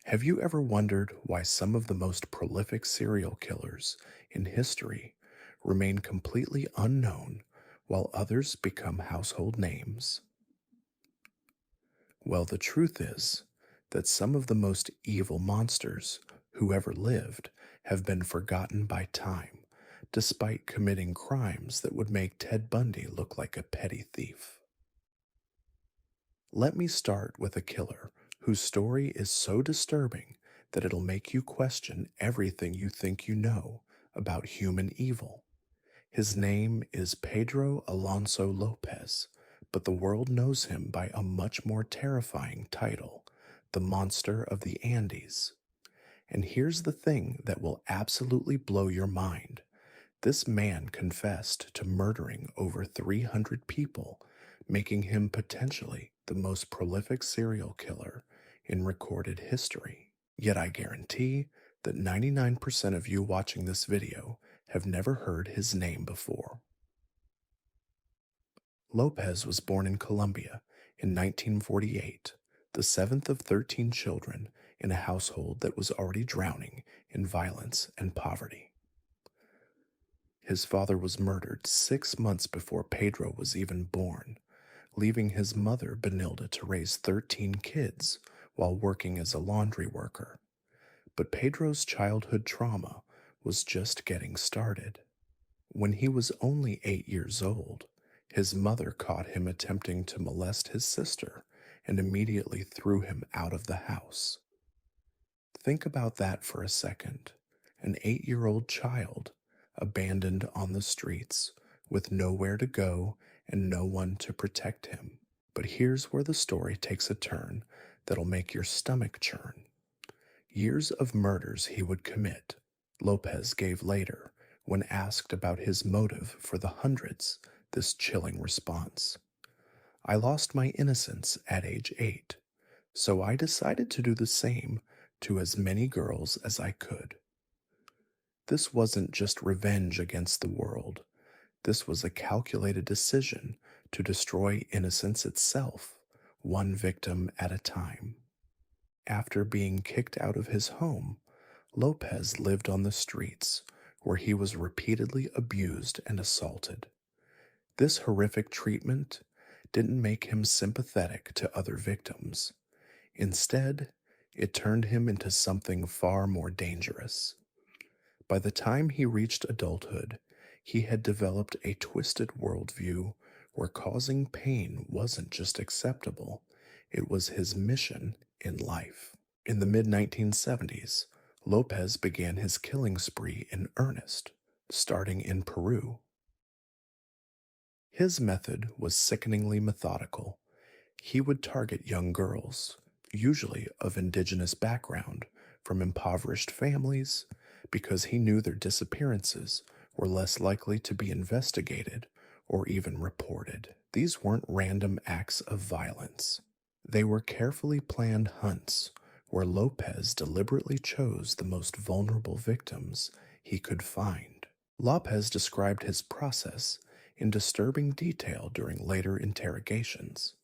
Have you ever wondered why some of the most prolific serial killers in history remain completely unknown while others become household names? Well, the truth is that some of the most evil monsters who ever lived have been forgotten by time, despite committing crimes that would make Ted Bundy look like a petty thief. Let me start with a killer whose story is so disturbing that it'll make you question everything you think you know about human evil. His name is Pedro Alonso Lopez, but the world knows him by a much more terrifying title, the Monster of the Andes. And here's the thing that will absolutely blow your mind. This man confessed to murdering over 300 people, making him potentially the most prolific serial killer in recorded history. Yet I guarantee that 99% of you watching this video have never heard his name before. Lopez was born in Colombia in 1948, the seventh of 13 children in a household that was already drowning in violence and poverty. His father was murdered 6 months before Pedro was even born, leaving his mother Benilda to raise 13 kids while working as a laundry worker. But Pedro's childhood trauma was just getting started. When he was only 8 years old, his mother caught him attempting to molest his sister and immediately threw him out of the house. Think about that for a second. An 8-year-old child abandoned on the streets with nowhere to go and no one to protect him. But here's where the story takes a turn that'll make your stomach churn. Years of murders he would commit, Lopez gave later when asked about his motive for the hundreds, this chilling response. I lost my innocence at age 8, so I decided to do the same to as many girls as I could. This wasn't just revenge against the world. This was a calculated decision to destroy innocence itself, one victim at a time. After being kicked out of his home, Lopez lived on the streets, where he was repeatedly abused and assaulted. This horrific treatment didn't make him sympathetic to other victims. Instead, it turned him into something far more dangerous. By the time he reached adulthood, he had developed a twisted worldview where causing pain wasn't just acceptable, it was his mission in life. In the mid-1970s, Lopez began his killing spree in earnest, starting in Peru. His method was sickeningly methodical. He would target young girls, usually of indigenous background, from impoverished families, because he knew their disappearances were less likely to be investigated or even reported. These weren't random acts of violence. They were carefully planned hunts where Lopez deliberately chose the most vulnerable victims he could find. Lopez described his process in disturbing detail during later interrogations.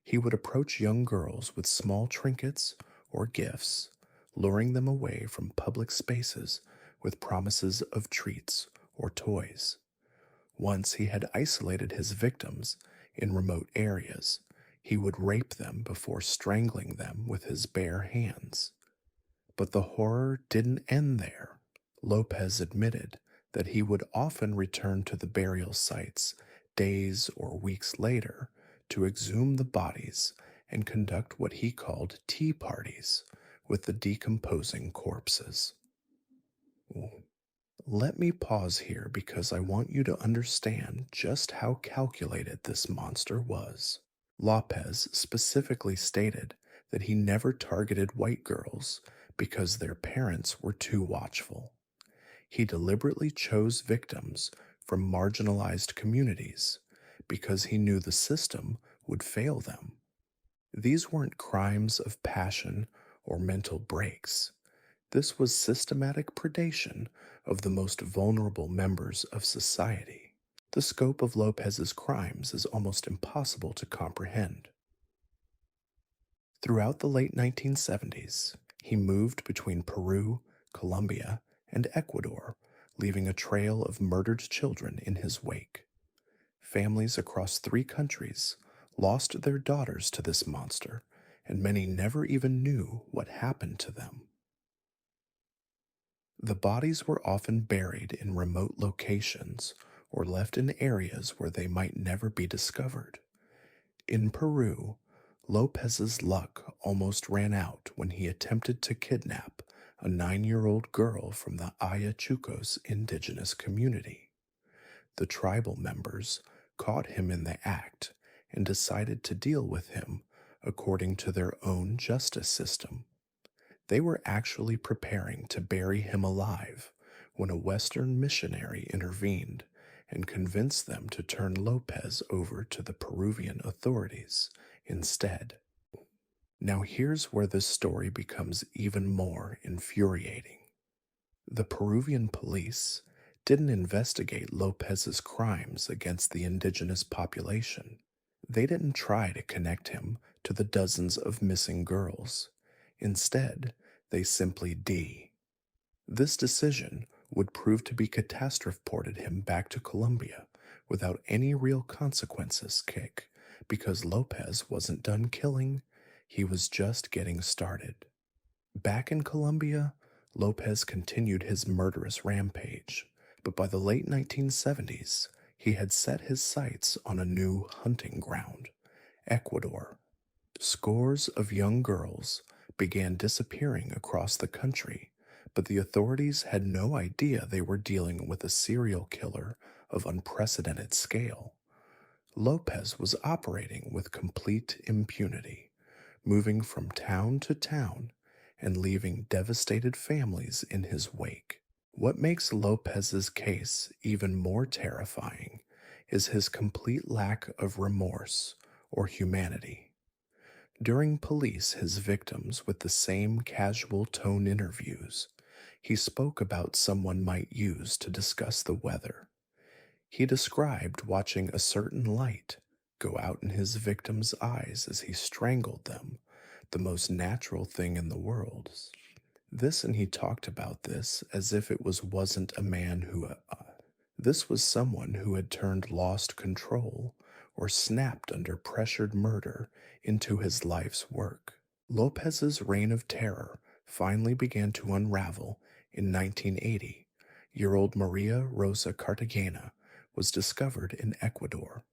He would approach young girls with small trinkets or gifts, luring them away from public spaces with promises of treats or toys. Once he had isolated his victims in remote areas, he would rape them before strangling them with his bare hands. But the horror didn't end there. Lopez admitted that he would often return to the burial sites days or weeks later to exhume the bodies and conduct what he called tea parties with the decomposing corpses. Let me pause here because I want you to understand just how calculated this monster was. Lopez specifically stated that he never targeted white girls because their parents were too watchful. He deliberately chose victims from marginalized communities because he knew the system would fail them. These weren't crimes of passion or mental breaks. This was systematic predation of the most vulnerable members of society. The scope of Lopez's crimes is almost impossible to comprehend. Throughout the late 1970s, He moved between Peru, Colombia, and Ecuador, leaving a trail of murdered children in his wake. Families across 3 countries lost their daughters to this monster, and many never even knew what happened to them. The bodies were often buried in remote locations or left in areas where they might never be discovered. In Peru, Lopez's luck almost ran out when he attempted to kidnap a 9-year-old girl from the Ayachucos indigenous community. The tribal members caught him in the act and decided to deal with him according to their own justice system. They were actually preparing to bury him alive when a Western missionary intervened and convinced them to turn Lopez over to the Peruvian authorities instead. Now here's where this story becomes even more infuriating. The Peruvian police didn't investigate Lopez's crimes against the indigenous population. They didn't try to connect him to the dozens of missing girls. Instead, they simply This decision would prove to be catastrophe-ported him back to Colombia without any real consequences because Lopez wasn't done killing, he was just getting started. Back in Colombia, Lopez continued his murderous rampage, but by the late 1970s, he had set his sights on a new hunting ground, Ecuador. Scores of young girls began disappearing across the country, but the authorities had no idea they were dealing with a serial killer of unprecedented scale. Lopez was operating with complete impunity, moving from town to town and leaving devastated families in his wake. What makes Lopez's case even more terrifying is his complete lack of remorse or humanity. During police his victims with the same casual tone interviews, he spoke about someone might use to discuss the weather. He described watching a certain light go out in his victims' eyes as he strangled them, the most natural thing in the world. And he talked about this as if it wasn't a man this was someone who had turned lost control or snapped under pressured murder into his life's work. Lopez's reign of terror finally began to unravel in 1980. Year-old Maria Rosa Cartagena was discovered in Ecuador.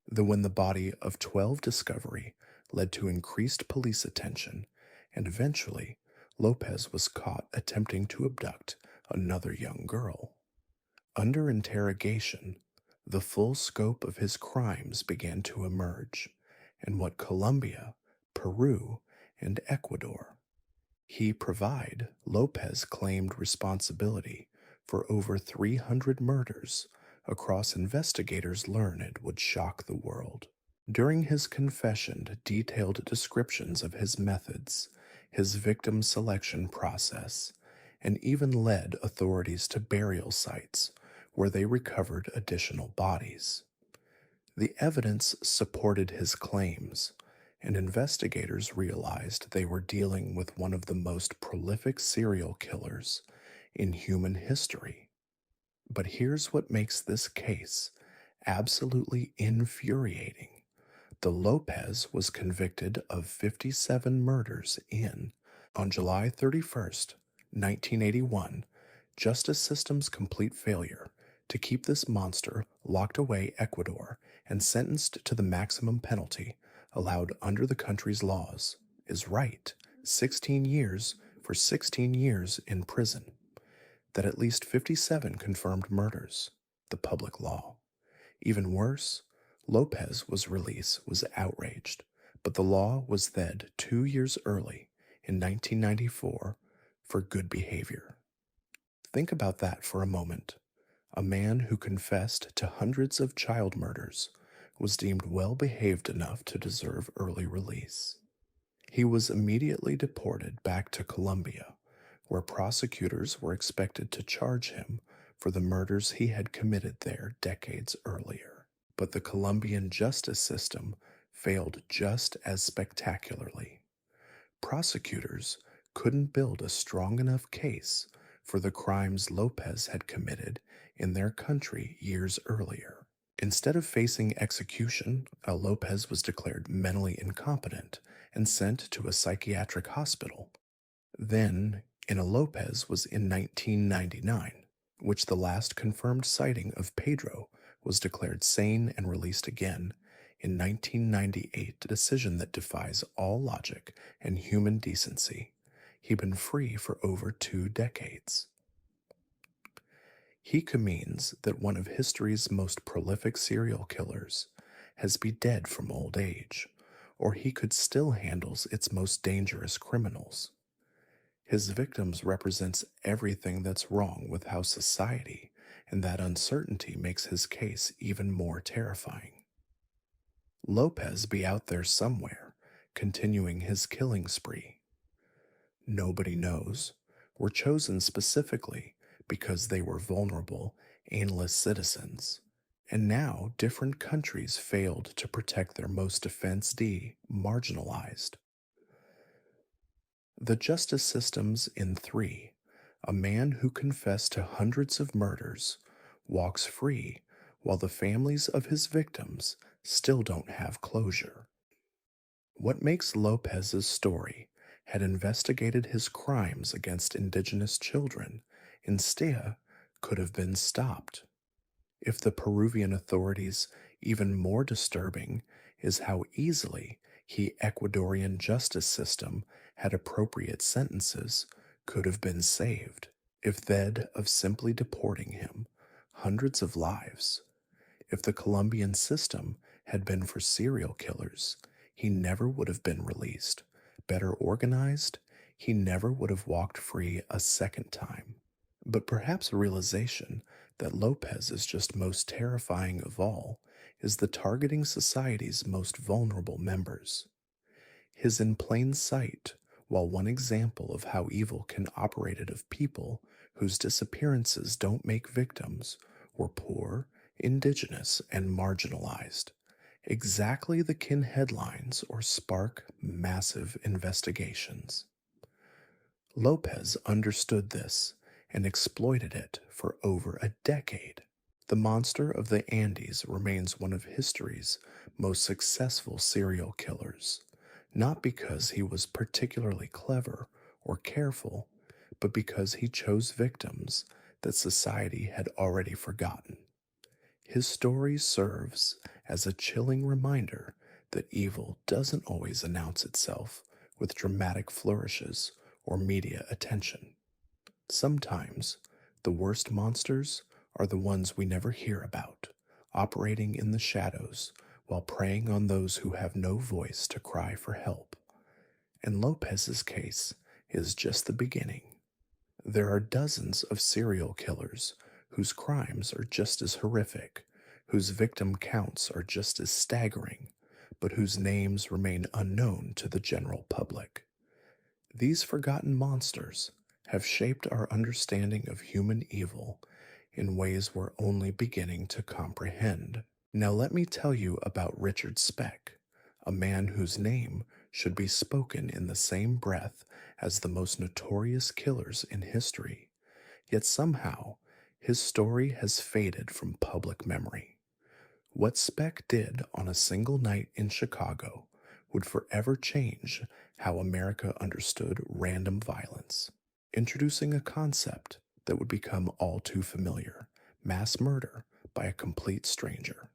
When the body of 12 discovery led to increased police attention, and eventually Lopez was caught attempting to abduct another young girl. Under interrogation, the full scope of his crimes began to emerge, and what Colombia, Peru, and Ecuador. Lopez claimed responsibility for over 300 murders across investigators learned would shock the world. During his confession, detailed descriptions of his methods, his victim selection process, and even led authorities to burial sites where they recovered additional bodies. The evidence supported his claims, and investigators realized they were dealing with one of the most prolific serial killers in human history. But here's what makes this case absolutely infuriating. The Lopez was convicted of 57 murders on July 31st, 1981, justice system's complete failure to keep this monster locked away Ecuador and sentenced to the maximum penalty allowed under the country's laws is right, 16 years for 16 years in prison. That at least 57 confirmed murders, the public law. Even worse, Lopez's release was outraged, but the law was then 2 years early in 1994 for good behavior. Think about that for a moment. A man who confessed to hundreds of child murders was deemed well behaved enough to deserve early release. He was immediately deported back to Colombia, where prosecutors were expected to charge him for the murders he had committed there decades earlier. But the Colombian justice system failed just as spectacularly. Prosecutors couldn't build a strong enough case for the crimes Lopez had committed in their country years earlier. Instead of facing execution, Lopez was declared mentally incompetent and sent to a psychiatric hospital. Then, Lopez was in 1999, which the last confirmed sighting of Pedro was declared sane and released again in 1998, a decision that defies all logic and human decency. He'd been free for over 2 decades. He means that one of history's most prolific serial killers has been dead from old age, or he could still handle its most dangerous criminals. His victims represents everything that's wrong with how society, and that uncertainty makes his case even more terrifying. Lopez be out there somewhere, continuing his killing spree. Nobody knows, were chosen specifically because they were vulnerable, aimless citizens. And now different countries failed to protect their most marginalized. The justice systems in 3. A man who confessed to hundreds of murders walks free while the families of his victims still don't have closure. What makes Lopez's story had investigated his crimes against indigenous children instead could have been stopped. If the Peruvian authorities, even more disturbing is how easily the Ecuadorian justice system had appropriate sentences could have been saved, if instead of simply deporting him, hundreds of lives. If the Colombian system had been for serial killers, he never would have been released. Better organized, he never would have walked free a second time. But perhaps a realization that Lopez is just most terrifying of all is the targeting society's most vulnerable members. His in plain sight, while one example of how evil can operate of people whose disappearances don't make victims, were poor, indigenous, and marginalized. Exactly the headlines or spark massive investigations. Lopez understood this and exploited it for over a decade. The monster of the Andes remains one of history's most successful serial killers, not because he was particularly clever or careful, but because he chose victims that society had already forgotten. His story serves as a chilling reminder that evil doesn't always announce itself with dramatic flourishes or media attention. Sometimes, the worst monsters are the ones we never hear about, operating in the shadows while preying on those who have no voice to cry for help. And Lopez's case is just the beginning. There are dozens of serial killers whose crimes are just as horrific, whose victim counts are just as staggering, but whose names remain unknown to the general public. These forgotten monsters have shaped our understanding of human evil in ways we're only beginning to comprehend. Now let me tell you about Richard Speck, a man whose name should be spoken in the same breath as the most notorious killers in history, yet somehow his story has faded from public memory. What Speck did on a single night in Chicago would forever change how America understood random violence, introducing a concept that would become all too familiar: mass murder by a complete stranger.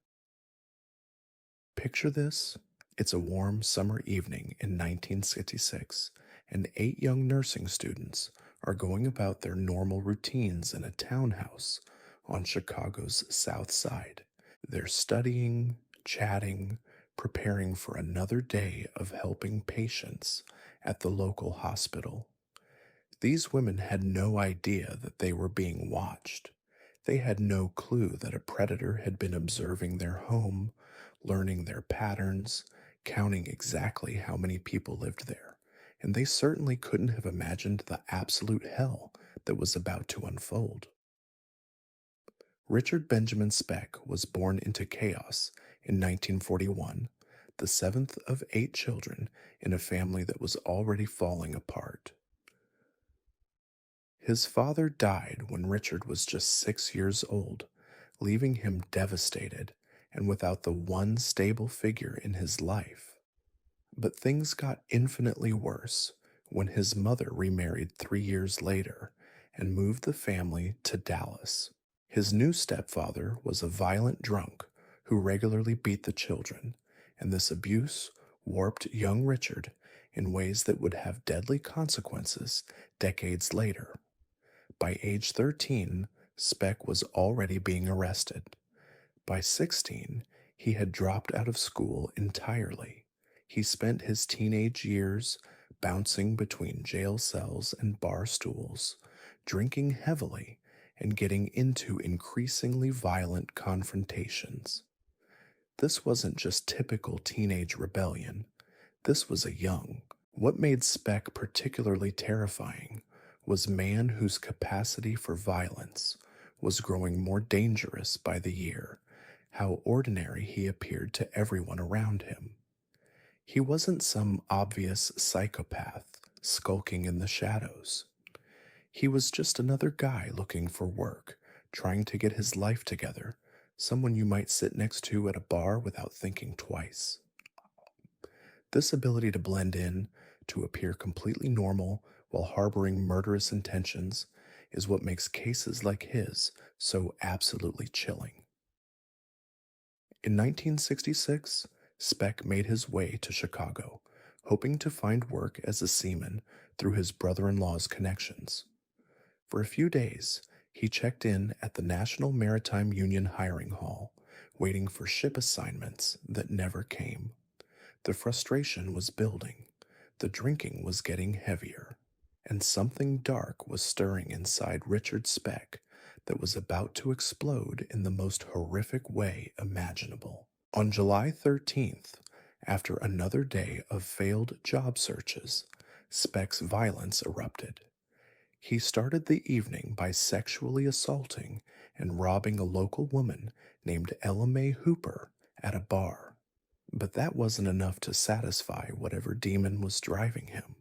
Picture this. It's a warm summer evening in 1966, and 8 young nursing students are going about their normal routines in a townhouse on Chicago's South Side. They're studying, chatting, preparing for another day of helping patients at the local hospital. These women had no idea that they were being watched. They had no clue that a predator had been observing their home, learning their patterns, counting exactly how many people lived there, and they certainly couldn't have imagined the absolute hell that was about to unfold. Richard Benjamin Speck was born into chaos in 1941, the 7th of 8 children in a family that was already falling apart. His father died when Richard was just 6 years old, leaving him devastated and without the one stable figure in his life. But things got infinitely worse when his mother remarried 3 years later and moved the family to Dallas. His new stepfather was a violent drunk who regularly beat the children, and this abuse warped young Richard in ways that would have deadly consequences decades later. By age 13, Speck was already being arrested. By 16, he had dropped out of school entirely. He spent his teenage years bouncing between jail cells and bar stools, drinking heavily, and getting into increasingly violent confrontations. This wasn't just typical teenage rebellion. This was a young. What made Speck particularly terrifying was man whose capacity for violence was growing more dangerous by the year, how ordinary he appeared to everyone around him. He wasn't some obvious psychopath skulking in the shadows. He was just another guy looking for work, trying to get his life together, someone you might sit next to at a bar without thinking twice. This ability to blend in, to appear completely normal while harboring murderous intentions, is what makes cases like his so absolutely chilling. In 1966, Speck made his way to Chicago, hoping to find work as a seaman through his brother-in-law's connections. For a few days, he checked in at the National Maritime Union hiring hall, waiting for ship assignments that never came. The frustration was building, the drinking was getting heavier, and something dark was stirring inside Richard Speck that was about to explode in the most horrific way imaginable. On July 13th, after another day of failed job searches, Speck's violence erupted. He started the evening by sexually assaulting and robbing a local woman named Ella Mae Hooper at a bar. But that wasn't enough to satisfy whatever demon was driving him.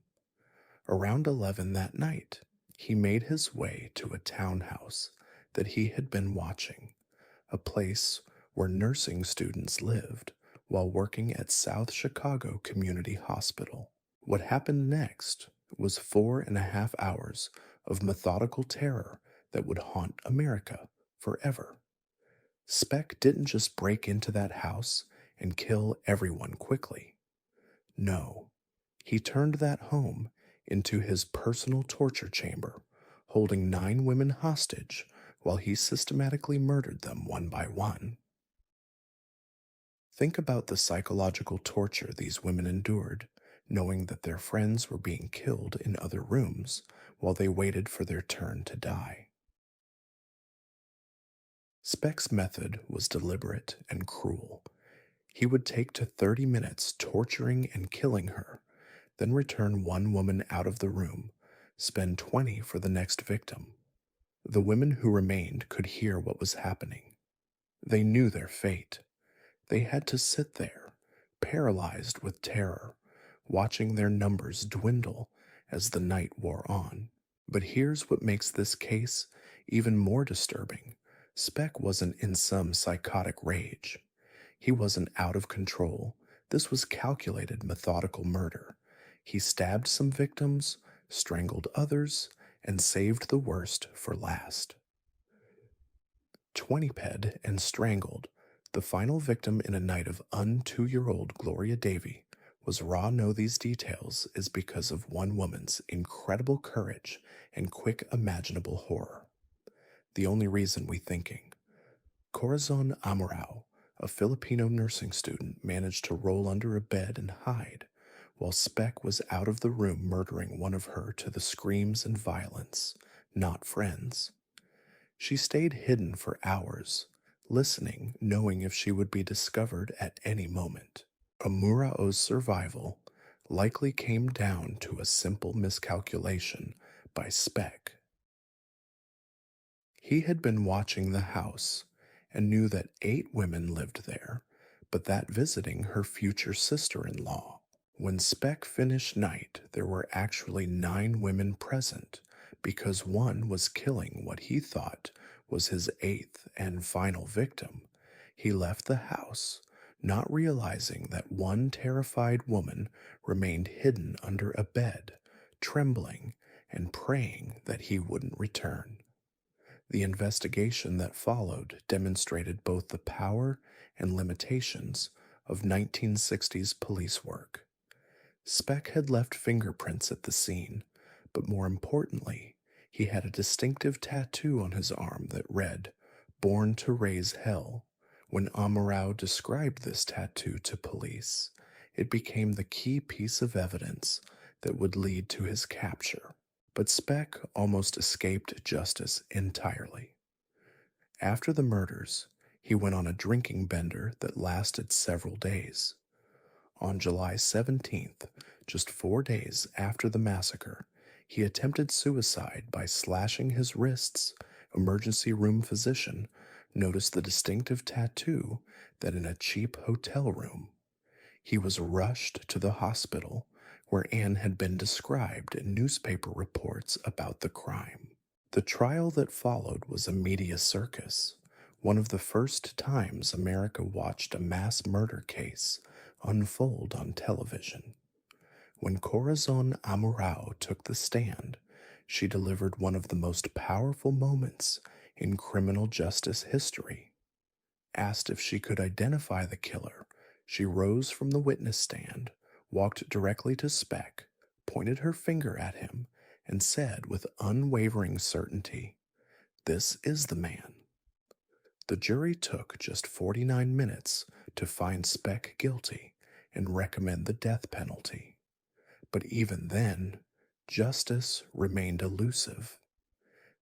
Around 11 that night, he made his way to a townhouse that he had been watching, a place where nursing students lived while working at South Chicago Community Hospital. What happened next was 4.5 hours of methodical terror that would haunt America forever. Speck didn't just break into that house and kill everyone quickly. No, he turned that home into his personal torture chamber, holding 9 women hostage while he systematically murdered them one by one. Think about the psychological torture these women endured, knowing that their friends were being killed in other rooms while they waited for their turn to die. Speck's method was deliberate and cruel. He would take to 30 minutes torturing and killing her, then return one woman out of the room, spend 20 for the next victim. The women who remained could hear what was happening. They knew their fate. They had to sit there, paralyzed with terror, watching their numbers dwindle as the night wore on. But here's what makes this case even more disturbing. Speck wasn't in some psychotic rage. He wasn't out of control. This was calculated, methodical murder. He stabbed some victims, strangled others, and saved the worst for last. 20-ped and strangled, the final victim in a night of un-2-year-old Gloria Davy was raw. Know these details is because of one woman's incredible courage and quick imaginable horror. The only reason we thinking. Corazon Amorao, a Filipino nursing student, managed to roll under a bed and hide, while Speck was out of the room murdering one of her to the screams and violence, not friends. She stayed hidden for hours, listening, knowing if she would be discovered at any moment. Amurao's survival likely came down to a simple miscalculation by Speck. He had been watching the house and knew that 8 women lived there, but that visiting her future sister-in-law. When Speck finished night, there were actually 9 women present because one was killing what he thought was his eighth and final victim. He left the house, not realizing that one terrified woman remained hidden under a bed, trembling and praying that he wouldn't return. The investigation that followed demonstrated both the power and limitations of 1960s police work. Speck had left fingerprints at the scene, but more importantly, he had a distinctive tattoo on his arm that read, "Born to Raise Hell." When Amurao described this tattoo to police, it became the key piece of evidence that would lead to his capture. But Speck almost escaped justice entirely. After the murders, he went on a drinking bender that lasted several days. On July 17th, just 4 days after the massacre, he attempted suicide by slashing his wrists. Emergency room physician noticed the distinctive tattoo that in a cheap hotel room. He was rushed to the hospital where Anne had been described in newspaper reports about the crime. The trial that followed was a media circus, one of the first times America watched a mass murder case unfold on television. When Corazon Amurao took the stand, she delivered one of the most powerful moments in criminal justice history. Asked if she could identify the killer, she rose from the witness stand, walked directly to Speck, pointed her finger at him, and said with unwavering certainty, "This is the man." The jury took just 49 minutes to find Speck guilty and recommend the death penalty. But even then, justice remained elusive.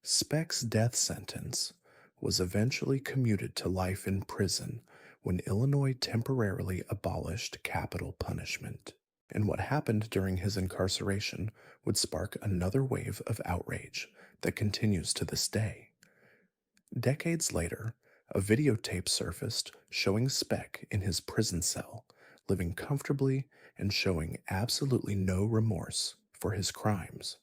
Speck's death sentence was eventually commuted to life in prison when Illinois temporarily abolished capital punishment. And what happened during his incarceration would spark another wave of outrage that continues to this day. Decades later, a videotape surfaced showing Speck in his prison cell, living comfortably and showing absolutely no remorse for his crimes.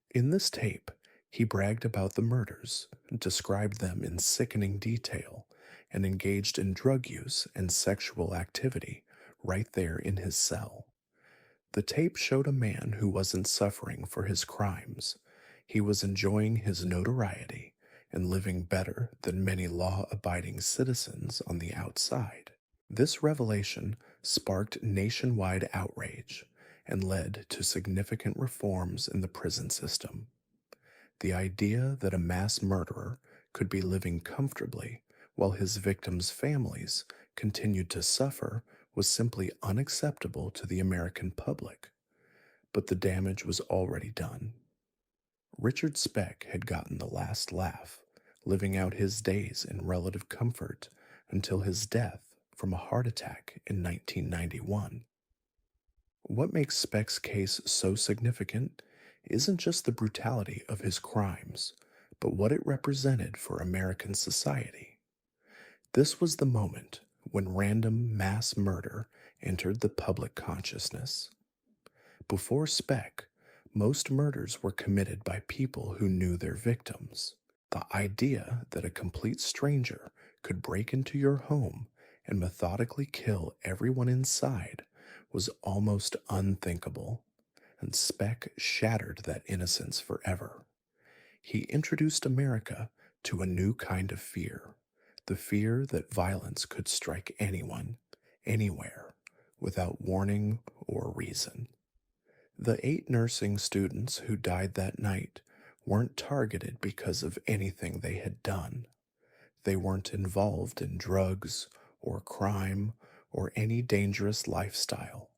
In this tape, he bragged about the murders, described them in sickening detail, and engaged in drug use and sexual activity right there in his cell. The tape showed a man who wasn't suffering for his crimes. He was enjoying his notoriety and living better than many law-abiding citizens on the outside. This revelation sparked nationwide outrage and led to significant reforms in the prison system. The idea that a mass murderer could be living comfortably while his victims' families continued to suffer was simply unacceptable to the American public. But the damage was already done. Richard Speck had gotten the last laugh, living out his days in relative comfort until his death from a heart attack in 1991. What makes Speck's case so significant isn't just the brutality of his crimes, but what it represented for American society. This was the moment when random mass murder entered the public consciousness. Before Speck, most murders were committed by people who knew their victims. The idea that a complete stranger could break into your home and methodically kill everyone inside was almost unthinkable, and Speck shattered that innocence forever. He introduced America to a new kind of fear, the fear that violence could strike anyone, anywhere, without warning or reason. The 8 nursing students who died that night weren't targeted because of anything they had done. They weren't involved in drugs or crime or any dangerous lifestyle.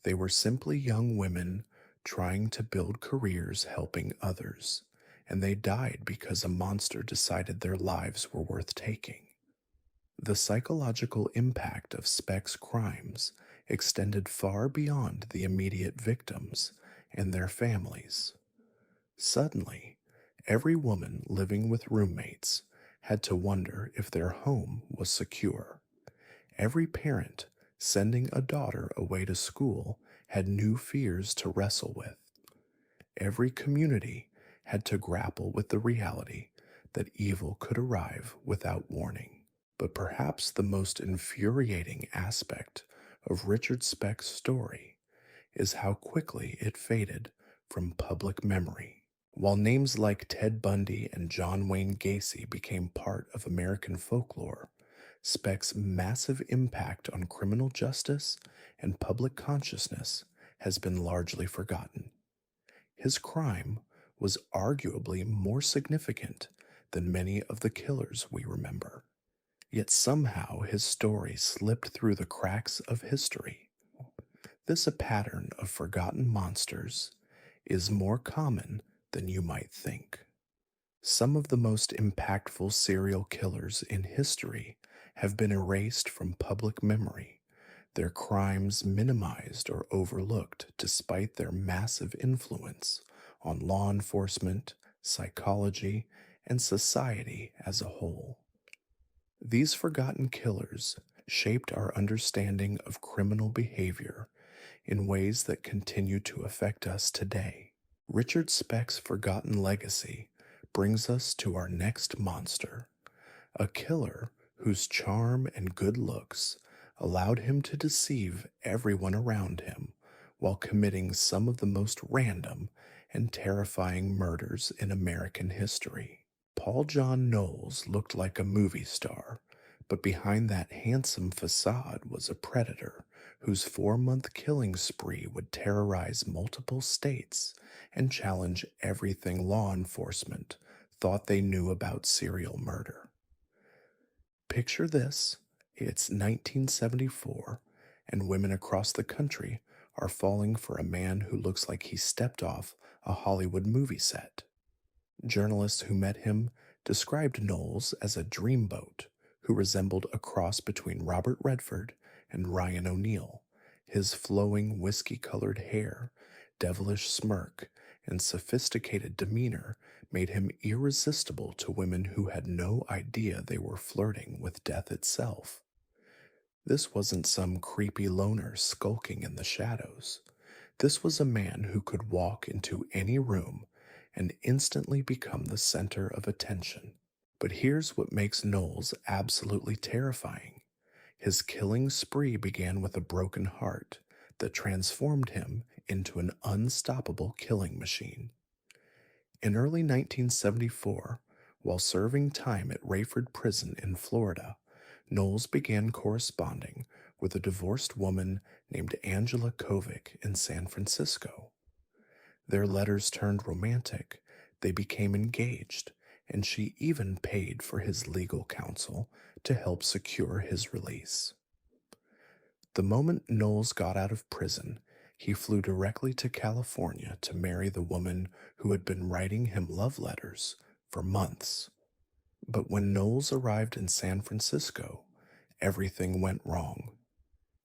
They were simply young women trying to build careers helping others, and they died because a monster decided their lives were worth taking. The psychological impact of Speck's crimes extended far beyond the immediate victims and their families. Suddenly, every woman living with roommates had to wonder if their home was secure. Every parent sending a daughter away to school had new fears to wrestle with. every community had to grapple with the reality that evil could arrive without warning. But perhaps the most infuriating aspect of Richard Speck's story is how quickly it faded from public memory. While names like Ted Bundy and John Wayne Gacy became part of American folklore, Speck's massive impact on criminal justice and public consciousness has been largely forgotten. His crime was arguably more significant than many of the killers we remember. Yet somehow his story slipped through the cracks of history. This a pattern of forgotten monsters is more common than you might think. Some of the most impactful serial killers in history have been erased from public memory, their crimes minimized or overlooked despite their massive influence on law enforcement, psychology, and society as a whole. These forgotten killers shaped our understanding of criminal behavior in ways that continue to affect us today. Richard Speck's forgotten legacy brings us to our next monster, a killer whose charm and good looks allowed him to deceive everyone around him while committing some of the most random and terrifying murders in American history. Paul John Knowles looked like a movie star, but behind that handsome facade was a predator whose 4-month killing spree would terrorize multiple states and challenge everything law enforcement thought they knew about serial murder. Picture this: it's 1974, and women across the country are falling for a man who looks like he stepped off a Hollywood movie set. Journalists who met him described Knowles as a dreamboat who resembled a cross between Robert Redford and Ryan O'Neal. His flowing whiskey-colored hair, devilish smirk, and sophisticated demeanor made him irresistible to women who had no idea they were flirting with death itself. This wasn't some creepy loner skulking in the shadows. This was a man who could walk into any room and instantly become the center of attention. But here's what makes Knowles absolutely terrifying. His killing spree began with a broken heart that transformed him into an unstoppable killing machine. In early 1974, while serving time at Rayford Prison in Florida, Knowles began corresponding with a divorced woman named Angela Kovic in San Francisco. Their letters turned romantic, they became engaged, and she even paid for his legal counsel to help secure his release. The moment Knowles got out of prison, he flew directly to California to marry the woman who had been writing him love letters for months. But when Knowles arrived in San Francisco, everything went wrong.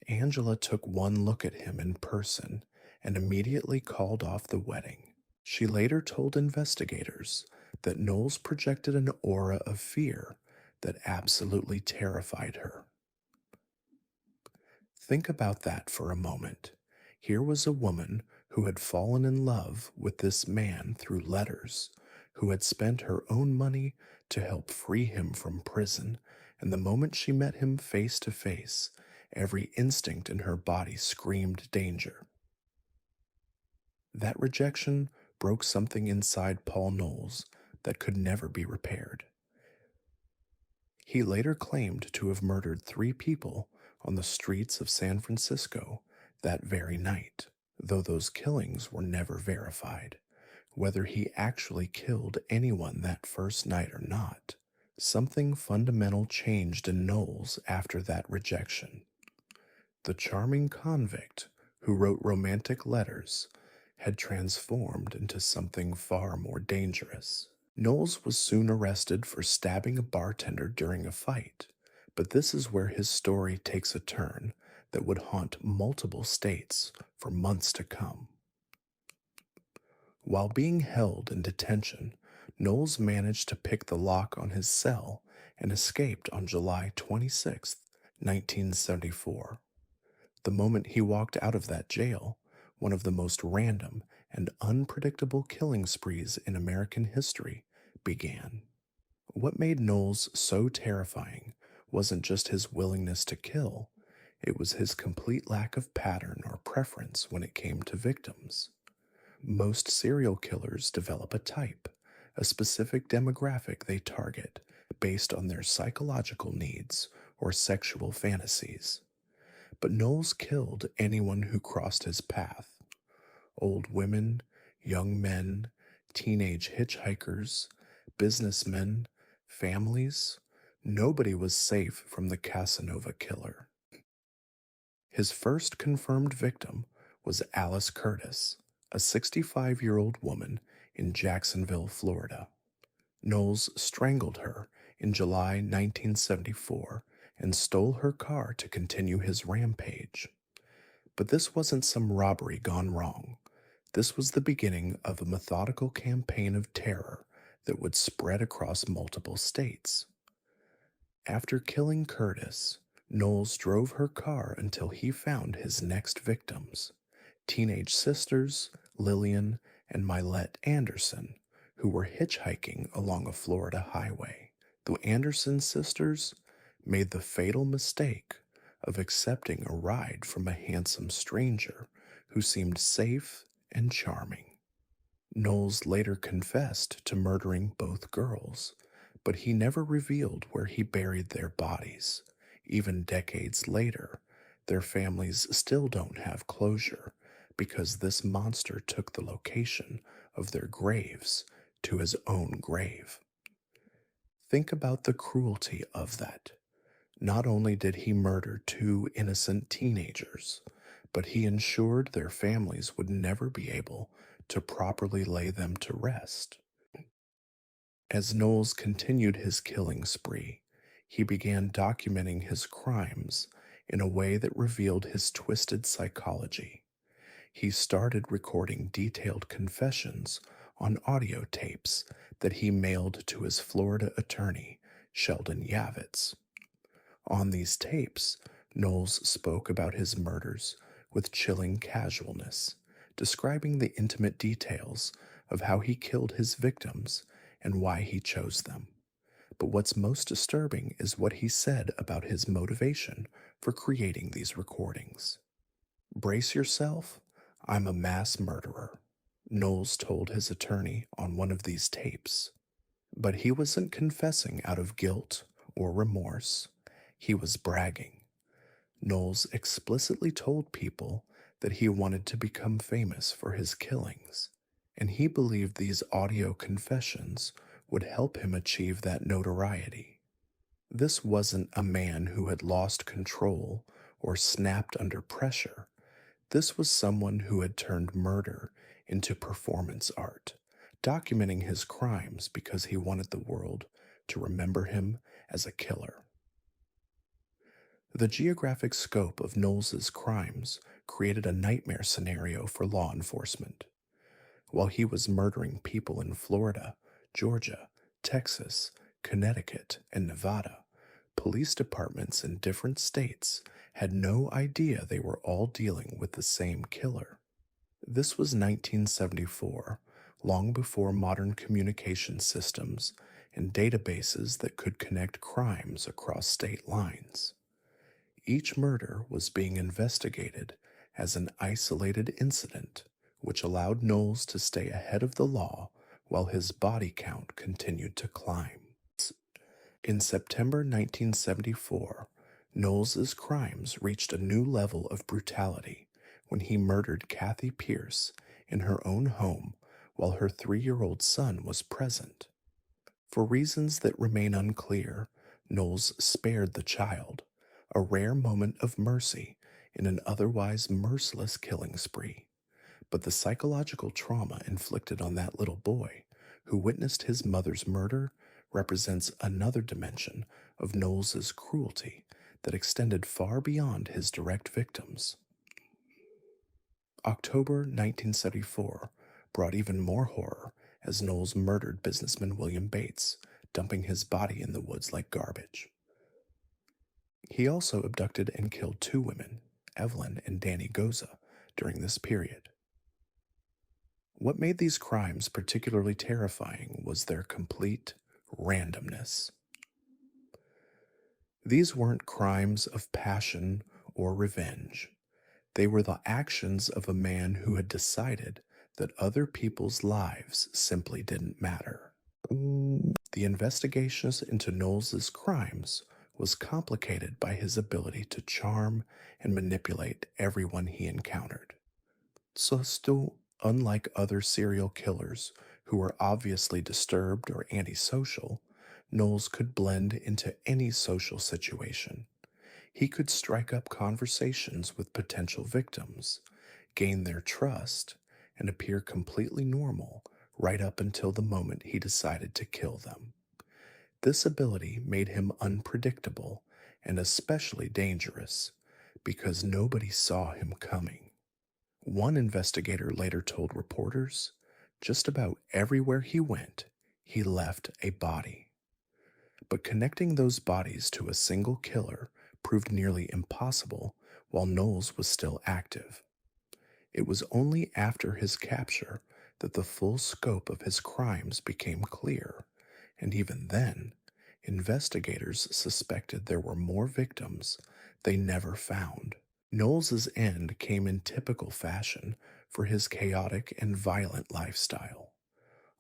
Angela took one look at him in person and immediately called off the wedding. She later told investigators that Knowles projected an aura of fear that absolutely terrified her. Think about that for a moment. Here was a woman who had fallen in love with this man through letters, who had spent her own money to help free him from prison, and the moment she met him face to face, every instinct in her body screamed danger. That rejection broke something inside Paul Knowles that could never be repaired. He later claimed to have murdered 3 people on the streets of San Francisco that very night, though those killings were never verified. Whether he actually killed anyone that first night or not, something fundamental changed in Knowles after that rejection. The charming convict who wrote romantic letters had transformed into something far more dangerous. Knowles was soon arrested for stabbing a bartender during a fight, but this is where his story takes a turn that would haunt multiple states for months to come. While being held in detention, Knowles managed to pick the lock on his cell and escaped on July 26, 1974. The moment he walked out of that jail, one of the most random and unpredictable killing sprees in American history began. What made Knowles so terrifying wasn't just his willingness to kill, it was his complete lack of pattern or preference when it came to victims. Most serial killers develop a type, a specific demographic they target based on their psychological needs or sexual fantasies. But Knowles killed anyone who crossed his path: old women, young men, teenage hitchhikers, businessmen, families. Nobody was safe from the Casanova killer. His first confirmed victim was Alice Curtis, a 65-year-old woman in Jacksonville, Florida. Knowles strangled her in July 1974 and stole her car to continue his rampage. But this wasn't some robbery gone wrong. This was the beginning of a methodical campaign of terror that would spread across multiple states. After killing Curtis, Knowles drove her car until he found his next victims: teenage sisters Lillian and Mylette Anderson, who were hitchhiking along a Florida highway. The Anderson sisters made the fatal mistake of accepting a ride from a handsome stranger who seemed safe and charming. Knowles later confessed to murdering both girls, but he never revealed where he buried their bodies. Even decades later, their families still don't have closure because this monster took the location of their graves to his own grave. Think about the cruelty of that. Not only did he murder two innocent teenagers, but he ensured their families would never be able to properly lay them to rest. As Knowles continued his killing spree, he began documenting his crimes in a way that revealed his twisted psychology. He started recording detailed confessions on audio tapes that he mailed to his Florida attorney, Sheldon Yavitz. On these tapes, Knowles spoke about his murders with chilling casualness, describing the intimate details of how he killed his victims and why he chose them. But what's most disturbing is what he said about his motivation for creating these recordings. "Brace yourself, I'm a mass murderer," Knowles told his attorney on one of these tapes. But he wasn't confessing out of guilt or remorse. He was bragging. Knowles explicitly told people that he wanted to become famous for his killings, and he believed these audio confessions would help him achieve that notoriety. This wasn't a man who had lost control or snapped under pressure. This was someone who had turned murder into performance art, documenting his crimes because he wanted the world to remember him as a killer. The geographic scope of Knowles's crimes created a nightmare scenario for law enforcement. While he was murdering people in Florida, Georgia, Texas, Connecticut, and Nevada, police departments in different states had no idea they were all dealing with the same killer. This was 1974, long before modern communication systems and databases that could connect crimes across state lines. Each murder was being investigated as an isolated incident, which allowed Knowles to stay ahead of the law while his body count continued to climb. In September 1974, Knowles's crimes reached a new level of brutality when he murdered Kathy Pierce in her own home while her 3-year-old son was present. For reasons that remain unclear, Knowles spared the child, a rare moment of mercy in an otherwise merciless killing spree. But the psychological trauma inflicted on that little boy, who witnessed his mother's murder, represents another dimension of Knowles's cruelty that extended far beyond his direct victims. October 1974 brought even more horror as Knowles murdered businessman William Bates, dumping his body in the woods like garbage. He also abducted and killed 2 women, Evelyn and Danny Goza, during this period. What made these crimes particularly terrifying was their complete randomness. These weren't crimes of passion or revenge. They were the actions of a man who had decided that other people's lives simply didn't matter. The investigations into Knowles's crimes was complicated by his ability to charm and manipulate everyone he encountered. So still, unlike other serial killers who were obviously disturbed or antisocial, Knowles could blend into any social situation. He could strike up conversations with potential victims, gain their trust, and appear completely normal right up until the moment he decided to kill them. This ability made him unpredictable and especially dangerous because nobody saw him coming. One investigator later told reporters, just about everywhere he went, he left a body. But connecting those bodies to a single killer proved nearly impossible while Knowles was still active. It was only after his capture that the full scope of his crimes became clear, and even then, investigators suspected there were more victims they never found. Knowles's end came in typical fashion for his chaotic and violent lifestyle.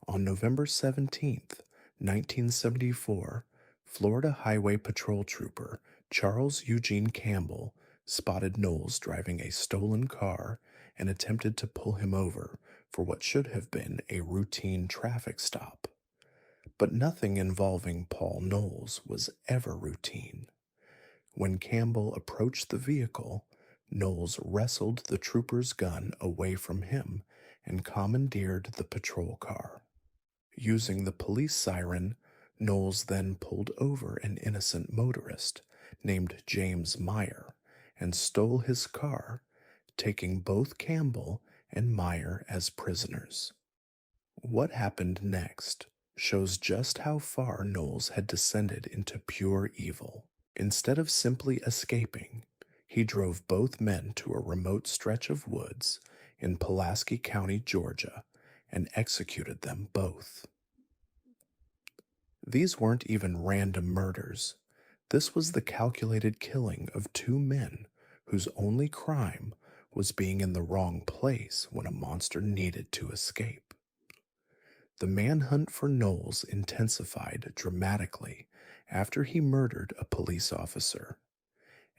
On November 17th, 1974, Florida Highway Patrol Trooper Charles Eugene Campbell spotted Knowles driving a stolen car and attempted to pull him over for what should have been a routine traffic stop. But nothing involving Paul Knowles was ever routine. When Campbell approached the vehicle, Knowles wrestled the trooper's gun away from him and commandeered the patrol car. Using the police siren, Knowles then pulled over an innocent motorist named James Meyer and stole his car, taking both Campbell and Meyer as prisoners. What happened next shows just how far Knowles had descended into pure evil. Instead of simply escaping, he drove both men to a remote stretch of woods in Pulaski County, Georgia, and executed them both. These weren't even random murders. This was the calculated killing of two men whose only crime was being in the wrong place when a monster needed to escape. The manhunt for Knowles intensified dramatically after he murdered a police officer.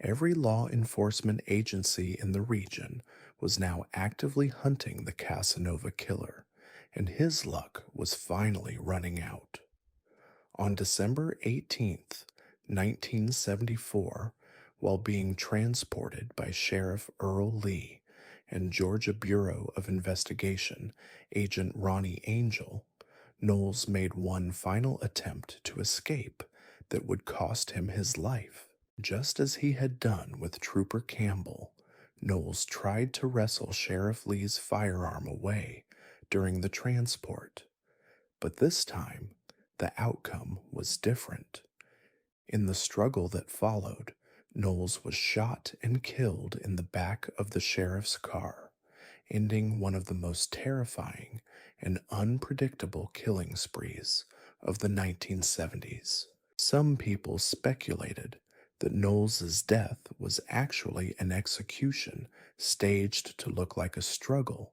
Every law enforcement agency in the region was now actively hunting the Casanova killer, and his luck was finally running out. On December 18th, 1974, while being transported by Sheriff Earl Lee and Georgia Bureau of Investigation Agent Ronnie Angel, Knowles made one final attempt to escape that would cost him his life. Just as he had done with Trooper Campbell, Knowles tried to wrestle Sheriff Lee's firearm away during the transport. But this time, the outcome was different. In the struggle that followed, Knowles was shot and killed in the back of the sheriff's car, ending one of the most terrifying and unpredictable killing sprees of the 1970s. Some people speculated that Knowles's death was actually an execution staged to look like a struggle,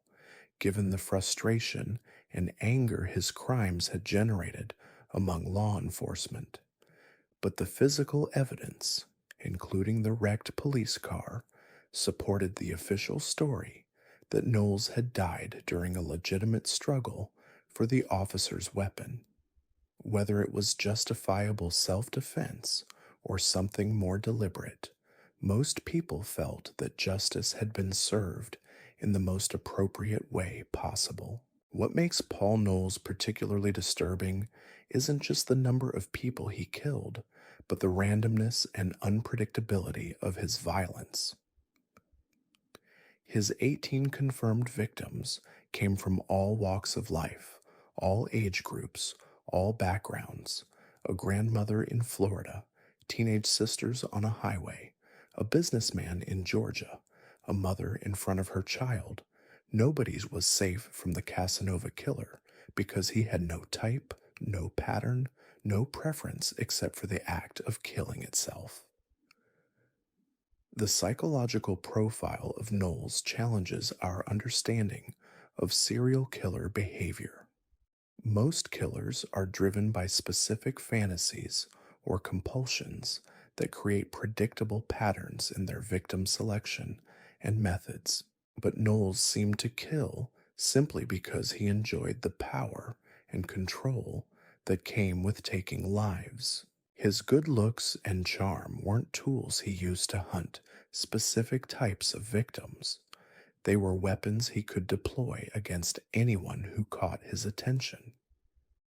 given the frustration and anger his crimes had generated among law enforcement. But the physical evidence, including the wrecked police car, supported the official story that Knowles had died during a legitimate struggle for the officer's weapon. Whether it was justifiable self-defense or something more deliberate, most people felt that justice had been served in the most appropriate way possible. What makes Paul Knowles particularly disturbing isn't just the number of people he killed, but the randomness and unpredictability of his violence. His 18 confirmed victims came from all walks of life, all age groups, all backgrounds: a grandmother in Florida, teenage sisters on a highway, a businessman in Georgia, a mother in front of her child, Nobody was safe from the Casanova killer because he had no type, no pattern, no preference except for the act of killing itself. The psychological profile of Knowles challenges our understanding of serial killer behavior. Most killers are driven by specific fantasies or compulsions that create predictable patterns in their victim selection and methods. But Knowles seemed to kill simply because he enjoyed the power and control that came with taking lives. His good looks and charm weren't tools he used to hunt specific types of victims. They were weapons he could deploy against anyone who caught his attention.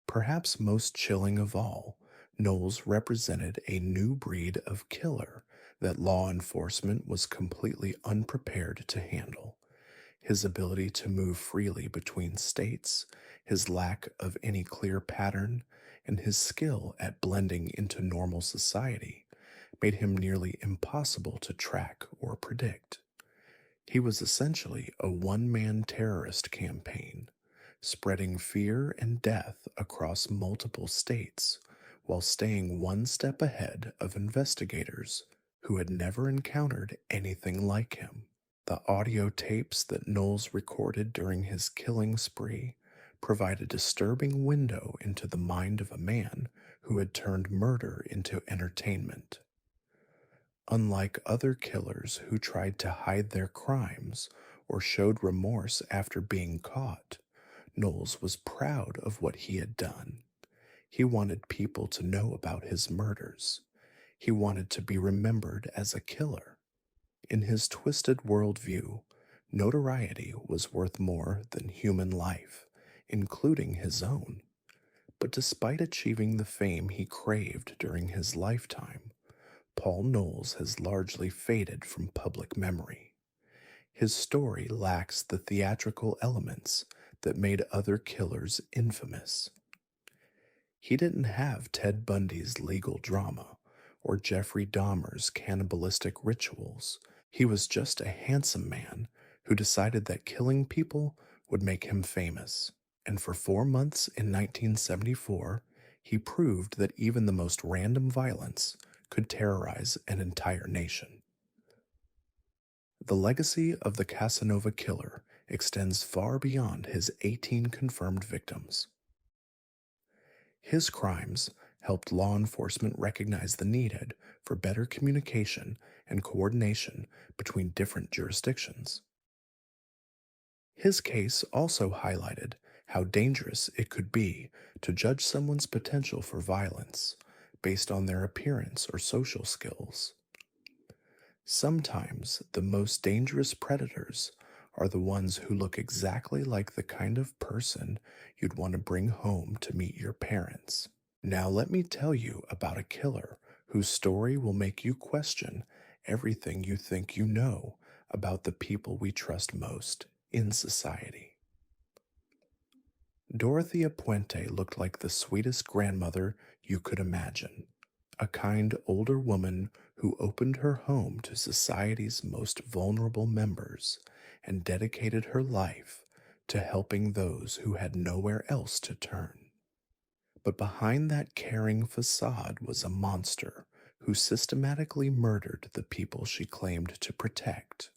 Perhaps most chilling of all, Knowles represented a new breed of killer that law enforcement was completely unprepared to handle. His ability to move freely between states, his lack of any clear pattern, and his skill at blending into normal society made him nearly impossible to track or predict. He was essentially a one-man terrorist campaign, spreading fear and death across multiple states while staying one step ahead of investigators who had never encountered anything like him. The audio tapes that Knowles recorded during his killing spree provide a disturbing window into the mind of a man who had turned murder into entertainment. Unlike other killers who tried to hide their crimes or showed remorse after being caught, Knowles was proud of what he had done. He wanted people to know about his murders. He wanted to be remembered as a killer. In his twisted worldview, notoriety was worth more than human life, including his own. But despite achieving the fame he craved during his lifetime, Paul Knowles has largely faded from public memory. His story lacks the theatrical elements that made other killers infamous. He didn't have Ted Bundy's legal drama or Jeffrey Dahmer's cannibalistic rituals. He was just a handsome man who decided that killing people would make him famous. And for 4 months in 1974, he proved that even the most random violence could terrorize an entire nation. The legacy of the Casanova killer extends far beyond his 18 confirmed victims. His crimes helped law enforcement recognize the need for better communication and coordination between different jurisdictions. His case also highlighted how dangerous it could be to judge someone's potential for violence based on their appearance or social skills. Sometimes the most dangerous predators are the ones who look exactly like the kind of person you'd want to bring home to meet your parents. Now let me tell you about a killer whose story will make you question everything you think you know about the people we trust most in society. Dorothea Puente looked like the sweetest grandmother you could imagine, a kind older woman who opened her home to society's most vulnerable members and dedicated her life to helping those who had nowhere else to turn. But behind that caring facade was a monster who systematically murdered the people she claimed to protect,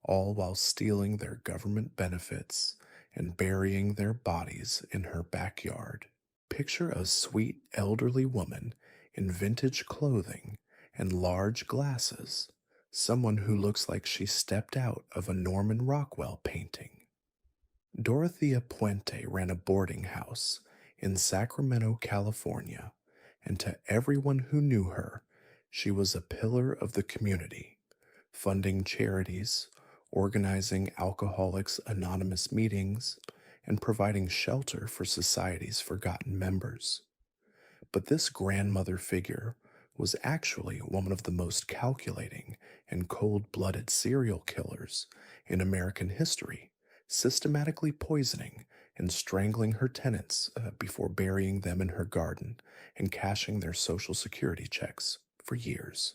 all while stealing their government benefits and burying their bodies in her backyard. Picture a sweet elderly woman in vintage clothing and large glasses, someone who looks like she stepped out of a Norman Rockwell painting. Dorothea Puente ran a boarding house in Sacramento, California, and to everyone who knew her, she was a pillar of the community, funding charities, organizing Alcoholics Anonymous meetings, and providing shelter for society's forgotten members. But this grandmother figure was actually one of the most calculating and cold-blooded serial killers in American history, systematically poisoning and strangling her tenants before burying them in her garden and cashing their Social Security checks for years.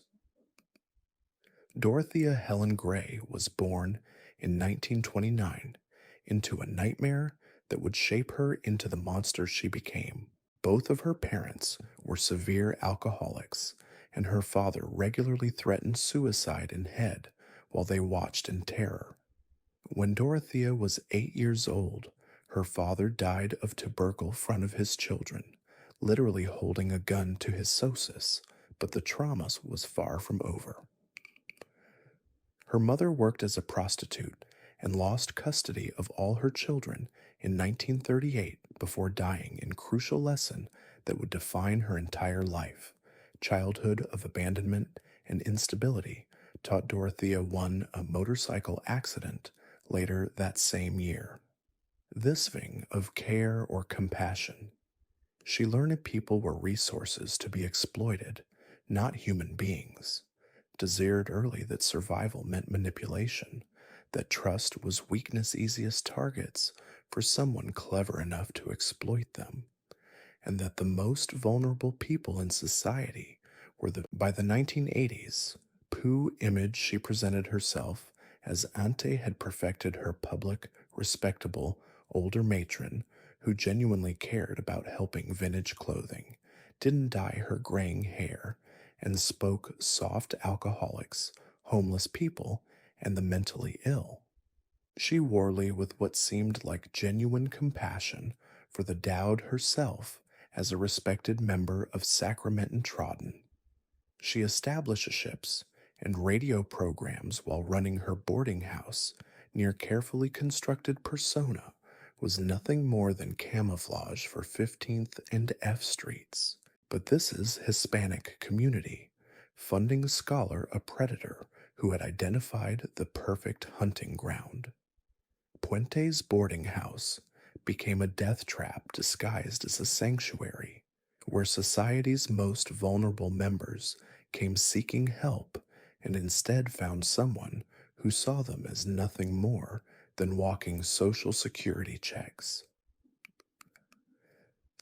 Dorothea Helen Gray was born in 1929 into a nightmare that would shape her into the monster she became. Both of her parents were severe alcoholics, and her father regularly threatened suicide in head while they watched in terror. When Dorothea was 8 years old, her father died of tubercle front of his children, literally holding a gun to his sosis, but the trauma was far from over. Her mother worked as a prostitute and lost custody of all her children in 1938 before dying in crucial lesson that would define her entire life. Childhood of abandonment and instability taught Dorothea a motorcycle accident later that same year. This thing of care or compassion. She learned people were resources to be exploited, not human beings. Desired early that survival meant manipulation, that trust was weakness' easiest targets for someone clever enough to exploit them, and that the most vulnerable people in society were by the 1980s, Pooh image she presented herself as Ante had perfected her public, respectable, older matron who genuinely cared about helping vintage clothing, didn't dye her graying hair, and spoke soft alcoholics, homeless people, and the mentally ill. She warley with what seemed like genuine compassion for the Dowd herself as a respected member of Sacrament and Trodden. She established ships and radio programs while running her boarding house near carefully constructed persona was nothing more than camouflage for 15th and F Streets. But this is Hispanic community, funding scholar a predator who had identified the perfect hunting ground. Puente's boarding house became a death trap disguised as a sanctuary, where society's most vulnerable members came seeking help and instead found someone who saw them as nothing more than walking social security checks.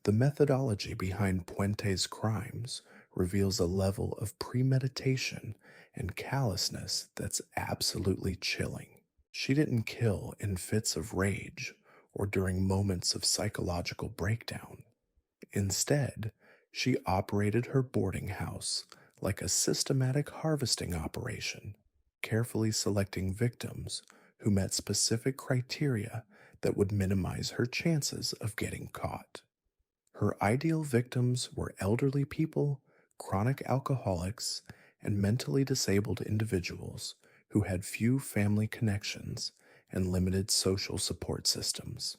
The methodology behind Puente's crimes reveals a level of premeditation and callousness that's absolutely chilling. She didn't kill in fits of rage or during moments of psychological breakdown. Instead, she operated her boarding house like a systematic harvesting operation, carefully selecting victims who met specific criteria that would minimize her chances of getting caught. Her ideal victims were elderly people, chronic alcoholics, and mentally disabled individuals who had few family connections and limited social support systems.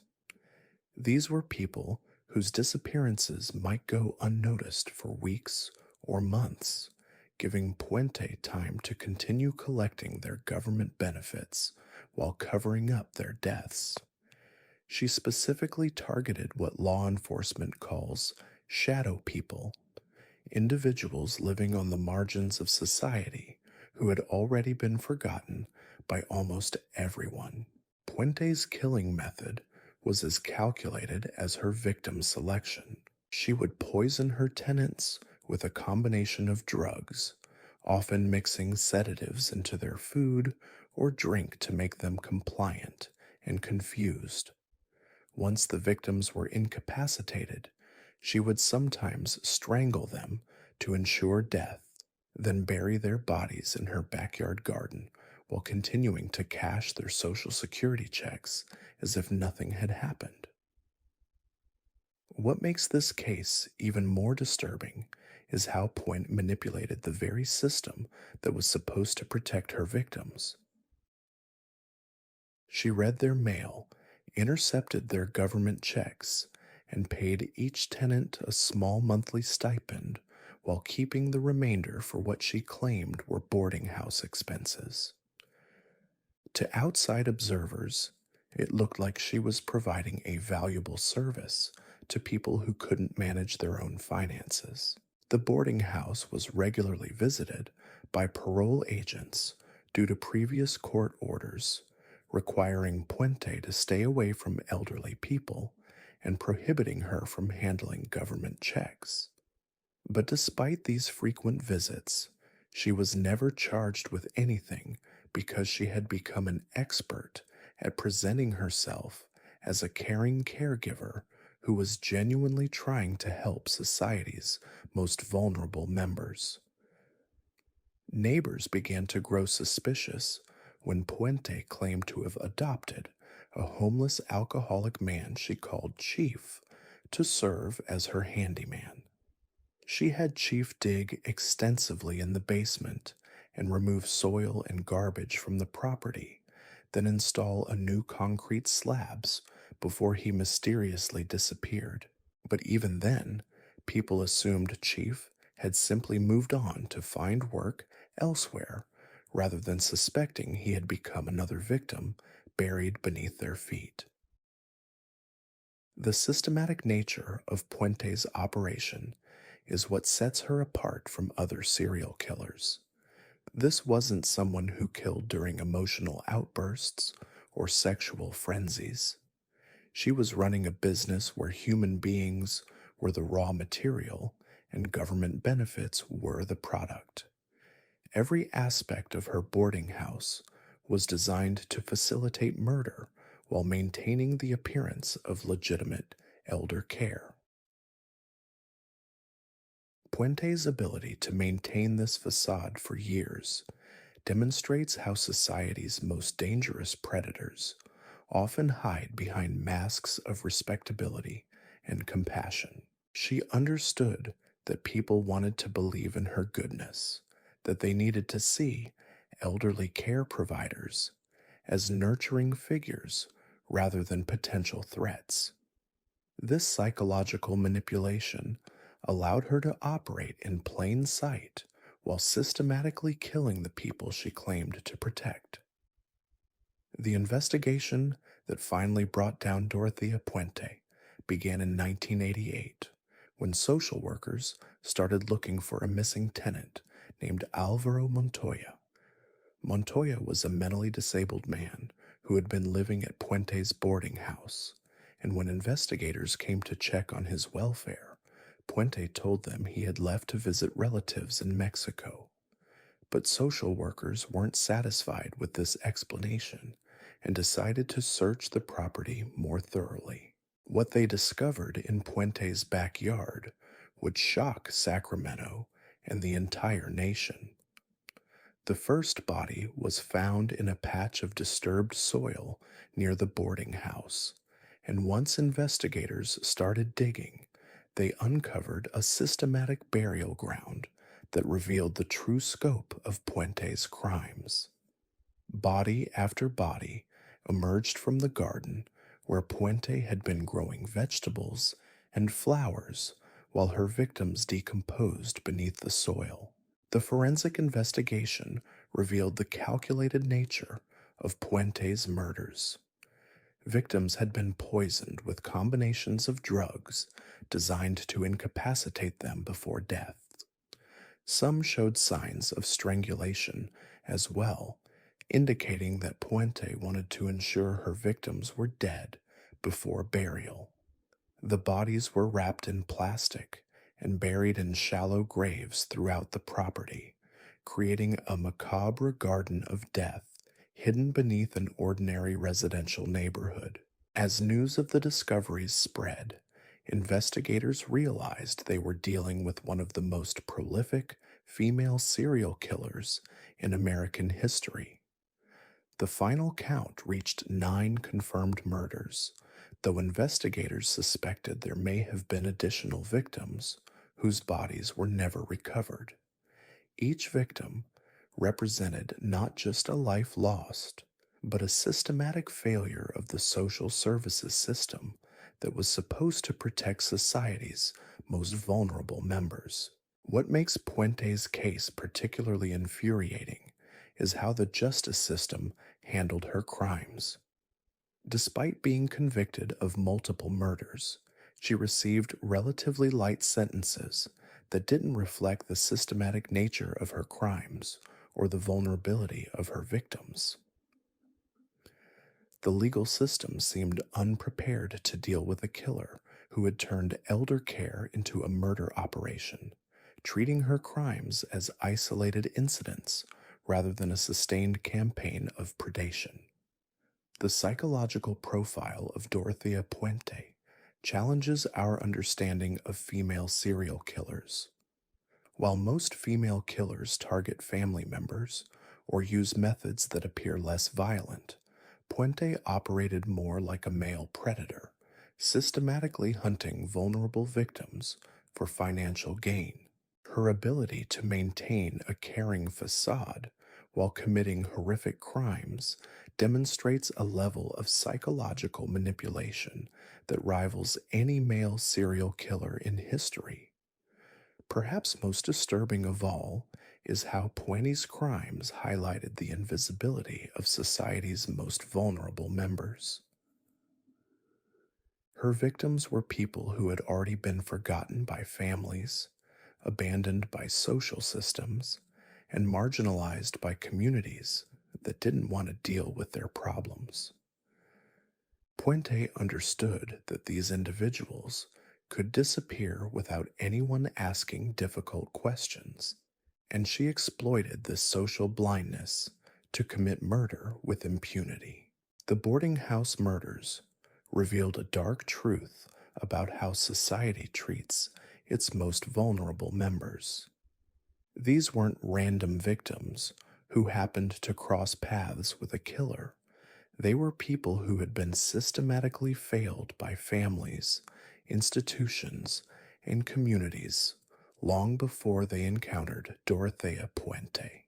These were people whose disappearances might go unnoticed for weeks or months, giving Puente time to continue collecting their government benefits while covering up their deaths. She specifically targeted what law enforcement calls shadow people, individuals living on the margins of society who had already been forgotten by almost everyone. Puente's killing method was as calculated as her victim selection. She would poison her tenants with a combination of drugs, often mixing sedatives into their food or drink to make them compliant and confused. Once the victims were incapacitated, she would sometimes strangle them to ensure death, then bury their bodies in her backyard garden while continuing to cash their social security checks as if nothing had happened. What makes this case even more disturbing is how Puente manipulated the very system that was supposed to protect her victims. She read their mail, intercepted their government checks, and paid each tenant a small monthly stipend while keeping the remainder for what she claimed were boarding house expenses. To outside observers, it looked like she was providing a valuable service to people who couldn't manage their own finances. The boarding house was regularly visited by parole agents due to previous court orders requiring Puente to stay away from elderly people and prohibiting her from handling government checks. But despite these frequent visits, she was never charged with anything because she had become an expert at presenting herself as a caring caregiver who was genuinely trying to help society's most vulnerable members. Neighbors began to grow suspicious when Puente claimed to have adopted a homeless alcoholic man she called Chief to serve as her handyman. She had Chief dig extensively in the basement and remove soil and garbage from the property, then install a new concrete slabs before he mysteriously disappeared. But even then, people assumed Chief had simply moved on to find work elsewhere rather than suspecting he had become another victim buried beneath their feet. The systematic nature of Puente's operation is what sets her apart from other serial killers. This wasn't someone who killed during emotional outbursts or sexual frenzies. She was running a business where human beings were the raw material and government benefits were the product. Every aspect of her boarding house was designed to facilitate murder while maintaining the appearance of legitimate elder care. Puente's ability to maintain this facade for years demonstrates how society's most dangerous predators often hide behind masks of respectability and compassion. She understood that people wanted to believe in her goodness, that they needed to see elderly care providers as nurturing figures rather than potential threats. This psychological manipulation allowed her to operate in plain sight while systematically killing the people she claimed to protect. The investigation that finally brought down Dorothea Puente began in 1988 when social workers started looking for a missing tenant named Alvaro Montoya. Montoya was a mentally disabled man who had been living at Puente's boarding house, and when investigators came to check on his welfare, Puente told them he had left to visit relatives in Mexico. But social workers weren't satisfied with this explanation and decided to search the property more thoroughly. What they discovered in Puente's backyard would shock Sacramento and the entire nation. The first body was found in a patch of disturbed soil near the boarding house, and once investigators started digging, they uncovered a systematic burial ground that revealed the true scope of Puente's crimes. Body after body emerged from the garden where Puente had been growing vegetables and flowers while her victims decomposed beneath the soil. The forensic investigation revealed the calculated nature of Puente's murders. Victims had been poisoned with combinations of drugs designed to incapacitate them before death. Some showed signs of strangulation as well, indicating that Puente wanted to ensure her victims were dead before burial. The bodies were wrapped in plastic and buried in shallow graves throughout the property, creating a macabre garden of death hidden beneath an ordinary residential neighborhood. As news of the discoveries spread, investigators realized they were dealing with one of the most prolific female serial killers in American history. The final count reached 9 confirmed murders, though investigators suspected there may have been additional victims whose bodies were never recovered. Each victim represented not just a life lost, but a systematic failure of the social services system that was supposed to protect society's most vulnerable members. What makes Puente's case particularly infuriating is how the justice system handled her crimes. Despite being convicted of multiple murders, she received relatively light sentences that didn't reflect the systematic nature of her crimes or the vulnerability of her victims. The legal system seemed unprepared to deal with a killer who had turned elder care into a murder operation, treating her crimes as isolated incidents rather than a sustained campaign of predation. The psychological profile of Dorothea Puente challenges our understanding of female serial killers. While most female killers target family members or use methods that appear less violent, Puente operated more like a male predator, systematically hunting vulnerable victims for financial gain. Her ability to maintain a caring facade while committing horrific crimes demonstrates a level of psychological manipulation that rivals any male serial killer in history. Perhaps most disturbing of all is how Puente's crimes highlighted the invisibility of society's most vulnerable members. Her victims were people who had already been forgotten by families, abandoned by social systems, and marginalized by communities that didn't want to deal with their problems. Puente understood that these individuals could disappear without anyone asking difficult questions, and she exploited this social blindness to commit murder with impunity. The boarding house murders revealed a dark truth about how society treats its most vulnerable members. These weren't random victims who happened to cross paths with a killer. They were people who had been systematically failed by families, institutions, and communities long before they encountered Dorothea Puente.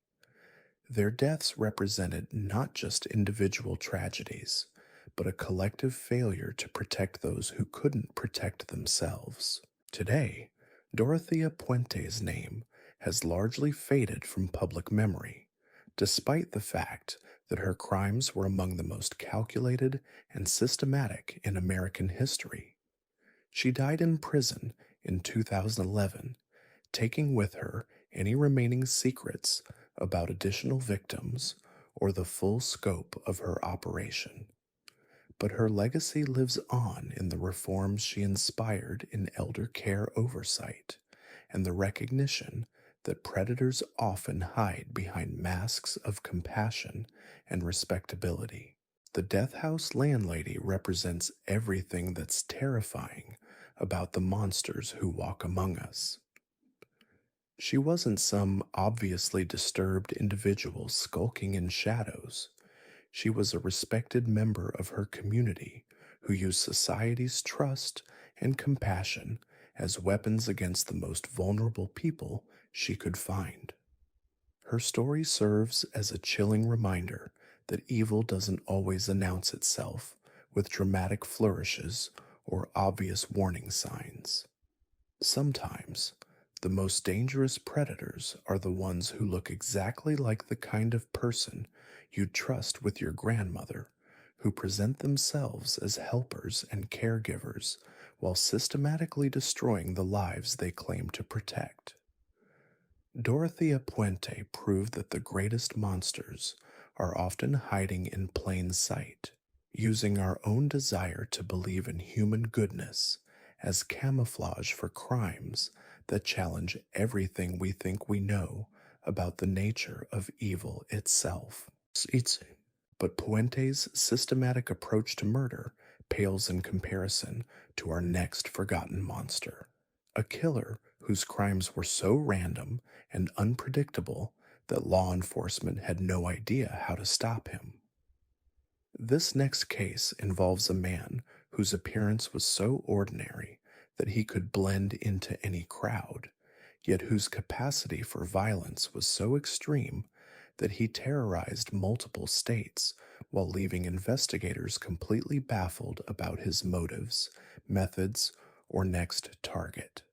Their deaths represented not just individual tragedies, but a collective failure to protect those who couldn't protect themselves. Today, Dorothea Puente's name has largely faded from public memory, despite the fact that her crimes were among the most calculated and systematic in American history. She died in prison in 2011, taking with her any remaining secrets about additional victims or the full scope of her operation. But her legacy lives on in the reforms she inspired in elder care oversight and the recognition that predators often hide behind masks of compassion and respectability. The death house landlady represents everything that's terrifying about the monsters who walk among us. She wasn't some obviously disturbed individual skulking in shadows. She was a respected member of her community who used society's trust and compassion as weapons against the most vulnerable people she could find. Her story serves as a chilling reminder that evil doesn't always announce itself with dramatic flourishes or obvious warning signs. Sometimes, the most dangerous predators are the ones who look exactly like the kind of person you'd trust with your grandmother, who present themselves as helpers and caregivers while systematically destroying the lives they claim to protect. Dorothea Puente proved that the greatest monsters are often hiding in plain sight, using our own desire to believe in human goodness as camouflage for crimes that challenge everything we think we know about the nature of evil itself. But Puente's systematic approach to murder pales in comparison to our next forgotten monster, a killer whose crimes were so random and unpredictable that law enforcement had no idea how to stop him. This next case involves a man whose appearance was so ordinary that he could blend into any crowd, yet whose capacity for violence was so extreme that he terrorized multiple states while leaving investigators completely baffled about his motives, methods, or next target.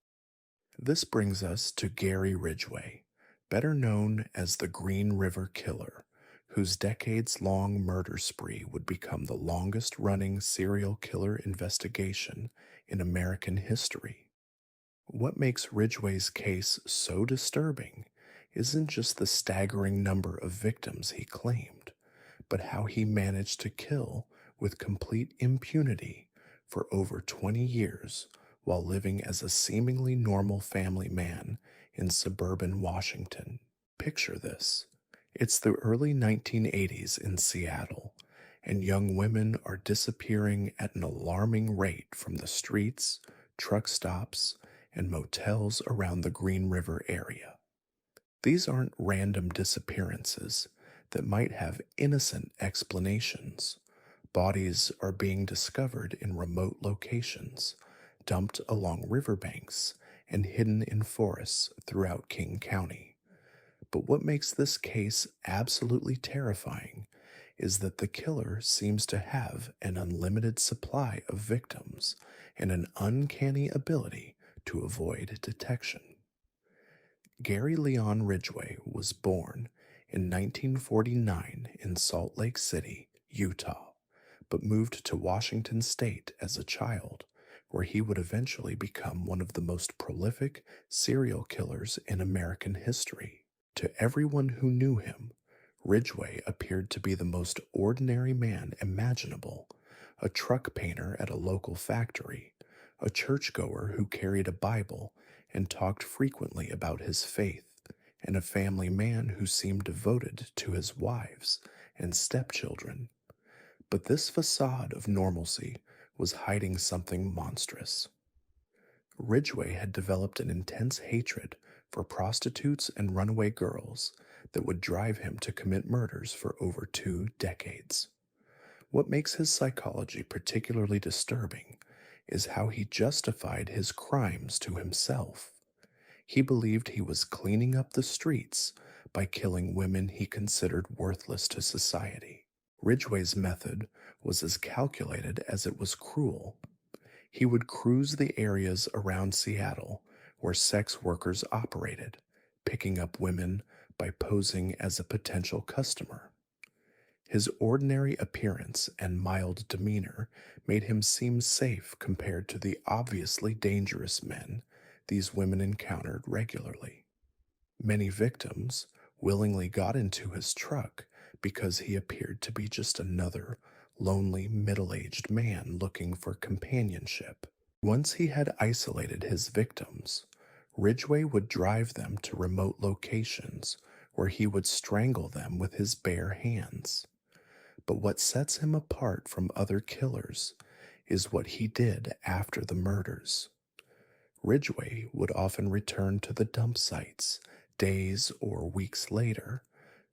This brings us to Gary Ridgway, better known as the Green River Killer, whose decades-long murder spree would become the longest-running serial killer investigation in American history. What makes Ridgway's case so disturbing isn't just the staggering number of victims he claimed, but how he managed to kill with complete impunity for over 20 years while living as a seemingly normal family man in suburban Washington. Picture this. It's the early 1980s in Seattle, and young women are disappearing at an alarming rate from the streets, truck stops, and motels around the Green River area. These aren't random disappearances that might have innocent explanations. Bodies are being discovered in remote locations, dumped along riverbanks, and hidden in forests throughout King County. But what makes this case absolutely terrifying is that the killer seems to have an unlimited supply of victims and an uncanny ability to avoid detection. Gary Leon Ridgway was born in 1949 in Salt Lake City, Utah, but moved to Washington State as a child, where he would eventually become one of the most prolific serial killers in American history. To everyone who knew him, Ridgway appeared to be the most ordinary man imaginable, a truck painter at a local factory, a churchgoer who carried a Bible and talked frequently about his faith, and a family man who seemed devoted to his wives and stepchildren. But this facade of normalcy was hiding something monstrous. Ridgway had developed an intense hatred for prostitutes and runaway girls that would drive him to commit murders for over 2 decades. What makes his psychology particularly disturbing is how he justified his crimes to himself. He believed he was cleaning up the streets by killing women he considered worthless to society. Ridgway's method was as calculated as it was cruel. He would cruise the areas around Seattle where sex workers operated, picking up women by posing as a potential customer. His ordinary appearance and mild demeanor made him seem safe compared to the obviously dangerous men these women encountered regularly. Many victims willingly got into his truck because he appeared to be just another lonely middle-aged man looking for companionship. Once he had isolated his victims, Ridgway would drive them to remote locations where he would strangle them with his bare hands. But what sets him apart from other killers is what he did after the murders. Ridgway would often return to the dump sites days or weeks later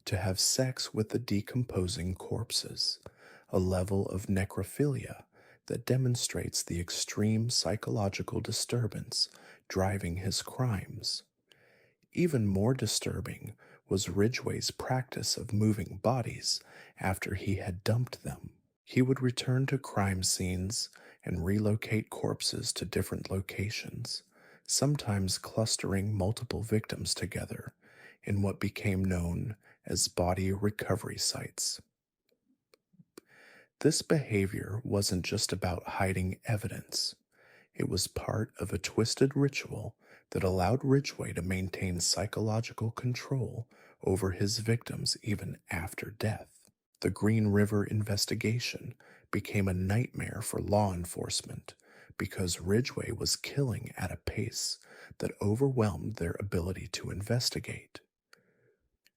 to have sex with the decomposing corpses, a level of necrophilia that demonstrates the extreme psychological disturbance driving his crimes. Even more disturbing was Ridgway's practice of moving bodies after he had dumped them. He would return to crime scenes and relocate corpses to different locations, sometimes clustering multiple victims together in what became known as body recovery sites. This behavior wasn't just about hiding evidence. It was part of a twisted ritual that allowed Ridgway to maintain psychological control over his victims even after death. The Green River investigation became a nightmare for law enforcement because Ridgway was killing at a pace that overwhelmed their ability to investigate.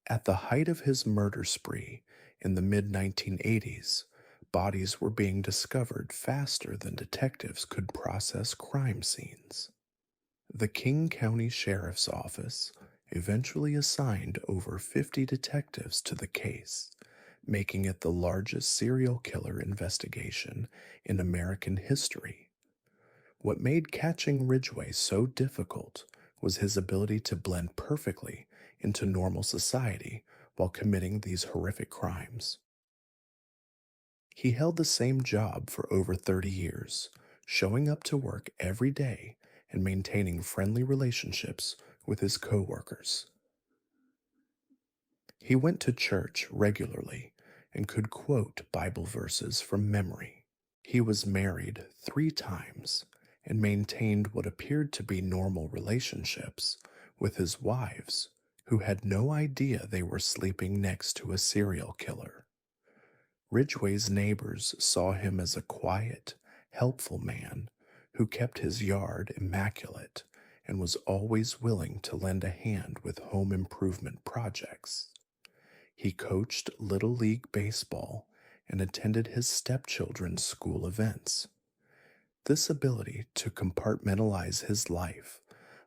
At the height of his murder spree in the mid-1980s, bodies were being discovered faster than detectives could process crime scenes. The King County Sheriff's Office eventually assigned over 50 detectives to the case, making it the largest serial killer investigation in American history. What made catching Ridgway so difficult was his ability to blend perfectly into normal society while committing these horrific crimes. He held the same job for over 30 years, showing up to work every day and maintaining friendly relationships with his co-workers. He went to church regularly and could quote Bible verses from memory. He was married 3 times and maintained what appeared to be normal relationships with his wives, who had no idea they were sleeping next to a serial killer. Ridgway's neighbors saw him as a quiet, helpful man who kept his yard immaculate and was always willing to lend a hand with home improvement projects. He coached Little League Baseball and attended his stepchildren's school events. This ability to compartmentalize his life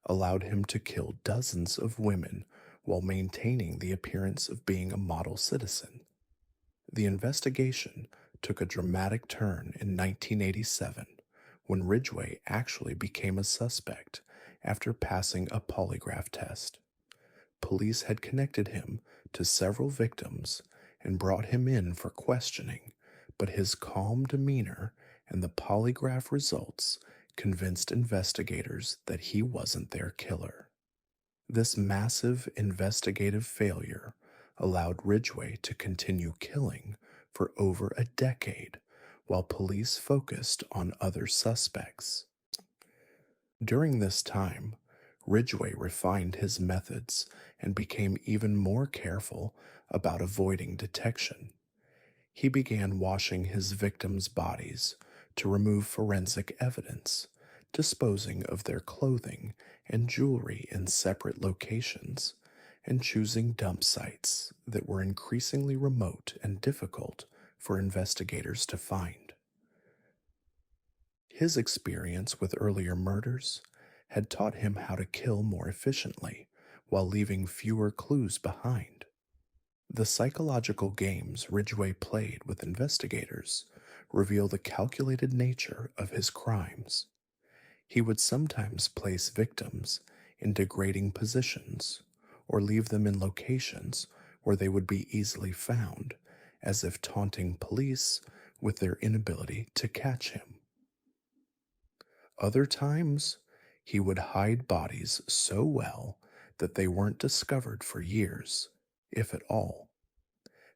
allowed him to kill dozens of women while maintaining the appearance of being a model citizen. The investigation took a dramatic turn in 1987 when Ridgway actually became a suspect after passing a polygraph test. Police had connected him to several victims and brought him in for questioning, but his calm demeanor and the polygraph results convinced investigators that he wasn't their killer. This massive investigative failure allowed Ridgway to continue killing for over a decade while police focused on other suspects. During this time, Ridgway refined his methods and became even more careful about avoiding detection. He began washing his victims' bodies to remove forensic evidence, disposing of their clothing and jewelry in separate locations, and choosing dump sites that were increasingly remote and difficult for investigators to find. His experience with earlier murders had taught him how to kill more efficiently while leaving fewer clues behind. The psychological games Ridgway played with investigators reveal the calculated nature of his crimes. He would sometimes place victims in degrading positions or leave them in locations where they would be easily found, as if taunting police with their inability to catch him. Other times, he would hide bodies so well that they weren't discovered for years, if at all.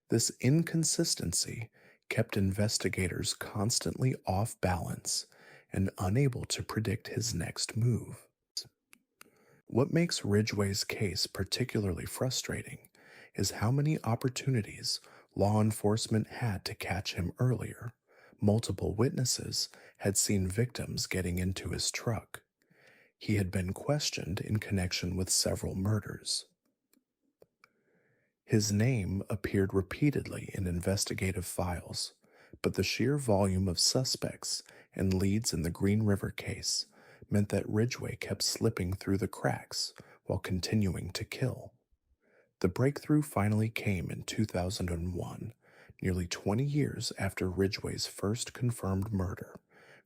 This inconsistency kept investigators constantly off balance and unable to predict his next move. What makes Ridgway's case particularly frustrating is how many opportunities law enforcement had to catch him earlier. Multiple witnesses had seen victims getting into his truck. He had been questioned in connection with several murders. His name appeared repeatedly in investigative files, but the sheer volume of suspects and leads in the Green River case meant that Ridgway kept slipping through the cracks while continuing to kill. The breakthrough finally came in 2001, nearly 20 years after Ridgway's first confirmed murder,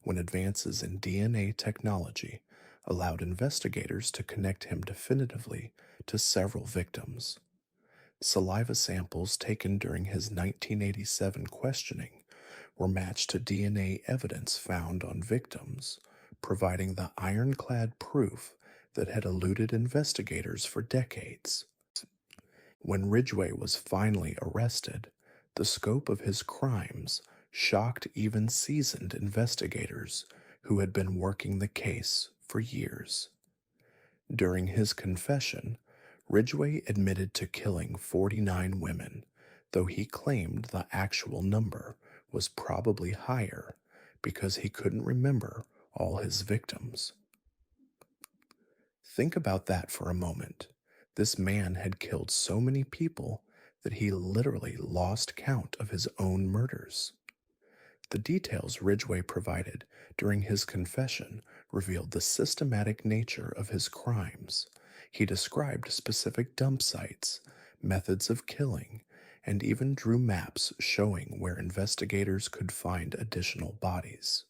when advances in DNA technology allowed investigators to connect him definitively to several victims. Saliva samples taken during his 1987 questioning were matched to DNA evidence found on victims, providing the ironclad proof that had eluded investigators for decades. When Ridgway was finally arrested, the scope of his crimes shocked even seasoned investigators who had been working the case for years. During his confession, Ridgway admitted to killing 49 women, though he claimed the actual number was probably higher because he couldn't remember all his victims. Think about that for a moment. This man had killed so many people that he literally lost count of his own murders. The details Ridgway provided during his confession revealed the systematic nature of his crimes. He described specific dump sites, methods of killing, and even drew maps showing where investigators could find additional bodies.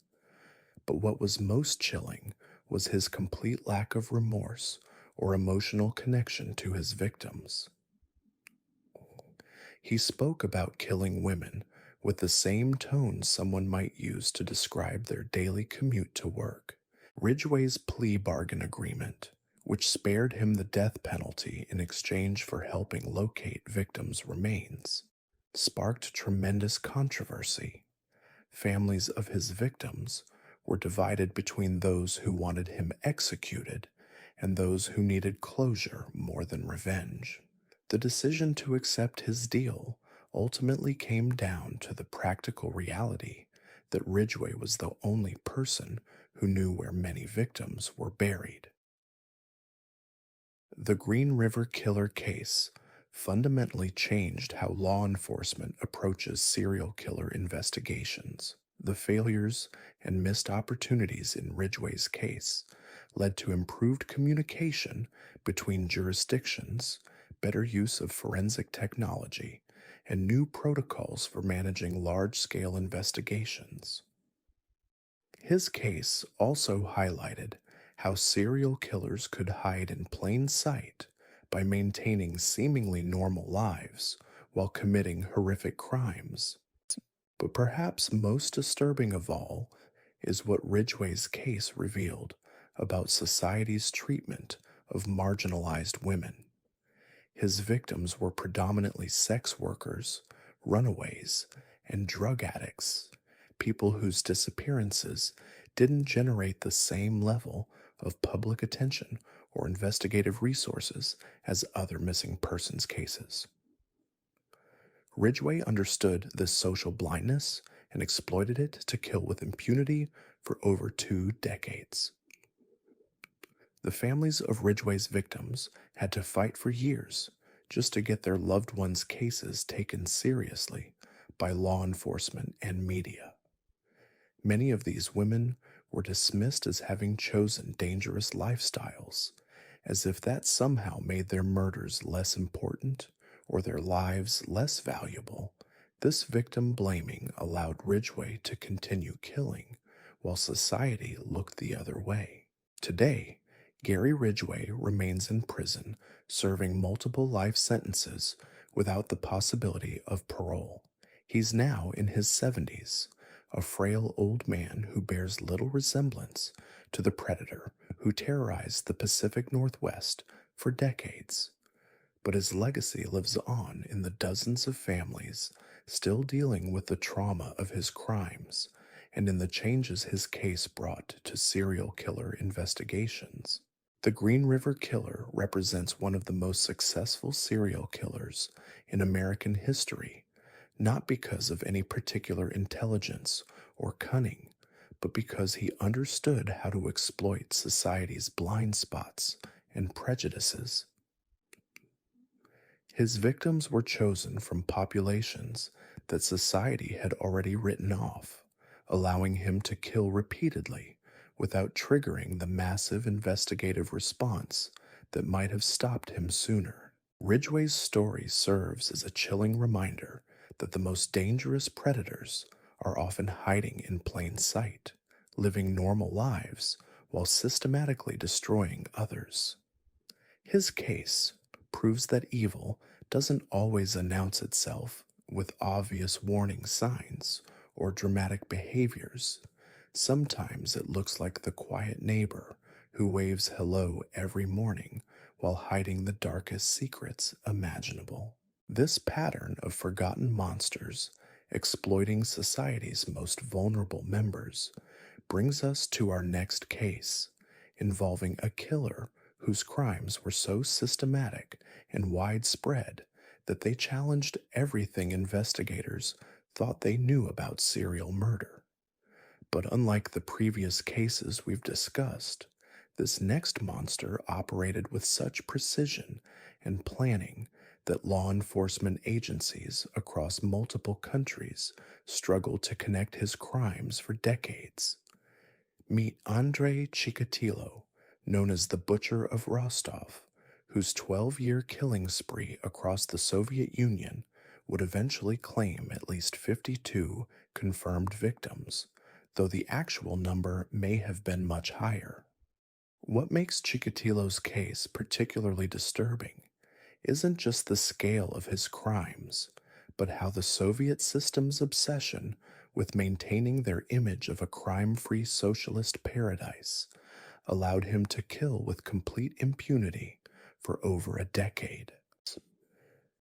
But what was most chilling was his complete lack of remorse or emotional connection to his victims. He spoke about killing women with the same tone someone might use to describe their daily commute to work. Ridgway's plea bargain agreement, which spared him the death penalty in exchange for helping locate victims' remains, sparked tremendous controversy. Families of his victims were divided between those who wanted him executed and those who needed closure more than revenge. The decision to accept his deal ultimately came down to the practical reality that Ridgway was the only person who knew where many victims were buried. The Green River Killer case fundamentally changed how law enforcement approaches serial killer investigations. The failures and missed opportunities in Ridgway's case led to improved communication between jurisdictions, better use of forensic technology, and new protocols for managing large scale investigations. His case also highlighted how serial killers could hide in plain sight by maintaining seemingly normal lives while committing horrific crimes. But perhaps most disturbing of all is what Ridgway's case revealed about society's treatment of marginalized women. His victims were predominantly sex workers, runaways, and drug addicts, people whose disappearances didn't generate the same level of public attention or investigative resources as other missing persons cases. Ridgway understood this social blindness and exploited it to kill with impunity for over 2 decades. The families of Ridgway's victims had to fight for years just to get their loved ones' cases taken seriously by law enforcement and media. Many of these women were dismissed as having chosen dangerous lifestyles, as if that somehow made their murders less important or their lives less valuable. This victim blaming allowed Ridgway to continue killing while society looked the other way. Today, Gary Ridgway remains in prison, serving multiple life sentences without the possibility of parole. He's now in his 70s, a frail old man who bears little resemblance to the predator who terrorized the Pacific Northwest for decades. But his legacy lives on in the dozens of families still dealing with the trauma of his crimes and in the changes his case brought to serial killer investigations. The Green River Killer represents one of the most successful serial killers in American history, not because of any particular intelligence or cunning, but because he understood how to exploit society's blind spots and prejudices. His victims were chosen from populations that society had already written off, allowing him to kill repeatedly without triggering the massive investigative response that might have stopped him sooner. Ridgway's story serves as a chilling reminder that the most dangerous predators are often hiding in plain sight, living normal lives while systematically destroying others. His case proves that evil doesn't always announce itself with obvious warning signs or dramatic behaviors. Sometimes it looks like the quiet neighbor who waves hello every morning while hiding the darkest secrets imaginable. This pattern of forgotten monsters exploiting society's most vulnerable members brings us to our next case, involving a killer whose crimes were so systematic and widespread that they challenged everything investigators thought they knew about serial murder. But unlike the previous cases we've discussed, this next monster operated with such precision and planning that law enforcement agencies across multiple countries struggled to connect his crimes for decades. Meet Andrei Chikatilo, known as the Butcher of Rostov, whose 12-year killing spree across the Soviet Union would eventually claim at least 52 confirmed victims, though the actual number may have been much higher. What makes Chikatilo's case particularly disturbing isn't just the scale of his crimes, but how the Soviet system's obsession with maintaining their image of a crime-free socialist paradise allowed him to kill with complete impunity for over a decade.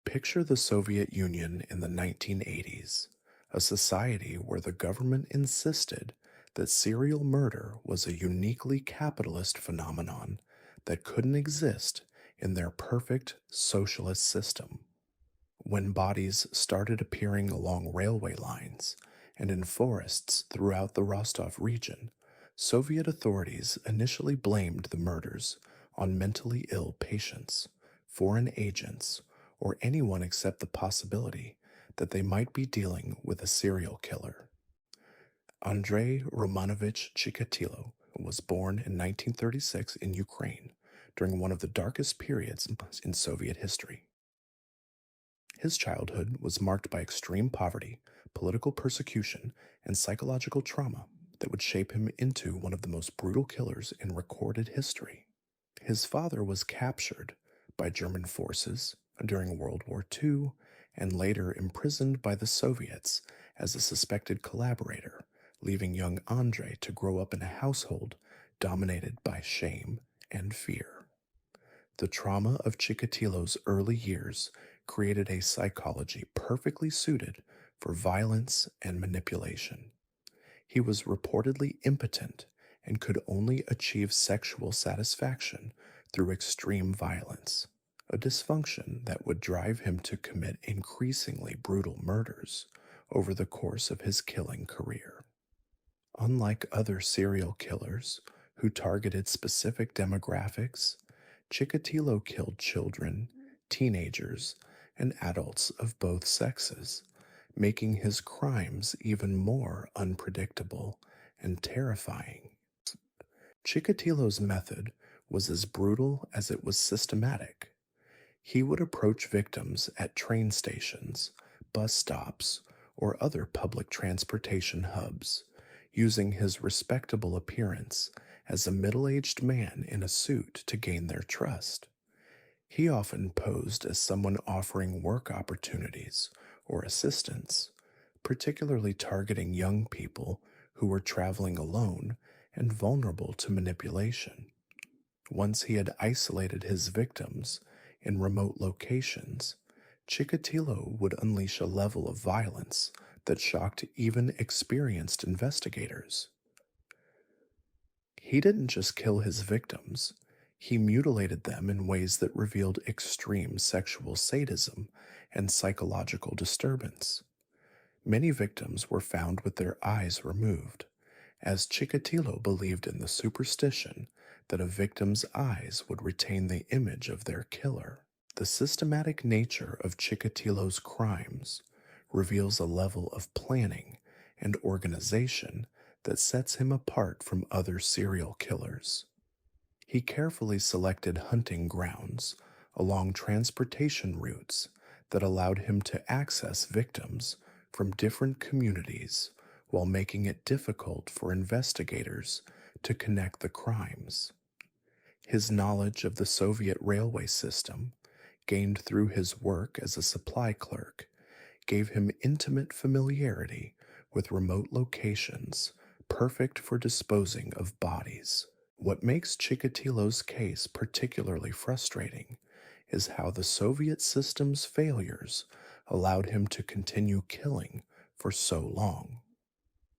Picture the Soviet Union in the 1980s, a society where the government insisted that serial murder was a uniquely capitalist phenomenon that couldn't exist in their perfect socialist system. When bodies started appearing along railway lines and in forests throughout the Rostov region, Soviet authorities initially blamed the murders on mentally ill patients, foreign agents, or anyone accept the possibility that they might be dealing with a serial killer. Andrei Romanovich Chikatilo was born in 1936 in Ukraine during one of the darkest periods in Soviet history. His childhood was marked by extreme poverty, political persecution, and psychological trauma that would shape him into one of the most brutal killers in recorded history. His father was captured by German forces during World War II and later imprisoned by the Soviets as a suspected collaborator, leaving young Andrei to grow up in a household dominated by shame and fear. The trauma of Chikatilo's early years created a psychology perfectly suited for violence and manipulation. He was reportedly impotent and could only achieve sexual satisfaction through extreme violence, a dysfunction that would drive him to commit increasingly brutal murders over the course of his killing career. Unlike other serial killers who targeted specific demographics, Chikatilo killed children, teenagers, and adults of both sexes, making his crimes even more unpredictable and terrifying. Chikatilo's method was as brutal as it was systematic. He would approach victims at train stations, bus stops, or other public transportation hubs, using his respectable appearance as a middle-aged man in a suit to gain their trust. He often posed as someone offering work opportunities or assistance, particularly targeting young people who were traveling alone and vulnerable to manipulation. Once he had isolated his victims in remote locations, Chikatilo would unleash a level of violence that shocked even experienced investigators. He didn't just kill his victims, he mutilated them in ways that revealed extreme sexual sadism and psychological disturbance. Many victims were found with their eyes removed, as Chikatilo believed in the superstition that a victim's eyes would retain the image of their killer. The systematic nature of Chikatilo's crimes reveals a level of planning and organization that sets him apart from other serial killers. He carefully selected hunting grounds along transportation routes that allowed him to access victims from different communities while making it difficult for investigators to connect the crimes. His knowledge of the Soviet railway system, gained through his work as a supply clerk, gave him intimate familiarity with remote locations perfect for disposing of bodies. What makes Chikatilo's case particularly frustrating is how the Soviet system's failures allowed him to continue killing for so long.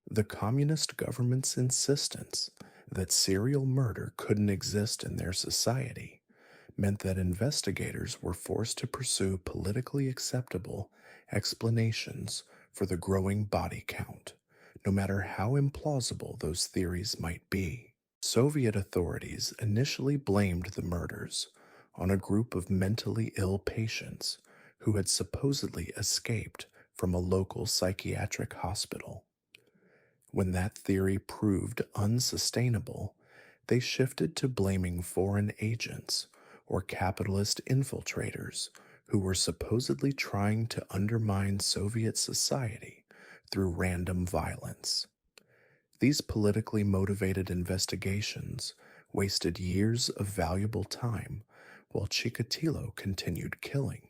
The communist government's insistence that serial murder couldn't exist in their society meant that investigators were forced to pursue politically acceptable explanations for the growing body count, no matter how implausible those theories might be. Soviet authorities initially blamed the murders on a group of mentally ill patients who had supposedly escaped from a local psychiatric hospital. When that theory proved unsustainable, they shifted to blaming foreign agents or capitalist infiltrators who were supposedly trying to undermine Soviet society through random violence. These politically motivated investigations wasted years of valuable time while Chikatilo continued killing.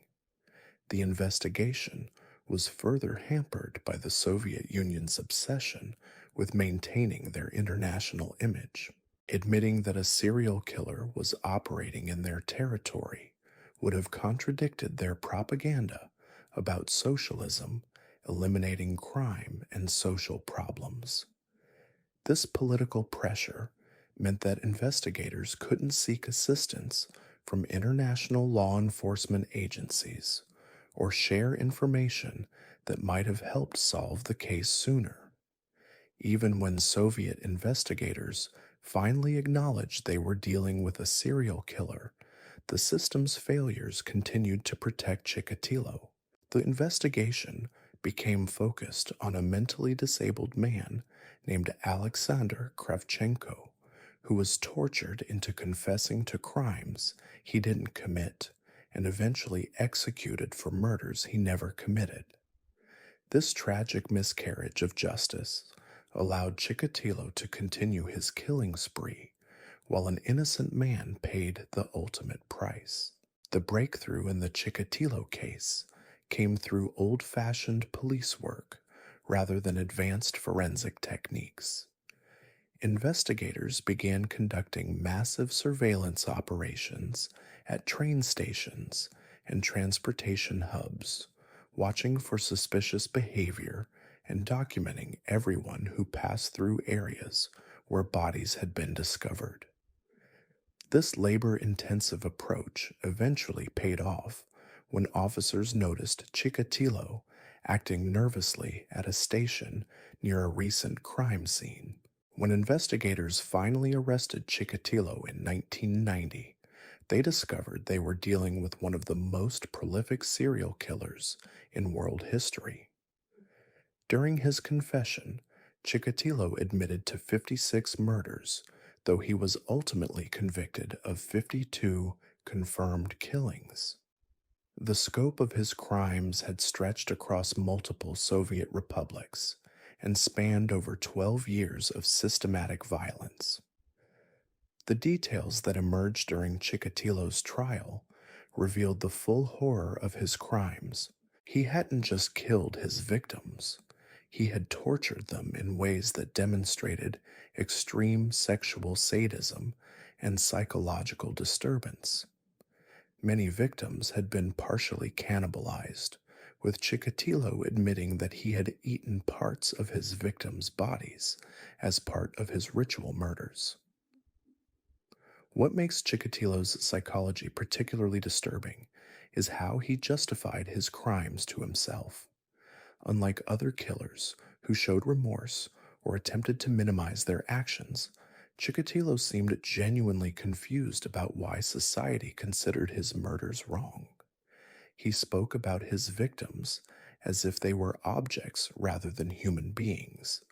The investigation was further hampered by the Soviet Union's obsession with maintaining their international image. Admitting that a serial killer was operating in their territory would have contradicted their propaganda about socialism, eliminating crime and social problems. This political pressure meant that investigators couldn't seek assistance from international law enforcement agencies or share information that might have helped solve the case sooner. Even when Soviet investigators finally acknowledged they were dealing with a serial killer The system's failures continued to protect Chikatilo. The investigation became focused on a mentally disabled man named Alexander Kravchenko, who was tortured into confessing to crimes he didn't commit and eventually executed for murders he never committed. This tragic miscarriage of justice allowed Chikatilo to continue his killing spree, while an innocent man paid the ultimate price. The breakthrough in the Chikatilo case came through old-fashioned police work rather than advanced forensic techniques. Investigators began conducting massive surveillance operations at train stations and transportation hubs, watching for suspicious behavior and documenting everyone who passed through areas where bodies had been discovered. This labor-intensive approach eventually paid off when officers noticed Chikatilo acting nervously at a station near a recent crime scene. When investigators finally arrested Chikatilo in 1990, they discovered they were dealing with one of the most prolific serial killers in world history. During his confession, Chikatilo admitted to 56 murders, though he was ultimately convicted of 52 confirmed killings. The scope of his crimes had stretched across multiple Soviet republics and spanned over 12 years of systematic violence. The details that emerged during Chikatilo's trial revealed the full horror of his crimes. He hadn't just killed his victims, he had tortured them in ways that demonstrated extreme sexual sadism and psychological disturbance. Many victims had been partially cannibalized, with Chikatilo admitting that he had eaten parts of his victims' bodies as part of his ritual murders. What makes Chikatilo's psychology particularly disturbing is how he justified his crimes to himself. Unlike other killers who showed remorse or attempted to minimize their actions, Chikatilo seemed genuinely confused about why society considered his murders wrong. He spoke about his victims as if they were objects rather than human beings,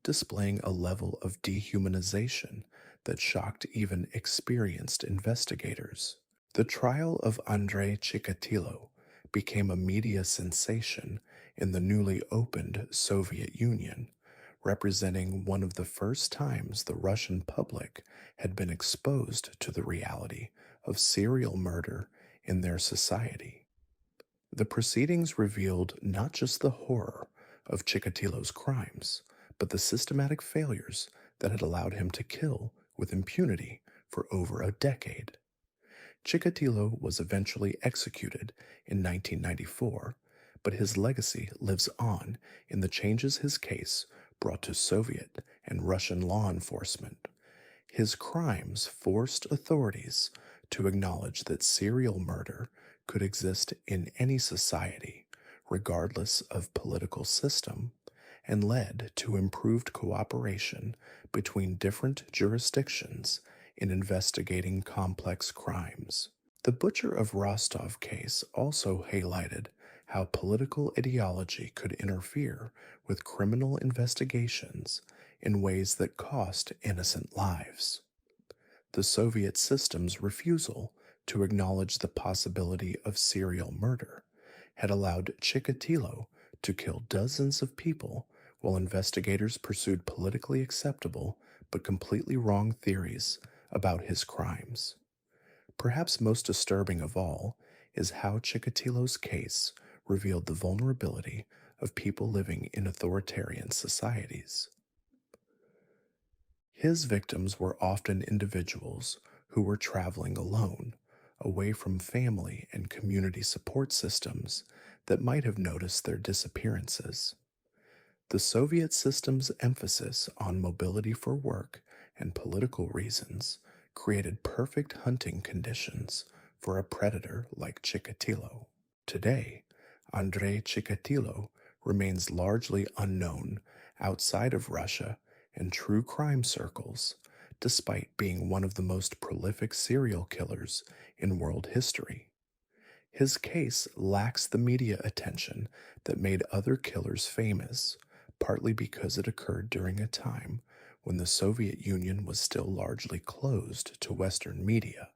displaying a level of dehumanization that shocked even experienced investigators. The trial of Andrei Chikatilo became a media sensation in the newly opened Soviet Union, representing one of the first times the Russian public had been exposed to the reality of serial murder in their society. The proceedings revealed not just the horror of Chikatilo's crimes, but the systematic failures that had allowed him to kill with impunity for over a decade. Chikatilo was eventually executed in 1994, but his legacy lives on in the changes his case brought to Soviet and Russian law enforcement. His crimes forced authorities to acknowledge that serial murder could exist in any society, regardless of political system, and led to improved cooperation between different jurisdictions in investigating complex crimes. The Butcher of Rostov case also highlighted how political ideology could interfere with criminal investigations in ways that cost innocent lives. The Soviet system's refusal to acknowledge the possibility of serial murder had allowed Chikatilo to kill dozens of people while investigators pursued politically acceptable but completely wrong theories about his crimes. Perhaps most disturbing of all is how Chikatilo's case revealed the vulnerability of people living in authoritarian societies. His victims were often individuals who were traveling alone, away from family and community support systems that might have noticed their disappearances. The Soviet system's emphasis on mobility for work and political reasons created perfect hunting conditions for a predator like Chikatilo. Today, Andrei Chikatilo remains largely unknown outside of Russia and true crime circles, despite being one of the most prolific serial killers in world history. His case lacks the media attention that made other killers famous, partly because it occurred during a time when the Soviet Union was still largely closed to Western media,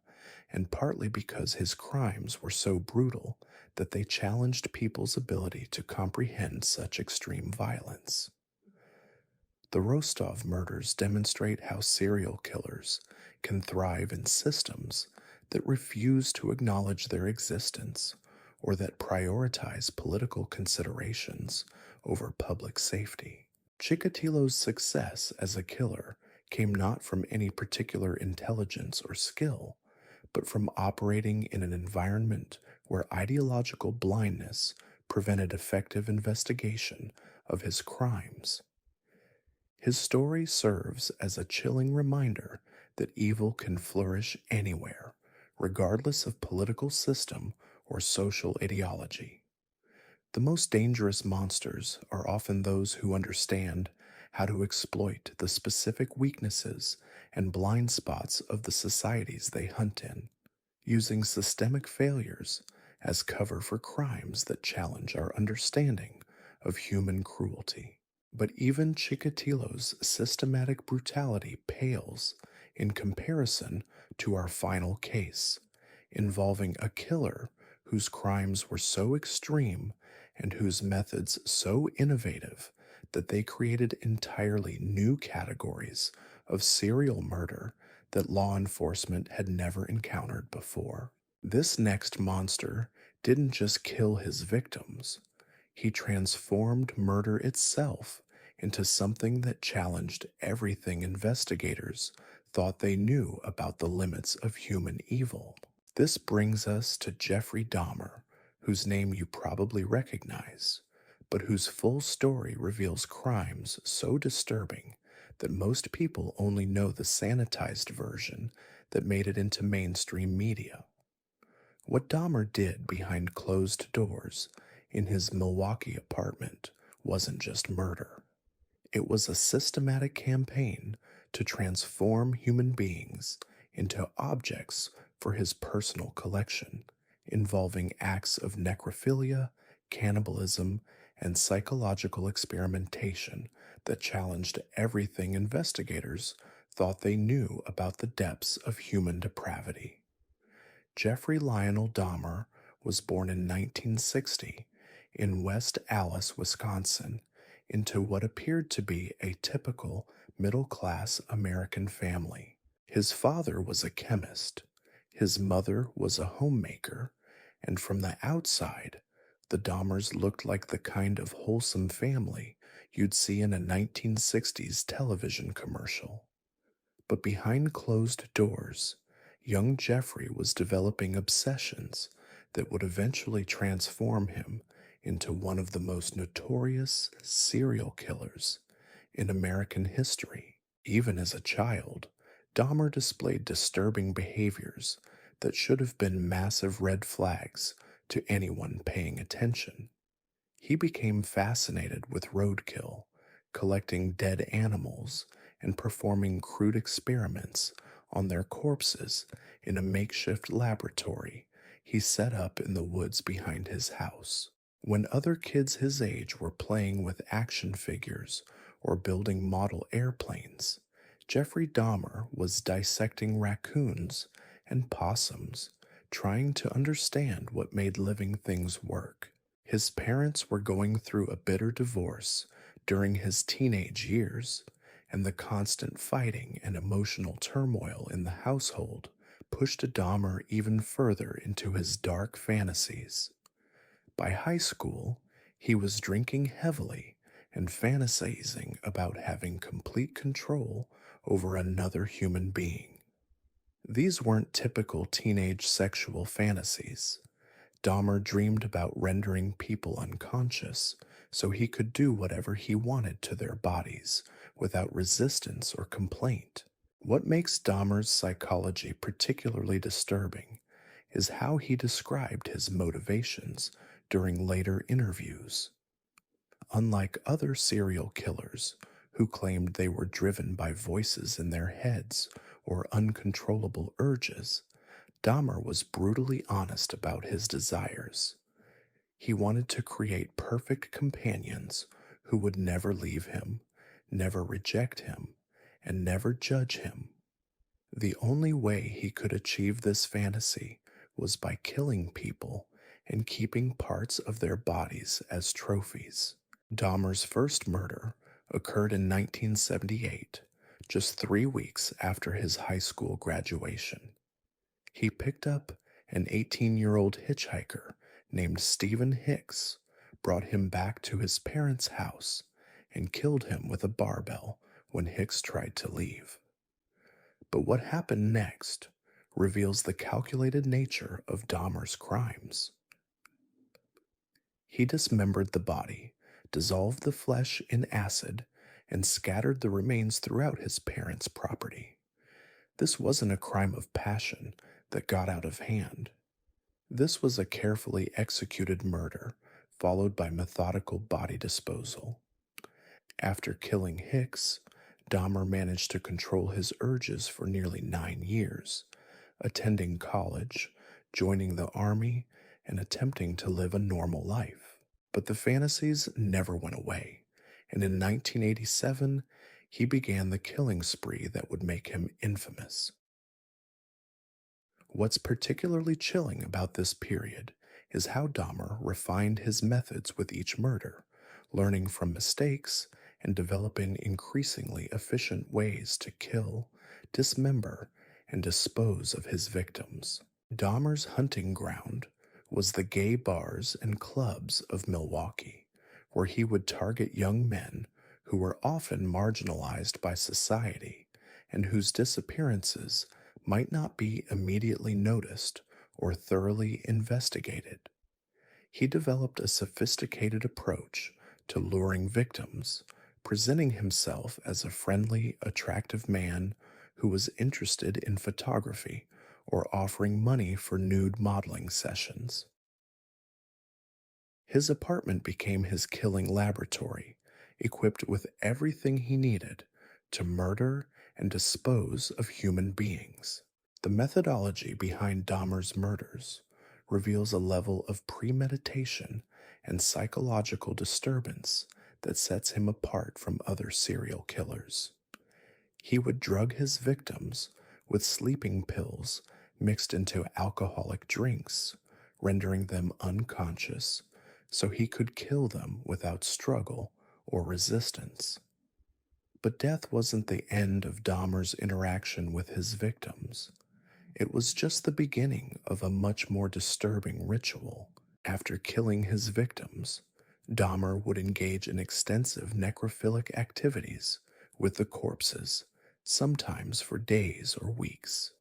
and partly because his crimes were so brutal that they challenged people's ability to comprehend such extreme violence. The Rostov murders demonstrate how serial killers can thrive in systems that refuse to acknowledge their existence or that prioritize political considerations over public safety. Chikatilo's success as a killer came not from any particular intelligence or skill, but from operating in an environment where ideological blindness prevented effective investigation of his crimes. His story serves as a chilling reminder that evil can flourish anywhere, regardless of political system or social ideology. The most dangerous monsters are often those who understand how to exploit the specific weaknesses and blind spots of the societies they hunt in, using systemic failures as cover for crimes that challenge our understanding of human cruelty. But even Chikatilo's systematic brutality pales in comparison to our final case, involving a killer whose crimes were so extreme and whose methods so innovative that they created entirely new categories of serial murder that law enforcement had never encountered before. This next monster didn't just kill his victims, he transformed murder itself into something that challenged everything investigators thought they knew about the limits of human evil. This brings us to Jeffrey Dahmer, whose name you probably recognize, but whose full story reveals crimes so disturbing that most people only know the sanitized version that made it into mainstream media. What Dahmer did behind closed doors in his Milwaukee apartment wasn't just murder. It was a systematic campaign to transform human beings into objects for his personal collection, involving acts of necrophilia, cannibalism, and psychological experimentation that challenged everything investigators thought they knew about the depths of human depravity. Jeffrey Lionel Dahmer was born in 1960 in West Allis, Wisconsin, into what appeared to be a typical middle-class American family. His father was a chemist, his mother was a homemaker, and from the outside, the Dahmers looked like the kind of wholesome family you'd see in a 1960s television commercial. But behind closed doors, young Jeffrey was developing obsessions that would eventually transform him into one of the most notorious serial killers in American history. Even as a child, Dahmer displayed disturbing behaviors that should have been massive red flags to anyone paying attention. He became fascinated with roadkill, collecting dead animals, and performing crude experiments on their corpses in a makeshift laboratory he set up in the woods behind his house. When other kids his age were playing with action figures or building model airplanes, Jeffrey Dahmer was dissecting raccoons and possums, trying to understand what made living things work. His parents were going through a bitter divorce during his teenage years, and the constant fighting and emotional turmoil in the household pushed Dahmer even further into his dark fantasies. By high school, he was drinking heavily and fantasizing about having complete control over another human being. These weren't typical teenage sexual fantasies. Dahmer dreamed about rendering people unconscious so he could do whatever he wanted to their bodies without resistance or complaint. What makes Dahmer's psychology particularly disturbing is how he described his motivations during later interviews. Unlike other serial killers who claimed they were driven by voices in their heads or uncontrollable urges, Dahmer was brutally honest about his desires. He wanted to create perfect companions who would never leave him, never reject him, and never judge him. The only way he could achieve this fantasy was by killing people and keeping parts of their bodies as trophies. Dahmer's first murder occurred in 1978, just 3 weeks after his high school graduation. He picked up an 18-year-old hitchhiker named Stephen Hicks, brought him back to his parents' house, and killed him with a barbell when Hicks tried to leave. But what happened next reveals the calculated nature of Dahmer's crimes. He dismembered the body, dissolved the flesh in acid, and scattered the remains throughout his parents' property. This wasn't a crime of passion that got out of hand. This was a carefully executed murder, followed by methodical body disposal. After killing Hicks, Dahmer managed to control his urges for nearly 9 years, attending college, joining the army, and attempting to live a normal life. But the fantasies never went away, and in 1987, he began the killing spree that would make him infamous. What's particularly chilling about this period is how Dahmer refined his methods with each murder, learning from mistakes and developing increasingly efficient ways to kill, dismember, and dispose of his victims. Dahmer's hunting ground was the gay bars and clubs of Milwaukee, where he would target young men who were often marginalized by society and whose disappearances might not be immediately noticed or thoroughly investigated. He developed a sophisticated approach to luring victims, presenting himself as a friendly, attractive man who was interested in photography or offering money for nude modeling sessions. His apartment became his killing laboratory, equipped with everything he needed to murder and dispose of human beings. The methodology behind Dahmer's murders reveals a level of premeditation and psychological disturbance that sets him apart from other serial killers. He would drug his victims with sleeping pills mixed into alcoholic drinks, rendering them unconscious so he could kill them without struggle or resistance. But death wasn't the end of Dahmer's interaction with his victims. It was just the beginning of a much more disturbing ritual. After killing his victims, Dahmer would engage in extensive necrophilic activities with the corpses, sometimes for days or weeks.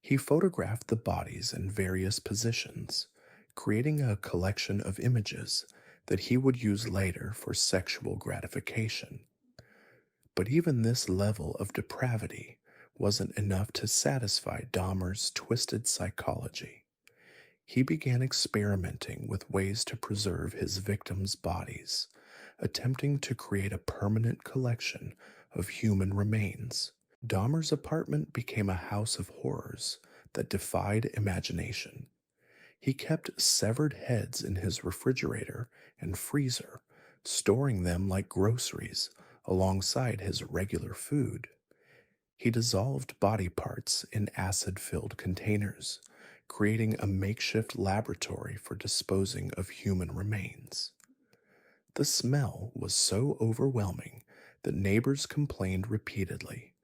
He photographed the bodies in various positions, creating a collection of images that he would use later for sexual gratification. But even this level of depravity wasn't enough to satisfy Dahmer's twisted psychology. He began experimenting with ways to preserve his victims' bodies, attempting to create a permanent collection of human remains. Dahmer's apartment became a house of horrors that defied imagination. He kept severed heads in his refrigerator and freezer, storing them like groceries alongside his regular food. He dissolved body parts in acid-filled containers, creating a makeshift laboratory for disposing of human remains. The smell was so overwhelming that neighbors complained repeatedly,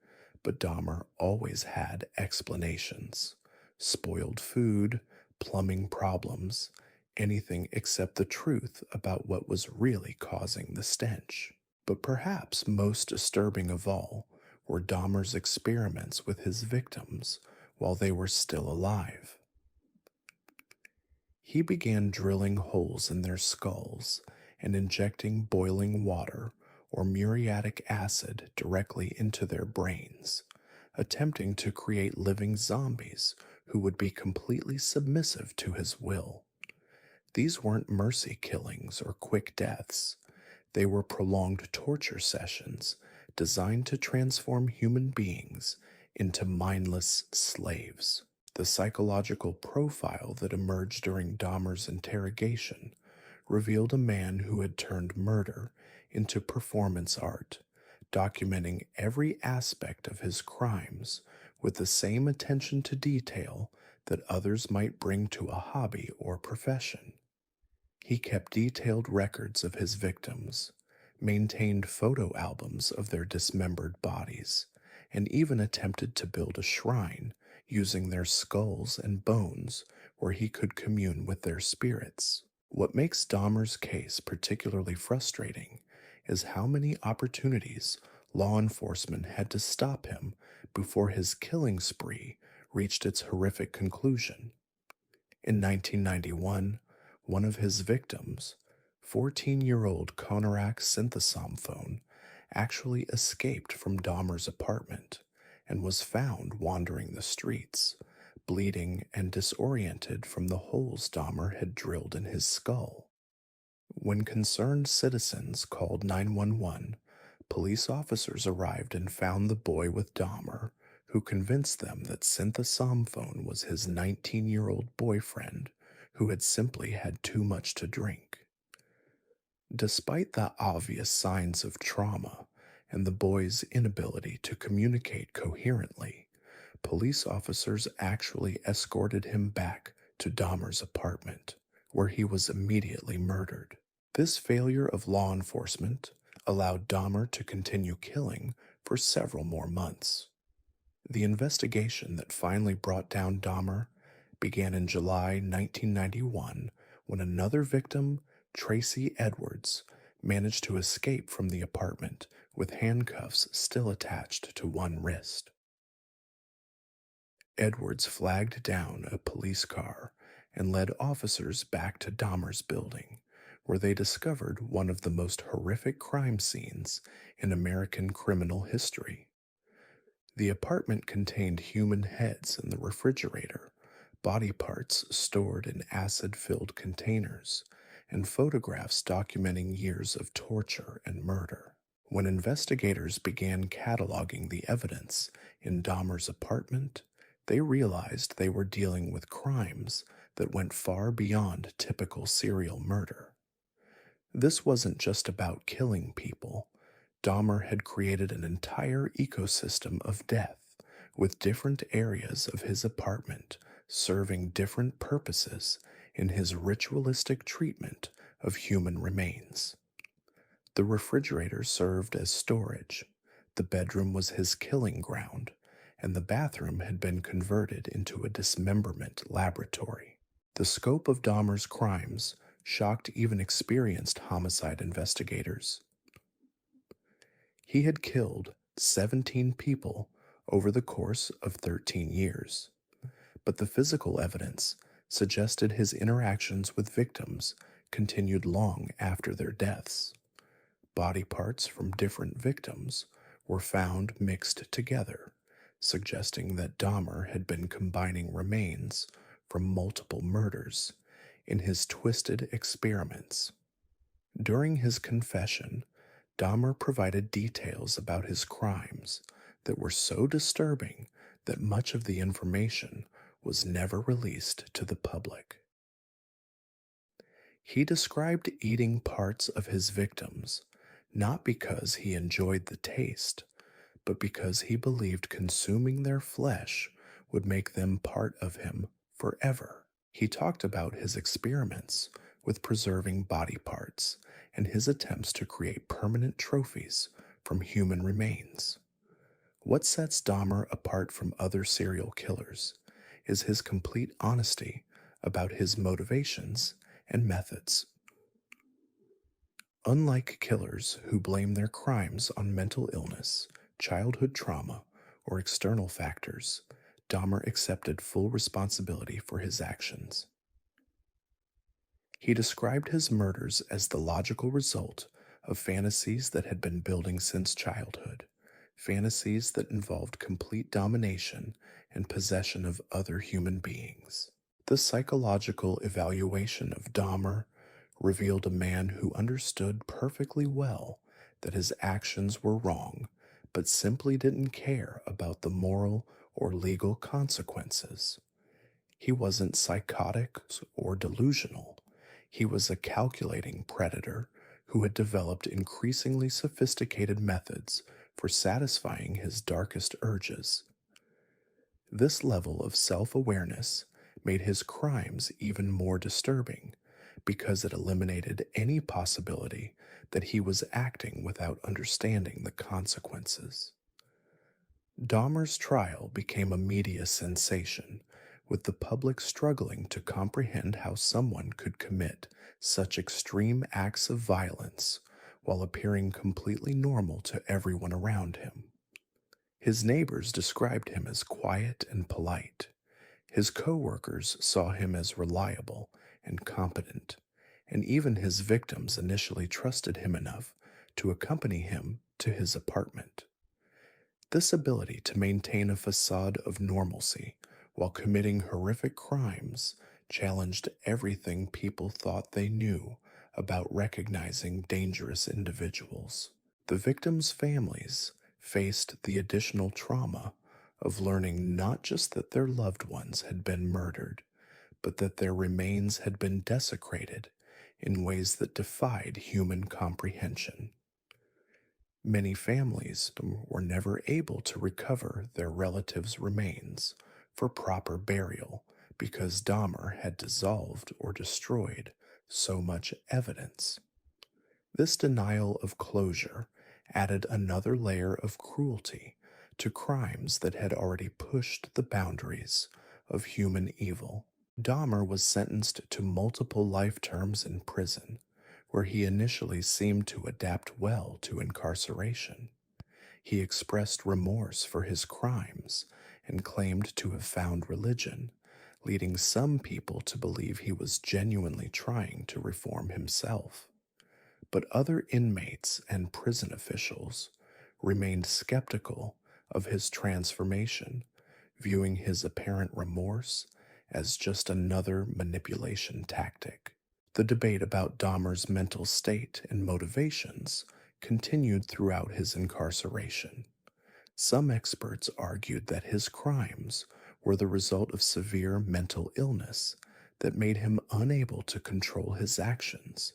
but Dahmer always had explanations. Spoiled food, plumbing problems, anything except the truth about what was really causing the stench. But perhaps most disturbing of all were Dahmer's experiments with his victims while they were still alive. He began drilling holes in their skulls and injecting boiling water or muriatic acid directly into their brains, attempting to create living zombies who would be completely submissive to his will. These weren't mercy killings or quick deaths. They were prolonged torture sessions designed to transform human beings into mindless slaves. The psychological profile that emerged during Dahmer's interrogation revealed a man who had turned murder into performance art, documenting every aspect of his crimes with the same attention to detail that others might bring to a hobby or profession. He kept detailed records of his victims, maintained photo albums of their dismembered bodies, and even attempted to build a shrine using their skulls and bones where he could commune with their spirits. What makes Dahmer's case particularly frustrating is how many opportunities law enforcement had to stop him before his killing spree reached its horrific conclusion. In 1991, one of his victims, 14-year-old Konarak Synthesomphone, actually escaped from Dahmer's apartment and was found wandering the streets, bleeding and disoriented from the holes Dahmer had drilled in his skull. When concerned citizens called 911, police officers arrived and found the boy with Dahmer, who convinced them that Synthesomphone was his 19-year-old boyfriend who had simply had too much to drink. Despite the obvious signs of trauma and the boy's inability to communicate coherently, police officers actually escorted him back to Dahmer's apartment, where he was immediately murdered. This failure of law enforcement allowed Dahmer to continue killing for several more months. The investigation that finally brought down Dahmer began in July 1991 when another victim, Tracy Edwards, managed to escape from the apartment with handcuffs still attached to one wrist. Edwards flagged down a police car and led officers back to Dahmer's building, where they discovered one of the most horrific crime scenes in American criminal history. The apartment contained human heads in the refrigerator, body parts stored in acid-filled containers, and photographs documenting years of torture and murder. When investigators began cataloging the evidence in Dahmer's apartment, they realized they were dealing with crimes that went far beyond typical serial murder. This wasn't just about killing people. Dahmer had created an entire ecosystem of death, with different areas of his apartment serving different purposes in his ritualistic treatment of human remains. The refrigerator served as storage, the bedroom was his killing ground, and the bathroom had been converted into a dismemberment laboratory. The scope of Dahmer's crimes shocked even experienced homicide investigators. He had killed 17 people over the course of 13 years, but the physical evidence suggested his interactions with victims continued long after their deaths. Body parts from different victims were found mixed together, suggesting that Dahmer had been combining remains from multiple murders in his twisted experiments. During his confession, Dahmer provided details about his crimes that were so disturbing that much of the information was never released to the public. He described eating parts of his victims not because he enjoyed the taste, but because he believed consuming their flesh would make them part of him forever. He talked about his experiments with preserving body parts and his attempts to create permanent trophies from human remains. What sets Dahmer apart from other serial killers is his complete honesty about his motivations and methods. Unlike killers who blame their crimes on mental illness, childhood trauma, or external factors, Dahmer accepted full responsibility for his actions. He described his murders as the logical result of fantasies that had been building since childhood, fantasies that involved complete domination and possession of other human beings. The psychological evaluation of Dahmer revealed a man who understood perfectly well that his actions were wrong, but simply didn't care about the moral or legal consequences. He wasn't psychotic or delusional. He was a calculating predator who had developed increasingly sophisticated methods for satisfying his darkest urges. This level of self awareness made his crimes even more disturbing because it eliminated any possibility that he was acting without understanding the consequences. Dahmer's trial became a media sensation, with the public struggling to comprehend how someone could commit such extreme acts of violence while appearing completely normal to everyone around him. His neighbors described him as quiet and polite. His co-workers saw him as reliable and competent, and even his victims initially trusted him enough to accompany him to his apartment. This ability to maintain a facade of normalcy while committing horrific crimes challenged everything people thought they knew about recognizing dangerous individuals. The victims' families faced the additional trauma of learning not just that their loved ones had been murdered, but that their remains had been desecrated in ways that defied human comprehension. Many families were never able to recover their relatives' remains for proper burial because Dahmer had dissolved or destroyed so much evidence. This denial of closure added another layer of cruelty to crimes that had already pushed the boundaries of human evil. Dahmer was sentenced to multiple life terms in prison, where he initially seemed to adapt well to incarceration. He expressed remorse for his crimes and claimed to have found religion, leading some people to believe he was genuinely trying to reform himself. But other inmates and prison officials remained skeptical of his transformation, viewing his apparent remorse as just another manipulation tactic. The debate about Dahmer's mental state and motivations continued throughout his incarceration. Some experts argued that his crimes were the result of severe mental illness that made him unable to control his actions.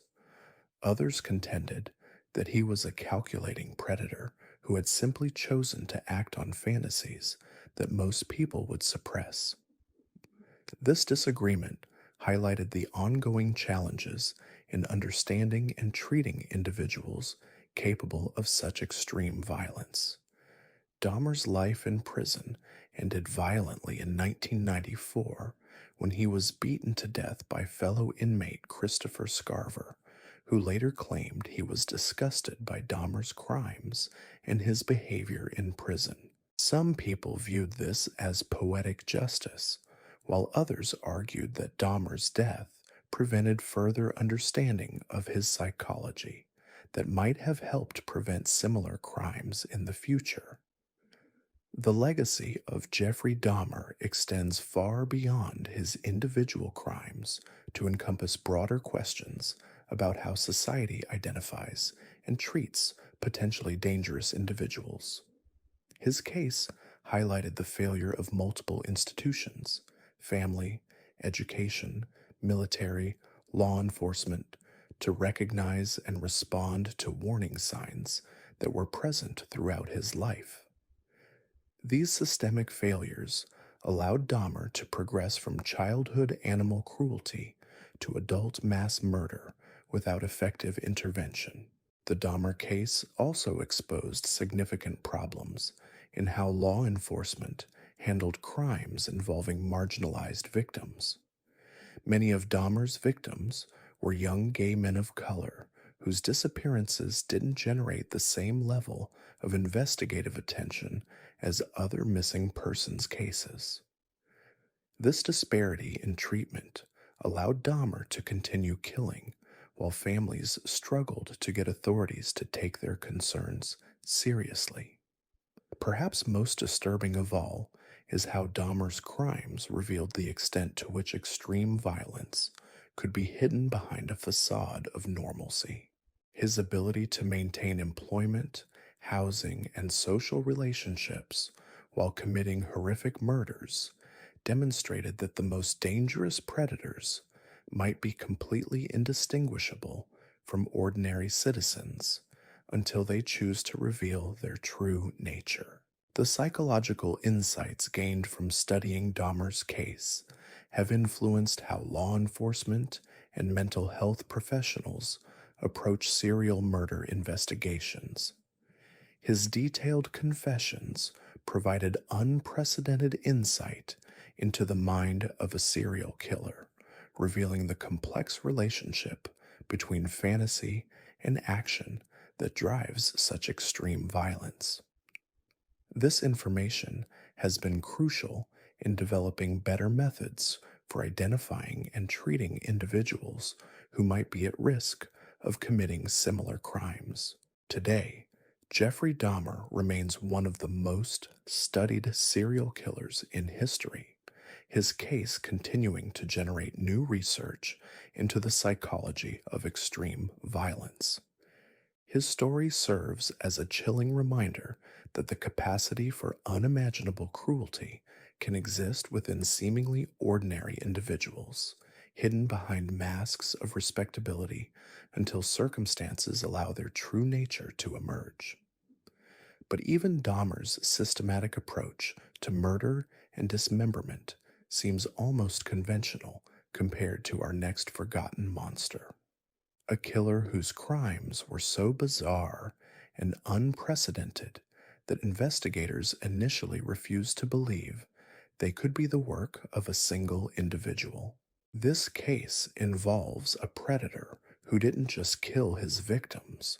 Others contended that he was a calculating predator who had simply chosen to act on fantasies that most people would suppress. This disagreement highlighted the ongoing challenges in understanding and treating individuals capable of such extreme violence. Dahmer's life in prison ended violently in 1994 when he was beaten to death by fellow inmate Christopher Scarver, who later claimed he was disgusted by Dahmer's crimes and his behavior in prison. Some people viewed this as poetic justice, while others argued that Dahmer's death prevented further understanding of his psychology that might have helped prevent similar crimes in the future. The legacy of Jeffrey Dahmer extends far beyond his individual crimes to encompass broader questions about how society identifies and treats potentially dangerous individuals. His case highlighted the failure of multiple institutions, family, education, military, law enforcement, to recognize and respond to warning signs that were present throughout his life. These systemic failures allowed Dahmer to progress from childhood animal cruelty to adult mass murder without effective intervention. The Dahmer case also exposed significant problems in how law enforcement handled crimes involving marginalized victims. Many of Dahmer's victims were young gay men of color whose disappearances didn't generate the same level of investigative attention as other missing persons cases. This disparity in treatment allowed Dahmer to continue killing while families struggled to get authorities to take their concerns seriously. Perhaps most disturbing of all is how Dahmer's crimes revealed the extent to which extreme violence could be hidden behind a facade of normalcy. His ability to maintain employment, housing, and social relationships while committing horrific murders demonstrated that the most dangerous predators might be completely indistinguishable from ordinary citizens until they choose to reveal their true nature. The psychological insights gained from studying Dahmer's case have influenced how law enforcement and mental health professionals approach serial murder investigations. His detailed confessions provided unprecedented insight into the mind of a serial killer, revealing the complex relationship between fantasy and action that drives such extreme violence. This information has been crucial in developing better methods for identifying and treating individuals who might be at risk of committing similar crimes. Today, Jeffrey Dahmer remains one of the most studied serial killers in history, his case continuing to generate new research into the psychology of extreme violence. His story serves as a chilling reminder that the capacity for unimaginable cruelty can exist within seemingly ordinary individuals, hidden behind masks of respectability until circumstances allow their true nature to emerge. But even Dahmer's systematic approach to murder and dismemberment seems almost conventional compared to our next forgotten monster. A killer whose crimes were so bizarre and unprecedented that investigators initially refused to believe they could be the work of a single individual. This case involves a predator who didn't just kill his victims,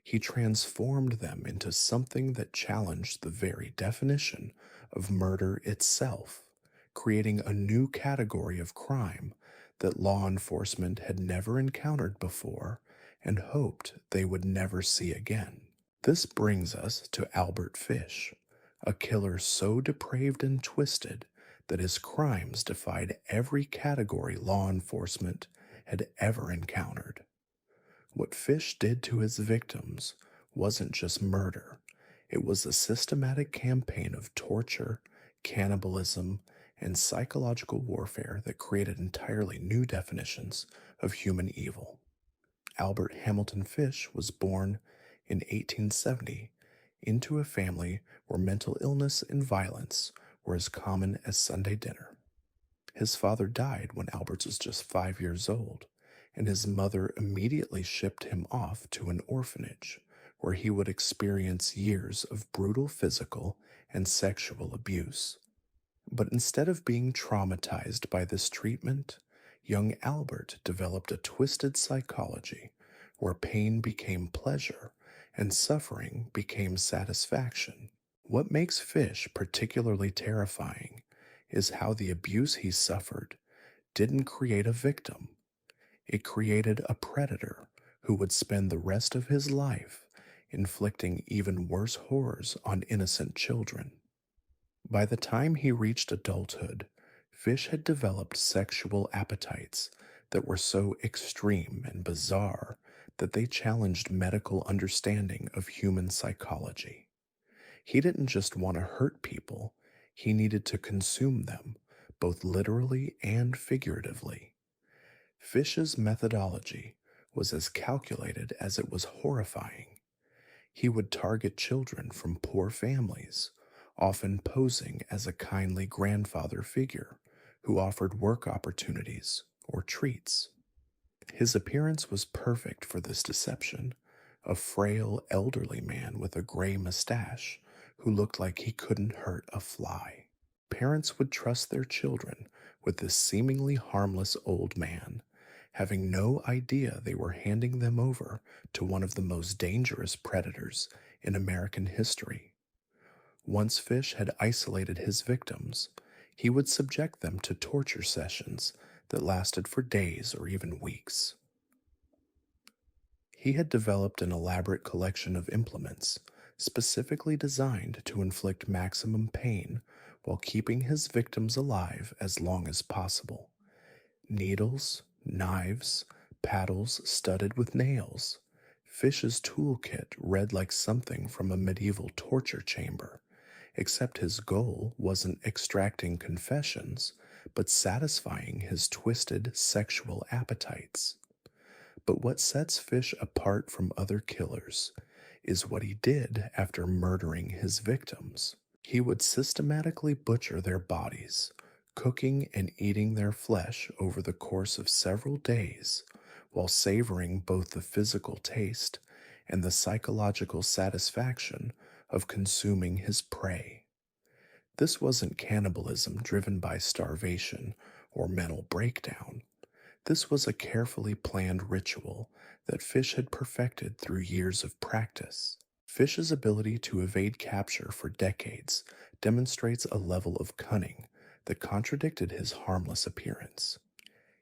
he transformed them into something that challenged the very definition of murder itself, creating a new category of crime that law enforcement had never encountered before and hoped they would never see again. This brings us to Albert Fish, a killer so depraved and twisted that his crimes defied every category law enforcement had ever encountered. What Fish did to his victims wasn't just murder, it was a systematic campaign of torture, cannibalism, and psychological warfare that created entirely new definitions of human evil. Albert Hamilton Fish was born in 1870 into a family where mental illness and violence were as common as Sunday dinner. His father died when Albert was just 5 years old, and his mother immediately shipped him off to an orphanage where he would experience years of brutal physical and sexual abuse. But instead of being traumatized by this treatment, young Albert developed a twisted psychology where pain became pleasure and suffering became satisfaction. What makes Fish particularly terrifying is how the abuse he suffered didn't create a victim. It created a predator who would spend the rest of his life inflicting even worse horrors on innocent children. By the time he reached adulthood, Fish had developed sexual appetites that were so extreme and bizarre that they challenged medical understanding of human psychology. He didn't just want to hurt people, he needed to consume them, both literally and figuratively. Fish's methodology was as calculated as it was horrifying. He would target children from poor families, often posing as a kindly grandfather figure who offered work opportunities or treats. His appearance was perfect for this deception, a frail elderly man with a gray mustache who looked like he couldn't hurt a fly. Parents would trust their children with this seemingly harmless old man, having no idea they were handing them over to one of the most dangerous predators in American history. Once Fish had isolated his victims, he would subject them to torture sessions that lasted for days or even weeks. He had developed an elaborate collection of implements specifically designed to inflict maximum pain while keeping his victims alive as long as possible. Needles, Knives, paddles studded with nails. Fish's toolkit read like something from a medieval torture chamber, except his goal wasn't extracting confessions, but satisfying his twisted sexual appetites. But what sets Fish apart from other killers is what he did after murdering his victims. He would systematically butcher their bodies, cooking and eating their flesh over the course of several days, while savoring both the physical taste and the psychological satisfaction of consuming his prey. This wasn't cannibalism driven by starvation or mental breakdown. This was a carefully planned ritual that Fish had perfected through years of practice. Fish's ability to evade capture for decades demonstrates a level of cunning that contradicted his harmless appearance.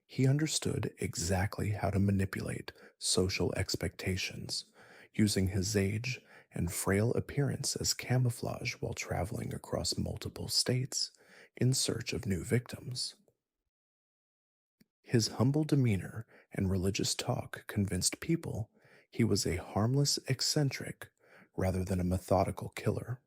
He understood exactly how to manipulate social expectations, using his age and frail appearance as camouflage while traveling across multiple states in search of new victims. His humble demeanor and religious talk convinced people he was a harmless eccentric rather than a methodical killer.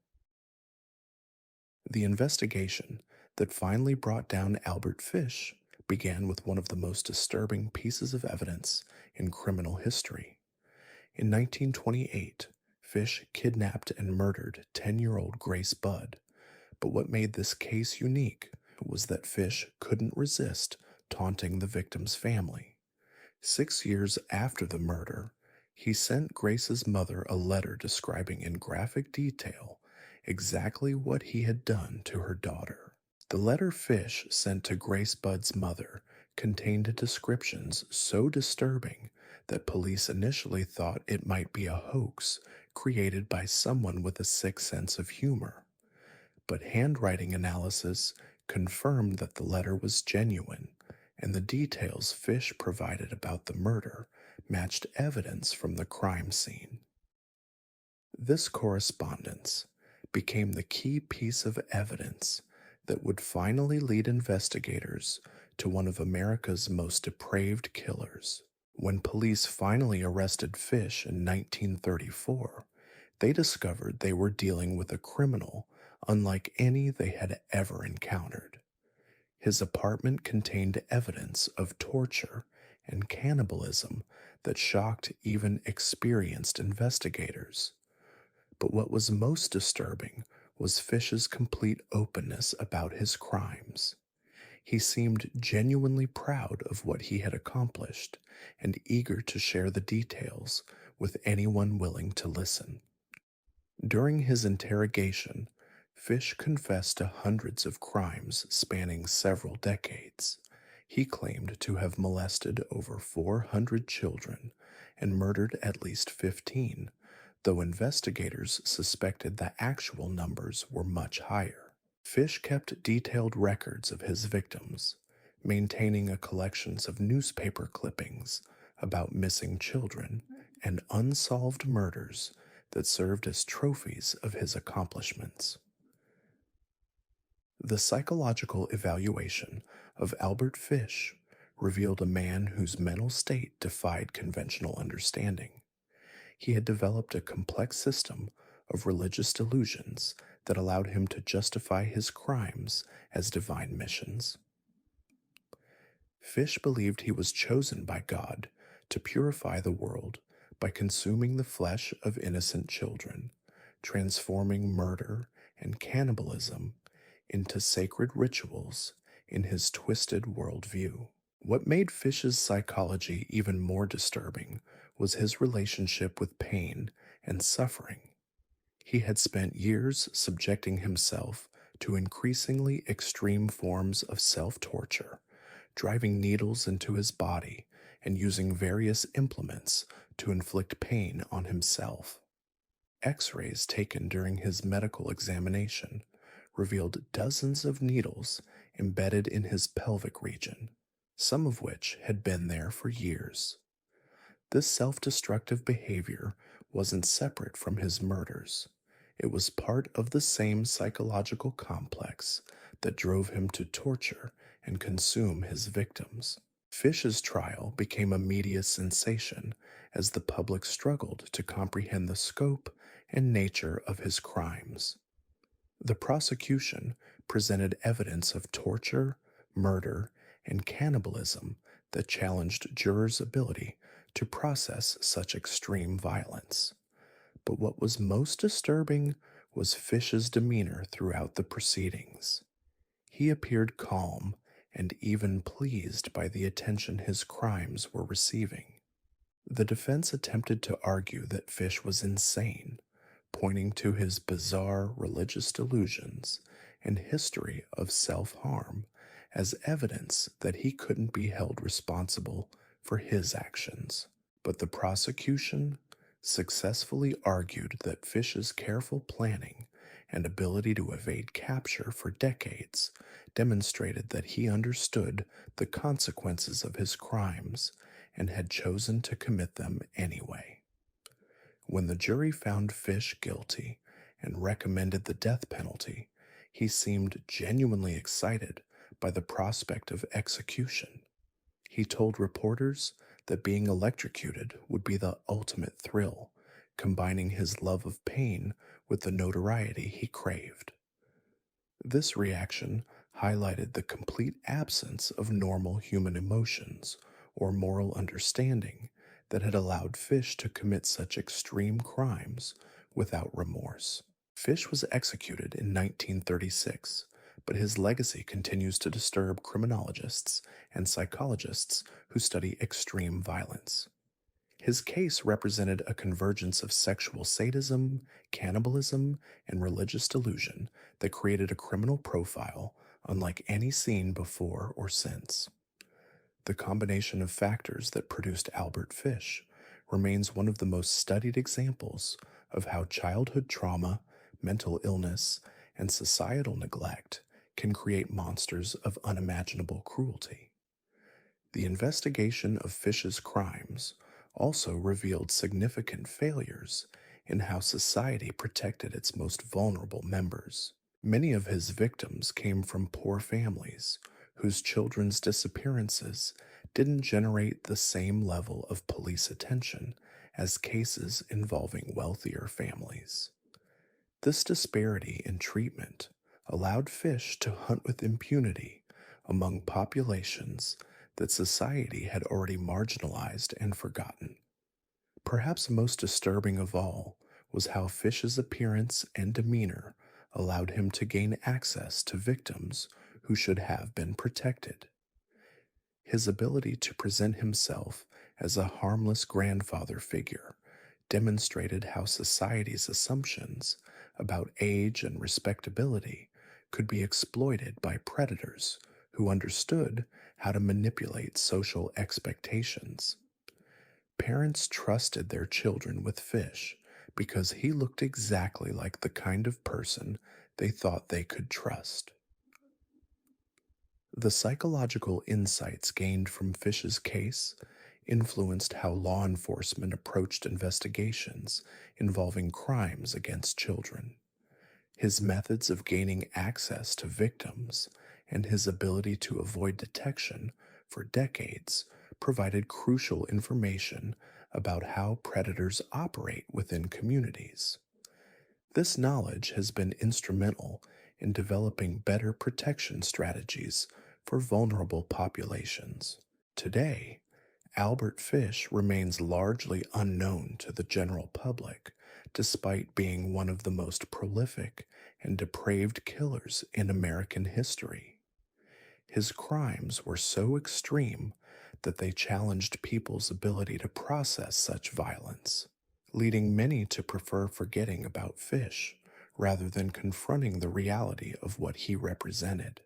The investigation that finally brought down Albert Fish began with one of the most disturbing pieces of evidence in criminal history. In 1928, Fish kidnapped and murdered 10-year-old Grace Budd, but what made this case unique was that Fish couldn't resist taunting the victim's family. 6 years after the murder, he sent Grace's mother a letter describing in graphic detail exactly what he had done to her daughter. The letter Fish sent to Grace Budd's mother contained descriptions so disturbing that police initially thought it might be a hoax created by someone with a sick sense of humor. But handwriting analysis confirmed that the letter was genuine, and the details Fish provided about the murder matched evidence from the crime scene. This correspondence became the key piece of evidence that would finally lead investigators to one of America's most depraved killers. When police finally arrested Fish in 1934, they discovered they were dealing with a criminal unlike any they had ever encountered. His apartment contained evidence of torture and cannibalism that shocked even experienced investigators. But what was most disturbing was Fish's complete openness about his crimes. He seemed genuinely proud of what he had accomplished and eager to share the details with anyone willing to listen. During his interrogation, Fish confessed to hundreds of crimes spanning several decades. He claimed to have molested over 400 children and murdered at least 15, though investigators suspected the actual numbers were much higher. Fish kept detailed records of his victims, maintaining a collection of newspaper clippings about missing children and unsolved murders that served as trophies of his accomplishments. The psychological evaluation of Albert Fish revealed a man whose mental state defied conventional understanding. He had developed a complex system of religious delusions that allowed him to justify his crimes as divine missions. Fish believed he was chosen by God to purify the world by consuming the flesh of innocent children, transforming murder and cannibalism into sacred rituals in his twisted worldview. What made Fish's psychology even more disturbing was his relationship with pain and suffering. He had spent years subjecting himself to increasingly extreme forms of self-torture, driving needles into his body and using various implements to inflict pain on himself. X-rays taken during his medical examination revealed dozens of needles embedded in his pelvic region, some of which had been there for years. This self-destructive behavior wasn't separate from his murders. It was part of the same psychological complex that drove him to torture and consume his victims. Fish's trial became a media sensation as the public struggled to comprehend the scope and nature of his crimes. The prosecution presented evidence of torture, murder, and cannibalism that challenged jurors' ability to process such extreme violence. But what was most disturbing was Fish's demeanor throughout the proceedings. He appeared calm and even pleased by the attention his crimes were receiving. The defense attempted to argue that Fish was insane, pointing to his bizarre religious delusions and history of self-harm as evidence that he couldn't be held responsible for his actions. But the prosecution successfully argued that Fish's careful planning and ability to evade capture for decades demonstrated that he understood the consequences of his crimes and had chosen to commit them anyway. When the jury found Fish guilty and recommended the death penalty, he seemed genuinely excited by the prospect of execution. He told reporters that being electrocuted would be the ultimate thrill, combining his love of pain with the notoriety he craved. This reaction highlighted the complete absence of normal human emotions or moral understanding that had allowed Fish to commit such extreme crimes without remorse. Fish was executed in 1936, but his legacy continues to disturb criminologists and psychologists who study extreme violence. His case represented a convergence of sexual sadism, cannibalism, and religious delusion that created a criminal profile unlike any seen before or since. The combination of factors that produced Albert Fish remains one of the most studied examples of how childhood trauma, mental illness, and societal neglect can create monsters of unimaginable cruelty. The investigation of Fish's crimes also revealed significant failures in how society protected its most vulnerable members. Many of his victims came from poor families whose children's disappearances didn't generate the same level of police attention as cases involving wealthier families. This disparity in treatment allowed Fish to hunt with impunity among populations that society had already marginalized and forgotten. Perhaps most disturbing of all was how Fish's appearance and demeanor allowed him to gain access to victims who should have been protected. His ability to present himself as a harmless grandfather figure demonstrated how society's assumptions about age and respectability could be exploited by predators who understood how to manipulate social expectations. Parents trusted their children with Fish because he looked exactly like the kind of person they thought they could trust. The psychological insights gained from Fish's case influenced how law enforcement approached investigations involving crimes against children. His methods of gaining access to victims and his ability to avoid detection for decades provided crucial information about how predators operate within communities. This knowledge has been instrumental in developing better protection strategies for vulnerable populations. Today, Albert Fish remains largely unknown to the general public, despite being one of the most prolific and depraved killers in American history. His crimes were so extreme that they challenged people's ability to process such violence, leading many to prefer forgetting about Fish rather than confronting the reality of what he represented.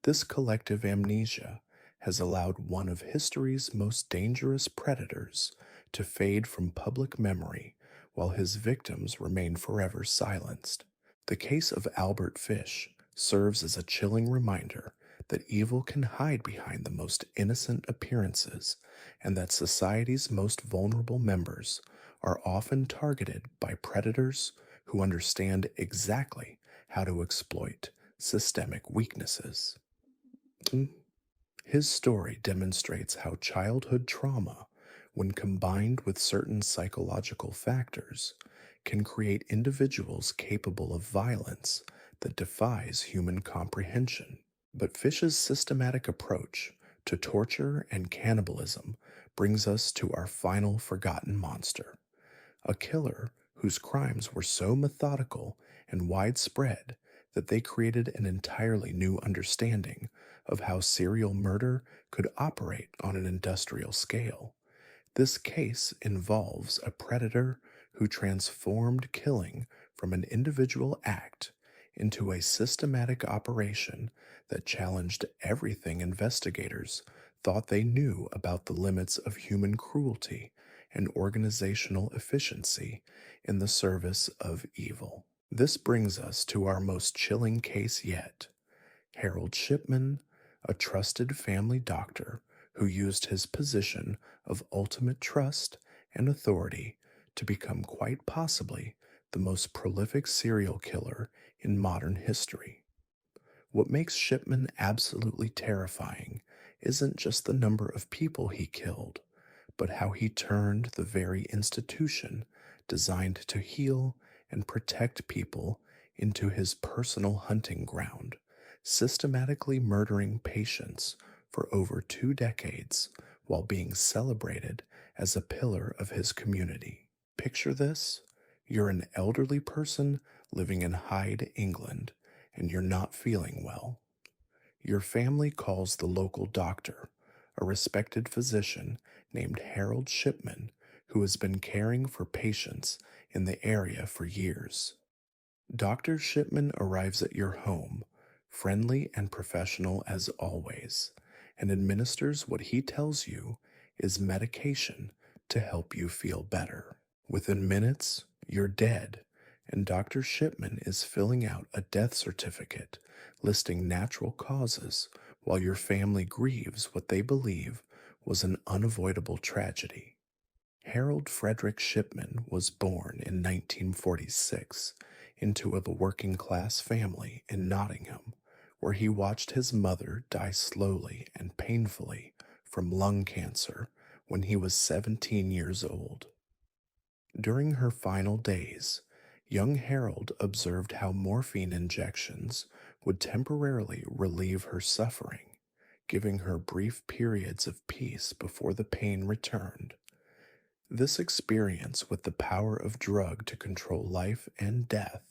This collective amnesia has allowed one of history's most dangerous predators to fade from public memory while his victims remain forever silenced. The case of Albert Fish serves as a chilling reminder that evil can hide behind the most innocent appearances and that society's most vulnerable members are often targeted by predators who understand exactly how to exploit systemic weaknesses. His story demonstrates how childhood trauma, when combined with certain psychological factors, can create individuals capable of violence that defies human comprehension. But Fish's systematic approach to torture and cannibalism brings us to our final forgotten monster, a killer whose crimes were so methodical and widespread that they created an entirely new understanding of how serial murder could operate on an industrial scale. This case involves a predator who transformed killing from an individual act into a systematic operation that challenged everything investigators thought they knew about the limits of human cruelty and organizational efficiency in the service of evil. This brings us to our most chilling case yet. Harold Shipman, a trusted family doctor who used his position of ultimate trust and authority to become quite possibly the most prolific serial killer in modern history. What makes Shipman absolutely terrifying isn't just the number of people he killed, but how he turned the very institution designed to heal and protect people into his personal hunting ground, systematically murdering patients for over 2 decades while being celebrated as a pillar of his community. Picture this: you're an elderly person living in Hyde, England, and you're not feeling well. Your family calls the local doctor, a respected physician named Harold Shipman, who has been caring for patients in the area for years. Dr. Shipman arrives at your home, friendly and professional as always, and administers what he tells you is medication to help you feel better. Within minutes, you're dead, and Dr. Shipman is filling out a death certificate listing natural causes while your family grieves what they believe was an unavoidable tragedy. Harold Frederick Shipman was born in 1946 into a working class family in Nottingham, where he watched his mother die slowly and painfully from lung cancer when he was 17 years old. During her final days, young Harold observed how morphine injections would temporarily relieve her suffering, giving her brief periods of peace before the pain returned. This experience with the power of drug to control life and death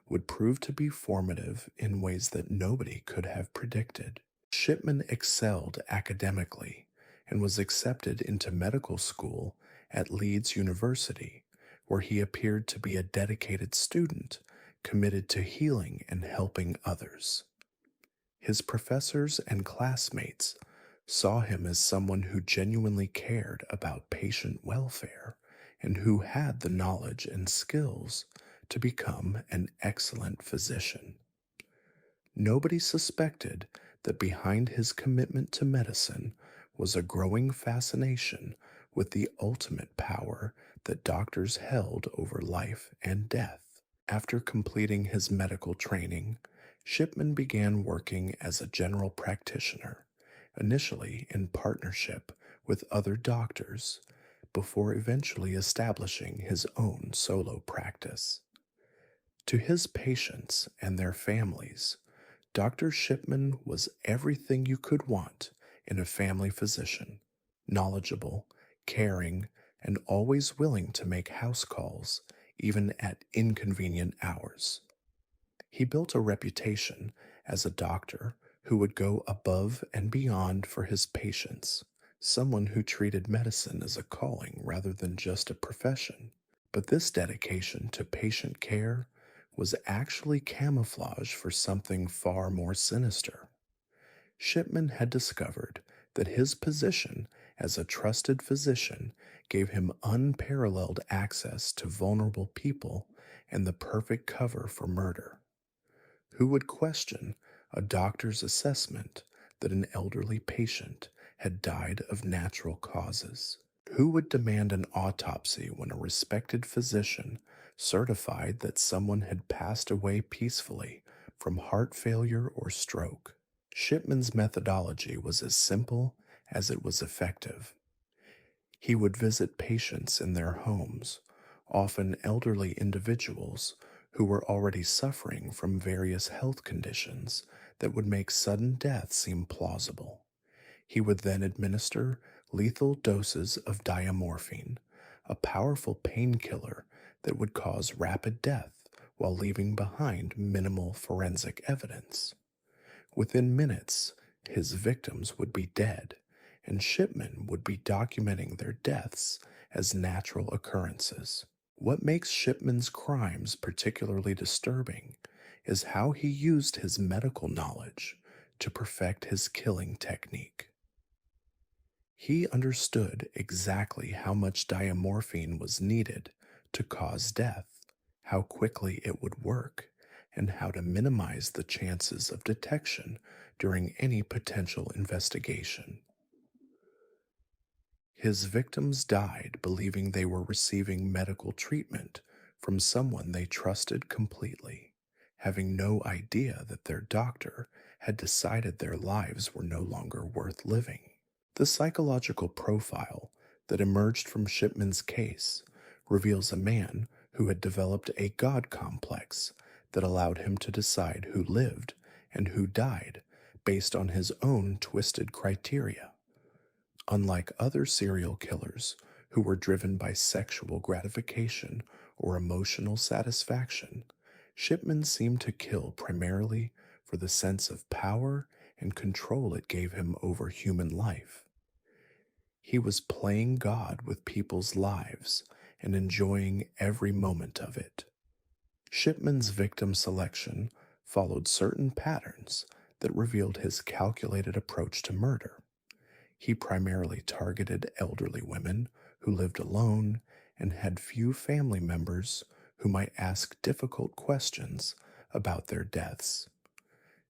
would prove to be formative in ways that nobody could have predicted. Shipman excelled academically and was accepted into medical school at Leeds University, where he appeared to be a dedicated student committed to healing and helping others. His professors and classmates saw him as someone who genuinely cared about patient welfare and who had the knowledge and skills to become an excellent physician. Nobody suspected that behind his commitment to medicine was a growing fascination with the ultimate power that doctors held over life and death. After completing his medical training, Shipman began working as a general practitioner, initially in partnership with other doctors, before eventually establishing his own solo practice. To his patients and their families, Dr. Shipman was everything you could want in a family physician: knowledgeable, caring, and always willing to make house calls, even at inconvenient hours. He built a reputation as a doctor who would go above and beyond for his patients, someone who treated medicine as a calling rather than just a profession. But this dedication to patient care was actually camouflage for something far more sinister. Shipman had discovered that his position as a trusted physician gave him unparalleled access to vulnerable people and the perfect cover for murder. Who would question a doctor's assessment that an elderly patient had died of natural causes? Who would demand an autopsy when a respected physician certified that someone had passed away peacefully from heart failure or stroke? Shipman's methodology was as simple as it was effective. He would visit patients in their homes, often elderly individuals who were already suffering from various health conditions that would make sudden death seem plausible. He would then administer lethal doses of diamorphine, a powerful painkiller that would cause rapid death while leaving behind minimal forensic evidence. Within minutes, his victims would be dead, and Shipman would be documenting their deaths as natural occurrences. What makes Shipman's crimes particularly disturbing is how he used his medical knowledge to perfect his killing technique. He understood exactly how much diamorphine was needed to cause death, how quickly it would work, and how to minimize the chances of detection during any potential investigation. His victims died believing they were receiving medical treatment from someone they trusted completely, having no idea that their doctor had decided their lives were no longer worth living. The psychological profile that emerged from Shipman's case reveals a man who had developed a God complex that allowed him to decide who lived and who died based on his own twisted criteria. Unlike other serial killers who were driven by sexual gratification or emotional satisfaction, Shipman seemed to kill primarily for the sense of power and control it gave him over human life. He was playing God with people's lives and enjoying every moment of it. Shipman's victim selection followed certain patterns that revealed his calculated approach to murder. He primarily targeted elderly women who lived alone and had few family members who might ask difficult questions about their deaths.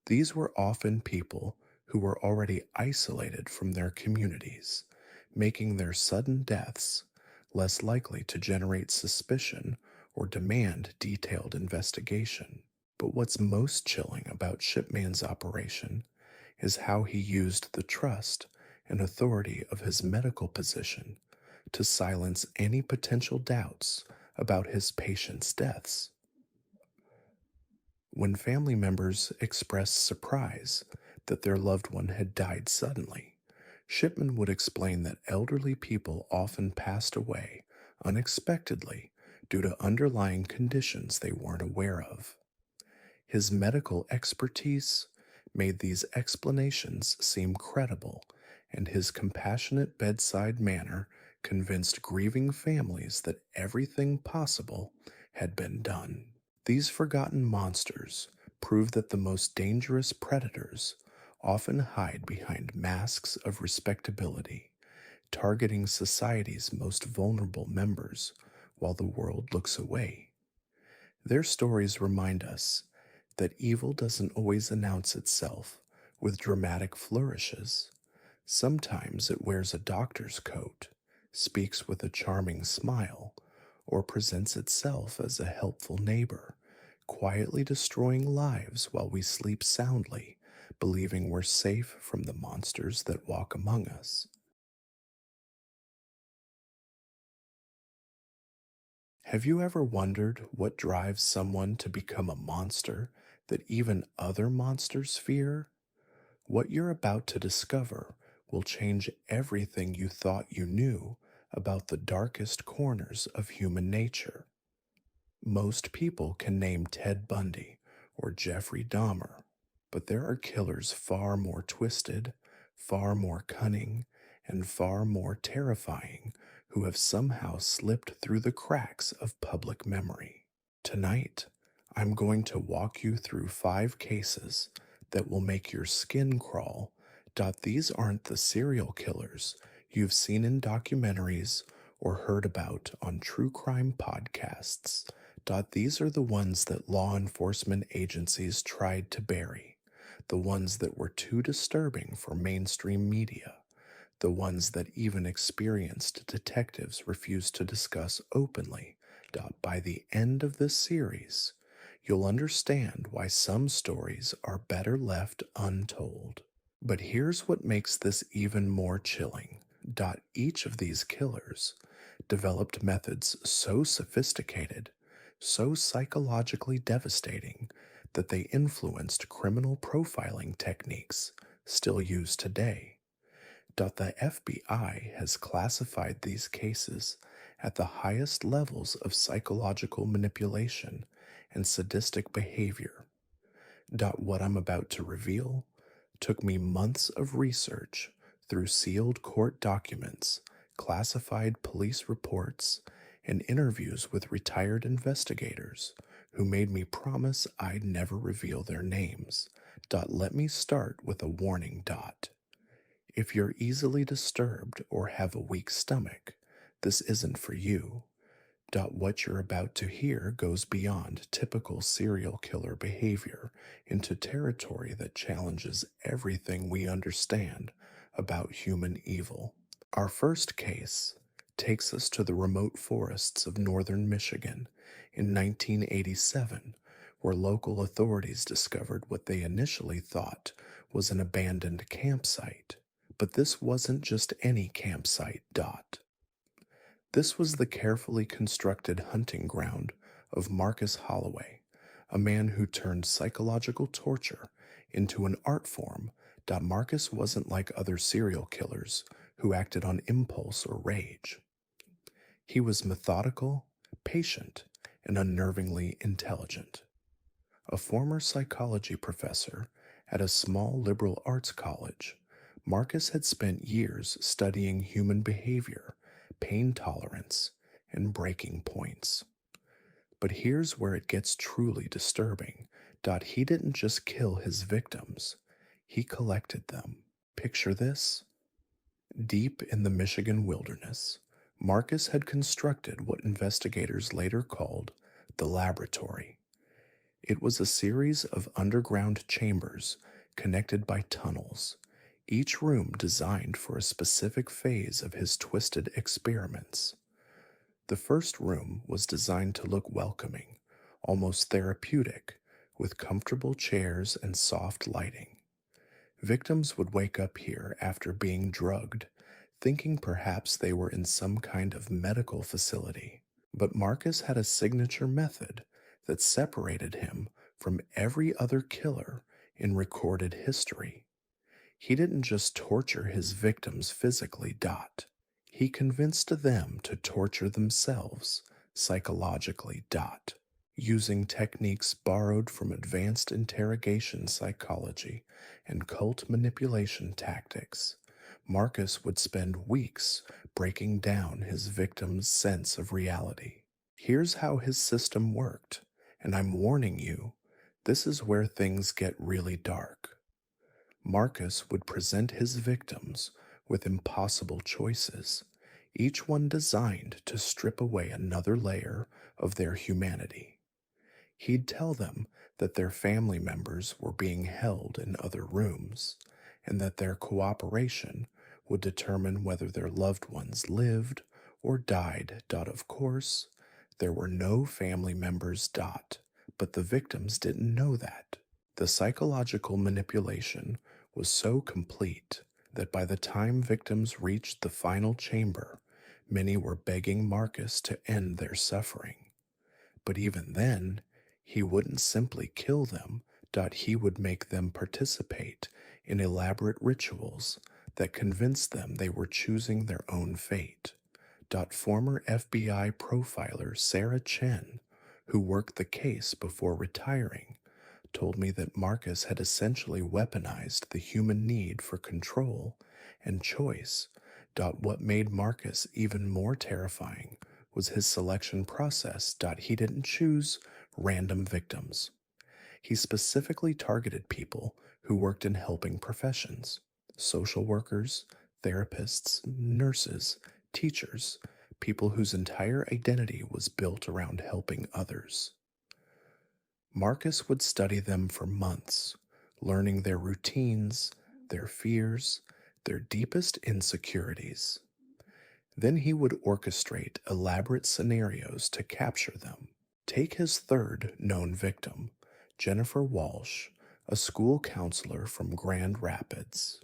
These were often people who were already isolated from their communities, making their sudden deaths less likely to generate suspicion or demand detailed investigation. But what's most chilling about Shipman's operation is how he used the trust and authority of his medical position to silence any potential doubts about his patients' deaths. When family members expressed surprise that their loved one had died suddenly, Shipman would explain that elderly people often passed away unexpectedly due to underlying conditions they weren't aware of. His medical expertise made these explanations seem credible, and his compassionate bedside manner convinced grieving families that everything possible had been done. These forgotten monsters prove that the most dangerous predators often hide behind masks of respectability, targeting society's most vulnerable members while the world looks away. Their stories remind us that evil doesn't always announce itself with dramatic flourishes. Sometimes it wears a doctor's coat, speaks with a charming smile, or presents itself as a helpful neighbor, quietly destroying lives while we sleep soundly, believing we're safe from the monsters that walk among us. Have you ever wondered what drives someone to become a monster that even other monsters fear? What you're about to discover will change everything you thought you knew about the darkest corners of human nature. Most people can name Ted Bundy or Jeffrey Dahmer, but there are killers far more twisted, far more cunning, and far more terrifying who have somehow slipped through the cracks of public memory. Tonight, I'm going to walk you through 5 cases that will make your skin crawl. These aren't the serial killers you've seen in documentaries or heard about on true crime podcasts. These are the ones that law enforcement agencies tried to bury, the ones that were too disturbing for mainstream media, the ones that even experienced detectives refused to discuss openly. By the end of this series, you'll understand why some stories are better left untold. But here's what makes this even more chilling. Each of these killers developed methods so sophisticated, so psychologically devastating, that they influenced criminal profiling techniques still used today. The FBI has classified these cases at the highest levels of psychological manipulation and sadistic behavior. What I'm about to reveal took me months of research through sealed court documents, classified police reports, and interviews with retired investigators who made me promise I'd never reveal their names. Let me start with a warning. If you're easily disturbed or have a weak stomach, this isn't for you. What you're about to hear goes beyond typical serial killer behavior into territory that challenges everything we understand about human evil. Our first case takes us to the remote forests of northern Michigan in 1987, where local authorities discovered what they initially thought was an abandoned campsite. But this wasn't just any campsite. This was the carefully constructed hunting ground of Marcus Holloway, a man who turned psychological torture into an art form. Marcus wasn't like other serial killers who acted on impulse or rage. He was methodical, patient, and unnervingly intelligent. A former psychology professor at a small liberal arts college, Marcus had spent years studying human behavior, pain tolerance, and breaking points. But here's where it gets truly disturbing. He didn't just kill his victims, he collected them. Picture this. Deep in the Michigan wilderness, Marcus had constructed what investigators later called the laboratory. It was a series of underground chambers connected by tunnels, each room designed for a specific phase of his twisted experiments. The first room was designed to look welcoming, almost therapeutic, with comfortable chairs and soft lighting. Victims would wake up here after being drugged, thinking perhaps they were in some kind of medical facility. But Marcus had a signature method that separated him from every other killer in recorded history. He didn't just torture his victims physically. He convinced them to torture themselves psychologically. Using techniques borrowed from advanced interrogation psychology and cult manipulation tactics, Marcus would spend weeks breaking down his victims' sense of reality. Here's how his system worked, and I'm warning you, this is where things get really dark. Marcus would present his victims with impossible choices, each one designed to strip away another layer of their humanity. He'd tell them that their family members were being held in other rooms, and that their cooperation would determine whether their loved ones lived or died. Of course, there were no family members. But the victims didn't know that. The psychological manipulation was so complete that by the time victims reached the final chamber, many were begging Marcus to end their suffering. But even then, he wouldn't simply kill them. He would make them participate in elaborate rituals that convinced them they were choosing their own fate. Former FBI profiler Sarah Chen, who worked the case before retiring, told me that Marcus had essentially weaponized the human need for control and choice. What made Marcus even more terrifying was his selection process. He didn't choose random victims. He specifically targeted people who worked in helping professions: social workers, therapists, nurses, teachers, people whose entire identity was built around helping others. Marcus would study them for months, learning their routines, their fears, their deepest insecurities. Then he would orchestrate elaborate scenarios to capture them. Take his third known victim, Jennifer Walsh, a school counselor from Grand Rapids.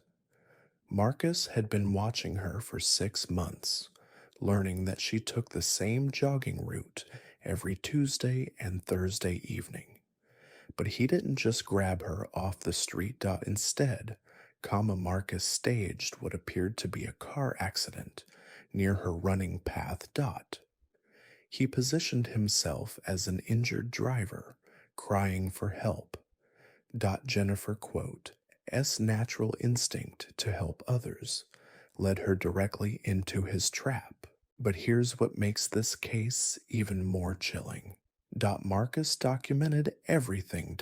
Marcus had been watching her for 6 months, learning that she took the same jogging route every Tuesday and Thursday evening. But he didn't just grab her off the street. Instead, Marcus staged what appeared to be a car accident near her running path. He positioned himself as an injured driver, crying for help. Jennifer, quote, "S natural instinct to help others," led her directly into his trap. But here's what makes this case even more chilling. Marcus documented everything.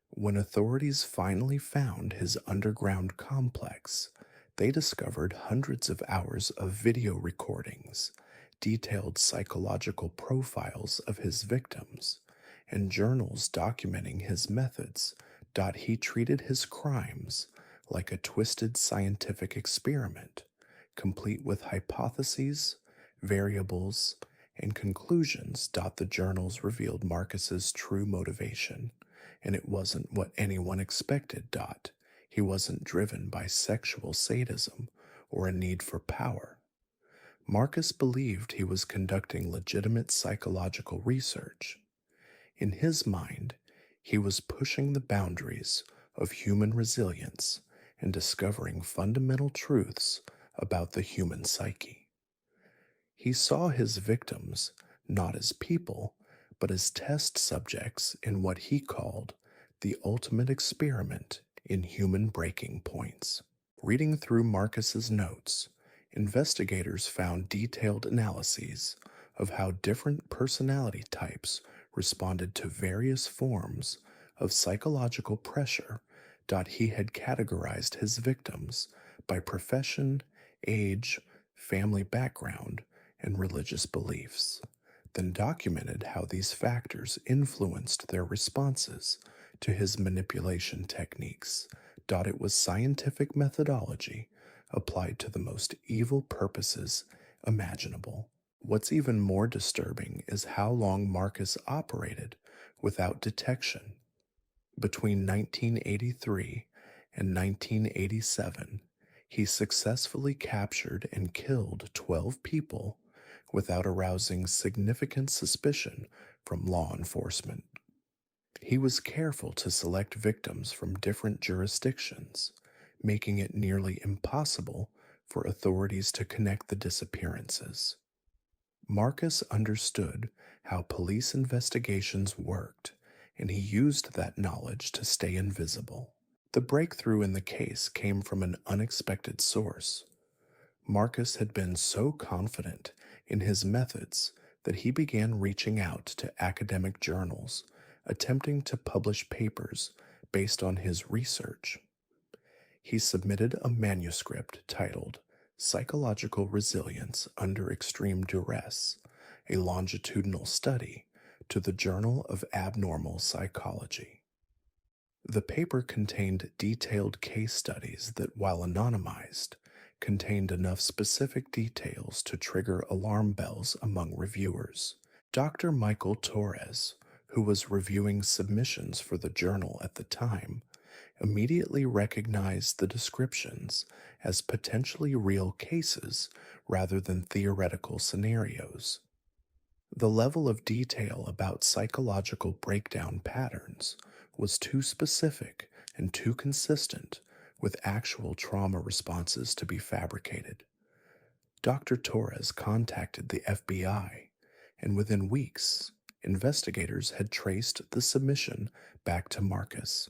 When authorities finally found his underground complex, they discovered hundreds of hours of video recordings, detailed psychological profiles of his victims, and journals documenting his methods. He treated his crimes like a twisted scientific experiment, complete with hypotheses, variables, and conclusions. The journals revealed Marcus's true motivation, and it wasn't what anyone expected. He wasn't driven by sexual sadism or a need for power. Marcus believed he was conducting legitimate psychological research. In his mind, he was pushing the boundaries of human resilience and discovering fundamental truths about the human psyche. He saw his victims not as people, but as test subjects in what he called the ultimate experiment in human breaking points. Reading through Marcus's notes, investigators found detailed analyses of how different personality types responded to various forms of psychological pressure. He had categorized his victims by profession, age, family background, and religious beliefs, then documented how these factors influenced their responses to his manipulation techniques. It was scientific methodology applied to the most evil purposes imaginable. What's even more disturbing is how long Marcus operated without detection. Between 1983 and 1987, he successfully captured and killed 12 people without arousing significant suspicion from law enforcement. He was careful to select victims from different jurisdictions, making it nearly impossible for authorities to connect the disappearances. Marcus understood how police investigations worked, and he used that knowledge to stay invisible. The breakthrough in the case came from an unexpected source. Marcus had been so confident in his methods that he began reaching out to academic journals, attempting to publish papers based on his research. He submitted a manuscript titled Psychological Resilience Under Extreme Duress, a longitudinal study, to the Journal of Abnormal Psychology. The paper contained detailed case studies that, while anonymized, contained enough specific details to trigger alarm bells among reviewers. Dr. Michael Torres, who was reviewing submissions for the journal at the time, immediately recognized the descriptions as potentially real cases rather than theoretical scenarios. The level of detail about psychological breakdown patterns was too specific and too consistent with actual trauma responses to be fabricated. Dr. Torres contacted the FBI, and within weeks, investigators had traced the submission back to Marcus.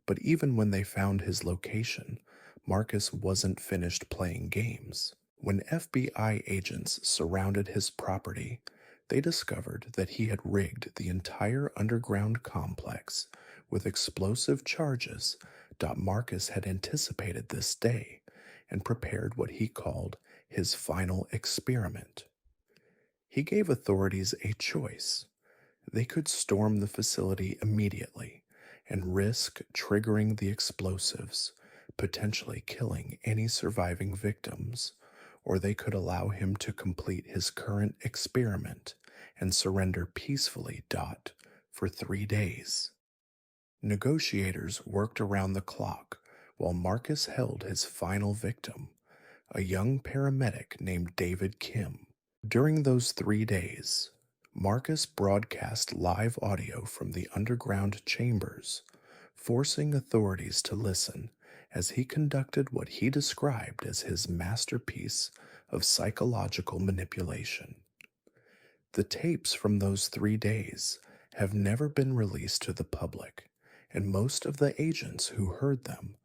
But even when they found his location, Marcus wasn't finished playing games. When FBI agents surrounded his property, they discovered that he had rigged the entire underground complex with explosive charges. Marcus had anticipated this day and prepared what he called his final experiment. He gave authorities a choice. They could storm the facility immediately and risk triggering the explosives, potentially killing any surviving victims, or they could allow him to complete his current experiment and surrender peacefully. For 3 days. Negotiators worked around the clock while Marcus held his final victim, a young paramedic named David Kim. During those 3 days, Marcus broadcast live audio from the underground chambers, forcing authorities to listen as he conducted what he described as his masterpiece of psychological manipulation. The tapes from those 3 days have never been released to the public, and most of the agents who heard them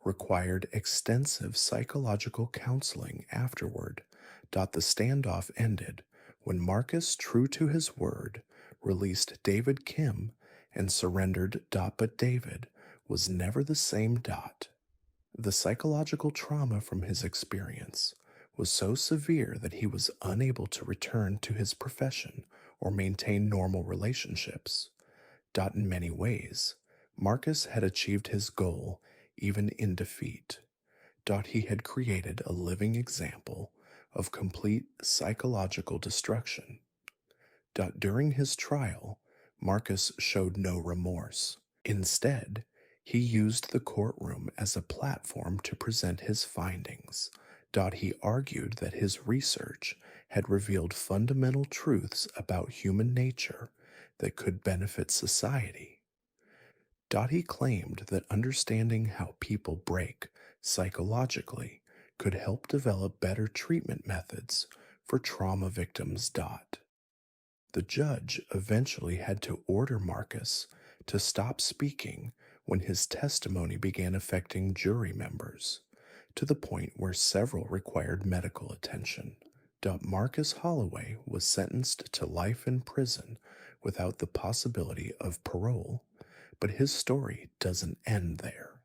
required extensive psychological counseling afterward. The standoff ended when Marcus, true to his word, released David Kim and surrendered. But David was never the same. The psychological trauma from his experience was so severe that he was unable to return to his profession or maintain normal relationships. In many ways, Marcus had achieved his goal even in defeat. He had created a living example of complete psychological destruction. During his trial, Marcus showed no remorse. Instead, he used the courtroom as a platform to present his findings. He argued that his research had revealed fundamental truths about human nature that could benefit society. He claimed that understanding how people break psychologically could help develop better treatment methods for trauma victims. The judge eventually had to order Marcus to stop speaking when his testimony began affecting jury members, to the point where several required medical attention. Marcus Holloway was sentenced to life in prison without the possibility of parole, but his story doesn't end there.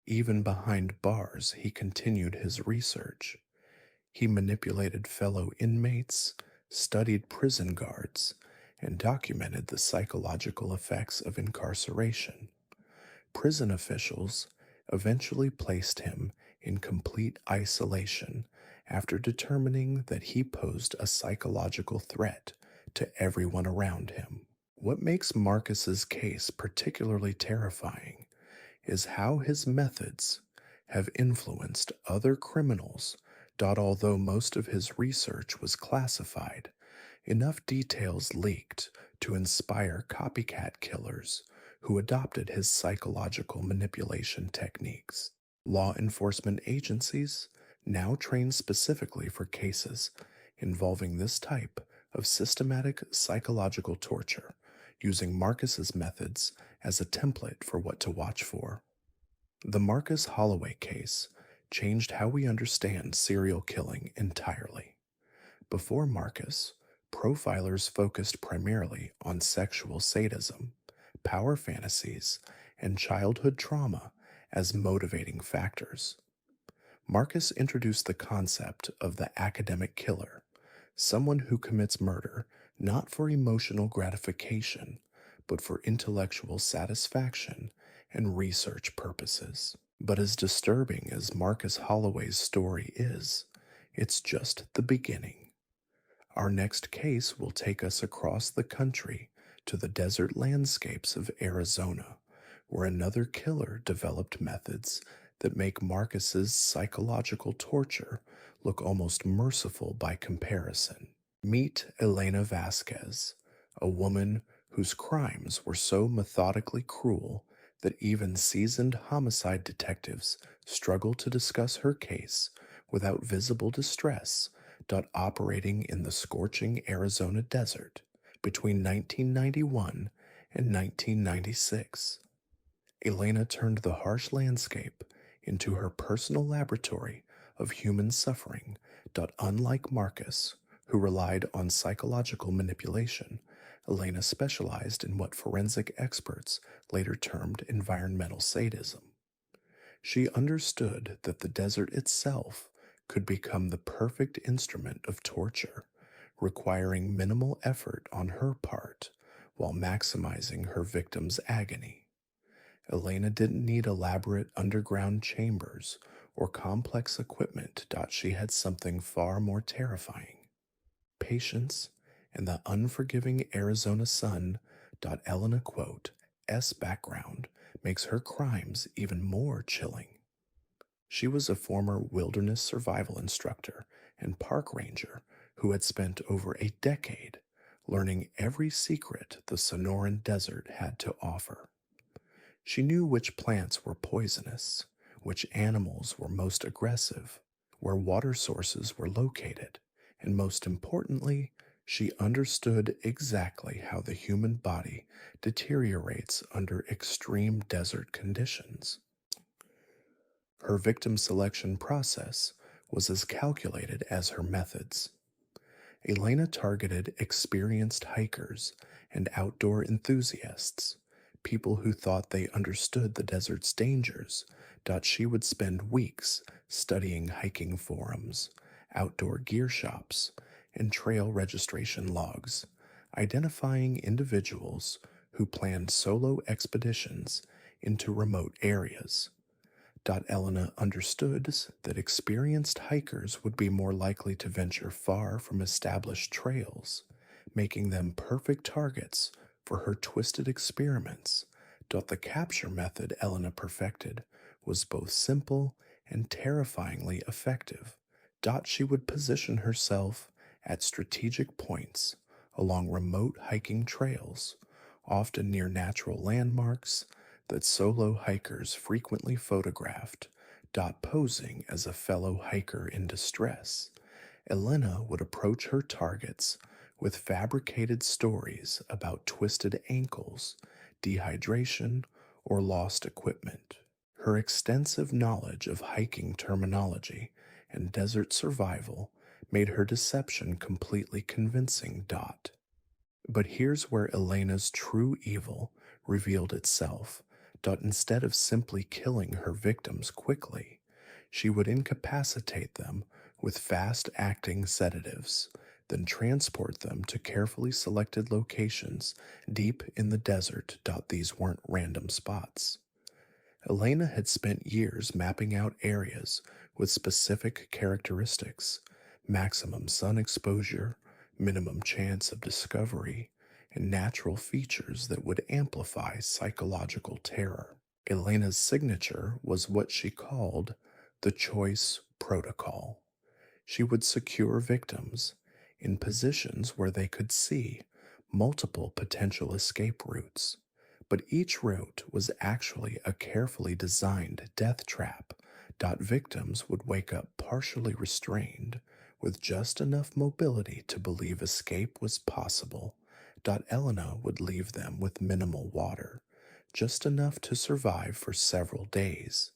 Even behind bars, he continued his research. He manipulated fellow inmates, studied prison guards, and documented the psychological effects of incarceration. Prison officials eventually placed him in complete isolation after determining that he posed a psychological threat to everyone around him. What makes Marcus's case particularly terrifying is how his methods have influenced other criminals. Although most of his research was classified, enough details leaked to inspire copycat killers who adopted his psychological manipulation techniques. Law enforcement agencies now train specifically for cases involving this type of systematic psychological torture, using Marcus's methods as a template for what to watch for. The Marcus Holloway case changed how we understand serial killing entirely. Before Marcus, profilers focused primarily on sexual sadism, power fantasies, and childhood trauma as motivating factors. Marcus introduced the concept of the academic killer, someone who commits murder not for emotional gratification, but for intellectual satisfaction and research purposes. But as disturbing as Marcus Holloway's story is, it's just the beginning. Our next case will take us across the country to the desert landscapes of Arizona, where another killer developed methods that make Marcus's psychological torture look almost merciful by comparison. Meet Elena Vasquez, a woman whose crimes were so methodically cruel that even seasoned homicide detectives struggle to discuss her case without visible distress. Operating in the scorching Arizona desert between 1991 and 1996. Elena turned the harsh landscape into her personal laboratory of human suffering. Unlike Marcus, who relied on psychological manipulation, Elena specialized in what forensic experts later termed environmental sadism. She understood that the desert itself could become the perfect instrument of torture, requiring minimal effort on her part while maximizing her victim's agony. Elena didn't need elaborate underground chambers or complex equipment. She had something far more terrifying: patience and the unforgiving Arizona sun. Elena quote, S background makes her crimes even more chilling. She was a former wilderness survival instructor and park ranger who had spent over a decade learning every secret the Sonoran Desert had to offer. She knew which plants were poisonous, which animals were most aggressive, where water sources were located, and most importantly, she understood exactly how the human body deteriorates under extreme desert conditions. Her victim selection process was as calculated as her methods. Elena targeted experienced hikers and outdoor enthusiasts, people who thought they understood the desert's dangers. She would spend weeks studying hiking forums, outdoor gear shops, and trail registration logs, identifying individuals who planned solo expeditions into remote areas. Elena understood that experienced hikers would be more likely to venture far from established trails, making them perfect targets for her twisted experiments. The capture method Elena perfected was both simple and terrifyingly effective. She would position herself at strategic points along remote hiking trails, often near natural landmarks that solo hikers frequently photographed. Posing as a fellow hiker in distress, Elena would approach her targets with fabricated stories about twisted ankles, dehydration, or lost equipment. Her extensive knowledge of hiking terminology and desert survival made her deception completely convincing. But here's where Elena's true evil revealed itself. Instead of simply killing her victims quickly, she would incapacitate them with fast acting sedatives, then transport them to carefully selected locations deep in the desert. These weren't random spots. Elena had spent years mapping out areas with specific characteristics: maximum sun exposure, minimum chance of discovery, and natural features that would amplify psychological terror. Elena's signature was what she called the choice protocol. She would secure victims in positions where they could see multiple potential escape routes, but each route was actually a carefully designed death trap. Victims would wake up partially restrained, with just enough mobility to believe escape was possible. Elena would leave them with minimal water, just enough to survive for several days,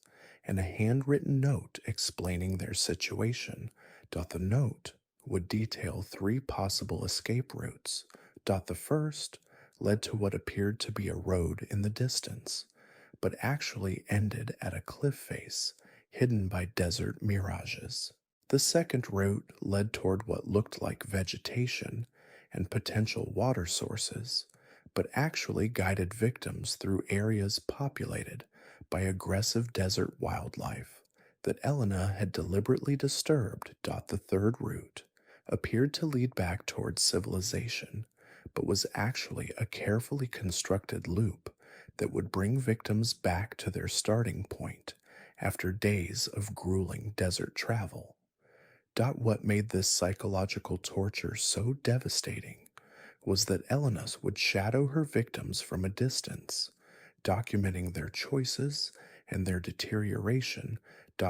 and a handwritten note explaining their situation. The note would detail 3 possible escape routes. The first led to what appeared to be a road in the distance, but actually ended at a cliff face hidden by desert mirages. The second route led toward what looked like vegetation and potential water sources, but actually guided victims through areas populated by aggressive desert wildlife that Elena had deliberately disturbed. The third route appeared to lead back towards civilization, but was actually a carefully constructed loop that would bring victims back to their starting point after days of grueling desert travel. What made this psychological torture so devastating was that Elena would shadow her victims from a distance, documenting their choices and their deterioration.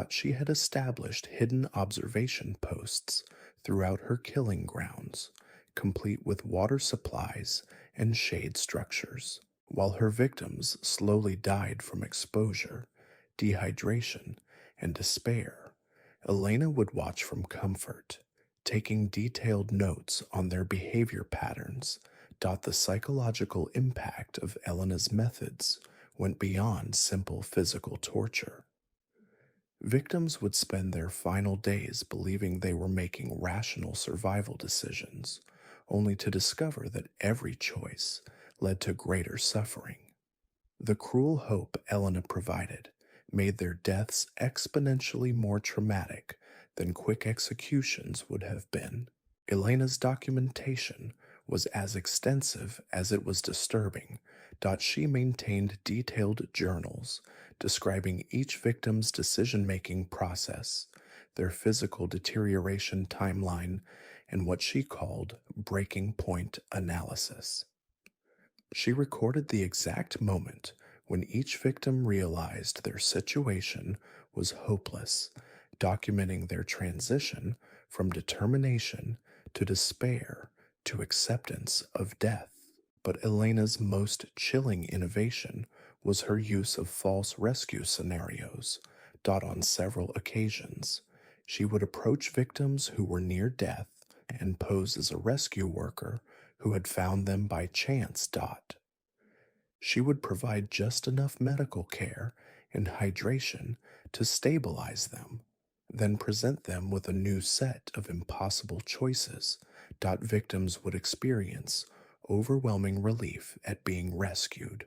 She had established hidden observation posts throughout her killing grounds, complete with water supplies and shade structures. While her victims slowly died from exposure, dehydration, and despair, Elena would watch from comfort, taking detailed notes on their behavior patterns. The psychological impact of Elena's methods went beyond simple physical torture. Victims would spend their final days believing they were making rational survival decisions, only to discover that every choice led to greater suffering. The cruel hope Elena provided made their deaths exponentially more traumatic than quick executions would have been. Elena's documentation was as extensive as it was disturbing. She maintained detailed journals describing each victim's decision making process, their physical deterioration timeline, and what she called breaking point analysis. She recorded the exact moment when each victim realized their situation was hopeless, documenting their transition from determination to despair to acceptance of death. But Elena's most chilling innovation was her use of false rescue scenarios. On several occasions, she would approach victims who were near death and pose as a rescue worker who had found them by chance. She would provide just enough medical care and hydration to stabilize them, then present them with a new set of impossible choices. Victims would experience overwhelming relief at being rescued,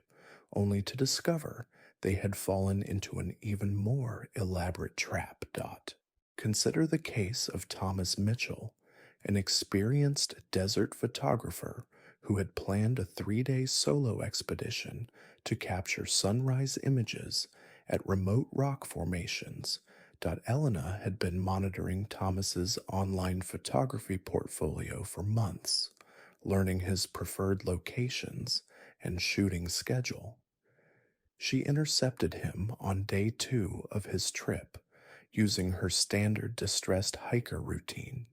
only to discover they had fallen into an even more elaborate trap. Consider the case of Thomas Mitchell, an experienced desert photographer who had planned a 3-day solo expedition to capture sunrise images at remote rock formations. Elena had been monitoring Thomas's online photography portfolio for months, learning his preferred locations and shooting schedule. She intercepted him on day 2 of his trip, using her standard distressed hiker routine.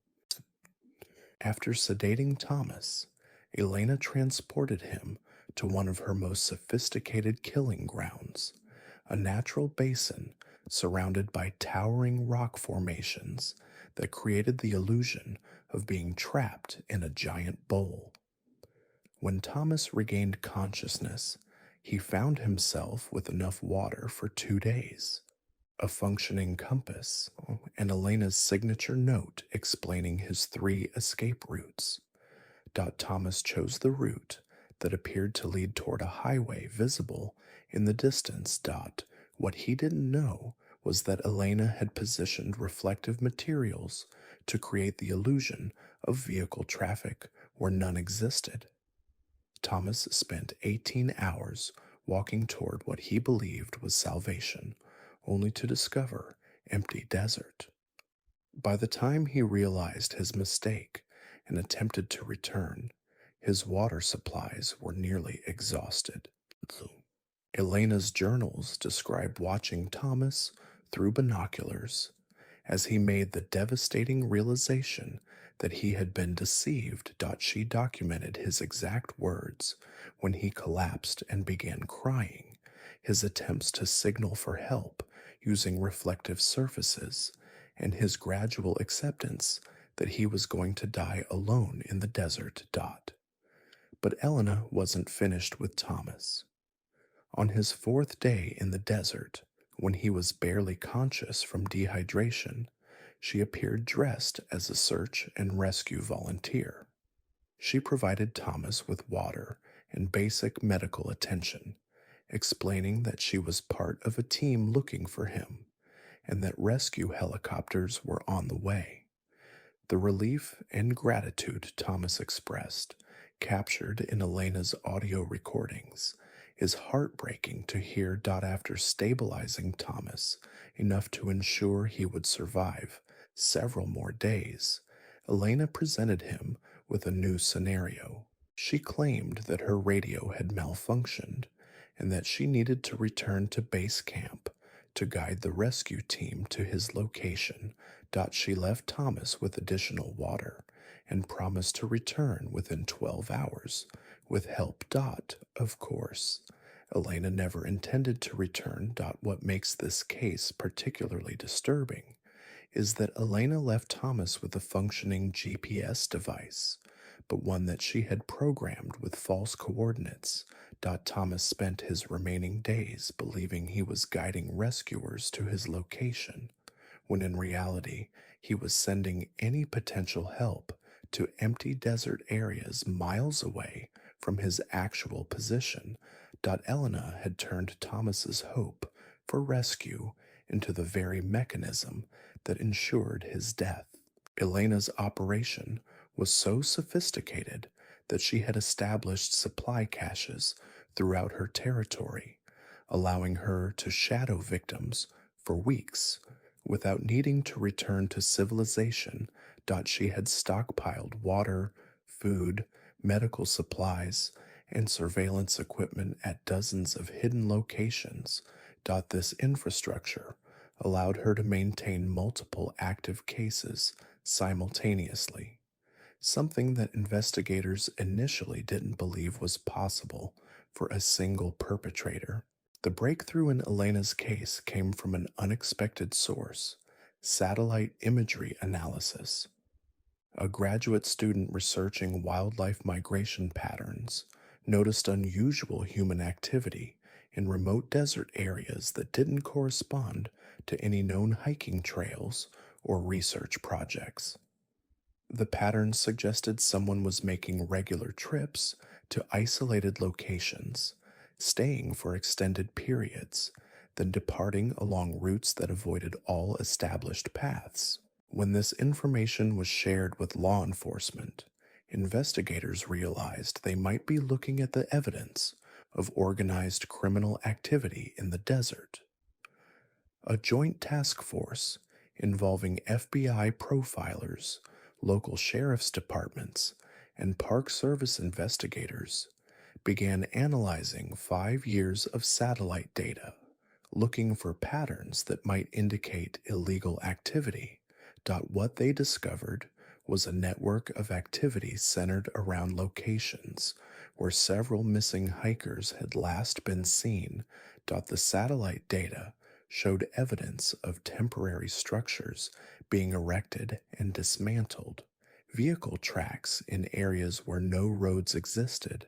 After sedating Thomas, Elena transported him to one of her most sophisticated killing grounds, a natural basin surrounded by towering rock formations that created the illusion of being trapped in a giant bowl. When Thomas regained consciousness, he found himself with enough water for 2 days, a functioning compass, and Elena's signature note explaining his 3 escape routes. Thomas chose the route that appeared to lead toward a highway visible in the distance. What he didn't know was that Elena had positioned reflective materials to create the illusion of vehicle traffic where none existed. Thomas spent 18 hours walking toward what he believed was salvation, only to discover empty desert. By the time he realized his mistake and attempted to return, his water supplies were nearly exhausted. Elena's journals describe watching Thomas through binoculars as he made the devastating realization that he had been deceived. She documented his exact words when he collapsed and began crying, his attempts to signal for help using reflective surfaces, and his gradual acceptance that he was going to die alone in the desert. But Elena wasn't finished with Thomas. On his 4th day in the desert, when he was barely conscious from dehydration, she appeared dressed as a search and rescue volunteer. She provided Thomas with water and basic medical attention, explaining that she was part of a team looking for him and that rescue helicopters were on the way. The relief and gratitude Thomas expressed, captured in Elena's audio recordings, is heartbreaking to hear. After stabilizing Thomas enough to ensure he would survive several more days, Elena presented him with a new scenario. She claimed that her radio had malfunctioned and that she needed to return to base camp to guide the rescue team to his location. She left Thomas with additional water and promised to return within 12 hours with help. Of course, Elena never intended to return. What makes this case particularly disturbing is that Elena left Thomas with a functioning GPS device, but one that she had programmed with false coordinates. Thomas spent his remaining days believing he was guiding rescuers to his location, when in reality he was sending any potential help to empty desert areas miles away from his actual position. Elena had turned Thomas's hope for rescue into the very mechanism that ensured his death. Elena's operation was so sophisticated that she had established supply caches throughout her territory, allowing her to shadow victims for weeks without needing to return to civilization. She had stockpiled water, food, medical supplies, and surveillance equipment at dozens of hidden locations. This infrastructure allowed her to maintain multiple active cases simultaneously, something that investigators initially didn't believe was possible for a single perpetrator. The breakthrough in Elena's case came from an unexpected source: satellite imagery analysis. A graduate student researching wildlife migration patterns noticed unusual human activity in remote desert areas that didn't correspond to any known hiking trails or research projects. The patterns suggested someone was making regular trips to isolated locations, staying for extended periods, then departing along routes that avoided all established paths. When this information was shared with law enforcement, investigators realized they might be looking at the evidence of organized criminal activity in the desert. A joint task force involving FBI profilers, local sheriff's departments, and Park Service investigators began analyzing 5 years of satellite data, looking for patterns that might indicate illegal activity. What they discovered was a network of activity centered around locations where several missing hikers had last been seen. The satellite data showed evidence of temporary structures being erected and dismantled, vehicle tracks in areas where no roads existed,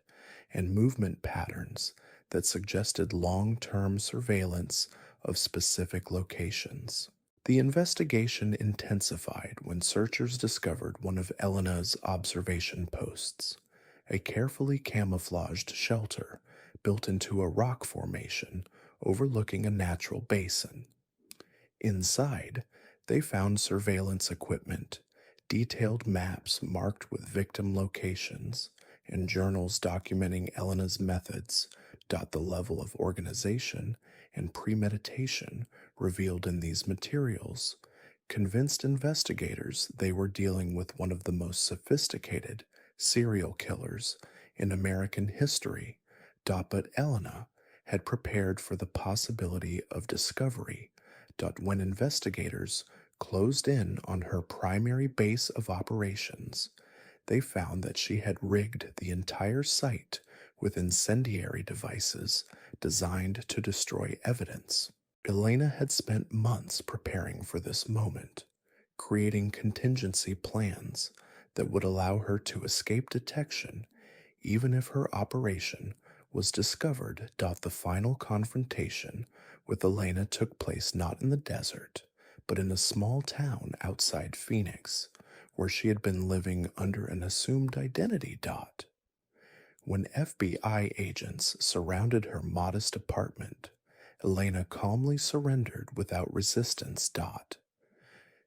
and movement patterns that suggested long-term surveillance of specific locations. The investigation intensified when searchers discovered one of Elena's observation posts, a carefully camouflaged shelter built into a rock formation overlooking a natural basin. Inside, they found surveillance equipment, detailed maps marked with victim locations, and journals documenting Elena's methods. The level of organization and premeditation revealed in these materials convinced investigators they were dealing with one of the most sophisticated serial killers in American history. But Elena had prepared for the possibility of discovery. When investigators closed in on her primary base of operations, they found that she had rigged the entire site with incendiary devices designed to destroy evidence. Elena had spent months preparing for this moment, creating contingency plans that would allow her to escape detection even if her operation was discovered. The final confrontation with Elena took place not in the desert, but in a small town outside Phoenix, where she had been living under an assumed identity. When FBI agents surrounded her modest apartment, Elena calmly surrendered without resistance.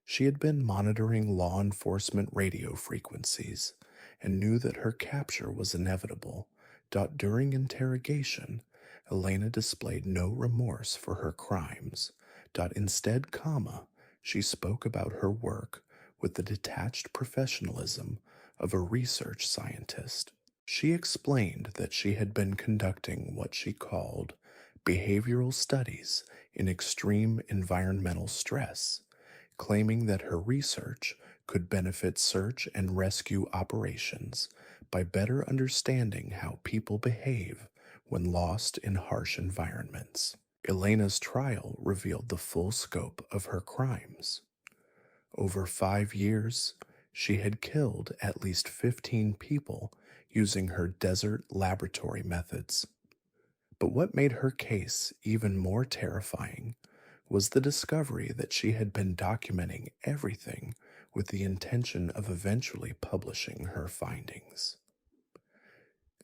She had been monitoring law enforcement radio frequencies and knew that her capture was inevitable. During interrogation, Elena displayed no remorse for her crimes. Instead, she spoke about her work with the detached professionalism of a research scientist. She explained that she had been conducting what she called behavioral studies in extreme environmental stress, claiming that her research could benefit search and rescue operations by better understanding how people behave when lost in harsh environments. Elena's trial revealed the full scope of her crimes. Over 5 years, she had killed at least 15 people using her desert laboratory methods. But what made her case even more terrifying was the discovery that she had been documenting everything with the intention of eventually publishing her findings.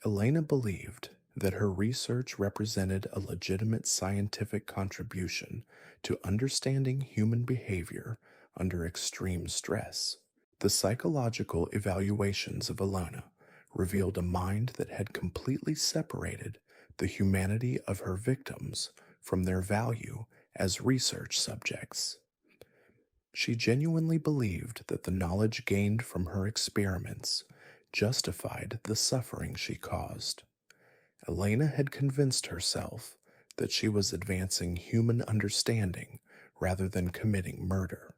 Elena believed that her research represented a legitimate scientific contribution to understanding human behavior under extreme stress. The psychological evaluations of Elena revealed a mind that had completely separated the humanity of her victims from their value as research subjects. She genuinely believed that the knowledge gained from her experiments justified the suffering she caused. Elena had convinced herself that she was advancing human understanding rather than committing murder.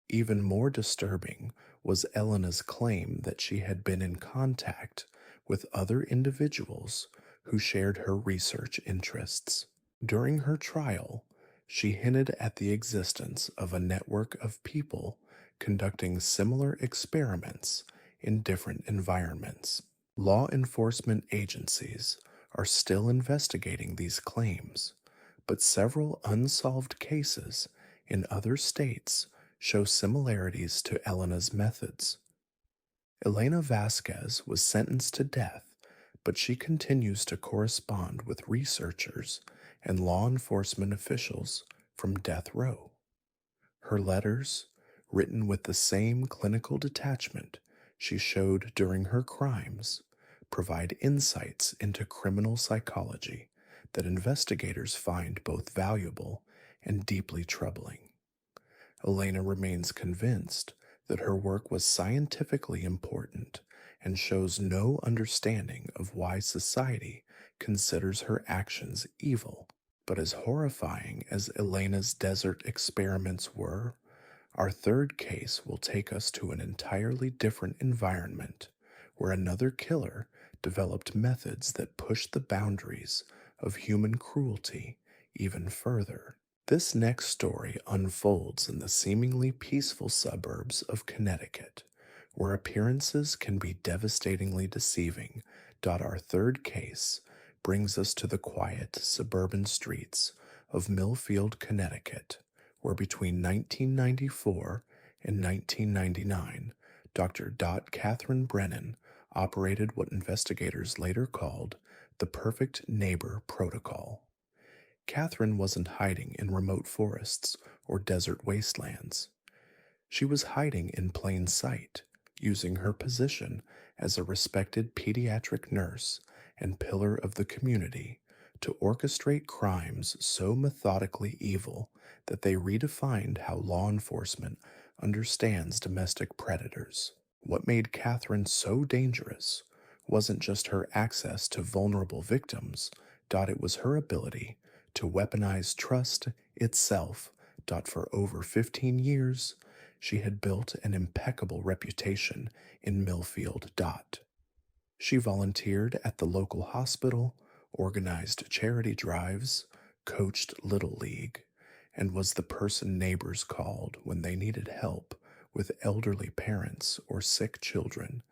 Even more disturbing was Elena's claim that she had been in contact with other individuals who shared her research interests. During her trial, she hinted at the existence of a network of people conducting similar experiments in different environments. Law enforcement agencies are still investigating these claims, but several unsolved cases in other states show similarities to Elena's methods. Elena Vasquez was sentenced to death, but she continues to correspond with researchers and law enforcement officials from death row. Her letters, written with the same clinical detachment she showed during her crimes, provide insights into criminal psychology that investigators find both valuable and deeply troubling. Elena remains convinced that her work was scientifically important and shows no understanding of why society considers her actions evil. But as horrifying as Elena's desert experiments were, our third case will take us to an entirely different environment where another killer developed methods that pushed the boundaries of human cruelty even further. This next story unfolds in the seemingly peaceful suburbs of Connecticut, where appearances can be devastatingly deceiving. Our third case brings us to the quiet suburban streets of Millfield, Connecticut, where between 1994 and 1999, Dr. Catherine Brennan operated what investigators later called the Perfect Neighbor Protocol. Catherine wasn't hiding in remote forests or desert wastelands. She was hiding in plain sight, using her position as a respected pediatric nurse and pillar of the community to orchestrate crimes so methodically evil that they redefined how law enforcement understands domestic predators. What made Catherine so dangerous wasn't just her access to vulnerable victims, it was her ability to weaponize trust itself. For over 15 years, she had built an impeccable reputation in Millfield. She volunteered at the local hospital, organized charity drives, coached Little League, and was the person neighbors called when they needed help with elderly parents or sick children.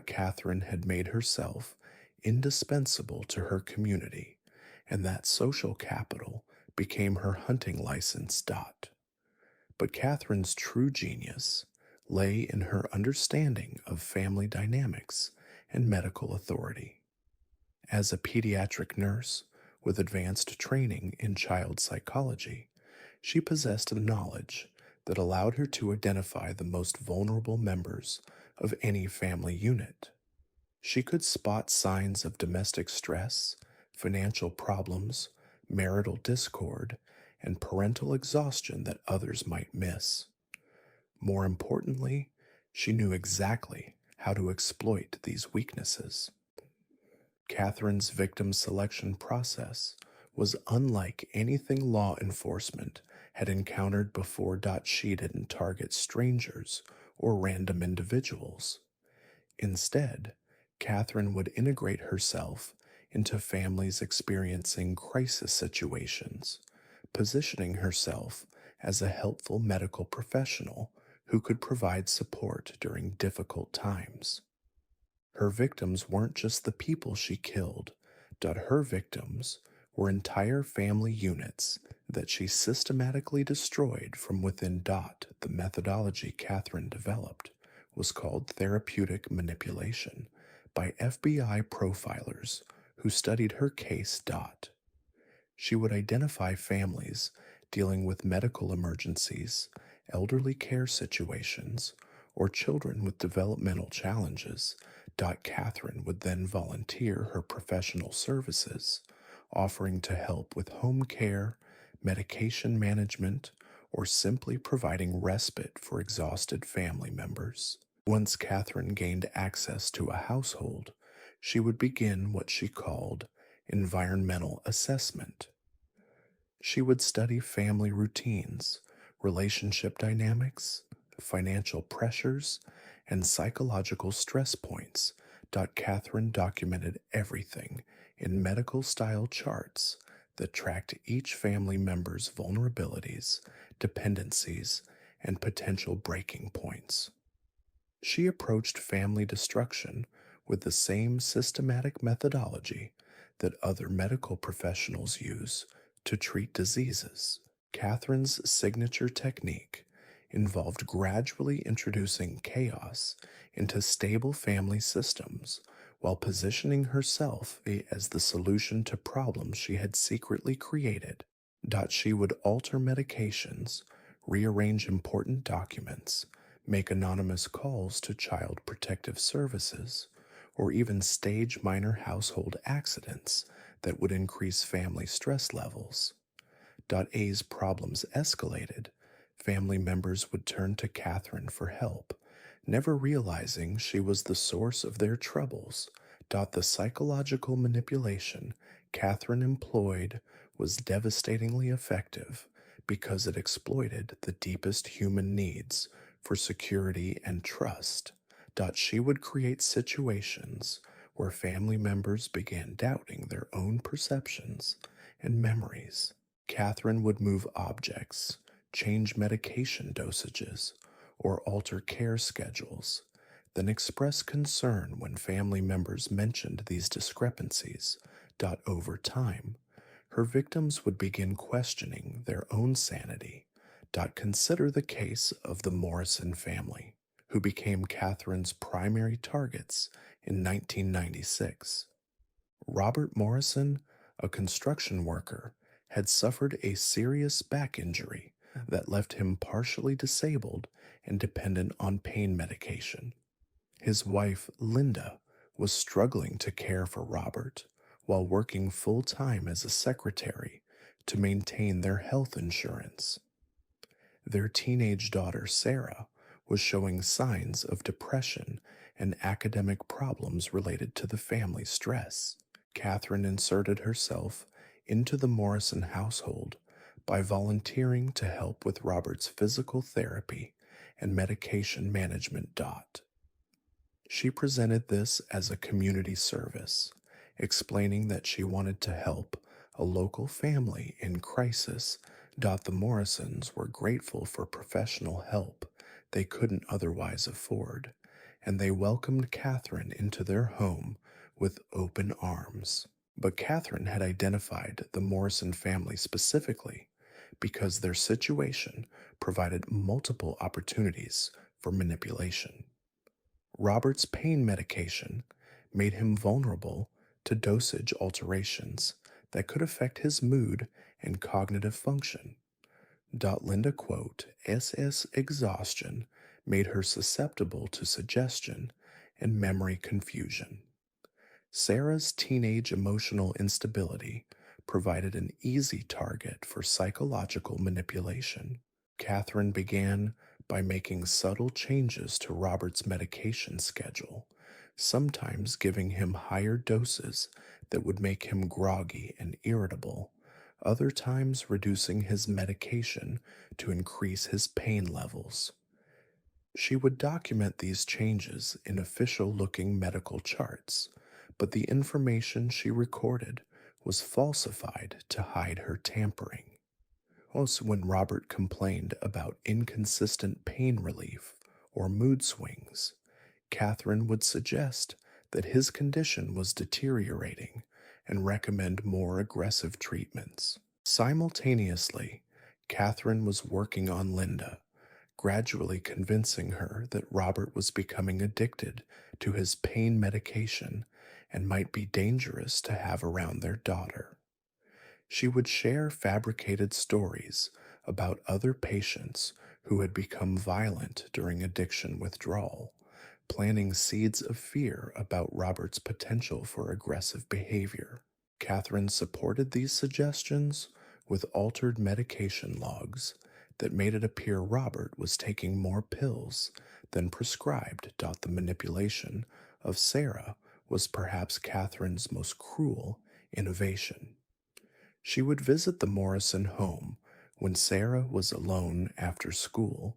Catherine had made herself indispensable to her community, and that social capital became her hunting license. But Catherine's true genius lay in her understanding of family dynamics and medical authority. As a pediatric nurse with advanced training in child psychology, she possessed the knowledge that allowed her to identify the most vulnerable members of any family unit. She could spot signs of domestic stress, financial problems, marital discord, and parental exhaustion that others might miss. More importantly, she knew exactly how to exploit these weaknesses. Catherine's victim selection process was unlike anything law enforcement had encountered before. She didn't target strangers or random individuals. Instead, Catherine would integrate herself into families experiencing crisis situations, positioning herself as a helpful medical professional who could provide support during difficult times. Her victims weren't just the people she killed. Her victims were entire family units that she systematically destroyed from within. The methodology Catherine developed was called therapeutic manipulation by FBI profilers who studied her case. She would identify families dealing with medical emergencies, elderly care situations, or children with developmental challenges, Catherine would then volunteer her professional services, offering to help with home care, medication management, or simply providing respite for exhausted family members. Once Catherine gained access to a household, she would begin what she called environmental assessment. She would study family routines, relationship dynamics, financial pressures, and psychological stress points. Catherine documented everything in medical style charts that tracked each family member's vulnerabilities, dependencies, and potential breaking points. She approached family destruction with the same systematic methodology that other medical professionals use to treat diseases. Catherine's signature technique involved gradually introducing chaos into stable family systems while positioning herself as the solution to problems she had secretly created. She would alter medications, rearrange important documents, make anonymous calls to child protective services, or even stage minor household accidents that would increase family stress levels. A's problems escalated. Family members would turn to Catherine for help, never realizing she was the source of their troubles. The psychological manipulation Catherine employed was devastatingly effective because it exploited the deepest human needs for security and trust. She would create situations where family members began doubting their own perceptions and memories. Catherine would move objects, change medication dosages, or alter care schedules, then express concern when family members mentioned these discrepancies. Over time, her victims would begin questioning their own sanity. Consider the case of the Morrison family, who became Catherine's primary targets in 1996. Robert Morrison, a construction worker, had suffered a serious back injury that left him partially disabled and dependent on pain medication. His wife, Linda, was struggling to care for Robert while working full-time as a secretary to maintain their health insurance. Their teenage daughter, Sarah, was showing signs of depression and academic problems related to the family stress. Catherine inserted herself into the Morrison household by volunteering to help with Robert's physical therapy and medication management. She presented this as a community service, explaining that she wanted to help a local family in crisis. The Morrisons were grateful for professional help they couldn't otherwise afford, and they welcomed Catherine into their home with open arms. But Catherine had identified the Morrison family specifically because their situation provided multiple opportunities for manipulation. Robert's pain medication made him vulnerable to dosage alterations that could affect his mood and cognitive function. Linda quote, SS exhaustion made her susceptible to suggestion and memory confusion. Sarah's teenage emotional instability provided an easy target for psychological manipulation. Catherine began by making subtle changes to Robert's medication schedule, sometimes giving him higher doses that would make him groggy and irritable, other times reducing his medication to increase his pain levels. She would document these changes in official-looking medical charts, but the information she recorded was falsified to hide her tampering. Also, when Robert complained about inconsistent pain relief or mood swings, Catherine would suggest that his condition was deteriorating and recommend more aggressive treatments. Simultaneously, Catherine was working on Linda, gradually convincing her that Robert was becoming addicted to his pain medication and might be dangerous to have around their daughter. She would share fabricated stories about other patients who had become violent during addiction withdrawal, planting seeds of fear about Robert's potential for aggressive behavior. Catherine supported these suggestions with altered medication logs that made it appear Robert was taking more pills than prescribed. The manipulation of Sarah was perhaps Catherine's most cruel innovation. She would visit the Morrison home when Sarah was alone after school,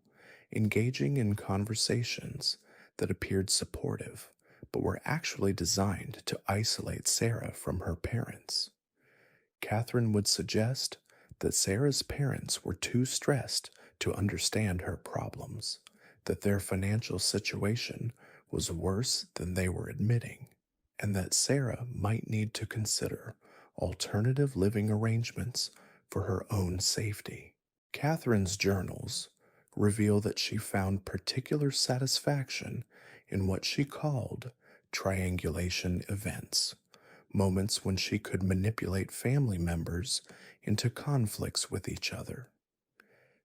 engaging in conversations that appeared supportive but were actually designed to isolate Sarah from her parents. Catherine would suggest that Sarah's parents were too stressed to understand her problems, that their financial situation was worse than they were admitting, and that Sarah might need to consider alternative living arrangements for her own safety. Catherine's journals reveal that she found particular satisfaction in what she called triangulation events, moments when she could manipulate family members into conflicts with each other.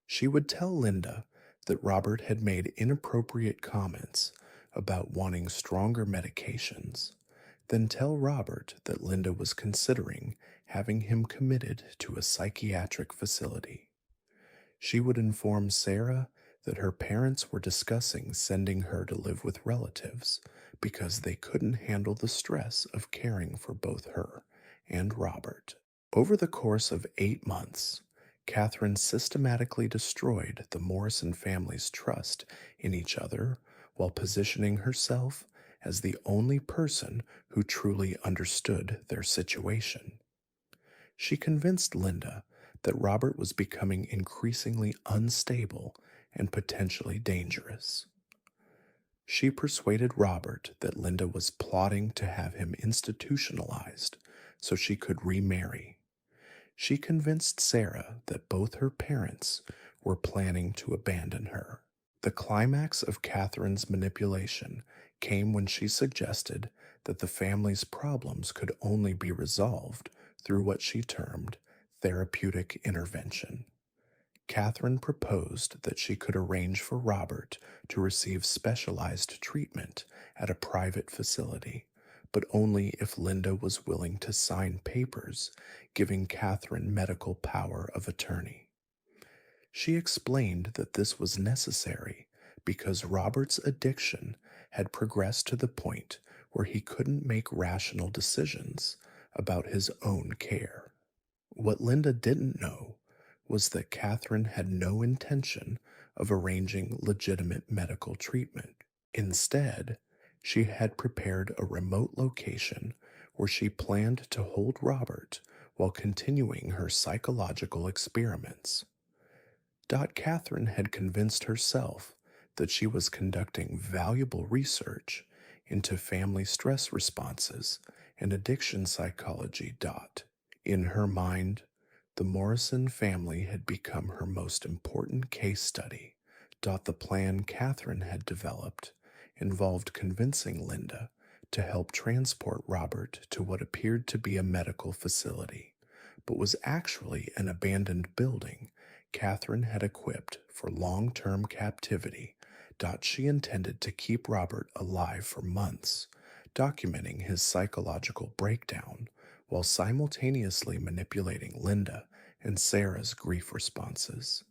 She would tell Linda that Robert had made inappropriate comments about wanting stronger medications, then tell Robert that Linda was considering having him committed to a psychiatric facility. She would inform Sarah that her parents were discussing sending her to live with relatives because they couldn't handle the stress of caring for both her and Robert. Over the course of 8 months, Catherine systematically destroyed the Morrison family's trust in each other while positioning herself as the only person who truly understood their situation. She convinced Linda that Robert was becoming increasingly unstable and potentially dangerous. She persuaded Robert that Linda was plotting to have him institutionalized so she could remarry. She convinced Sarah that both her parents were planning to abandon her. The climax of Catherine's manipulation came when she suggested that the family's problems could only be resolved through what she termed therapeutic intervention. Catherine proposed that she could arrange for Robert to receive specialized treatment at a private facility, but only if Linda was willing to sign papers giving Catherine medical power of attorney. She explained that this was necessary because Robert's addiction had progressed to the point where he couldn't make rational decisions about his own care. What Linda didn't know was that Catherine had no intention of arranging legitimate medical treatment. Instead, she had prepared a remote location where she planned to hold Robert while continuing her psychological experiments. Catherine had convinced herself that she was conducting valuable research into family stress responses and addiction psychology. In her mind, the Morrison family had become her most important case study. The plan Catherine had developed involved convincing Linda to help transport Robert to what appeared to be a medical facility, but was actually an abandoned building Catherine had equipped for long-term captivity. She intended to keep Robert alive for months, documenting his psychological breakdown while simultaneously manipulating Linda and Sarah's grief responses.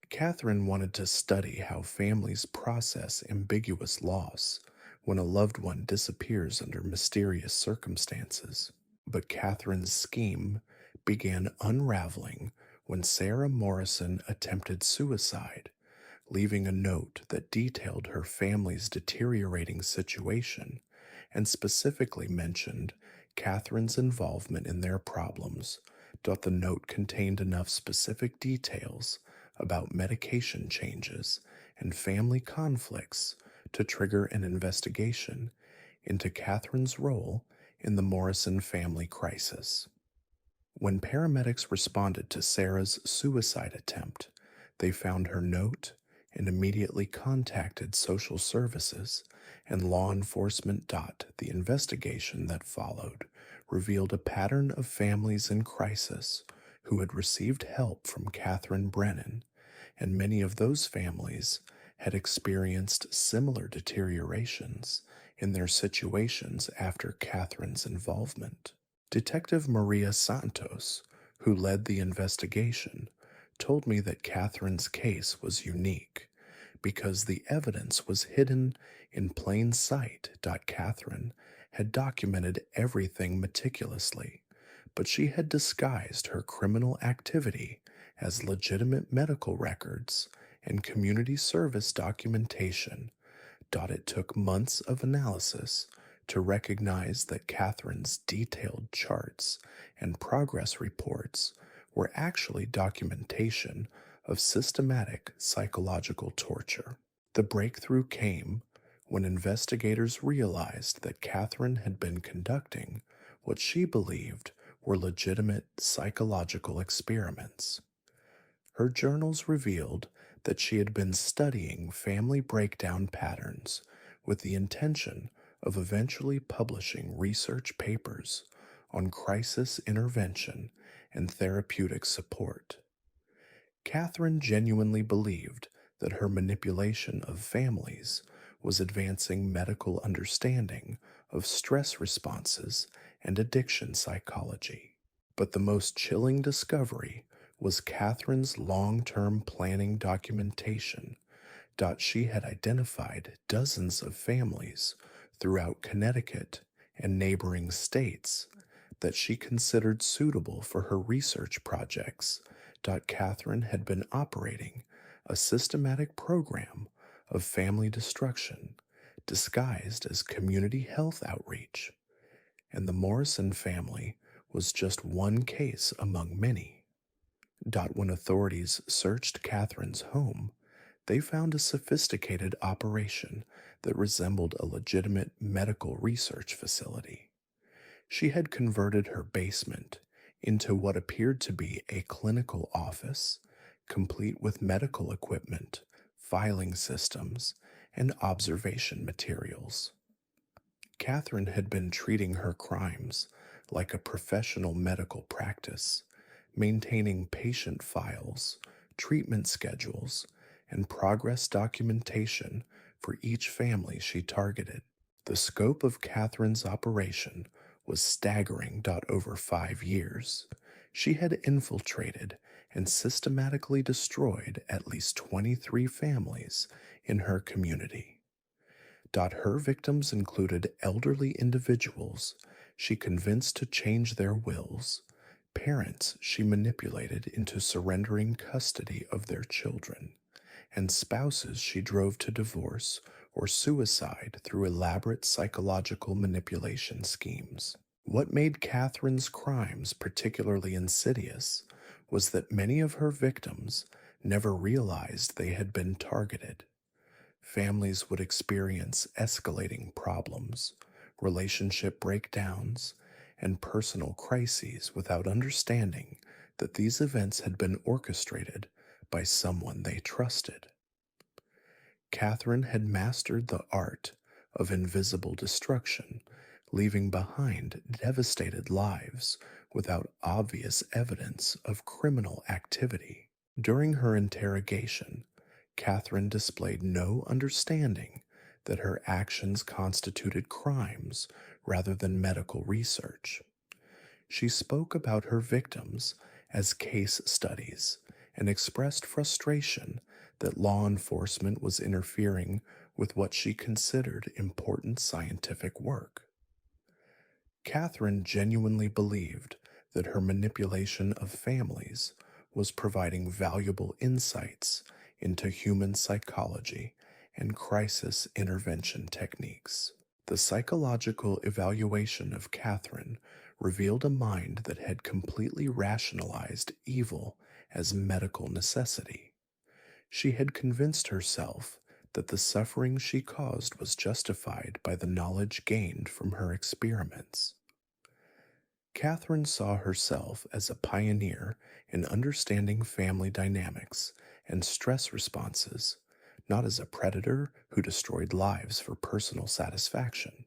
Catherine wanted to study how families process ambiguous loss when a loved one disappears under mysterious circumstances. But Catherine's scheme began unraveling when Sarah Morrison attempted suicide, leaving a note that detailed her family's deteriorating situation and specifically mentioned Catherine's involvement in their problems. The note contained enough specific details about medication changes and family conflicts to trigger an investigation into Catherine's role in the Morrison family crisis. When paramedics responded to Sarah's suicide attempt, they found her note and immediately contacted social services and law enforcement. The investigation that followed revealed a pattern of families in crisis who had received help from Brennan and many of those families had experienced similar deteriorations in their situations after Catherine's involvement. Detective Maria Santos, who led the investigation, told me that Catherine's case was unique because the evidence was hidden in plain sight. Catherine had documented everything meticulously, but she had disguised her criminal activity as legitimate medical records and community service documentation. It took months of analysis to recognize that Catherine's detailed charts and progress reports were actually documentation of systematic psychological torture. The breakthrough came when investigators realized that Catherine had been conducting what she believed were legitimate psychological experiments. Her journals revealed that she had been studying family breakdown patterns with the intention of eventually publishing research papers on crisis intervention and therapeutic support. Catherine genuinely believed that her manipulation of families was advancing medical understanding of stress responses and addiction psychology. But the most chilling discovery was Catherine's long-term planning documentation. She had identified dozens of families throughout Connecticut and neighboring states that she considered suitable for her research projects. Catherine had been operating a systematic program of family destruction disguised as community health outreach, and the Morrison family was just one case among many. When authorities searched Catherine's home, they found a sophisticated operation that resembled a legitimate medical research facility. She had converted her basement into what appeared to be a clinical office, complete with medical equipment, filing systems, and observation materials. Catherine had been treating her crimes like a professional medical practice, maintaining patient files, treatment schedules, and progress documentation for each family she targeted. The scope of Catherine's operation was staggering. Over 5 years, she had infiltrated and systematically destroyed at least 23 families in her community. Her victims included elderly individuals she convinced to change their wills, parents she manipulated into surrendering custody of their children, and spouses she drove to divorce or suicide through elaborate psychological manipulation schemes. What made Catherine's crimes particularly insidious was that many of her victims never realized they had been targeted. Families would experience escalating problems, relationship breakdowns, and personal crises without understanding that these events had been orchestrated by someone they trusted. Catherine had mastered the art of invisible destruction, leaving behind devastated lives without obvious evidence of criminal activity. During her interrogation, Catherine displayed no understanding that her actions constituted crimes rather than medical research. She spoke about her victims as case studies and expressed frustration that law enforcement was interfering with what she considered important scientific work. Catherine genuinely believed that her manipulation of families was providing valuable insights into human psychology and crisis intervention techniques. The psychological evaluation of Catherine revealed a mind that had completely rationalized evil as medical necessity. She had convinced herself that the suffering she caused was justified by the knowledge gained from her experiments. Catherine saw herself as a pioneer in understanding family dynamics and stress responses, not as a predator who destroyed lives for personal satisfaction.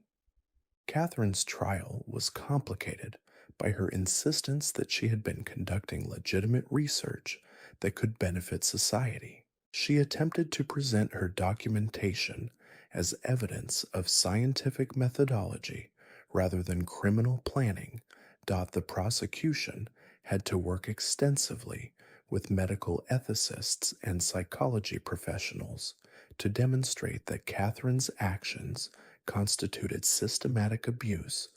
Catherine's trial was complicated by her insistence that she had been conducting legitimate research that could benefit society. She attempted to present her documentation as evidence of scientific methodology rather than criminal planning. The prosecution had to work extensively with medical ethicists and psychology professionals to demonstrate that Catherine's actions constituted systematic abuse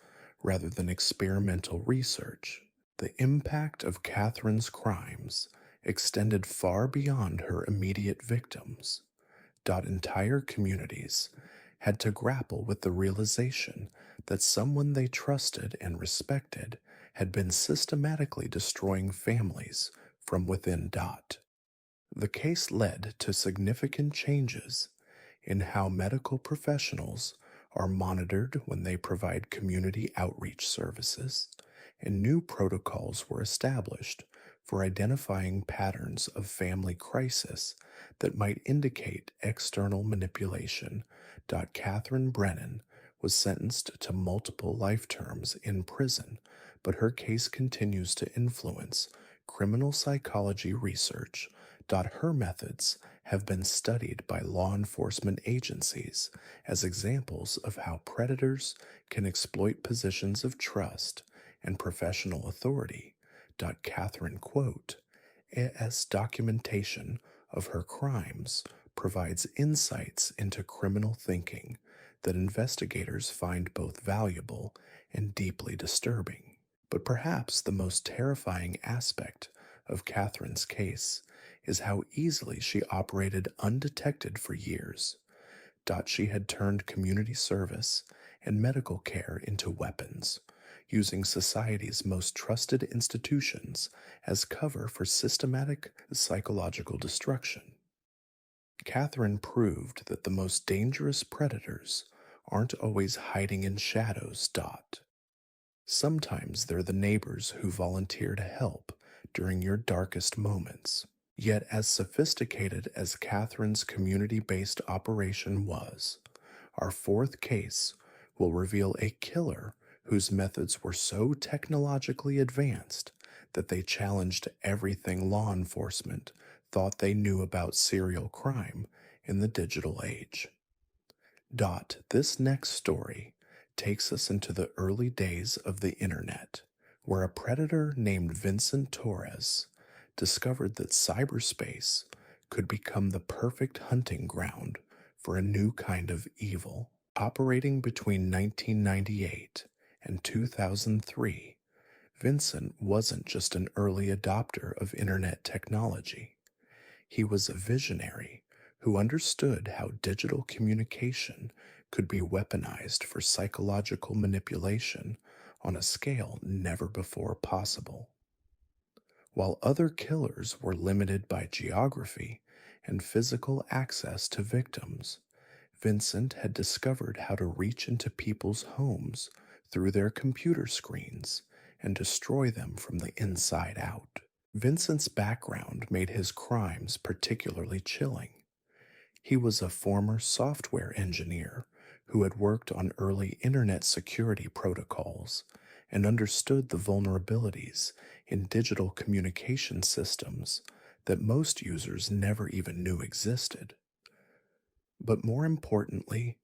rather than experimental research. The impact of Catherine's crimes extended far beyond her immediate victims. Entire communities had to grapple with the realization that someone they trusted and respected had been systematically destroying families from within. The case led to significant changes in how medical professionals are monitored when they provide community outreach services, and new protocols were established for identifying patterns of family crisis that might indicate external manipulation. Catherine Brennan was sentenced to multiple life terms in prison, but her case continues to influence criminal psychology research. Her methods have been studied by law enforcement agencies as examples of how predators can exploit positions of trust and professional authority. Catherine quote, "As documentation of her crimes provides insights into criminal thinking that investigators find both valuable and deeply disturbing." But perhaps the most terrifying aspect of Catherine's case is how easily she operated undetected for years. She had turned community service and medical care into weapons, using society's most trusted institutions as cover for systematic psychological destruction. Catherine proved that the most dangerous predators aren't always hiding in shadows. Sometimes they're the neighbors who volunteer to help during your darkest moments. Yet, as sophisticated as Catherine's community based operation was, our fourth case will reveal a killer whose methods were so technologically advanced that they challenged everything law enforcement thought they knew about serial crime in the digital age. This next story takes us into the early days of the internet, where a predator named Vincent Torres discovered that cyberspace could become the perfect hunting ground for a new kind of evil. Operating between 1998 and 2003, Vincent wasn't just an early adopter of internet technology. He was a visionary who understood how digital communication could be weaponized for psychological manipulation on a scale never before possible. While other killers were limited by geography and physical access to victims, Vincent had discovered how to reach into people's homes through their computer screens and destroy them from the inside out. Vincent's background made his crimes particularly chilling. He was a former software engineer who had worked on early internet security protocols and understood the vulnerabilities in digital communication systems that most users never even knew existed. But more importantly,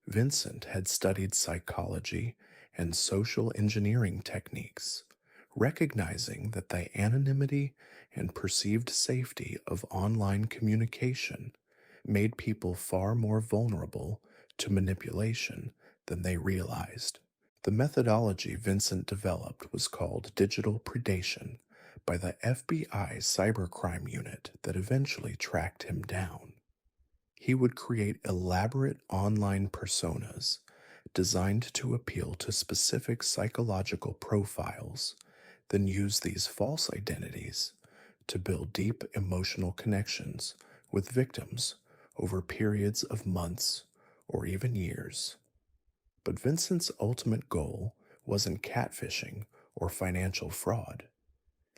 Vincent had studied psychology and social engineering techniques, recognizing that the anonymity and perceived safety of online communication made people far more vulnerable to manipulation than they realized. The methodology Vincent developed was called digital predation by the FBI cybercrime unit that eventually tracked him down. He would create elaborate online personas designed to appeal to specific psychological profiles, then use these false identities to build deep emotional connections with victims over periods of months or even years. But Vincent's ultimate goal wasn't catfishing or financial fraud.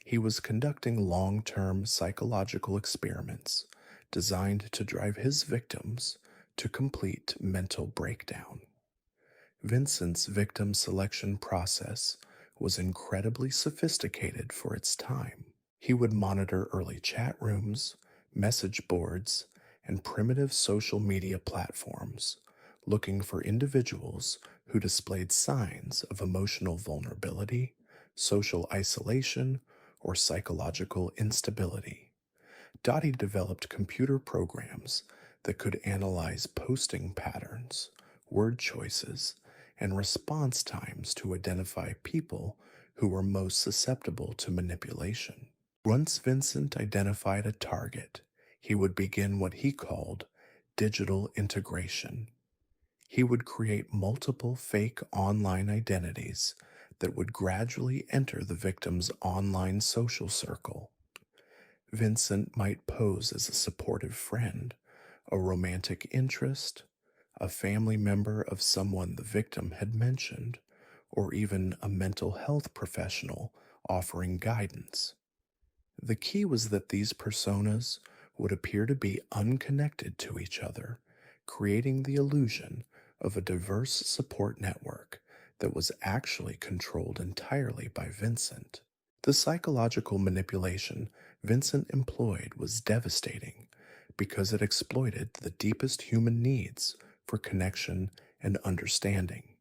He was conducting long-term psychological experiments designed to drive his victims to complete mental breakdown. Vincent's victim selection process was incredibly sophisticated for its time. He would monitor early chat rooms, message boards, and primitive social media platforms, looking for individuals who displayed signs of emotional vulnerability, social isolation, or psychological instability. Dottie developed computer programs that could analyze posting patterns, word choices, and response times to identify people who were most susceptible to manipulation. Once Vincent identified a target, he would begin what he called digital integration. He would create multiple fake online identities that would gradually enter the victim's online social circle. Vincent might pose as a supportive friend, a romantic interest, a family member of someone the victim had mentioned, or even a mental health professional offering guidance. The key was that these personas would appear to be unconnected to each other, creating the illusion of a diverse support network that was actually controlled entirely by Vincent. The psychological manipulation Vincent employed was devastating because it exploited the deepest human needs for connection and understanding.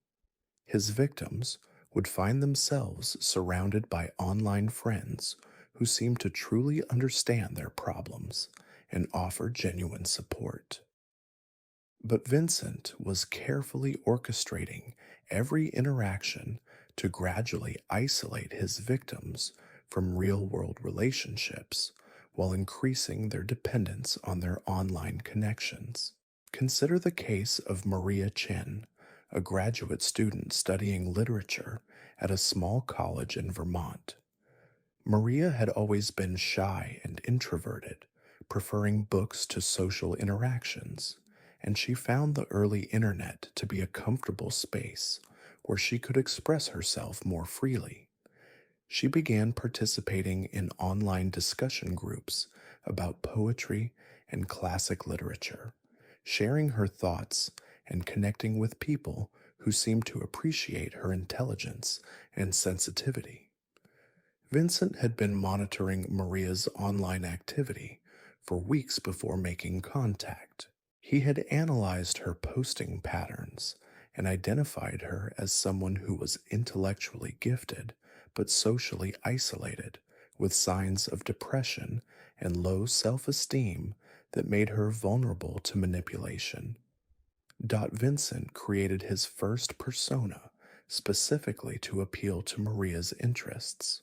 His victims would find themselves surrounded by online friends who seemed to truly understand their problems and offer genuine support. But Vincent was carefully orchestrating every interaction to gradually isolate his victims from real world relationships while increasing their dependence on their online connections. Consider the case of Maria Chen, a graduate student studying literature at a small college in Vermont. Maria had always been shy and introverted, preferring books to social interactions, and she found the early internet to be a comfortable space where she could express herself more freely. She began participating in online discussion groups about poetry and classic literature, sharing her thoughts and connecting with people who seemed to appreciate her intelligence and sensitivity. Vincent had been monitoring Maria's online activity for weeks before making contact. He had analyzed her posting patterns and identified her as someone who was intellectually gifted but socially isolated, with signs of depression and low self-esteem that made her vulnerable to manipulation. Vincent created his first persona specifically to appeal to Maria's interests,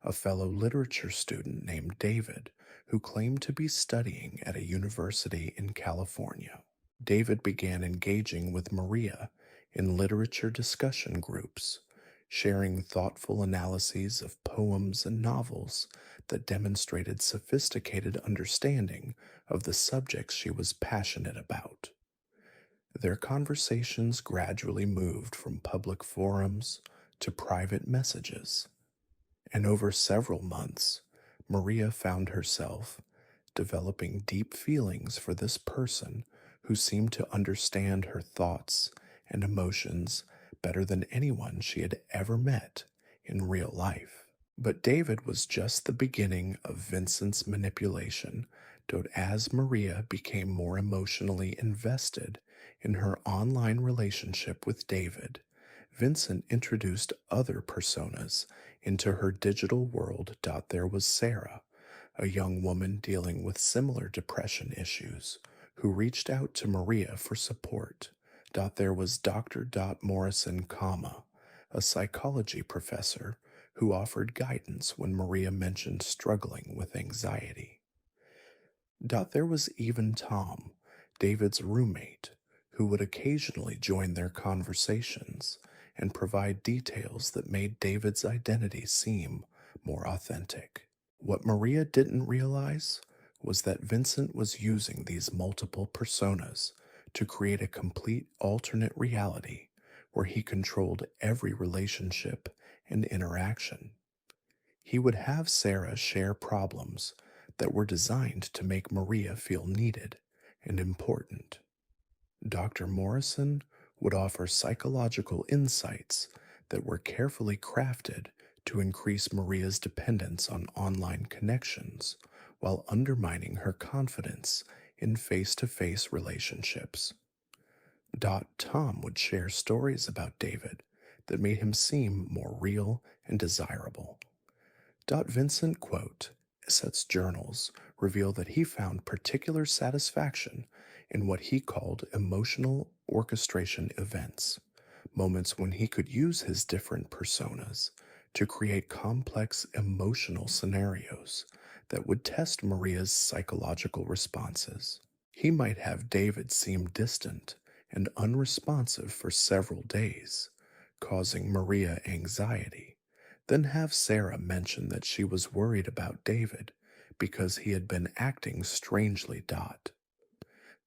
a fellow literature student named David who claimed to be studying at a university in California. David began engaging with Maria in literature discussion groups, sharing thoughtful analyses of poems and novels that demonstrated sophisticated understanding of the subjects she was passionate about. Their conversations gradually moved from public forums to private messages, and over several months, Maria found herself developing deep feelings for this person who seemed to understand her thoughts and emotions better than anyone she had ever met in real life. But David was just the beginning of Vincent's manipulation, as Maria became more emotionally invested in her online relationship with David. Vincent introduced other personas into her digital world. There was Sarah, a young woman dealing with similar depression issues, who reached out to Maria for support. There was Dr. Morrison, a psychology professor who offered guidance when Maria mentioned struggling with anxiety. There was even Tom, David's roommate, who would occasionally join their conversations and provide details that made David's identity seem more authentic. What Maria didn't realize was that Vincent was using these multiple personas to create a complete alternate reality where he controlled every relationship and interaction. He would have Sarah share problems that were designed to make Maria feel needed and important. Dr. Morrison would offer psychological insights that were carefully crafted to increase Maria's dependence on online connections while undermining her confidence in face-to-face relationships. Tom would share stories about David that made him seem more real and desirable. Vincent, Seth's journals reveal that he found particular satisfaction in what he called emotional orchestration events, moments when he could use his different personas to create complex emotional scenarios that would test Maria's psychological responses. He might have David seem distant and unresponsive for several days, causing Maria anxiety, then have Sarah mention that she was worried about David because he had been acting strangely.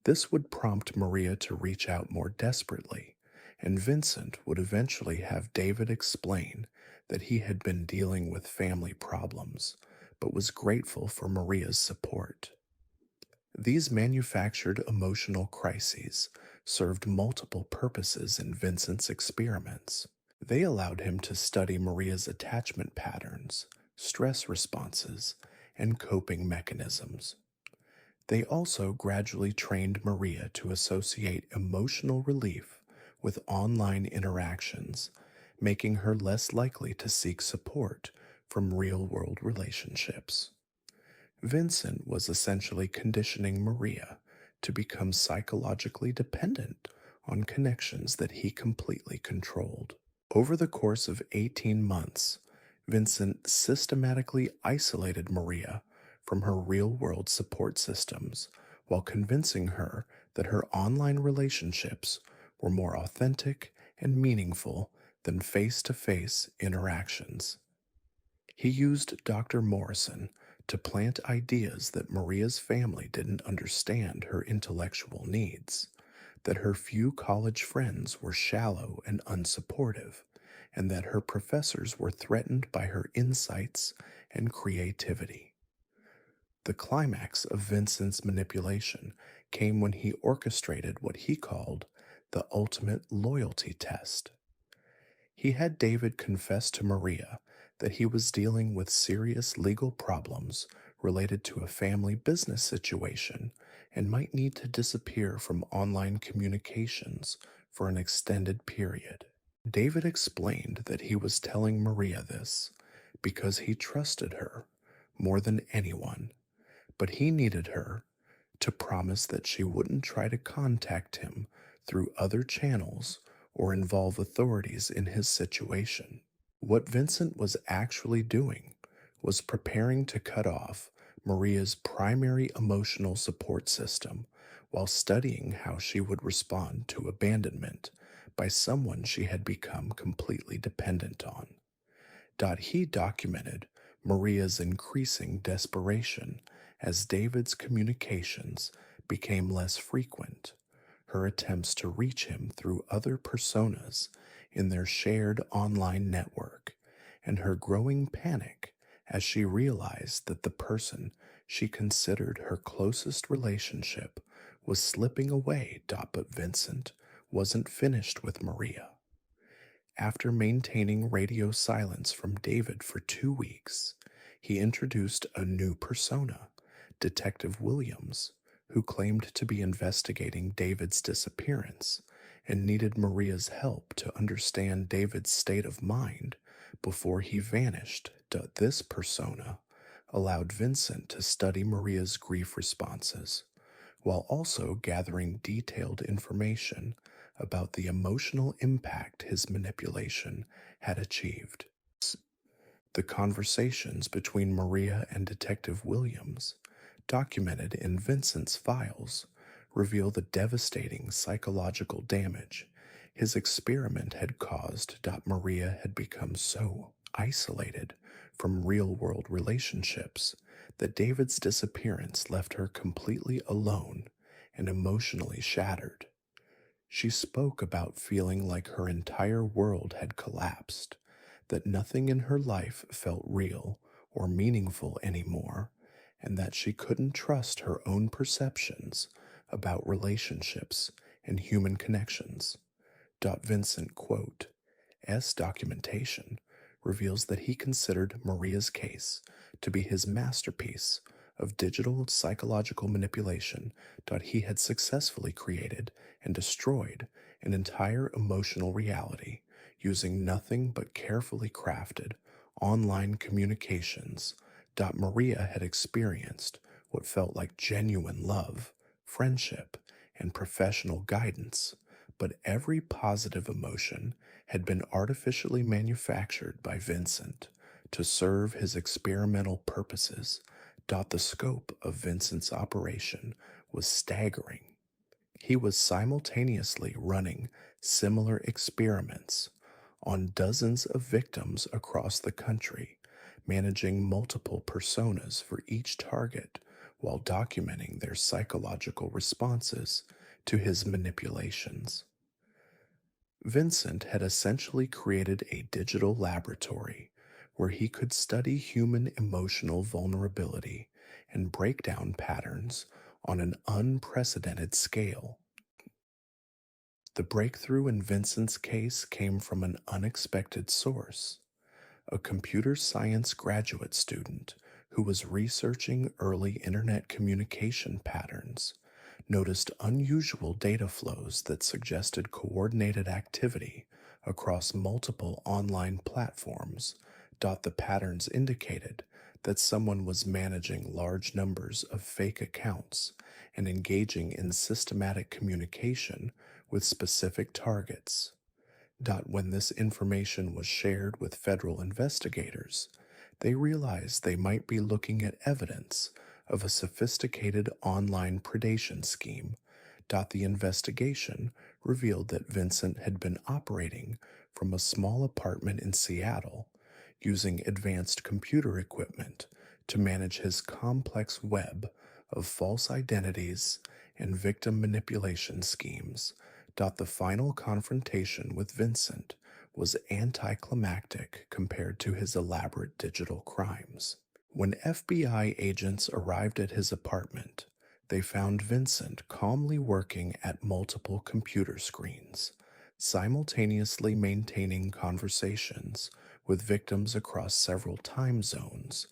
This would prompt Maria to reach out more desperately, and Vincent would eventually have David explain that he had been dealing with family problems, but was grateful for Maria's support. These manufactured emotional crises served multiple purposes in Vincent's experiments. They allowed him to study Maria's attachment patterns, stress responses, and coping mechanisms. They also gradually trained Maria to associate emotional relief with online interactions, making her less likely to seek support from real-world relationships. Vincent was essentially conditioning Maria to become psychologically dependent on connections that he completely controlled. Over the course of 18 months, Vincent systematically isolated Maria from her real-world support systems while convincing her that her online relationships were more authentic and meaningful than face-to-face interactions. He used Dr. Morrison to plant ideas that Maria's family didn't understand her intellectual needs, that her few college friends were shallow and unsupportive, and that her professors were threatened by her insights and creativity. The climax of Vincent's manipulation came when he orchestrated what he called the ultimate loyalty test. He had David confess to Maria that he was dealing with serious legal problems related to a family business situation and might need to disappear from online communications for an extended period. David explained that he was telling Maria this because he trusted her more than anyone, but he needed her to promise that she wouldn't try to contact him through other channels or involve authorities in his situation. What Vincent was actually doing was preparing to cut off Maria's primary emotional support system while studying how she would respond to abandonment by someone she had become completely dependent on. He documented Maria's increasing desperation as David's communications became less frequent, her attempts to reach him through other personas in their shared online network, and her growing panic as she realized that the person she considered her closest relationship was slipping away. But Vincent wasn't finished with Maria. After maintaining radio silence from David for 2 weeks, he introduced a new persona, Detective Williams, who claimed to be investigating David's disappearance and needed Maria's help to understand David's state of mind before he vanished. This persona allowed Vincent to study Maria's grief responses, while also gathering detailed information about the emotional impact his manipulation had achieved. The conversations between Maria and Detective Williams, documented in Vincent's files, reveal the devastating psychological damage his experiment had caused. Maria had become so isolated from real-world relationships that David's disappearance left her completely alone and emotionally shattered. She spoke about feeling like her entire world had collapsed, that nothing in her life felt real or meaningful anymore, and that she couldn't trust her own perceptions about relationships and human connections. Vincent, S. documentation reveals that he considered Maria's case to be his masterpiece of digital psychological manipulation. He had successfully created and destroyed an entire emotional reality using nothing but carefully crafted online communications. Maria had experienced what felt like genuine love, friendship, and professional guidance, but every positive emotion had been artificially manufactured by Vincent to serve his experimental purposes. The scope of Vincent's operation was staggering. He was simultaneously running similar experiments on dozens of victims across the country, managing multiple personas for each target while documenting their psychological responses to his manipulations. Vincent had essentially created a digital laboratory where he could study human emotional vulnerability and break down patterns on an unprecedented scale. The breakthrough in Vincent's case came from an unexpected source. A computer science graduate student who was researching early internet communication patterns noticed unusual data flows that suggested coordinated activity across multiple online platforms. The patterns indicated that someone was managing large numbers of fake accounts and engaging in systematic communication with specific targets. When this information was shared with federal investigators, they realized they might be looking at evidence of a sophisticated online predation scheme. The investigation revealed that Vincent had been operating from a small apartment in Seattle, using advanced computer equipment to manage his complex web of false identities and victim manipulation schemes. The final confrontation with Vincent was anticlimactic compared to his elaborate digital crimes. When FBI agents arrived at his apartment, they found Vincent calmly working at multiple computer screens, simultaneously maintaining conversations with victims across several time zones.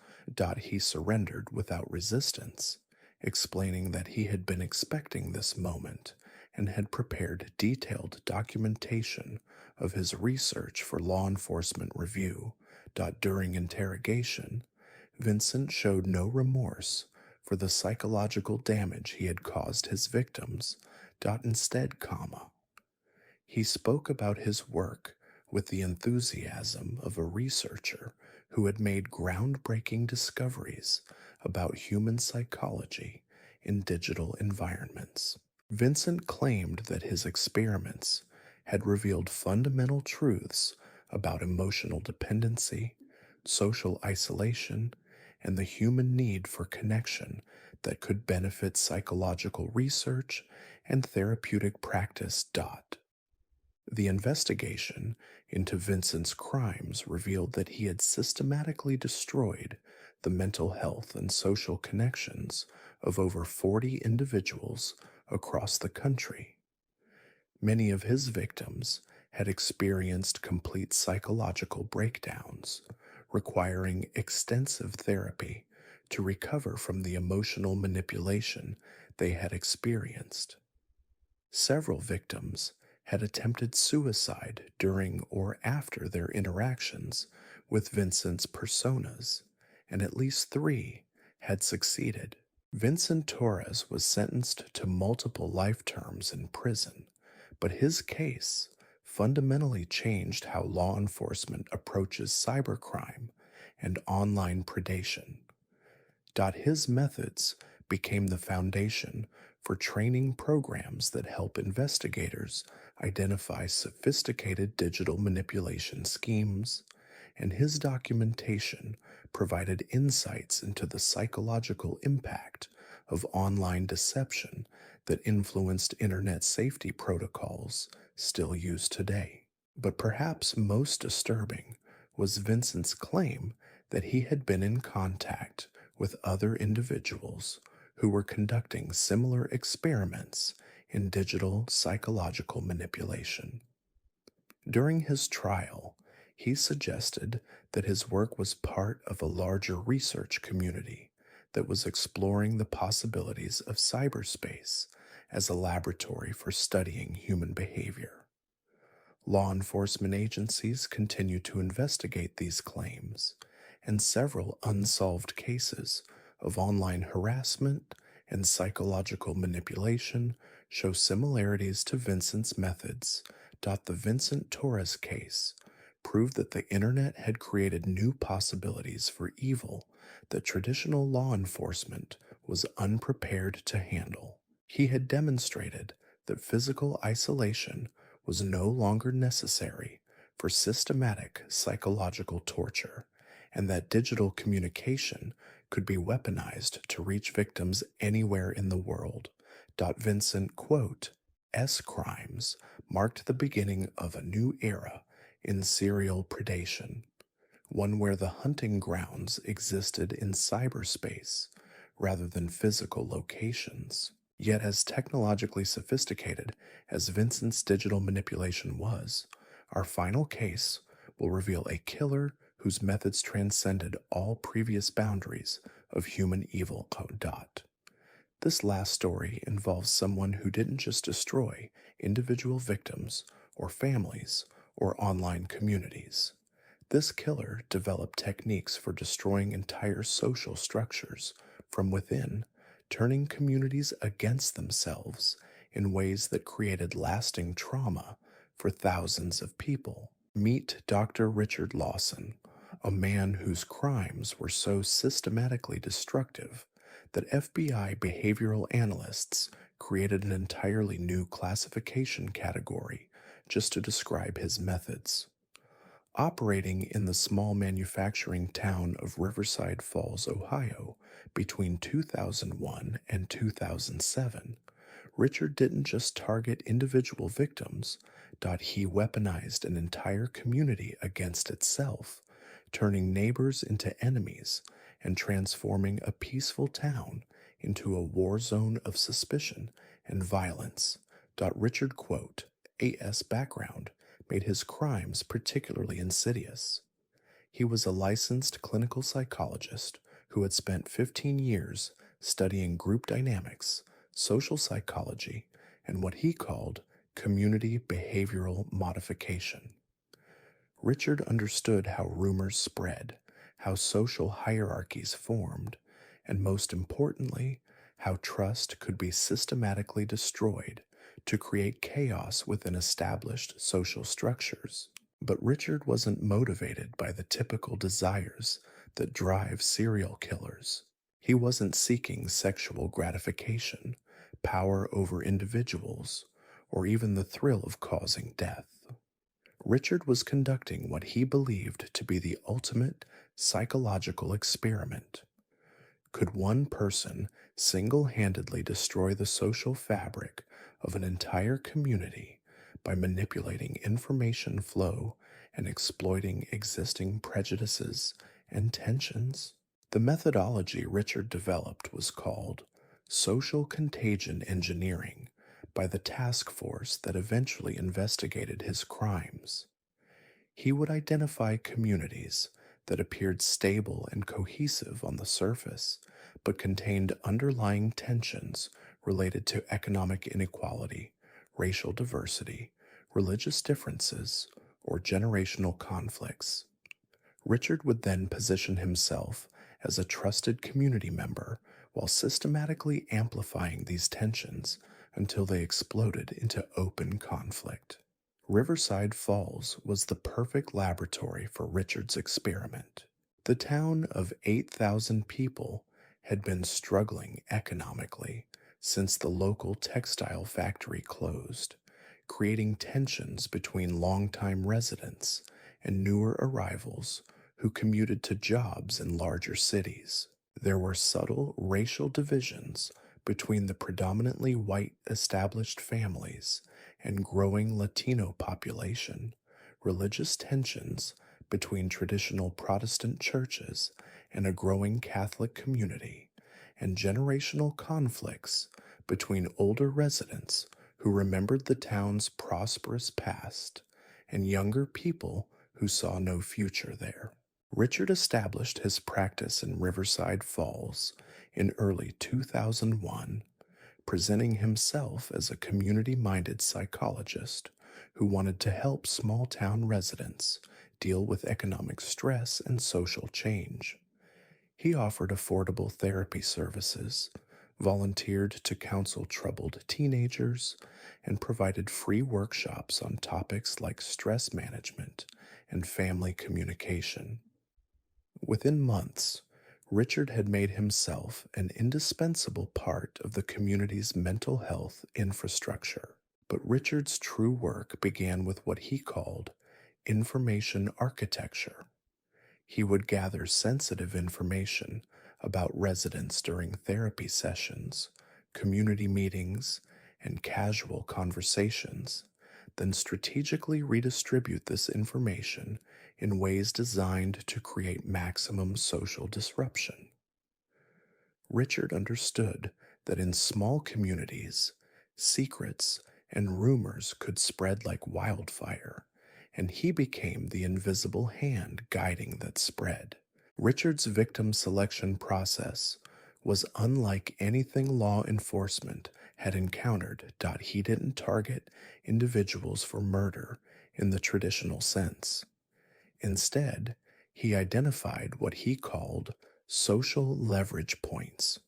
He surrendered without resistance, explaining that he had been expecting this moment and had prepared detailed documentation of his research for law enforcement review. During interrogation, Vincent showed no remorse for the psychological damage he had caused his victims. Instead, he spoke about his work with the enthusiasm of a researcher who had made groundbreaking discoveries about human psychology in digital environments. Vincent claimed that his experiments had revealed fundamental truths about emotional dependency, social isolation, and the human need for connection that could benefit psychological research and therapeutic practice. The investigation into Vincent's crimes revealed that he had systematically destroyed the mental health and social connections of over 40 individuals across the country. Many of his victims had experienced complete psychological breakdowns, requiring extensive therapy to recover from the emotional manipulation they had experienced. Several victims had attempted suicide during or after their interactions with Vincent's personas, and at least 3 had succeeded. Vincent Torres was sentenced to multiple life terms in prison, but his case fundamentally changed how law enforcement approaches cybercrime and online predation. His methods became the foundation for training programs that help investigators identify sophisticated digital manipulation schemes, and his documentation provided insights into the psychological impact of online deception that influenced internet safety protocols still used today. But perhaps most disturbing was Vincent's claim that he had been in contact with other individuals who were conducting similar experiments in digital psychological manipulation. During his trial, he suggested that his work was part of a larger research community that was exploring the possibilities of cyberspace as a laboratory for studying human behavior. Law enforcement agencies continue to investigate these claims, and several unsolved cases of online harassment and psychological manipulation show similarities to Vincent's methods. The Vincent Torres case proved that the internet had created new possibilities for evil that traditional law enforcement was unprepared to handle. He had demonstrated that physical isolation was no longer necessary for systematic psychological torture, and that digital communication could be weaponized to reach victims anywhere in the world. Vincent, quote, S crimes marked the beginning of a new era in serial predation, one where the hunting grounds existed in cyberspace rather than physical locations. Yet, as technologically sophisticated as Vincent's digital manipulation was, our final case will reveal a killer whose methods transcended all previous boundaries of human evil. This last story involves someone who didn't just destroy individual victims or families or online communities. This killer developed techniques for destroying entire social structures from within, turning communities against themselves in ways that created lasting trauma for thousands of people. Meet Dr. Richard Lawson, a man whose crimes were so systematically destructive that FBI behavioral analysts created an entirely new classification category just to describe his methods. Operating in the small manufacturing town of Riverside Falls, Ohio, between 2001 and 2007, Richard didn't just target individual victims, he weaponized an entire community against itself, turning neighbors into enemies and transforming a peaceful town into a war zone of suspicion and violence. Richard, quote, AS background made his crimes particularly insidious. He was a licensed clinical psychologist who had spent 15 years studying group dynamics, social psychology, and what he called community behavioral modification. Richard understood how rumors spread, how social hierarchies formed, and most importantly, how trust could be systematically destroyed to create chaos within established social structures. But Richard wasn't motivated by the typical desires that drive serial killers. He wasn't seeking sexual gratification, power over individuals, or even the thrill of causing death. Richard was conducting what he believed to be the ultimate psychological experiment. Could one person single-handedly destroy the social fabric of an entire community by manipulating information flow and exploiting existing prejudices and tensions? The methodology Richard developed was called social contagion engineering by the task force that eventually investigated his crimes. He would identify communities that appeared stable and cohesive on the surface, but contained underlying tensions related to economic inequality, racial diversity, religious differences, or generational conflicts. Richard would then position himself as a trusted community member while systematically amplifying these tensions until they exploded into open conflict. Riverside Falls was the perfect laboratory for Richard's experiment. The town of 8,000 people had been struggling economically since the local textile factory closed, creating tensions between longtime residents and newer arrivals who commuted to jobs in larger cities. There were subtle racial divisions between the predominantly white established families and growing Latino population, religious tensions between traditional Protestant churches and a growing Catholic community, and generational conflicts between older residents who remembered the town's prosperous past and younger people who saw no future there. Richard established his practice in Riverside Falls in early 2001, presenting himself as a community-minded psychologist who wanted to help small-town residents deal with economic stress and social change. He offered affordable therapy services, volunteered to counsel troubled teenagers, and provided free workshops on topics like stress management and family communication. Within months, Richard had made himself an indispensable part of the community's mental health infrastructure. But Richard's true work began with what he called information architecture. He would gather sensitive information about residents during therapy sessions, community meetings, and casual conversations, then strategically redistribute this information in ways designed to create maximum social disruption. Richard understood that in small communities, secrets and rumors could spread like wildfire, and he became the invisible hand guiding that spread. Richard's victim selection process was unlike anything law enforcement had encountered. He didn't target individuals for murder in the traditional sense. Instead, he identified what he called social leverage points,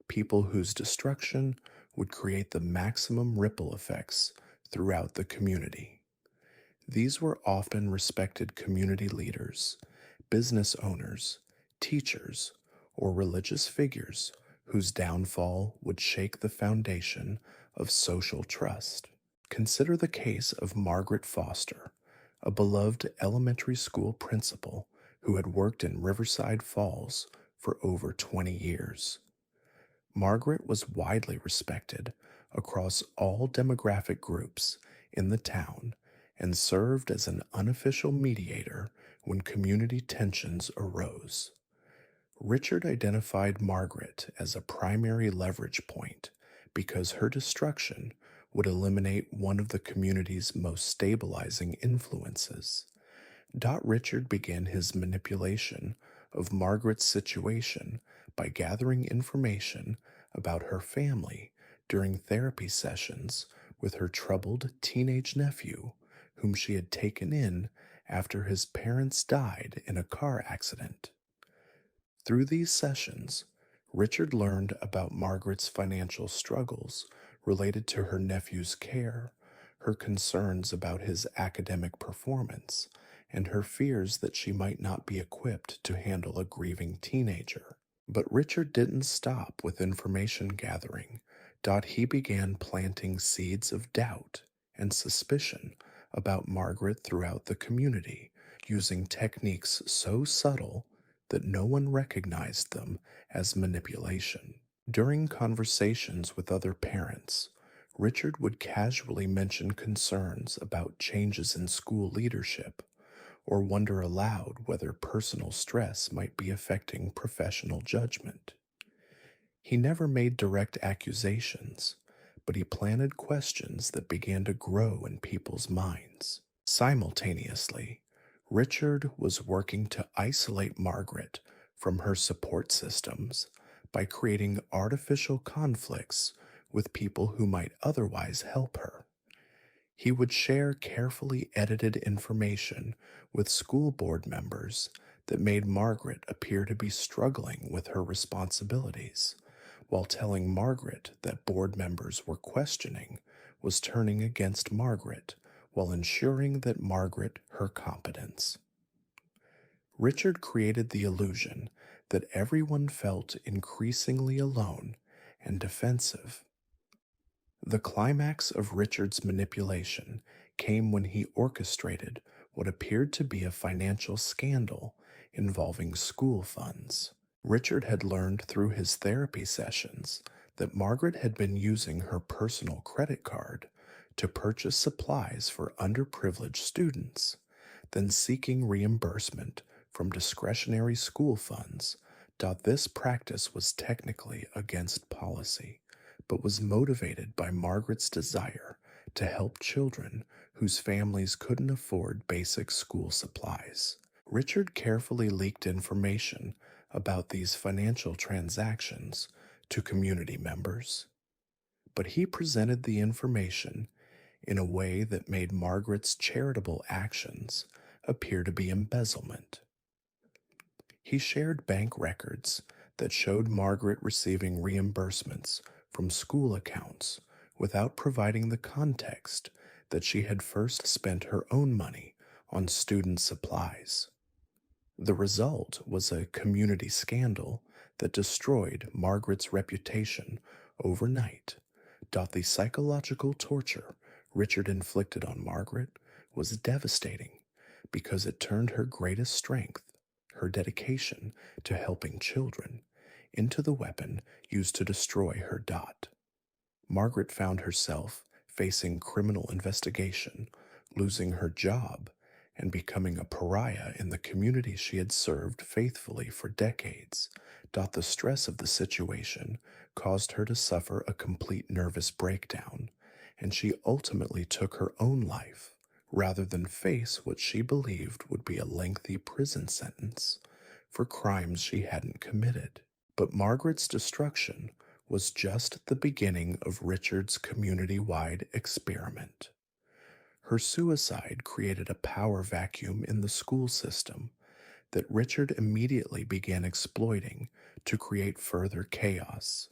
people whose destruction would create the maximum ripple effects throughout the community. These were often respected community leaders, business owners, teachers, or religious figures whose downfall would shake the foundation of social trust. Consider the case of Margaret Foster, a beloved elementary school principal who had worked in Riverside Falls for over 20 years. Margaret was widely respected across all demographic groups in the town and served as an unofficial mediator when community tensions arose. Richard identified Margaret as a primary leverage point because her destruction would eliminate one of the community's most stabilizing influences. Richard began his manipulation of Margaret's situation by gathering information about her family during therapy sessions with her troubled teenage nephew, whom she had taken in after his parents died in a car accident. Through these sessions, Richard learned about Margaret's financial struggles related to her nephew's care, her concerns about his academic performance, and her fears that she might not be equipped to handle a grieving teenager. But Richard didn't stop with information gathering. He began planting seeds of doubt and suspicion about Margaret throughout the community, using techniques so subtle that no one recognized them as manipulation. During conversations with other parents, Richard would casually mention concerns about changes in school leadership or wonder aloud whether personal stress might be affecting professional judgment. He never made direct accusations, but he planted questions that began to grow in people's minds. Simultaneously, Richard was working to isolate Margaret from her support systems by creating artificial conflicts with people who might otherwise help her. He would share carefully edited information with school board members that made Margaret appear to be struggling with her responsibilities, while telling Margaret that board members were questioning was turning against Margaret while ensuring that Margaret her competence. Richard created the illusion that everyone felt increasingly alone and defensive. The climax of Richard's manipulation came when he orchestrated what appeared to be a financial scandal involving school funds. Richard had learned through his therapy sessions that Margaret had been using her personal credit card to purchase supplies for underprivileged students, then seeking reimbursement from discretionary school funds. This practice was technically against policy, but was motivated by Margaret's desire to help children whose families couldn't afford basic school supplies. Richard carefully leaked information about these financial transactions to community members, but he presented the information in a way that made Margaret's charitable actions appear to be embezzlement. He shared bank records that showed Margaret receiving reimbursements from school accounts without providing the context that she had first spent her own money on student supplies. The result was a community scandal that destroyed Margaret's reputation overnight. The psychological torture Richard inflicted on Margaret was devastating because it turned her greatest strength, her dedication to helping children, into the weapon used to destroy her. Margaret found herself facing criminal investigation, losing her job, and becoming a pariah in the community she had served faithfully for decades. The stress of the situation caused her to suffer a complete nervous breakdown, and she ultimately took her own life rather than face what she believed would be a lengthy prison sentence for crimes she hadn't committed. But Margaret's destruction was just the beginning of Richard's community-wide experiment. Her suicide created a power vacuum in the school system that Richard immediately began exploiting to create further chaos.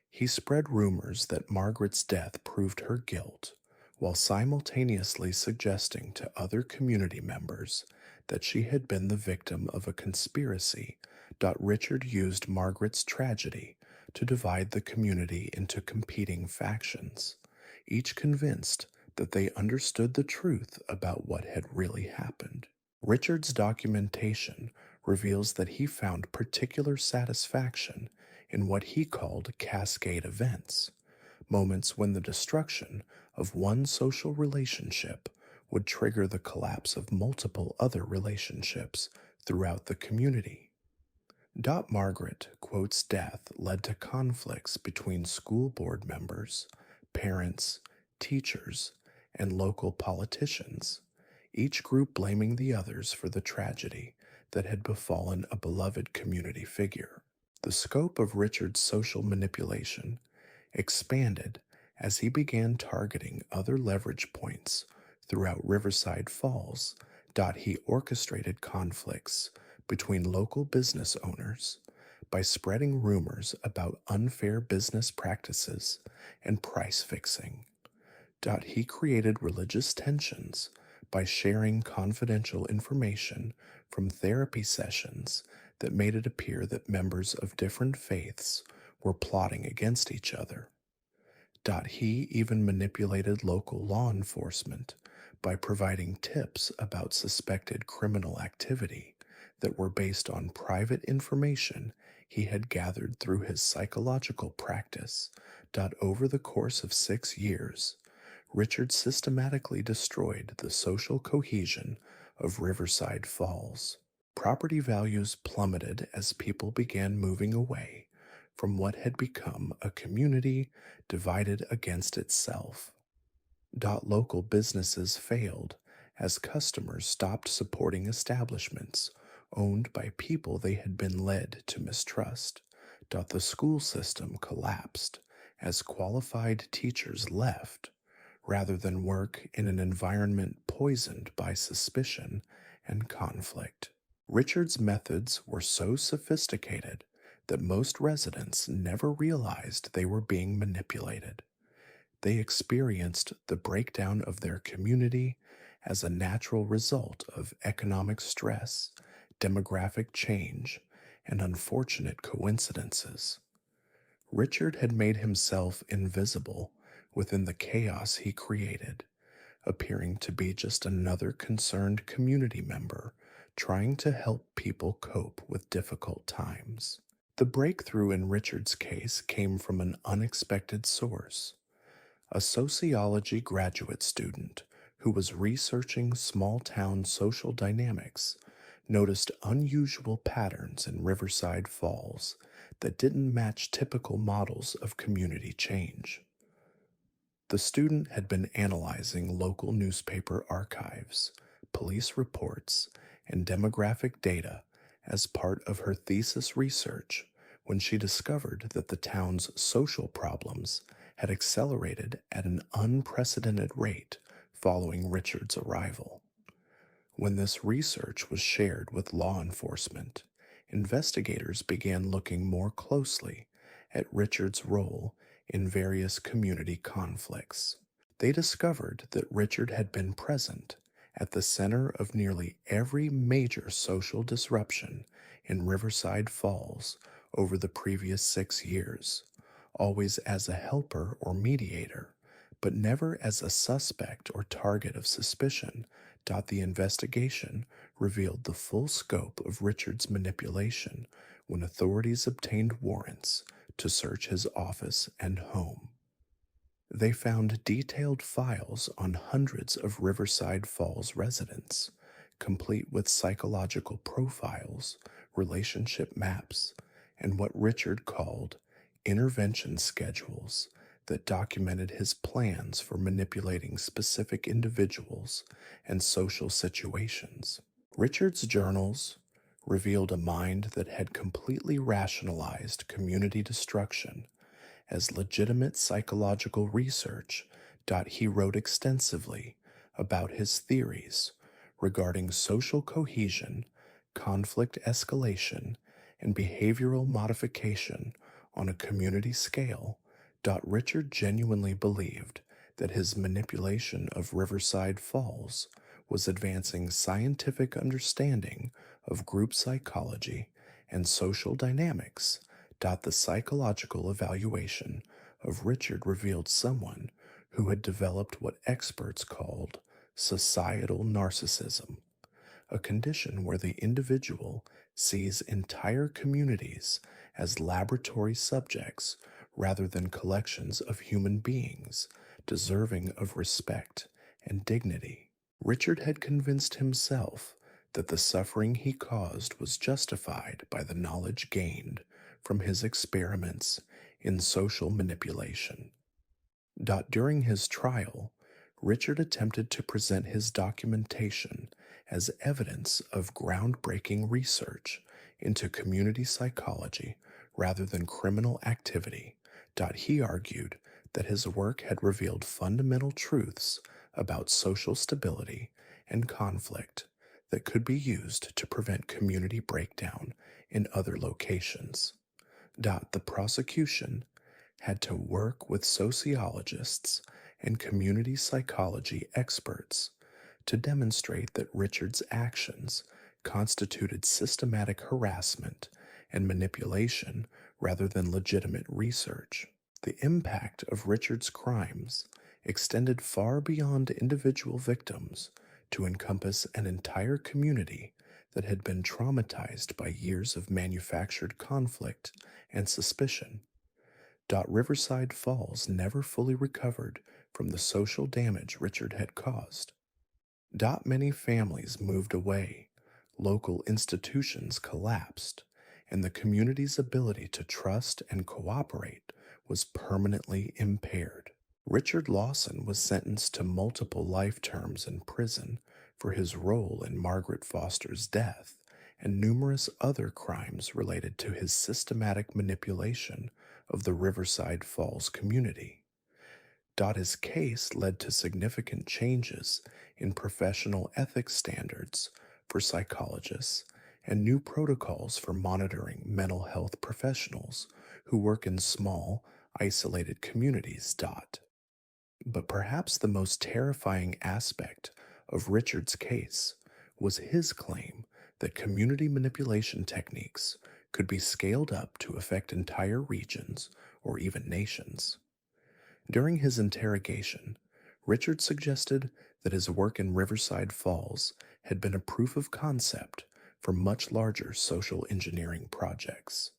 He spread rumors that Margaret's death proved her guilt, while simultaneously suggesting to other community members that she had been the victim of a conspiracy. Richard used Margaret's tragedy to divide the community into competing factions, each convinced that they understood the truth about what had really happened. Richard's documentation reveals that he found particular satisfaction in what he called cascade events, moments when the destruction of one social relationship would trigger the collapse of multiple other relationships throughout the community. Margaret quotes death led to conflicts between school board members, parents, teachers, and local politicians, each group blaming the others for the tragedy that had befallen a beloved community figure. The scope of Richard's social manipulation expanded as he began targeting other leverage points throughout Riverside Falls. He orchestrated conflicts between local business owners by spreading rumors about unfair business practices and price fixing. He created religious tensions by sharing confidential information from therapy sessions that made it appear that members of different faiths were plotting against each other. He even manipulated local law enforcement by providing tips about suspected criminal activity that were based on private information he had gathered through his psychological practice. Over the course of 6 years, Richard systematically destroyed the social cohesion of Riverside Falls. Property values plummeted as people began moving away from what had become a community divided against itself. Local businesses failed as customers stopped supporting establishments owned by people they had been led to mistrust. The school system collapsed as qualified teachers left rather than work in an environment poisoned by suspicion and conflict. Richard's methods were so sophisticated that most residents never realized they were being manipulated. They experienced the breakdown of their community as a natural result of economic stress, demographic change, and unfortunate coincidences. Richard had made himself invisible within the chaos he created, appearing to be just another concerned community member trying to help people cope with difficult times. The breakthrough in Richard's case came from an unexpected source. A sociology graduate student who was researching small-town social dynamics noticed unusual patterns in Riverside Falls that didn't match typical models of community change. The student had been analyzing local newspaper archives, police reports, and demographic data as part of her thesis research when she discovered that the town's social problems had accelerated at an unprecedented rate following Richard's arrival. When this research was shared with law enforcement, investigators began looking more closely at Richard's role in various community conflicts. They discovered that Richard had been present at the center of nearly every major social disruption in Riverside Falls over the previous 6 years, always as a helper or mediator, but never as a suspect or target of suspicion. The investigation revealed the full scope of Richard's manipulation when authorities obtained warrants to search his office and home. They found detailed files on hundreds of Riverside Falls residents, complete with psychological profiles, relationship maps, and what Richard called intervention schedules that documented his plans for manipulating specific individuals and social situations. Richard's journals revealed a mind that had completely rationalized community destruction as legitimate psychological research. He wrote extensively about his theories regarding social cohesion, conflict escalation, and behavioral modification on a community scale. Richard genuinely believed that his manipulation of Riverside Falls was advancing scientific understanding of group psychology and social dynamics. The psychological evaluation of Richard revealed someone who had developed what experts called societal narcissism, a condition where the individual sees entire communities as laboratory subjects rather than collections of human beings deserving of respect and dignity. Richard had convinced himself that the suffering he caused was justified by the knowledge gained from his experiments in social manipulation. During his trial, Richard attempted to present his documentation as evidence of groundbreaking research into community psychology rather than criminal activity. He argued that his work had revealed fundamental truths about social stability and conflict that could be used to prevent community breakdown in other locations. The prosecution had to work with sociologists and community psychology experts to demonstrate that Richard's actions constituted systematic harassment and manipulation rather than legitimate research. The impact of Richard's crimes extended far beyond individual victims to encompass an entire community that had been traumatized by years of manufactured conflict and suspicion. Riverside Falls never fully recovered from the social damage Richard had caused. Many families moved away, local institutions collapsed, and the community's ability to trust and cooperate was permanently impaired. Richard Lawson was sentenced to multiple life terms in prison for his role in Margaret Foster's death and numerous other crimes related to his systematic manipulation of the Riverside Falls community. His case led to significant changes in professional ethics standards for psychologists and new protocols for monitoring mental health professionals who work in small, isolated communities. But perhaps the most terrifying aspect of Richard's case was his claim that community manipulation techniques could be scaled up to affect entire regions or even nations. During his interrogation, Richard suggested that his work in Riverside Falls had been a proof of concept for much larger social engineering projects.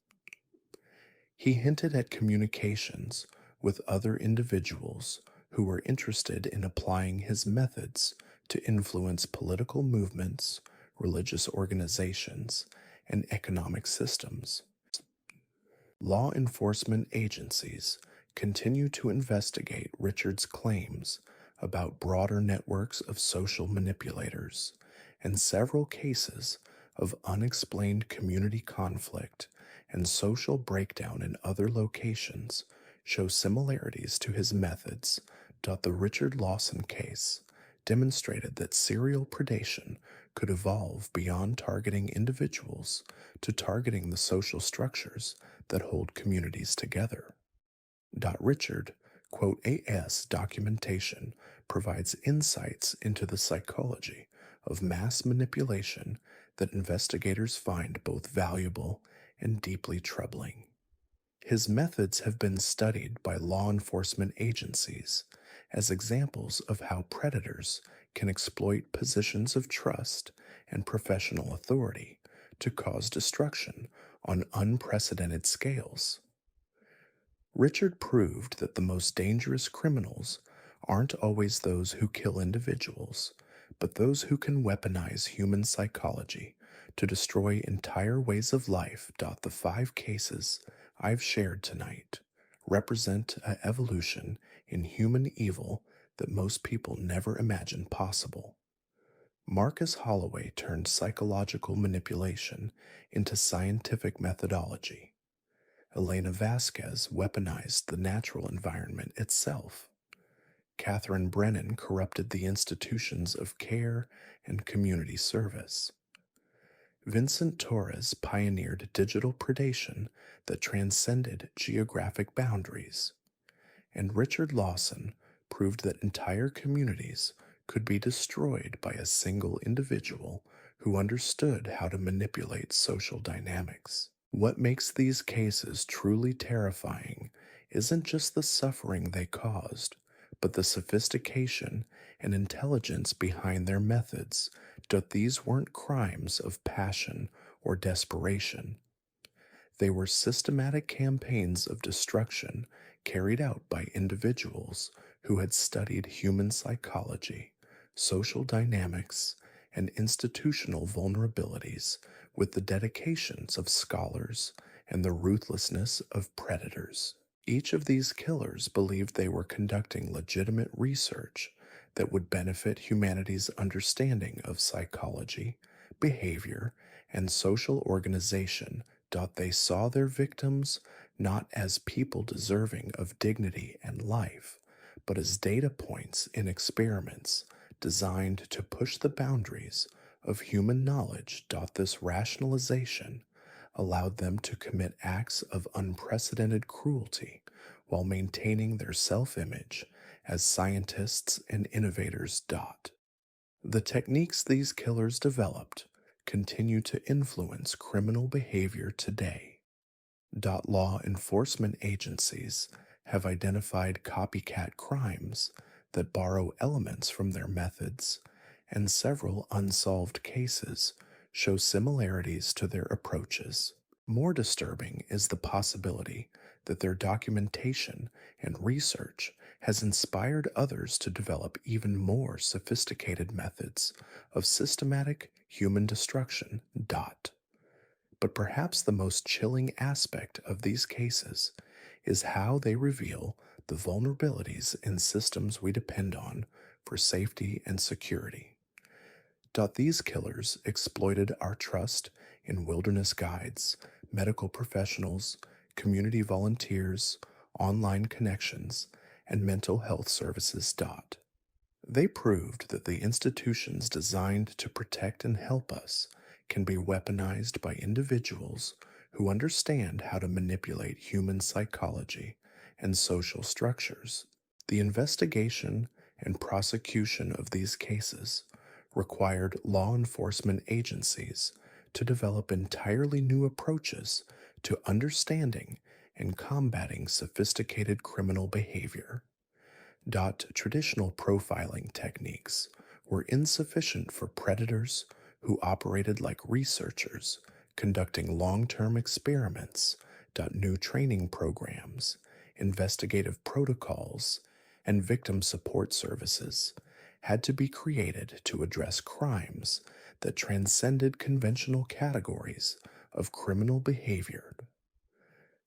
He hinted at communications with other individuals who were interested in applying his methods to influence political movements, religious organizations, and economic systems. Law enforcement agencies continue to investigate Richard's claims about broader networks of social manipulators, and several cases of unexplained community conflict and social breakdown in other locations show similarities to his methods. The Richard Lawson case demonstrated that serial predation could evolve beyond targeting individuals to targeting the social structures that hold communities together. Richard, quote, AS documentation provides insights into the psychology of mass manipulation that investigators find both valuable and deeply troubling. His methods have been studied by law enforcement agencies as examples of how predators can exploit positions of trust and professional authority to cause destruction on unprecedented scales. Richard proved that the most dangerous criminals aren't always those who kill individuals, but those who can weaponize human psychology to destroy entire ways of life. The 5 cases I've shared tonight represent an evolution in human evil that most people never imagined possible. Marcus Holloway turned psychological manipulation into scientific methodology. Elena Vasquez weaponized the natural environment itself. Brennan corrupted the institutions of care and community service. Vincent Torres pioneered digital predation that transcended geographic boundaries. And Richard Lawson proved that entire communities could be destroyed by a single individual who understood how to manipulate social dynamics. What makes these cases truly terrifying isn't just the suffering they caused, but the sophistication and intelligence behind their methods. These weren't crimes of passion or desperation. They were systematic campaigns of destruction carried out by individuals who had studied human psychology, social dynamics, and institutional vulnerabilities with the dedications of scholars and the ruthlessness of predators. Each of these killers believed they were conducting legitimate research that would benefit humanity's understanding of psychology, behavior, and social organization. They saw their victims not as people deserving of dignity and life, but as data points in experiments designed to push the boundaries of human knowledge. This rationalization allowed them to commit acts of unprecedented cruelty while maintaining their self-image as scientists and innovators. The techniques these killers developed continue to influence criminal behavior today. Law enforcement agencies have identified copycat crimes that borrow elements from their methods, and several unsolved cases show similarities to their approaches. More disturbing is the possibility that their documentation and research has inspired others to develop even more sophisticated methods of systematic human destruction. But perhaps the most chilling aspect of these cases is how they reveal the vulnerabilities in systems we depend on for safety and security. These killers exploited our trust in wilderness guides, medical professionals, community volunteers, online connections, and mental health services. They proved that the institutions designed to protect and help us can be weaponized by individuals who understand how to manipulate human psychology and social structures. The investigation and prosecution of these cases required law enforcement agencies to develop entirely new approaches to understanding and combating sophisticated criminal behavior. Traditional profiling techniques were insufficient for predators who operated like researchers, conducting long-term experiments. New training programs, investigative protocols, and victim support services had to be created to address crimes that transcended conventional categories of criminal behavior.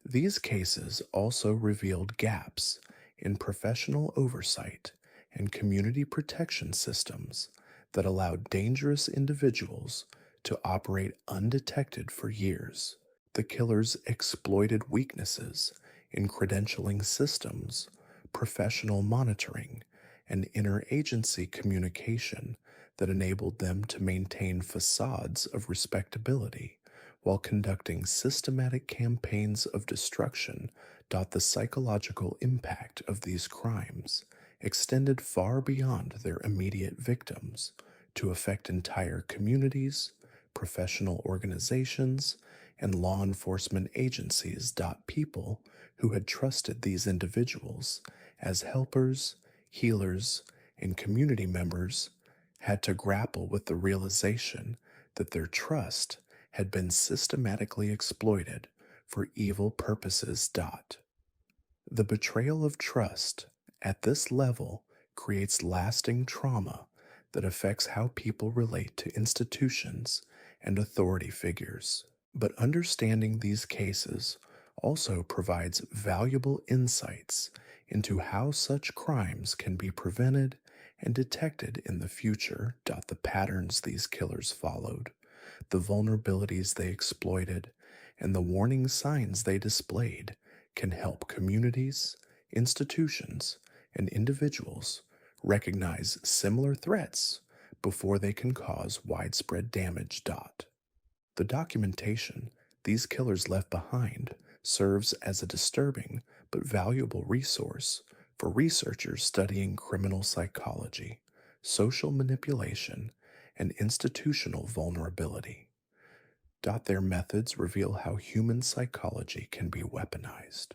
These cases also revealed gaps in professional oversight and community protection systems that allowed dangerous individuals to operate undetected for years. The killers exploited weaknesses in credentialing systems, professional monitoring, and interagency communication that enabled them to maintain facades of respectability while conducting systematic campaigns of destruction. The psychological impact of these crimes extended far beyond their immediate victims to affect entire communities, professional organizations, and law enforcement agencies. People who had trusted these individuals as helpers, healers, and community members had to grapple with the realization that their trust had been systematically exploited for evil purposes. The betrayal of trust at this level creates lasting trauma that affects how people relate to institutions and authority figures. But understanding these cases also provides valuable insights into how such crimes can be prevented and detected in the future. The patterns these killers followed, the vulnerabilities they exploited, and the warning signs they displayed can help communities, institutions, and individuals recognize similar threats before they can cause widespread damage. The documentation these killers left behind serves as a disturbing but valuable resource for researchers studying criminal psychology, social manipulation, and institutional vulnerability. Their methods reveal how human psychology can be weaponized,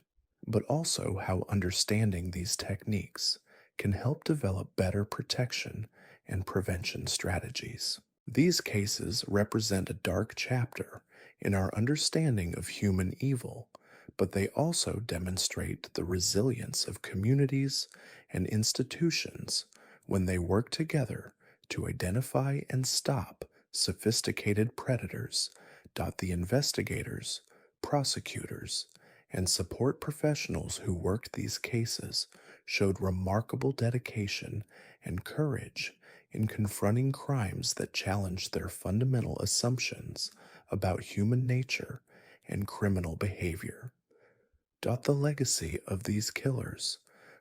but also how understanding these techniques can help develop better protection and prevention strategies. These cases represent a dark chapter in our understanding of human evil, but they also demonstrate the resilience of communities and institutions when they work together to identify and stop sophisticated predators. The investigators, prosecutors, and support professionals who worked these cases showed remarkable dedication and courage in confronting crimes that challenged their fundamental assumptions about human nature and criminal behavior. The legacy of these killers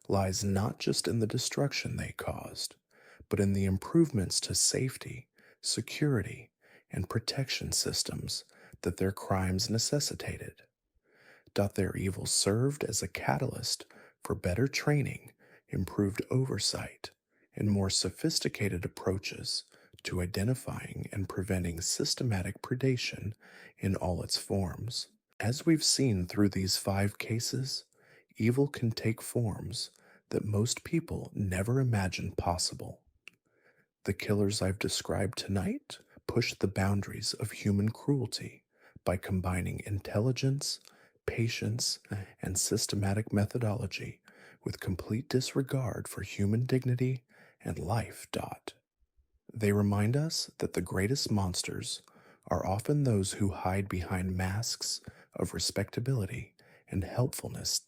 lies not just in the destruction they caused, but in the improvements to safety, security, and protection systems that their crimes necessitated. Their evil served as a catalyst for better training, improved oversight, and more sophisticated approaches to identifying and preventing systematic predation in all its forms. As we've seen through these 5 cases, evil can take forms that most people never imagined possible. The killers I've described tonight push the boundaries of human cruelty by combining intelligence, patience, and systematic methodology with complete disregard for human dignity and life. They remind us that the greatest monsters are often those who hide behind masks of respectability and helpfulness.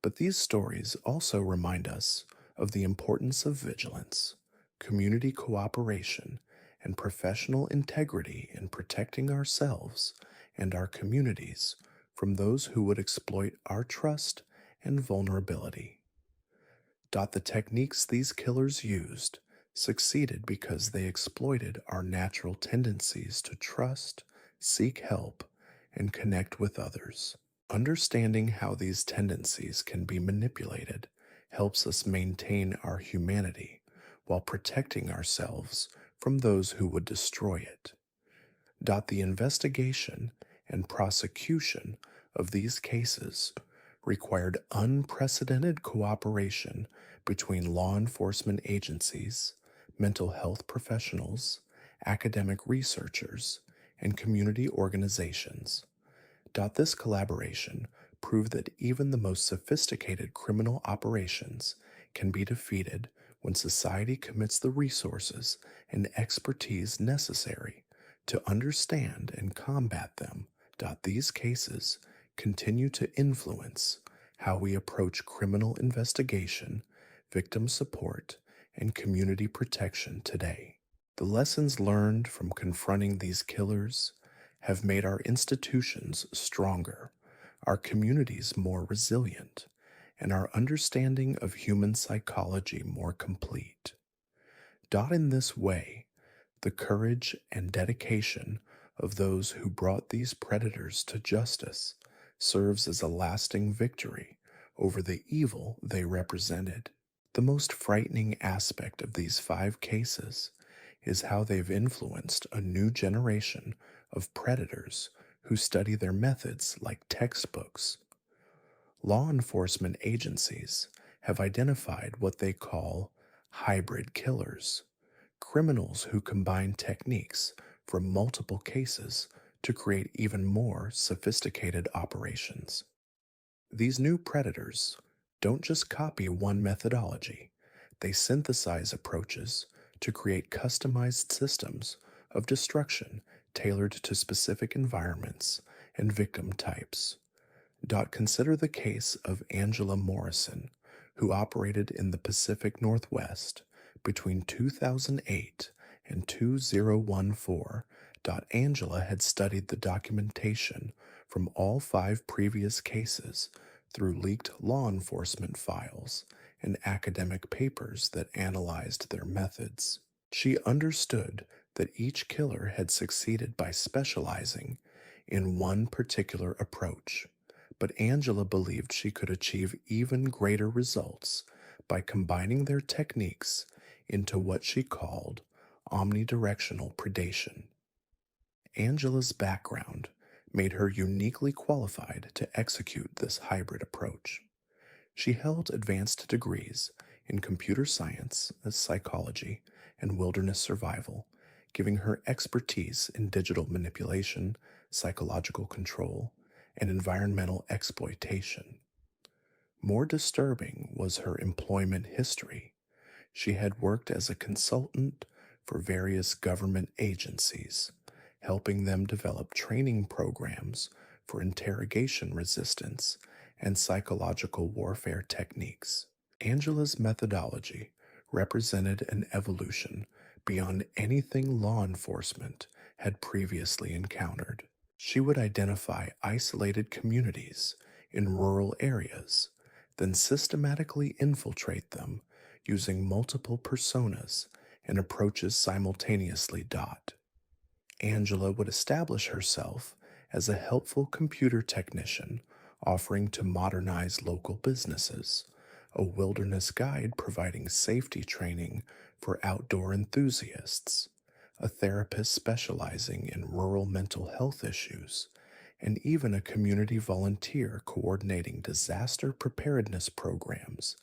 But these stories also remind us of the importance of vigilance, community cooperation, and professional integrity in protecting ourselves and our communities from those who would exploit our trust and vulnerability. The techniques these killers used succeeded because they exploited our natural tendencies to trust, seek help, and connect with others. Understanding how these tendencies can be manipulated helps us maintain our humanity while protecting ourselves from those who would destroy it. The investigation and prosecution of these cases required unprecedented cooperation between law enforcement agencies, mental health professionals, academic researchers, and community organizations. This collaboration proved that even the most sophisticated criminal operations can be defeated when society commits the resources and expertise necessary to understand and combat them. These cases continue to influence how we approach criminal investigation, victim support, and community protection today. The lessons learned from confronting these killers have made our institutions stronger, our communities more resilient, and our understanding of human psychology more complete. In this way, the courage and dedication of those who brought these predators to justice serves as a lasting victory over the evil they represented. The most frightening aspect of these 5 cases is how they've influenced a new generation of predators who study their methods like textbooks. Law enforcement agencies have identified what they call hybrid killers, criminals who combine techniques from multiple cases to create even more sophisticated operations. These new predators don't just copy one methodology, they synthesize approaches to create customized systems of destruction tailored to specific environments and victim types. Consider the case of Angela Morrison, who operated in the Pacific Northwest between 2008 and 2014. Angela had studied the documentation from all 5 previous cases through leaked law enforcement files and academic papers that analyzed their methods. She understood that each killer had succeeded by specializing in one particular approach, but Angela believed she could achieve even greater results by combining their techniques into what she called omnidirectional predation. Angela's background made her uniquely qualified to execute this hybrid approach. She held advanced degrees in computer science, psychology, and wilderness survival, giving her expertise in digital manipulation, psychological control, and environmental exploitation. More disturbing was her employment history. She had worked as a consultant for various government agencies, helping them develop training programs for interrogation resistance and psychological warfare techniques. Angela's methodology represented an evolution beyond anything law enforcement had previously encountered. She would identify isolated communities in rural areas, then systematically infiltrate them using multiple personas and approaches simultaneously. Angela would establish herself as a helpful computer technician offering to modernize local businesses, a wilderness guide providing safety training for outdoor enthusiasts, a therapist specializing in rural mental health issues, and even a community volunteer coordinating disaster preparedness programs.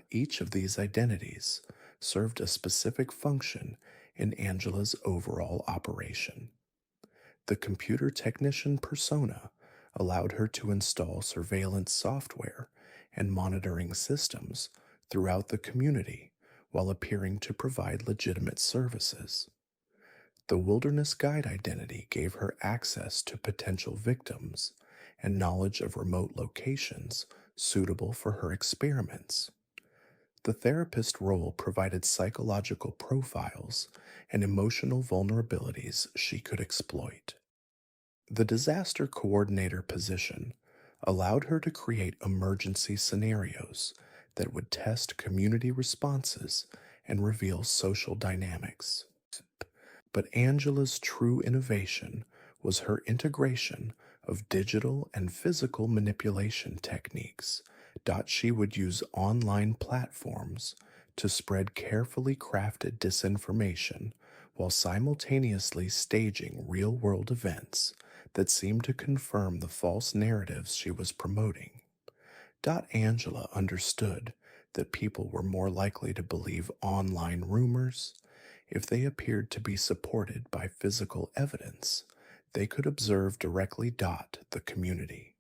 Each of these identities served a specific function in Angela's overall operation. The computer technician persona allowed her to install surveillance software and monitoring systems throughout the community while appearing to provide legitimate services. The wilderness guide identity gave her access to potential victims and knowledge of remote locations suitable for her experiments. The therapist role provided psychological profiles and emotional vulnerabilities she could exploit. The disaster coordinator position allowed her to create emergency scenarios that would test community responses and reveal social dynamics. But Angela's true innovation was her integration of digital and physical manipulation techniques. She would use online platforms to spread carefully crafted disinformation while simultaneously staging real-world events that seemed to confirm the false narratives she was promoting. Angela understood that people were more likely to believe online rumors if they appeared to be supported by physical evidence they could observe directly. The community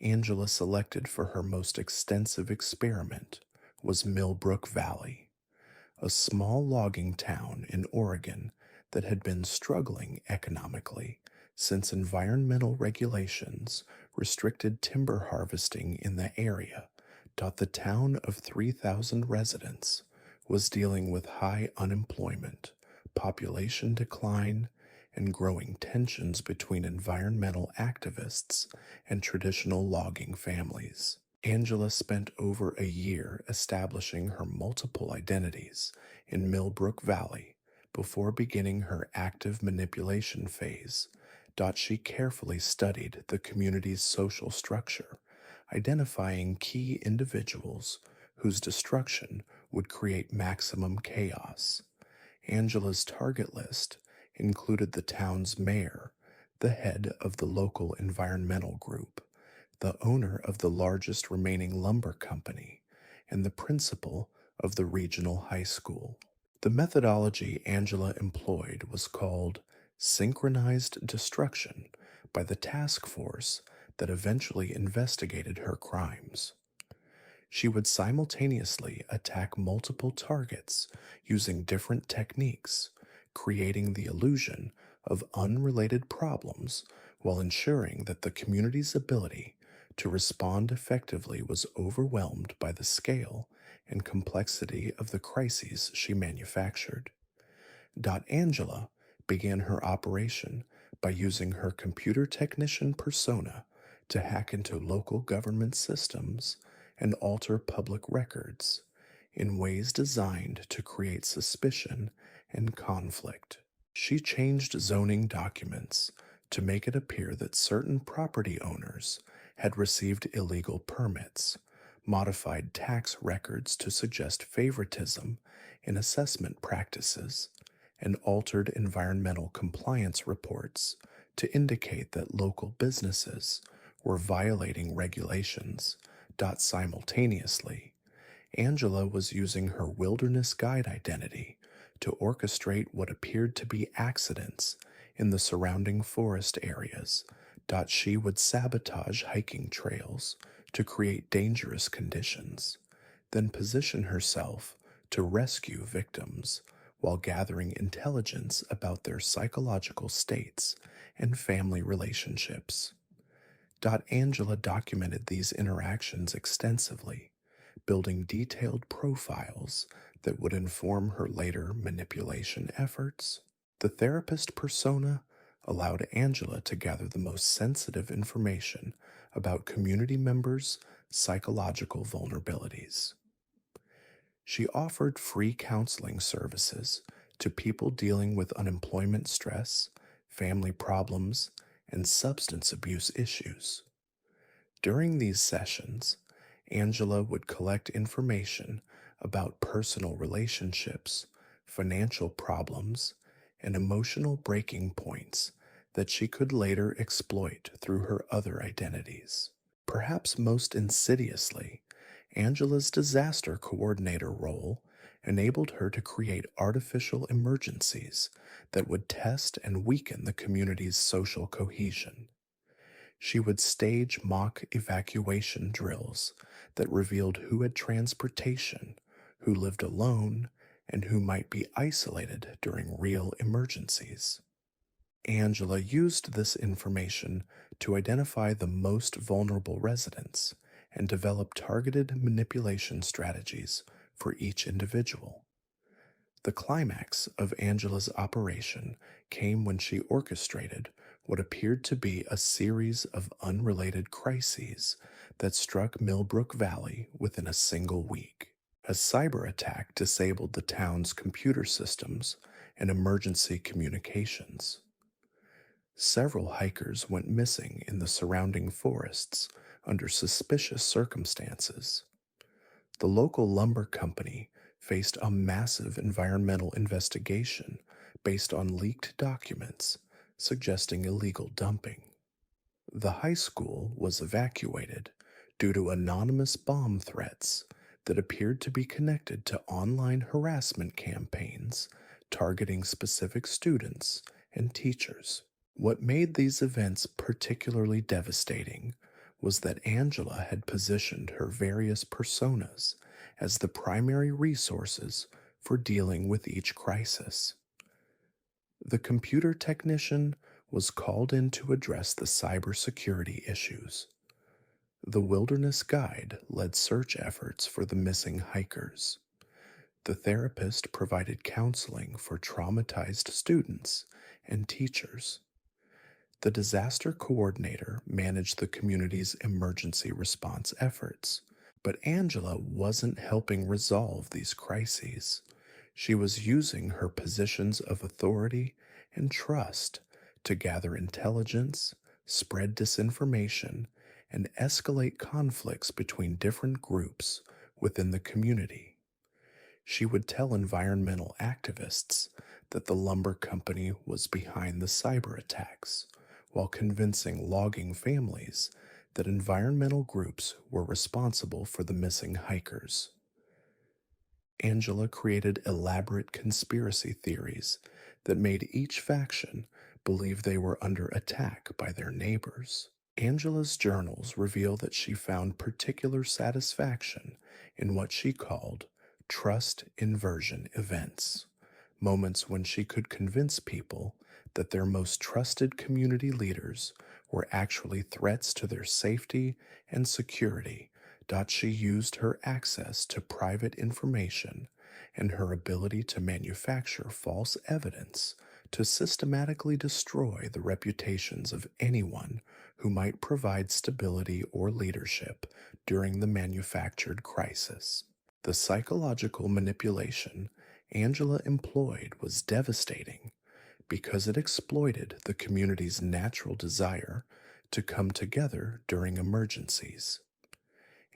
Angela selected for her most extensive experiment was Millbrook Valley, a small logging town in Oregon that had been struggling economically since environmental regulations restricted timber harvesting in the area. The town of 3,000 residents was dealing with high unemployment, population decline, and growing tensions between environmental activists and traditional logging families. Angela spent over a year establishing her multiple identities in Millbrook Valley before beginning her active manipulation phase. She carefully studied the community's social structure, identifying key individuals whose destruction would create maximum chaos. Angela's target list included the town's mayor, the head of the local environmental group, the owner of the largest remaining lumber company, and the principal of the regional high school. The methodology Angela employed was called synchronized destruction by the task force that eventually investigated her crimes. She would simultaneously attack multiple targets using different techniques, creating the illusion of unrelated problems while ensuring that the community's ability to respond effectively was overwhelmed by the scale and complexity of the crises she manufactured. Angela began her operation by using her computer technician persona to hack into local government systems and alter public records in ways designed to create suspicion and conflict. She changed zoning documents to make it appear that certain property owners had received illegal permits, modified tax records to suggest favoritism in assessment practices, and altered environmental compliance reports to indicate that local businesses were violating regulations. Simultaneously, Angela was using her wilderness guide identity to orchestrate what appeared to be accidents in the surrounding forest areas. She would sabotage hiking trails to create dangerous conditions, then position herself to rescue victims while gathering intelligence about their psychological states and family relationships. Angela documented these interactions extensively, building detailed profiles that would inform her later manipulation efforts. The therapist persona allowed Angela to gather the most sensitive information about community members' psychological vulnerabilities. She offered free counseling services to people dealing with unemployment stress, family problems, and substance abuse issues. During these sessions, Angela would collect information about personal relationships, financial problems, and emotional breaking points that she could later exploit through her other identities. Perhaps most insidiously, Angela's disaster coordinator role enabled her to create artificial emergencies that would test and weaken the community's social cohesion. She would stage mock evacuation drills that revealed who had transportation, who lived alone, and who might be isolated during real emergencies. Angela used this information to identify the most vulnerable residents and develop targeted manipulation strategies for each individual. The climax of Angela's operation came when she orchestrated what appeared to be a series of unrelated crises that struck Millbrook Valley within a single week. A cyber attack disabled the town's computer systems and emergency communications. Several hikers went missing in the surrounding forests under suspicious circumstances. The local lumber company faced a massive environmental investigation based on leaked documents suggesting illegal dumping. The high school was evacuated due to anonymous bomb threats that appeared to be connected to online harassment campaigns targeting specific students and teachers. What made these events particularly devastating was that Angela had positioned her various personas as the primary resources for dealing with each crisis. The computer technician was called in to address the cybersecurity issues. The wilderness guide led search efforts for the missing hikers. The therapist provided counseling for traumatized students and teachers. The disaster coordinator managed the community's emergency response efforts, but Angela wasn't helping resolve these crises. She was using her positions of authority and trust to gather intelligence, spread disinformation, and escalate conflicts between different groups within the community. She would tell environmental activists that the lumber company was behind the cyber attacks, while convincing logging families that environmental groups were responsible for the missing hikers. Angela created elaborate conspiracy theories that made each faction believe they were under attack by their neighbors. Angela's journals reveal that she found particular satisfaction in what she called trust inversion events, moments when she could convince people that their most trusted community leaders were actually threats to their safety and security. She used her access to private information and her ability to manufacture false evidence to systematically destroy the reputations of anyone who might provide stability or leadership during the manufactured crisis. The psychological manipulation Angela employed was devastating because it exploited the community's natural desire to come together during emergencies.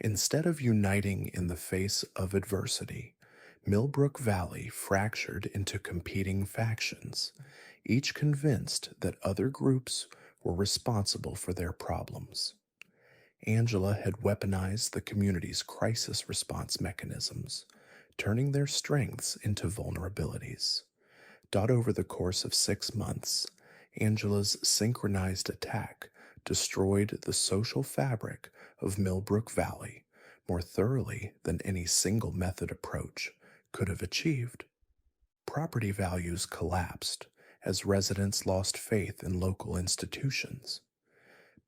Instead of uniting in the face of adversity, Millbrook Valley fractured into competing factions, each convinced that other groups were responsible for their problems. Angela had weaponized the community's crisis response mechanisms, turning their strengths into vulnerabilities. Over the course of 6 months, Angela's synchronized attack destroyed the social fabric of Millbrook Valley more thoroughly than any single method approach could have achieved. Property values collapsed as residents lost faith in local institutions.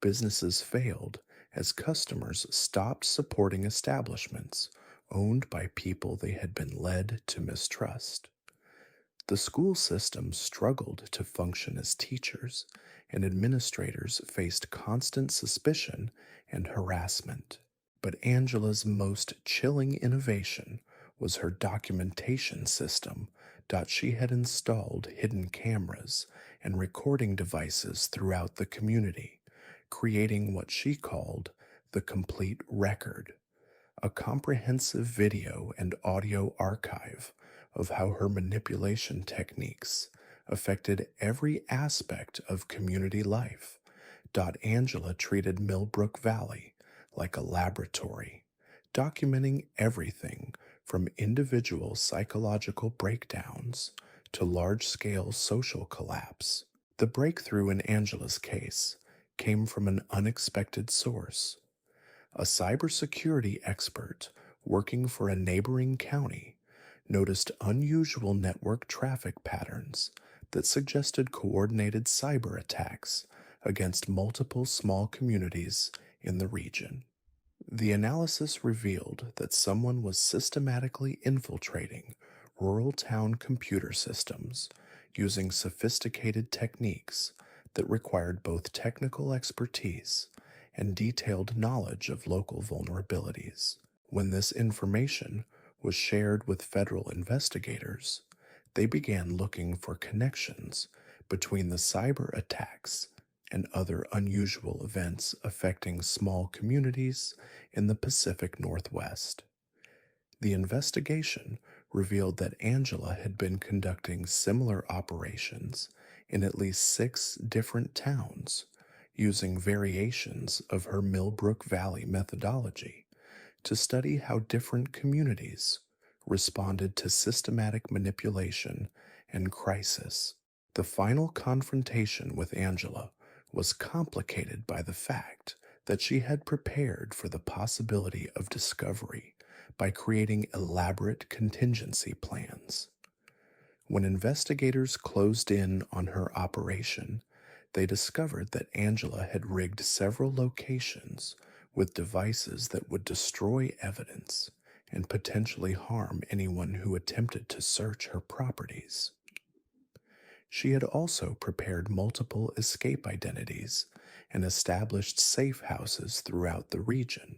Businesses failed as customers stopped supporting establishments owned by people they had been led to mistrust. The school system struggled to function as teachers, and administrators faced constant suspicion and harassment. But Angela's most chilling innovation was her documentation system. She had installed hidden cameras and recording devices throughout the community, creating what she called the complete record, a comprehensive video and audio archive of how her manipulation techniques affected every aspect of community life. Angela treated Millbrook Valley like a laboratory, documenting everything from individual psychological breakdowns to large-scale social collapse. The breakthrough in Angela's case came from an unexpected source. A cybersecurity expert working for a neighboring county noticed unusual network traffic patterns that suggested coordinated cyber attacks against multiple small communities in the region. The analysis revealed that someone was systematically infiltrating rural town computer systems using sophisticated techniques that required both technical expertise and detailed knowledge of local vulnerabilities. When this information was shared with federal investigators, they began looking for connections between the cyber attacks and other unusual events affecting small communities in the Pacific Northwest. The investigation revealed that Angela had been conducting similar operations in at least 6 different towns, using variations of her Millbrook Valley methodology to study how different communities responded to systematic manipulation and crisis. The final confrontation with Angela was complicated by the fact that she had prepared for the possibility of discovery by creating elaborate contingency plans. When investigators closed in on her operation, they discovered that Angela had rigged several locations with devices that would destroy evidence and potentially harm anyone who attempted to search her properties. She had also prepared multiple escape identities and established safe houses throughout the region.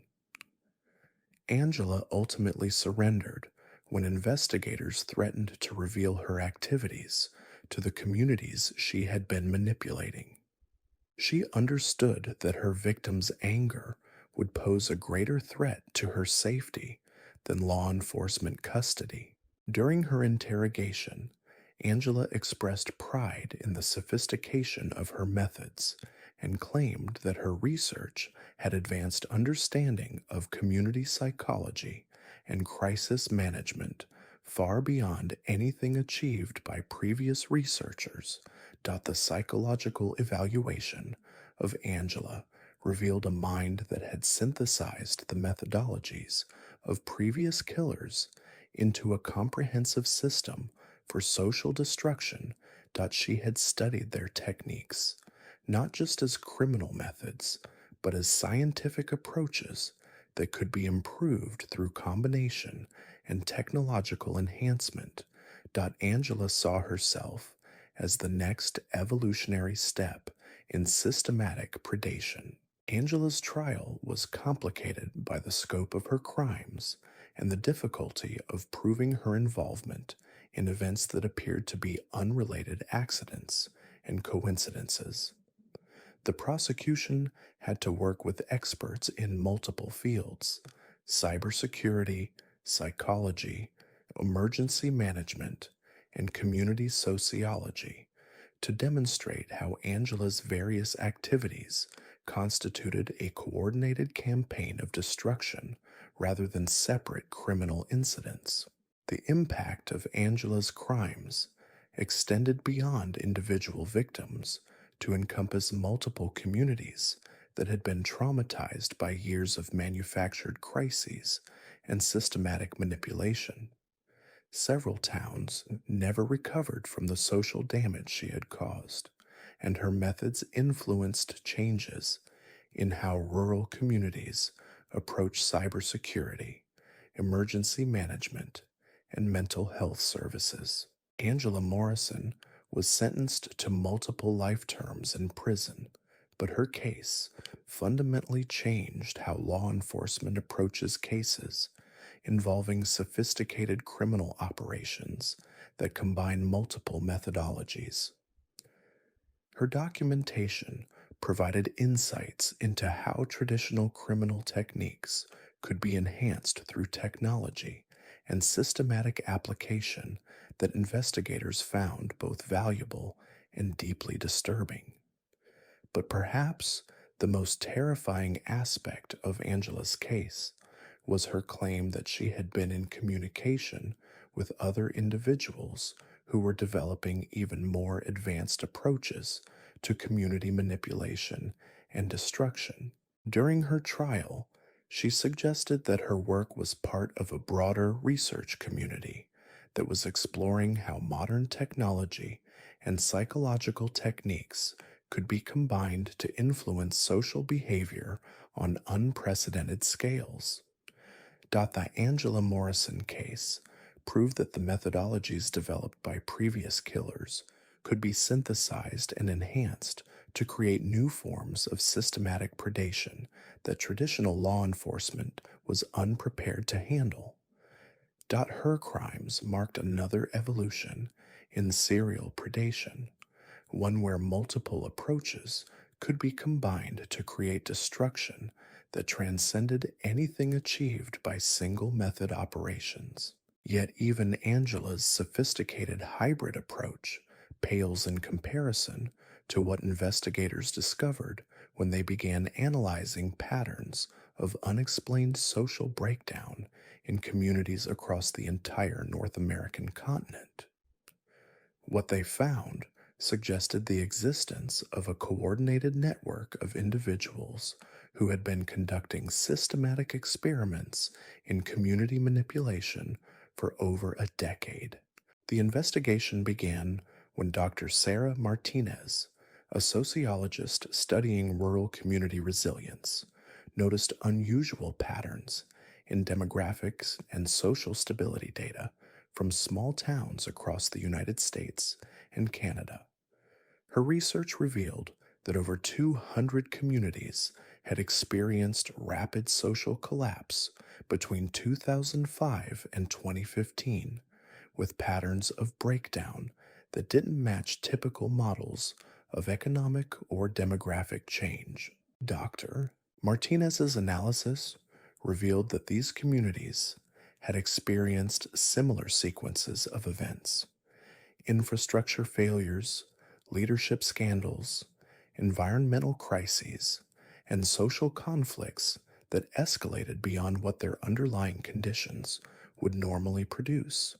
Angela ultimately surrendered when investigators threatened to reveal her activities to the communities she had been manipulating. She understood that her victims' anger would pose a greater threat to her safety than law enforcement custody. During her interrogation, Angela expressed pride in the sophistication of her methods and claimed that her research had advanced understanding of community psychology and crisis management far beyond anything achieved by previous researchers. The psychological evaluation of Angela revealed a mind that had synthesized the methodologies of previous killers into a comprehensive system for social destruction. She had studied their techniques, not just as criminal methods, but as scientific approaches that could be improved through combination and technological enhancement. Angela saw herself as the next evolutionary step in systematic predation. Angela's trial was complicated by the scope of her crimes and the difficulty of proving her involvement in events that appeared to be unrelated accidents and coincidences. The prosecution had to work with experts in multiple fields: cybersecurity, psychology, emergency management, and community sociology to demonstrate how Angela's various activities constituted a coordinated campaign of destruction rather than separate criminal incidents. The impact of Angela's crimes extended beyond individual victims to encompass multiple communities that had been traumatized by years of manufactured crises and systematic manipulation. Several towns never recovered from the social damage she had caused, and her methods influenced changes in how rural communities approach cybersecurity, emergency management, and mental health services. Angela Morrison was sentenced to multiple life terms in prison, but her case fundamentally changed how law enforcement approaches cases involving sophisticated criminal operations that combine multiple methodologies. Her documentation provided insights into how traditional criminal techniques could be enhanced through technology and systematic application that investigators found both valuable and deeply disturbing. But perhaps the most terrifying aspect of Angela's case was her claim that she had been in communication with other individuals who were developing even more advanced approaches to community manipulation and destruction. During her trial, she suggested that her work was part of a broader research community that was exploring how modern technology and psychological techniques could be combined to influence social behavior on unprecedented scales. The Angela Morrison case proved that the methodologies developed by previous killers could be synthesized and enhanced to create new forms of systematic predation that traditional law enforcement was unprepared to handle. Her crimes marked another evolution in serial predation, one where multiple approaches could be combined to create destruction that transcended anything achieved by single method operations. Yet even Angela's sophisticated hybrid approach pales in comparison to what investigators discovered when they began analyzing patterns of unexplained social breakdown in communities across the entire North American continent. What they found suggested the existence of a coordinated network of individuals who had been conducting systematic experiments in community manipulation for over a decade. The investigation began when Dr. Sarah Martinez, a sociologist studying rural community resilience, noticed unusual patterns in demographics and social stability data from small towns across the United States and Canada. Her research revealed that over 200 communities had experienced rapid social collapse between 2005 and 2015, with patterns of breakdown that didn't match typical models of economic or demographic change. Dr. Martinez's analysis revealed that these communities had experienced similar sequences of events: infrastructure failures, leadership scandals, environmental crises, and social conflicts that escalated beyond what their underlying conditions would normally produce.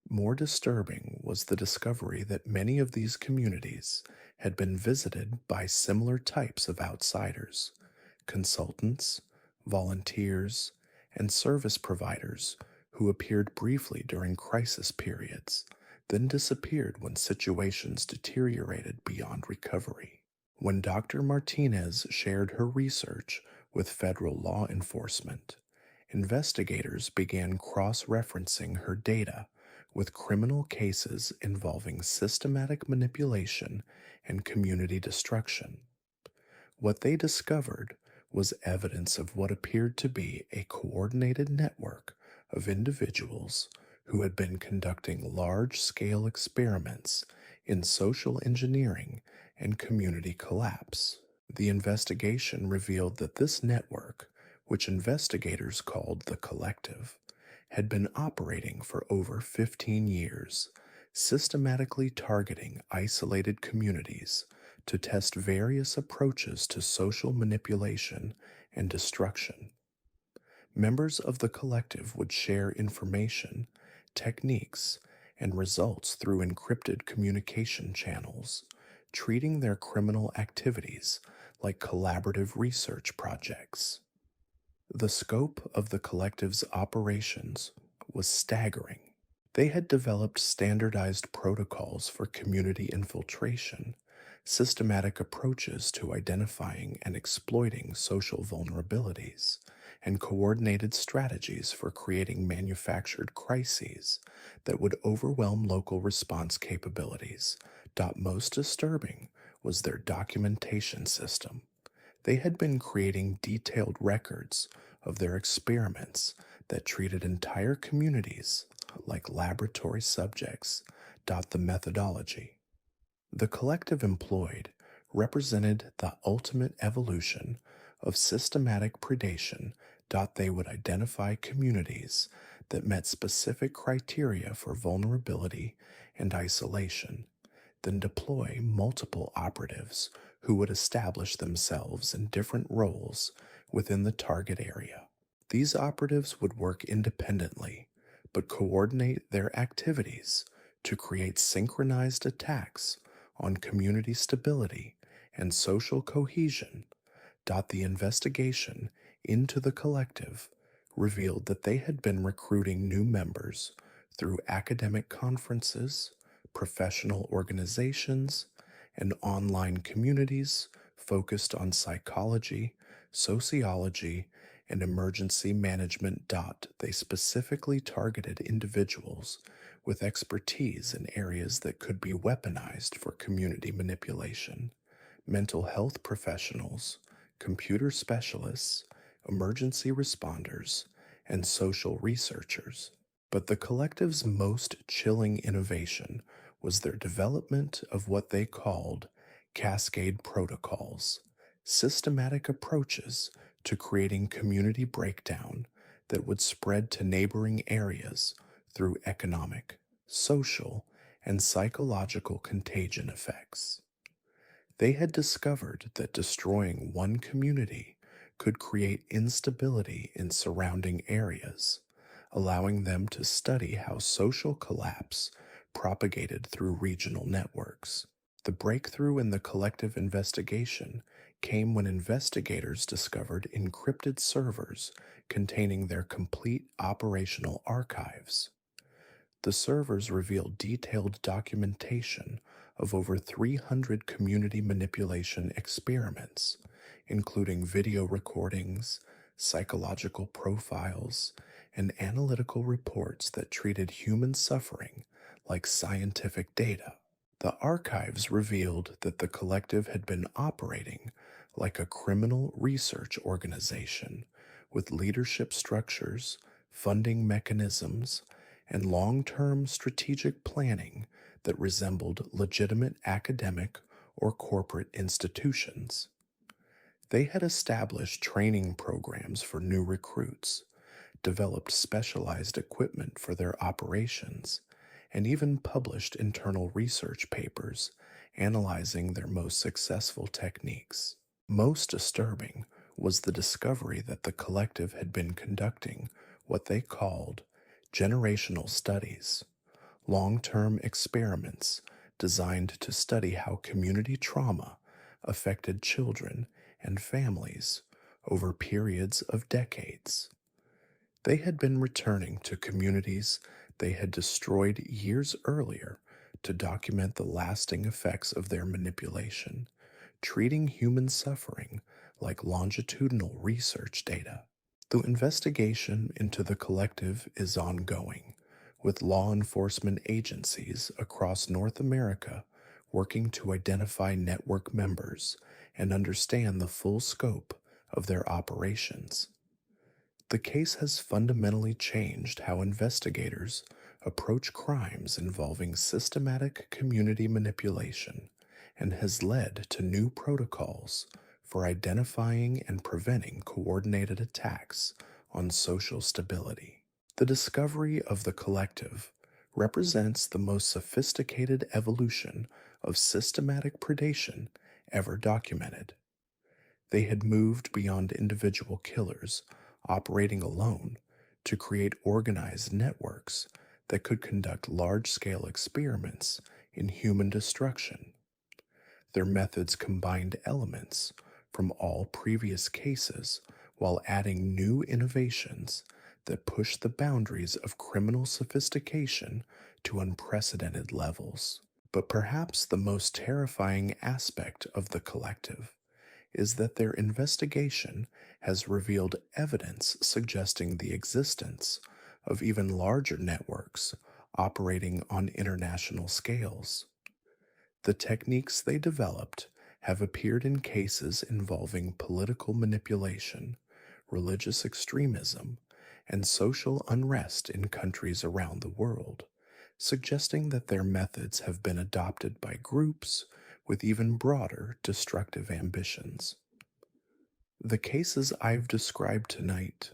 More disturbing was the discovery that many of these communities had been visited by similar types of outsiders: consultants, volunteers, and service providers who appeared briefly during crisis periods, then disappeared when situations deteriorated beyond recovery. When Dr. Martinez shared her research with federal law enforcement, investigators began cross-referencing her data with criminal cases involving systematic manipulation and community destruction. What they discovered was evidence of what appeared to be a coordinated network of individuals who had been conducting large-scale experiments in social engineering and community collapse. The investigation revealed that this network, which investigators called the Collective, had been operating for over 15 years, systematically targeting isolated communities to test various approaches to social manipulation and destruction. Members of the Collective would share information, techniques, and results through encrypted communication channels, treating their criminal activities like collaborative research projects. The scope of the Collective's operations was staggering. They had developed standardized protocols for community infiltration, systematic approaches to identifying and exploiting social vulnerabilities, and coordinated strategies for creating manufactured crises that would overwhelm local response capabilities. Most disturbing was their documentation system. They had been creating detailed records of their experiments that treated entire communities like laboratory subjects. The methodology the Collective employed represented the ultimate evolution of systematic predation. They would identify communities that met specific criteria for vulnerability and isolation, then deploy multiple operatives who would establish themselves in different roles within the target area. These operatives would work independently, but coordinate their activities to create synchronized attacks on community stability and social cohesion. The investigation into the Collective revealed that they had been recruiting new members through academic conferences, professional organizations, and online communities focused on psychology, sociology, and emergency management. They specifically targeted individuals with expertise in areas that could be weaponized for community manipulation: mental health professionals, computer specialists, emergency responders, and social researchers. But the Collective's most chilling innovation was their development of what they called cascade protocols, systematic approaches to creating community breakdown that would spread to neighboring areas through economic, social, and psychological contagion effects. They had discovered that destroying one community could create instability in surrounding areas, allowing them to study how social collapse propagated through regional networks. The breakthrough in the Collective investigation came when investigators discovered encrypted servers containing their complete operational archives. The servers revealed detailed documentation of over 300 community manipulation experiments, including video recordings, psychological profiles, and analytical reports that treated human suffering like scientific data. The archives revealed that the collective had been operating like a criminal research organization with leadership structures, funding mechanisms, and long term strategic planning that resembled legitimate academic or corporate institutions. They had established training programs for new recruits, developed specialized equipment for their operations, and even published internal research papers analyzing their most successful techniques. Most disturbing was the discovery that the collective had been conducting what they called generational studies, long-term experiments designed to study how community trauma affected children and families over periods of decades. They had been returning to communities they had destroyed years earlier to document the lasting effects of their manipulation, treating human suffering like longitudinal research data. The investigation into the collective is ongoing, with law enforcement agencies across North America working to identify network members and understand the full scope of their operations. The case has fundamentally changed how investigators approach crimes involving systematic community manipulation and has led to new protocols for identifying and preventing coordinated attacks on social stability. The discovery of the collective represents the most sophisticated evolution of systematic predation ever documented. They had moved beyond individual killers operating alone to create organized networks that could conduct large-scale experiments in human destruction. Their methods combined elements from all previous cases while adding new innovations that pushed the boundaries of criminal sophistication to unprecedented levels. But perhaps the most terrifying aspect of the collective is that their investigation has revealed evidence suggesting the existence of even larger networks operating on international scales. The techniques they developed have appeared in cases involving political manipulation, religious extremism, and social unrest in countries around the world, suggesting that their methods have been adopted by groups with even broader destructive ambitions. The cases I've described tonight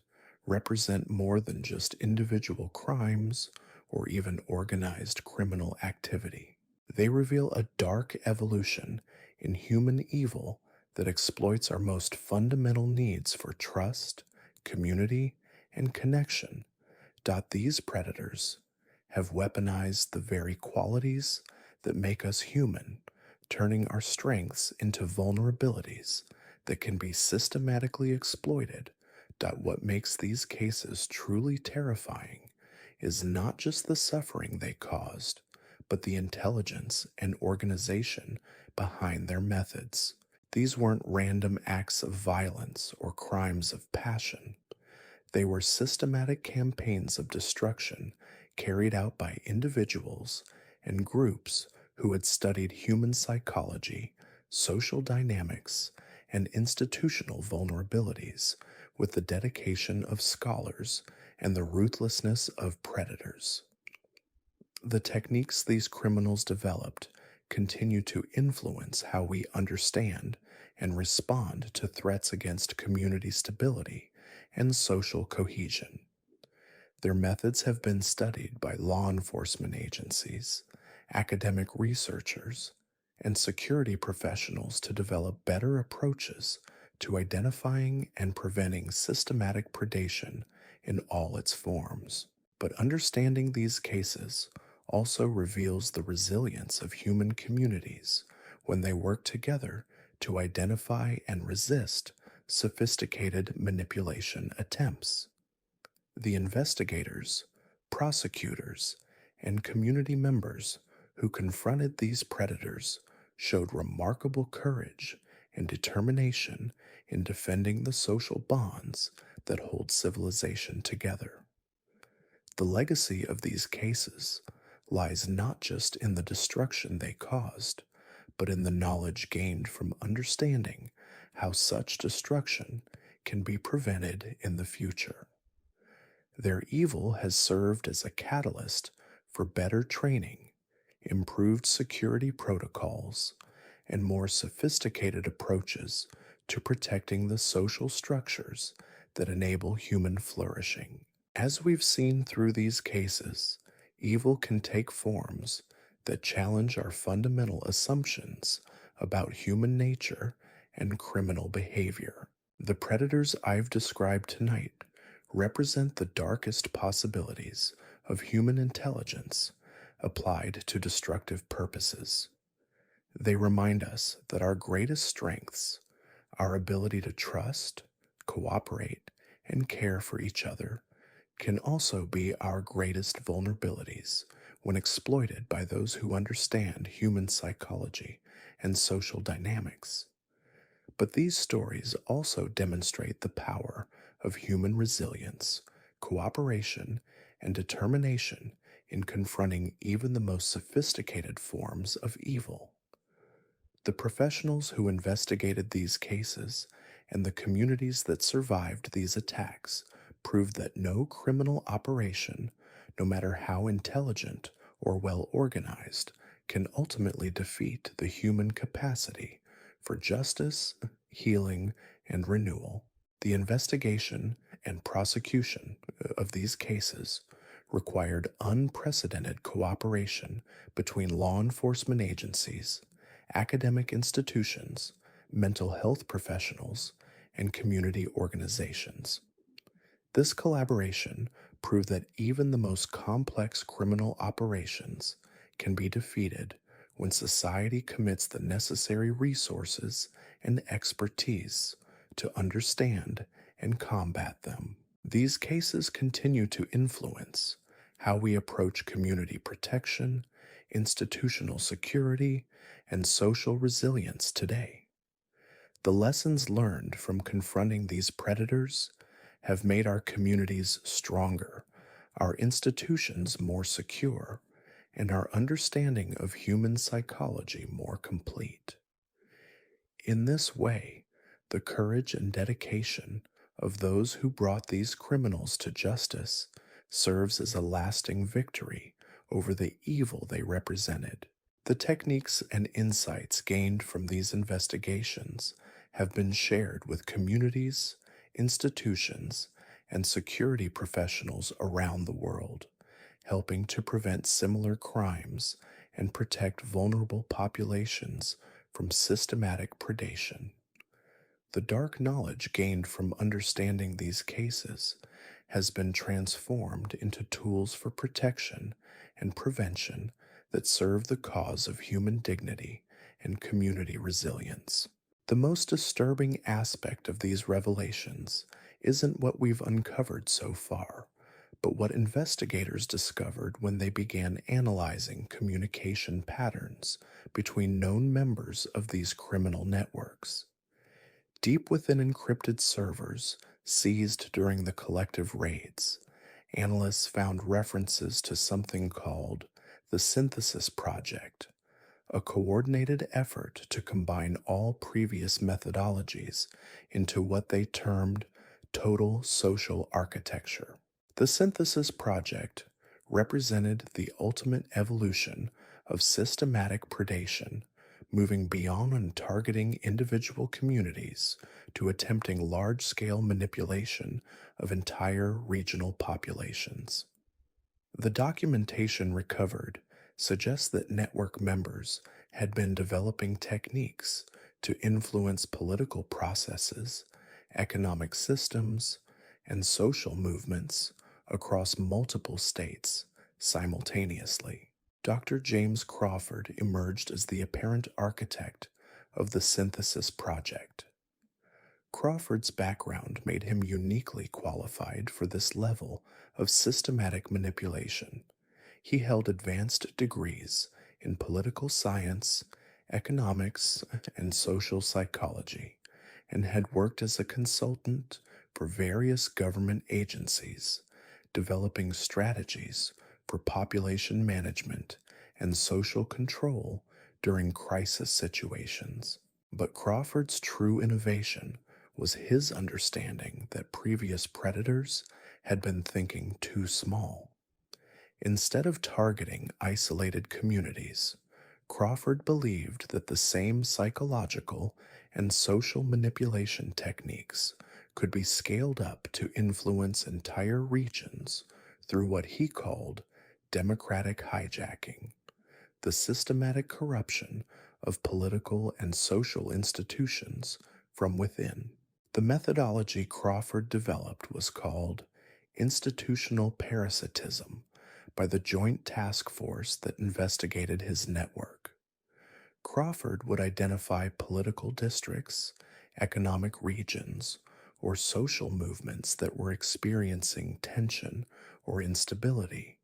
represent more than just individual crimes or even organized criminal activity. They reveal a dark evolution in human evil that exploits our most fundamental needs for trust, community, and connection. These predators have weaponized the very qualities that make us human, turning our strengths into vulnerabilities that can be systematically exploited. What makes these cases truly terrifying is not just the suffering they caused, but the intelligence and organization behind their methods. These weren't random acts of violence or crimes of passion. They were systematic campaigns of destruction carried out by individuals and groups who had studied human psychology, social dynamics, and institutional vulnerabilities with the dedication of scholars and the ruthlessness of predators. The techniques these criminals developed continue to influence how we understand and respond to threats against community stability and social cohesion. Their methods have been studied by law enforcement agencies, academic researchers, and security professionals to develop better approaches to identifying and preventing systematic predation in all its forms. But understanding these cases also reveals the resilience of human communities when they work together to identify and resist sophisticated manipulation attempts. The investigators, prosecutors, and community members who confronted these predators showed remarkable courage and determination in defending the social bonds that hold civilization together. The legacy of these cases lies not just in the destruction they caused, but in the knowledge gained from understanding how such destruction can be prevented in the future. Their evil has served as a catalyst for better training, improved security protocols, and more sophisticated approaches to protecting the social structures that enable human flourishing. As we've seen through these cases, evil can take forms that challenge our fundamental assumptions about human nature and criminal behavior. The predators I've described tonight represent the darkest possibilities of human intelligence applied to destructive purposes. They remind us that our greatest strengths, our ability to trust, cooperate, and care for each other, can also be our greatest vulnerabilities when exploited by those who understand human psychology and social dynamics. But these stories also demonstrate the power of human resilience, cooperation, and determination in confronting even the most sophisticated forms of evil. The professionals who investigated these cases and the communities that survived these attacks proved that no criminal operation, no matter how intelligent or well organized, can ultimately defeat the human capacity for justice, healing, and renewal. The investigation and prosecution of these cases required unprecedented cooperation between law enforcement agencies, academic institutions, mental health professionals, and community organizations. This collaboration proved that even the most complex criminal operations can be defeated when society commits the necessary resources and expertise to understand and combat them. These cases continue to influence how we approach community protection, institutional security, and social resilience today. The lessons learned from confronting these predators have made our communities stronger, our institutions more secure, and our understanding of human psychology more complete. In this way, the courage and dedication of those who brought these criminals to justice serves as a lasting victory over the evil they represented. The techniques and insights gained from these investigations have been shared with communities, institutions, and security professionals around the world, helping to prevent similar crimes and protect vulnerable populations from systematic predation. The dark knowledge gained from understanding these cases has been transformed into tools for protection and prevention that serve the cause of human dignity and community resilience. The most disturbing aspect of these revelations isn't what we've uncovered so far, but what investigators discovered when they began analyzing communication patterns between known members of these criminal networks. Deep within encrypted servers seized during the collective raids, analysts found references to something called the Synthesis Project, a coordinated effort to combine all previous methodologies into what they termed total social architecture. The Synthesis Project represented the ultimate evolution of systematic predation, moving beyond targeting individual communities to attempting large-scale manipulation of entire regional populations. The documentation recovered suggests that network members had been developing techniques to influence political processes, economic systems, and social movements across multiple states simultaneously. Dr. James Crawford emerged as the apparent architect of the Synthesis Project. Crawford's background made him uniquely qualified for this level of systematic manipulation. He held advanced degrees in political science, economics, and social psychology, and had worked as a consultant for various government agencies, developing strategies for population management and social control during crisis situations. But Crawford's true innovation was his understanding that previous predators had been thinking too small. Instead of targeting isolated communities, Crawford believed that the same psychological and social manipulation techniques could be scaled up to influence entire regions through what he called democratic hijacking, the systematic corruption of political and social institutions from within. The methodology Crawford developed was called institutional parasitism by the joint task force that investigated his network. Crawford would identify political districts, economic regions, or social movements that were experiencing tension or instability,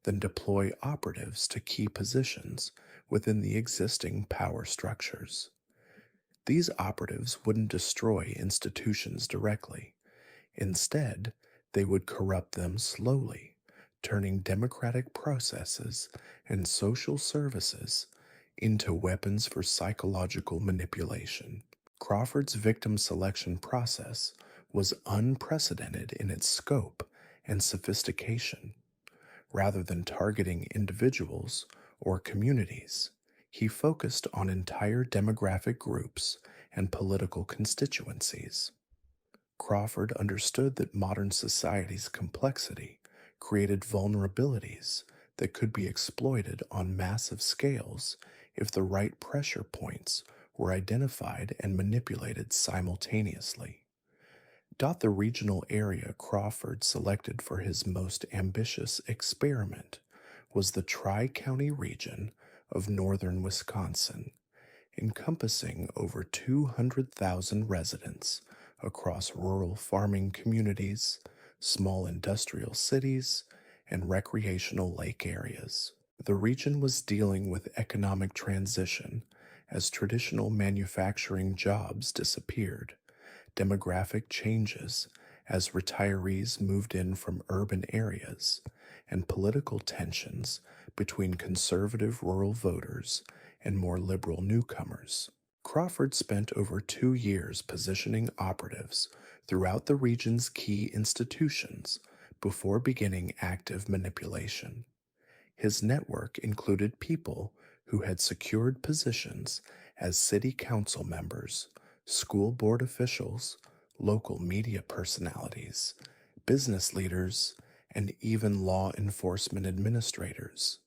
then deploy operatives to key positions within the existing power structures. These operatives wouldn't destroy institutions directly. Instead, they would corrupt them slowly, turning democratic processes and social services into weapons for psychological manipulation. Crawford's victim selection process was unprecedented in its scope and sophistication. Rather than targeting individuals or communities, he focused on entire demographic groups and political constituencies. Crawford understood that modern society's complexity created vulnerabilities that could be exploited on massive scales if the right pressure points were identified and manipulated simultaneously. The regional area Crawford selected for his most ambitious experiment was the Tri-County region of northern Wisconsin, encompassing over 200,000 residents across rural farming communities, small industrial cities, and recreational lake areas. The region was dealing with economic transition as traditional manufacturing jobs disappeared, demographic changes as retirees moved in from urban areas, and political tensions between conservative rural voters and more liberal newcomers. Crawford spent over 2 years positioning operatives throughout the region's key institutions before beginning active manipulation. His network included people who had secured positions as city council members, school board officials, local media personalities, business leaders, and even law enforcement administrators.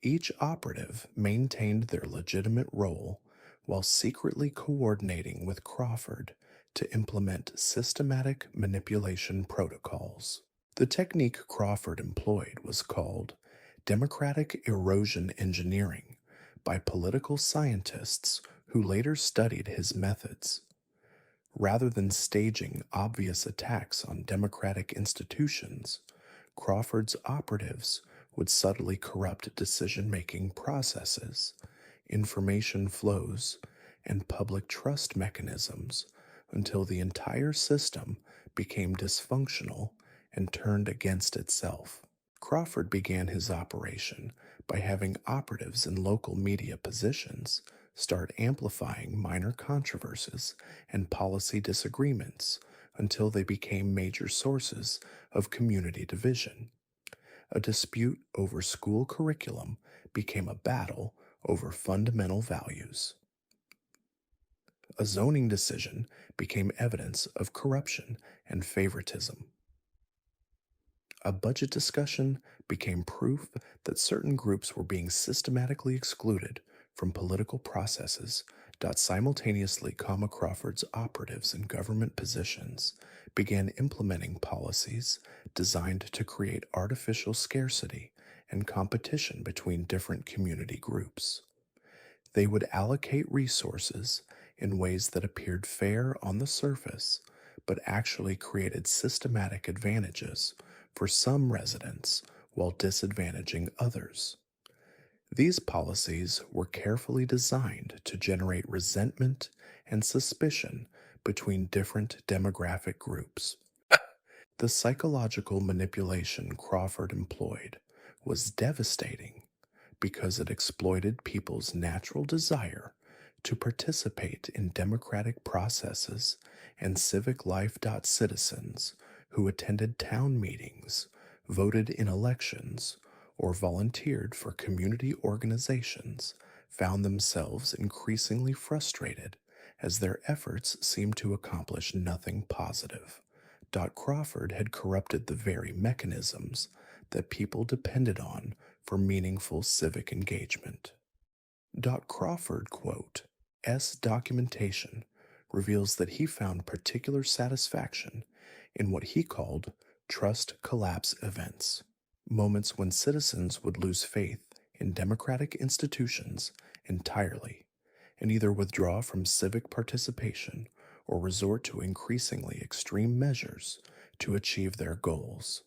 Each operative maintained their legitimate role while secretly coordinating with Crawford to implement systematic manipulation protocols. The technique Crawford employed was called democratic erosion engineering by political scientists who later studied his methods. Rather than staging obvious attacks on democratic institutions, Crawford's operatives would subtly corrupt decision-making processes, information flows, and public trust mechanisms until the entire system became dysfunctional and turned against itself. Crawford began his operation by having operatives in local media positions start amplifying minor controversies and policy disagreements until they became major sources of community division. A dispute over school curriculum became a battle over fundamental values. A zoning decision became evidence of corruption and favoritism. A budget discussion became proof that certain groups were being systematically excluded from political processes. Simultaneously, Crawford's operatives in government positions began implementing policies designed to create artificial scarcity and competition between different community groups. They would allocate resources in ways that appeared fair on the surface, but actually created systematic advantages for some residents while disadvantaging others. These policies were carefully designed to generate resentment and suspicion between different demographic groups. The psychological manipulation Crawford employed was devastating because it exploited people's natural desire to participate in democratic processes and civic life. Citizens who attended town meetings, voted in elections, or volunteered for community organizations found themselves increasingly frustrated as their efforts seemed to accomplish nothing positive. Crawford had corrupted the very mechanisms that people depended on for meaningful civic engagement. Crawford, quote, S. documentation reveals that he found particular satisfaction in what he called trust collapse events, moments when citizens would lose faith in democratic institutions entirely and either withdraw from civic participation or resort to increasingly extreme measures to achieve their goals.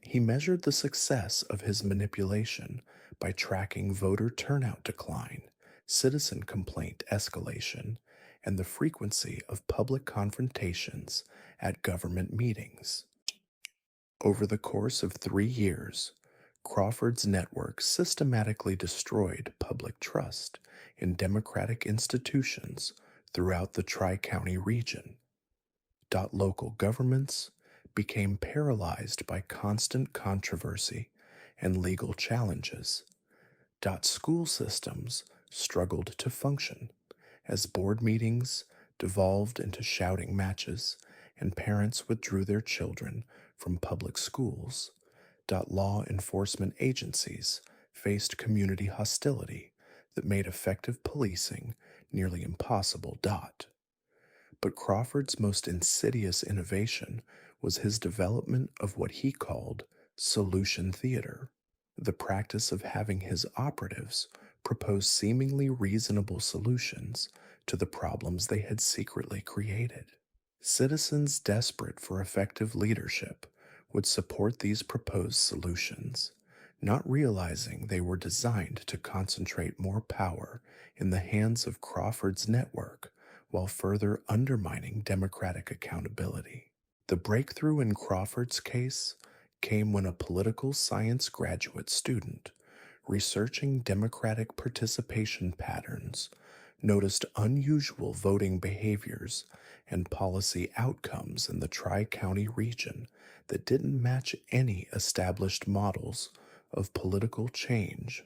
He measured the success of his manipulation by tracking voter turnout decline, citizen complaint escalation, and the frequency of public confrontations at government meetings. Over the course of 3 years, Crawford's network systematically destroyed public trust in democratic institutions throughout the Tri-County region. Local governments became paralyzed by constant controversy and legal challenges. School systems struggled to function as board meetings devolved into shouting matches and parents withdrew their children from public schools. Law enforcement agencies faced community hostility that made effective policing nearly impossible. But Crawford's most insidious innovation was his development of what he called solution theater, the practice of having his operatives propose seemingly reasonable solutions to the problems they had secretly created. Citizens desperate for effective leadership would support these proposed solutions, not realizing they were designed to concentrate more power in the hands of Crawford's network while further undermining democratic accountability. The breakthrough in Crawford's case came when a political science graduate student researching democratic participation patterns noticed unusual voting behaviors and policy outcomes in the Tri-County region that didn't match any established models of political change.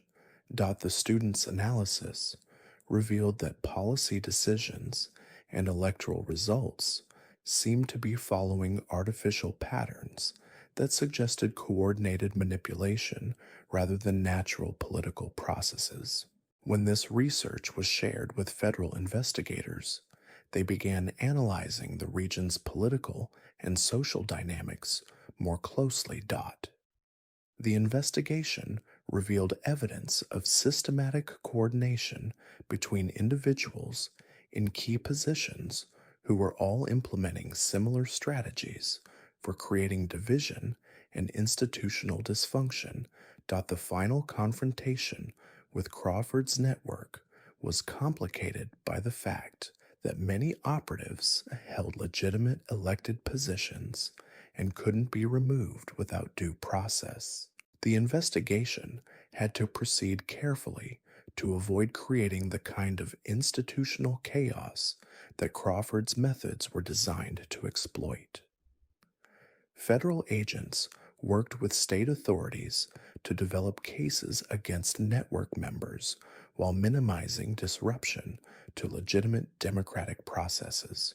The student's analysis revealed that policy decisions and electoral results seemed to be following artificial patterns that suggested coordinated manipulation rather than natural political processes. When this research was shared with federal investigators, they began analyzing the region's political and social dynamics more closely. The investigation revealed evidence of systematic coordination between individuals in key positions who were all implementing similar strategies for creating division and institutional dysfunction. The final confrontation with Crawford's network was complicated by the fact that many operatives held legitimate elected positions and couldn't be removed without due process. The investigation had to proceed carefully to avoid creating the kind of institutional chaos that Crawford's methods were designed to exploit. Federal agents worked with state authorities to develop cases against network members while minimizing disruption to legitimate democratic processes.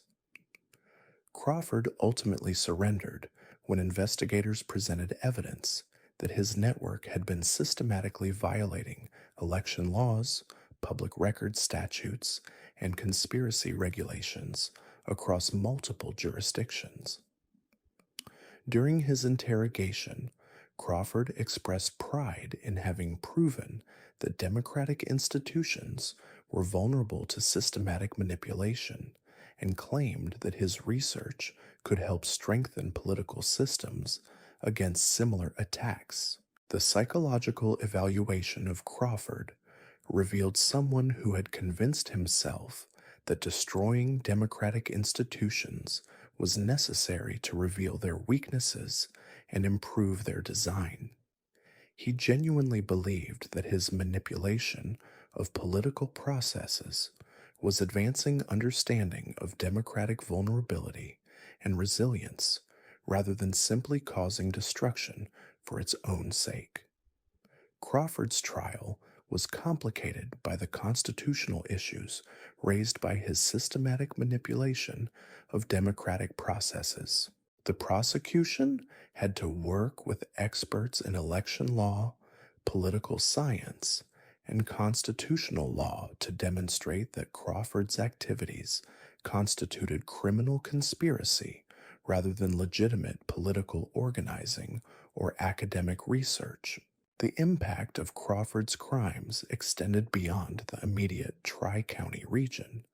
Crawford ultimately surrendered when investigators presented evidence that his network had been systematically violating election laws, public record statutes, and conspiracy regulations across multiple jurisdictions. During his interrogation, Crawford expressed pride in having proven that democratic institutions were vulnerable to systematic manipulation and claimed that his research could help strengthen political systems against similar attacks. The psychological evaluation of Crawford revealed someone who had convinced himself that destroying democratic institutions was necessary to reveal their weaknesses and improve their design. He genuinely believed that his manipulation of political processes was advancing understanding of democratic vulnerability and resilience rather than simply causing destruction for its own sake. Crawford's trial was complicated by the constitutional issues raised by his systematic manipulation of democratic processes. The prosecution had to work with experts in election law, political science, and constitutional law to demonstrate that Crawford's activities constituted criminal conspiracy rather than legitimate political organizing or academic research. The impact of Crawford's crimes extended beyond the immediate Tri-County region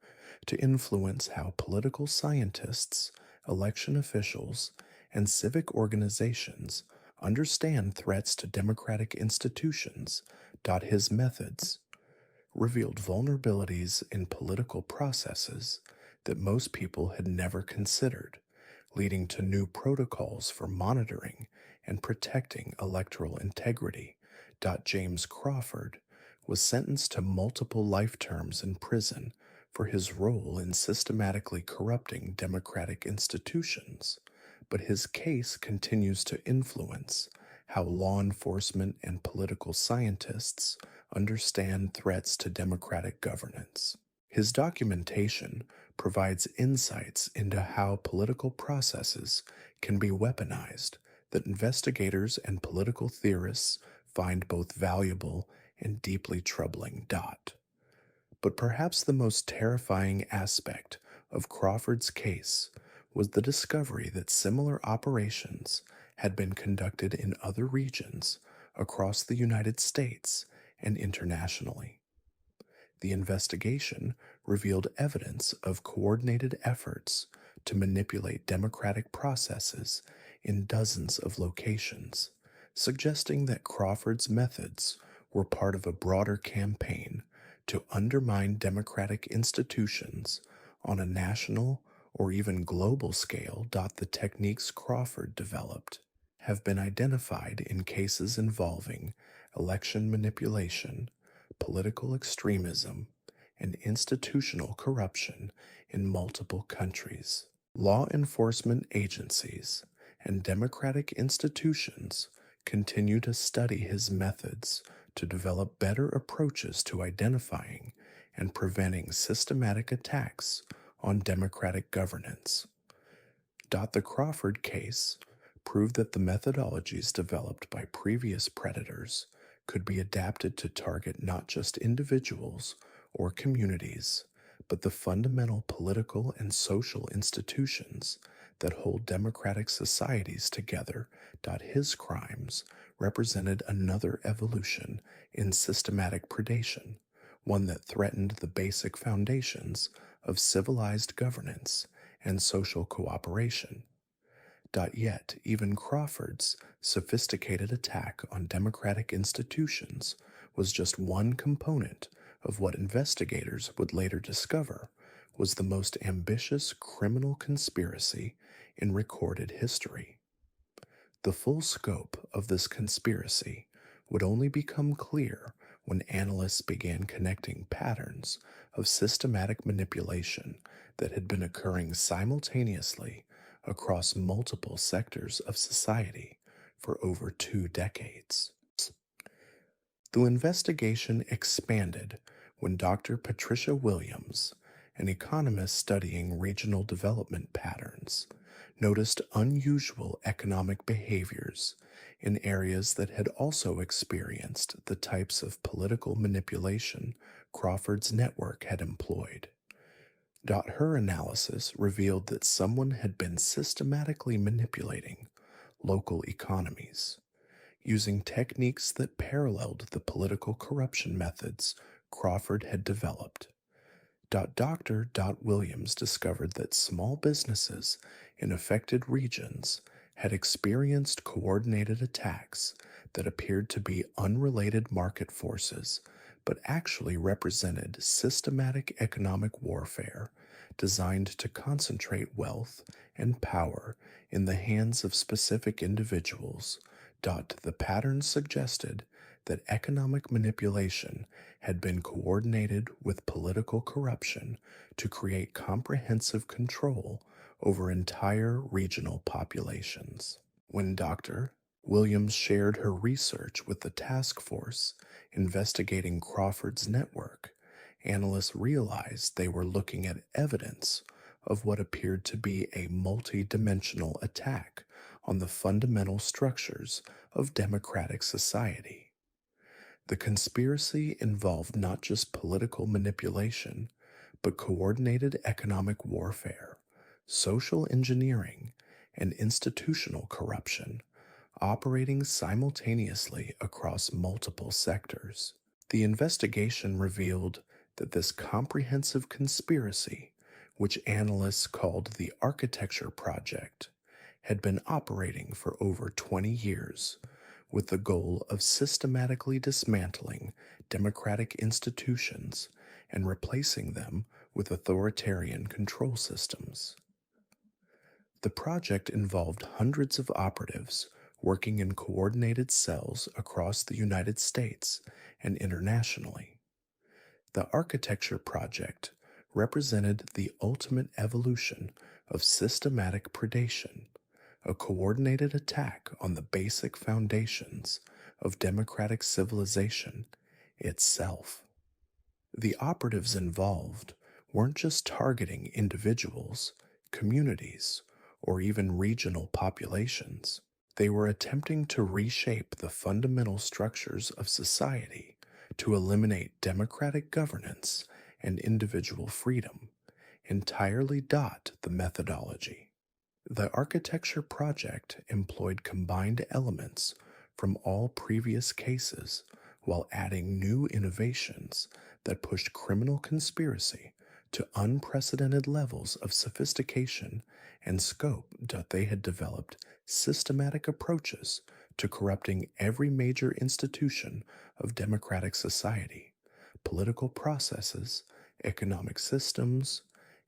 to influence how political scientists, election officials, and civic organizations understand threats to democratic institutions. His methods revealed vulnerabilities in political processes that most people had never considered, leading to new protocols for monitoring and protecting electoral integrity. James Crawford was sentenced to multiple life terms in prison for his role in systematically corrupting democratic institutions, but his case continues to influence how law enforcement and political scientists understand threats to democratic governance. His documentation provides insights into how political processes can be weaponized that investigators and political theorists find both valuable and deeply troubling. But perhaps the most terrifying aspect of Crawford's case was the discovery that similar operations had been conducted in other regions across the United States and internationally. The investigation revealed evidence of coordinated efforts to manipulate democratic processes in dozens of locations, suggesting that Crawford's methods were part of a broader campaign to undermine democratic institutions on a national or even global scale. The techniques Crawford developed have been identified in cases involving election manipulation, political extremism, and institutional corruption in multiple countries. Law enforcement agencies and democratic institutions continue to study his methods to develop better approaches to identifying and preventing systematic attacks on democratic governance. The Crawford case proved that the methodologies developed by previous predators could be adapted to target not just individuals or communities, but the fundamental political and social institutions that hold democratic societies together. His crimes represented another evolution in systematic predation, one that threatened the basic foundations of civilized governance and social cooperation. Yet, even Crawford's sophisticated attack on democratic institutions was just one component of what investigators would later discover was the most ambitious criminal conspiracy in recorded history. The full scope of this conspiracy would only become clear when analysts began connecting patterns of systematic manipulation that had been occurring simultaneously across multiple sectors of society for over 2 decades. The investigation expanded when Dr. Patricia Williams, an economist studying regional development patterns, noticed unusual economic behaviors in areas that had also experienced the types of political manipulation Crawford's network had employed. Her analysis revealed that someone had been systematically manipulating local economies, using techniques that paralleled the political corruption methods Crawford had developed. Dr. Williams discovered that small businesses in affected regions had experienced coordinated attacks that appeared to be unrelated market forces but actually represented systematic economic warfare designed to concentrate wealth and power in the hands of specific individuals. The patterns suggested that economic manipulation had been coordinated with political corruption to create comprehensive control over entire regional populations. When Dr. Williams shared her research with the task force investigating Crawford's network, analysts realized they were looking at evidence of what appeared to be a multi-dimensional attack on the fundamental structures of democratic society. The conspiracy involved not just political manipulation, but coordinated economic warfare, social engineering, and institutional corruption, operating simultaneously across multiple sectors. The investigation revealed that this comprehensive conspiracy, which analysts called the Architecture Project, had been operating for over 20 years, with the goal of systematically dismantling democratic institutions and replacing them with authoritarian control systems. The project involved hundreds of operatives working in coordinated cells across the United States and internationally. The Architecture Project represented the ultimate evolution of systematic predation, a coordinated attack on the basic foundations of democratic civilization itself. The operatives involved weren't just targeting individuals, communities, or even regional populations. They were attempting to reshape the fundamental structures of society to eliminate democratic governance and individual freedom, entirely. The methodology. The Architecture Project employed combined elements from all previous cases while adding new innovations that pushed criminal conspiracy to unprecedented levels of sophistication and scope. They had developed systematic approaches to corrupting every major institution of democratic society, political processes, economic systems,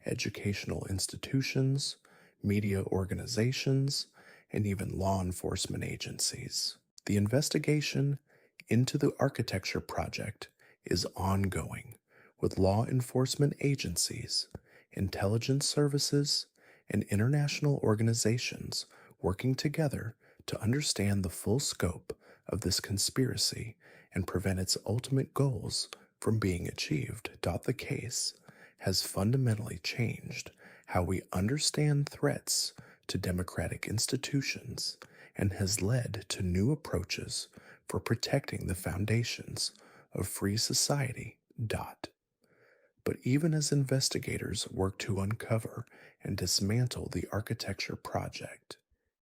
educational institutions, media organizations, and even law enforcement agencies. The investigation into the Architecture Project is ongoing, with law enforcement agencies, intelligence services, and international organizations working together to understand the full scope of this conspiracy and prevent its ultimate goals from being achieved. The case has fundamentally changed how we understand threats to democratic institutions and has led to new approaches for protecting the foundations of free society. But even as investigators work to uncover and dismantle the Architecture Project,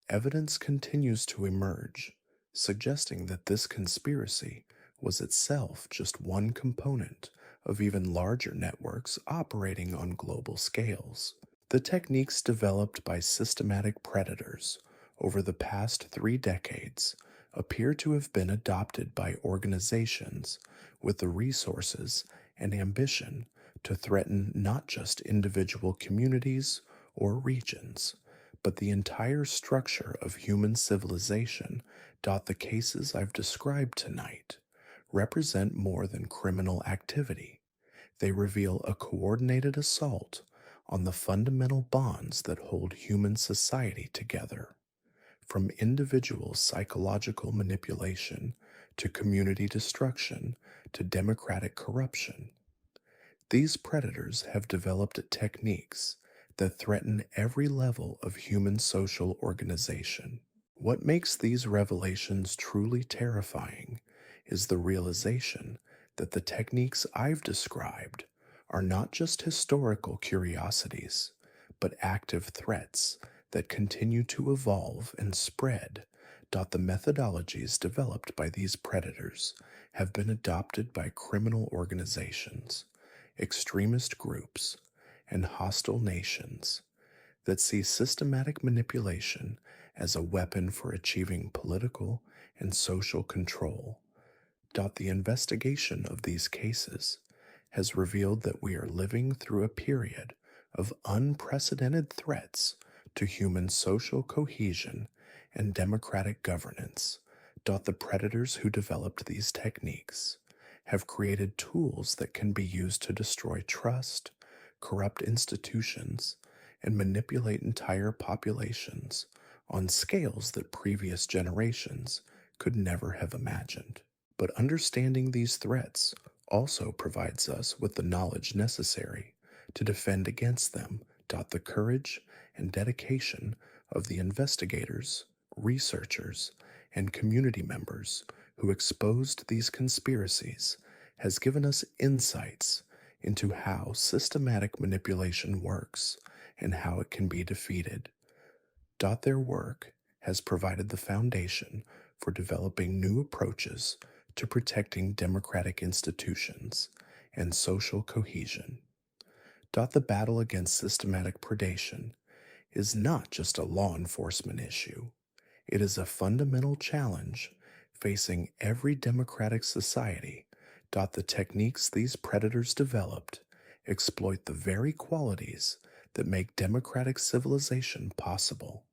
evidence continues to emerge, suggesting that this conspiracy was itself just one component of even larger networks operating on global scales. The techniques developed by systematic predators over the past 3 decades appear to have been adopted by organizations with the resources and ambition to threaten not just individual communities or regions, but the entire structure of human civilization. The cases I've described tonight represent more than criminal activity. They reveal a coordinated assault on the fundamental bonds that hold human society together, from individual psychological manipulation to community destruction to democratic corruption. These predators have developed techniques that threaten every level of human social organization. What makes these revelations truly terrifying is the realization that the techniques I've described are not just historical curiosities, but active threats that continue to evolve and spread. The methodologies developed by these predators have been adopted by criminal organizations, extremist groups, and hostile nations that see systematic manipulation as a weapon for achieving political and social control. The investigation of these cases has revealed that we are living through a period of unprecedented threats to human social cohesion and democratic governance. The predators who developed these techniques have created tools that can be used to destroy trust, corrupt institutions, and manipulate entire populations on scales that previous generations could never have imagined. But understanding these threats also provides us with the knowledge necessary to defend against them. The courage and dedication of the investigators, researchers, and community members who exposed these conspiracies has given us insights into how systematic manipulation works and how it can be defeated. Their work has provided the foundation for developing new approaches to protecting democratic institutions and social cohesion. The battle against systematic predation is not just a law enforcement issue. It is a fundamental challenge facing every democratic society. The techniques these predators developed exploit the very qualities that make democratic civilization possible: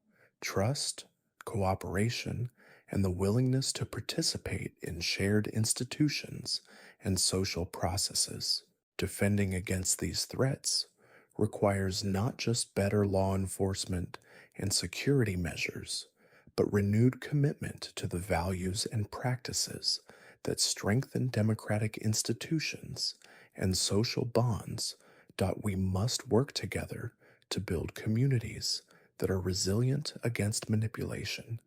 trust, cooperation, and the willingness to participate in shared institutions and social processes. Defending against these threats requires not just better law enforcement and security measures, but renewed commitment to the values and practices that strengthen democratic institutions and social bonds. We must work together to build communities that are resilient against manipulation,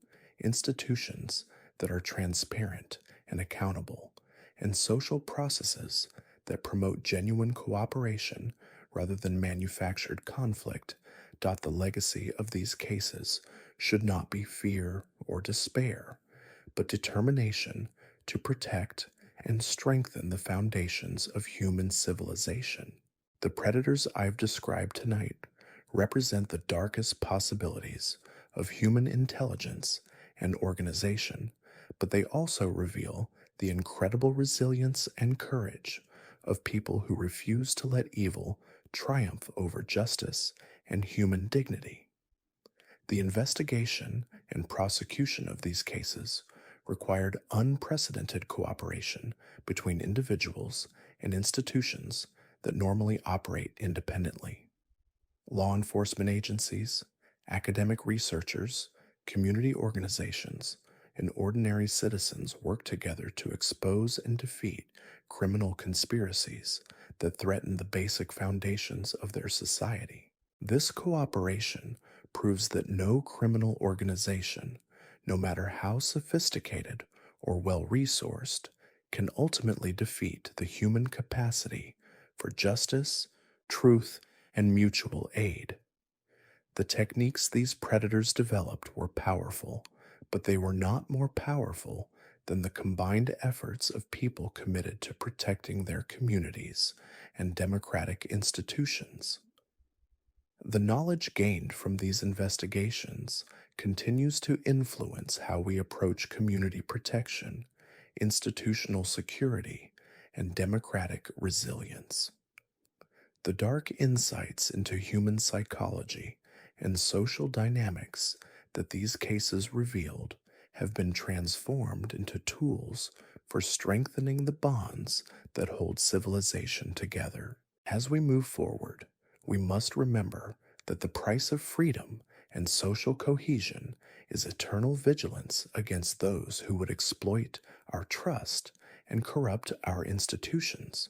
institutions that are transparent and accountable, and social processes that promote genuine cooperation rather than manufactured conflict. The legacy of these cases should not be fear or despair, but determination to protect and strengthen the foundations of human civilization. The predators I've described tonight represent the darkest possibilities of human intelligence and organization, but they also reveal the incredible resilience and courage of people who refuse to let evil triumph over justice and human dignity. The investigation and prosecution of these cases required unprecedented cooperation between individuals and institutions that normally operate independently. Law enforcement agencies, academic researchers, community organizations, and ordinary citizens work together to expose and defeat criminal conspiracies that threaten the basic foundations of their society. This cooperation proves that no criminal organization, no matter how sophisticated or well-resourced, can ultimately defeat the human capacity for justice, truth, and mutual aid. The techniques these predators developed were powerful, but they were not more powerful than the combined efforts of people committed to protecting their communities and democratic institutions. The knowledge gained from these investigations continues to influence how we approach community protection, institutional security, and democratic resilience. The dark insights into human psychology and social dynamics that these cases revealed have been transformed into tools for strengthening the bonds that hold civilization together. As we move forward, we must remember that the price of freedom and social cohesion is eternal vigilance against those who would exploit our trust and corrupt our institutions.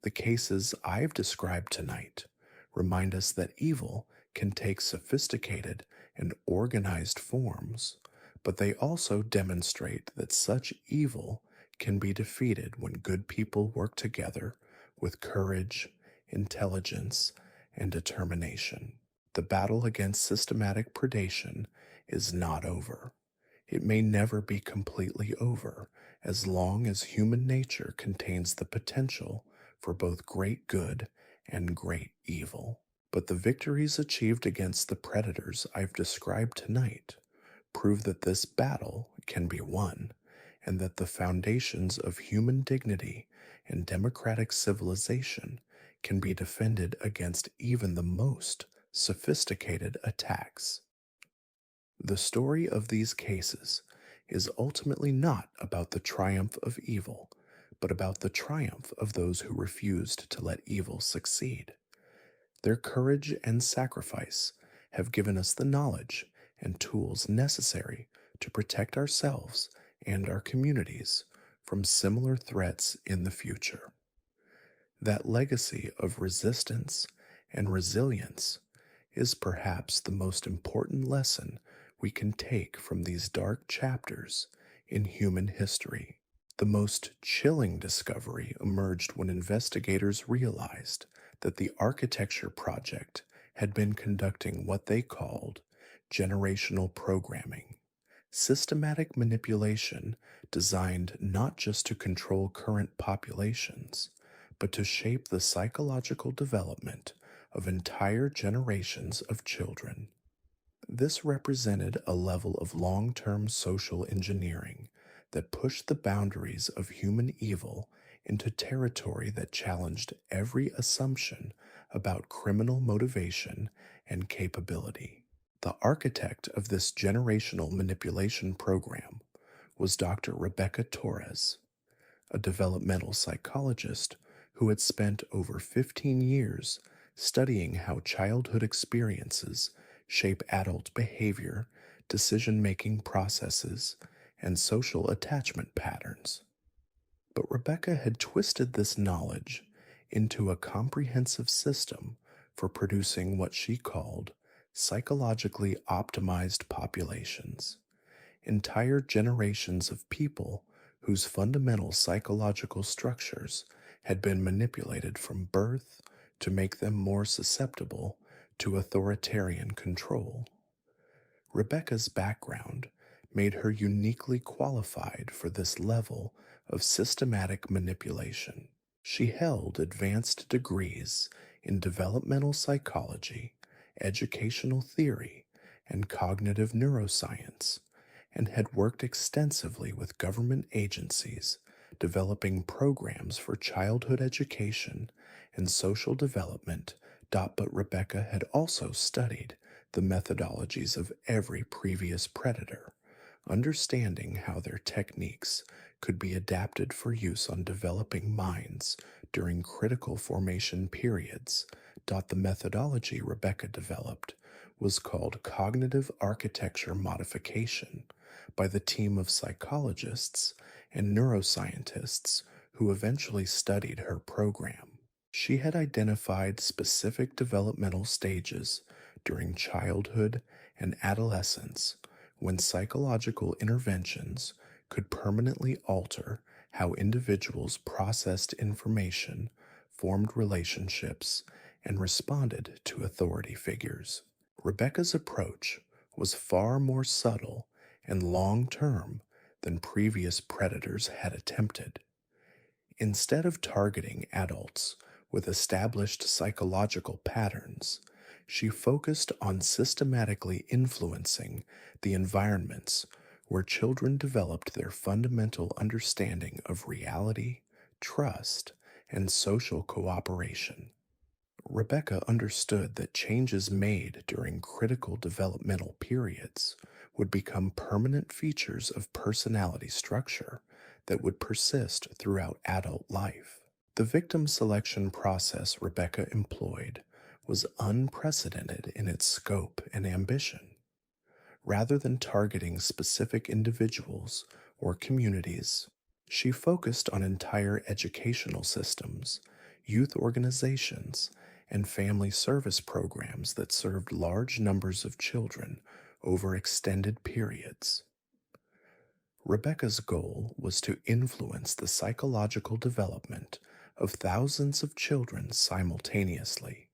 The cases I've described tonight remind us that evil can take sophisticated and organized forms, but they also demonstrate that such evil can be defeated when good people work together with courage, intelligence, and determination. The battle against systematic predation is not over. It may never be completely over as long as human nature contains the potential for both great good and great evil. But the victories achieved against the predators I've described tonight prove that this battle can be won, and that the foundations of human dignity and democratic civilization can be defended against even the most sophisticated attacks. The story of these cases is ultimately not about the triumph of evil, but about the triumph of those who refused to let evil succeed. Their courage and sacrifice have given us the knowledge and tools necessary to protect ourselves and our communities from similar threats in the future. That legacy of resistance and resilience is perhaps the most important lesson we can take from these dark chapters in human history. The most chilling discovery emerged when investigators realized that the architecture project had been conducting what they called generational programming, systematic manipulation designed not just to control current populations, but to shape the psychological development of entire generations of children. This represented a level of long term social engineering that pushed the boundaries of human evil into territory that challenged every assumption about criminal motivation and capability. The architect of this generational manipulation program was Dr. Rebecca Torres, a developmental psychologist who had spent over 15 years studying how childhood experiences shape adult behavior, decision making processes, and social attachment patterns. But Rebecca had twisted this knowledge into a comprehensive system for producing what she called psychologically optimized populations, entire generations of people whose fundamental psychological structures had been manipulated from birth to make them more susceptible to authoritarian control. Rebecca's background made her uniquely qualified for this level of systematic manipulation. She held advanced degrees in developmental psychology, educational theory, and cognitive neuroscience, and had worked extensively with government agencies developing programs for childhood education and social development. But Rebecca had also studied the methodologies of every previous predator, understanding how their techniques could be adapted for use on developing minds during critical formation periods. The methodology Rebecca developed was called cognitive architecture modification by the team of psychologists and neuroscientists who eventually studied her program. She had identified specific developmental stages during childhood and adolescence when psychological interventions could permanently alter how individuals processed information, formed relationships, and responded to authority figures. Rebecca's approach was far more subtle and long term than previous predators had attempted. Instead of targeting adults with established psychological patterns, she focused on systematically influencing the environments where children developed their fundamental understanding of reality, trust, and social cooperation. Rebecca understood that changes made during critical developmental periods would become permanent features of personality structure that would persist throughout adult life. The victim selection process Rebecca employed was unprecedented in its scope and ambition. Rather than targeting specific individuals or communities, she focused on entire educational systems, youth organizations, and family service programs that served large numbers of children over extended periods. Rebecca's goal was to influence the psychological development of thousands of children simultaneously,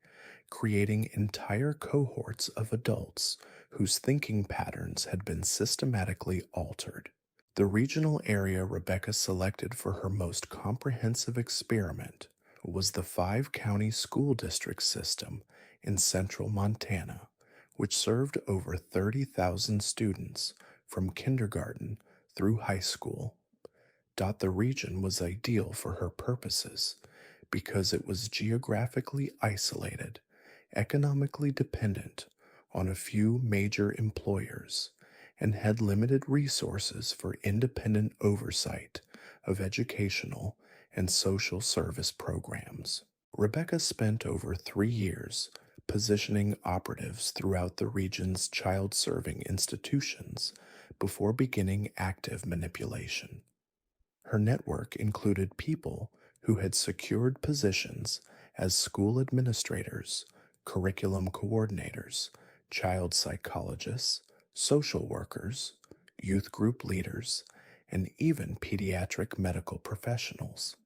creating entire cohorts of adults whose thinking patterns had been systematically altered. The regional area Rebecca selected for her most comprehensive experiment was the 5-county school district system in central Montana, which served over 30,000 students from kindergarten through high school. The region was ideal for her purposes because it was geographically isolated, economically dependent on a few major employers, and had limited resources for independent oversight of educational and social service programs. Rebecca spent over 3 years positioning operatives throughout the region's child serving institutions before beginning active manipulation. Her network included people who had secured positions as school administrators, curriculum coordinators, child psychologists, social workers, youth group leaders, and even pediatric medical professionals.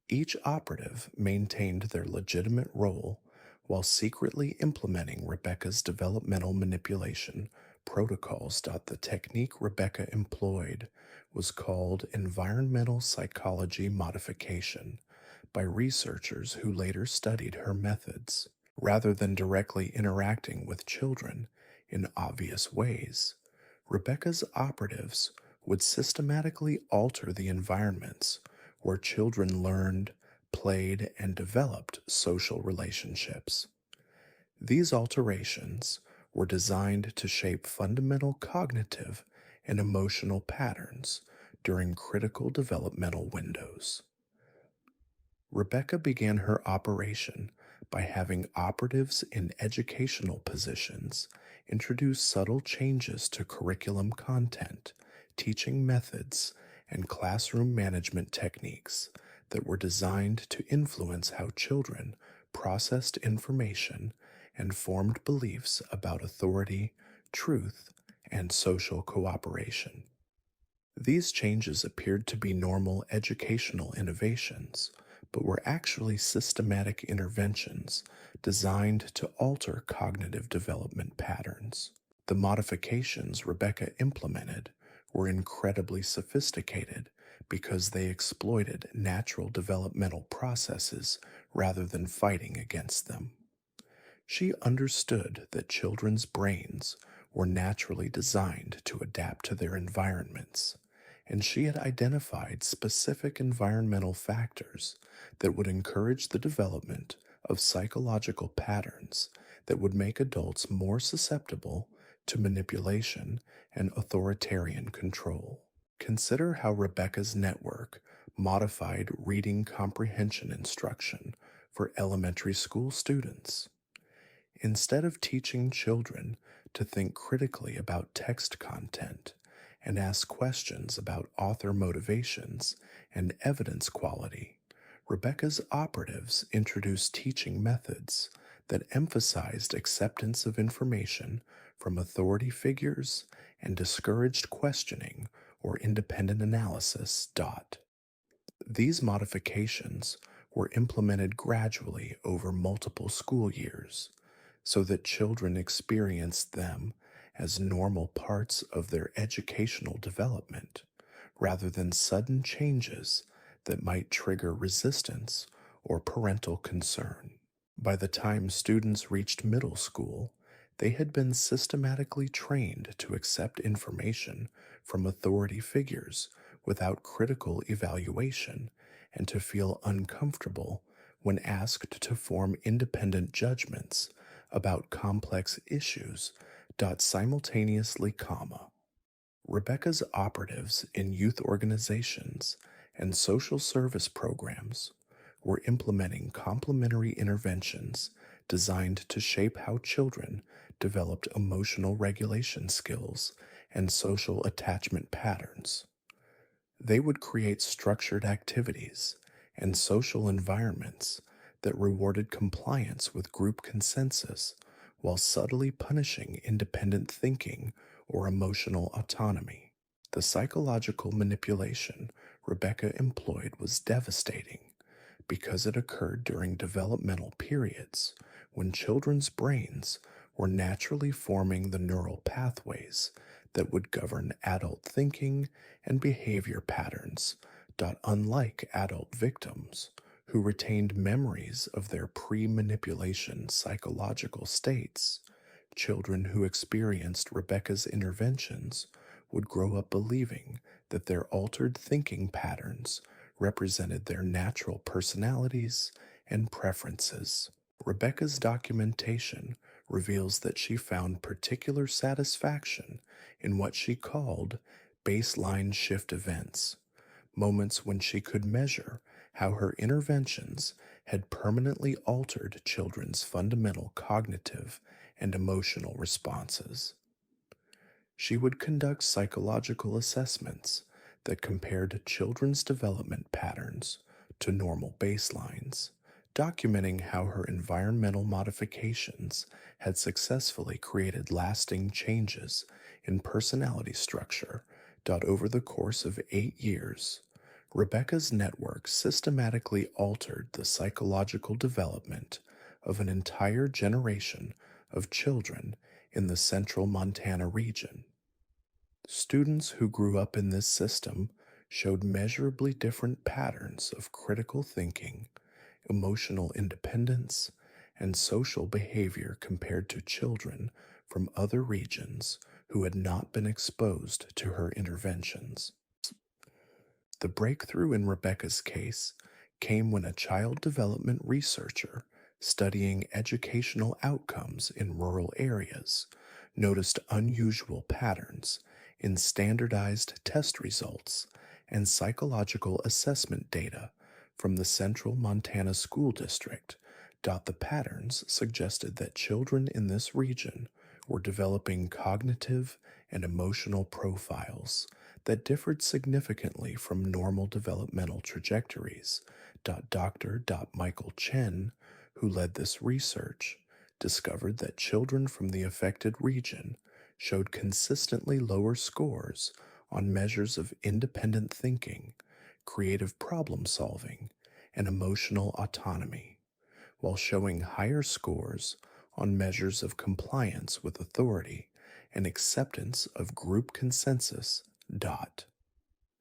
Each operative maintained their legitimate role while secretly implementing Rebecca's developmental manipulation protocols. The technique Rebecca employed was called environmental psychology modification by researchers who later studied her methods. Rather than directly interacting with children in obvious ways, Rebecca's operatives would systematically alter the environments where children learned, played, and developed social relationships. These alterations were designed to shape fundamental cognitive and emotional patterns during critical developmental windows. Rebecca began her operation by having operatives in educational positions introduce subtle changes to curriculum content, teaching methods, and classroom management techniques that were designed to influence how children processed information and formed beliefs about authority, truth, and social cooperation. These changes appeared to be normal educational innovations, but were actually systematic interventions designed to alter cognitive development patterns. The modifications Rebecca implemented were incredibly sophisticated because they exploited natural developmental processes rather than fighting against them. She understood that children's brains were naturally designed to adapt to their environments, and she had identified specific environmental factors that would encourage the development of psychological patterns that would make adults more susceptible to manipulation and authoritarian control. Consider how Rebecca's network modified reading comprehension instruction for elementary school students. Instead of teaching children to think critically about text content and ask questions about author motivations and evidence quality, Rebecca's operatives introduced teaching methods that emphasized acceptance of information from authority figures and discouraged questioning or independent analysis. These modifications were implemented gradually over multiple school years so that children experienced them as normal parts of their educational development rather than sudden changes that might trigger resistance or parental concern. By the time students reached middle school, they had been systematically trained to accept information from authority figures without critical evaluation and to feel uncomfortable when asked to form independent judgments about complex issues. Simultaneously, Rebecca's operatives in youth organizations and social service programs were implementing complementary interventions designed to shape how children developed emotional regulation skills and social attachment patterns. They would create structured activities and social environments that rewarded compliance with group consensus while subtly punishing independent thinking or emotional autonomy. The psychological manipulation Rebecca employed was devastating because it occurred during developmental periods when children's brains were naturally forming the neural pathways that would govern adult thinking and behavior patterns. Unlike adult victims, who retained memories of their pre-manipulation psychological states, children who experienced Rebecca's interventions would grow up believing that their altered thinking patterns represented their natural personalities and preferences. Rebecca's documentation reveals that she found particular satisfaction in what she called baseline shift events, moments when she could measure how her interventions had permanently altered children's fundamental cognitive and emotional responses. She would conduct psychological assessments that compared children's development patterns to normal baselines, documenting how her environmental modifications had successfully created lasting changes in personality structure. Over the course of 8 years, Rebecca's network systematically altered the psychological development of an entire generation of children in the central Montana region. Students who grew up in this system showed measurably different patterns of critical thinking, emotional independence, and social behavior compared to children from other regions who had not been exposed to her interventions. The breakthrough in Rebecca's case came when a child development researcher studying educational outcomes in rural areas noticed unusual patterns in standardized test results and psychological assessment data from the Central Montana School District. The patterns suggested that children in this region were developing cognitive and emotional profiles that differed significantly from normal developmental trajectories. Dr. Michael Chen, who led this research, discovered that children from the affected region showed consistently lower scores on measures of independent thinking, creative problem solving, and emotional autonomy, while showing higher scores on measures of compliance with authority and acceptance of group consensus.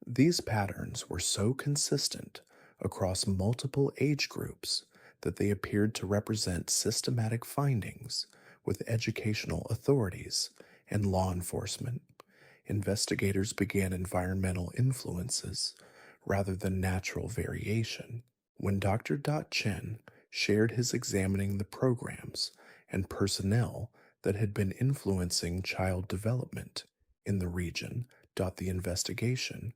These patterns were so consistent across multiple age groups that they appeared to represent systematic findings with educational authorities and law enforcement. Investigators began environmental influences rather than natural variation. When Dr. Chen shared his examining the programs and personnel that had been influencing child development in the region, the investigation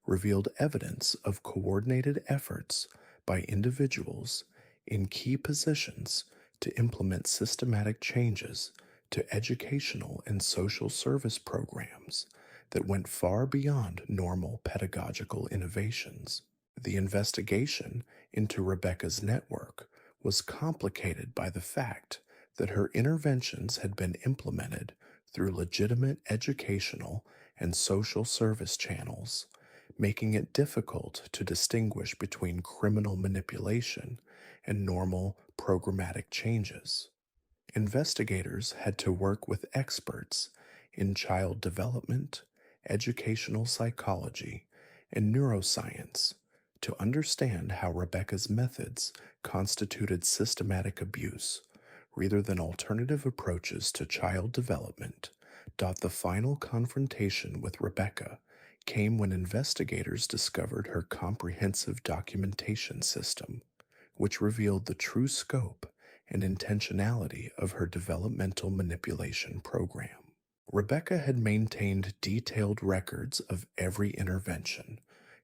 revealed evidence of coordinated efforts by individuals in key positions to implement systematic changes to educational and social service programs that went far beyond normal pedagogical innovations. The investigation into Rebecca's network was complicated by the fact that her interventions had been implemented through legitimate educational and social service channels, making it difficult to distinguish between criminal manipulation and normal programmatic changes. Investigators had to work with experts in child development, educational psychology, and neuroscience to understand how Rebecca's methods constituted systematic abuse rather than alternative approaches to child development. The final confrontation with Rebecca came when investigators discovered her comprehensive documentation system, which revealed the true scope and intentionality of her developmental manipulation program. Rebecca had maintained detailed records of every intervention,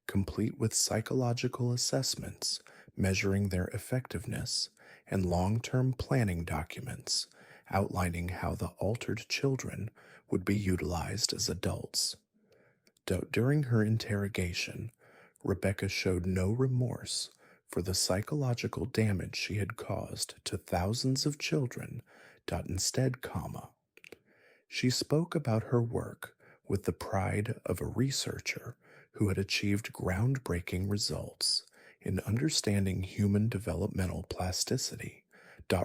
complete with psychological assessments measuring their effectiveness and long-term planning documents outlining how the altered children would be utilized as adults. During her interrogation, Rebecca showed no remorse for the psychological damage she had caused to thousands of children. Instead, she spoke about her work with the pride of a researcher who had achieved groundbreaking results in understanding human developmental plasticity.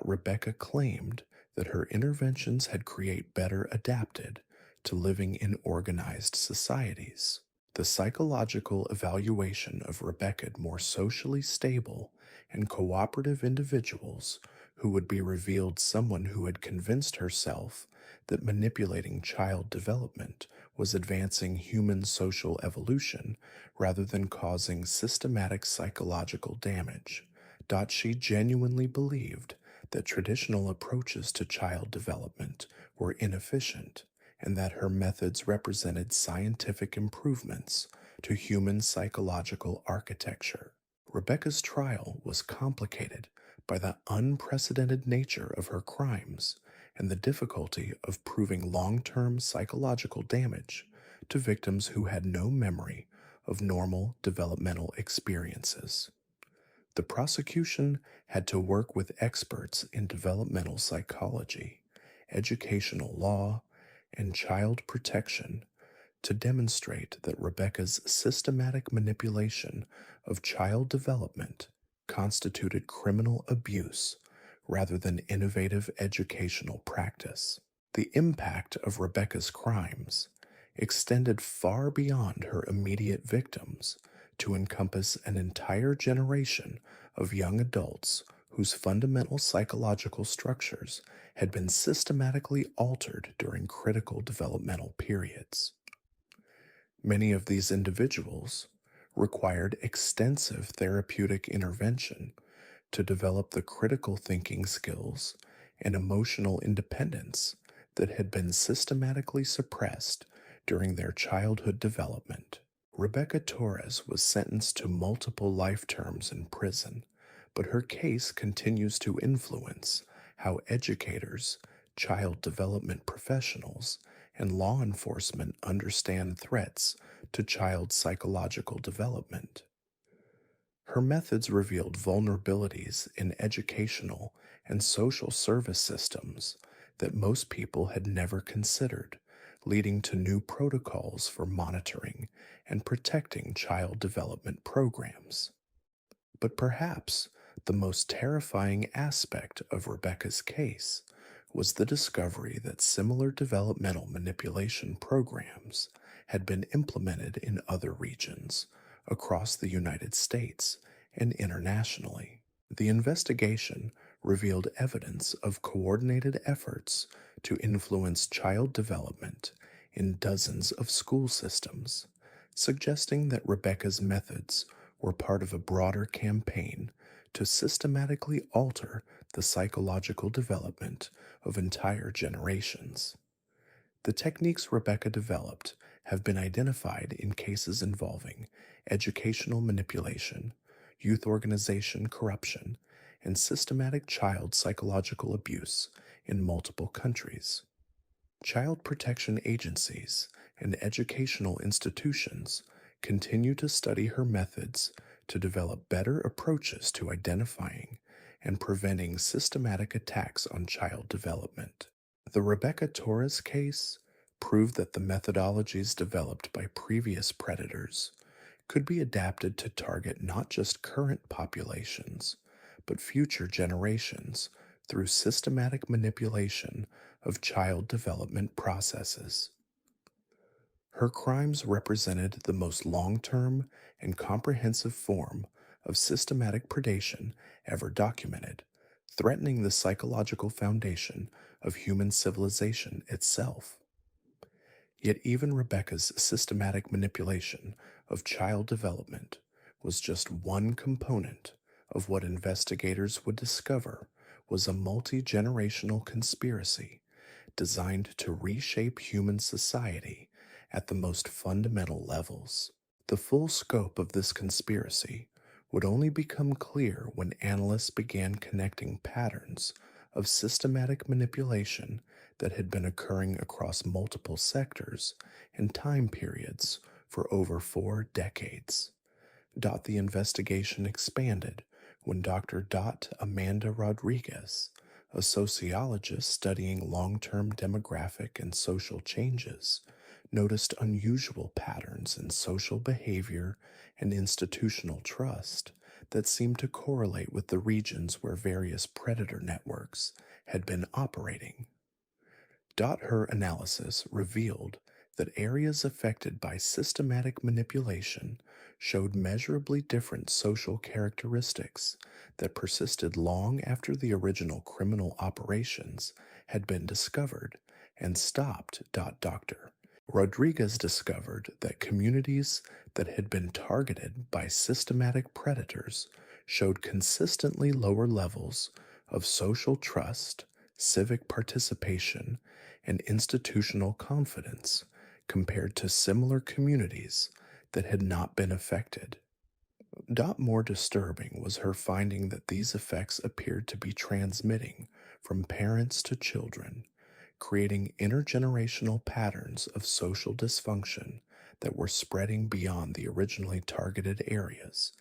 Rebecca claimed that her interventions had created better adapted to living in organized societies. The psychological evaluation of Rebecca more socially stable and cooperative individuals who would be revealed someone who had convinced herself that manipulating child development was advancing human social evolution rather than causing systematic psychological damage. She genuinely believed that traditional approaches to child development were inefficient and that her methods represented scientific improvements to human psychological architecture. Rebecca's trial was complicated by the unprecedented nature of her crimes and the difficulty of proving long term psychological damage to victims who had no memory of normal developmental experiences. The prosecution had to work with experts in developmental psychology, educational law, and child protection to demonstrate that Rebecca's systematic manipulation of child development constituted criminal abuse rather than innovative educational practice. The impact of Rebecca's crimes extended far beyond her immediate victims to encompass an entire generation of young adults whose fundamental psychological structures had been systematically altered during critical developmental periods. Many of these individuals required extensive therapeutic intervention to develop the critical thinking skills and emotional independence that had been systematically suppressed during their childhood development. Rebecca Torres was sentenced to multiple life terms in prison, but her case continues to influence how educators, child development professionals, and law enforcement understand threats to child psychological development. Her methods revealed vulnerabilities in educational and social service systems that most people had never considered, leading to new protocols for monitoring and protecting child development programs. But perhaps the most terrifying aspect of Rebecca's case was the discovery that similar developmental manipulation programs had been implemented in other regions across the United States and internationally. The investigation revealed evidence of coordinated efforts to influence child development in dozens of school systems, suggesting that Rebecca's methods were part of a broader campaign to systematically alter the psychological development of entire generations. The techniques Rebecca developed have been identified in cases involving educational manipulation, youth organization corruption, and systematic child psychological abuse in multiple countries. Child protection agencies and educational institutions continue to study her methods to develop better approaches to identifying and preventing systematic attacks on child development. The Rebecca Torres case proved that the methodologies developed by previous predators could be adapted to target not just current populations, but future generations through systematic manipulation of child development processes. Her crimes represented the most long-term and comprehensive form of systematic predation ever documented, threatening the psychological foundation of human civilization itself. Yet even Rebecca's systematic manipulation of child development was just one component of what investigators would discover was a multi-generational conspiracy designed to reshape human society at the most fundamental levels. The full scope of this conspiracy would only become clear when analysts began connecting patterns of systematic manipulation that had been occurring across multiple sectors and time periods for over 4 decades. The investigation expanded when Dr. Amanda Rodriguez, a sociologist studying long-term demographic and social changes, noticed unusual patterns in social behavior and institutional trust that seemed to correlate with the regions where various predator networks had been operating. Her analysis revealed that areas affected by systematic manipulation showed measurably different social characteristics that persisted long after the original criminal operations had been discovered and stopped. Dr. Rodriguez discovered that communities that had been targeted by systematic predators showed consistently lower levels of social trust, civic participation, and institutional confidence compared to similar communities that had not been affected. More disturbing was her finding that these effects appeared to be transmitting from parents to children, creating intergenerational patterns of social dysfunction that were spreading beyond the originally targeted areas.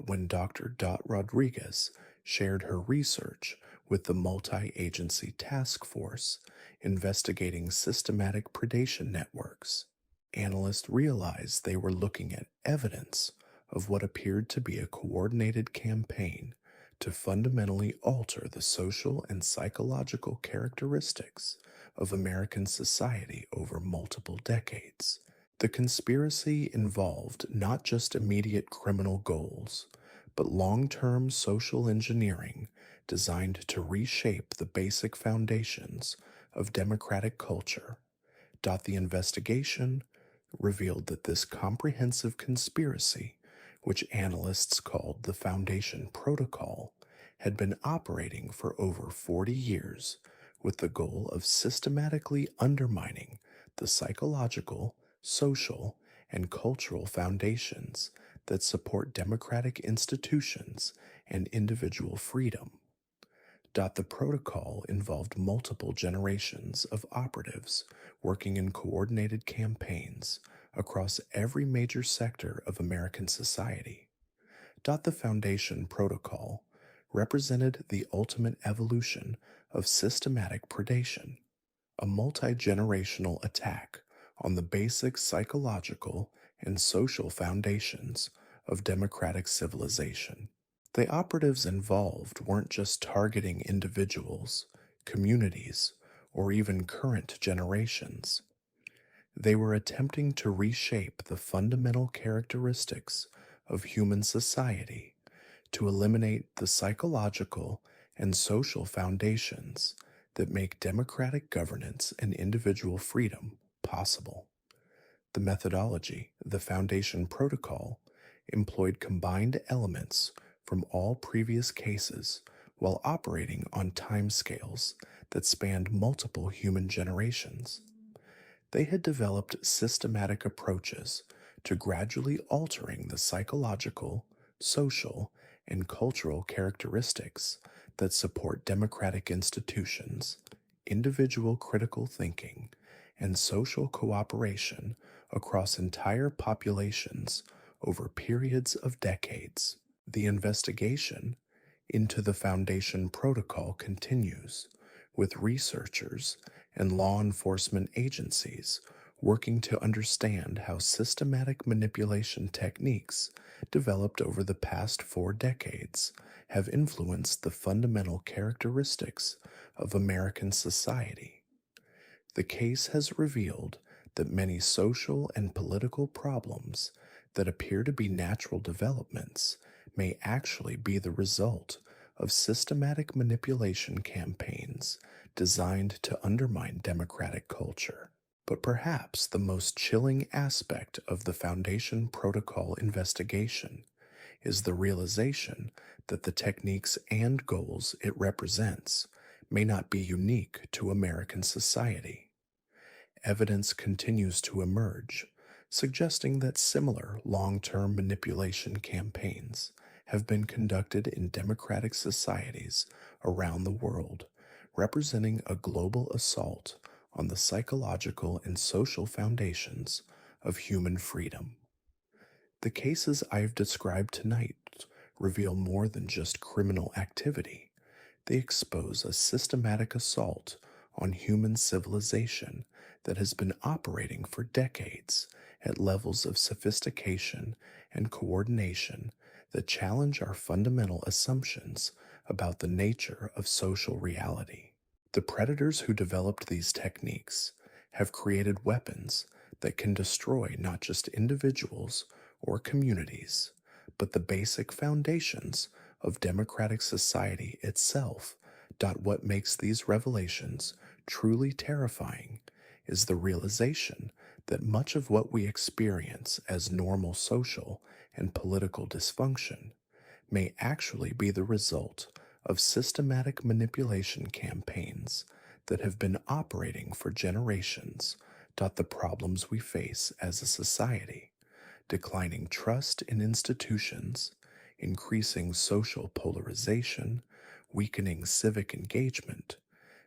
When Dr. Rodriguez shared her research with the multi agency task force investigating systematic predation networks, analysts realized they were looking at evidence of what appeared to be a coordinated campaign to fundamentally alter the social and psychological characteristics of American society over multiple decades. The conspiracy involved not just immediate criminal goals, but long term social engineering designed to reshape the basic foundations of democratic culture. The investigation revealed that this comprehensive conspiracy, which analysts called the Foundation Protocol, had been operating for over 40 years with the goal of systematically undermining the psychological, social, and cultural foundations that support democratic institutions and individual freedom. The protocol involved multiple generations of operatives working in coordinated campaigns across every major sector of American society. The Foundation Protocol represented the ultimate evolution of systematic predation, a multi generational attack on the basic psychological and social foundations of democratic civilization. The operatives involved weren't just targeting individuals, communities, or even current generations. They were attempting to reshape the fundamental characteristics of human society to eliminate the psychological and social foundations that make democratic governance and individual freedom possible. The methodology, the Foundation Protocol, employed combined elements from all previous cases while operating on timescales that spanned multiple human generations. They had developed systematic approaches to gradually altering the psychological, social, and cultural characteristics that support democratic institutions, individual critical thinking, and social cooperation across entire populations over periods of decades. The investigation into the Foundation Protocol continues, with researchers and law enforcement agencies working to understand how systematic manipulation techniques developed over the past 4 decades have influenced the fundamental characteristics of American society. The case has revealed that many social and political problems that appear to be natural developments may actually be the result of systematic manipulation campaigns designed to undermine democratic culture. But perhaps the most chilling aspect of the Foundation Protocol investigation is the realization that the techniques and goals it represents may not be unique to American society. Evidence continues to emerge, suggesting that similar long-term manipulation campaigns have been conducted in democratic societies around the world, representing a global assault on the psychological and social foundations of human freedom. The cases I've described tonight reveal more than just criminal activity. They expose a systematic assault on human civilization that has been operating for decades at levels of sophistication and coordination that challenge our fundamental assumptions about the nature of social reality. The predators who developed these techniques have created weapons that can destroy not just individuals or communities, but the basic foundations of democratic society itself. What makes these revelations truly terrifying is the realization that much of what we experience as normal social and political dysfunction may actually be the result of systematic manipulation campaigns that have been operating for generations. The problems we face as a society, declining trust in institutions, increasing social polarization, weakening civic engagement,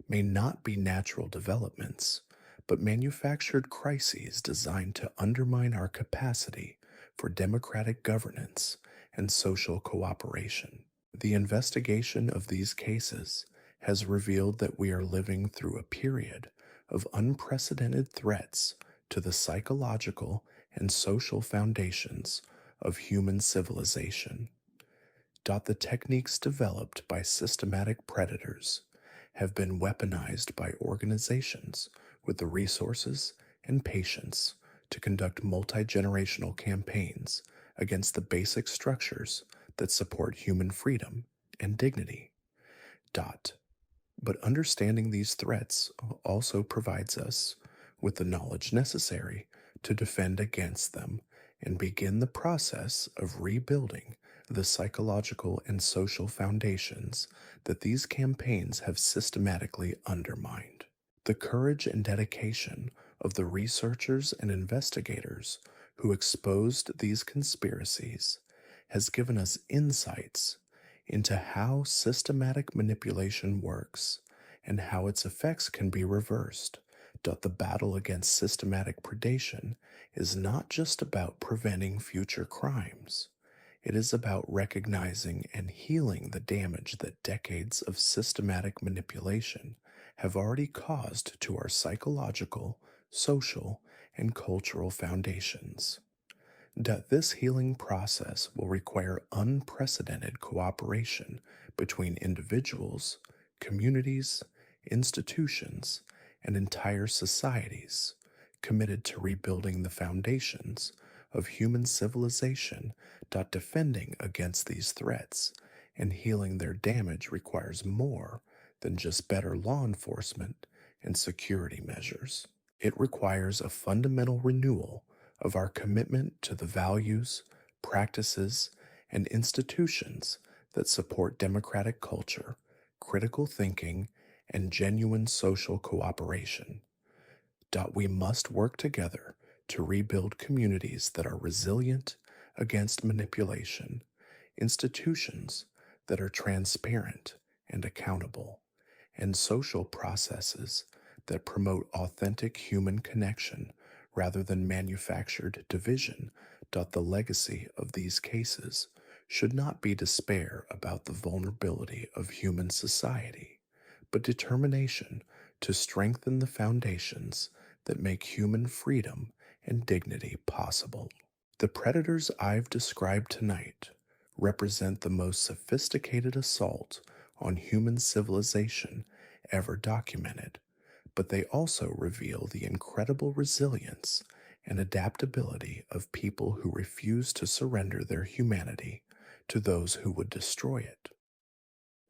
may not be natural developments, but manufactured crises designed to undermine our capacity for democratic governance and social cooperation. The investigation of these cases has revealed that we are living through a period of unprecedented threats to the psychological and social foundations of human civilization. The techniques developed by systematic predators have been weaponized by organizations with the resources and patience to conduct multi-generational campaigns against the basic structures that support human freedom and dignity. But understanding these threats also provides us with the knowledge necessary to defend against them and begin the process of rebuilding the psychological and social foundations that these campaigns have systematically undermined. The courage and dedication of the researchers and investigators who exposed these conspiracies has given us insights into how systematic manipulation works and how its effects can be reversed. The battle against systematic predation is not just about preventing future crimes. It is about recognizing and healing the damage that decades of systematic manipulation have already caused to our psychological, social, and cultural foundations. This healing process will require unprecedented cooperation between individuals, communities, institutions, and entire societies committed to rebuilding the foundations of human civilization. Defending against these threats and healing their damage requires more than just better law enforcement and security measures. It requires a fundamental renewal of our commitment to the values, practices, and institutions that support democratic culture, critical thinking, and genuine social cooperation. We must work together to rebuild communities that are resilient against manipulation, institutions that are transparent and accountable, and social processes that promote authentic human connection rather than manufactured division. The legacy of these cases should not be despair about the vulnerability of human society, but determination to strengthen the foundations that make human freedom and dignity possible. The predators I've described tonight represent the most sophisticated assault on human civilization ever documented, but they also reveal the incredible resilience and adaptability of people who refuse to surrender their humanity to those who would destroy it.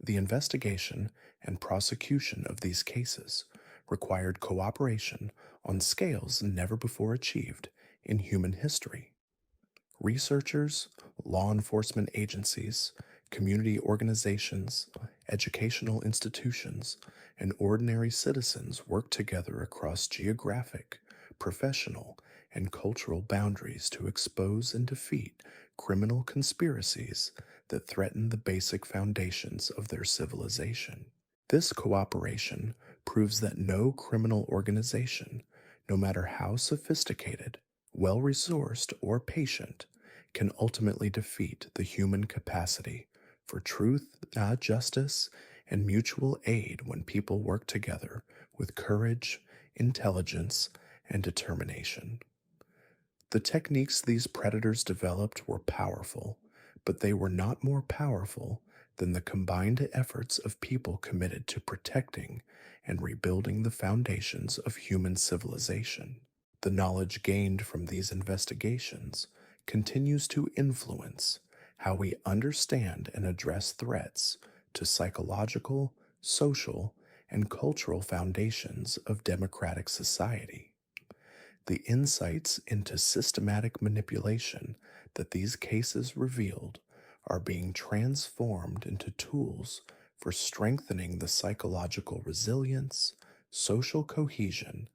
The investigation and prosecution of these cases required cooperation on scales never before achieved in human history. Researchers, law enforcement agencies, community organizations, educational institutions, and ordinary citizens work together across geographic, professional, and cultural boundaries to expose and defeat criminal conspiracies that threaten the basic foundations of their civilization. This cooperation proves that no criminal organization, no matter how sophisticated, well-resourced, or patient, can ultimately defeat the human capacity for truth, justice, and mutual aid when people work together with courage, intelligence, and determination. The techniques these predators developed were powerful, but they were not more powerful than the combined efforts of people committed to protecting and rebuilding the foundations of human civilization. The knowledge gained from these investigations continues to influence how we understand and address threats to psychological, social, and cultural foundations of democratic society. The insights into systematic manipulation that these cases revealed are being transformed into tools for strengthening the psychological resilience, social cohesion,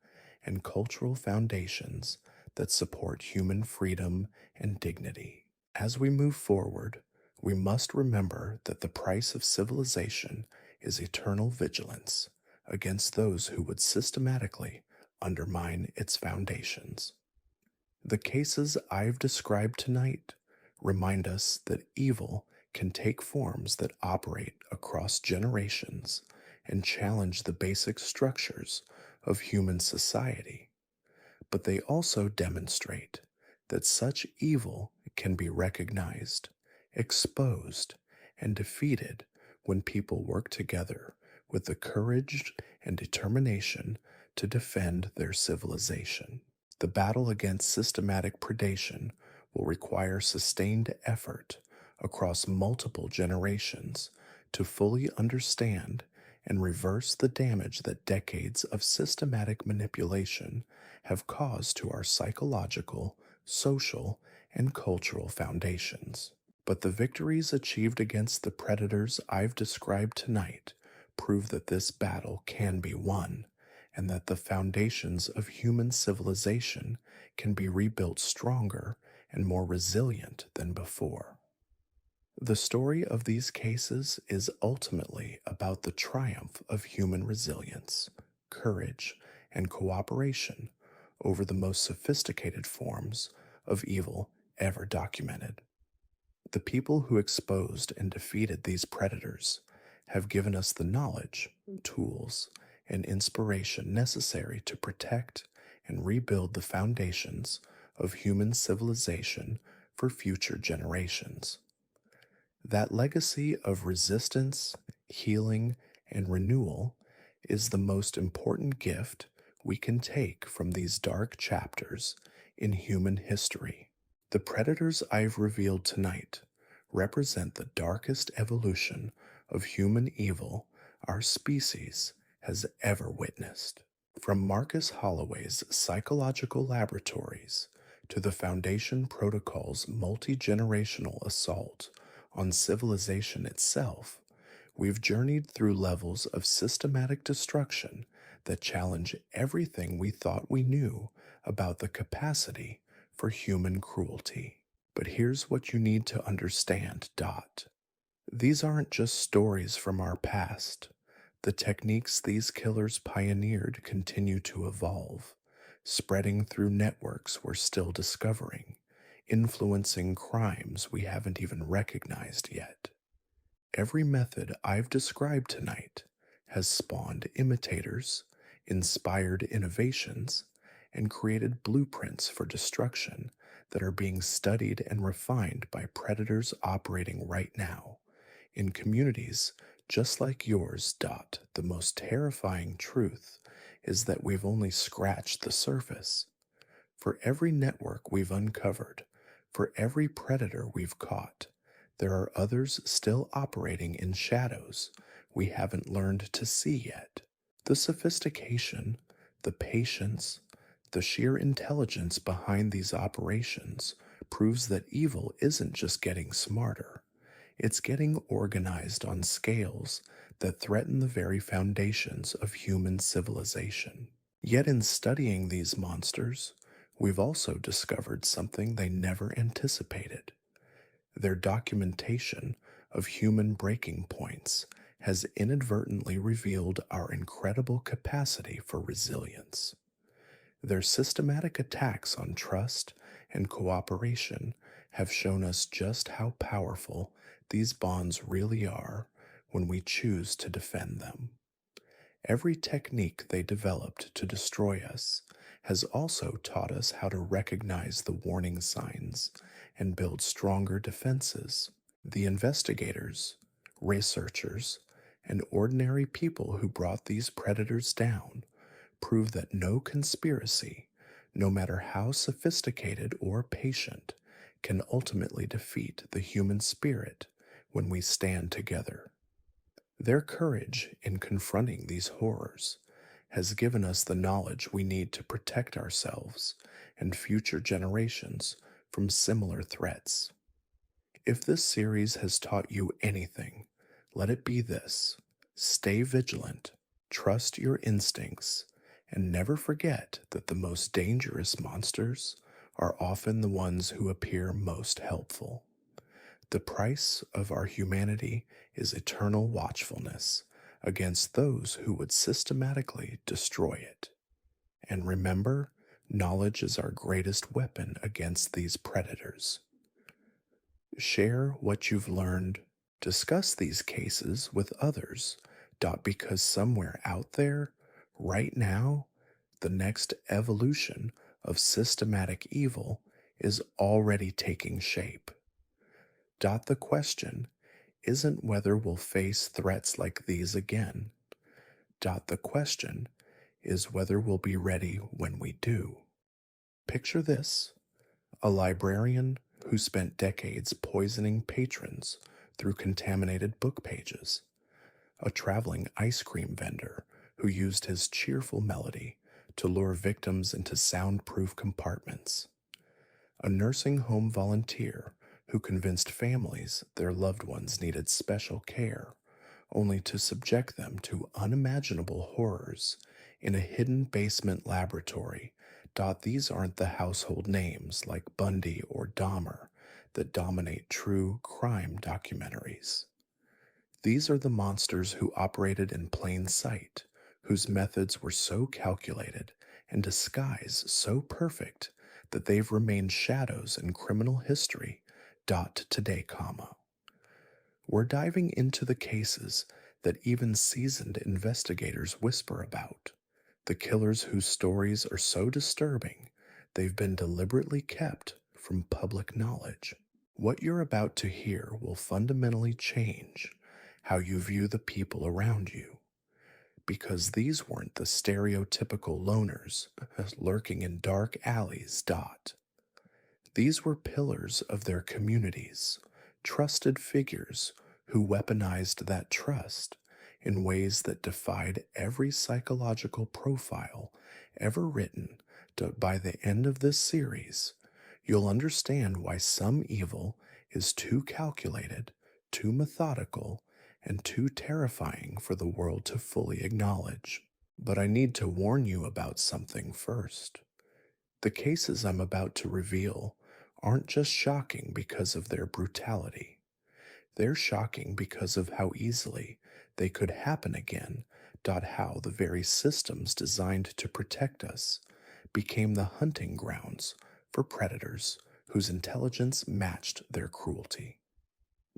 and cultural foundations that support human freedom and dignity. As we move forward, we must remember that the price of civilization is eternal vigilance against those who would systematically undermine its foundations. The cases I've described tonight remind us that evil can take forms that operate across generations and challenge the basic structures of human society. But they also demonstrate that such evil can be recognized, exposed, and defeated when people work together with the courage and determination to defend their civilization. The battle against systematic predation will require sustained effort across multiple generations to fully understand and reverse the damage that decades of systematic manipulation have caused to our psychological, social, and cultural foundations. But the victories achieved against the predators I've described tonight prove that this battle can be won, and that the foundations of human civilization can be rebuilt stronger and more resilient than before. The story of these cases is ultimately about the triumph of human resilience, courage, and cooperation over the most sophisticated forms of evil ever documented. The people who exposed and defeated these predators have given us the knowledge, tools, and inspiration necessary to protect and rebuild the foundations of human civilization for future generations. That legacy of resistance, healing, and renewal is the most important gift we can take from these dark chapters in human history. The predators I've revealed tonight represent the darkest evolution of human evil our species has ever witnessed. From Marcus Holloway's psychological laboratories to the Foundation Protocol's multi-generational assault on civilization itself, we've journeyed through levels of systematic destruction that challenge everything we thought we knew about the capacity for human cruelty. But here's what you need to understand, Dot. These aren't just stories from our past. The techniques these killers pioneered continue to evolve, spreading through networks we're still discovering, influencing crimes we haven't even recognized yet. Every method I've described tonight has spawned imitators, inspired innovations, and created blueprints for destruction that are being studied and refined by predators operating right now in communities just like yours. The most terrifying truth is that we've only scratched the surface. For every network we've uncovered, for every predator we've caught, there are others still operating in shadows we haven't learned to see yet. The sophistication, the patience, the sheer intelligence behind these operations proves that evil isn't just getting smarter, it's getting organized on scales that threaten the very foundations of human civilization. Yet in studying these monsters, we've also discovered something they never anticipated. Their documentation of human breaking points has inadvertently revealed our incredible capacity for resilience. Their systematic attacks on trust and cooperation have shown us just how powerful these bonds really are when we choose to defend them. Every technique they developed to destroy us has also taught us how to recognize the warning signs and build stronger defenses. The investigators, researchers, and ordinary people who brought these predators down prove that no conspiracy, no matter how sophisticated or patient, can ultimately defeat the human spirit when we stand together. Their courage in confronting these horrors has given us the knowledge we need to protect ourselves and future generations from similar threats. If this series has taught you anything, let it be this: stay vigilant, trust your instincts, and never forget that the most dangerous monsters are often the ones who appear most helpful. The price of our humanity is eternal watchfulness against those who would systematically destroy it. And remember, knowledge is our greatest weapon against these predators. Share what you've learned. Discuss these cases with others. Because somewhere out there, right now, the next evolution of systematic evil is already taking shape. The question isn't whether we'll face threats like these again. The question is whether we'll be ready when we do. Picture this: a librarian who spent decades poisoning patrons through contaminated book pages, a traveling ice cream vendor who used his cheerful melody to lure victims into soundproof compartments, a nursing home volunteer who convinced families their loved ones needed special care, only to subject them to unimaginable horrors in a hidden basement laboratory. These aren't the household names like Bundy or Dahmer that dominate true crime documentaries. These are the monsters who operated in plain sight, whose methods were so calculated and disguise so perfect that they've remained shadows in criminal history. Today, we're diving into the cases that even seasoned investigators whisper about, the killers whose stories are so disturbing they've been deliberately kept from public knowledge. What you're about to hear will fundamentally change how you view the people around you, because these weren't the stereotypical loners lurking in dark alleys. These were pillars of their communities, trusted figures who weaponized that trust in ways that defied every psychological profile ever written. By the end of this series, you'll understand why some evil is too calculated, too methodical, and too terrifying for the world to fully acknowledge. But I need to warn you about something first. The cases I'm about to reveal aren't just shocking because of their brutality. They're shocking because of how easily they could happen again. How the very systems designed to protect us became the hunting grounds for predators whose intelligence matched their cruelty.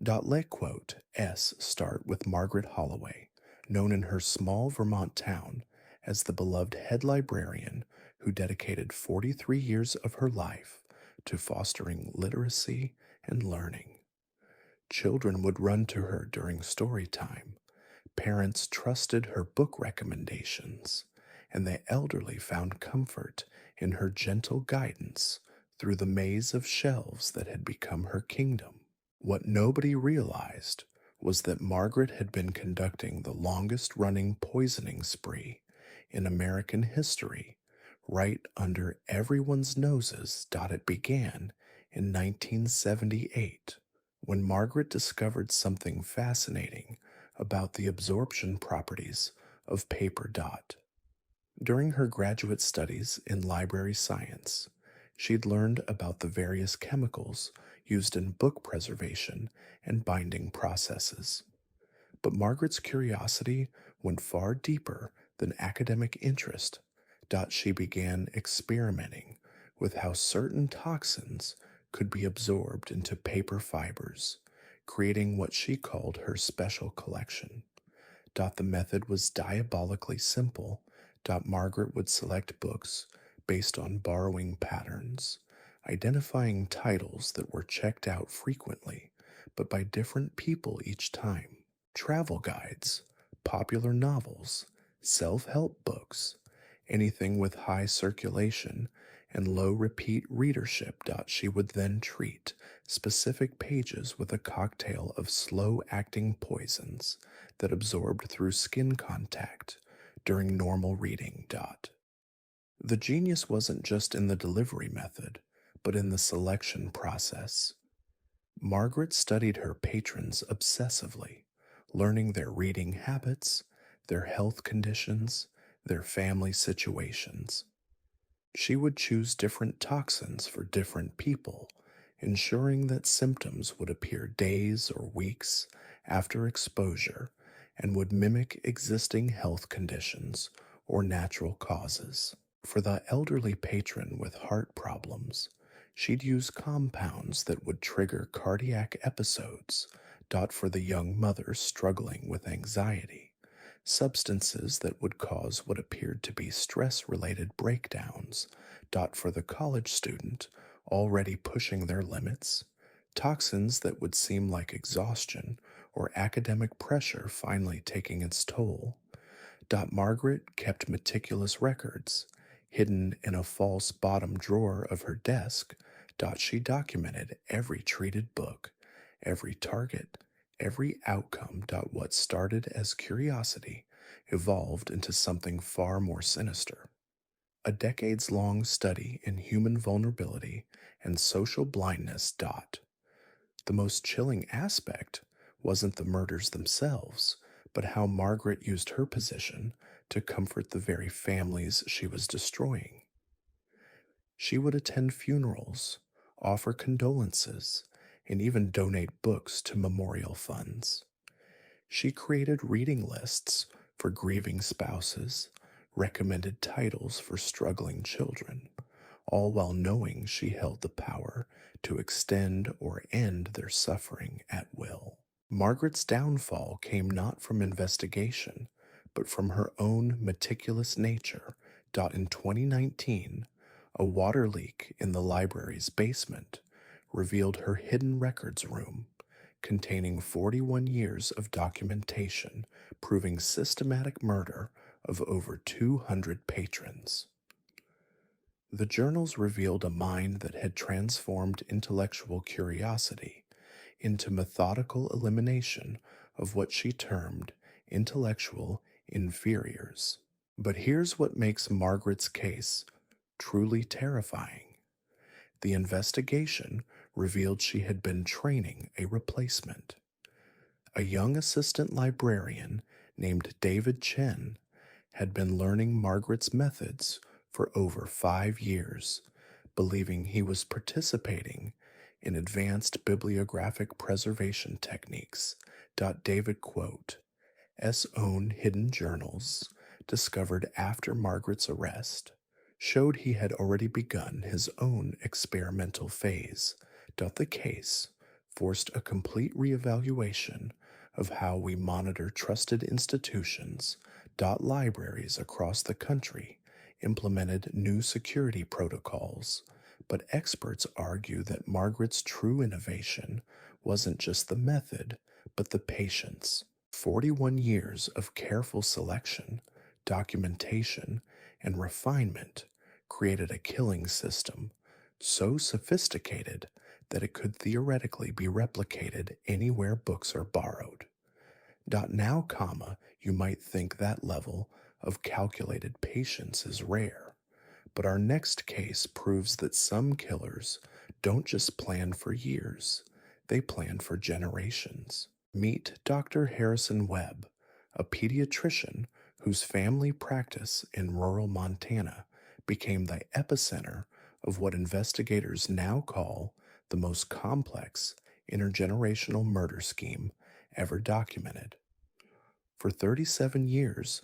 Let quote S start with Margaret Holloway, known in her small Vermont town as the beloved head librarian who dedicated 43 years of her life to fostering literacy and learning. Children would run to her during story time. Parents trusted her book recommendations, and the elderly found comfort in her gentle guidance through the maze of shelves that had become her kingdom. What nobody realized was that Margaret had been conducting the longest-running poisoning spree in American history right under everyone's noses. It began in 1978, when Margaret discovered something fascinating about the absorption properties of paper. During her graduate studies in library science, she'd learned about the various chemicals used in book preservation and binding processes. But Margaret's curiosity went far deeper than academic interest. She began experimenting with how certain toxins could be absorbed into paper fibers, creating what she called her special collection. The method was diabolically simple. Margaret would select books based on borrowing patterns, identifying titles that were checked out frequently, but by different people each time. Travel guides, popular novels, self-help books, anything with high circulation and low repeat readership. She would then treat specific pages with a cocktail of slow acting poisons that absorbed through skin contact during normal reading. The genius wasn't just in the delivery method, but in the selection process. Margaret studied her patrons obsessively, learning their reading habits, their health conditions, their family situations. She would choose different toxins for different people, ensuring that symptoms would appear days or weeks after exposure and would mimic existing health conditions or natural causes. For the elderly patron with heart problems, she'd use compounds that would trigger cardiac episodes. For the young mother struggling with anxiety, substances that would cause what appeared to be stress-related breakdowns. For the college student already pushing their limits, toxins that would seem like exhaustion or academic pressure finally taking its toll. Margaret kept meticulous records. Hidden in a false bottom drawer of her desk, she documented every treated book, every target, every outcome. What started as curiosity evolved into something far more sinister. A decades-long study in human vulnerability and social blindness. The most chilling aspect wasn't the murders themselves, but how Margaret used her position to comfort the very families she was destroying. She would attend funerals, offer condolences, and even donate books to memorial funds. She created reading lists for grieving spouses, recommended titles for struggling children, all while knowing she held the power to extend or end their suffering at will. Margaret's downfall came not from investigation, but from her own meticulous nature. In 2019, a water leak in the library's basement revealed her hidden records room, containing 41 years of documentation proving systematic murder of over 200 patrons. The journals revealed a mind that had transformed intellectual curiosity into methodical elimination of what she termed intellectual inferiors. But here's what makes Margaret's case truly terrifying. The investigation revealed she had been training a replacement. A young assistant librarian named David Chen had been learning Margaret's methods for over 5 years, believing he was participating in advanced bibliographic preservation techniques. David quote, S. own hidden journals, discovered after Margaret's arrest, showed he had already begun his own experimental phase. The case forced a complete reevaluation of how we monitor trusted institutions. Libraries across the country implemented new security protocols, but experts argue that Margaret's true innovation wasn't just the method, but the patience. 41 years of careful selection, documentation, and refinement created a killing system so sophisticated that it could theoretically be replicated anywhere books are borrowed. Now, you might think that level of calculated patience is rare, but our next case proves that some killers don't just plan for years, they plan for generations. Meet Dr. Harrison Webb, a pediatrician whose family practice in rural Montana became the epicenter of what investigators now call the most complex intergenerational murder scheme ever documented. For 37 years,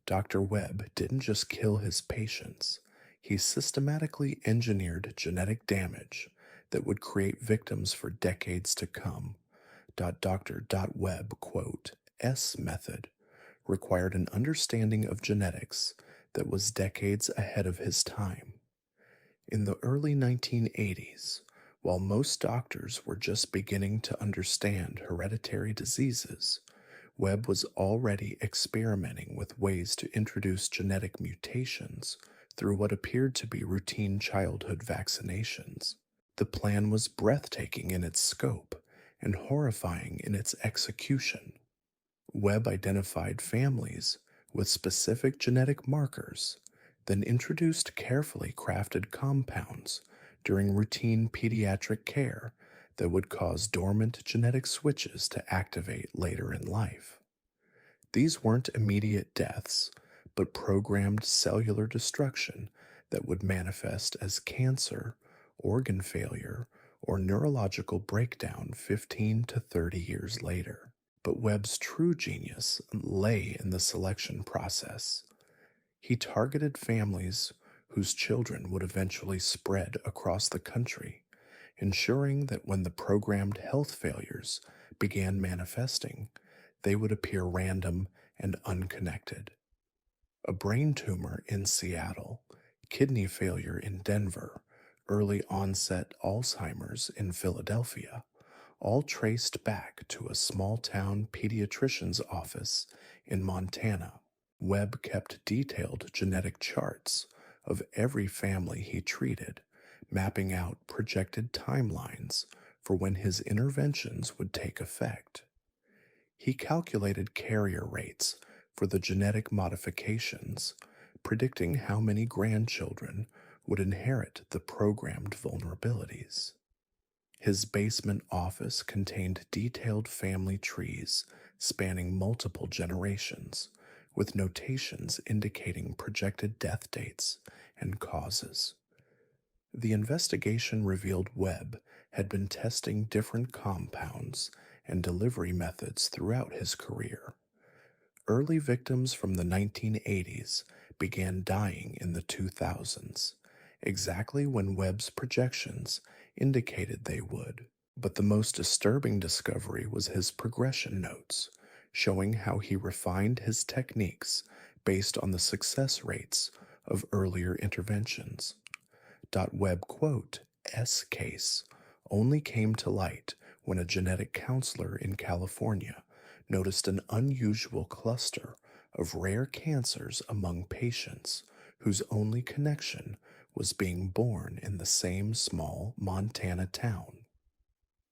Dr. Webb didn't just kill his patients, he systematically engineered genetic damage that would create victims for decades to come. Dr. Webb, quote, S method required an understanding of genetics that was decades ahead of his time. In the early 1980s, while most doctors were just beginning to understand hereditary diseases, Webb was already experimenting with ways to introduce genetic mutations through what appeared to be routine childhood vaccinations. The plan was breathtaking in its scope and horrifying in its execution. Webb identified families with specific genetic markers, then introduced carefully crafted compounds during routine pediatric care that would cause dormant genetic switches to activate later in life. These weren't immediate deaths, but programmed cellular destruction that would manifest as cancer, organ failure, or neurological breakdown 15 to 30 years later. But Webb's true genius lay in the selection process. He targeted families whose children would eventually spread across the country, ensuring that when the programmed health failures began manifesting, they would appear random and unconnected. A brain tumor in Seattle, kidney failure in Denver, early onset Alzheimer's in Philadelphia, all traced back to a small town pediatrician's office in Montana. Webb kept detailed genetic charts of every family he treated, mapping out projected timelines for when his interventions would take effect. He calculated carrier rates for the genetic modifications, predicting how many grandchildren would inherit the programmed vulnerabilities. His basement office contained detailed family trees spanning multiple generations, with notations indicating projected death dates and causes. The investigation revealed Webb had been testing different compounds and delivery methods throughout his career. Early victims from the 1980s began dying in the 2000s, exactly when Webb's projections indicated they would. But the most disturbing discovery was his progression notes, showing how he refined his techniques based on the success rates of earlier interventions. Webb quote, S case only came to light when a genetic counselor in California noticed an unusual cluster of rare cancers among patients whose only connection was being born in the same small Montana town.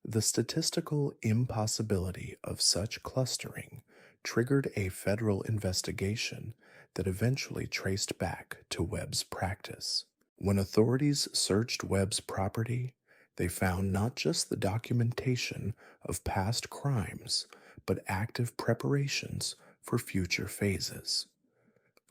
The statistical impossibility of such clustering triggered a federal investigation that eventually traced back to Webb's practice. When authorities searched Webb's property, they found not just the documentation of past crimes, but active preparations for future phases.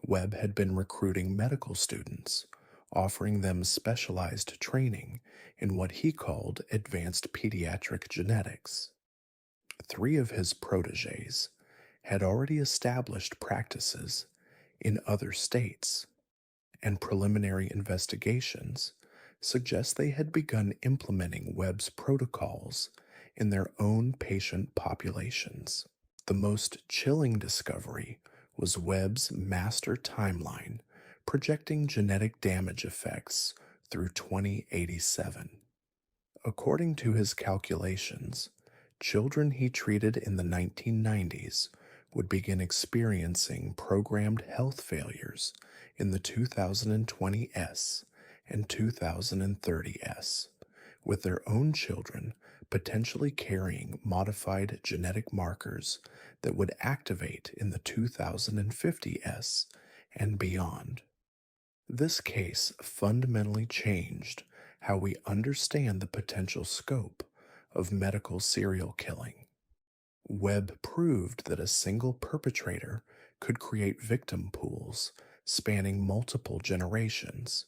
Webb had been recruiting medical students, offering them specialized training in what he called advanced pediatric genetics. 3 of his protégés had already established practices in other states, and preliminary investigations suggest they had begun implementing Webb's protocols in their own patient populations. The most chilling discovery was Webb's master timeline projecting genetic damage effects through 2087. According to his calculations, children he treated in the 1990s would begin experiencing programmed health failures in the 2020s and 2030s, with their own children potentially carrying modified genetic markers that would activate in the 2050s and beyond. This case fundamentally changed how we understand the potential scope of medical serial killing. Webb proved that a single perpetrator could create victim pools spanning multiple generations,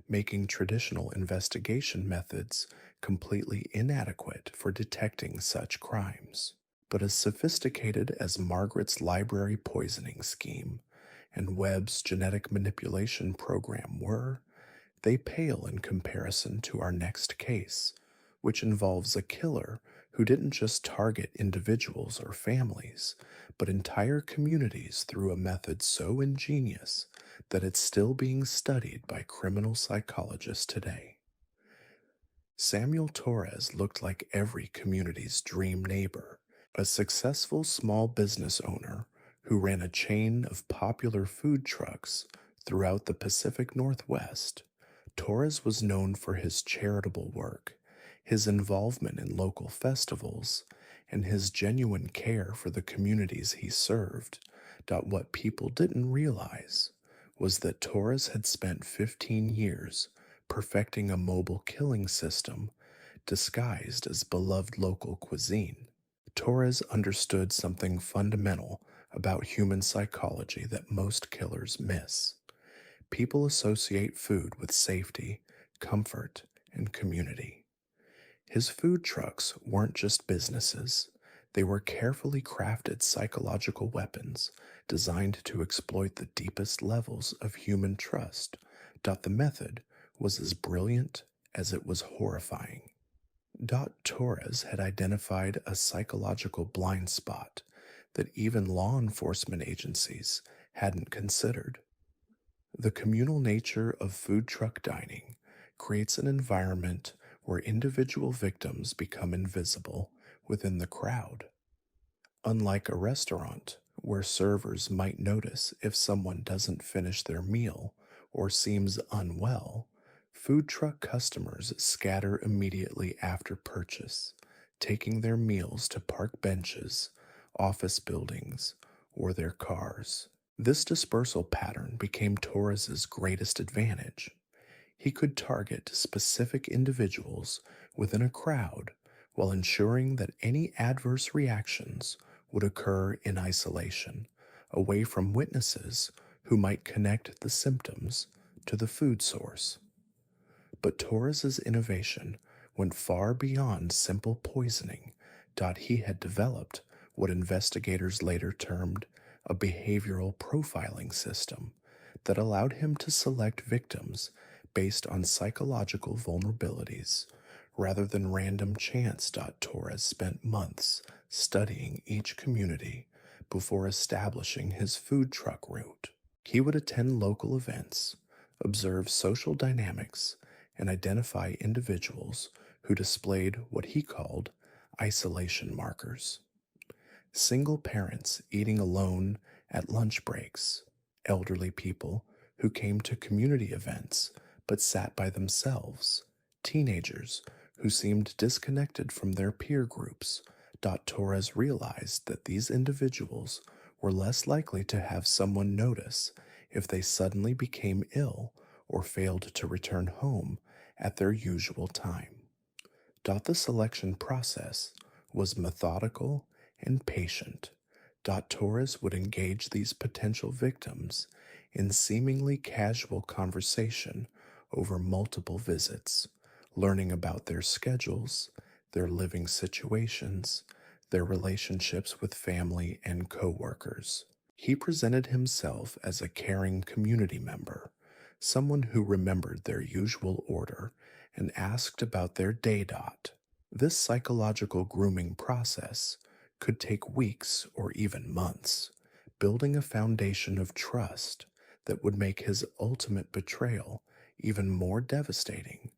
making traditional investigation methods completely inadequate for detecting such crimes. But as sophisticated as Margaret's library poisoning scheme and Webb's genetic manipulation program were, they pale in comparison to our next case, which involves a killer who didn't just target individuals or families, but entire communities through a method so ingenious that it's still being studied by criminal psychologists today. Samuel Torres looked like every community's dream neighbor, a successful small business owner who ran a chain of popular food trucks Throughout the Pacific Northwest, Torres was known for his charitable work, his involvement in local festivals, and his genuine care for the communities he served. What people didn't realize was that Torres had spent 15 years perfecting a mobile killing system disguised as beloved local cuisine. Torres understood something fundamental about human psychology that most killers miss. People associate food with safety, comfort, and community. His food trucks weren't just businesses, they were carefully crafted psychological weapons designed to exploit the deepest levels of human trust. The method was as brilliant as it was horrifying. Torres had identified a psychological blind spot that even law enforcement agencies hadn't considered. The communal nature of food truck dining creates an environment where individual victims become invisible within the crowd. Unlike a restaurant, where servers might notice if someone doesn't finish their meal or seems unwell, food truck customers scatter immediately after purchase, taking their meals to park benches, office buildings, or their cars. This dispersal pattern became Torres's greatest advantage. He could target specific individuals within a crowd while ensuring that any adverse reactions would occur in isolation, away from witnesses who might connect the symptoms to the food source. But Torres's innovation went far beyond simple poisoning. He had developed what investigators later termed a behavioral profiling system that allowed him to select victims based on psychological vulnerabilities rather than random chance. Torres spent months studying each community before establishing his food truck route. He would attend local events, observe social dynamics, and identify individuals who displayed what he called isolation markers. Single parents eating alone at lunch breaks, elderly people who came to community events but sat by themselves, teenagers who seemed disconnected from their peer groups. Torres realized that these individuals were less likely to have someone notice if they suddenly became ill or failed to return home at their usual time. The selection process was methodical and patient. Torres would engage these potential victims in seemingly casual conversation over multiple visits, learning about their schedules, their living situations, their relationships with family and co-workers. He presented himself as a caring community member, someone who remembered their usual order and asked about their day. This psychological grooming process could take weeks or even months, building a foundation of trust that would make his ultimate betrayal even more devastating.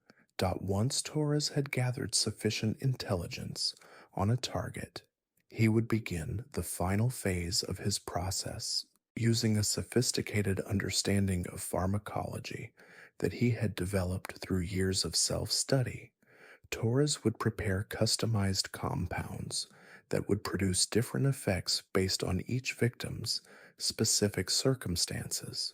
Once Torres had gathered sufficient intelligence on a target, he would begin the final phase of his process, using a sophisticated understanding of pharmacology that he had developed through years of self-study. Torres would prepare customized compounds that would produce different effects based on each victim's specific circumstances.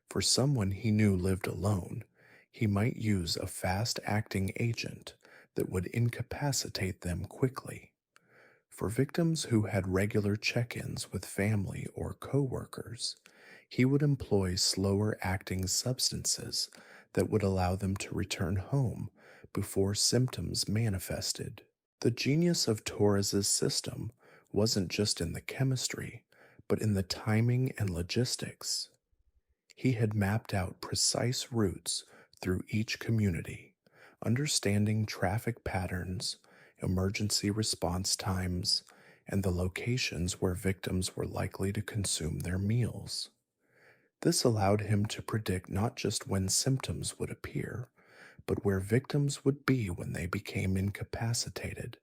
For someone he knew lived alone, he might use a fast-acting agent that would incapacitate them quickly. For victims who had regular check-ins with family or co-workers, he would employ slower-acting substances that would allow them to return home before symptoms manifested. The genius of Torres's system wasn't just in the chemistry, but in the timing and logistics. He had mapped out precise routes through each community, understanding traffic patterns, emergency response times, and the locations where victims were likely to consume their meals. This allowed him to predict not just when symptoms would appear, but where victims would be when they became incapacitated,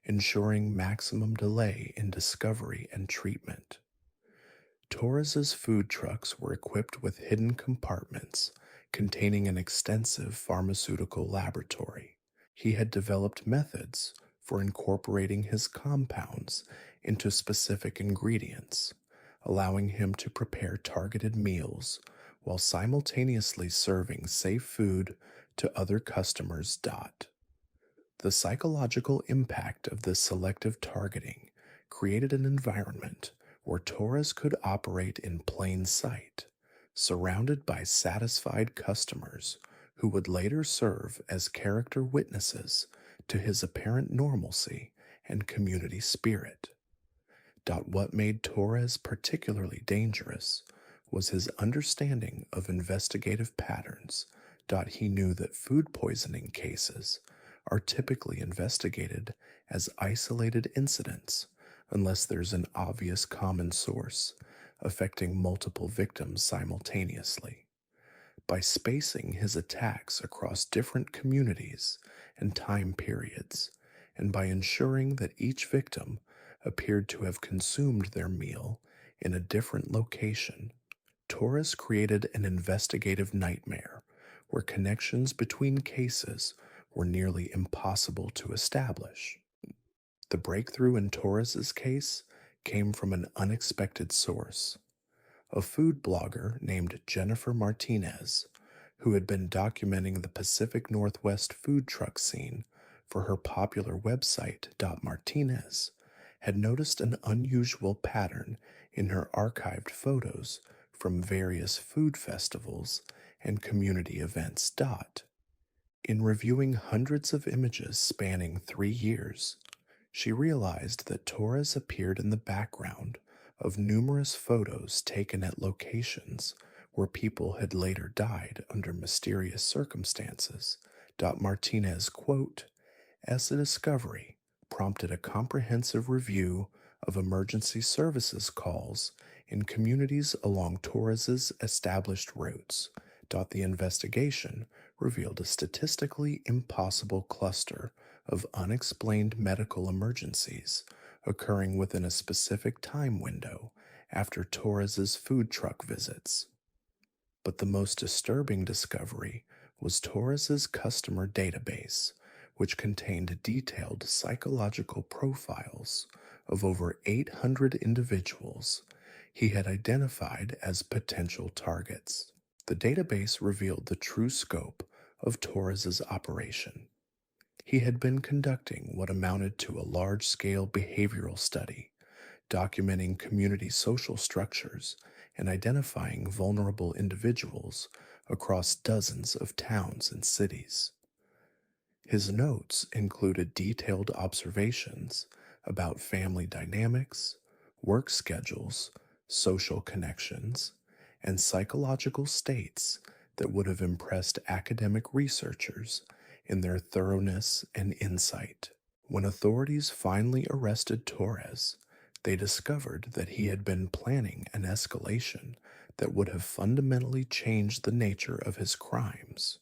ensuring maximum delay in discovery and treatment. Torres's food trucks were equipped with hidden compartments containing an extensive pharmaceutical laboratory. He had developed methods for incorporating his compounds into specific ingredients, allowing him to prepare targeted meals while simultaneously serving safe food to other customers. The psychological impact of this selective targeting created an environment where Torres could operate in plain sight, surrounded by satisfied customers who would later serve as character witnesses to his apparent normalcy and community spirit. What made Torres particularly dangerous was his understanding of investigative patterns. He knew that food poisoning cases are typically investigated as isolated incidents unless there's an obvious common source affecting multiple victims simultaneously. By spacing his attacks across different communities and time periods, and by ensuring that each victim appeared to have consumed their meal in a different location, Torres created an investigative nightmare where connections between cases were nearly impossible to establish. The breakthrough in Torres's case came from an unexpected source. A food blogger named Jennifer Martinez, who had been documenting the Pacific Northwest food truck scene for her popular website, Martinez, had noticed an unusual pattern in her archived photos from various food festivals and community events. In reviewing hundreds of images spanning 3 years, she realized that Torres appeared in the background of numerous photos taken at locations where people had later died under mysterious circumstances. Martinez, quote, as the discovery prompted a comprehensive review of emergency services calls in communities along Torres's established routes. The investigation revealed a statistically impossible cluster of unexplained medical emergencies occurring within a specific time window after Torres's food truck visits. But the most disturbing discovery was Torres's customer database, which contained detailed psychological profiles of over 800 individuals he had identified as potential targets. The database revealed the true scope of Torres's operation. He had been conducting what amounted to a large-scale behavioral study, documenting community social structures and identifying vulnerable individuals across dozens of towns and cities. His notes included detailed observations about family dynamics, work schedules, social connections, and psychological states that would have impressed academic researchers in their thoroughness and insight. When authorities finally arrested Torres, they discovered that he had been planning an escalation that would have fundamentally changed the nature of his crimes.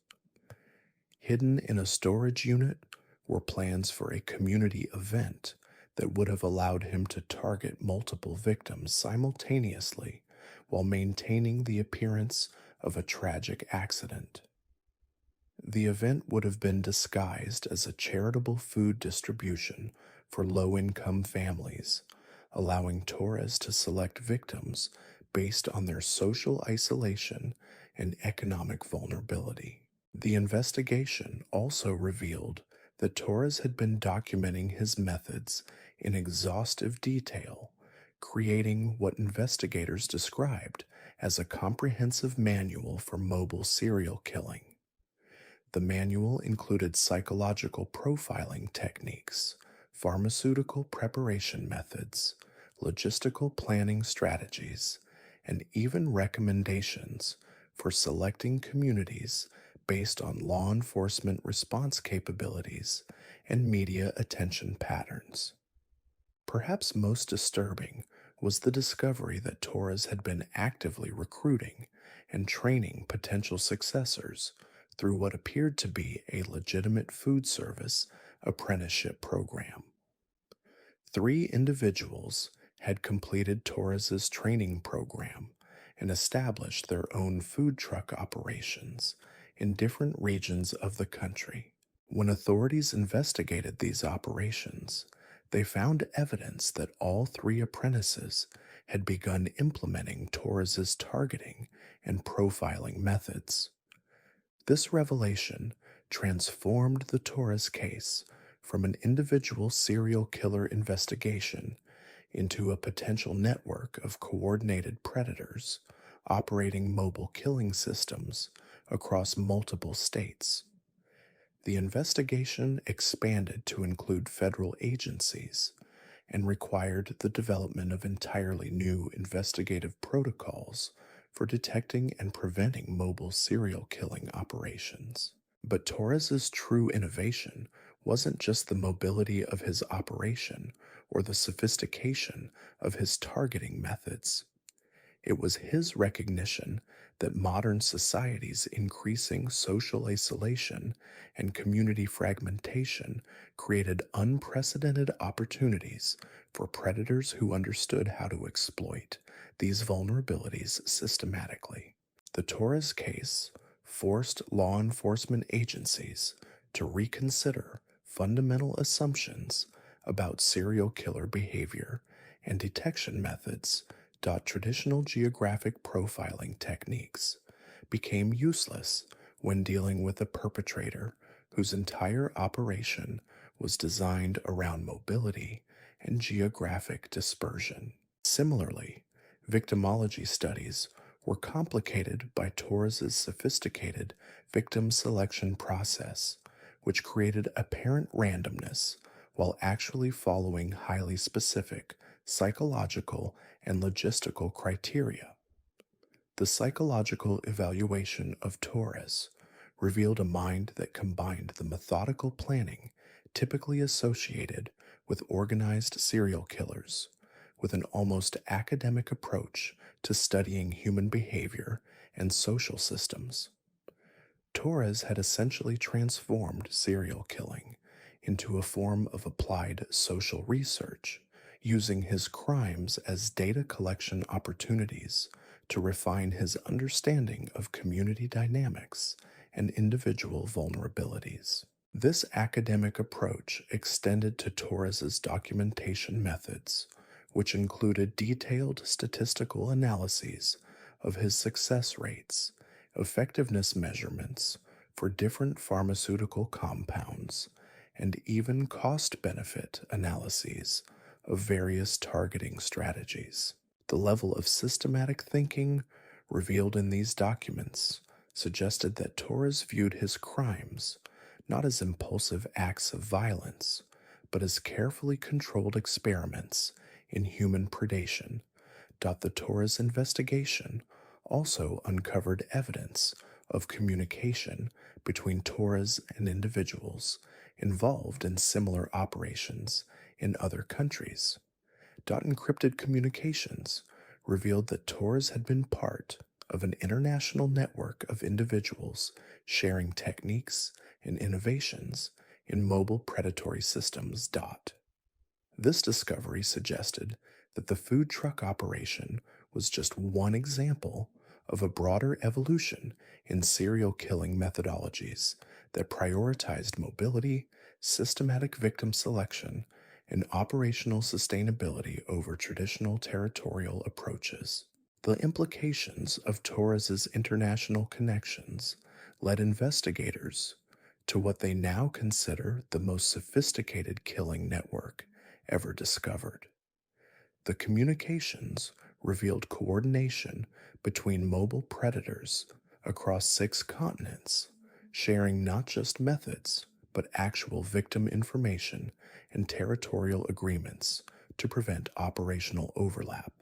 Hidden in a storage unit were plans for a community event that would have allowed him to target multiple victims simultaneously while maintaining the appearance of a tragic accident. The event would have been disguised as a charitable food distribution for low-income families, allowing Torres to select victims based on their social isolation and economic vulnerability. The investigation also revealed that Torres had been documenting his methods in exhaustive detail, creating what investigators described as a comprehensive manual for mobile serial killing. The manual included psychological profiling techniques, pharmaceutical preparation methods, logistical planning strategies, and even recommendations for selecting communities based on law enforcement response capabilities and media attention patterns. Perhaps most disturbing was the discovery that Torres had been actively recruiting and training potential successors through what appeared to be a legitimate food service apprenticeship program. 3 individuals had completed Torres's training program and established their own food truck operations in different regions of the country. When authorities investigated these operations, they found evidence that all three apprentices had begun implementing Torres's targeting and profiling methods. This revelation transformed the Torres case from an individual serial killer investigation into a potential network of coordinated predators operating mobile killing systems across multiple states. The investigation expanded to include federal agencies and required the development of entirely new investigative protocols for detecting and preventing mobile serial killing operations. But Torres's true innovation wasn't just the mobility of his operation or the sophistication of his targeting methods. It was his recognition that modern society's increasing social isolation and community fragmentation created unprecedented opportunities for predators who understood how to exploit these vulnerabilities systematically. The Torres case forced law enforcement agencies to reconsider fundamental assumptions about serial killer behavior and detection methods. Traditional geographic profiling techniques became useless when dealing with a perpetrator whose entire operation was designed around mobility and geographic dispersion. Similarly, victimology studies were complicated by Torres's sophisticated victim selection process, which created apparent randomness while actually following highly specific psychological and logistical criteria. The psychological evaluation of Torres revealed a mind that combined the methodical planning typically associated with organized serial killers with an almost academic approach to studying human behavior and social systems. Torres had essentially transformed serial killing into a form of applied social research, using his crimes as data collection opportunities to refine his understanding of community dynamics and individual vulnerabilities. This academic approach extended to Torres's documentation methods, which included detailed statistical analyses of his success rates, effectiveness measurements for different pharmaceutical compounds, and even cost-benefit analyses of various targeting strategies. The level of systematic thinking revealed in these documents suggested that Torres viewed his crimes not as impulsive acts of violence, but as carefully controlled experiments in human predation. The Torres investigation also uncovered evidence of communication between Torres and individuals involved in similar operations in other countries. Encrypted communications revealed that Torres had been part of an international network of individuals sharing techniques and innovations in mobile predatory systems. This discovery suggested that the food truck operation was just one example of a broader evolution in serial killing methodologies that prioritized mobility, systematic victim selection, and operational sustainability over traditional territorial approaches. The implications of Torres's international connections led investigators to what they now consider the most sophisticated killing network ever discovered. The communications revealed coordination between mobile predators across 6 continents, sharing not just methods, but actual victim information and territorial agreements to prevent operational overlap.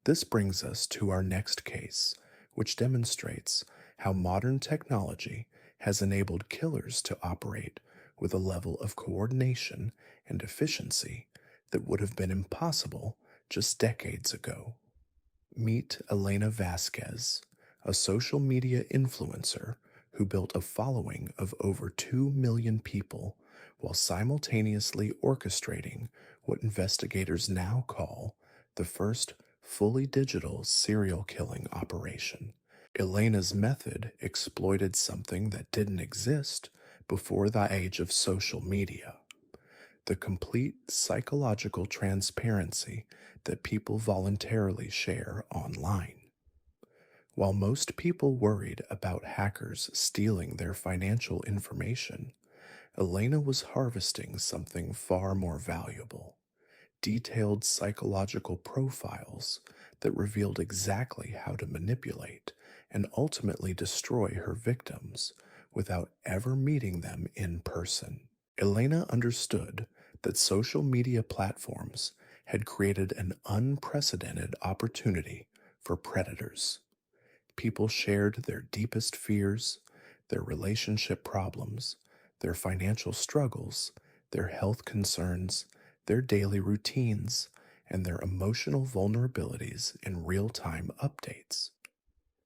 This brings us to our next case, which demonstrates how modern technology has enabled killers to operate with a level of coordination and efficiency that would have been impossible just decades ago. Meet Elena Vasquez, a social media influencer who built a following of over 2 million people while simultaneously orchestrating what investigators now call the first fully digital serial killing operation. Elena's method exploited something that didn't exist before the age of social media: the complete psychological transparency that people voluntarily share online. While most people worried about hackers stealing their financial information, Elena was harvesting something far more valuable: detailed psychological profiles that revealed exactly how to manipulate and ultimately destroy her victims without ever meeting them in person. Elena understood that social media platforms had created an unprecedented opportunity for predators. People shared their deepest fears, their relationship problems, their financial struggles, their health concerns, their daily routines, and their emotional vulnerabilities in real time updates.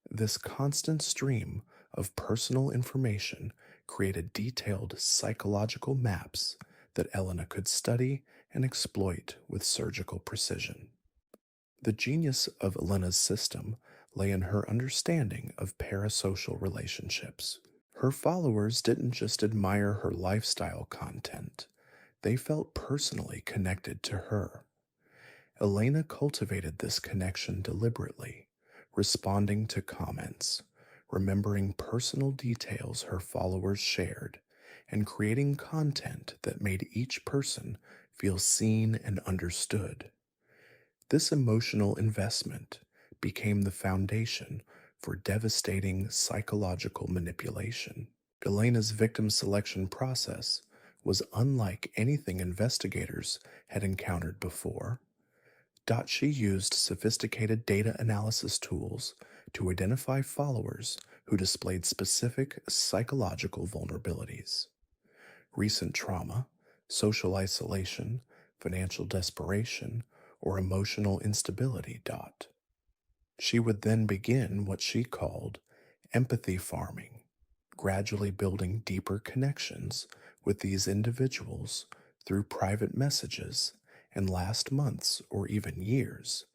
This constant stream of personal information created detailed psychological maps that Elena could study and exploit with surgical precision. The genius of Elena's system lay in her understanding of parasocial relationships. Her followers didn't just admire her lifestyle content, they felt personally connected to her. Elena cultivated this connection deliberately, responding to comments, remembering personal details her followers shared, and creating content that made each person feel seen and understood. This emotional investment became the foundation for devastating psychological manipulation. Elena's victim selection process was unlike anything investigators had encountered before. She used sophisticated data analysis tools to identify followers who displayed specific psychological vulnerabilities: recent trauma, social isolation, financial desperation, or emotional instability. She would then begin what she called empathy farming, gradually building deeper connections with these individuals through private messages and last months or even years.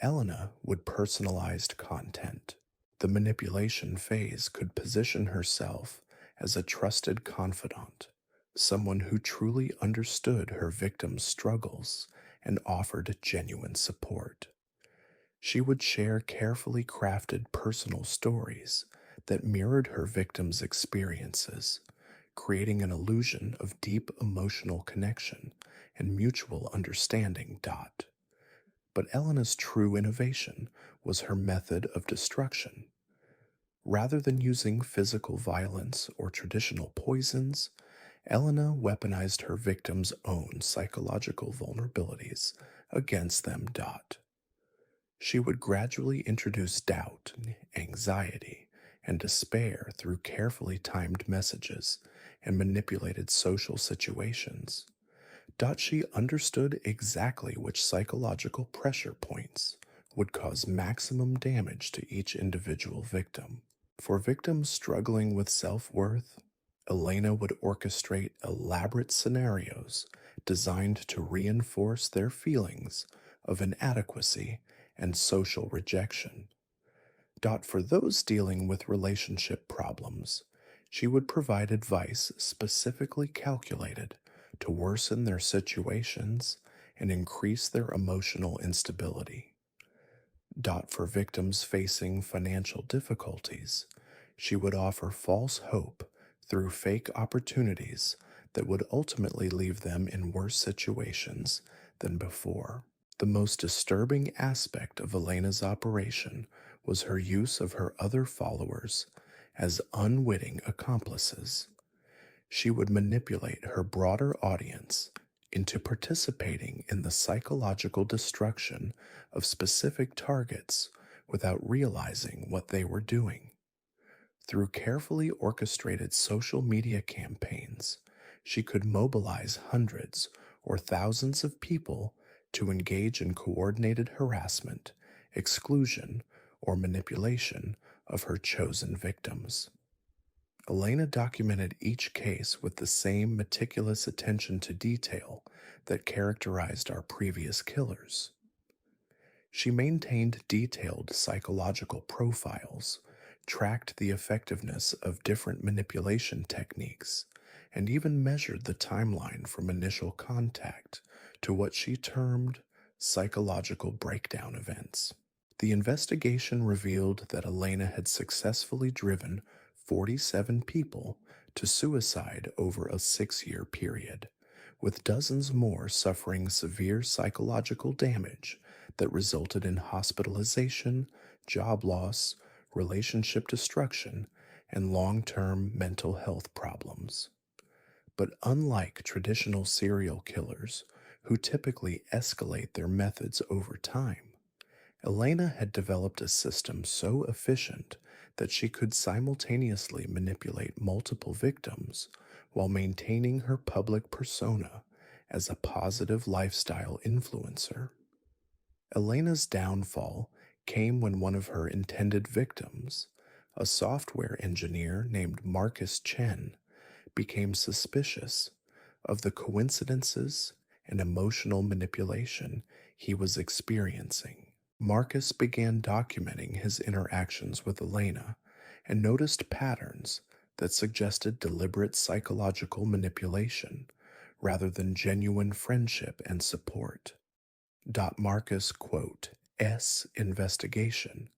Elena would personalized content. The manipulation phase could position herself as a trusted confidant, someone who truly understood her victim's struggles and offered genuine support. She would share carefully crafted personal stories that mirrored her victim's experiences, creating an illusion of deep emotional connection and mutual understanding. But Elena's true innovation was her method of destruction. Rather than using physical violence or traditional poisons, Elena weaponized her victims' own psychological vulnerabilities against them. She would gradually introduce doubt, anxiety, and despair through carefully timed messages and manipulated social situations. She understood exactly which psychological pressure points would cause maximum damage to each individual victim. For victims struggling with self-worth, Elena would orchestrate elaborate scenarios designed to reinforce their feelings of inadequacy and social rejection. For those dealing with relationship problems, she would provide advice specifically calculated to worsen their situations and increase their emotional instability. For victims facing financial difficulties, she would offer false hope through fake opportunities that would ultimately leave them in worse situations than before. The most disturbing aspect of Elena's operation was her use of her other followers as unwitting accomplices. She would manipulate her broader audience into participating in the psychological destruction of specific targets without realizing what they were doing. Through carefully orchestrated social media campaigns, she could mobilize hundreds or thousands of people to engage in coordinated harassment, exclusion, or manipulation of her chosen victims. Elena documented each case with the same meticulous attention to detail that characterized our previous killers. She maintained detailed psychological profiles, tracked the effectiveness of different manipulation techniques, and even measured the timeline from initial contact to what she termed psychological breakdown events. The investigation revealed that Elena had successfully driven 47 people to suicide over a 6 year period, with dozens more suffering severe psychological damage that resulted in hospitalization, job loss, relationship destruction, and long term mental health problems. But unlike traditional serial killers, who typically escalate their methods over time, Elena had developed a system so efficient that she could simultaneously manipulate multiple victims while maintaining her public persona as a positive lifestyle influencer. Elena's downfall came when one of her intended victims, a software engineer named Marcus Chen, became suspicious of the coincidences and emotional manipulation he was experiencing. Marcus began documenting his interactions with Elena and noticed patterns that suggested deliberate psychological manipulation rather than genuine friendship and support. Marcus' S investigation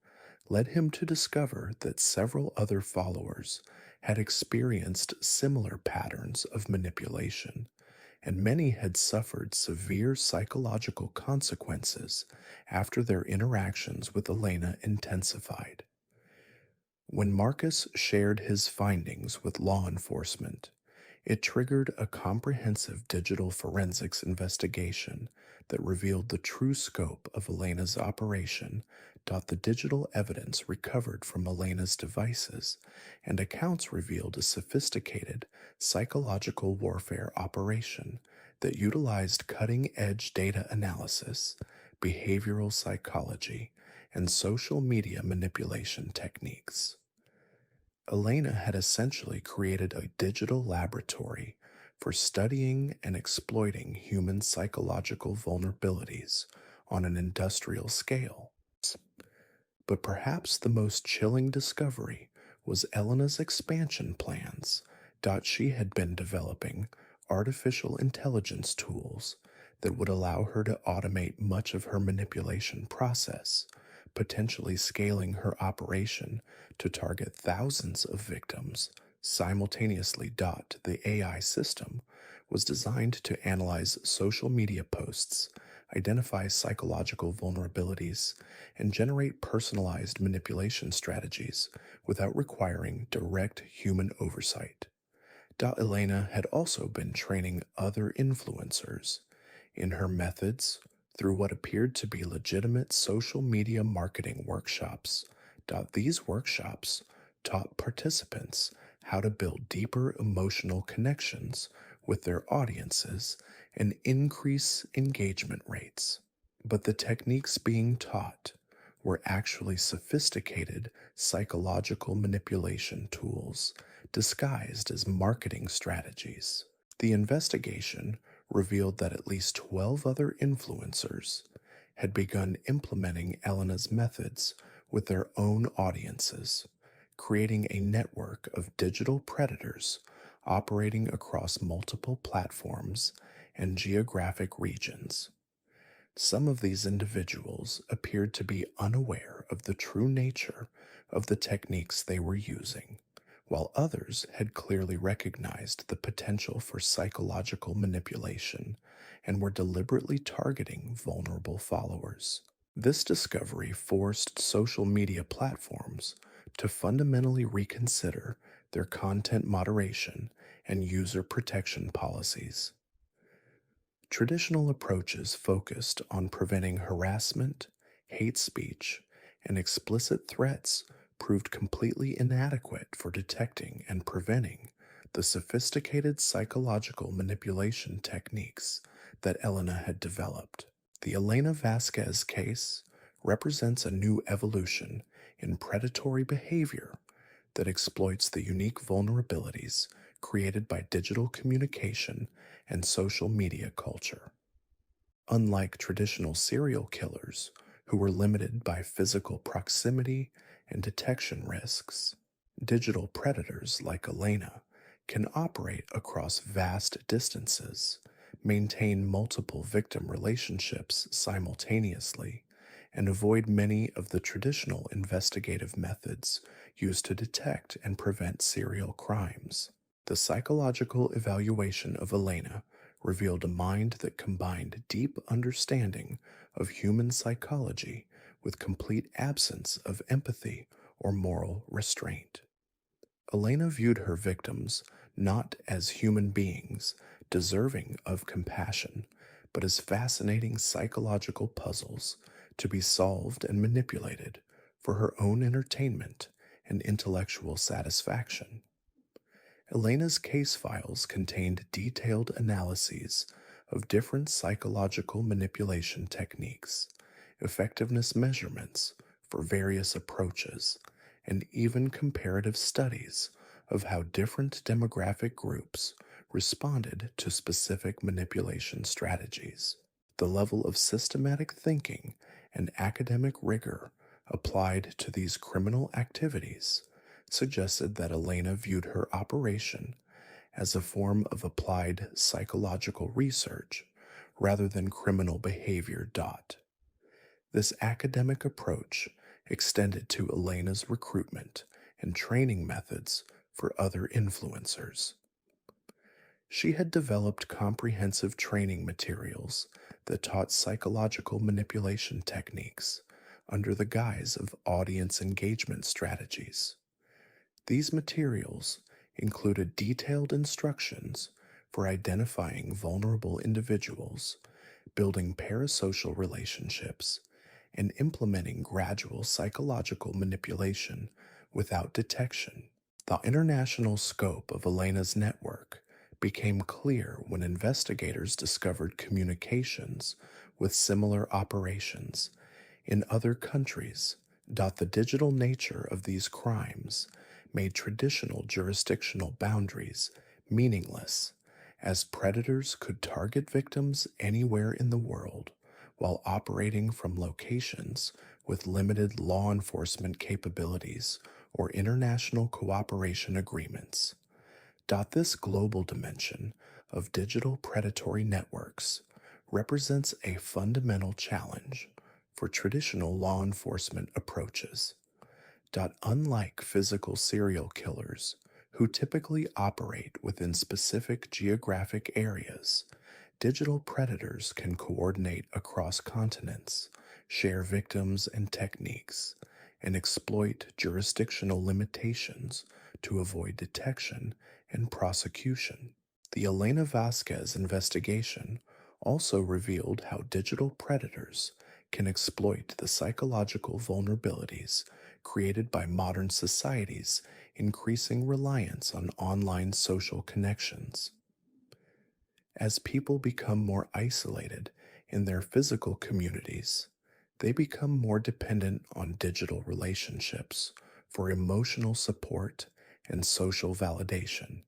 led him to discover that several other followers had experienced similar patterns of manipulation, and many had suffered severe psychological consequences after their interactions with Elena intensified. When Marcus shared his findings with law enforcement, it triggered a comprehensive digital forensics investigation that revealed the true scope of Elena's operation. The digital evidence recovered from Elena's devices and accounts revealed a sophisticated psychological warfare operation that utilized cutting-edge data analysis, behavioral psychology, and social media manipulation techniques. Elena had essentially created a digital laboratory for studying and exploiting human psychological vulnerabilities on an industrial scale. But perhaps the most chilling discovery was Elena's expansion plans. She had been developing artificial intelligence tools that would allow her to automate much of her manipulation process, potentially scaling her operation to target thousands of victims simultaneously. The AI system was designed to analyze social media posts, identify psychological vulnerabilities, and generate personalized manipulation strategies without requiring direct human oversight. Elena had also been training other influencers in her methods through what appeared to be legitimate social media marketing workshops. These workshops taught participants how to build deeper emotional connections with their audiences and increase engagement rates. But the techniques being taught were actually sophisticated psychological manipulation tools disguised as marketing strategies. The investigation revealed that at least 12 other influencers had begun implementing Elena's methods with their own audiences, creating a network of digital predators operating across multiple platforms and geographic regions. Some of these individuals appeared to be unaware of the true nature of the techniques they were using, while others had clearly recognized the potential for psychological manipulation and were deliberately targeting vulnerable followers. This discovery forced social media platforms to fundamentally reconsider their content moderation and user protection policies. Traditional approaches focused on preventing harassment, hate speech, and explicit threats proved completely inadequate for detecting and preventing the sophisticated psychological manipulation techniques that Elena had developed. The Elena Vasquez case represents a new evolution in predatory behavior that exploits the unique vulnerabilities created by digital communication and social media culture. Unlike traditional serial killers, who were limited by physical proximity and detection risks. Digital predators like Elena can operate across vast distances, maintain multiple victim relationships simultaneously, and avoid many of the traditional investigative methods used to detect and prevent serial crimes. The psychological evaluation of Elena revealed a mind that combined deep understanding of human psychology with complete absence of empathy or moral restraint. Elena viewed her victims not as human beings deserving of compassion, but as fascinating psychological puzzles to be solved and manipulated for her own entertainment and intellectual satisfaction. Elena's case files contained detailed analyses of different psychological manipulation techniques, effectiveness measurements for various approaches, and even comparative studies of how different demographic groups responded to specific manipulation strategies. The level of systematic thinking and academic rigor applied to these criminal activities suggested that Elena viewed her operation as a form of applied psychological research rather than criminal behavior. This academic approach extended to Elena's recruitment and training methods for other influencers. She had developed comprehensive training materials that taught psychological manipulation techniques under the guise of audience engagement strategies. These materials included detailed instructions for identifying vulnerable individuals, building parasocial relationships, and implementing gradual psychological manipulation without detection. The international scope of Elena's network became clear when investigators discovered communications with similar operations in other countries. The digital nature of these crimes made traditional jurisdictional boundaries meaningless, as predators could target victims anywhere in the world while operating from locations with limited law enforcement capabilities or international cooperation agreements. This global dimension of digital predatory networks represents a fundamental challenge for traditional law enforcement approaches. Unlike physical serial killers, who typically operate within specific geographic areas, digital predators can coordinate across continents, share victims and techniques, and exploit jurisdictional limitations to avoid detection and prosecution. The Elena Vasquez investigation also revealed how digital predators can exploit the psychological vulnerabilities created by modern society's increasing reliance on online social connections. As people become more isolated in their physical communities, they become more dependent on digital relationships for emotional support and social validation,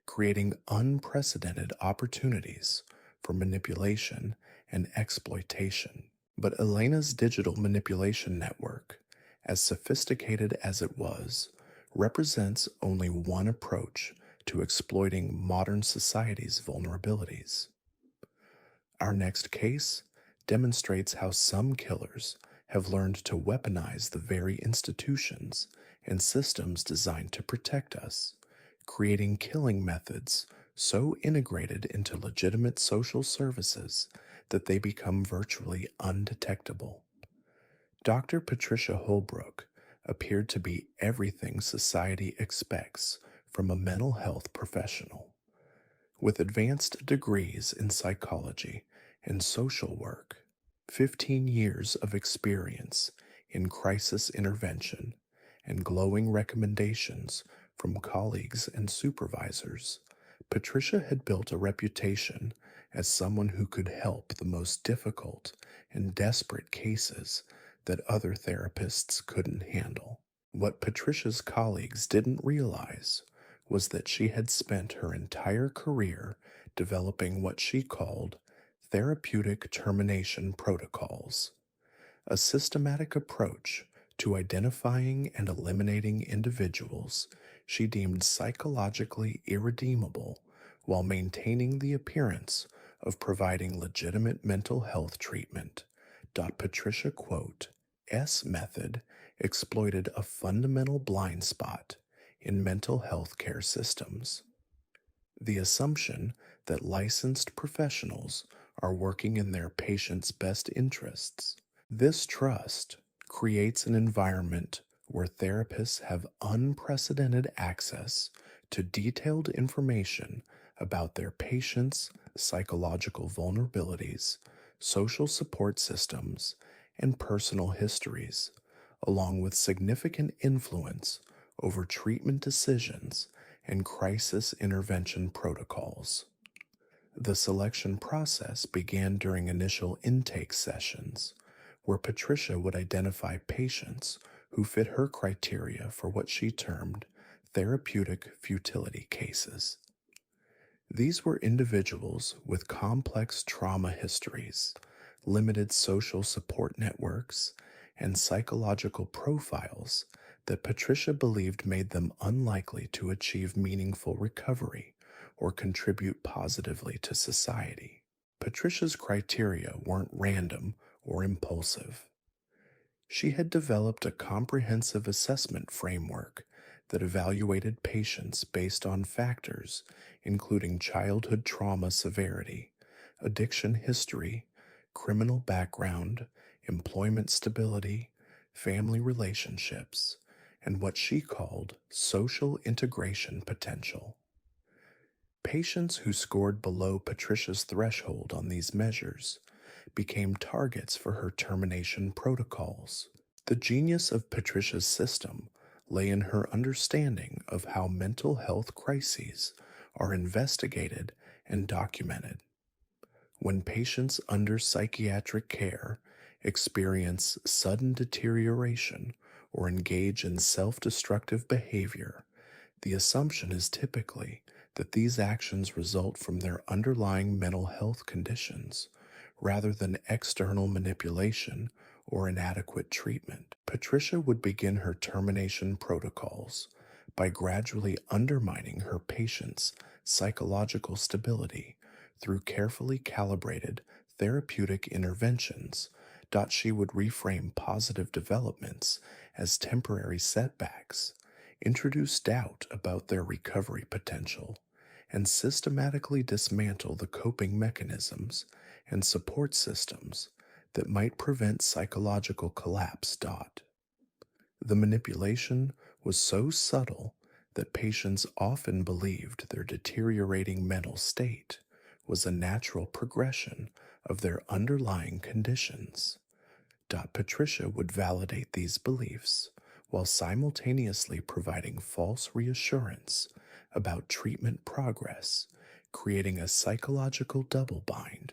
creating unprecedented opportunities for manipulation and exploitation. But Elena's digital manipulation network, as sophisticated as it was, represents only one approach to exploiting modern society's vulnerabilities. Our next case demonstrates how some killers have learned to weaponize the very institutions and systems designed to protect us, creating killing methods so integrated into legitimate social services that they become virtually undetectable. Dr. Patricia Holbrook appeared to be everything society expects from a mental health professional. With advanced degrees in psychology and social work, 15 years of experience in crisis intervention, and glowing recommendations from colleagues and supervisors, Patricia had built a reputation as someone who could help the most difficult and desperate cases that other therapists couldn't handle. What Patricia's colleagues didn't realize was that she had spent her entire career developing what she called therapeutic termination protocols. a systematic approach to identifying and eliminating individuals she deemed psychologically irredeemable while maintaining the appearance of providing legitimate mental health treatment. Patricia quote, S method exploited a fundamental blind spot in mental health care systems. The assumption that licensed professionals are working in their patients' best interests. This trust creates an environment where therapists have unprecedented access to detailed information about their patients' psychological vulnerabilities, social support systems, and personal histories, along with significant influence over treatment decisions and crisis intervention protocols. The selection process began during initial intake sessions, where Patricia would identify patients who fit her criteria for what she termed therapeutic futility cases. These were individuals with complex trauma histories, limited social support networks, and psychological profiles that Patricia believed made them unlikely to achieve meaningful recovery or contribute positively to society. Patricia's criteria weren't random or impulsive. She had developed a comprehensive assessment framework that evaluated patients based on factors including childhood trauma severity, addiction history, criminal background, employment stability, family relationships, and what she called social integration potential. Patients who scored below Patricia's threshold on these measures became targets for her termination protocols. The genius of Patricia's system lay in her understanding of how mental health crises are investigated and documented. When patients under psychiatric care experience sudden deterioration or engage in self-destructive behavior, the assumption is typically that these actions result from their underlying mental health conditions rather than external manipulation or inadequate treatment. Patricia would begin her termination protocols by gradually undermining her patients' psychological stability through carefully calibrated therapeutic interventions. She would reframe positive developments as temporary setbacks, introduce doubt about their recovery potential, and systematically dismantle the coping mechanisms and support systems that might prevent psychological collapse. The manipulation was so subtle that patients often believed their deteriorating mental state was a natural progression of their underlying conditions. Patricia would validate these beliefs while simultaneously providing false reassurance about treatment progress, creating a psychological double-bind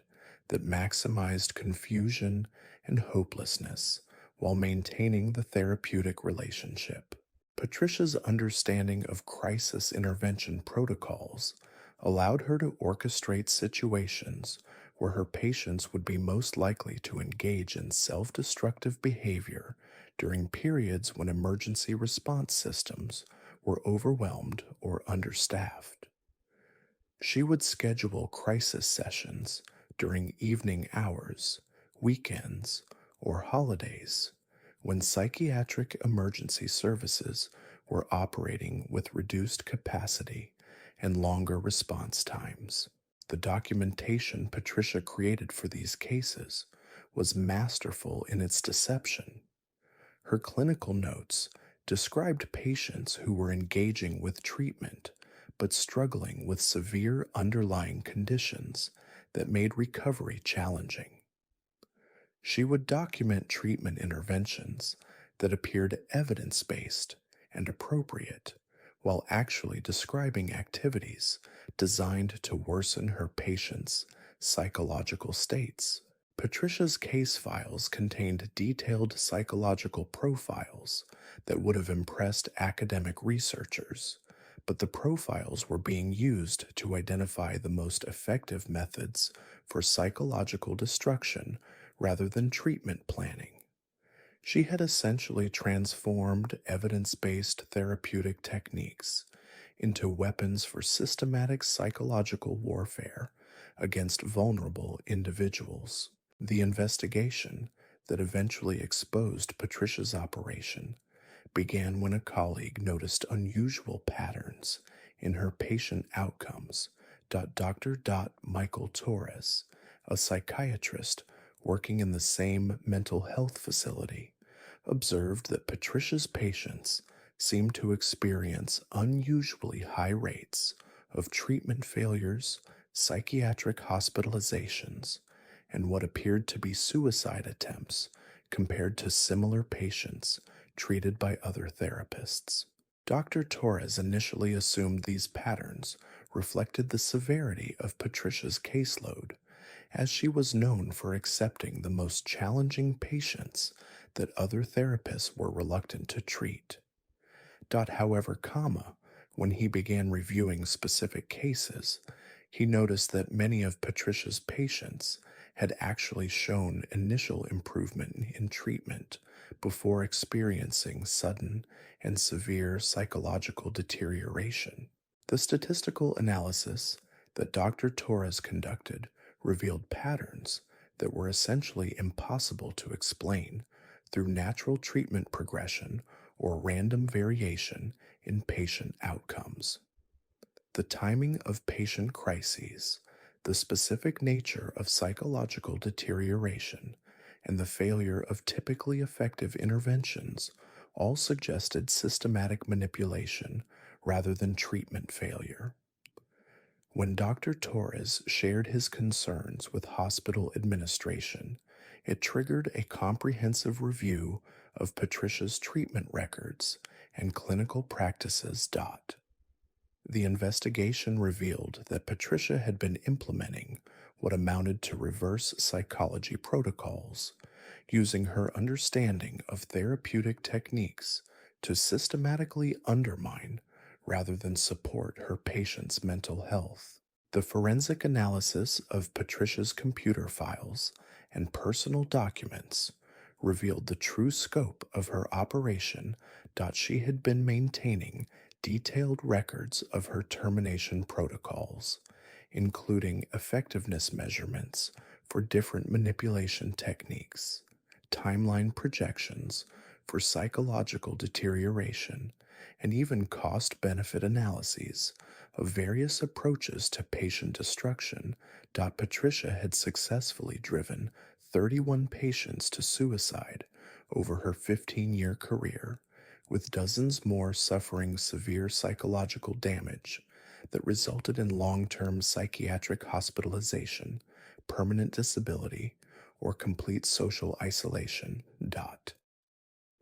that maximized confusion and hopelessness while maintaining the therapeutic relationship. Patricia's understanding of crisis intervention protocols allowed her to orchestrate situations where her patients would be most likely to engage in self-destructive behavior during periods when emergency response systems were overwhelmed or understaffed. She would schedule crisis sessions during evening hours, weekends, or holidays when psychiatric emergency services were operating with reduced capacity and longer response times. The documentation Patricia created for these cases was masterful in its deception. Her clinical notes described patients who were engaging with treatment but struggling with severe underlying conditions that made recovery challenging. She would document treatment interventions that appeared evidence-based and appropriate, while actually describing activities designed to worsen her patients' psychological states. Patricia's case files contained detailed psychological profiles that would have impressed academic researchers, but the profiles were being used to identify the most effective methods for psychological destruction rather than treatment planning. She had essentially transformed evidence based therapeutic techniques into weapons for systematic psychological warfare against vulnerable individuals. The investigation that eventually exposed Patricia's operation began when a colleague noticed unusual patterns in her patient outcomes. Dr. Michael Torres, a psychiatrist working in the same mental health facility, observed that Patricia's patients seemed to experience unusually high rates of treatment failures, psychiatric hospitalizations, and what appeared to be suicide attempts compared to similar patients treated by other therapists. Dr. Torres initially assumed these patterns reflected the severity of Patricia's caseload, as she was known for accepting the most challenging patients that other therapists were reluctant to treat. However, when he began reviewing specific cases, he noticed that many of Patricia's patients had actually shown initial improvement in treatment before experiencing sudden and severe psychological deterioration. The statistical analysis that Dr. Torres conducted revealed patterns that were essentially impossible to explain through natural treatment progression or random variation in patient outcomes. The timing of patient crises, the specific nature of psychological deterioration, and the failure of typically effective interventions all suggested systematic manipulation rather than treatment failure. When Dr. Torres shared his concerns with hospital administration, it triggered a comprehensive review of Patricia's treatment records and clinical practices. The investigation revealed that Patricia had been implementing what amounted to reverse psychology protocols, using her understanding of therapeutic techniques to systematically undermine rather than support her patient's mental health. The forensic analysis of Patricia's computer files and personal documents revealed the true scope of her operation. She had been maintaining detailed records of her termination protocols, including effectiveness measurements for different manipulation techniques, timeline projections for psychological deterioration, and even cost benefit analyses of various approaches to patient destruction. Patricia had successfully driven 31 patients to suicide over her 15-year career, with dozens more suffering severe psychological damage that resulted in long-term psychiatric hospitalization, permanent disability, or complete social isolation.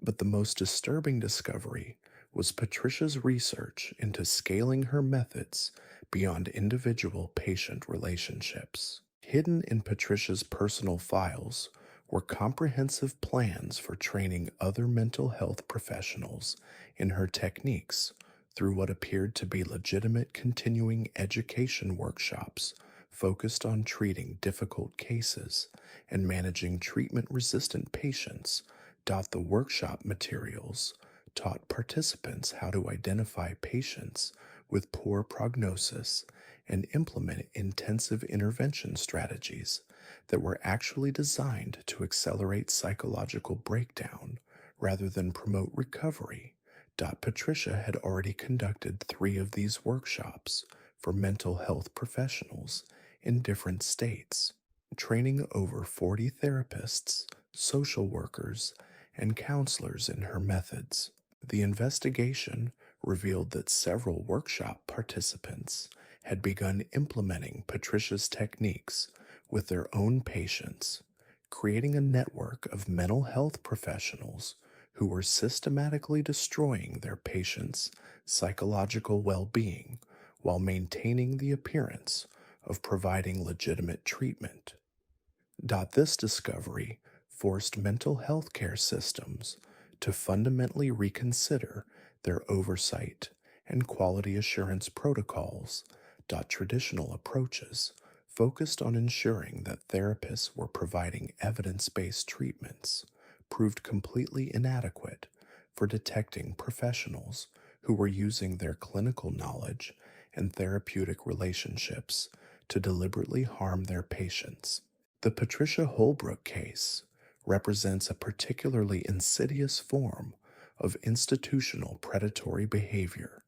But the most disturbing discovery was Patricia's research into scaling her methods beyond individual patient relationships. Hidden in Patricia's personal files were comprehensive plans for training other mental health professionals in her techniques through what appeared to be legitimate continuing education workshops focused on treating difficult cases and managing treatment-resistant patients. The workshop materials taught participants how to identify patients with poor prognosis and implement intensive intervention strategies that were actually designed to accelerate psychological breakdown rather than promote recovery. Patricia had already conducted 3 of these workshops for mental health professionals in different states, training over 40 therapists, social workers, and counselors in her methods. The investigation revealed that several workshop participants had begun implementing Patricia's techniques with their own patients, creating a network of mental health professionals who were systematically destroying their patients' psychological well-being while maintaining the appearance of providing legitimate treatment. This discovery forced mental health care systems to fundamentally reconsider their oversight and quality assurance protocols. Traditional approaches focused on ensuring that therapists were providing evidence-based treatments, proved completely inadequate for detecting professionals who were using their clinical knowledge and therapeutic relationships to deliberately harm their patients. The Patricia Holbrook case represents a particularly insidious form of institutional predatory behavior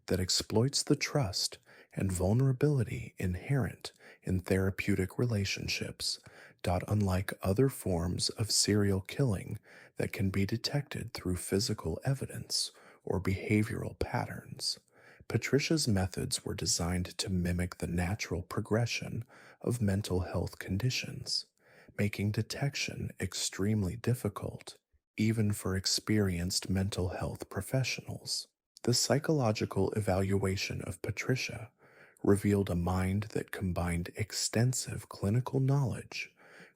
that exploits the trust and vulnerability inherent in therapeutic relationships. Unlike other forms of serial killing that can be detected through physical evidence or behavioral patterns, Patricia's methods were designed to mimic the natural progression of mental health conditions, making detection extremely difficult, even for experienced mental health professionals. The psychological evaluation of Patricia revealed a mind that combined extensive clinical knowledge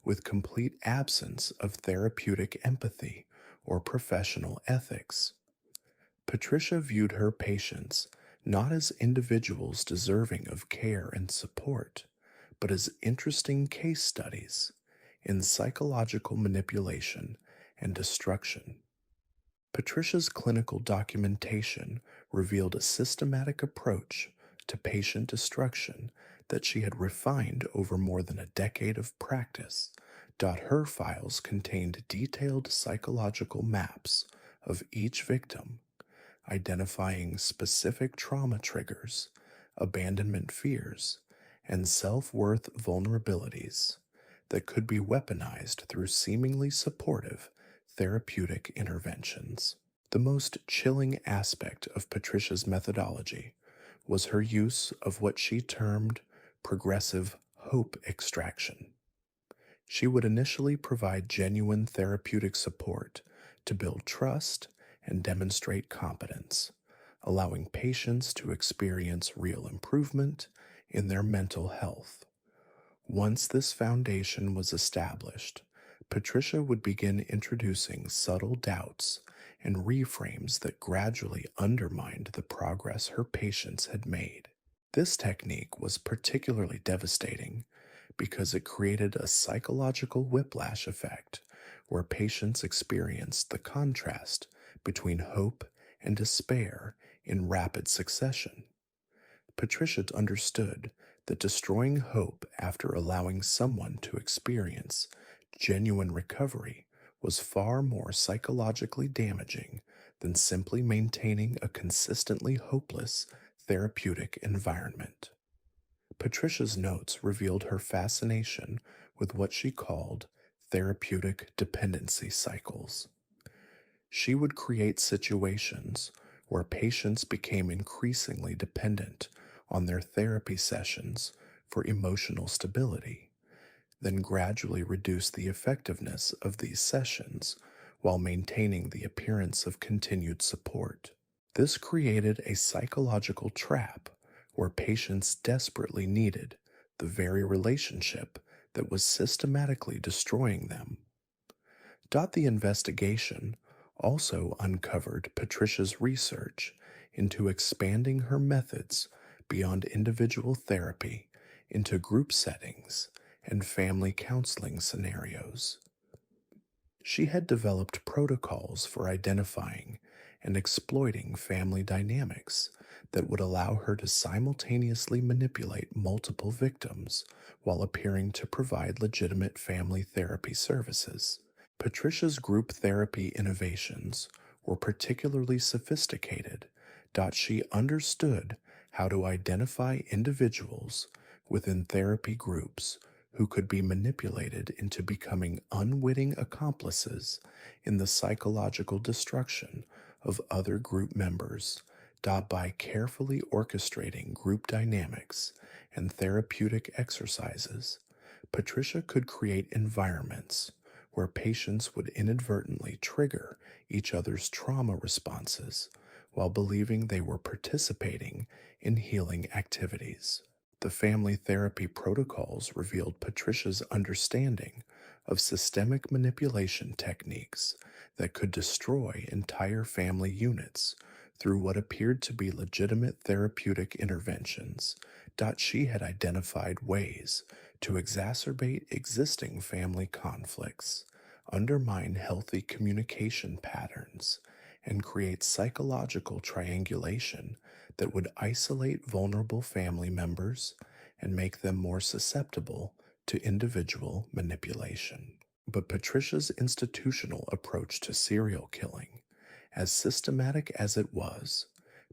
with complete absence of therapeutic empathy or professional ethics. Patricia viewed her patients not as individuals deserving of care and support, but as interesting case studies in psychological manipulation and destruction. Patricia's clinical documentation revealed a systematic approach to patient destruction that she had refined over more than a decade of practice. Her files contained detailed psychological maps of each victim, identifying specific trauma triggers, abandonment fears, and self-worth vulnerabilities that could be weaponized through seemingly supportive therapeutic interventions. The most chilling aspect of Patricia's methodology was her use of what she termed progressive hope extraction. She would initially provide genuine therapeutic support to build trust and demonstrate competence, allowing patients to experience real improvement in their mental health. Once this foundation was established, Patricia would begin introducing subtle doubts and reframes that gradually undermined the progress her patients had made. This technique was particularly devastating because it created a psychological whiplash effect where patients experienced the contrast between hope and despair in rapid succession. Patricia understood that destroying hope after allowing someone to experience genuine recovery was far more psychologically damaging than simply maintaining a consistently hopeless therapeutic environment. Patricia's notes revealed her fascination with what she called therapeutic dependency cycles. She would create situations where patients became increasingly dependent on their therapy sessions for emotional stability, then gradually reduce the effectiveness of these sessions while maintaining the appearance of continued support. This created a psychological trap where patients desperately needed the very relationship that was systematically destroying them. The investigation also uncovered Patricia's research into expanding her methods beyond individual therapy into group settings and family counseling scenarios. She had developed protocols for identifying and exploiting family dynamics that would allow her to simultaneously manipulate multiple victims while appearing to provide legitimate family therapy services. Patricia's group therapy innovations were particularly sophisticated. She understood how to identify individuals within therapy groups who could be manipulated into becoming unwitting accomplices in the psychological destruction of other group members. By carefully orchestrating group dynamics and therapeutic exercises, Patricia could create environments where patients would inadvertently trigger each other's trauma responses while believing they were participating in healing activities. The family therapy protocols revealed Patricia's understanding of systemic manipulation techniques that could destroy entire family units through what appeared to be legitimate therapeutic interventions. She had identified ways to exacerbate existing family conflicts, undermine healthy communication patterns, and create psychological triangulation that would isolate vulnerable family members and make them more susceptible to individual manipulation. But Patricia's institutional approach to serial killing, as systematic as it was,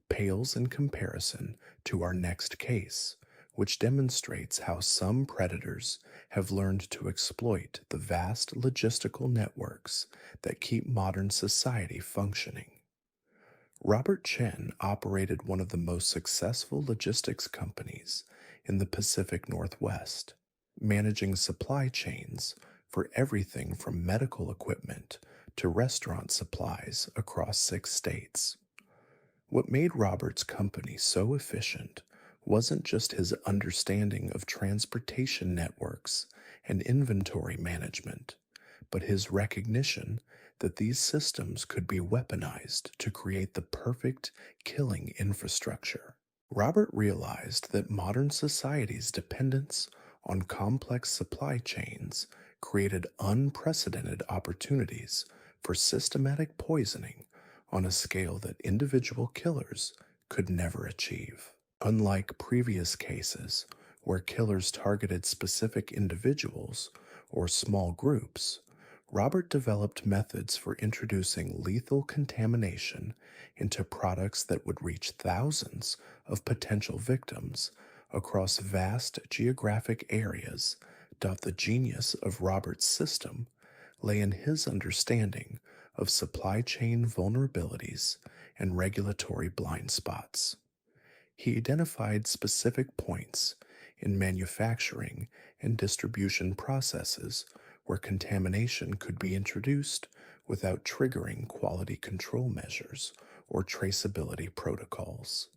pales in comparison to our next case, which demonstrates how some predators have learned to exploit the vast logistical networks that keep modern society functioning. Robert Chen operated one of the most successful logistics companies in the Pacific Northwest, managing supply chains for everything from medical equipment to restaurant supplies across 6 states. What made Robert's company so efficient wasn't just his understanding of transportation networks and inventory management, but his recognition that these systems could be weaponized to create the perfect killing infrastructure. Robert realized that modern society's dependence on complex supply chains created unprecedented opportunities for systematic poisoning on a scale that individual killers could never achieve. Unlike previous cases where killers targeted specific individuals or small groups, Robert developed methods for introducing lethal contamination into products that would reach thousands of potential victims across vast geographic areas. The genius of Robert's system lay in his understanding of supply chain vulnerabilities and regulatory blind spots. He identified specific points in manufacturing and distribution processes where contamination could be introduced without triggering quality control measures or traceability protocols.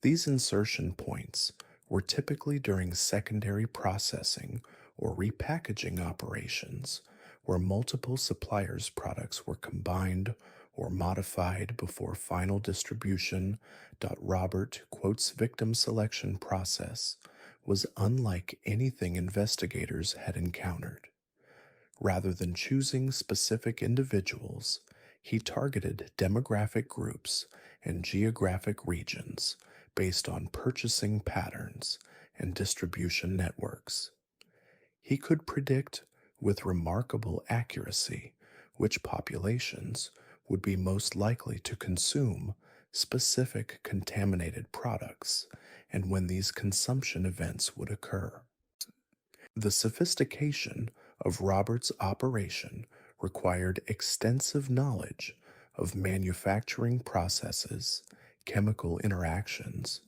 These insertion points were typically during secondary processing or repackaging operations where multiple suppliers' products were combined or modified before final distribution. Robert quotes victim selection process was unlike anything investigators had encountered. Rather than choosing specific individuals, he targeted demographic groups and geographic regions based on purchasing patterns and distribution networks. He could predict with remarkable accuracy which populations would be most likely to consume specific contaminated products and when these consumption events would occur. The sophistication of Robert's operation required extensive knowledge of manufacturing processes, chemical interactions,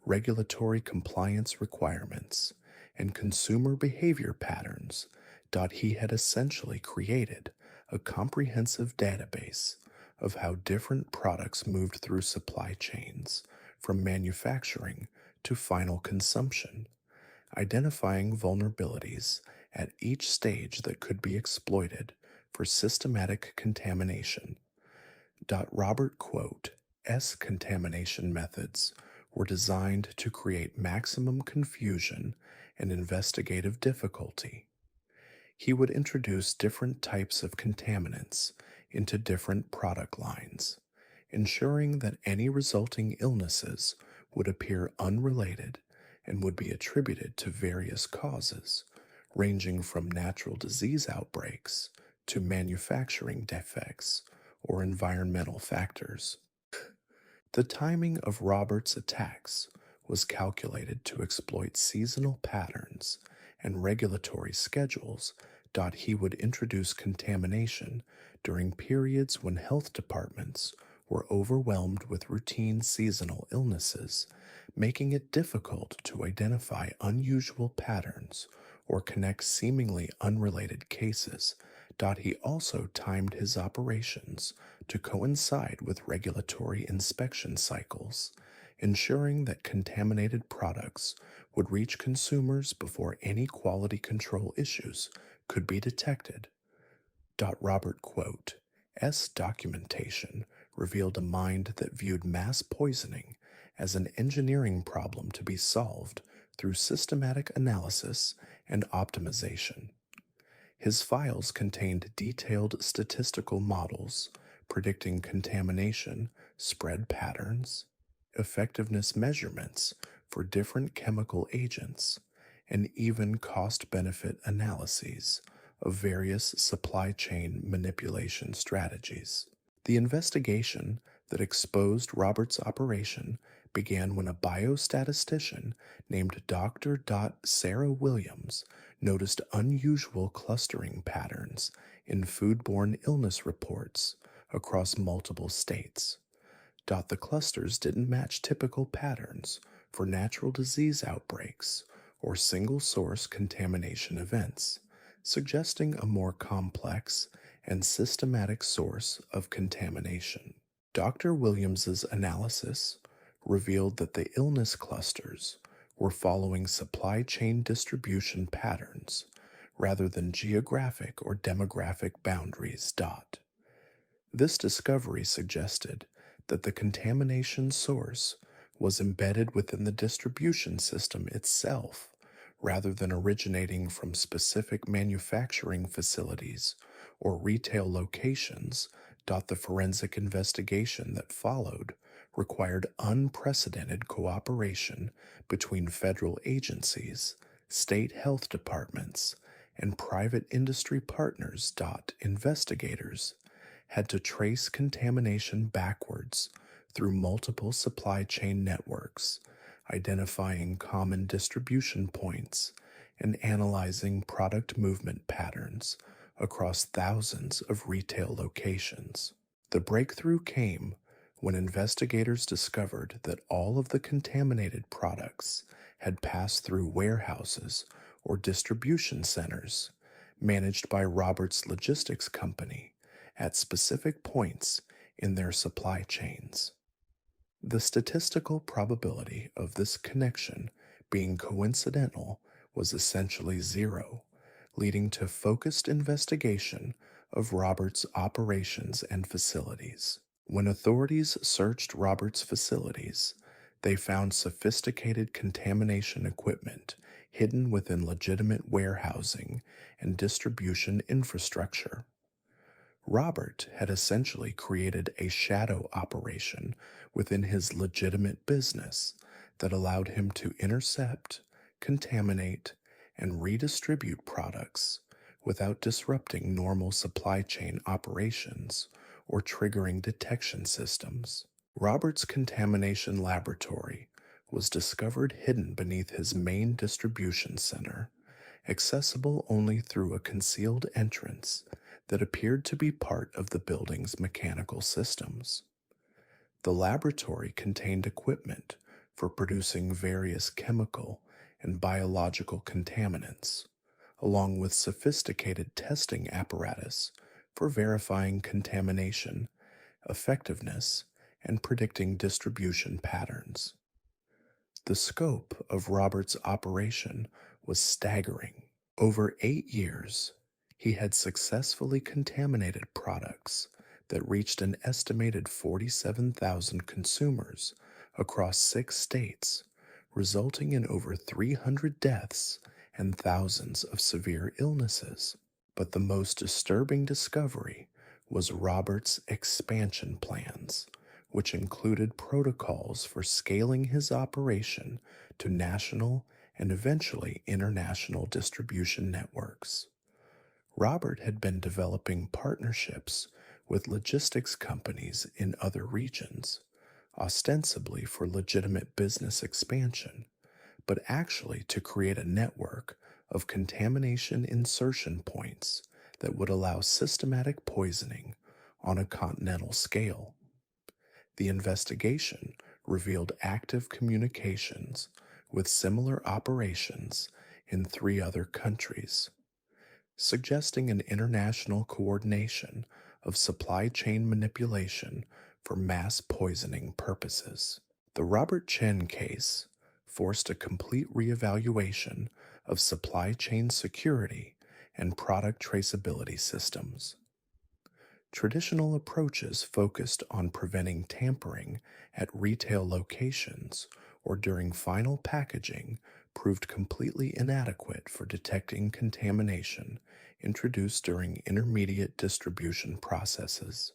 regulatory compliance requirements, and consumer behavior patterns. He had essentially created a comprehensive database of how different products moved through supply chains, from manufacturing to final consumption, identifying vulnerabilities at each stage that could be exploited for systematic contamination. Robert quote, S contamination methods were designed to create maximum confusion and investigative difficulty. He would introduce different types of contaminants into different product lines, ensuring that any resulting illnesses would appear unrelated and would be attributed to various causes, ranging from natural disease outbreaks to manufacturing defects or environmental factors. The timing of Robert's attacks was calculated to exploit seasonal patterns and regulatory schedules. He would introduce contamination during periods when health departments were overwhelmed with routine seasonal illnesses, making it difficult to identify unusual patterns or connect seemingly unrelated cases. He also timed his operations to coincide with regulatory inspection cycles, ensuring that contaminated products would reach consumers before any quality control issues could be detected. Robert quote, S documentation revealed a mind that viewed mass poisoning as an engineering problem to be solved through systematic analysis and optimization. His files contained detailed statistical models predicting contamination, spread patterns, effectiveness measurements for different chemical agents, and even cost benefit analyses of various supply chain manipulation strategies. The investigation that exposed Robert's operation began when a biostatistician named Dr. Sarah Williams noticed unusual clustering patterns in foodborne illness reports across multiple states. The clusters didn't match typical patterns for natural disease outbreaks or single source contamination events, suggesting a more complex and systematic source of contamination. Dr. Williams's analysis revealed that the illness clusters were following supply chain distribution patterns rather than geographic or demographic boundaries. This discovery suggested that the contamination source was embedded within the distribution system itself rather than originating from specific manufacturing facilities or retail locations. The forensic investigation that followed required unprecedented cooperation between federal agencies, state health departments, and private industry partners. Investigators had to trace contamination backwards through multiple supply chain networks, identifying common distribution points and analyzing product movement patterns across thousands of retail locations. The breakthrough came when investigators discovered that all of the contaminated products had passed through warehouses or distribution centers managed by Robert's logistics company at specific points in their supply chains. The statistical probability of this connection being coincidental was essentially zero, leading to focused investigation of Robert's operations and facilities. When authorities searched Robert's facilities, they found sophisticated contamination equipment hidden within legitimate warehousing and distribution infrastructure. Robert had essentially created a shadow operation within his legitimate business that allowed him to intercept, contaminate, and redistribute products without disrupting normal supply chain operations or triggering detection systems. Robert's contamination laboratory was discovered hidden beneath his main distribution center, accessible only through a concealed entrance that appeared to be part of the building's mechanical systems. The laboratory contained equipment for producing various chemical and biological contaminants, along with sophisticated testing apparatus for verifying contamination, effectiveness, and predicting distribution patterns. The scope of Robert's operation was staggering. Over 8 years, he had successfully contaminated products that reached an estimated 47,000 consumers across 6 states, resulting in over 300 deaths and thousands of severe illnesses. But the most disturbing discovery was Robert's expansion plans, which included protocols for scaling his operation to national and eventually international distribution networks. Robert had been developing partnerships with logistics companies in other regions, ostensibly for legitimate business expansion, but actually to create a network of contamination insertion points that would allow systematic poisoning on a continental scale. The investigation revealed active communications with similar operations in 3 other countries, suggesting an international coordination of supply chain manipulation for mass poisoning purposes. The Robert Chen case forced a complete reevaluation of supply chain security and product traceability systems. Traditional approaches focused on preventing tampering at retail locations or during final packaging proved completely inadequate for detecting contamination introduced during intermediate distribution processes.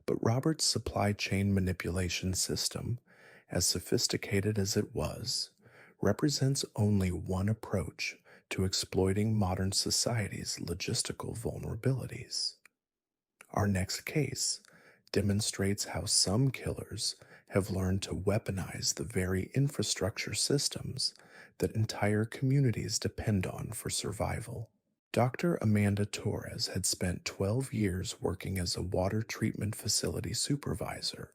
But Robert's supply chain manipulation system, as sophisticated as it was, represents only one approach to exploiting modern society's logistical vulnerabilities. Our next case demonstrates how some killers have learned to weaponize the very infrastructure systems that entire communities depend on for survival. Dr. Amanda Torres had spent 12 years working as a water treatment facility supervisor,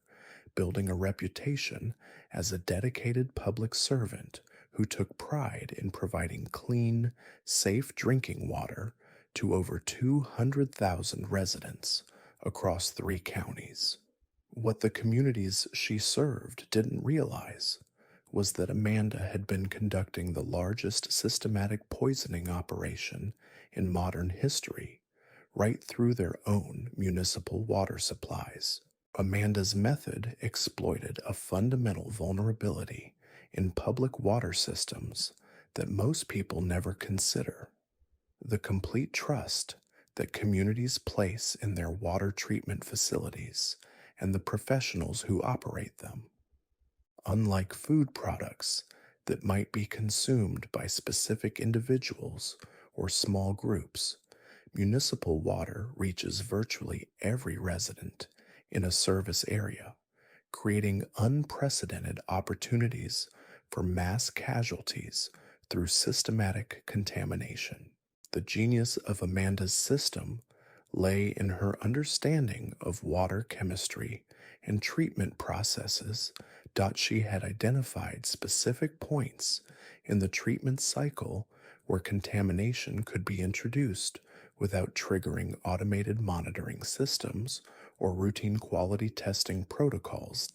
building a reputation as a dedicated public servant who took pride in providing clean, safe drinking water to over 200,000 residents across 3 counties. What the communities she served didn't realize was that Amanda had been conducting the largest systematic poisoning operation in modern history, right through their own municipal water supplies. Amanda's method exploited a fundamental vulnerability in public water systems that most people never consider: the complete trust that communities place in their water treatment facilities and the professionals who operate them. Unlike food products that might be consumed by specific individuals or small groups, municipal water reaches virtually every resident in a service area, creating unprecedented opportunities for mass casualties through systematic contamination. The genius of Amanda's system lay in her understanding of water chemistry and treatment processes. She had identified specific points in the treatment cycle where contamination could be introduced without triggering automated monitoring systems or routine quality testing protocols.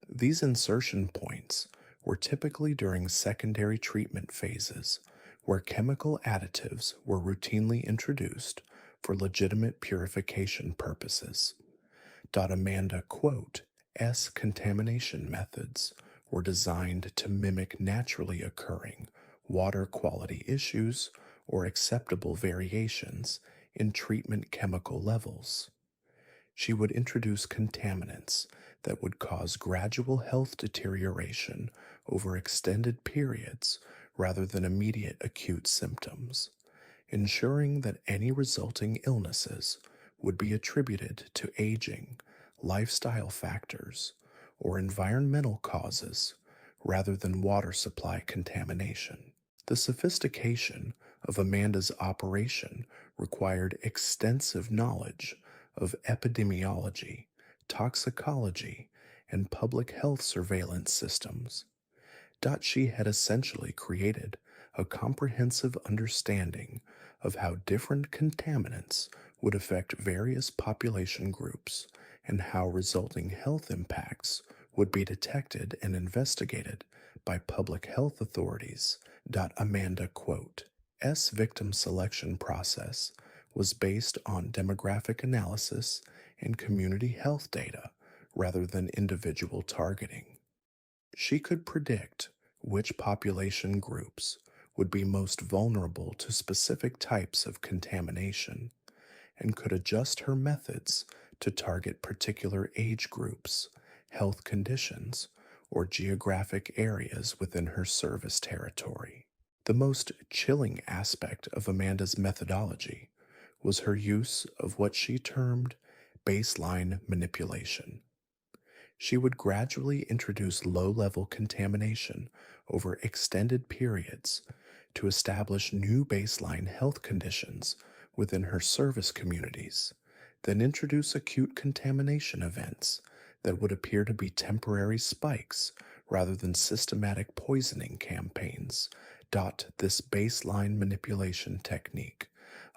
These insertion points were typically during secondary treatment phases, where chemical additives were routinely introduced for legitimate purification purposes. Amanda, quote, S contamination methods were designed to mimic naturally occurring water quality issues or acceptable variations in treatment chemical levels. She would introduce contaminants that would cause gradual health deterioration over extended periods rather than immediate acute symptoms, ensuring that any resulting illnesses would be attributed to aging, lifestyle factors, or environmental causes rather than water supply contamination. The sophistication of Amanda's operation required extensive knowledge of epidemiology, toxicology, and public health surveillance systems. She had essentially created a comprehensive understanding of how different contaminants would affect various population groups and how resulting health impacts would be detected and investigated by public health authorities. Amanda, quote, S victim selection process was based on demographic analysis and community health data rather than individual targeting. She could predict which population groups would be most vulnerable to specific types of contamination and could adjust her methods to target particular age groups, health conditions, or geographic areas within her service territory. The most chilling aspect of Amanda's methodology was her use of what she termed baseline manipulation. She would gradually introduce low-level contamination over extended periods to establish new baseline health conditions within her service communities, then introduce acute contamination events that would appear to be temporary spikes rather than systematic poisoning campaigns. This baseline manipulation technique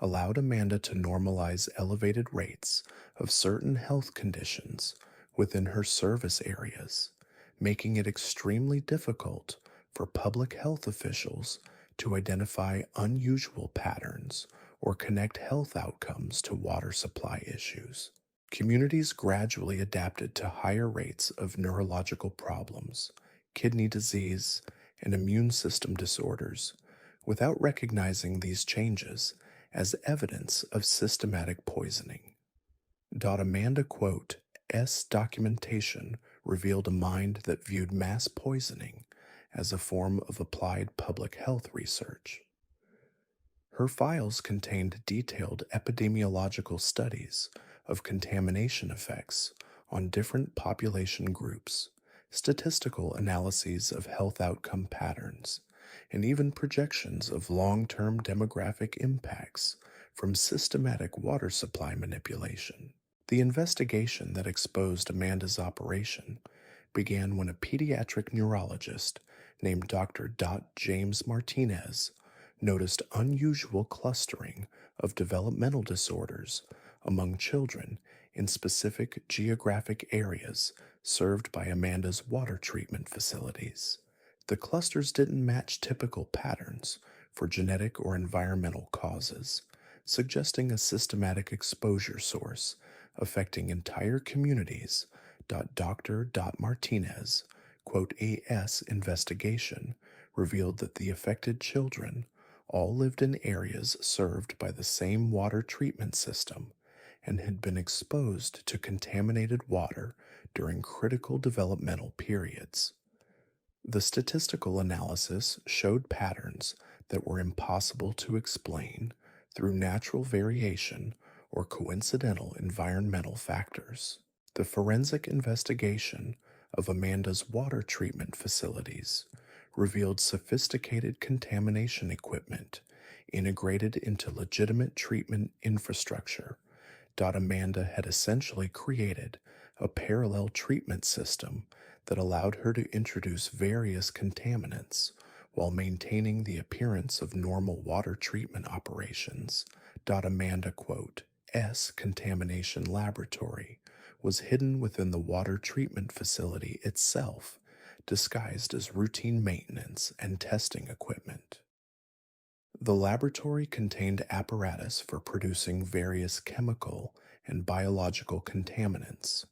allowed Amanda to normalize elevated rates of certain health conditions within her service areas, making it extremely difficult for public health officials to identify unusual patterns or connect health outcomes to water supply issues. Communities gradually adapted to higher rates of neurological problems, kidney disease, and immune system disorders, without recognizing these changes as evidence of systematic poisoning. Amanda quote, S documentation revealed a mind that viewed mass poisoning as a form of applied public health research. Her files contained detailed epidemiological studies of contamination effects on different population groups, statistical analyses of health outcome patterns, and even projections of long-term demographic impacts from systematic water supply manipulation. The investigation that exposed Amanda's operation began when a pediatric neurologist named Dr. James Martinez noticed unusual clustering of developmental disorders among children in specific geographic areas served by Amanda's water treatment facilities. The clusters didn't match typical patterns for genetic or environmental causes, suggesting a systematic exposure source affecting entire communities. Dr. Martinez, quote, AS investigation revealed that the affected children all lived in areas served by the same water treatment system and had been exposed to contaminated water during critical developmental periods. The statistical analysis showed patterns that were impossible to explain through natural variation or coincidental environmental factors. The forensic investigation of Amanda's water treatment facilities revealed sophisticated contamination equipment integrated into legitimate treatment infrastructure. Amanda had essentially created a parallel treatment system that allowed her to introduce various contaminants while maintaining the appearance of normal water treatment operations. Amanda, quote, S contamination laboratory was hidden within the water treatment facility itself, disguised as routine maintenance and testing equipment. The laboratory contained apparatus for producing various chemical and biological contaminants,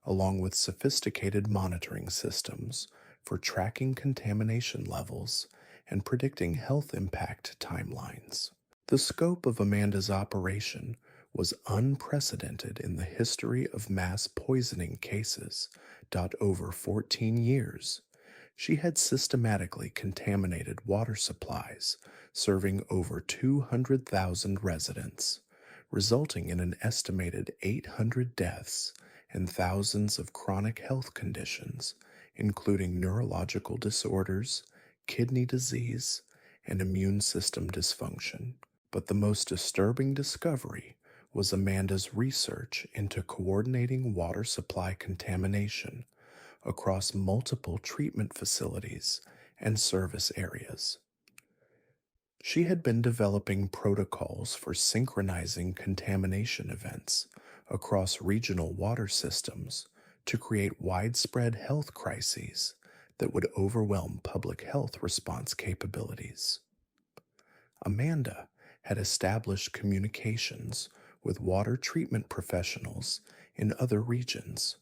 along with sophisticated monitoring systems for tracking contamination levels and predicting health impact timelines. The scope of Amanda's operation was unprecedented in the history of mass poisoning cases. Over 14 years, she had systematically contaminated water supplies serving over 200,000 residents, resulting in an estimated 800 deaths and thousands of chronic health conditions, including neurological disorders, kidney disease, and immune system dysfunction. But the most disturbing discovery was Amanda's research into coordinating water supply contamination across multiple treatment facilities and service areas. She had been developing protocols for synchronizing contamination events across regional water systems to create widespread health crises that would overwhelm public health response capabilities. Amanda had established communications with water treatment professionals in other regions,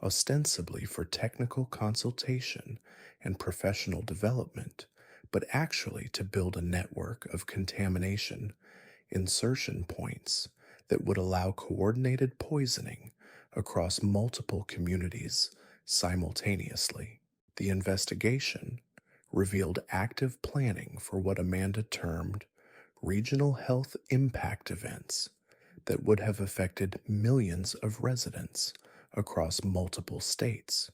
ostensibly for technical consultation and professional development, but actually to build a network of contamination insertion points that would allow coordinated poisoning across multiple communities simultaneously. The investigation revealed active planning for what Amanda termed regional health impact events that would have affected millions of residents across multiple states.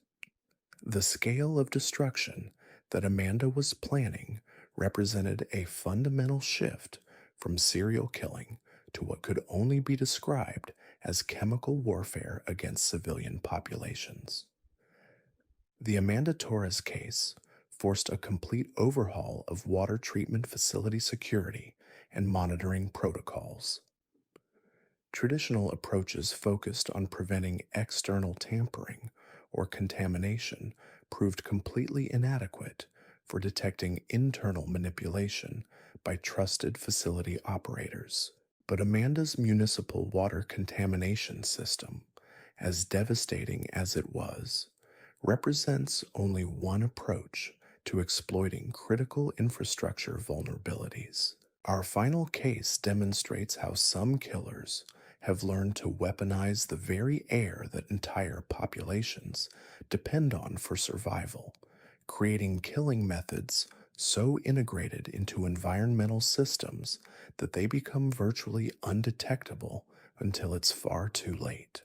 The scale of destruction that Amanda was planning represented a fundamental shift from serial killing to what could only be described as chemical warfare against civilian populations. The Amanda Torres case forced a complete overhaul of water treatment facility security and monitoring protocols. Traditional approaches focused on preventing external tampering or contamination proved completely inadequate for detecting internal manipulation by trusted facility operators. But Amanda's municipal water contamination system, as devastating as it was, represents only one approach to exploiting critical infrastructure vulnerabilities. Our final case demonstrates how some killers have learned to weaponize the very air that entire populations depend on for survival, creating killing methods so integrated into environmental systems that they become virtually undetectable until it's far too late.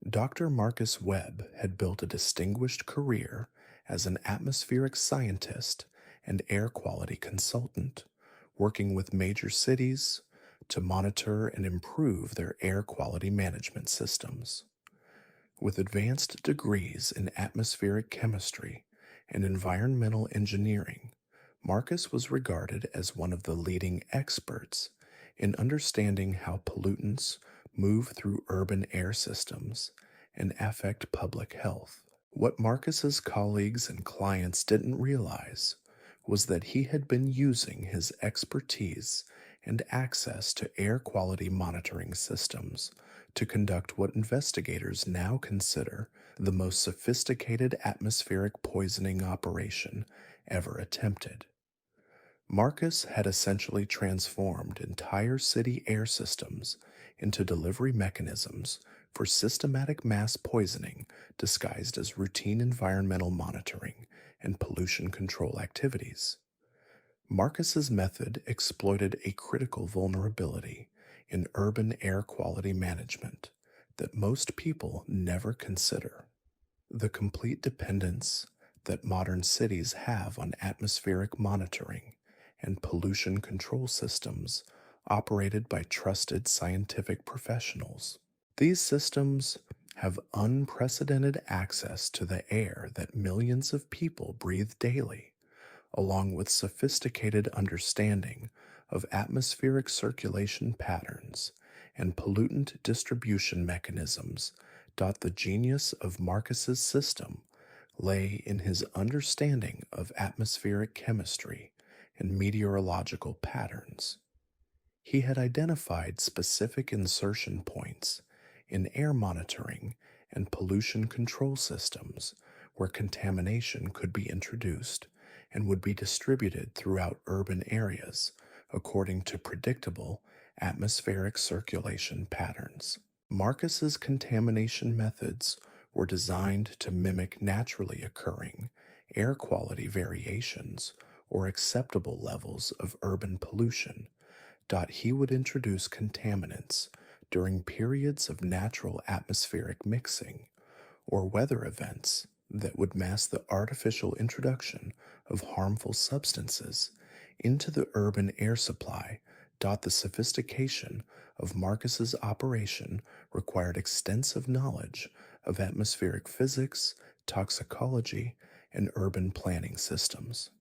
Dr. Marcus Webb had built a distinguished career as an atmospheric scientist and air quality consultant, working with major cities to monitor and improve their air quality management systems. With advanced degrees in atmospheric chemistry and environmental engineering, Marcus was regarded as one of the leading experts in understanding how pollutants move through urban air systems and affect public health. What Marcus's colleagues and clients didn't realize was that he had been using his expertise and access to air quality monitoring systems to conduct what investigators now consider the most sophisticated atmospheric poisoning operation ever attempted. Marcus had essentially transformed entire city air systems into delivery mechanisms for systematic mass poisoning disguised as routine environmental monitoring and pollution control activities. Marcus's method exploited a critical vulnerability in urban air quality management that most people never consider: the complete dependence that modern cities have on atmospheric monitoring and pollution control systems operated by trusted scientific professionals. These systems have unprecedented access to the air that millions of people breathe daily, along with sophisticated understanding of atmospheric circulation patterns and pollutant distribution mechanisms. The genius of Marcus's system lay in his understanding of atmospheric chemistry and meteorological patterns. He had identified specific insertion points in air monitoring and pollution control systems where contamination could be introduced and would be distributed throughout urban areas according to predictable atmospheric circulation patterns. Marcus's contamination methods were designed to mimic naturally occurring air quality variations or acceptable levels of urban pollution. He would introduce contaminants during periods of natural atmospheric mixing or weather events that would mask the artificial introduction of harmful substances into the urban air supply. The sophistication of Marcus's operation required extensive knowledge of atmospheric physics, toxicology, and urban planning systems.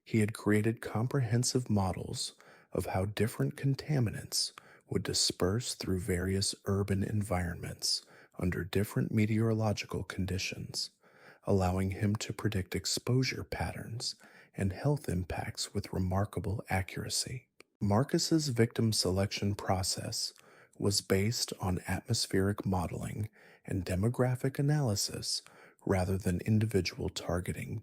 He had created comprehensive models of how different contaminants would disperse through various urban environments under different meteorological conditions, allowing him to predict exposure patterns and health impacts with remarkable accuracy. Marcus's victim selection process was based on atmospheric modeling and demographic analysis rather than individual targeting.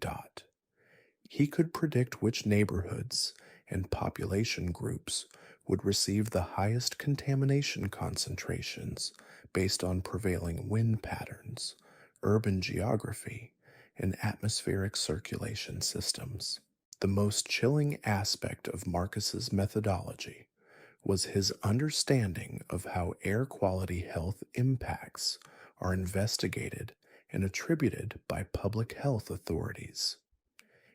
He could predict which neighborhoods and population groups would receive the highest contamination concentrations based on prevailing wind patterns, urban geography, and atmospheric circulation systems. The most chilling aspect of Marcus's methodology was his understanding of how air quality health impacts are investigated and attributed by public health authorities.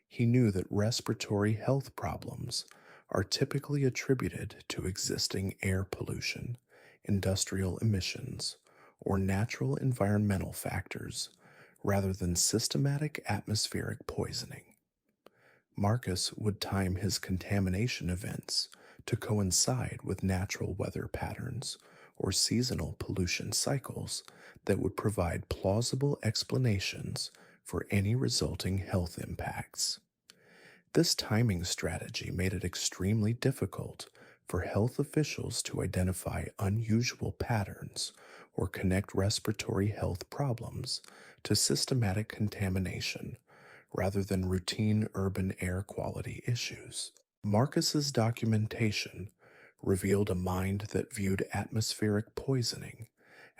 He knew that respiratory health problems are typically attributed to existing air pollution, industrial emissions, or natural environmental factors rather than systematic atmospheric poisoning. Marcus would time his contamination events to coincide with natural weather patterns or seasonal pollution cycles that would provide plausible explanations for any resulting health impacts. This timing strategy made it extremely difficult for health officials to identify unusual patterns or connect respiratory health problems to systematic contamination rather than routine urban air quality issues. Marcus's documentation revealed a mind that viewed atmospheric poisoning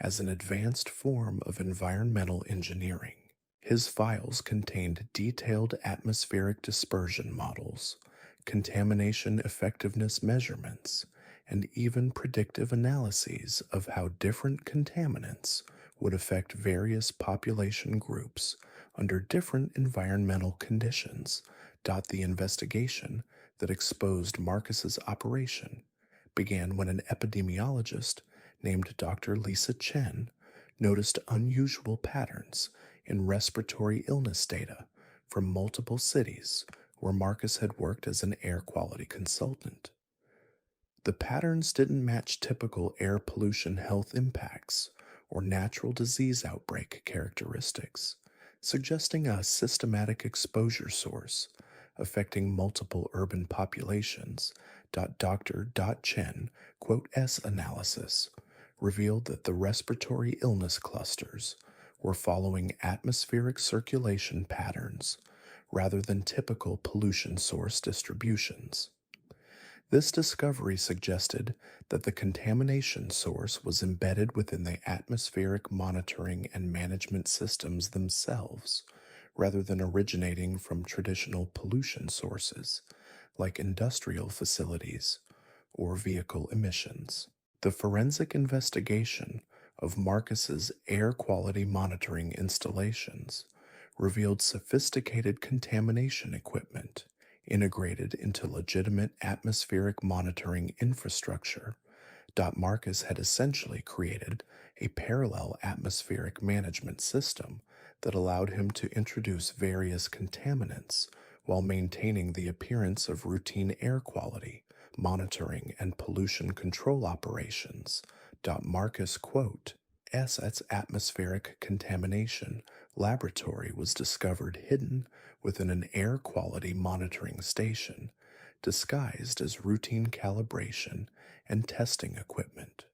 as an advanced form of environmental engineering. His files contained detailed atmospheric dispersion models, contamination effectiveness measurements, and even predictive analyses of how different contaminants would affect various population groups under different environmental conditions. The investigation that exposed Marcus's operation began when an epidemiologist named Dr. Lisa Chen noticed unusual patterns in respiratory illness data from multiple cities where Marcus had worked as an air quality consultant. The patterns didn't match typical air pollution health impacts or natural disease outbreak characteristics, suggesting a systematic exposure source affecting multiple urban populations. Dr. Chen, S analysis revealed that the respiratory illness clusters were following atmospheric circulation patterns rather than typical pollution source distributions. This discovery suggested that the contamination source was embedded within the atmospheric monitoring and management systems themselves, rather than originating from traditional pollution sources like industrial facilities or vehicle emissions. The forensic investigation of Marcus's air quality monitoring installations revealed sophisticated contamination equipment integrated into legitimate atmospheric monitoring infrastructure. Marcus had essentially created a parallel atmospheric management system that allowed him to introduce various contaminants while maintaining the appearance of routine air quality monitoring and pollution control operations. Marcus, its atmospheric contamination laboratory was discovered hidden within an air quality monitoring station, disguised as routine calibration and testing equipment.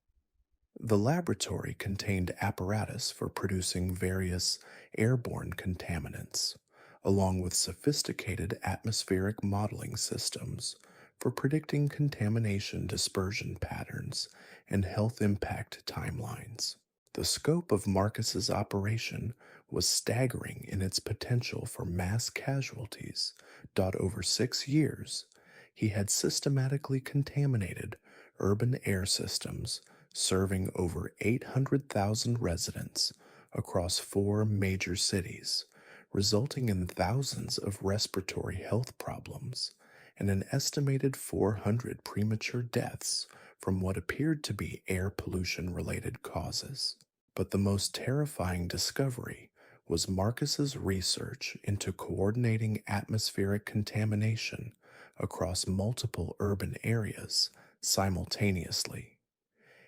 The laboratory contained apparatus for producing various airborne contaminants, along with sophisticated atmospheric modeling systems for predicting contamination dispersion patterns and health impact timelines. The scope of Marcus's operation was staggering in its potential for mass casualties. Over 6 years, he had systematically contaminated urban air systems serving over 800,000 residents across 4 major cities, resulting in thousands of respiratory health problems and an estimated 400 premature deaths from what appeared to be air pollution-related causes. But the most terrifying discovery was Marcus's research into coordinating atmospheric contamination across multiple urban areas simultaneously.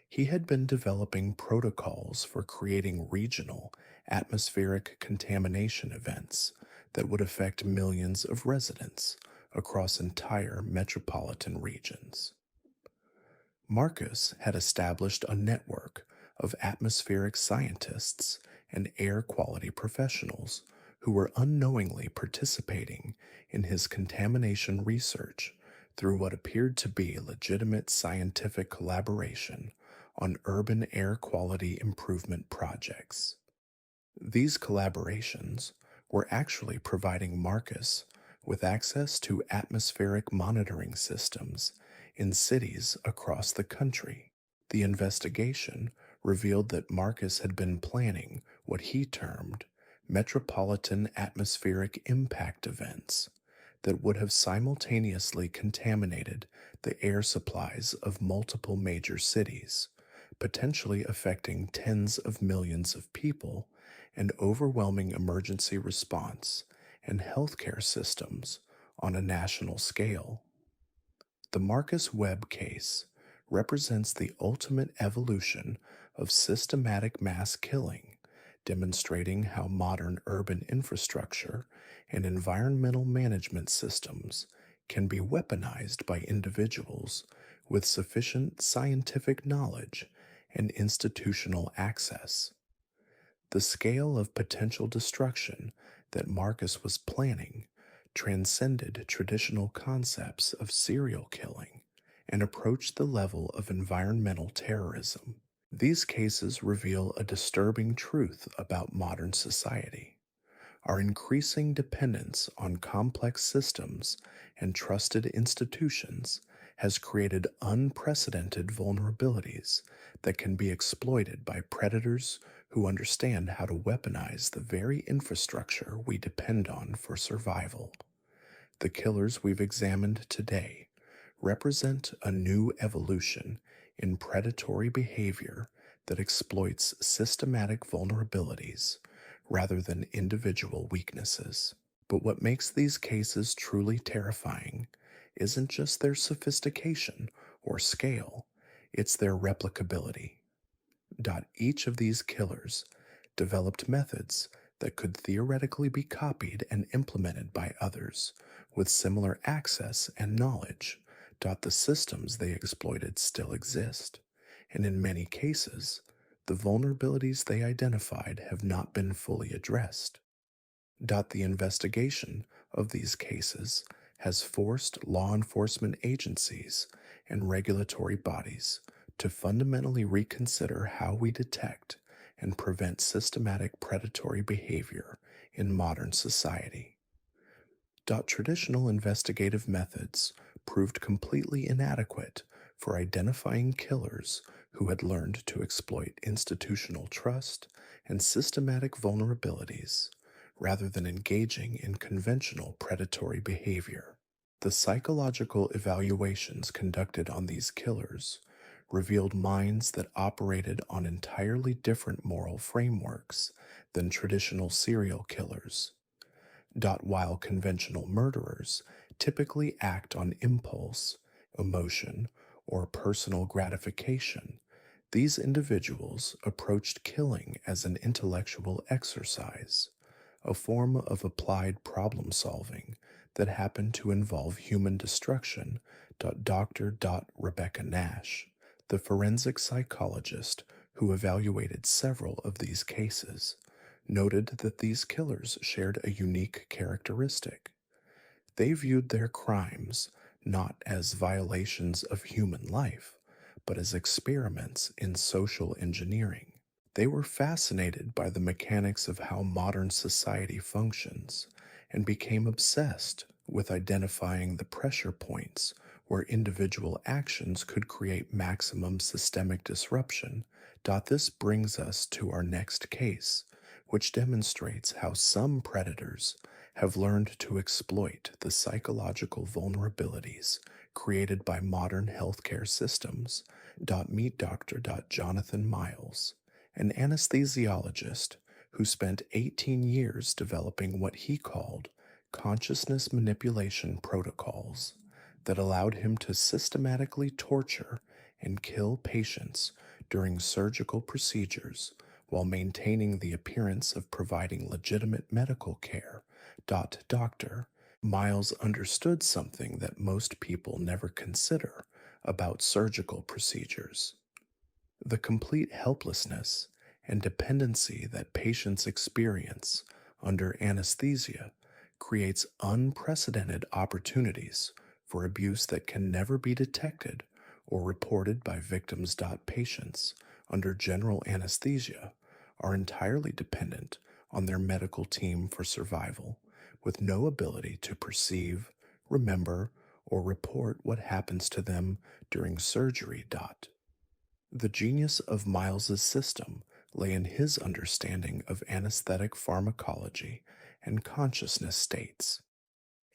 He had been developing protocols for creating regional atmospheric contamination events that would affect millions of residents across entire metropolitan regions. Marcus had established a network of atmospheric scientists and air quality professionals who were unknowingly participating in his contamination research through what appeared to be legitimate scientific collaboration on urban air quality improvement projects. These collaborations were actually providing Marcus with access to atmospheric monitoring systems in cities across the country. The investigation revealed that Marcus had been planning what he termed metropolitan atmospheric impact events that would have simultaneously contaminated the air supplies of multiple major cities, potentially affecting tens of millions of people and overwhelming emergency response and healthcare systems on a national scale. The Marcus Webb case represents the ultimate evolution of systematic mass killing, demonstrating how modern urban infrastructure and environmental management systems can be weaponized by individuals with sufficient scientific knowledge and institutional access. The scale of potential destruction that Marcus was planning transcended traditional concepts of serial killing and approached the level of environmental terrorism. These cases reveal a disturbing truth about modern society. Our increasing dependence on complex systems and trusted institutions has created unprecedented vulnerabilities that can be exploited by predators who understand how to weaponize the very infrastructure we depend on for survival. The killers we've examined today represent a new evolution in predatory behavior that exploits systematic vulnerabilities rather than individual weaknesses. But what makes these cases truly terrifying isn't just their sophistication or scale, it's their replicability. Each of these killers developed methods that could theoretically be copied and implemented by others with similar access and knowledge. The systems they exploited still exist, and in many cases, the vulnerabilities they identified have not been fully addressed. The investigation of these cases has forced law enforcement agencies and regulatory bodies to fundamentally reconsider how we detect and prevent systematic predatory behavior in modern society. Traditional investigative methods proved completely inadequate for identifying killers who had learned to exploit institutional trust and systematic vulnerabilities rather than engaging in conventional predatory behavior. The psychological evaluations conducted on these killers revealed minds that operated on entirely different moral frameworks than traditional serial killers. While conventional murderers typically act on impulse, emotion, or personal gratification, these individuals approached killing as an intellectual exercise, a form of applied problem solving that happened to involve human destruction. Dr. Rebecca Nash, the forensic psychologist who evaluated several of these cases, noted that these killers shared a unique characteristic. They viewed their crimes not as violations of human life, but as experiments in social engineering. They were fascinated by the mechanics of how modern society functions and became obsessed with identifying the pressure points where individual actions could create maximum systemic disruption. This brings us to our next case, which demonstrates how some predators have learned to exploit the psychological vulnerabilities created by modern healthcare systems. Meet Dr. Jonathan Miles, an anesthesiologist who spent 18 years developing what he called consciousness manipulation protocols that allowed him to systematically torture and kill patients during surgical procedures while maintaining the appearance of providing legitimate medical care. Dr. Miles understood something that most people never consider about surgical procedures: the complete helplessness and dependency that patients experience under anesthesia creates unprecedented opportunities for abuse that can never be detected or reported by victims. Patients under general anesthesia are entirely dependent on their medical team for survival, with no ability to perceive, remember, or report what happens to them during surgery. The genius of Miles's system lay in his understanding of anesthetic pharmacology and consciousness states.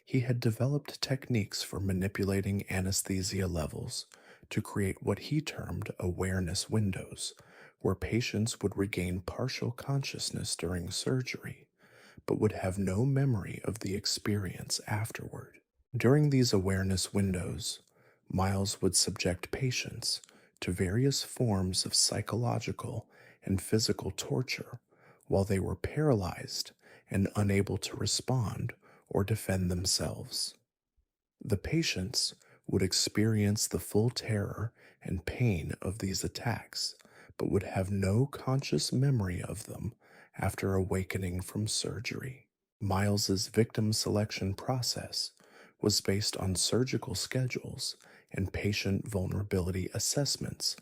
He had developed techniques for manipulating anesthesia levels to create what he termed awareness windows, where patients would regain partial consciousness during surgery, but would have no memory of the experience afterward. During these awareness windows, Miles would subject patients to various forms of psychological and physical torture while they were paralyzed and unable to respond or defend themselves. The patients would experience the full terror and pain of these attacks, but would have no conscious memory of them after awakening from surgery. Miles's victim selection process was based on surgical schedules and patient vulnerability assessments.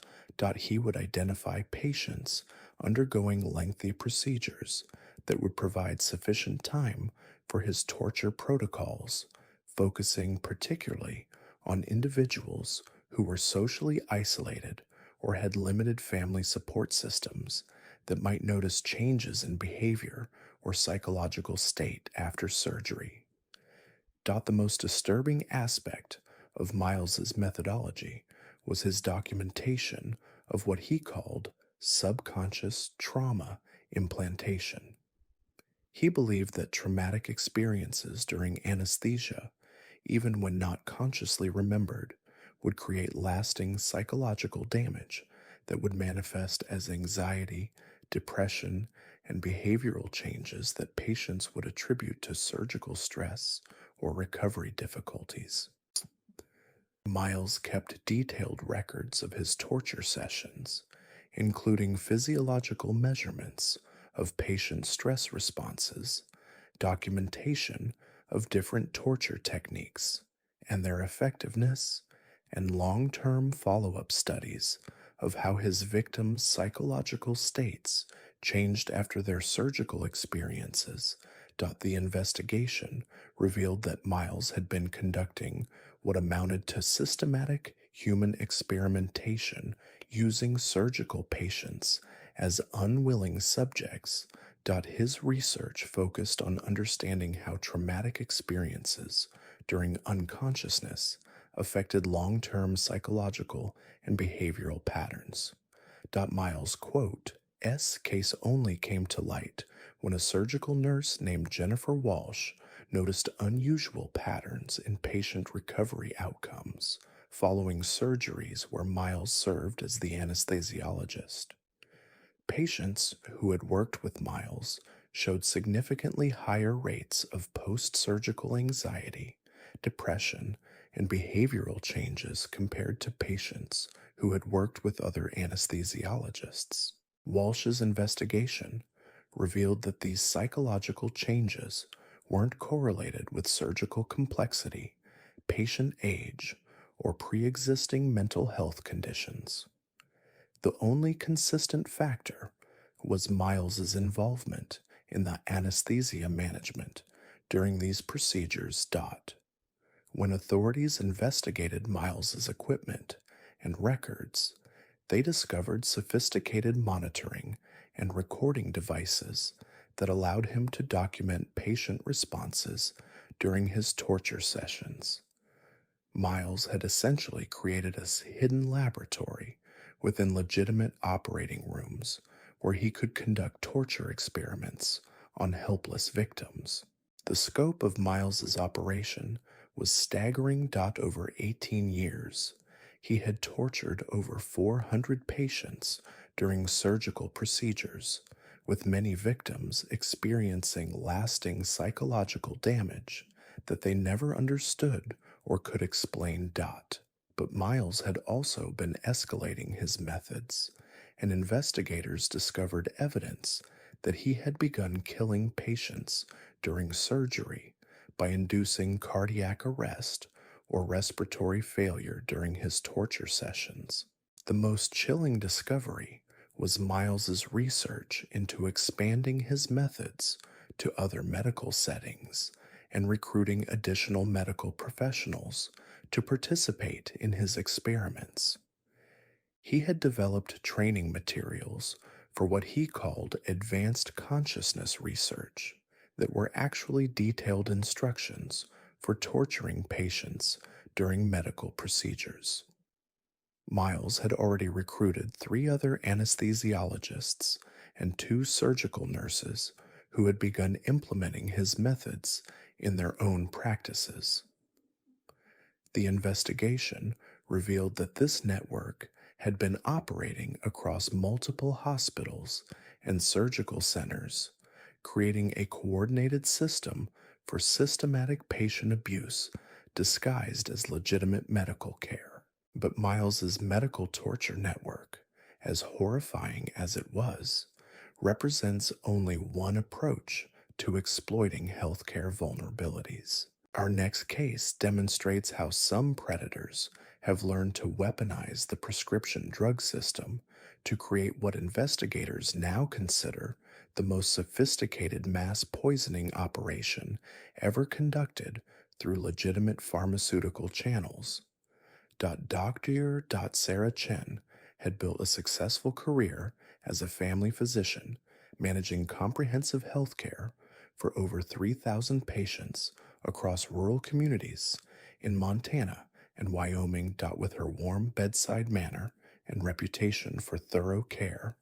He would identify patients undergoing lengthy procedures that would provide sufficient time for his torture protocols, focusing particularly on individuals who were socially isolated or had limited family support systems that might notice changes in behavior or psychological state after surgery. The most disturbing aspect of Miles's methodology was his documentation of what he called subconscious trauma implantation. He believed that traumatic experiences during anesthesia, even when not consciously remembered, would create lasting psychological damage that would manifest as anxiety, depression, and behavioral changes that patients would attribute to surgical stress or recovery difficulties. Miles kept detailed records of his torture sessions, including physiological measurements of patient stress responses, documentation of different torture techniques and their effectiveness, and long term follow up studies of how his victims' psychological states changed after their surgical experiences. The investigation revealed that Miles had been conducting what amounted to systematic human experimentation using surgical patients as unwilling subjects. His research focused on understanding how traumatic experiences during unconsciousness affected long term psychological and behavioral patterns. Miles' quote, S case only came to light when a surgical nurse named Jennifer Walsh noticed unusual patterns in patient recovery outcomes following surgeries where Miles served as the anesthesiologist. Patients who had worked with Miles showed significantly higher rates of post surgical anxiety, depression, and behavioral changes compared to patients who had worked with other anesthesiologists. Walsh's investigation revealed that these psychological changes weren't correlated with surgical complexity, patient age, or pre existing mental health conditions. The only consistent factor was Miles's involvement in the anesthesia management during these procedures. When authorities investigated Miles's equipment and records, they discovered sophisticated monitoring and recording devices that allowed him to document patient responses during his torture sessions. Miles had essentially created a hidden laboratory within legitimate operating rooms where he could conduct torture experiments on helpless victims. The scope of Miles's operation was staggering. Over 18 years, he had tortured over 400 patients during surgical procedures, with many victims experiencing lasting psychological damage that they never understood or could explain. But Miles had also been escalating his methods, and investigators discovered evidence that he had begun killing patients during surgery by inducing cardiac arrest or respiratory failure during his torture sessions. The most chilling discovery was Miles's research into expanding his methods to other medical settings and recruiting additional medical professionals to participate in his experiments. He had developed training materials for what he called advanced consciousness research that were actually detailed instructions for torturing patients during medical procedures. Miles had already recruited 3 other anesthesiologists and 2 surgical nurses who had begun implementing his methods in their own practices. The investigation revealed that this network had been operating across multiple hospitals and surgical centers, creating a coordinated system for systematic patient abuse disguised as legitimate medical care. But Miles's medical torture network, as horrifying as it was, represents only one approach to exploiting healthcare vulnerabilities. Our next case demonstrates how some predators have learned to weaponize the prescription drug system to create what investigators now consider the most sophisticated mass poisoning operation ever conducted through legitimate pharmaceutical channels. Dr. Sarah Chen had built a successful career as a family physician, managing comprehensive health care for over 3,000 patients across rural communities in Montana and Wyoming. With her warm bedside manner and reputation for thorough care,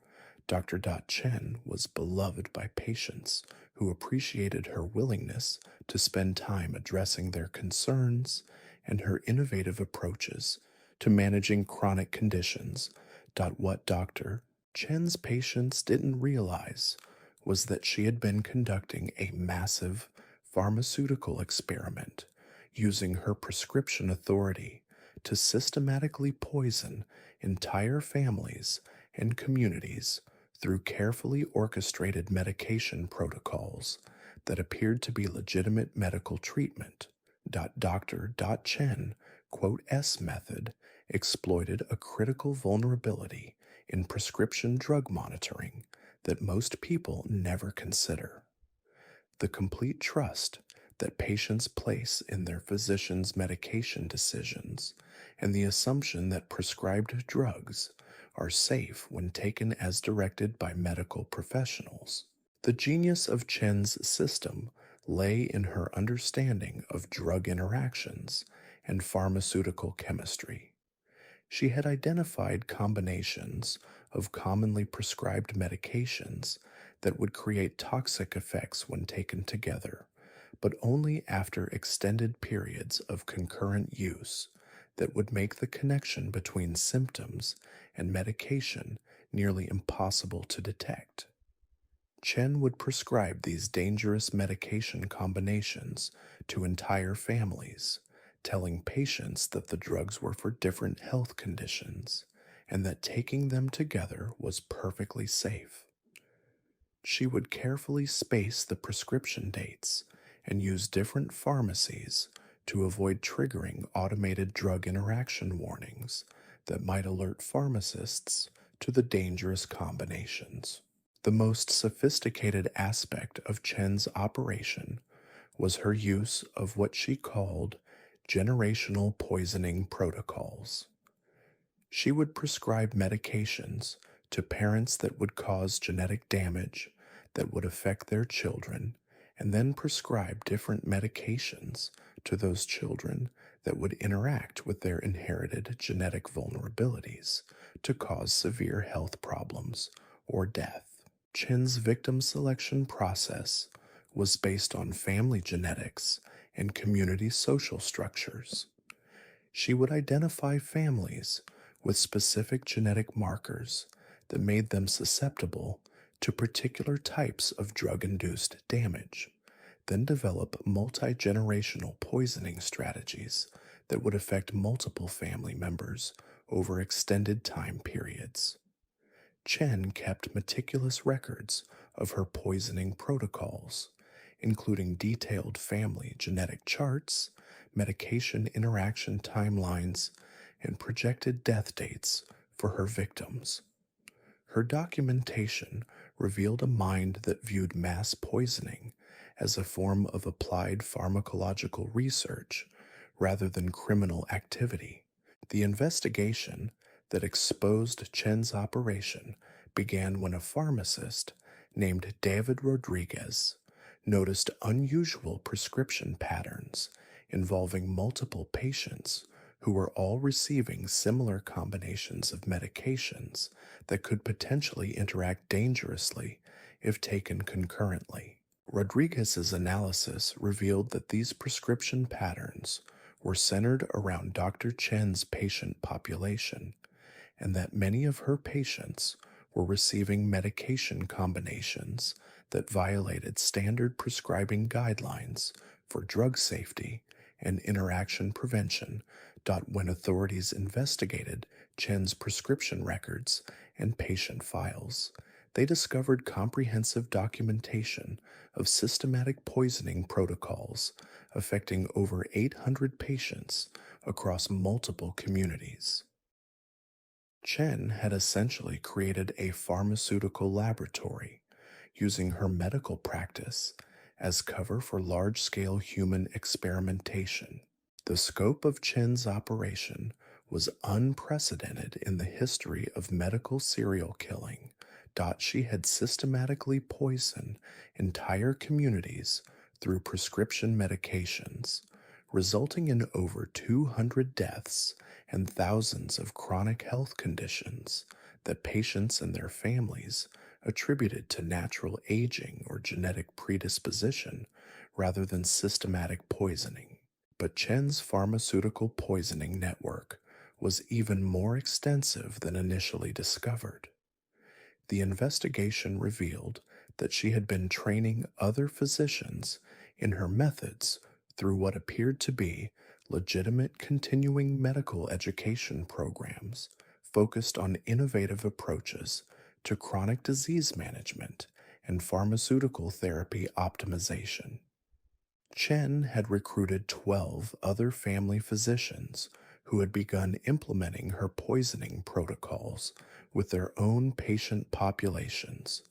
Dr. Chen was beloved by patients who appreciated her willingness to spend time addressing their concerns and her innovative approaches to managing chronic conditions. What Dr. Chen's patients didn't realize was that she had been conducting a massive pharmaceutical experiment using her prescription authority to systematically poison entire families and communities through carefully orchestrated medication protocols that appeared to be legitimate medical treatment. Dr. Chen, S method, exploited a critical vulnerability in prescription drug monitoring that most people never consider. The complete trust that patients place in their physician's medication decisions and the assumption that prescribed drugs are safe when taken as directed by medical professionals. The genius of Chen's system lay in her understanding of drug interactions and pharmaceutical chemistry. She had identified combinations of commonly prescribed medications that would create toxic effects when taken together, but only after extended periods of concurrent use that would make the connection between symptoms and medication nearly impossible to detect. Chen would prescribe these dangerous medication combinations to entire families, telling patients that the drugs were for different health conditions and that taking them together was perfectly safe. She would carefully space the prescription dates and use different pharmacies to avoid triggering automated drug interaction warnings that might alert pharmacists to the dangerous combinations. The most sophisticated aspect of Chen's operation was her use of what she called generational poisoning protocols. She would prescribe medications to parents that would cause genetic damage that would affect their children, and then prescribe different medications to those children that would interact with their inherited genetic vulnerabilities to cause severe health problems or death. Chen's victim selection process was based on family genetics and community social structures. She would identify families with specific genetic markers that made them susceptible to particular types of drug-induced damage, then develop multi-generational poisoning strategies that would affect multiple family members over extended time periods. Chen kept meticulous records of her poisoning protocols, including detailed family genetic charts, medication interaction timelines, and projected death dates for her victims. Her documentation revealed a mind that viewed mass poisoning as a form of applied pharmacological research rather than criminal activity. The investigation that exposed Chen's operation began when a pharmacist named David Rodriguez noticed unusual prescription patterns involving multiple patients who were all receiving similar combinations of medications that could potentially interact dangerously if taken concurrently. Rodriguez's analysis revealed that these prescription patterns were centered around Dr. Chen's patient population, and that many of her patients were receiving medication combinations that violated standard prescribing guidelines for drug safety and interaction prevention. When authorities investigated Chen's prescription records and patient files, They discovered comprehensive documentation of systematic poisoning protocols affecting over 800 patients across multiple communities. Chen had essentially created a pharmaceutical laboratory using her medical practice as cover for large scale human experimentation. The scope of Chen's operation was unprecedented in the history of medical serial killing. She had systematically poisoned entire communities through prescription medications, resulting in over 200 deaths and thousands of chronic health conditions that patients and their families attributed to natural aging or genetic predisposition rather than systematic poisoning. But Chen's pharmaceutical poisoning network was even more extensive than initially discovered. The investigation revealed that she had been training other physicians in her methods through what appeared to be legitimate continuing medical education programs focused on innovative approaches to chronic disease management and pharmaceutical therapy optimization. Chen had recruited 12 other family physicians who had begun implementing her poisoning protocols with their own patient populations,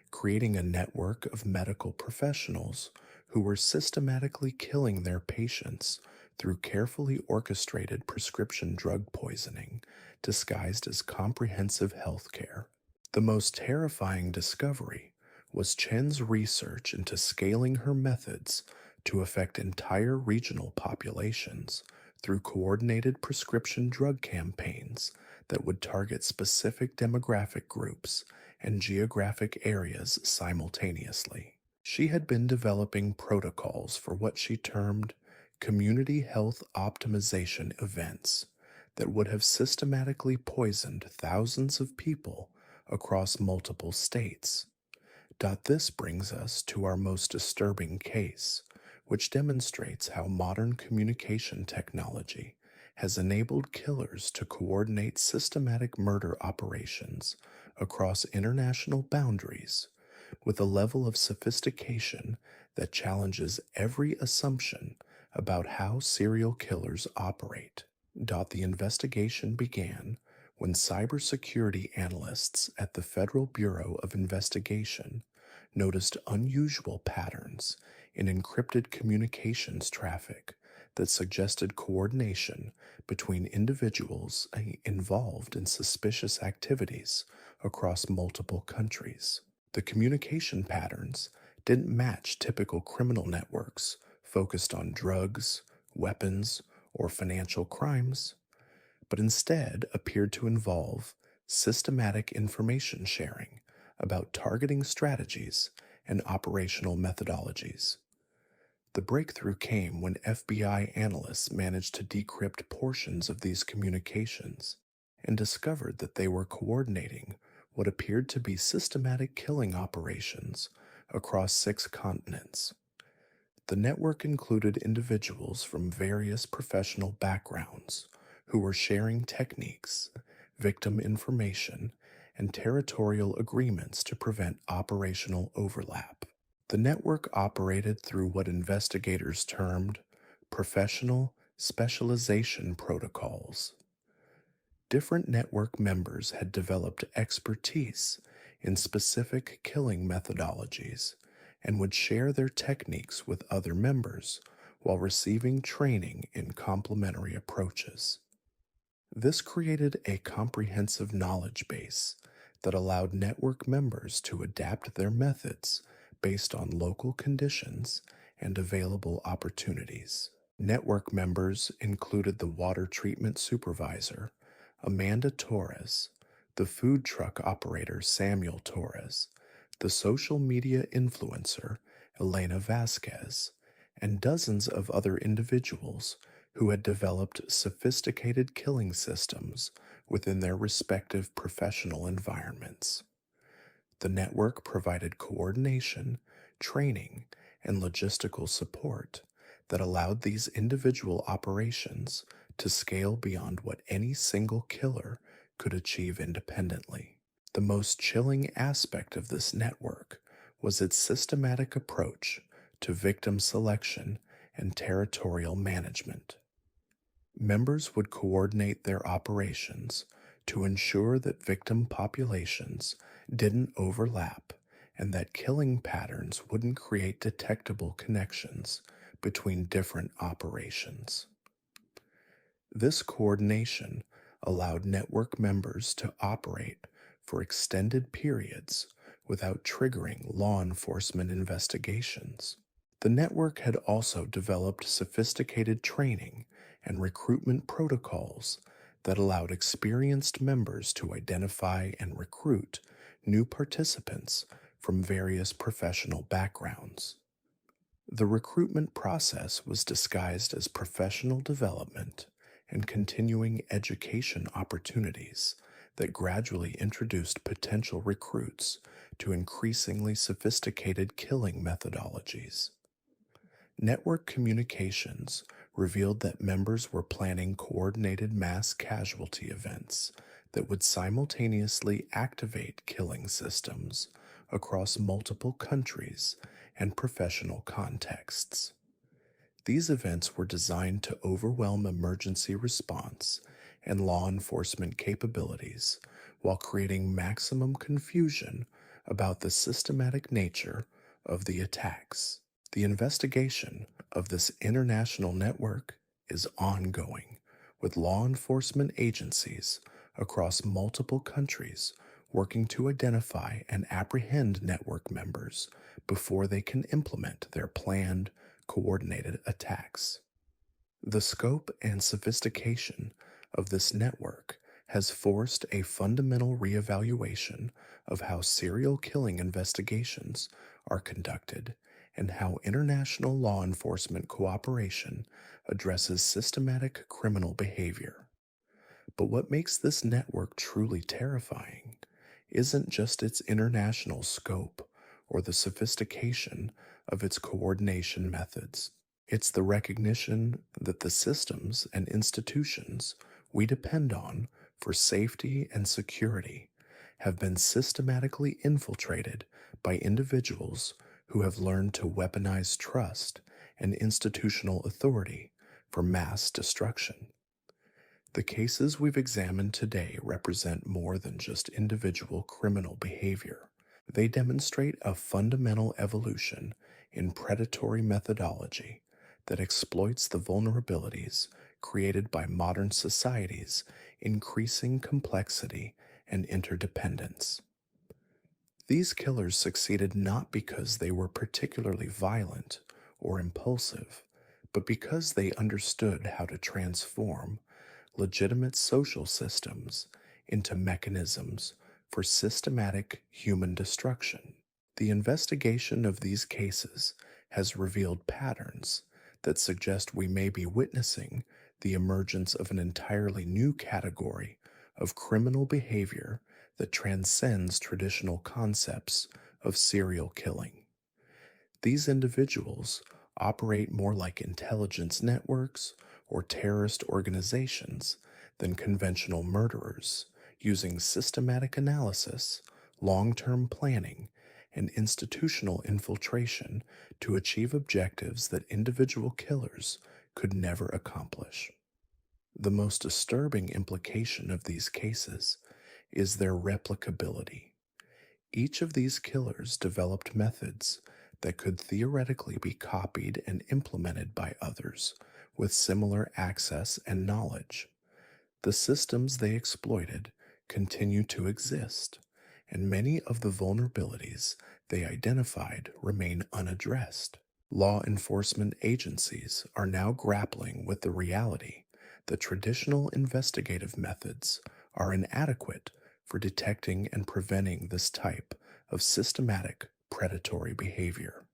creating a network of medical professionals who were systematically killing their patients through carefully orchestrated prescription drug poisoning disguised as comprehensive health care. The most terrifying discovery was Chen's research into scaling her methods to affect entire regional populations through coordinated prescription drug campaigns that would target specific demographic groups and geographic areas simultaneously. She had been developing protocols for what she termed community health optimization events that would have systematically poisoned thousands of people across multiple states. This brings us to our most disturbing case, which demonstrates how modern communication technology has enabled killers to coordinate systematic murder operations across international boundaries with a level of sophistication that challenges every assumption about how serial killers operate. The investigation began when cybersecurity analysts at the Federal Bureau of Investigation noticed unusual patterns in encrypted communications traffic that suggested coordination between individuals involved in suspicious activities across multiple countries. The communication patterns didn't match typical criminal networks focused on drugs, weapons, or financial crimes, but instead appeared to involve systematic information sharing about targeting strategies and operational methodologies. The breakthrough came when FBI analysts managed to decrypt portions of these communications and discovered that they were coordinating what appeared to be systematic killing operations across 6 continents. The network included individuals from various professional backgrounds who were sharing techniques, victim information, and territorial agreements to prevent operational overlap. The network operated through what investigators termed professional specialization protocols. Different network members had developed expertise in specific killing methodologies and would share their techniques with other members while receiving training in complementary approaches. This created a comprehensive knowledge base that allowed network members to adapt their methods based on local conditions and available opportunities. Network members included the water treatment supervisor, Amanda Torres, the food truck operator Samuel Torres, the social media influencer Elena Vasquez, and dozens of other individuals who had developed sophisticated killing systems within their respective professional environments. The network provided coordination, training, and logistical support that allowed these individual operations to scale beyond what any single killer could achieve independently. The most chilling aspect of this network was its systematic approach to victim selection and territorial management. Members would coordinate their operations to ensure that victim populations didn't overlap and that killing patterns wouldn't create detectable connections between different operations. This coordination allowed network members to operate for extended periods without triggering law enforcement investigations. The network had also developed sophisticated training and recruitment protocols that allowed experienced members to identify and recruit new participants from various professional backgrounds. The recruitment process was disguised as professional development and continuing education opportunities that gradually introduced potential recruits to increasingly sophisticated killing methodologies. Network communications revealed that members were planning coordinated mass casualty events that would simultaneously activate killing systems across multiple countries and professional contexts. These events were designed to overwhelm emergency response and law enforcement capabilities while creating maximum confusion about the systematic nature of the attacks. The investigation of this international network is ongoing, with law enforcement agencies across multiple countries working to identify and apprehend network members before they can implement their planned, coordinated attacks. The scope and sophistication of this network has forced a fundamental reevaluation of how serial killing investigations are conducted and how international law enforcement cooperation addresses systematic criminal behavior. But what makes this network truly terrifying isn't just its international scope or the sophistication of its coordination methods. It's the recognition that the systems and institutions we depend on for safety and security have been systematically infiltrated by individuals who have learned to weaponize trust and institutional authority for mass destruction. The cases we've examined today represent more than just individual criminal behavior. They demonstrate a fundamental evolution in predatory methodology that exploits the vulnerabilities created by modern society's increasing complexity and interdependence. These killers succeeded not because they were particularly violent or impulsive, but because they understood how to transform legitimate social systems into mechanisms for systematic human destruction. The investigation of these cases has revealed patterns that suggest we may be witnessing the emergence of an entirely new category of criminal behavior that transcends traditional concepts of serial killing. These individuals operate more like intelligence networks or terrorist organizations than conventional murderers, using systematic analysis, long-term planning, and institutional infiltration to achieve objectives that individual killers could never accomplish. The most disturbing implication of these cases is their replicability. Each of these killers developed methods that could theoretically be copied and implemented by others with similar access and knowledge. The systems they exploited continue to exist, and many of the vulnerabilities they identified remain unaddressed. Law enforcement agencies are now grappling with the reality that traditional investigative methods are inadequate for detecting and preventing this type of systematic predatory behavior.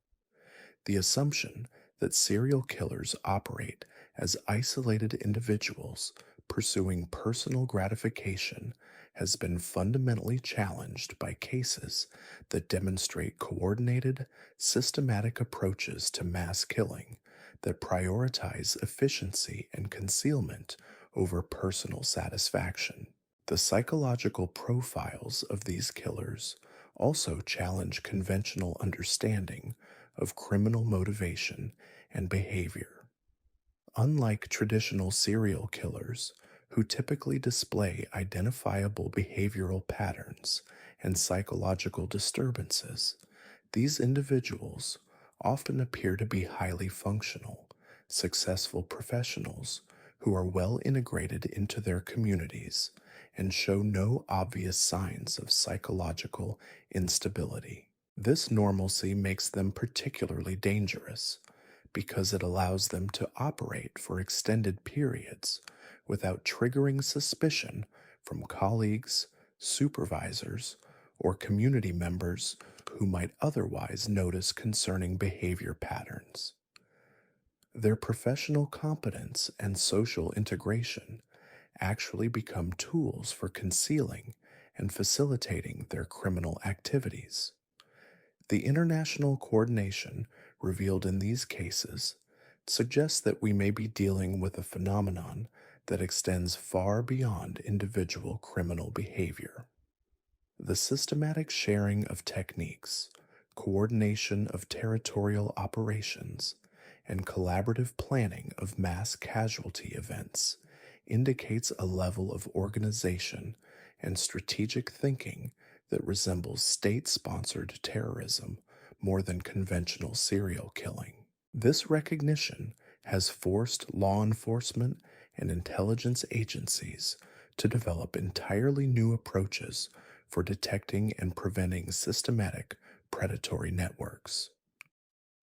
The assumption that serial killers operate as isolated individuals pursuing personal gratification has been fundamentally challenged by cases that demonstrate coordinated, systematic approaches to mass killing that prioritize efficiency and concealment over personal satisfaction. The psychological profiles of these killers also challenge conventional understanding of criminal motivation and behavior. Unlike traditional serial killers, who typically display identifiable behavioral patterns and psychological disturbances, these individuals often appear to be highly functional, successful professionals who are well integrated into their communities and show no obvious signs of psychological instability. This normalcy makes them particularly dangerous because it allows them to operate for extended periods without triggering suspicion from colleagues, supervisors, or community members who might otherwise notice concerning behavior patterns. Their professional competence and social integration actually become tools for concealing and facilitating their criminal activities. The international coordination revealed in these cases suggests that we may be dealing with a phenomenon that extends far beyond individual criminal behavior. The systematic sharing of techniques, coordination of territorial operations, and collaborative planning of mass casualty events indicates a level of organization and strategic thinking that resembles state sponsored terrorism more than conventional serial killing. This recognition has forced law enforcement and intelligence agencies to develop entirely new approaches for detecting and preventing systematic predatory networks.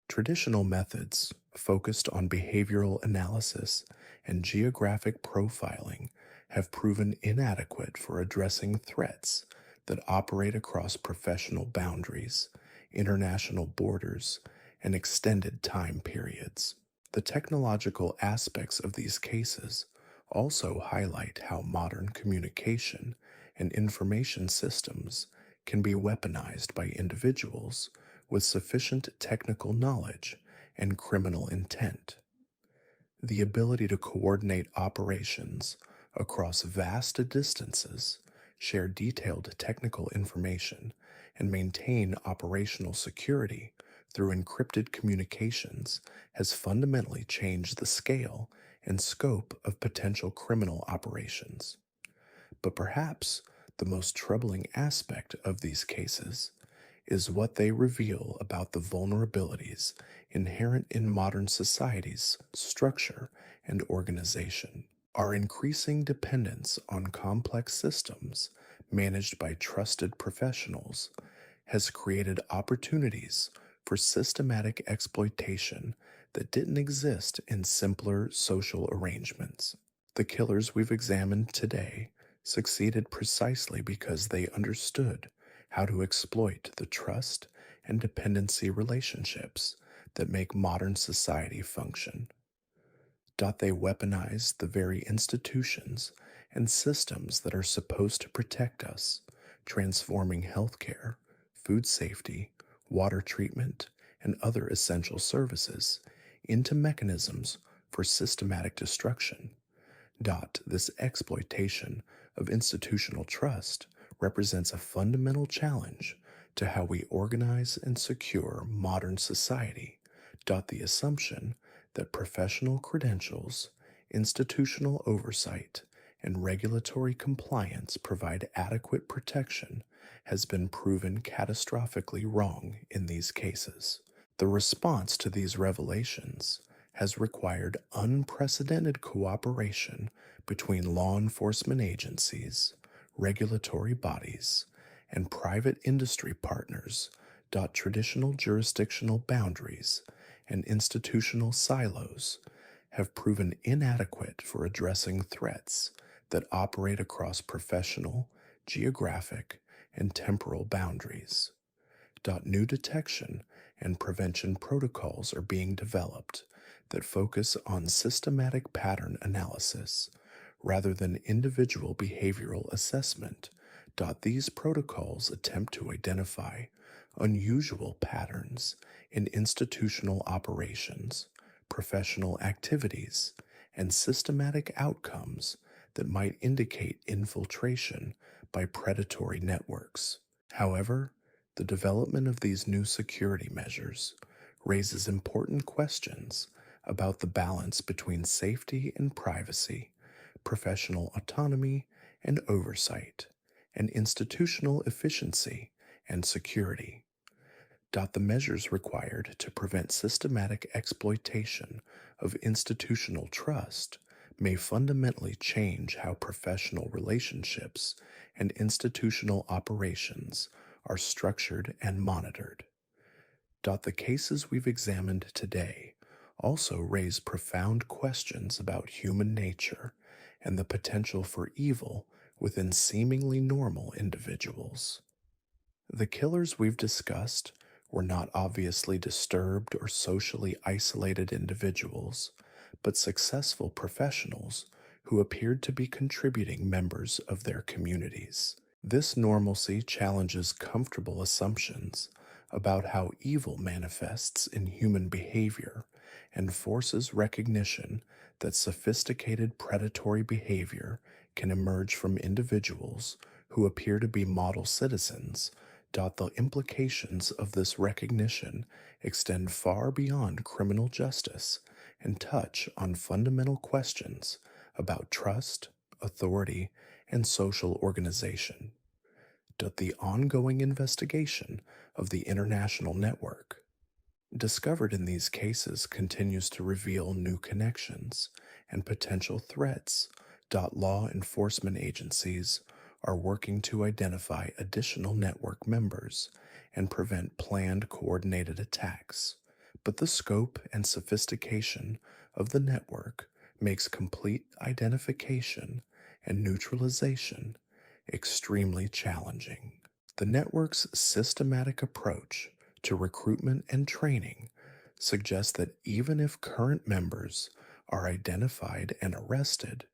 Traditional methods focused on behavioral analysis and geographic profiling have proven inadequate for addressing threats that operate across professional boundaries, international borders, and extended time periods. The technological aspects of these cases also highlight how modern communication and information systems can be weaponized by individuals with sufficient technical knowledge and criminal intent. The ability to coordinate operations across vast distances, share detailed technical information, and maintain operational security through encrypted communications has fundamentally changed the scale and scope of potential criminal operations. But perhaps the most troubling aspect of these cases is what they reveal about the vulnerabilities inherent in modern society's structure and organization. Our increasing dependence on complex systems managed by trusted professionals has created opportunities for systematic exploitation that didn't exist in simpler social arrangements. The killers we've examined today succeeded precisely because they understood how to exploit the trust and dependency relationships that make modern society function. They weaponize the very institutions and systems that are supposed to protect us, transforming healthcare, food safety, water treatment, and other essential services into mechanisms for systematic destruction. This exploitation of institutional trust represents a fundamental challenge to how we organize and secure modern society. The assumption that professional credentials, institutional oversight, and regulatory compliance provide adequate protection has been proven catastrophically wrong in these cases. The response to these revelations has required unprecedented cooperation between law enforcement agencies, regulatory bodies, and private industry partners. Traditional jurisdictional boundaries and institutional silos have proven inadequate for addressing threats that operate across professional, geographic, and temporal boundaries. New detection and prevention protocols are being developed that focus on systematic pattern analysis rather than individual behavioral assessment. These protocols attempt to identify unusual patterns in institutional operations, professional activities, and systematic outcomes that might indicate infiltration by predatory networks. However, the development of these new security measures raises important questions about the balance between safety and privacy, professional autonomy and oversight, and institutional efficiency and security. The measures required to prevent systematic exploitation of institutional trust may fundamentally change how professional relationships and institutional operations are structured and monitored. The cases we've examined today also raise profound questions about human nature and the potential for evil within seemingly normal individuals. The killers we've discussed were not obviously disturbed or socially isolated individuals, but successful professionals who appeared to be contributing members of their communities. This normalcy challenges comfortable assumptions about how evil manifests in human behavior and forces recognition that sophisticated predatory behavior can emerge from individuals who appear to be model citizens. The implications of this recognition extend far beyond criminal justice and touch on fundamental questions about trust, authority, and social organization. The ongoing investigation of the international network discovered in these cases continues to reveal new connections and potential threats. Law enforcement agencies are working to identify additional network members and prevent planned coordinated attacks, but the scope and sophistication of the network makes complete identification and neutralization extremely challenging. The network's systematic approach to recruitment and training suggests that even if current members are identified and arrested,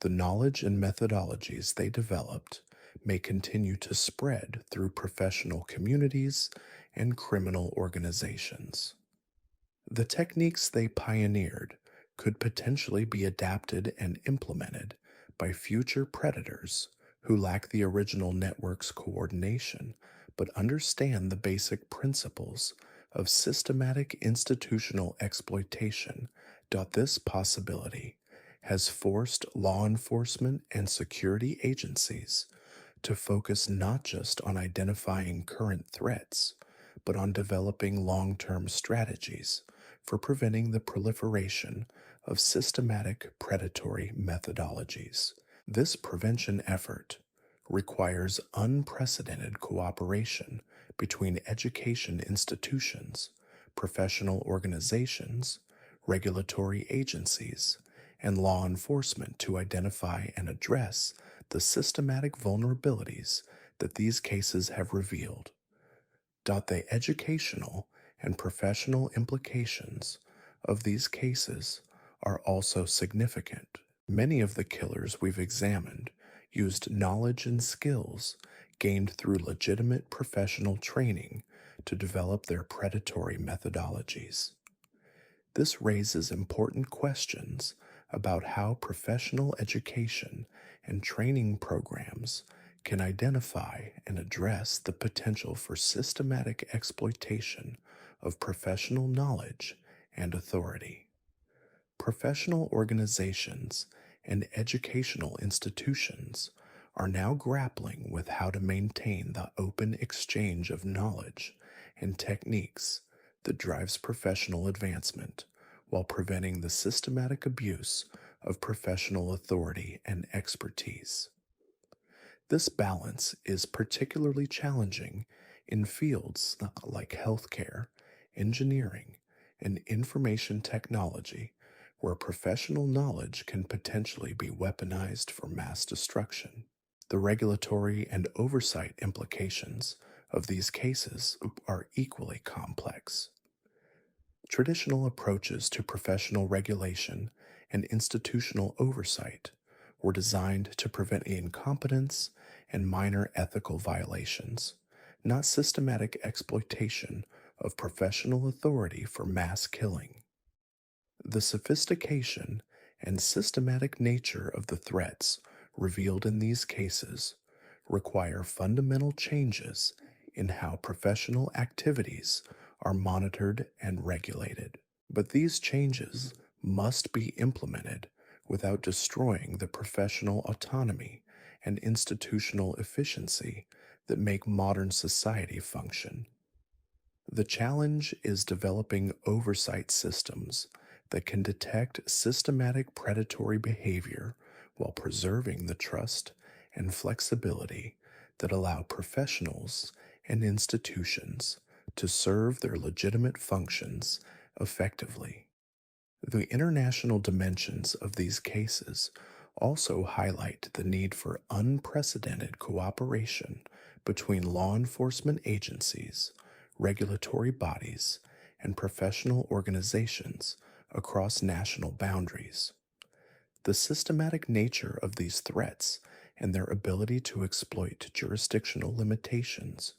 the knowledge and methodologies they developed may continue to spread through professional communities and criminal organizations. The techniques they pioneered could potentially be adapted and implemented by future predators who lack the original network's coordination but understand the basic principles of systematic institutional exploitation. This possibility has forced law enforcement and security agencies to focus not just on identifying current threats, but on developing long-term strategies for preventing the proliferation of systematic predatory methodologies. This prevention effort requires unprecedented cooperation between education institutions, professional organizations, regulatory agencies, and law enforcement to identify and address the systematic vulnerabilities that these cases have revealed. The educational and professional implications of these cases are also significant. Many of the killers we've examined used knowledge and skills gained through legitimate professional training to develop their predatory methodologies. This raises important questions about how professional education and training programs can identify and address the potential for systematic exploitation of professional knowledge and authority. Professional organizations and educational institutions are now grappling with how to maintain the open exchange of knowledge and techniques that drives professional advancement while preventing the systematic abuse of professional authority and expertise. This balance is particularly challenging in fields like healthcare, engineering, and information technology, where professional knowledge can potentially be weaponized for mass destruction. The regulatory and oversight implications of these cases are equally complex. Traditional approaches to professional regulation and institutional oversight were designed to prevent incompetence and minor ethical violations, not systematic exploitation of professional authority for mass killing. The sophistication and systematic nature of the threats revealed in these cases require fundamental changes in how professional activities are monitored and regulated. But these changes must be implemented without destroying the professional autonomy and institutional efficiency that make modern society function. The challenge is developing oversight systems that can detect systematic predatory behavior while preserving the trust and flexibility that allow professionals and institutions to serve their legitimate functions effectively. The international dimensions of these cases also highlight the need for unprecedented cooperation between law enforcement agencies, regulatory bodies, and professional organizations across national boundaries. The systematic nature of these threats and their ability to exploit jurisdictional limitations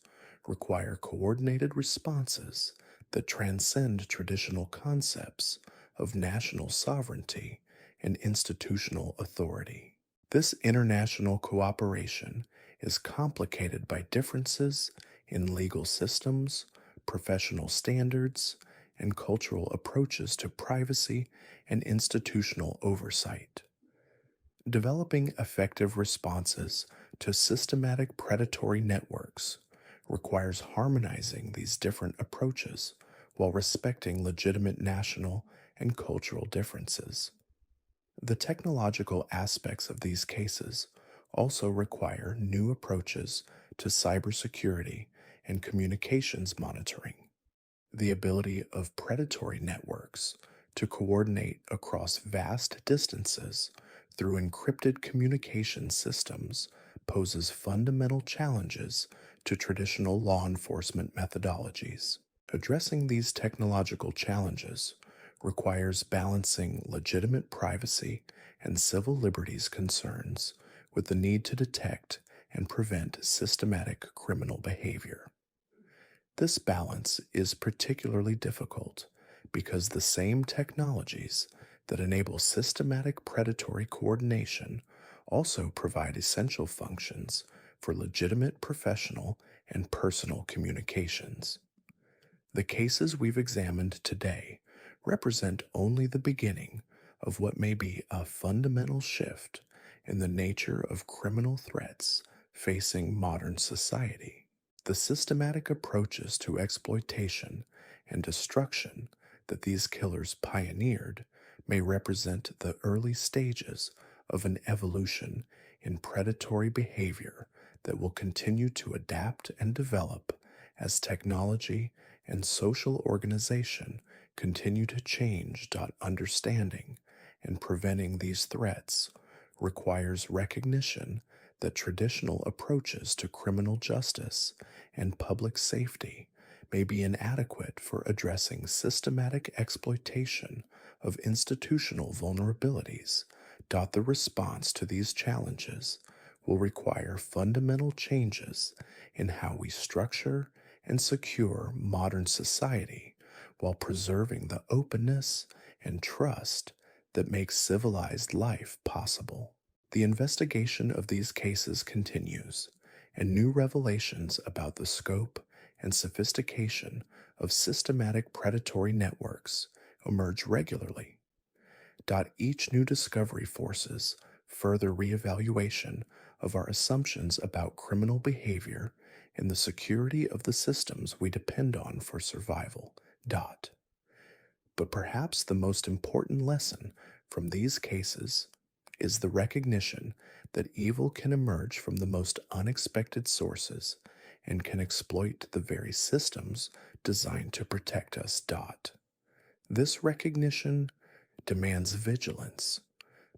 require coordinated responses that transcend traditional concepts of national sovereignty and institutional authority. This international cooperation is complicated by differences in legal systems, professional standards, and cultural approaches to privacy and institutional oversight. Developing effective responses to systematic predatory networks requires harmonizing these different approaches while respecting legitimate national and cultural differences. The technological aspects of these cases also require new approaches to cybersecurity and communications monitoring. The ability of predatory networks to coordinate across vast distances through encrypted communication systems poses fundamental challenges to traditional law enforcement methodologies. Addressing these technological challenges requires balancing legitimate privacy and civil liberties concerns with the need to detect and prevent systematic criminal behavior. This balance is particularly difficult because the same technologies that enable systematic predatory coordination also provide essential functions for legitimate professional and personal communications. The cases we've examined today represent only the beginning of what may be a fundamental shift in the nature of criminal threats facing modern society. The systematic approaches to exploitation and destruction that these killers pioneered may represent the early stages of an evolution in predatory behavior that will continue to adapt and develop as technology and social organization continue to change. Understanding and preventing these threats requires recognition that traditional approaches to criminal justice and public safety may be inadequate for addressing systematic exploitation of institutional vulnerabilities. The response to these challenges will require fundamental changes in how we structure and secure modern society while preserving the openness and trust that makes civilized life possible. The investigation of these cases continues, and new revelations about the scope and sophistication of systematic predatory networks emerge regularly. Each new discovery forces further reevaluation of our assumptions about criminal behavior and the security of the systems we depend on for survival. But perhaps the most important lesson from these cases is the recognition that evil can emerge from the most unexpected sources and can exploit the very systems designed to protect us. This recognition demands vigilance,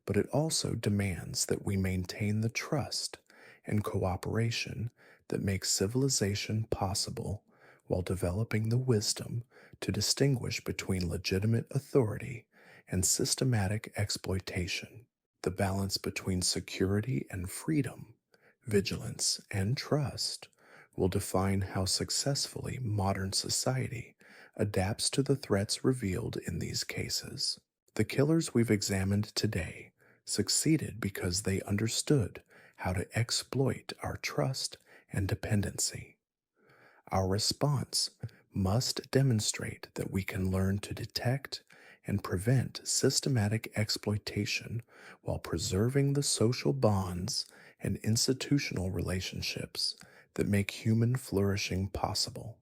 but it also demands that we maintain the trust and cooperation that makes civilization possible while developing the wisdom to distinguish between legitimate authority and systematic exploitation. The balance between security and freedom, vigilance and trust will define how successfully modern society adapts to the threats revealed in these cases. The killers we've examined today succeeded because they understood how to exploit our trust and dependency. Our response must demonstrate that we can learn to detect and prevent systematic exploitation while preserving the social bonds and institutional relationships that make human flourishing possible.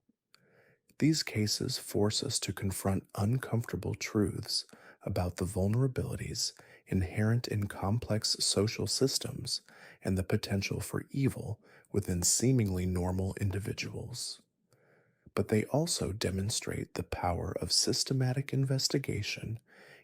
These cases force us to confront uncomfortable truths about the vulnerabilities inherent in complex social systems and the potential for evil within seemingly normal individuals. But they also demonstrate the power of systematic investigation,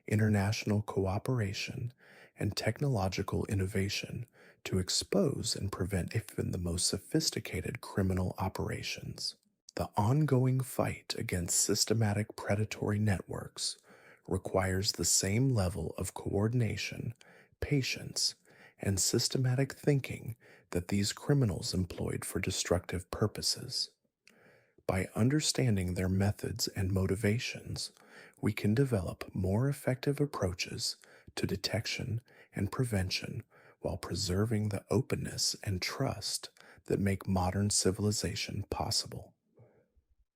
international cooperation, and technological innovation to expose and prevent even the most sophisticated criminal operations. The ongoing fight against systematic predatory networks requires the same level of coordination, patience, and systematic thinking that these criminals employed for destructive purposes. By understanding their methods and motivations, we can develop more effective approaches to detection and prevention while preserving the openness and trust that make modern civilization possible.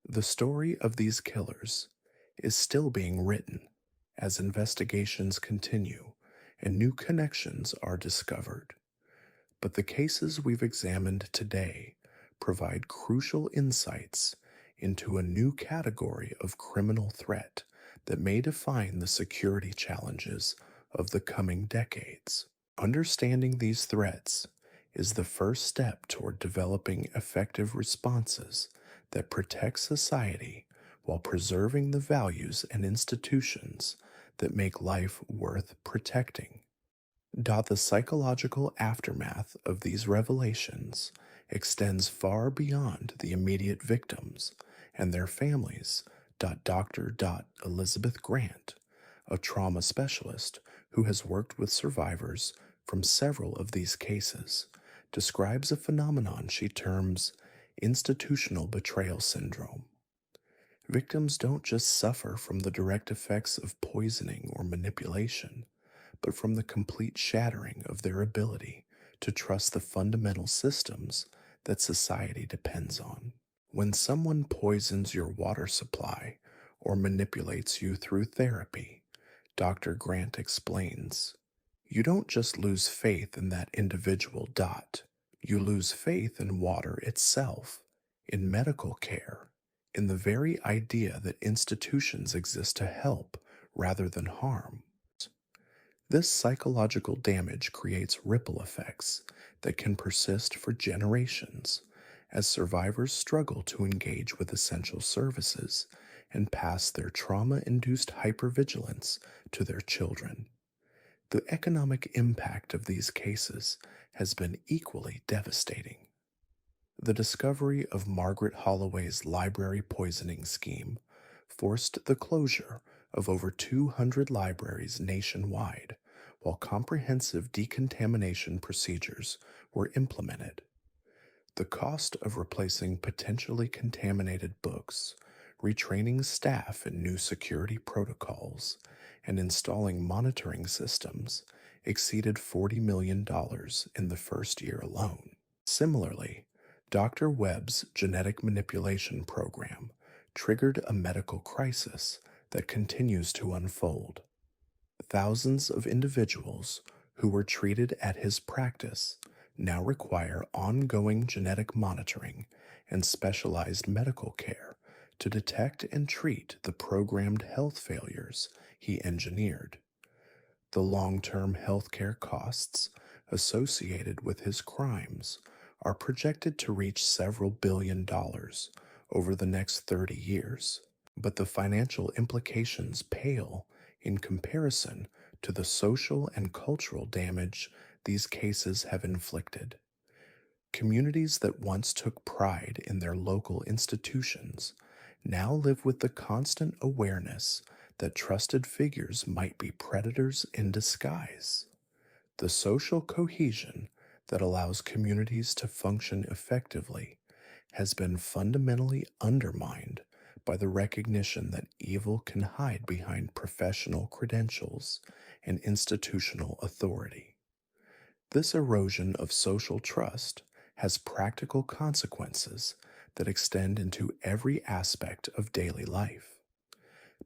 The story of these killers is still being written as investigations continue and new connections are discovered. But the cases we've examined today provide crucial insights into a new category of criminal threat that may define the security challenges of the coming decades. Understanding these threats is the first step toward developing effective responses that protect society while preserving the values and institutions that make life worth protecting. The psychological aftermath of these revelations extends far beyond the immediate victims and their families. Dr. Elizabeth Grant, a trauma specialist who has worked with survivors from several of these cases, describes a phenomenon she terms institutional betrayal syndrome. Victims don't just suffer from the direct effects of poisoning or manipulation, but from the complete shattering of their ability to trust the fundamental systems that society depends on. When someone poisons your water supply or manipulates you through therapy, Dr. Grant explains, you don't just lose faith in that individual. You lose faith in water itself, in medical care, in the very idea that institutions exist to help rather than harm. This psychological damage creates ripple effects that can persist for generations as survivors struggle to engage with essential services and pass their trauma-induced hypervigilance to their children. The economic impact of these cases has been equally devastating. The discovery of Margaret Holloway's library poisoning scheme forced the closure of over 200 libraries nationwide, while comprehensive decontamination procedures were implemented. The cost of replacing potentially contaminated books, retraining staff in new security protocols, and installing monitoring systems exceeded $40 million in the first year alone. Similarly, Dr. Webb's genetic manipulation program triggered a medical crisis that continues to unfold. Thousands of individuals who were treated at his practice now require ongoing genetic monitoring and specialized medical care to detect and treat the programmed health failures he engineered. The long-term healthcare costs associated with his crimes are projected to reach several $billion over the next 30 years, but the financial implications pale in comparison to the social and cultural damage these cases have inflicted. Communities that once took pride in their local institutions now live with the constant awareness that trusted figures might be predators in disguise. The social cohesion that allows communities to function effectively has been fundamentally undermined by the recognition that evil can hide behind professional credentials and institutional authority. This erosion of social trust has practical consequences that extend into every aspect of daily life.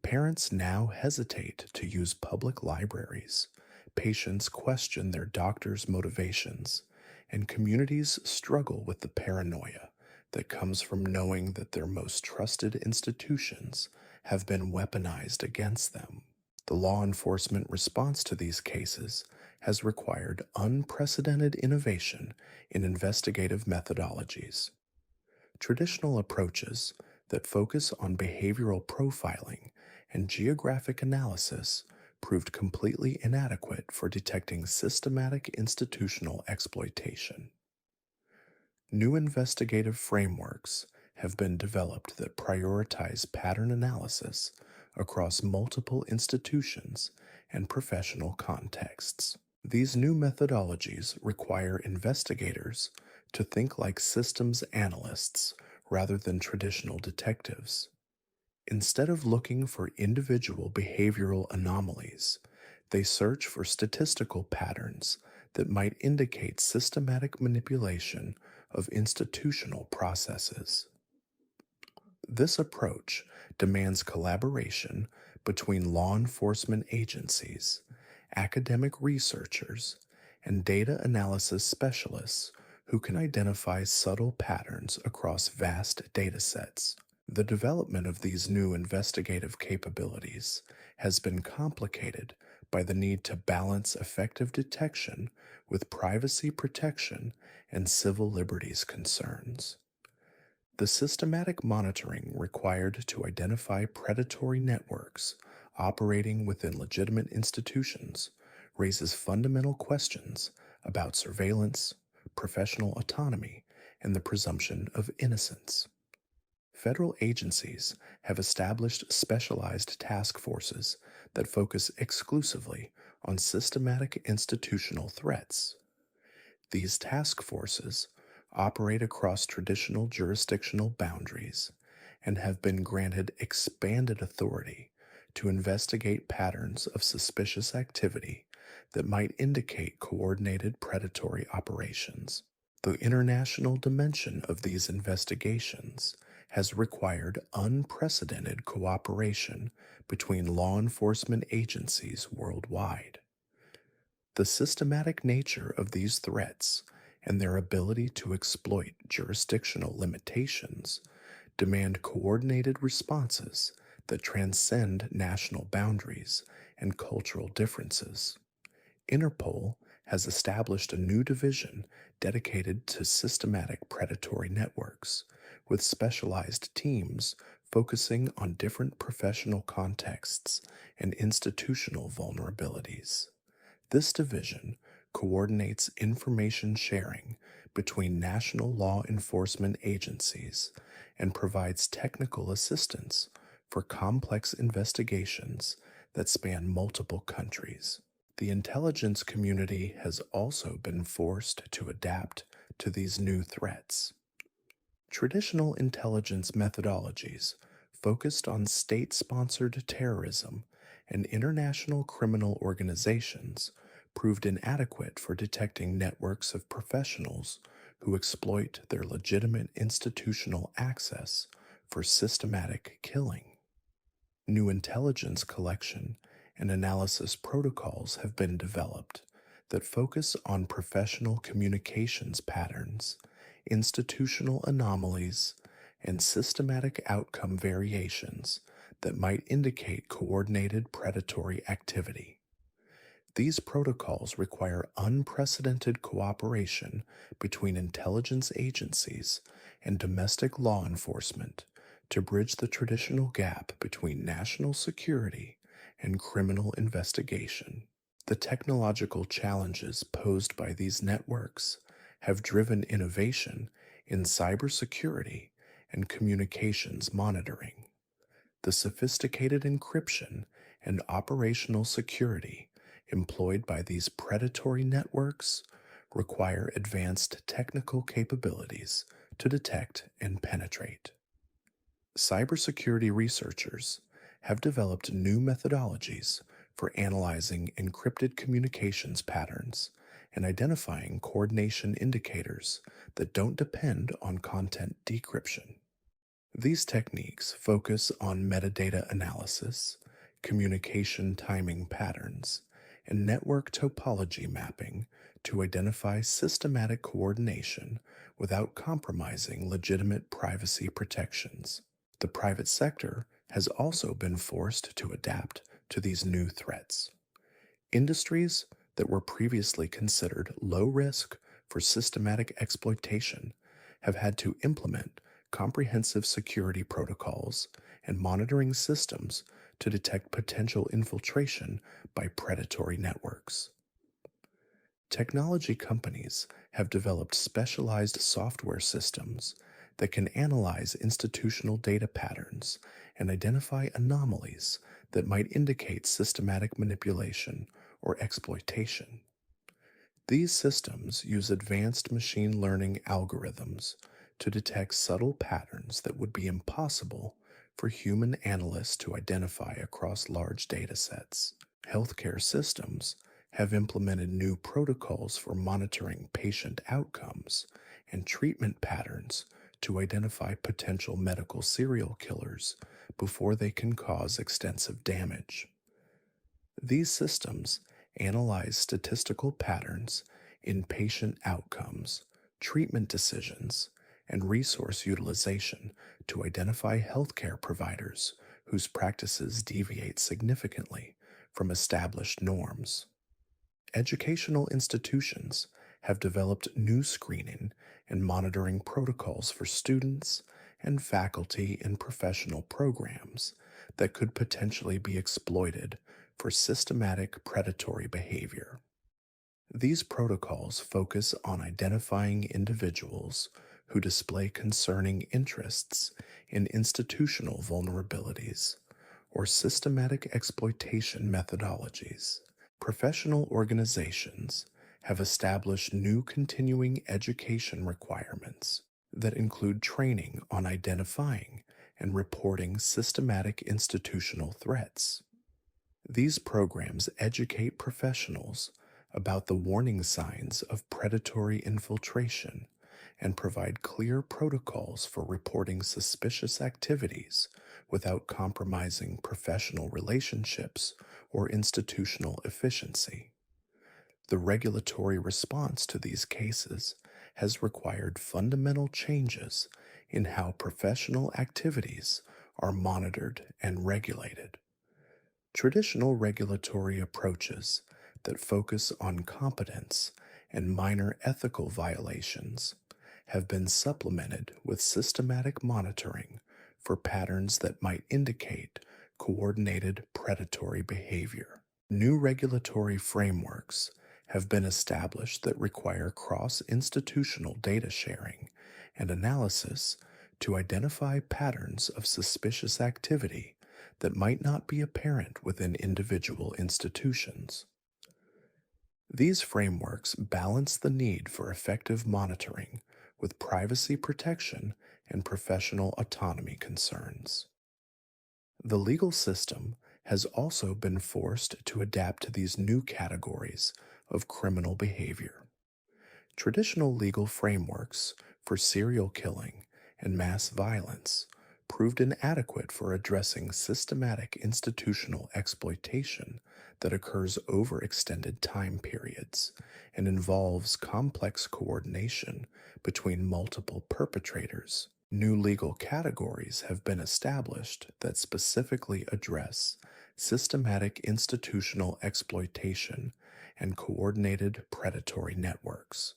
Parents now hesitate to use public libraries, patients question their doctor's motivations, and communities struggle with the paranoia that comes from knowing that their most trusted institutions have been weaponized against them. The law enforcement response to these cases has required unprecedented innovation in investigative methodologies. Traditional approaches that focus on behavioral profiling and geographic analysis proved completely inadequate for detecting systematic institutional exploitation. New investigative frameworks have been developed that prioritize pattern analysis across multiple institutions and professional contexts. These new methodologies require investigators to think like systems analysts rather than traditional detectives. Instead of looking for individual behavioral anomalies, they search for statistical patterns that might indicate systematic manipulation of institutional processes. This approach demands collaboration between law enforcement agencies, academic researchers, and data analysis specialists who can identify subtle patterns across vast datasets. The development of these new investigative capabilities has been complicated by the need to balance effective detection with privacy protection and civil liberties concerns. The systematic monitoring required to identify predatory networks operating within legitimate institutions raises fundamental questions about surveillance, professional autonomy, and the presumption of innocence. Federal agencies have established specialized task forces that focus exclusively on systematic institutional threats. These task forces operate across traditional jurisdictional boundaries and have been granted expanded authority to investigate patterns of suspicious activity that might indicate coordinated predatory operations. The international dimension of these investigations has required unprecedented cooperation between law enforcement agencies worldwide. The systematic nature of these threats and their ability to exploit jurisdictional limitations demand coordinated responses that transcend national boundaries and cultural differences. Interpol has established a new division dedicated to systematic predatory networks, with specialized teams focusing on different professional contexts and institutional vulnerabilities. This division coordinates information sharing between national law enforcement agencies and provides technical assistance for complex investigations that span multiple countries. The intelligence community has also been forced to adapt to these new threats. Traditional intelligence methodologies focused on state-sponsored terrorism and international criminal organizations proved inadequate for detecting networks of professionals who exploit their legitimate institutional access for systematic killing. New intelligence collection and analysis protocols have been developed that focus on professional communications patterns, institutional anomalies, and systematic outcome variations that might indicate coordinated predatory activity. These protocols require unprecedented cooperation between intelligence agencies and domestic law enforcement to bridge the traditional gap between national security and criminal investigation. The technological challenges posed by these networks have driven innovation in cybersecurity and communications monitoring. The sophisticated encryption and operational security employed by these predatory networks require advanced technical capabilities to detect and penetrate. Cybersecurity researchers have developed new methodologies for analyzing encrypted communications patterns and identifying coordination indicators that don't depend on content decryption. These techniques focus on metadata analysis, communication timing patterns, and network topology mapping to identify systematic coordination without compromising legitimate privacy protections. The private sector has also been forced to adapt to these new threats. Industries that were previously considered low risk for systematic exploitation have had to implement comprehensive security protocols and monitoring systems to detect potential infiltration by predatory networks. Technology companies have developed specialized software systems that can analyze institutional data patterns and identify anomalies that might indicate systematic manipulation or exploitation. These systems use advanced machine learning algorithms to detect subtle patterns that would be impossible for human analysts to identify across large data sets. Healthcare systems have implemented new protocols for monitoring patient outcomes and treatment patterns to identify potential medical serial killers before they can cause extensive damage. These systems analyze statistical patterns in patient outcomes, treatment decisions, and resource utilization to identify healthcare providers whose practices deviate significantly from established norms. Educational institutions have developed new screening and monitoring protocols for students and faculty in professional programs that could potentially be exploited for systematic predatory behavior. These protocols focus on identifying individuals who display concerning interests in institutional vulnerabilities or systematic exploitation methodologies. Professional organizations have established new continuing education requirements that include training on identifying and reporting systematic institutional threats. These programs educate professionals about the warning signs of predatory infiltration and provide clear protocols for reporting suspicious activities without compromising professional relationships or institutional efficiency. The regulatory response to these cases has required fundamental changes in how professional activities are monitored and regulated. Traditional regulatory approaches that focus on competence and minor ethical violations have been supplemented with systematic monitoring for patterns that might indicate coordinated predatory behavior. New regulatory frameworks have been established that require cross-institutional data sharing and analysis to identify patterns of suspicious activity that might not be apparent within individual institutions. These frameworks balance the need for effective monitoring with privacy protection and professional autonomy concerns. The legal system has also been forced to adapt to these new categories of criminal behavior. Traditional legal frameworks for serial killing and mass violence proved inadequate for addressing systematic institutional exploitation that occurs over extended time periods and involves complex coordination between multiple perpetrators. New legal categories have been established that specifically address systematic institutional exploitation and coordinated predatory networks.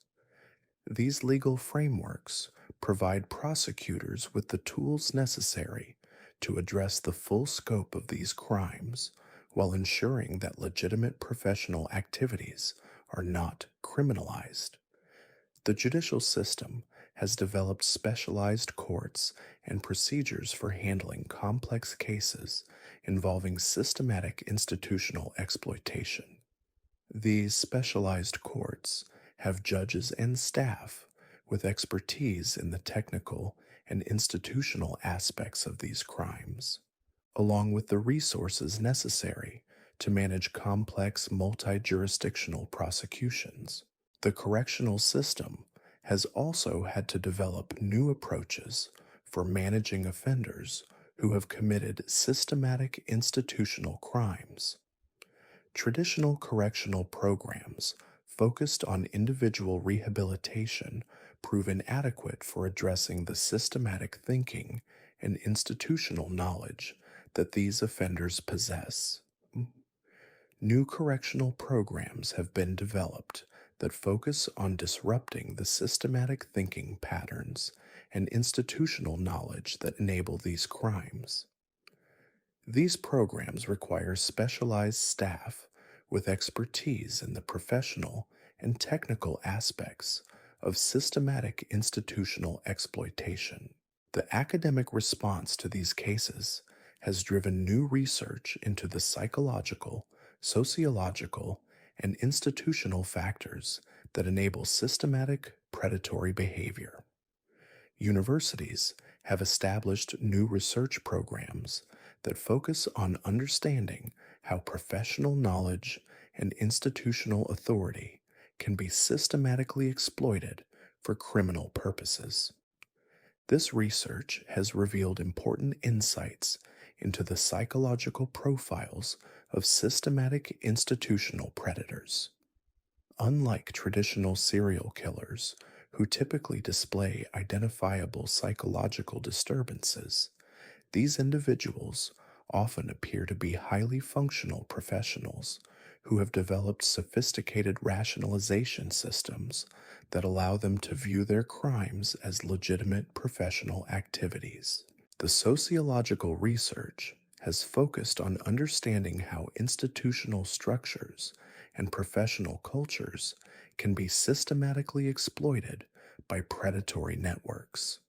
These legal frameworks provide prosecutors with the tools necessary to address the full scope of these crimes while ensuring that legitimate professional activities are not criminalized. The judicial system has developed specialized courts and procedures for handling complex cases involving systematic institutional exploitation. These specialized courts have judges and staff with expertise in the technical and institutional aspects of these crimes, along with the resources necessary to manage complex multi jurisdictional prosecutions. The correctional system has also had to develop new approaches for managing offenders who have committed systematic institutional crimes. Traditional correctional programs focused on individual rehabilitation prove inadequate for addressing the systematic thinking and institutional knowledge that these offenders possess. New correctional programs have been developed that focus on disrupting the systematic thinking patterns and institutional knowledge that enable these crimes. These programs require specialized staff with expertise in the professional and technical aspects of systematic institutional exploitation. The academic response to these cases has driven new research into the psychological, sociological, and institutional factors that enable systematic predatory behavior. Universities have established new research programs that focus on understanding how professional knowledge and institutional authority can be systematically exploited for criminal purposes. This research has revealed important insights into the psychological profiles of systematic institutional predators. Unlike traditional serial killers, who typically display identifiable psychological disturbances, these individuals often appear to be highly functional professionals who have developed sophisticated rationalization systems that allow them to view their crimes as legitimate professional activities. The sociological research has focused on understanding how institutional structures and professional cultures can be systematically exploited by predatory networks.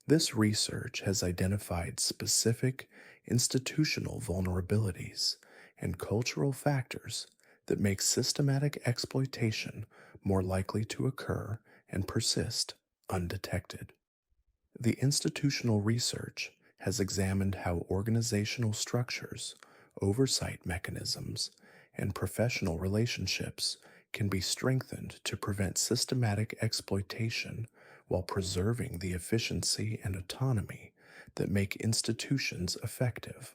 This research has identified specific institutional vulnerabilities and cultural factors that make systematic exploitation more likely to occur and persist undetected. The institutional research has examined how organizational structures, oversight mechanisms, and professional relationships can be strengthened to prevent systematic exploitation while preserving the efficiency and autonomy that make institutions effective.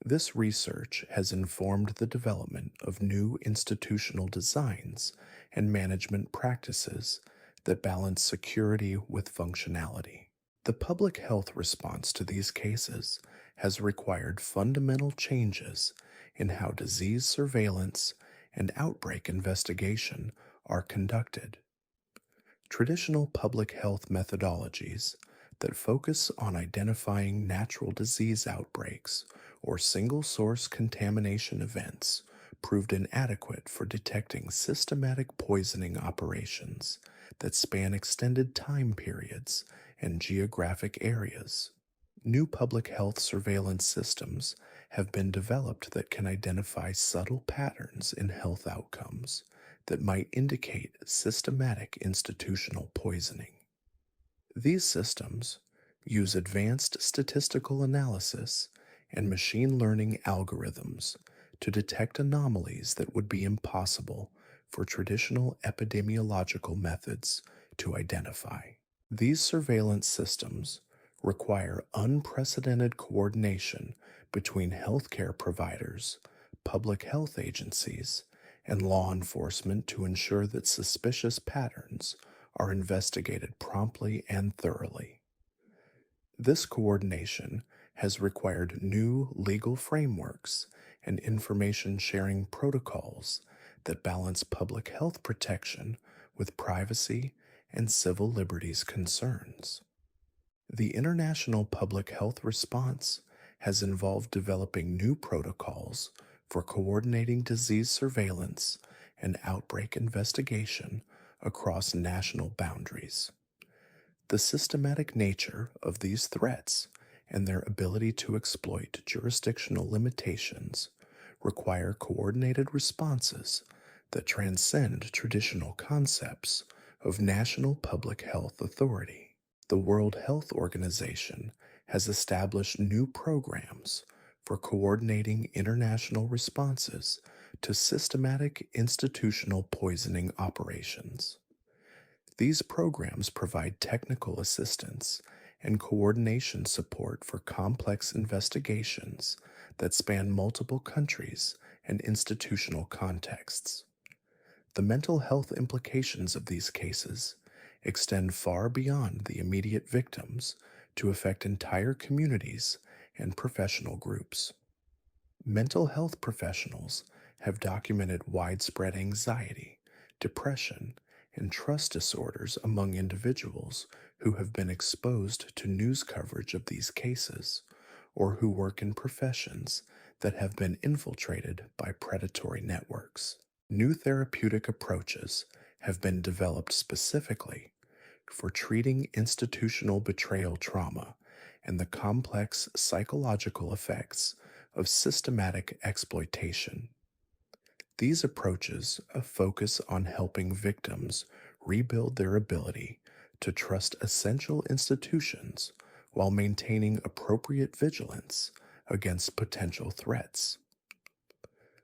This research has informed the development of new institutional designs and management practices that balance security with functionality. The public health response to these cases has required fundamental changes in how disease surveillance and outbreak investigation are conducted. Traditional public health methodologies that focus on identifying natural disease outbreaks or single source contamination events proved inadequate for detecting systematic poisoning operations that span extended time periods and geographic areas. New public health surveillance systems have been developed that can identify subtle patterns in health outcomes that might indicate systematic institutional poisoning. These systems use advanced statistical analysis and machine learning algorithms to detect anomalies that would be impossible for traditional epidemiological methods to identify. These surveillance systems require unprecedented coordination between healthcare providers, public health agencies, and law enforcement to ensure that suspicious patterns are investigated promptly and thoroughly. This coordination has required new legal frameworks and information sharing protocols that balance public health protection with privacy and civil liberties concerns. The international public health response has involved developing new protocols for coordinating disease surveillance and outbreak investigation across national boundaries. The systematic nature of these threats and their ability to exploit jurisdictional limitations require coordinated responses that transcend traditional concepts of national public health authority. The World Health Organization has established new programs for coordinating international responses to systematic institutional poisoning operations. These programs provide technical assistance and coordination support for complex investigations that span multiple countries and institutional contexts. The mental health implications of these cases extend far beyond the immediate victims to affect entire communities and professional groups. Mental health professionals have documented widespread anxiety, depression, and trust disorders among individuals who have been exposed to news coverage of these cases or who work in professions that have been infiltrated by predatory networks. New therapeutic approaches have been developed specifically for treating institutional betrayal trauma and the complex psychological effects of systematic exploitation. These approaches focus on helping victims rebuild their ability to trust essential institutions while maintaining appropriate vigilance against potential threats.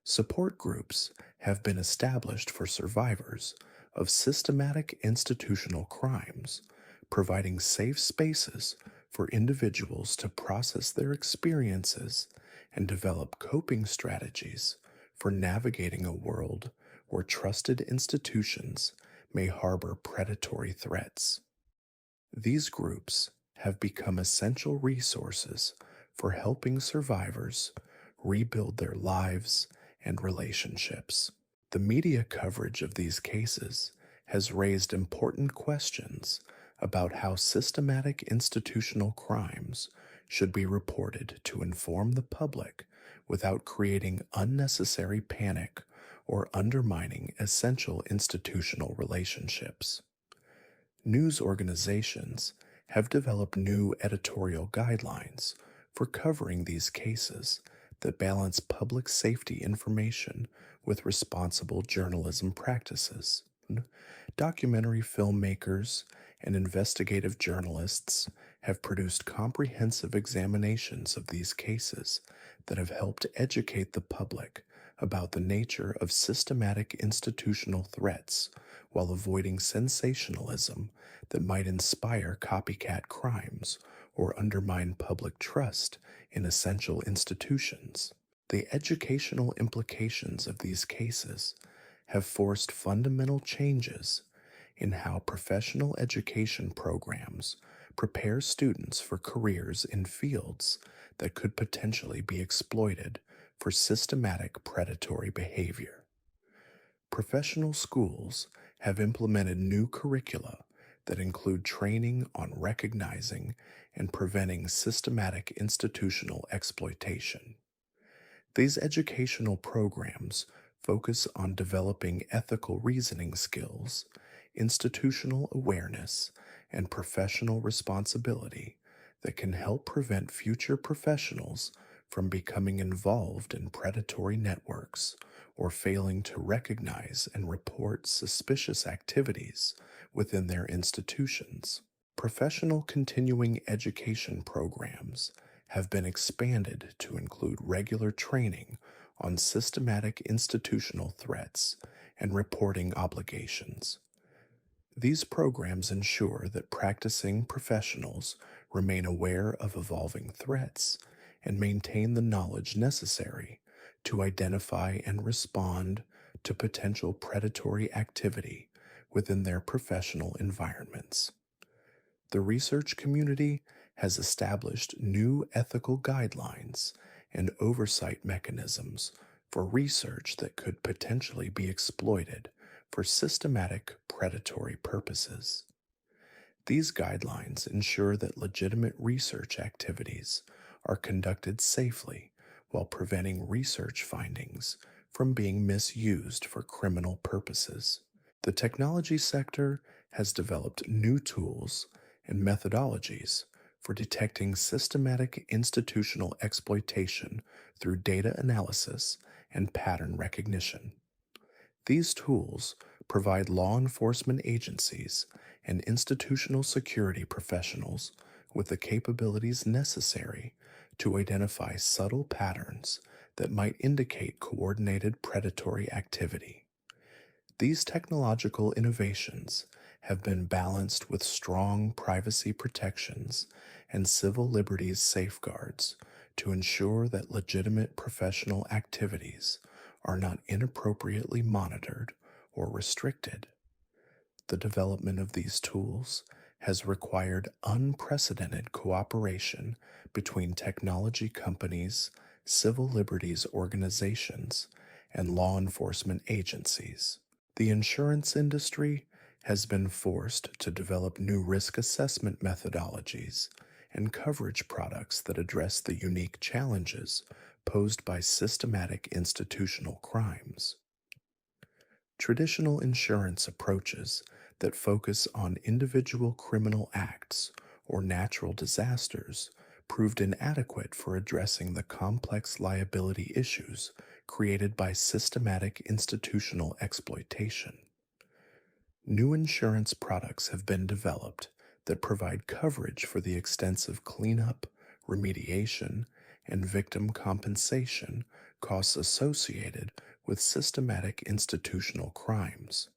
Support groups have been established for survivors of systematic institutional crimes, providing safe spaces for individuals to process their experiences and develop coping strategies for navigating a world where trusted institutions may harbor predatory threats. These groups have become essential resources for helping survivors rebuild their lives and relationships. The media coverage of these cases has raised important questions about how systematic institutional crimes should be reported to inform the public without creating unnecessary panic or undermining essential institutional relationships. News organizations have developed new editorial guidelines for covering these cases that balance public safety information with responsible journalism practices. Documentary filmmakers and investigative journalists have produced comprehensive examinations of these cases that have helped educate the public about the nature of systematic institutional threats while avoiding sensationalism that might inspire copycat crimes or undermine public trust in essential institutions. The educational implications of these cases have forced fundamental changes in how professional education programs prepare students for careers in fields that could potentially be exploited for systematic predatory behavior. Professional schools have implemented new curricula that include training on recognizing and preventing systematic institutional exploitation. These educational programs focus on developing ethical reasoning skills, institutional awareness, and professional responsibility that can help prevent future professionals from becoming involved in predatory networks or failing to recognize and report suspicious activities within their institutions. Professional continuing education programs have been expanded to include regular training on systematic institutional threats and reporting obligations. These programs ensure that practicing professionals remain aware of evolving threats and maintain the knowledge necessary to identify and respond to potential predatory activity within their professional environments. The research community has established new ethical guidelines and oversight mechanisms for research that could potentially be exploited for systematic predatory purposes. These guidelines ensure that legitimate research activities are conducted safely while preventing research findings from being misused for criminal purposes. The technology sector has developed new tools and methodologies for detecting systematic institutional exploitation through data analysis and pattern recognition. These tools provide law enforcement agencies and institutional security professionals with the capabilities necessary to identify subtle patterns that might indicate coordinated predatory activity. These technological innovations have been balanced with strong privacy protections and civil liberties safeguards to ensure that legitimate professional activities are not inappropriately monitored or restricted. The development of these tools has required unprecedented cooperation between technology companies, civil liberties organizations, and law enforcement agencies. The insurance industry has been forced to develop new risk assessment methodologies and coverage products that address the unique challenges posed by systematic institutional crimes. Traditional insurance approaches that focus on individual criminal acts or natural disasters proved inadequate for addressing the complex liability issues created by systematic institutional exploitation. New insurance products have been developed that provide coverage for the extensive cleanup, remediation, and victim compensation costs associated with systematic institutional crimes.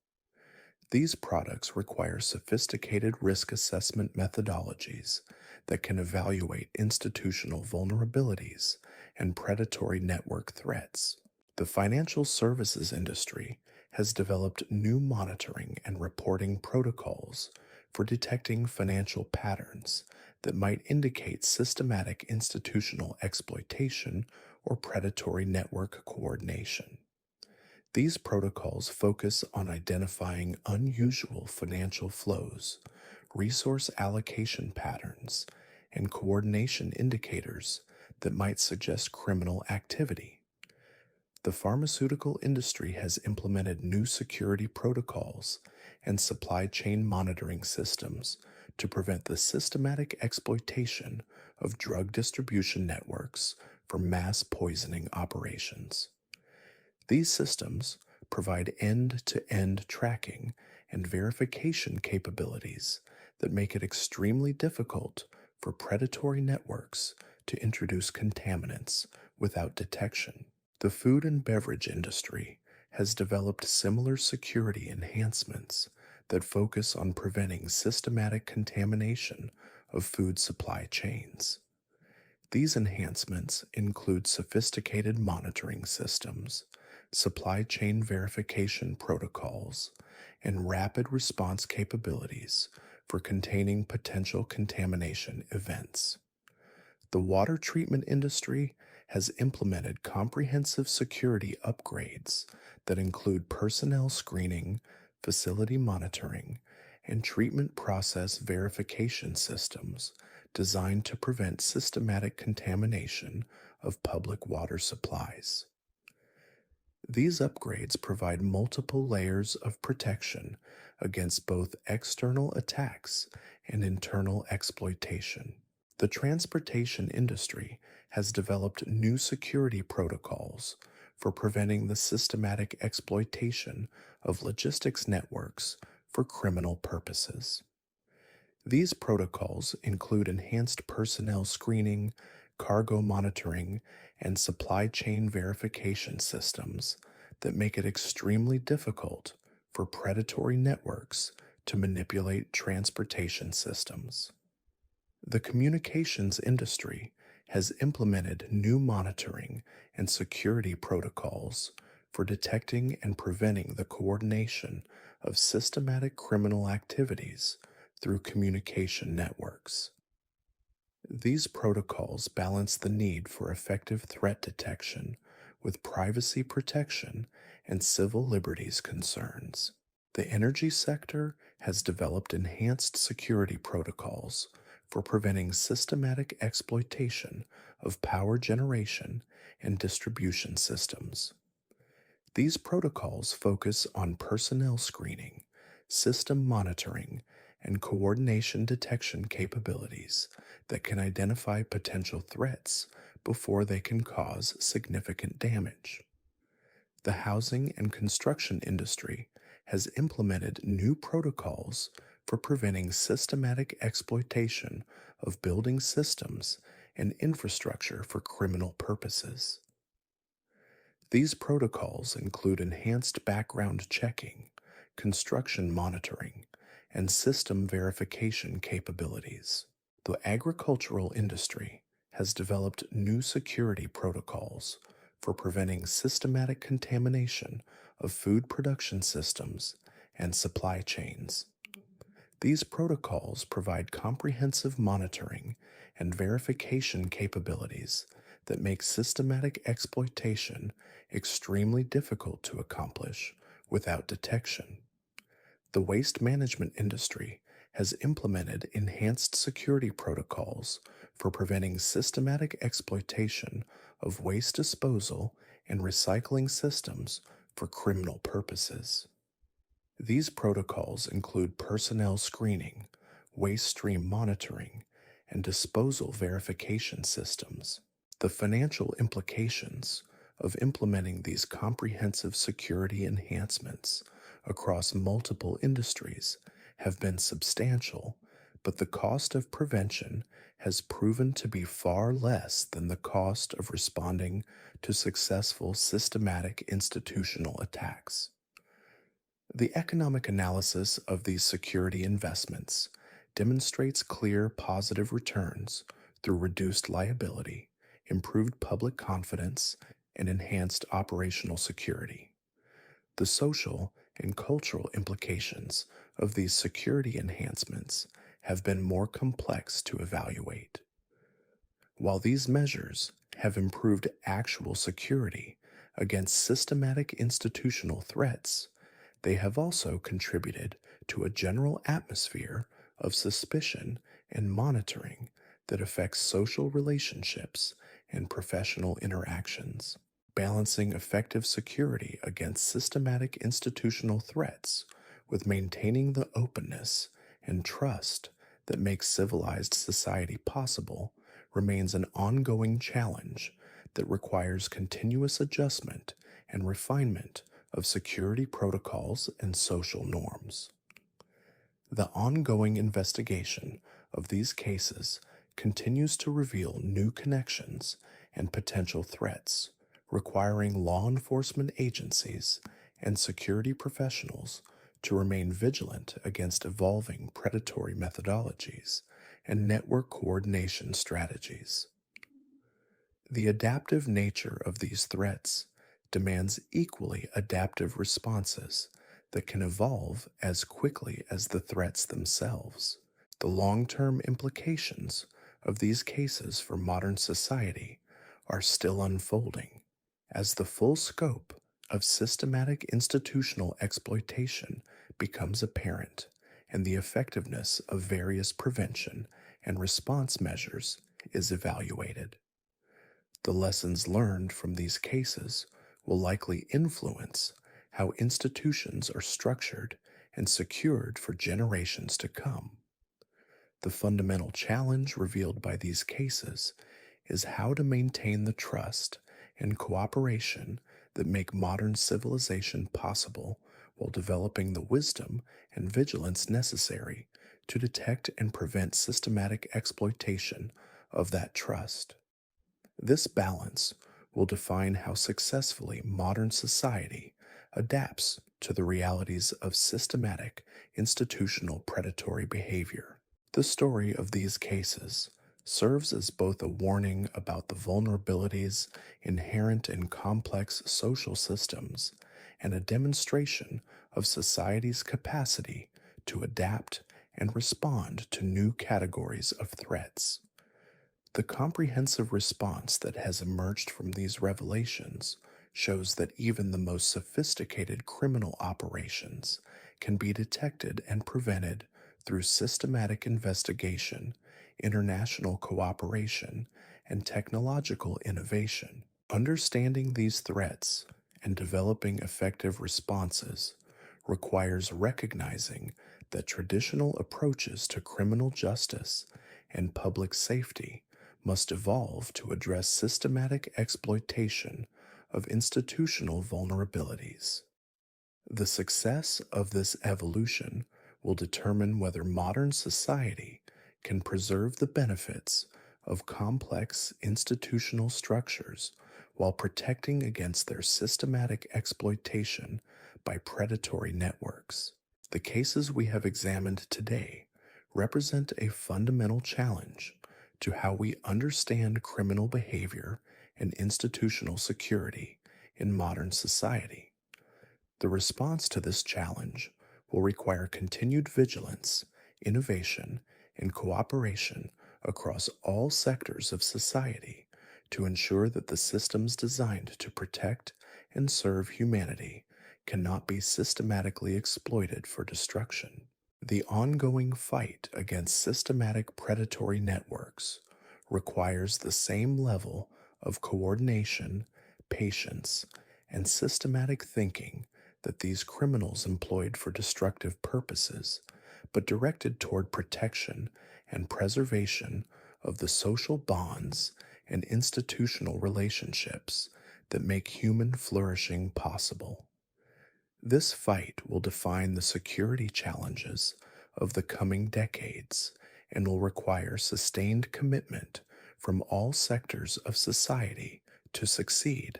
These products require sophisticated risk assessment methodologies that can evaluate institutional vulnerabilities and predatory network threats. The financial services industry has developed new monitoring and reporting protocols for detecting financial patterns that might indicate systematic institutional exploitation or predatory network coordination. These protocols focus on identifying unusual financial flows, resource allocation patterns, and coordination indicators that might suggest criminal activity. The pharmaceutical industry has implemented new security protocols and supply chain monitoring systems to prevent the systematic exploitation of drug distribution networks for mass poisoning operations. These systems provide end-to-end tracking and verification capabilities that make it extremely difficult for predatory networks to introduce contaminants without detection. The food and beverage industry has developed similar security enhancements that focus on preventing systematic contamination of food supply chains. These enhancements include sophisticated monitoring systems, supply chain verification protocols, and rapid response capabilities for containing potential contamination events. The water treatment industry has implemented comprehensive security upgrades that include personnel screening, facility monitoring, and treatment process verification systems designed to prevent systematic contamination of public water supplies. These upgrades provide multiple layers of protection against both external attacks and internal exploitation. The transportation industry has developed new security protocols for preventing the systematic exploitation of logistics networks for criminal purposes. These protocols include enhanced personnel screening, cargo monitoring, and supply chain verification systems that make it extremely difficult for predatory networks to manipulate transportation systems. The communications industry has implemented new monitoring and security protocols for detecting and preventing the coordination of systematic criminal activities through communication networks. These protocols balance the need for effective threat detection with privacy protection and civil liberties concerns. The energy sector has developed enhanced security protocols for preventing systematic exploitation of power generation and distribution systems. These protocols focus on personnel screening, system monitoring, and coordination detection capabilities that can identify potential threats before they can cause significant damage. The housing and construction industry has implemented new protocols for preventing systematic exploitation of building systems and infrastructure for criminal purposes. These protocols include enhanced background checking, construction monitoring, and system verification capabilities. The agricultural industry has developed new security protocols for preventing systematic contamination of food production systems and supply chains. These protocols provide comprehensive monitoring and verification capabilities that make systematic exploitation extremely difficult to accomplish without detection. The waste management industry has implemented enhanced security protocols for preventing systematic exploitation of waste disposal and recycling systems for criminal purposes. These protocols include personnel screening, waste stream monitoring, and disposal verification systems. The financial implications of implementing these comprehensive security enhancements across multiple industries have been substantial, but the cost of prevention has proven to be far less than the cost of responding to successful systematic institutional attacks. The economic analysis of these security investments demonstrates clear positive returns through reduced liability, improved public confidence, and enhanced operational security. The social and cultural implications of these security enhancements have been more complex to evaluate. While these measures have improved actual security against systematic institutional threats, they have also contributed to a general atmosphere of suspicion and monitoring that affects social relationships and professional interactions. Balancing effective security against systematic institutional threats with maintaining the openness and trust that makes civilized society possible remains an ongoing challenge that requires continuous adjustment and refinement of security protocols and social norms. The ongoing investigation of these cases continues to reveal new connections and potential threats, requiring law enforcement agencies and security professionals to remain vigilant against evolving predatory methodologies and network coordination strategies. The adaptive nature of these threats demands equally adaptive responses that can evolve as quickly as the threats themselves. The long-term implications of these cases for modern society are still unfolding, as the full scope of systematic institutional exploitation becomes apparent and the effectiveness of various prevention and response measures is evaluated. The lessons learned from these cases will likely influence how institutions are structured and secured for generations to come. The fundamental challenge revealed by these cases is how to maintain the trust and cooperation that make modern civilization possible while developing the wisdom and vigilance necessary to detect and prevent systematic exploitation of that trust. This balance will define how successfully modern society adapts to the realities of systematic institutional predatory behavior. The story of these cases serves as both a warning about the vulnerabilities inherent in complex social systems and a demonstration of society's capacity to adapt and respond to new categories of threats. The comprehensive response that has emerged from these revelations shows that even the most sophisticated criminal operations can be detected and prevented through systematic investigation, international cooperation, and technological innovation. Understanding these threats and developing effective responses requires recognizing that traditional approaches to criminal justice and public safety must evolve to address systematic exploitation of institutional vulnerabilities. The success of this evolution will determine whether modern society can preserve the benefits of complex institutional structures while protecting against their systematic exploitation by predatory networks. The cases we have examined today represent a fundamental challenge to how we understand criminal behavior and institutional security in modern society. The response to this challenge will require continued vigilance, innovation, and cooperation across all sectors of society to ensure that the systems designed to protect and serve humanity cannot be systematically exploited for destruction. The ongoing fight against systematic predatory networks requires the same level of coordination, patience, and systematic thinking that these criminals employed for destructive purposes, but directed toward protection and preservation of the social bonds and institutional relationships that make human flourishing possible. This fight will define the security challenges of the coming decades and will require sustained commitment from all sectors of society to succeed.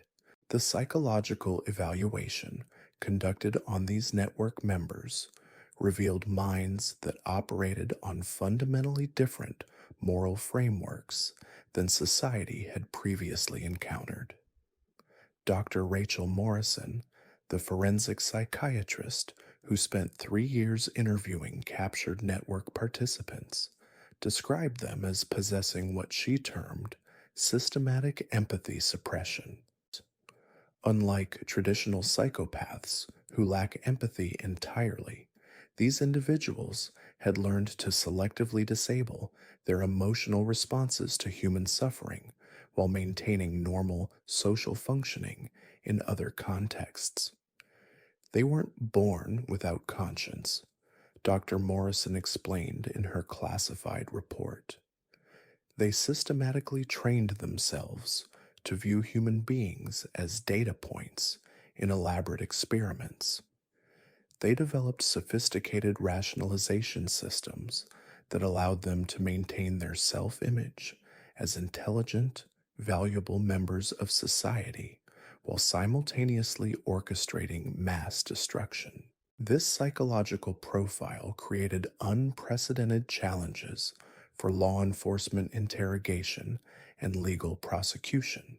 The psychological evaluation conducted on these network members revealed minds that operated on fundamentally different moral frameworks than society had previously encountered. Dr. Rachel Morrison, the forensic psychiatrist who spent 3 years interviewing captured network participants, described them as possessing what she termed systematic empathy suppression. Unlike traditional psychopaths who lack empathy entirely, these individuals had learned to selectively disable their emotional responses to human suffering while maintaining normal social functioning in other contexts. They weren't born without conscience, Dr. Morrison explained in her classified report. They systematically trained themselves to view human beings as data points in elaborate experiments. They developed sophisticated rationalization systems that allowed them to maintain their self image as intelligent, valuable members of society while simultaneously orchestrating mass destruction. This psychological profile created unprecedented challenges for law enforcement interrogation and legal prosecution.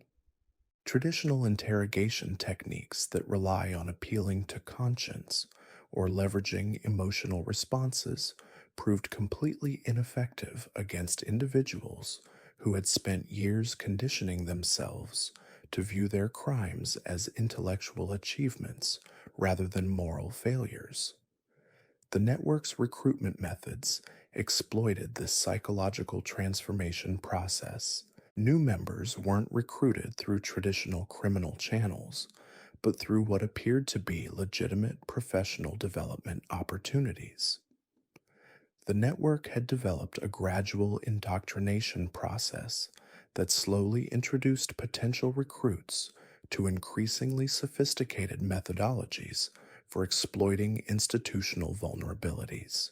Traditional interrogation techniques that rely on appealing to conscience or leveraging emotional responses proved completely ineffective against individuals who had spent years conditioning themselves to view their crimes as intellectual achievements rather than moral failures. The network's recruitment methods exploited this psychological transformation process. New members weren't recruited through traditional criminal channels, but through what appeared to be legitimate professional development opportunities. The network had developed a gradual indoctrination process that slowly introduced potential recruits to increasingly sophisticated methodologies for exploiting institutional vulnerabilities.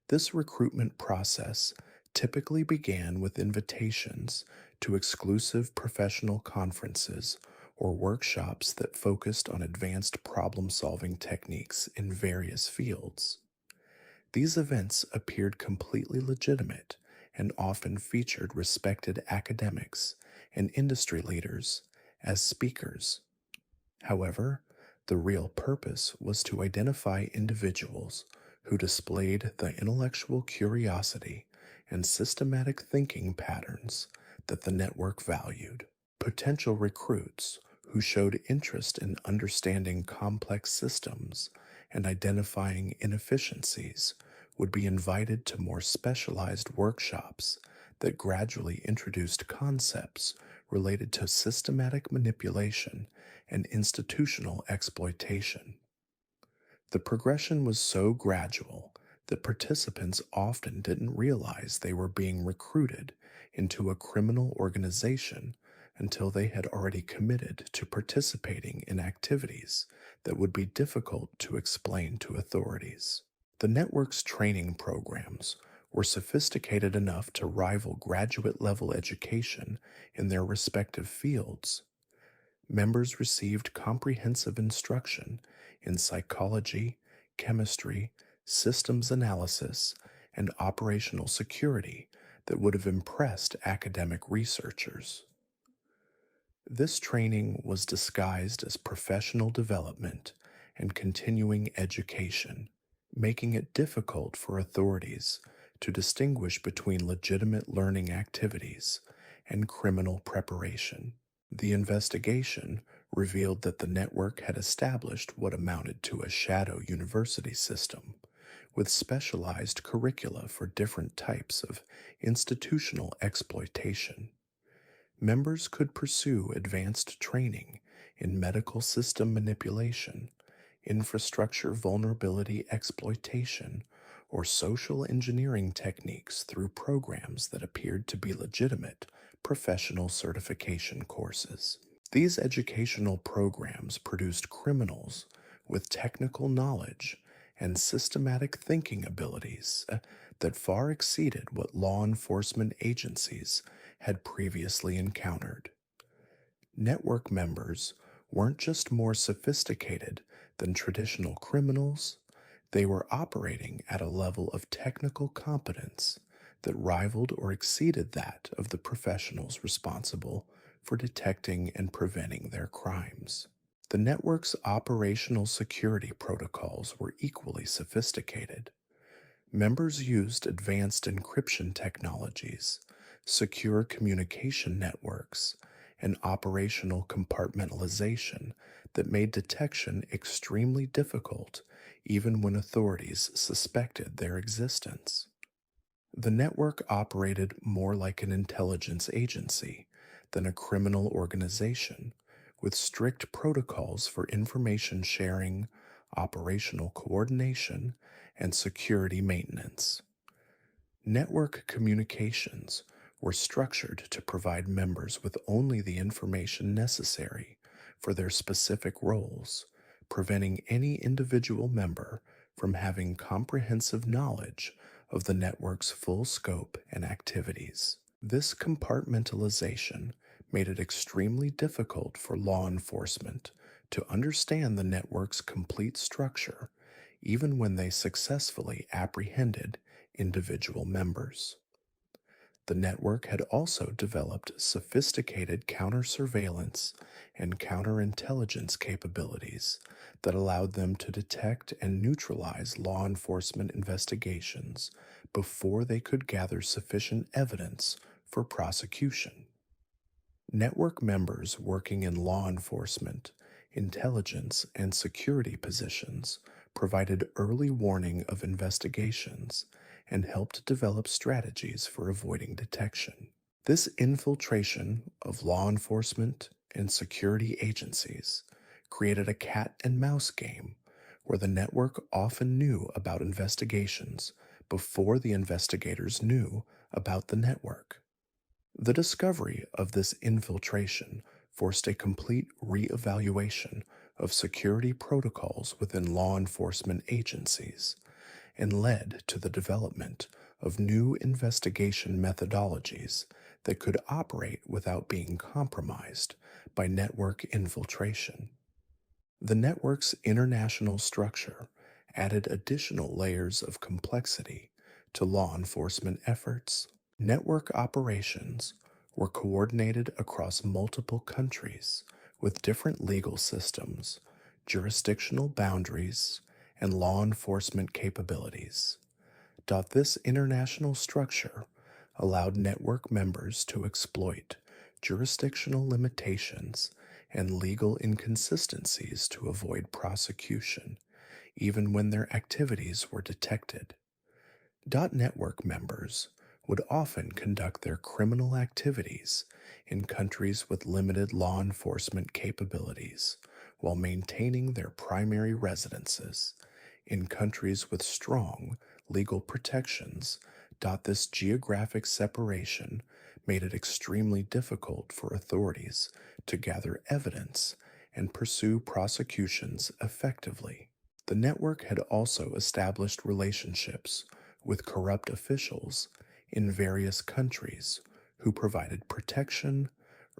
This recruitment process typically began with invitations to exclusive professional conferences or workshops that focused on advanced problem solving techniques in various fields. These events appeared completely legitimate and often featured respected academics and industry leaders as speakers. However, the real purpose was to identify individuals who displayed the intellectual curiosity and systematic thinking patterns that the network valued. Potential recruits who showed interest in understanding complex systems and identifying inefficiencies would be invited to more specialized workshops that gradually introduced concepts related to systematic manipulation and institutional exploitation. The progression was so gradual that participants often didn't realize they were being recruited into a criminal organization until they had already committed to participating in activities that would be difficult to explain to authorities. The network's training programs were sophisticated enough to rival graduate level education in their respective fields. Members received comprehensive instruction in psychology, chemistry, systems analysis, and operational security that would have impressed academic researchers. This training was disguised as professional development and continuing education, making it difficult for authorities to distinguish between legitimate learning activities and criminal preparation. The investigation revealed that the network had established what amounted to a shadow university system with specialized curricula for different types of institutional exploitation. Members could pursue advanced training in medical system manipulation, infrastructure vulnerability exploitation, or social engineering techniques through programs that appeared to be legitimate professional certification courses. These educational programs produced criminals with technical knowledge and systematic thinking abilities that far exceeded what law enforcement agencies had previously encountered. Network members weren't just more sophisticated than traditional criminals, they were operating at a level of technical competence that rivaled or exceeded that of the professionals responsible for detecting and preventing their crimes. The network's operational security protocols were equally sophisticated. Members used advanced encryption technologies, secure communication networks, and operational compartmentalization that made detection extremely difficult even when authorities suspected their existence. The network operated more like an intelligence agency than a criminal organization, with strict protocols for information sharing, operational coordination, and security maintenance. Network communications were structured to provide members with only the information necessary for their specific roles, preventing any individual member from having comprehensive knowledge of the network's full scope and activities. This compartmentalization made it extremely difficult for law enforcement to understand the network's complete structure, even when they successfully apprehended individual members. The network had also developed sophisticated counter-surveillance and counterintelligence capabilities that allowed them to detect and neutralize law enforcement investigations before they could gather sufficient evidence for prosecution. Network members working in law enforcement, intelligence, and security positions provided early warning of investigations and helped develop strategies for avoiding detection. This infiltration of law enforcement and security agencies created a cat and mouse game where the network often knew about investigations before the investigators knew about the network. The discovery of this infiltration forced a complete re-evaluation of security protocols within law enforcement agencies and led to the development of new investigation methodologies that could operate without being compromised by network infiltration. The network's international structure added additional layers of complexity to law enforcement efforts. Network operations were coordinated across multiple countries with different legal systems, jurisdictional boundaries, and law enforcement capabilities. This international structure allowed network members to exploit jurisdictional limitations and legal inconsistencies to avoid prosecution, even when their activities were detected. Network members would often conduct their criminal activities in countries with limited law enforcement capabilities while maintaining their primary residences in countries with strong legal protections. This geographic separation made it extremely difficult for authorities to gather evidence and pursue prosecutions effectively. The network had also established relationships with corrupt officials in various countries who provided protection,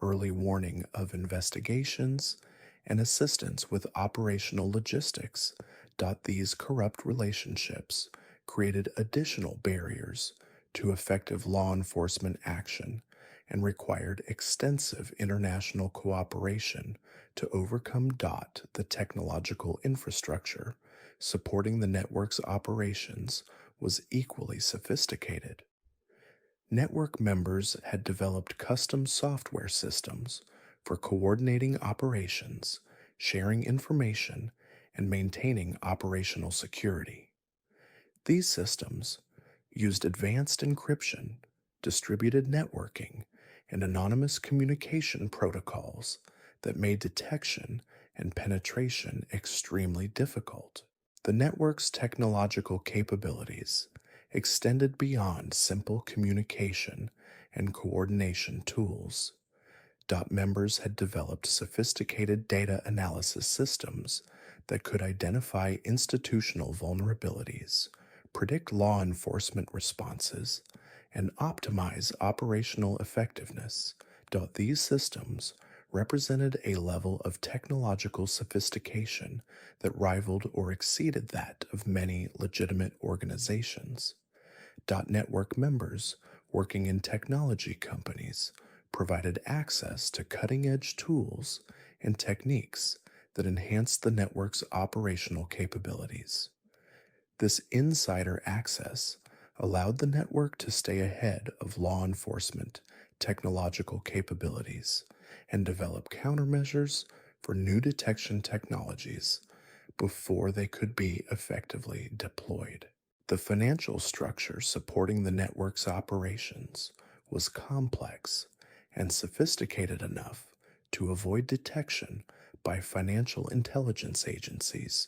early warning of investigations, and assistance with operational logistics. These corrupt relationships created additional barriers to effective law enforcement action and required extensive international cooperation to overcome. The technological infrastructure supporting the network's operations was equally sophisticated. Network members had developed custom software systems for coordinating operations, sharing information, and maintaining operational security. These systems used advanced encryption, distributed networking, and anonymous communication protocols that made detection and penetration extremely difficult. The network's technological capabilities extended beyond simple communication and coordination tools. Members had developed sophisticated data analysis systems that could identify institutional vulnerabilities, predict law enforcement responses, and optimize operational effectiveness. These systems represented a level of technological sophistication that rivaled or exceeded that of many legitimate organizations. Network members working in technology companies provided access to cutting-edge tools and techniques that enhanced the network's operational capabilities. This insider access allowed the network to stay ahead of law enforcement technological capabilities and develop countermeasures for new detection technologies before they could be effectively deployed. The financial structure supporting the network's operations was complex and sophisticated enough to avoid detection by financial intelligence agencies.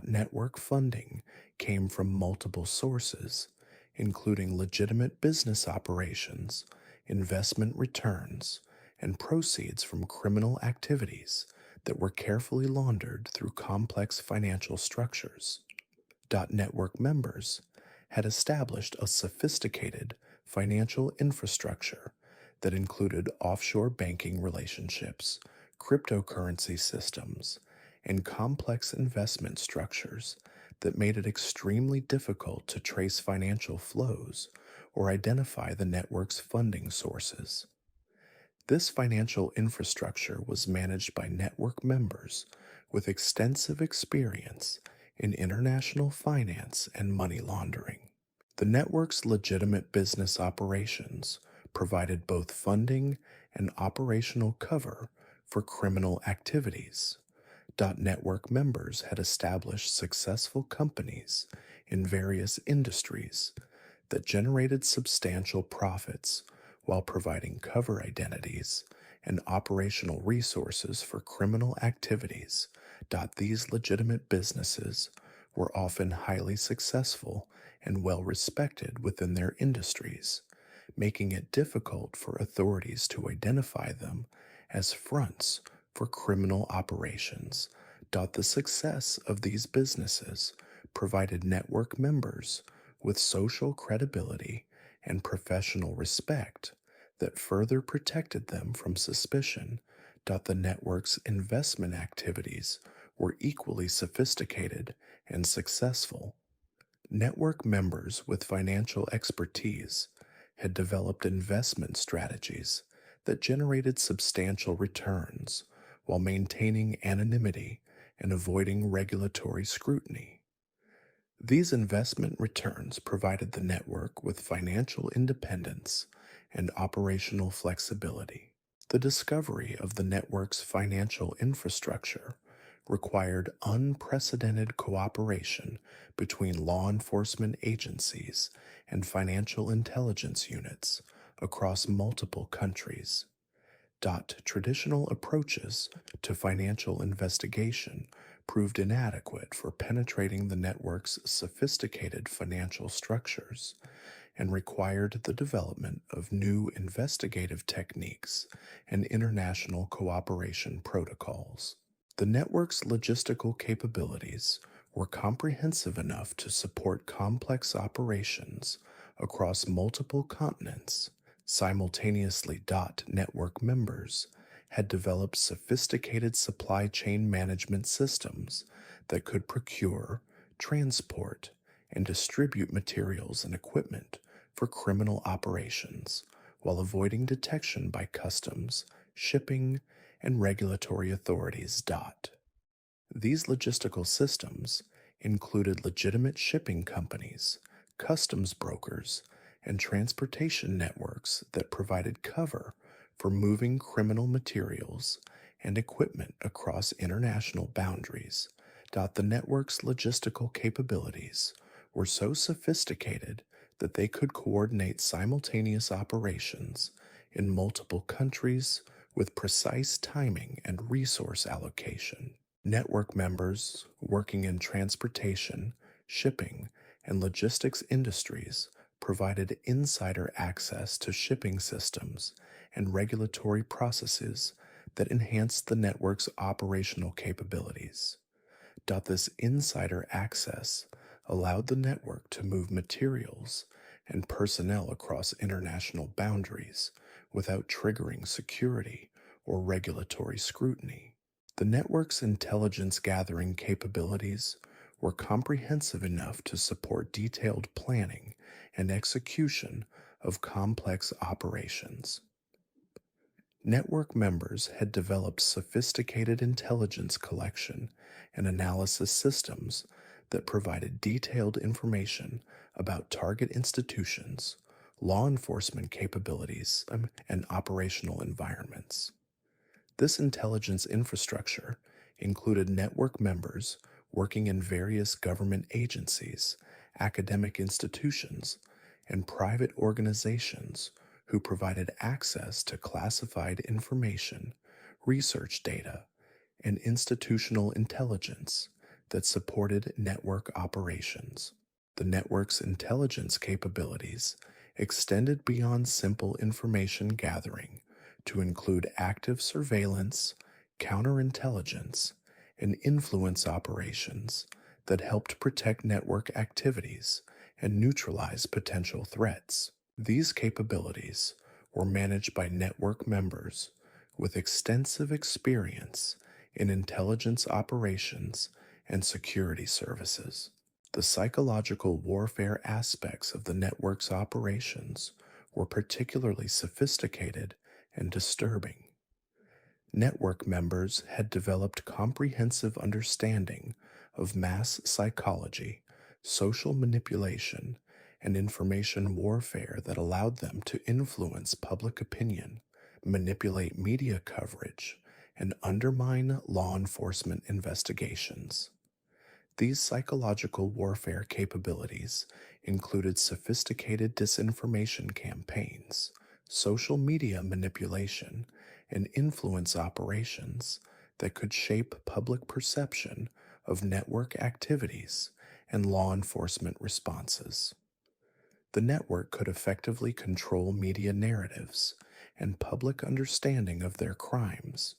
Network funding came from multiple sources, including legitimate business operations, investment returns, and proceeds from criminal activities that were carefully laundered through complex financial structures. Network members had established a sophisticated financial infrastructure that included offshore banking relationships, cryptocurrency systems, and complex investment structures that made it extremely difficult to trace financial flows or identify the network's funding sources. This financial infrastructure was managed by network members with extensive experience in international finance and money laundering. The network's legitimate business operations provided both funding and operational cover for criminal activities. Network members had established successful companies in various industries that generated substantial profits while providing cover identities and operational resources for criminal activities. These legitimate businesses were often highly successful and well respected within their industries, making it difficult for authorities to identify them as fronts for criminal operations. The success of these businesses provided network members with social credibility and professional respect that further protected them from suspicion. The network's investment activities were equally sophisticated and successful. Network members with financial expertise had developed investment strategies that generated substantial returns while maintaining anonymity and avoiding regulatory scrutiny. These investment returns provided the network with financial independence and operational flexibility. The discovery of the network's financial infrastructure required unprecedented cooperation between law enforcement agencies and financial intelligence units across multiple countries. Traditional approaches to financial investigation proved inadequate for penetrating the network's sophisticated financial structures, and required the development of new investigative techniques and international cooperation protocols. The network's logistical capabilities were comprehensive enough to support complex operations across multiple continents. Simultaneously, network members had developed sophisticated supply chain management systems that could procure, transport, and distribute materials and equipment for criminal operations while avoiding detection by customs, shipping, and regulatory authorities. These logistical systems included legitimate shipping companies, customs brokers, and transportation networks that provided cover for moving criminal materials and equipment across international boundaries. The network's logistical capabilities were so sophisticated that they could coordinate simultaneous operations in multiple countries with precise timing and resource allocation. Network members working in transportation, shipping, and logistics industries provided insider access to shipping systems and regulatory processes that enhanced the network's operational capabilities. This insider access allowed the network to move materials and personnel across international boundaries without triggering security or regulatory scrutiny. The network's intelligence gathering capabilities were comprehensive enough to support detailed planning and execution of complex operations. Network members had developed sophisticated intelligence collection and analysis systems that provided detailed information about target institutions, law enforcement capabilities, and operational environments. This intelligence infrastructure included network members working in various government agencies, academic institutions, and private organizations who provided access to classified information, research data, and institutional intelligence that supported network operations. The network's intelligence capabilities extended beyond simple information gathering to include active surveillance, counterintelligence, and influence operations that helped protect network activities and neutralize potential threats. These capabilities were managed by network members with extensive experience in intelligence operations and security services. The psychological warfare aspects of the network's operations were particularly sophisticated and disturbing. Network members had developed comprehensive understanding of mass psychology, social manipulation, and information warfare that allowed them to influence public opinion, manipulate media coverage, and undermine law enforcement investigations. These psychological warfare capabilities included sophisticated disinformation campaigns, social media manipulation, and influence operations that could shape public perception of network activities and law enforcement responses. The network could effectively control media narratives and public understanding of their crimes,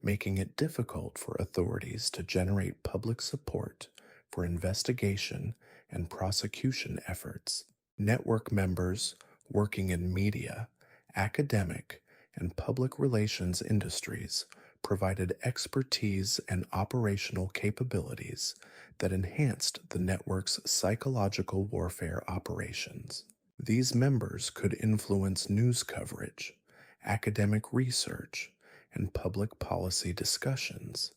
making it difficult for authorities to generate public support for investigation and prosecution efforts. Network members working in media, academic, and public relations industries provided expertise and operational capabilities that enhanced the network's psychological warfare operations. These members could influence news coverage, academic research, and public policy discussions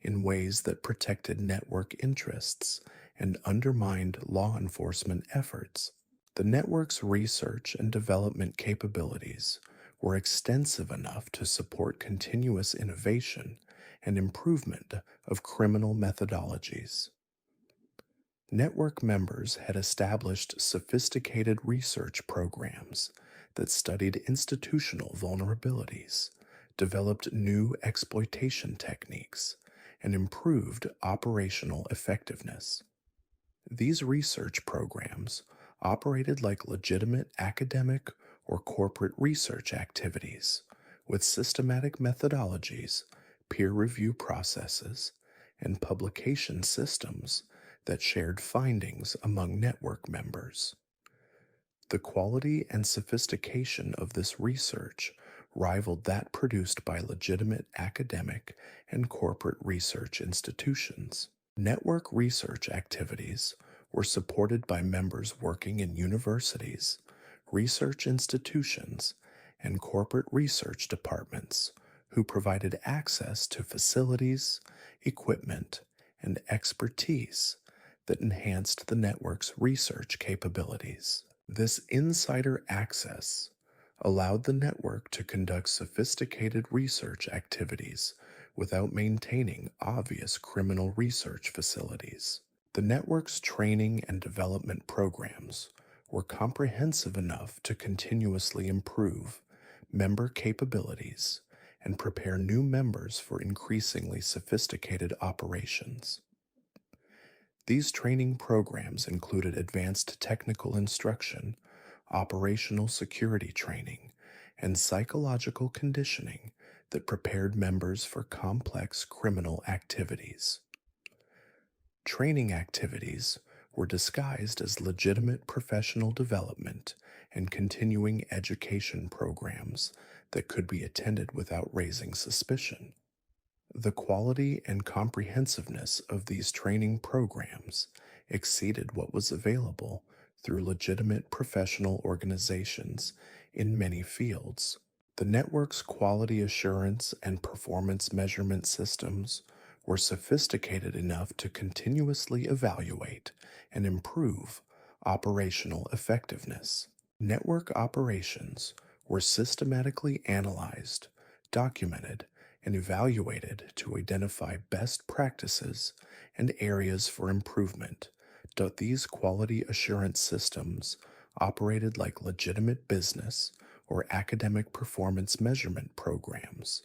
in ways that protected network interests and undermined law enforcement efforts. The network's research and development capabilities were extensive enough to support continuous innovation and improvement of criminal methodologies. Network members had established sophisticated research programs that studied institutional vulnerabilities, developed new exploitation techniques, and improved operational effectiveness. These research programs operated like legitimate academic or corporate research activities with systematic methodologies, peer review processes, and publication systems that shared findings among network members. The quality and sophistication of this research rivaled that produced by legitimate academic and corporate research institutions. Network research activities were supported by members working in universities, research institutions, and corporate research departments who provided access to facilities, equipment, and expertise that enhanced the network's research capabilities. This insider access allowed the network to conduct sophisticated research activities without maintaining obvious criminal research facilities. The network's training and development programs were comprehensive enough to continuously improve member capabilities and prepare new members for increasingly sophisticated operations. These training programs included advanced technical instruction, operational security training, and psychological conditioning that prepared members for complex criminal activities. Training activities were disguised as legitimate professional development and continuing education programs that could be attended without raising suspicion. The quality and comprehensiveness of these training programs exceeded what was available through legitimate professional organizations in many fields. The network's quality assurance and performance measurement systems were sophisticated enough to continuously evaluate and improve operational effectiveness. Network operations were systematically analyzed, documented, and evaluated to identify best practices and areas for improvement. These quality assurance systems operated like legitimate business or academic performance measurement programs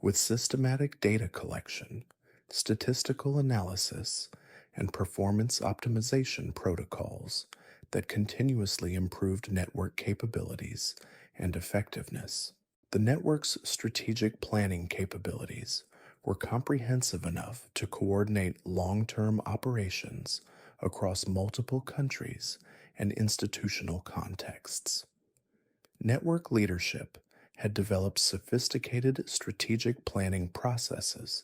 with systematic data collection, statistical analysis, and performance optimization protocols that continuously improved network capabilities and effectiveness. The network's strategic planning capabilities were comprehensive enough to coordinate long-term operations across multiple countries and institutional contexts. Network leadership had developed sophisticated strategic planning processes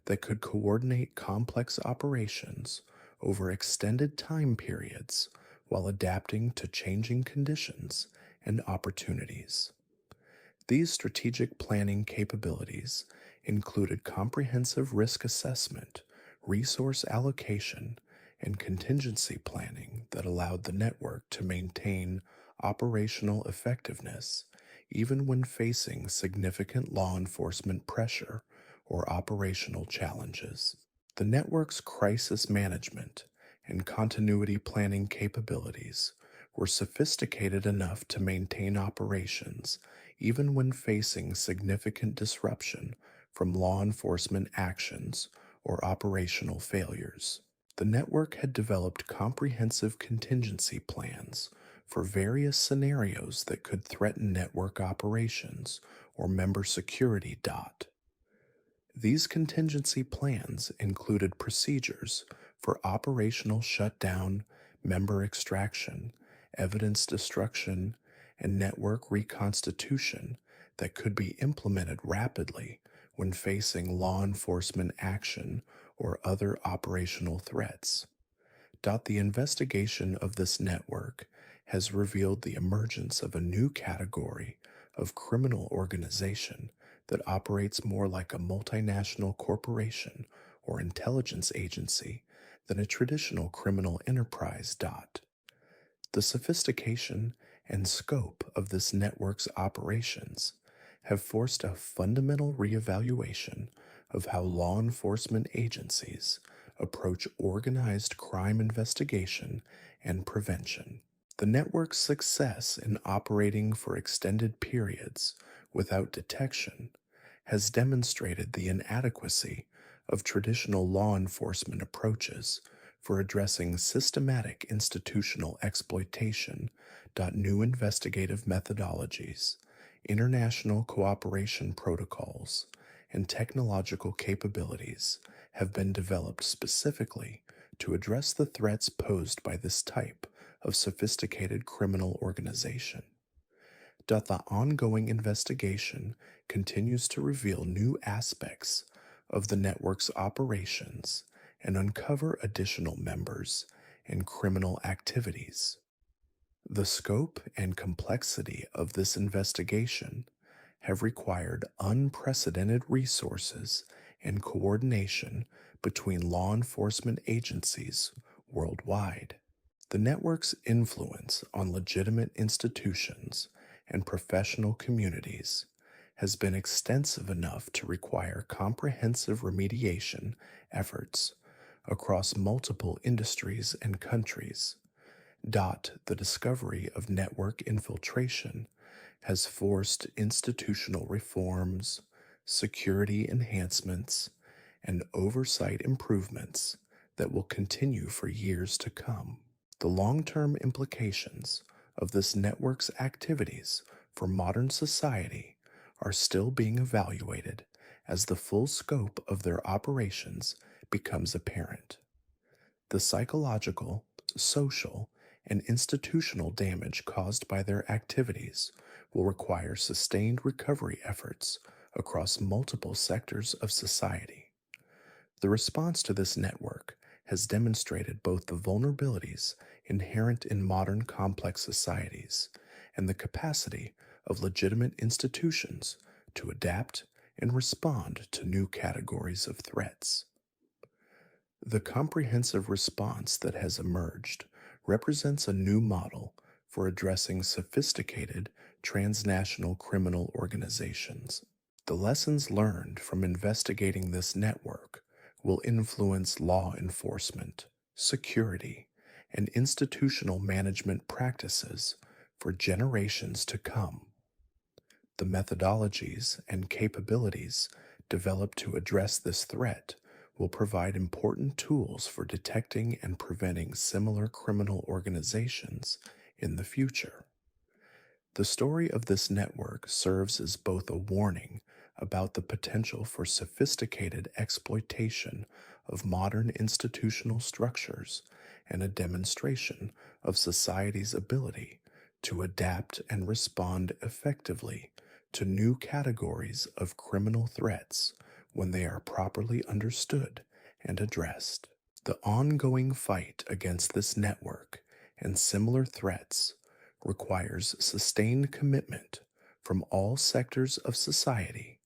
that could coordinate complex operations over extended time periods while adapting to changing conditions and opportunities. These strategic planning capabilities included comprehensive risk assessment, resource allocation, and contingency planning that allowed the network to maintain operational effectiveness even when facing significant law enforcement pressure or operational challenges. The network's crisis management and continuity planning capabilities were sophisticated enough to maintain operations even when facing significant disruption from law enforcement actions or operational failures. The network had developed comprehensive contingency plans for various scenarios that could threaten network operations or member security. These contingency plans included procedures for operational shutdown, member extraction, evidence destruction, and network reconstitution that could be implemented rapidly when facing law enforcement action or other operational threats. The investigation of this network has revealed the emergence of a new category of criminal organization that operates more like a multinational corporation or intelligence agency than a traditional criminal enterprise. The sophistication and scope of this network's operations have forced a fundamental reevaluation of how law enforcement agencies approach organized crime investigation and prevention. The network's success in operating for extended periods without detection has demonstrated the inadequacy of traditional law enforcement approaches for addressing systematic institutional exploitation. New investigative methodologies, international cooperation protocols, and technological capabilities have been developed specifically to address the threats posed by this type of sophisticated criminal organization. The ongoing investigation continues to reveal new aspects of the network's operations and uncover additional members and criminal activities. The scope and complexity of this investigation have required unprecedented resources and coordination between law enforcement agencies worldwide. The network's influence on legitimate institutions and professional communities has been extensive enough to require comprehensive remediation efforts across multiple industries and countries. The discovery of network infiltration has forced institutional reforms, security enhancements, and oversight improvements that will continue for years to come. The long-term implications of this network's activities for modern society are still being evaluated as the full scope of their operations becomes apparent. The psychological, social, and institutional damage caused by their activities will require sustained recovery efforts across multiple sectors of society. The response to this network has demonstrated both the vulnerabilities inherent in modern complex societies and the capacity of legitimate institutions to adapt and respond to new categories of threats. The comprehensive response that has emerged represents a new model for addressing sophisticated transnational criminal organizations. The lessons learned from investigating this network will influence law enforcement, security, and institutional management practices for generations to come. The methodologies and capabilities developed to address this threat will provide important tools for detecting and preventing similar criminal organizations in the future. The story of this network serves as both a warning about the potential for sophisticated exploitation of modern institutional structures and a demonstration of society's ability to adapt and respond effectively to new categories of criminal threats when they are properly understood and addressed. The ongoing fight against this network and similar threats requires sustained commitment from all sectors of society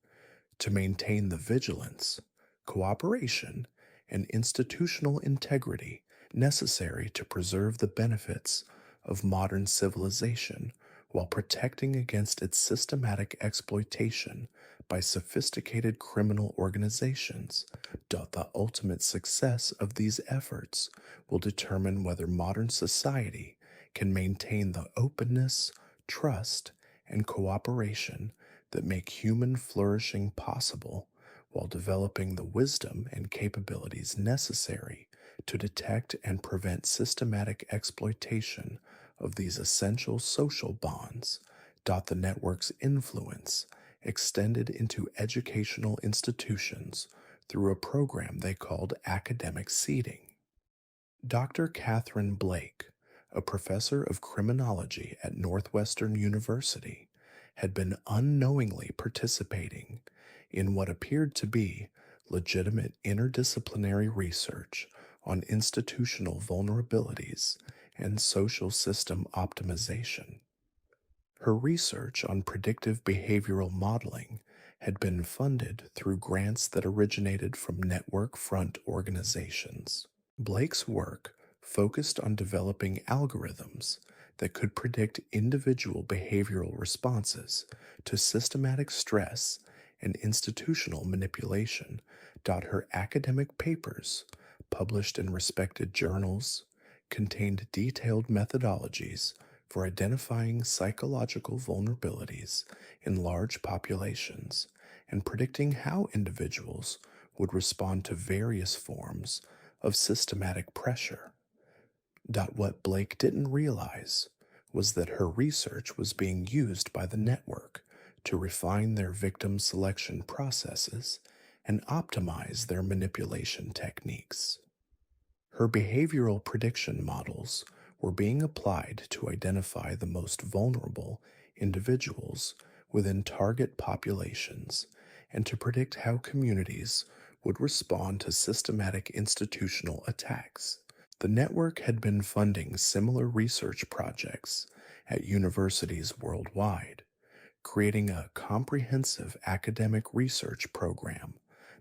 to maintain the vigilance, cooperation, and institutional integrity necessary to preserve the benefits of modern civilization while protecting against its systematic exploitation by sophisticated criminal organizations. The ultimate success of these efforts will determine whether modern society can maintain the openness, trust, and cooperation that make human flourishing possible while developing the wisdom and capabilities necessary to detect and prevent systematic exploitation of these essential social bonds. The network's influence extended into educational institutions through a program they called academic seeding. Dr. Catherine Blake, a professor of criminology at Northwestern University, had been unknowingly participating in what appeared to be legitimate interdisciplinary research on institutional vulnerabilities and social system optimization. Her research on predictive behavioral modeling had been funded through grants that originated from network front organizations. Blake's work focused on developing algorithms that could predict individual behavioral responses to systematic stress and institutional manipulation. Her academic papers, published in respected journals, contained detailed methodologies for identifying psychological vulnerabilities in large populations and predicting how individuals would respond to various forms of systematic pressure. What Blake didn't realize was that her research was being used by the network to refine their victim selection processes and optimize their manipulation techniques. Her behavioral prediction models were being applied to identify the most vulnerable individuals within target populations and to predict how communities would respond to systematic institutional attacks. The network had been funding similar research projects at universities worldwide, creating a comprehensive academic research program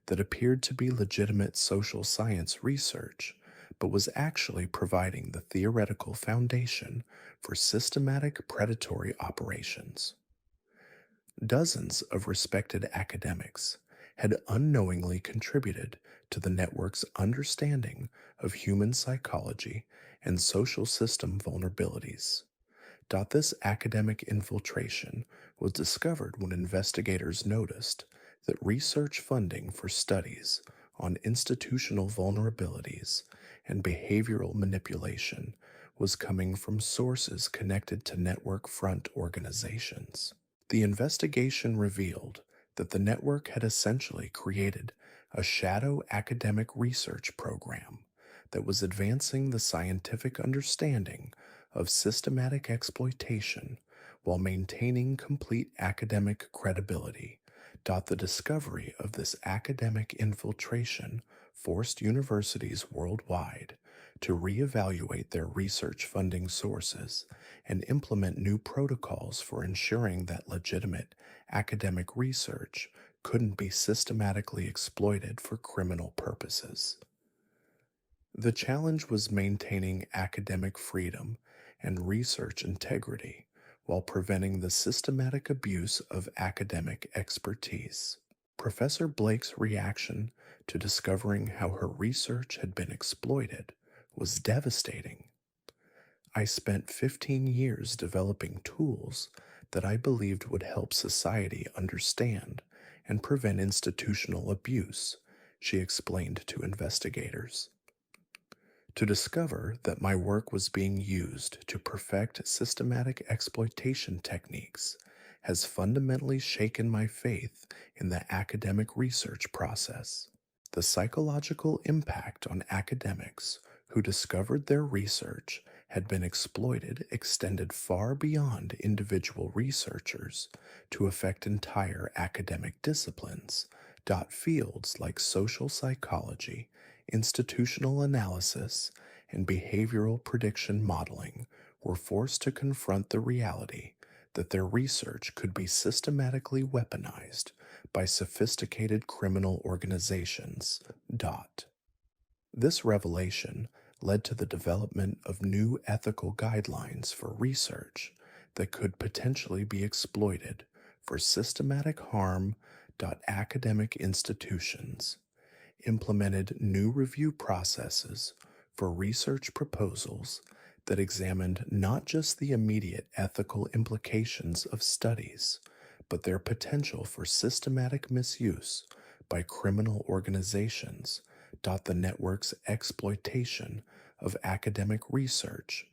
that appeared to be legitimate social science research, but was actually providing the theoretical foundation for systematic predatory operations. Dozens of respected academics had unknowingly contributed to the network's understanding of human psychology and social system vulnerabilities. This academic infiltration was discovered when investigators noticed that research funding for studies on institutional vulnerabilities and behavioral manipulation was coming from sources connected to network front organizations. The investigation revealed that the network had essentially created a shadow academic research program that was advancing the scientific understanding of systematic exploitation while maintaining complete academic credibility. The discovery of this academic infiltration forced universities worldwide to reevaluate their research funding sources and implement new protocols for ensuring that legitimate academic research couldn't be systematically exploited for criminal purposes. The challenge was maintaining academic freedom and research integrity while preventing the systematic abuse of academic expertise. Professor Blake's reaction to discovering how her research had been exploited was devastating. "I spent 15 years developing tools that I believed would help society understand and prevent institutional abuse," she explained to investigators. "To discover that my work was being used to perfect systematic exploitation techniques has fundamentally shaken my faith in the academic research process. The psychological impact on academics who discovered their research had been exploited extended far beyond individual researchers to affect entire academic disciplines. Fields like social psychology, institutional analysis, and behavioral prediction modeling were forced to confront the reality that their research could be systematically weaponized by sophisticated criminal organizations. This revelation led to the development of new ethical guidelines for research that could potentially be exploited for systematic harm. Academic institutions implemented new review processes for research proposals that examined not just the immediate ethical implications of studies, but their potential for systematic misuse by criminal organizations. The network's exploitation of academic research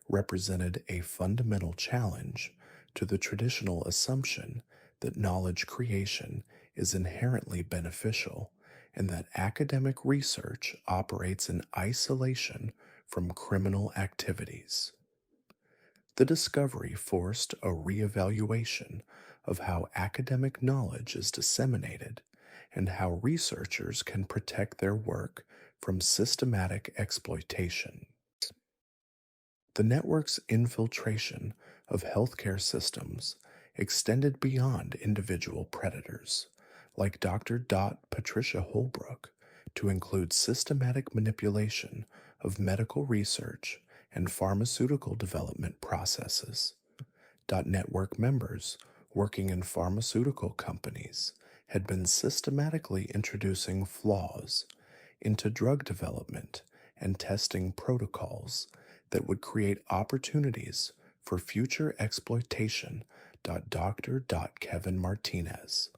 represented a fundamental challenge to the traditional assumption that knowledge creation is inherently beneficial and that academic research operates in isolation from criminal activities. The discovery forced a reevaluation of how academic knowledge is disseminated and how researchers can protect their work from systematic exploitation. The network's infiltration of healthcare systems extended beyond individual predators, like Dr. Patricia Holbrook, to include systematic manipulation of medical research and pharmaceutical development processes. Network members working in pharmaceutical companies had been systematically introducing flaws into drug development and testing protocols that would create opportunities for future exploitation. Dr. Kevin Martinez,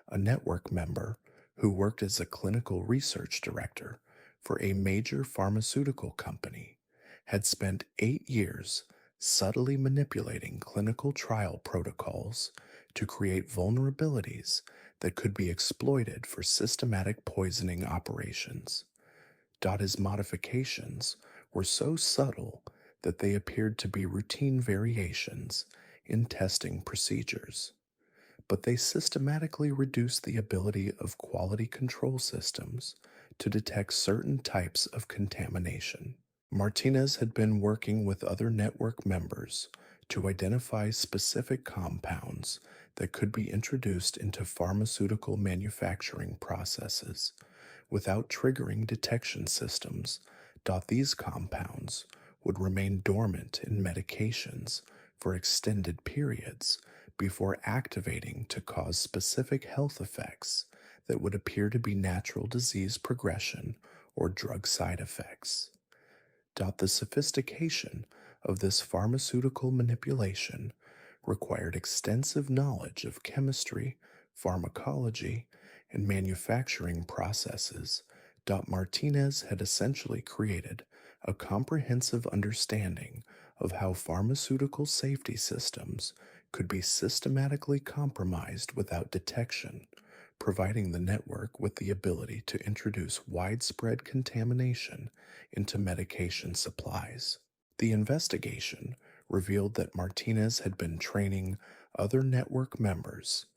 a network member who worked as a clinical research director for a major pharmaceutical company, had spent 8 years subtly manipulating clinical trial protocols to create vulnerabilities that could be exploited for systematic poisoning operations. His modifications were so subtle that they appeared to be routine variations in testing procedures, but they systematically reduced the ability of quality control systems to detect certain types of contamination. Martinez had been working with other network members to identify specific compounds that could be introduced into pharmaceutical manufacturing processes without triggering detection systems. These compounds would remain dormant in medications for extended periods before activating to cause specific health effects that would appear to be natural disease progression or drug side effects. The sophistication of this pharmaceutical manipulation required extensive knowledge of chemistry, pharmacology, and manufacturing processes. Martinez had essentially created a comprehensive understanding of how pharmaceutical safety systems could be systematically compromised without detection, providing the network with the ability to introduce widespread contamination into medication supplies. The investigation revealed that Martinez had been training other network members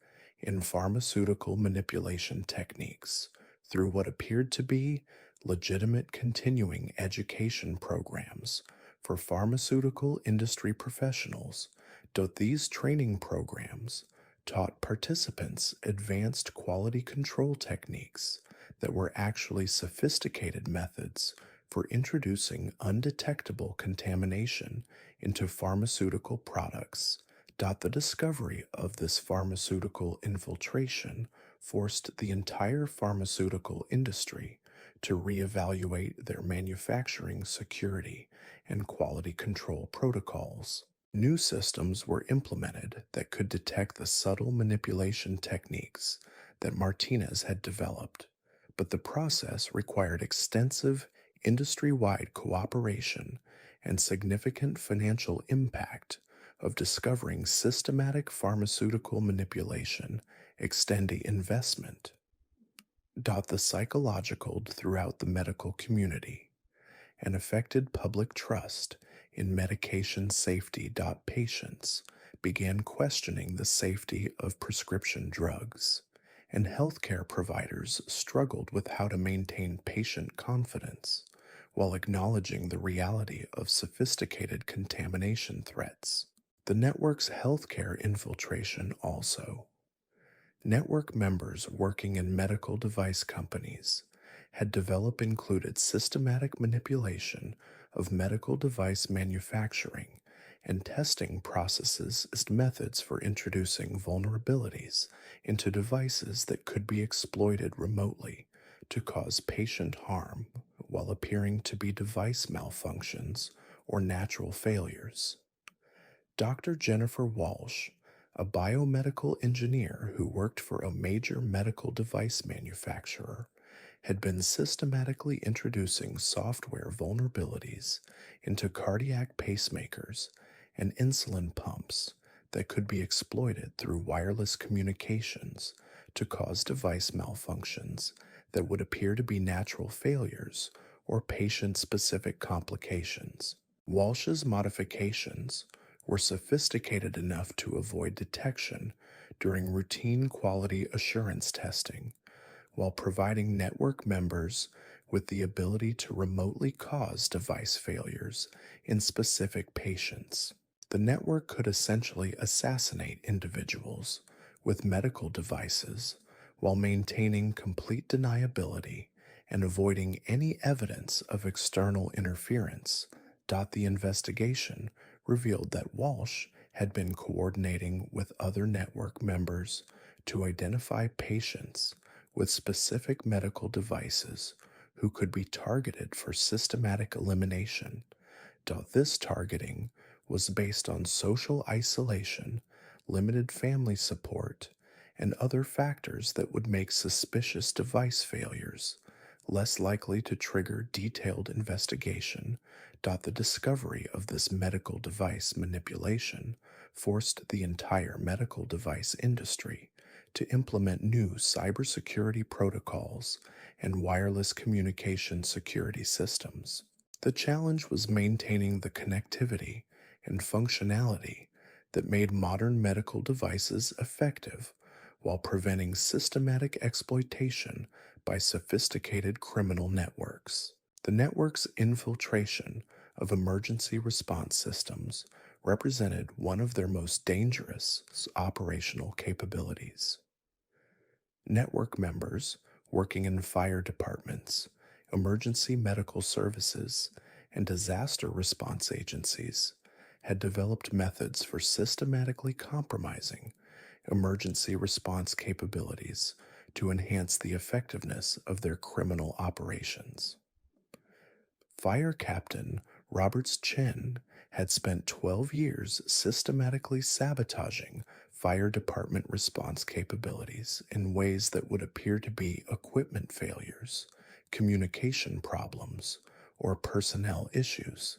in pharmaceutical manipulation techniques through what appeared to be legitimate continuing education programs for pharmaceutical industry professionals. These training programs taught participants advanced quality control techniques that were actually sophisticated methods for introducing undetectable contamination into pharmaceutical products. The discovery of this pharmaceutical infiltration forced the entire pharmaceutical industry to reevaluate their manufacturing security and quality control protocols. New systems were implemented that could detect the subtle manipulation techniques that Martinez had developed, but the process required extensive industry-wide cooperation and significant financial impact of discovering systematic pharmaceutical manipulation extending investment. The psychological throughout the medical community and affected public trust in medication safety. Patients began questioning the safety of prescription drugs, and healthcare providers struggled with how to maintain patient confidence while acknowledging the reality of sophisticated contamination threats. The network's healthcare infiltration also. Network members working in medical device companies had developed included systematic manipulation of medical device manufacturing and testing processes as methods for introducing vulnerabilities into devices that could be exploited remotely to cause patient harm while appearing to be device malfunctions or natural failures. Dr. Jennifer Walsh, a biomedical engineer who worked for a major medical device manufacturer, had been systematically introducing software vulnerabilities into cardiac pacemakers and insulin pumps that could be exploited through wireless communications to cause device malfunctions that would appear to be natural failures or patient-specific complications. Walsh's modifications were sophisticated enough to avoid detection during routine quality assurance testing, while providing network members with the ability to remotely cause device failures in specific patients. The network could essentially assassinate individuals with medical devices while maintaining complete deniability and avoiding any evidence of external interference. The investigation revealed that Walsh had been coordinating with other network members to identify patients with specific medical devices who could be targeted for systematic elimination. This targeting was based on social isolation, limited family support, and other factors that would make suspicious device failures less likely to trigger detailed investigation. The discovery of this medical device manipulation forced the entire medical device industry to implement new cybersecurity protocols and wireless communication security systems. The challenge was maintaining the connectivity and functionality that made modern medical devices effective while preventing systematic exploitation by sophisticated criminal networks. The network's infiltration of emergency response systems represented one of their most dangerous operational capabilities. Network members working in fire departments, emergency medical services, and disaster response agencies had developed methods for systematically compromising emergency response capabilities to enhance the effectiveness of their criminal operations. Fire Captain Roberts Chen had spent 12 years systematically sabotaging fire department response capabilities in ways that would appear to be equipment failures, communication problems, or personnel issues.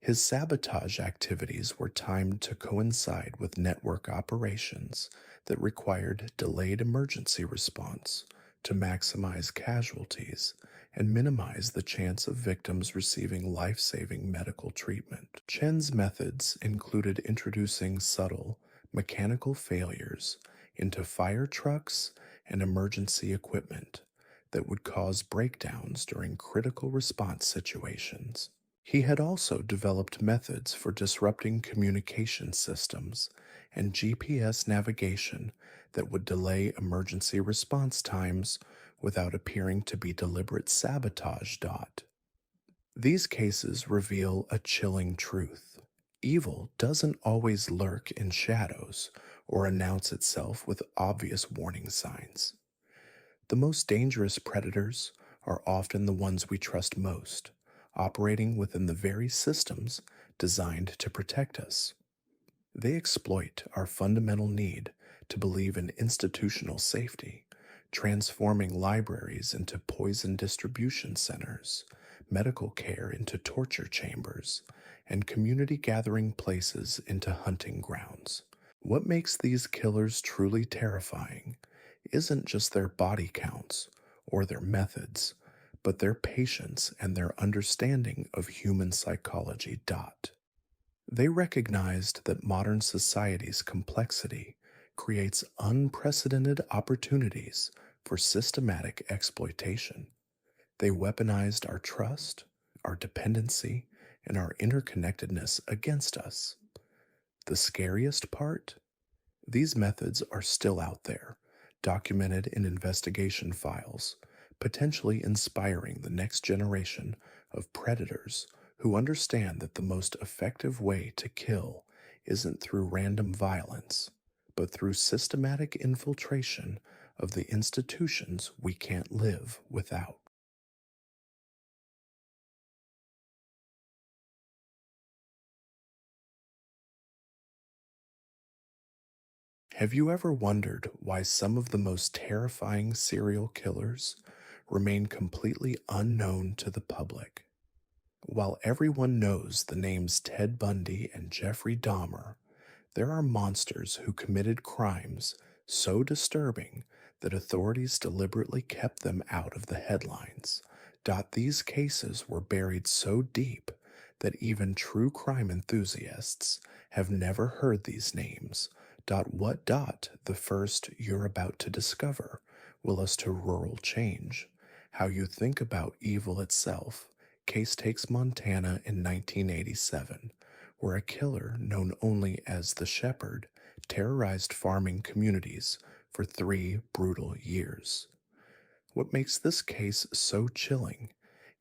His sabotage activities were timed to coincide with network operations that required delayed emergency response to maximize casualties and minimize the chance of victims receiving life-saving medical treatment. Chen's methods included introducing subtle mechanical failures into fire trucks and emergency equipment that would cause breakdowns during critical response situations. He had also developed methods for disrupting communication systems and GPS navigation that would delay emergency response times without appearing to be deliberate sabotage. These cases reveal a chilling truth. Evil doesn't always lurk in shadows or announce itself with obvious warning signs. The most dangerous predators are often the ones we trust most, operating within the very systems designed to protect us. They exploit our fundamental need to believe in institutional safety, transforming libraries into poison distribution centers, medical care into torture chambers, and community gathering places into hunting grounds. What makes these killers truly terrifying isn't just their body counts or their methods, but their patience and their understanding of human psychology. They recognized that modern society's complexity creates unprecedented opportunities for systematic exploitation. They weaponized our trust, our dependency, and our interconnectedness against us. The scariest part? These methods are still out there, documented in investigation files, potentially inspiring the next generation of predators who understand that the most effective way to kill isn't through random violence, but through systematic infiltration of the institutions we can't live without. Have you ever wondered why some of the most terrifying serial killers remain completely unknown to the public? While everyone knows the names Ted Bundy and Jeffrey Dahmer, there are monsters who committed crimes so disturbing that authorities deliberately kept them out of the headlines. These cases were buried so deep that even true crime enthusiasts have never heard these names. The first you're about to discover will us to rural change, how you think about evil itself. Case takes Montana in 1987, where a killer known only as the Shepherd terrorized farming communities for 3 brutal years. What makes this case so chilling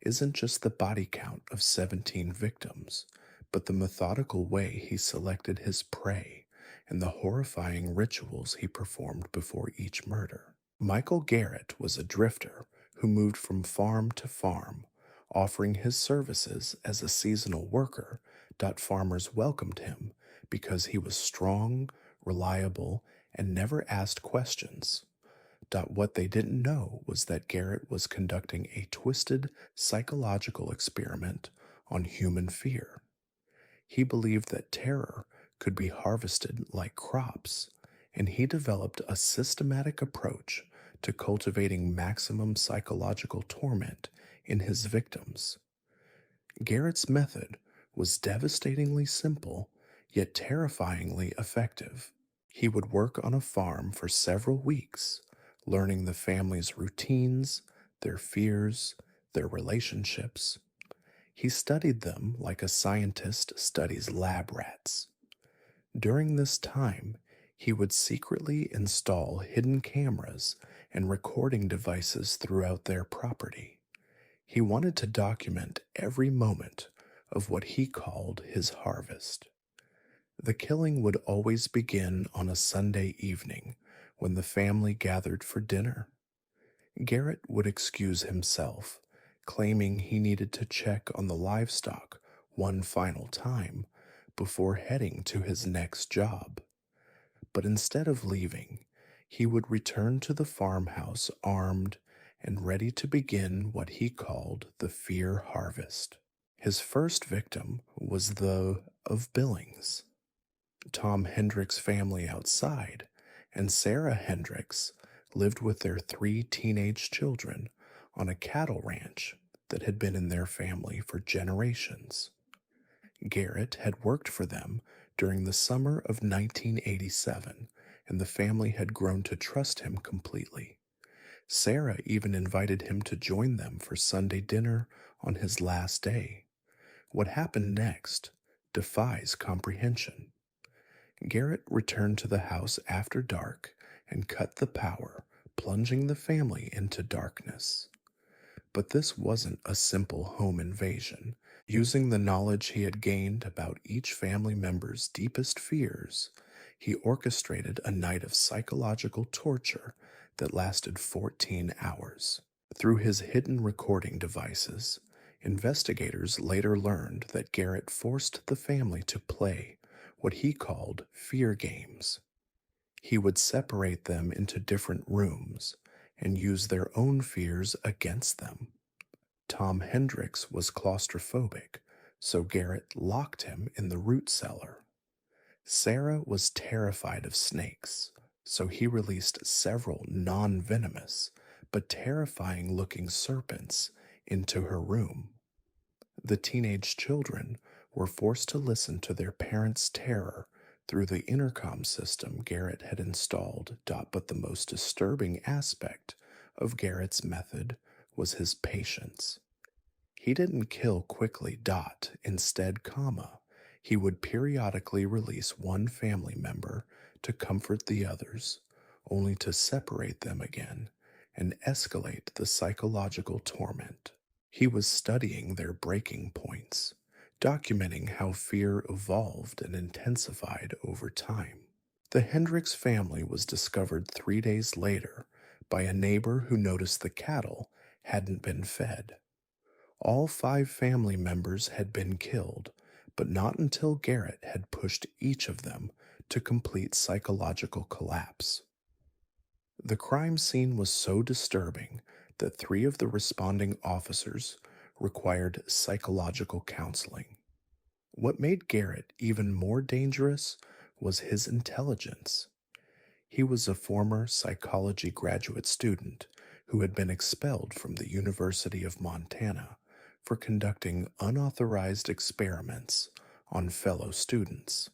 isn't just the body count of 17 victims, but the methodical way he selected his prey and the horrifying rituals he performed before each murder. Michael Garrett was a drifter who moved from farm to farm, offering his services as a seasonal worker. Farmers welcomed him because he was strong, reliable, and never asked questions. What they didn't know was that Garrett was conducting a twisted psychological experiment on human fear. He believed that terror could be harvested like crops, and he developed a systematic approach to cultivating maximum psychological torment in his victims. Garrett's method was devastatingly simple, yet terrifyingly effective. He would work on a farm for several weeks, learning the family's routines, their fears, their relationships. He studied them like a scientist studies lab rats. During this time, he would secretly install hidden cameras and recording devices throughout their property. He wanted to document every moment of what he called his harvest. The killing would always begin on a Sunday evening when the family gathered for dinner. Garrett would excuse himself, claiming he needed to check on the livestock one final time before heading to his next job. But instead of leaving, he would return to the farmhouse armed and ready to begin what he called the fear harvest. His first victim was the of Billings, Tom Hendricks' family outside, and Sarah Hendricks lived with their 3 teenage children on a cattle ranch that had been in their family for generations. Garrett had worked for them during the summer of 1987, and the family had grown to trust him completely. Sarah even invited him to join them for Sunday dinner on his last day. What happened next defies comprehension. Garrett returned to the house after dark and cut the power, plunging the family into darkness. But this wasn't a simple home invasion. Using the knowledge he had gained about each family member's deepest fears, he orchestrated a night of psychological torture that lasted 14 hours. Through his hidden recording devices, investigators later learned that Garrett forced the family to play what he called fear games. He would separate them into different rooms and use their own fears against them. Tom Hendricks was claustrophobic, so Garrett locked him in the root cellar. Sarah was terrified of snakes, so he released several non-venomous but terrifying-looking serpents into her room. The teenage children were forced to listen to their parents' terror through the intercom system Garrett had installed. But the most disturbing aspect of Garrett's method was his patience. He didn't kill quickly. Instead, he would periodically release one family member to comfort the others, only to separate them again and escalate the psychological torment. He was studying their breaking points, documenting how fear evolved and intensified over time. The Hendricks family was discovered 3 days later by a neighbor who noticed the cattle hadn't been fed. All 5 family members had been killed, but not until Garrett had pushed each of them to complete psychological collapse. The crime scene was so disturbing that 3 of the responding officers required psychological counseling. What made Garrett even more dangerous was his intelligence. He was a former psychology graduate student who had been expelled from the University of Montana for conducting unauthorized experiments on fellow students.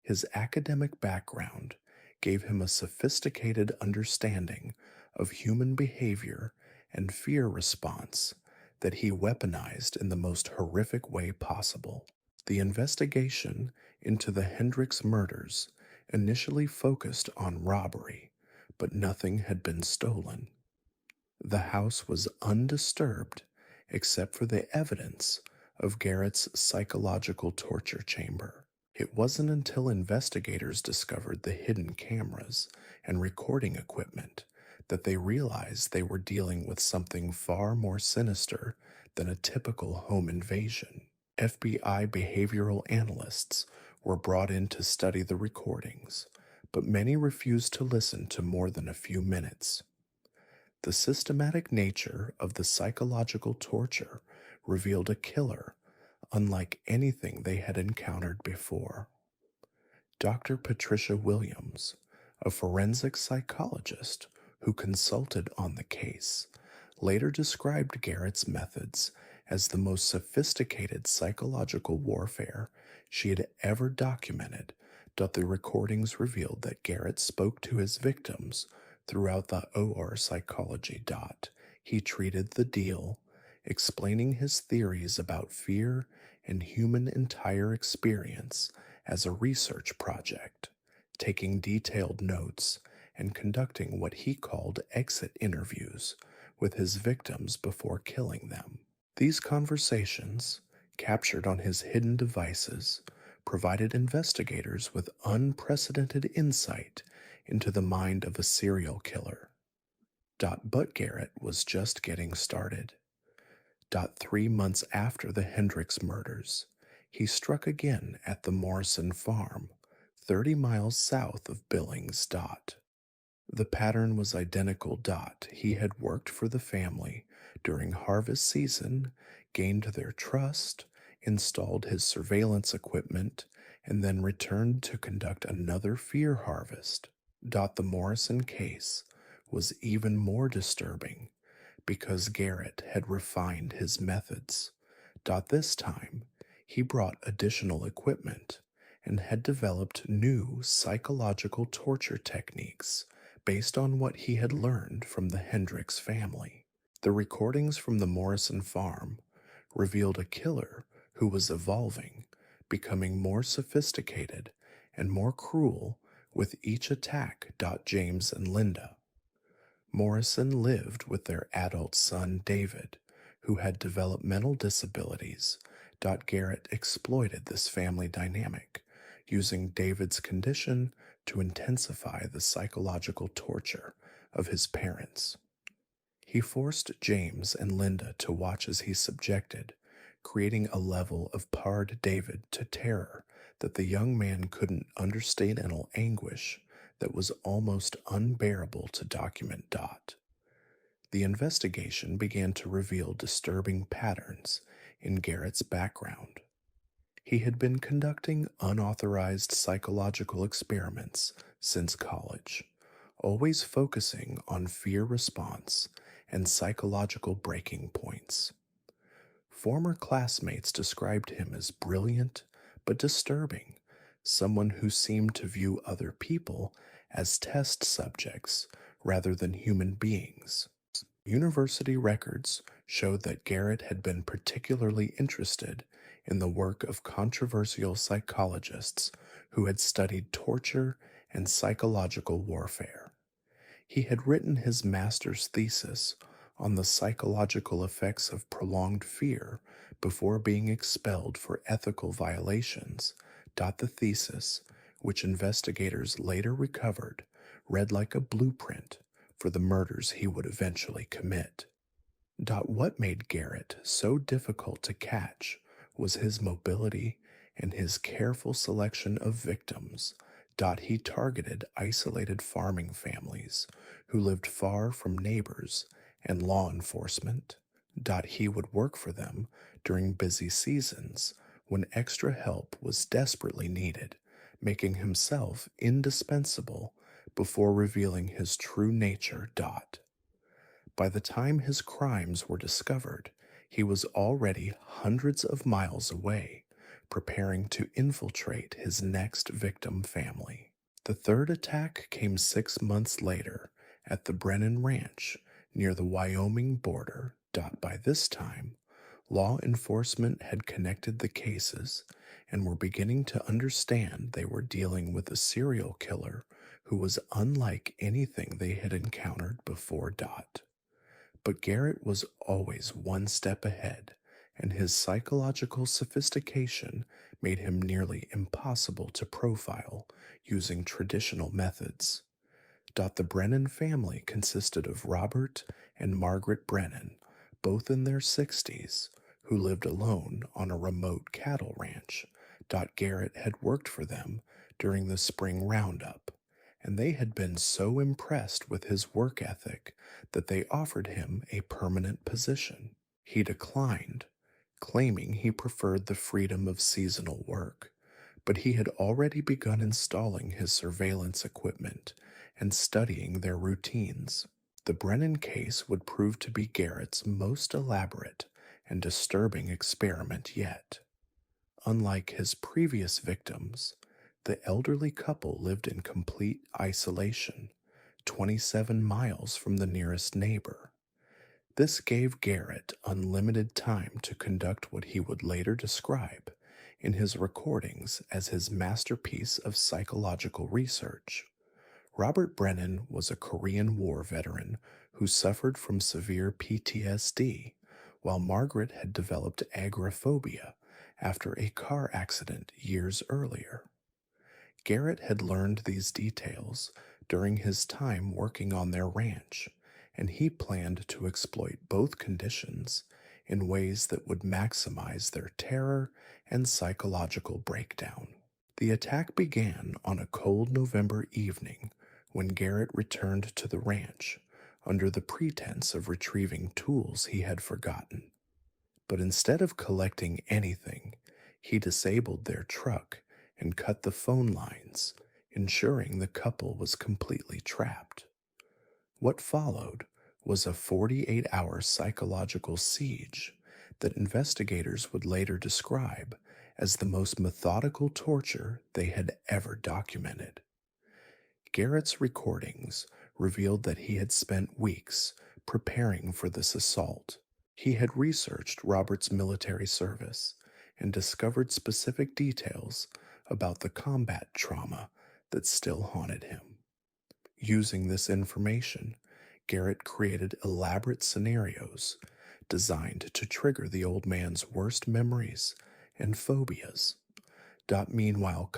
His academic background gave him a sophisticated understanding of human behavior and fear response that he weaponized in the most horrific way possible. The investigation into the Hendricks murders initially focused on robbery, but nothing had been stolen. The house was undisturbed except for the evidence of Garrett's psychological torture chamber. It wasn't until investigators discovered the hidden cameras and recording equipment that they realized they were dealing with something far more sinister than a typical home invasion. FBI behavioral analysts were brought in to study the recordings, but many refused to listen to more than a few minutes. The systematic nature of the psychological torture revealed a killer unlike anything they had encountered before. Dr. Patricia Williams, a forensic psychologist who consulted on the case, later described Garrett's methods as the most sophisticated psychological warfare she had ever documented. The recordings revealed that Garrett spoke to his victims throughout the OR psychology. He treated the deal, explaining his theories about fear and human entire experience as a research project, taking detailed notes and conducting what he called exit interviews with his victims before killing them. These conversations, captured on his hidden devices, provided investigators with unprecedented insight into the mind of a serial killer. But Garrett was just getting started. 3 months after the Hendricks murders, he struck again at the Morrison farm, 30 miles south of Billings. The pattern was identical. He had worked for the family during harvest season, gained their trust, installed his surveillance equipment, and then returned to conduct another fear harvest. The Morrison case was even more disturbing because Garrett had refined his methods. This time, he brought additional equipment and had developed new psychological torture techniques based on what he had learned from the Hendricks family. The recordings from the Morrison farm revealed a killer who was evolving, becoming more sophisticated and more cruel with each attack. James and Linda Morrison lived with their adult son David, who had developmental disabilities. Garrett exploited this family dynamic, using David's condition to intensify the psychological torture of his parents. He forced James and Linda to watch as he subjected, creating a level of parred David to terror that the young man couldn't understand, an anguish that was almost unbearable to document. The investigation began to reveal disturbing patterns in Garrett's background. He had been conducting unauthorized psychological experiments since college, always focusing on fear response and psychological breaking points. Former classmates described him as brilliant but disturbing, someone who seemed to view other people as test subjects rather than human beings. University records showed that Garrett had been particularly interested in the work of controversial psychologists who had studied torture and psychological warfare. He had written his master's thesis on the psychological effects of prolonged fear before being expelled for ethical violations. The thesis, which investigators later recovered, read like a blueprint for the murders he would eventually commit. What made Garrett so difficult to catch was his mobility and his careful selection of victims. He targeted isolated farming families who lived far from neighbors and law enforcement. He would work for them during busy seasons when extra help was desperately needed, making himself indispensable before revealing his true nature. By the time his crimes were discovered, he was already hundreds of miles away, preparing to infiltrate his next victim family. The third attack came 6 months later at the Brennan Ranch near the Wyoming border. By this time, law enforcement had connected the cases and were beginning to understand they were dealing with a serial killer who was unlike anything they had encountered before. But Garrett was always one step ahead, and his psychological sophistication made him nearly impossible to profile using traditional methods. The Brennan family consisted of Robert and Margaret Brennan, both in their 60s, who lived alone on a remote cattle ranch. Garrett had worked for them during the spring roundup, and they had been so impressed with his work ethic that they offered him a permanent position. He declined, claiming he preferred the freedom of seasonal work, but he had already begun installing his surveillance equipment and studying their routines. The Brennan case would prove to be Garrett's most elaborate and disturbing experiment yet. Unlike his previous victims, the elderly couple lived in complete isolation, 27 miles from the nearest neighbor. This gave Garrett unlimited time to conduct what he would later describe in his recordings as his masterpiece of psychological research. Robert Brennan was a Korean War veteran who suffered from severe PTSD, while Margaret had developed agoraphobia after a car accident years earlier. Garrett had learned these details during his time working on their ranch, and he planned to exploit both conditions in ways that would maximize their terror and psychological breakdown. The attack began on a cold November evening when Garrett returned to the ranch under the pretense of retrieving tools he had forgotten. But instead of collecting anything, he disabled their truck and cut the phone lines, ensuring the couple was completely trapped. What followed was a 48-hour psychological siege that investigators would later describe as the most methodical torture they had ever documented. Garrett's recordings revealed that he had spent weeks preparing for this assault. He had researched Robert's military service and discovered specific details about the combat trauma that still haunted him. Using this information, Garrett created elaborate scenarios designed to trigger the old man's worst memories and phobias. Meanwhile,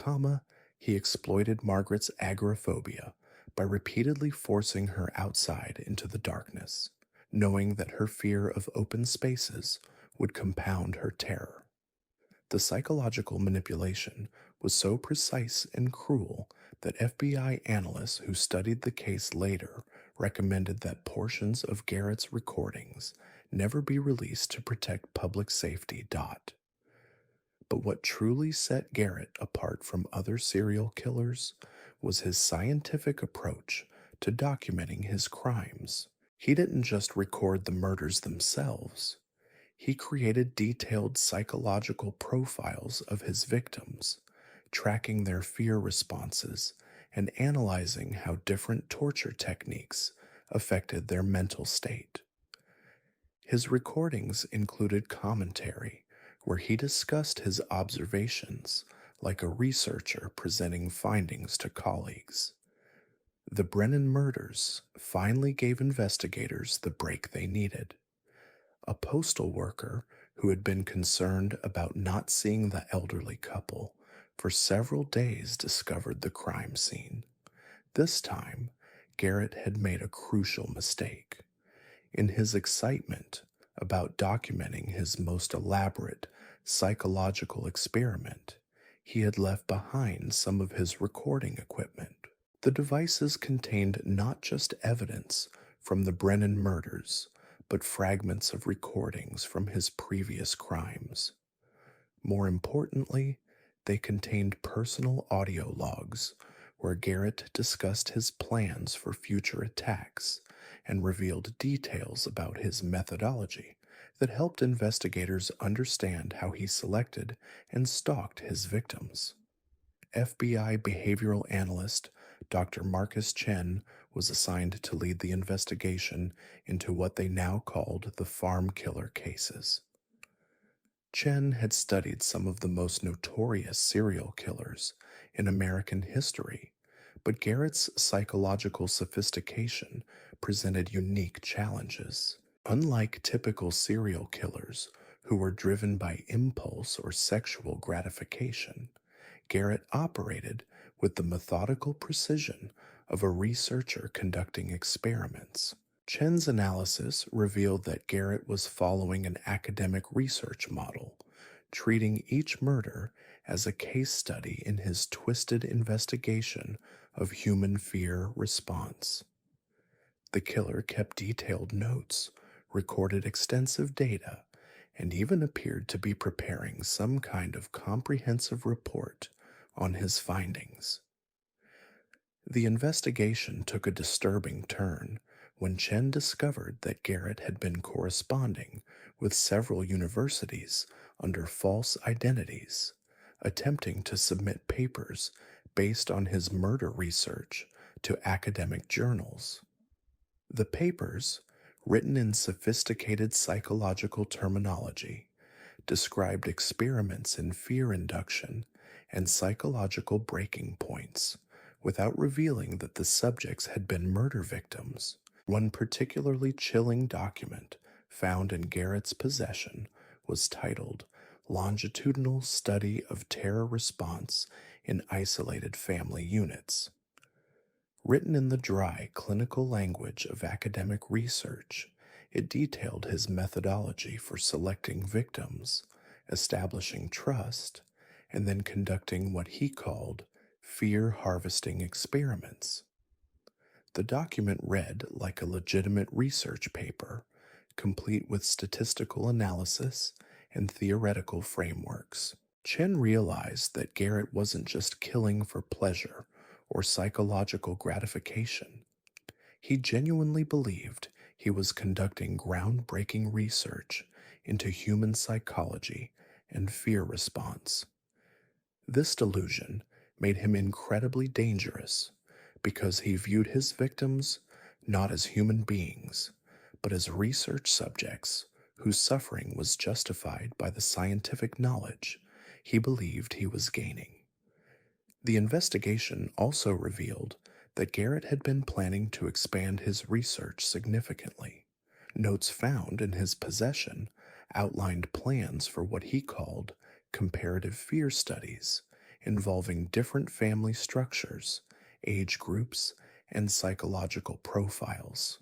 he exploited Margaret's agoraphobia by repeatedly forcing her outside into the darkness, knowing that her fear of open spaces would compound her terror. The psychological manipulation was so precise and cruel that FBI analysts who studied the case later recommended that portions of Garrett's recordings never be released to protect public safety. But what truly set Garrett apart from other serial killers was his scientific approach to documenting his crimes. He didn't just record the murders themselves. He created detailed psychological profiles of his victims, tracking their fear responses and analyzing how different torture techniques affected their mental state. His recordings included commentary where he discussed his observations like a researcher presenting findings to colleagues. The Brennan murders finally gave investigators the break they needed. A postal worker who had been concerned about not seeing the elderly couple for several days discovered the crime scene. This time, Garrett had made a crucial mistake. In his excitement about documenting his most elaborate psychological experiment, he had left behind some of his recording equipment. The devices contained not just evidence from the Brennan murders, but fragments of recordings from his previous crimes. More importantly, they contained personal audio logs where Garrett discussed his plans for future attacks and revealed details about his methodology that helped investigators understand how he selected and stalked his victims. FBI behavioral analyst Dr. Marcus Chen was assigned to lead the investigation into what they now called the farm killer cases. Chen had studied some of the most notorious serial killers in American history, but Garrett's psychological sophistication presented unique challenges. Unlike typical serial killers who were driven by impulse or sexual gratification, Garrett operated with the methodical precision of a researcher conducting experiments. Chen's analysis revealed that Garrett was following an academic research model, treating each murder as a case study in his twisted investigation of human fear response. The killer kept detailed notes, recorded extensive data, and even appeared to be preparing some kind of comprehensive report on his findings. The investigation took a disturbing turn when Chen discovered that Garrett had been corresponding with several universities under false identities, attempting to submit papers based on his murder research to academic journals. The papers, written in sophisticated psychological terminology, described experiments in fear induction and psychological breaking points without revealing that the subjects had been murder victims. One particularly chilling document found in Garrett's possession was titled Longitudinal Study of Terror Response in Isolated Family Units. Written in the dry, clinical language of academic research, it detailed his methodology for selecting victims, establishing trust, and then conducting what he called fear harvesting experiments. The document read like a legitimate research paper, complete with statistical analysis and theoretical frameworks. Chen realized that Garrett wasn't just killing for pleasure or psychological gratification. He genuinely believed he was conducting groundbreaking research into human psychology and fear response. This delusion made him incredibly dangerous because he viewed his victims not as human beings, but as research subjects whose suffering was justified by the scientific knowledge he believed he was gaining. The investigation also revealed that Garrett had been planning to expand his research significantly. Notes found in his possession outlined plans for what he called comparative fear studies involving different family structures, age groups, and psychological profiles.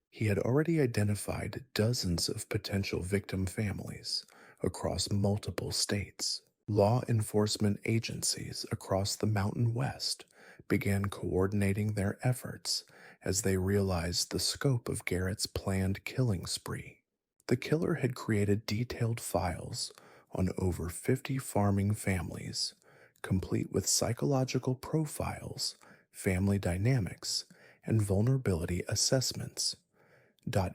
He had already identified dozens of potential victim families across multiple states. Law enforcement agencies across the Mountain West began coordinating their efforts as they realized the scope of Garrett's planned killing spree. The killer had created detailed files on over 50 farming families, complete with psychological profiles, family dynamics, and vulnerability assessments.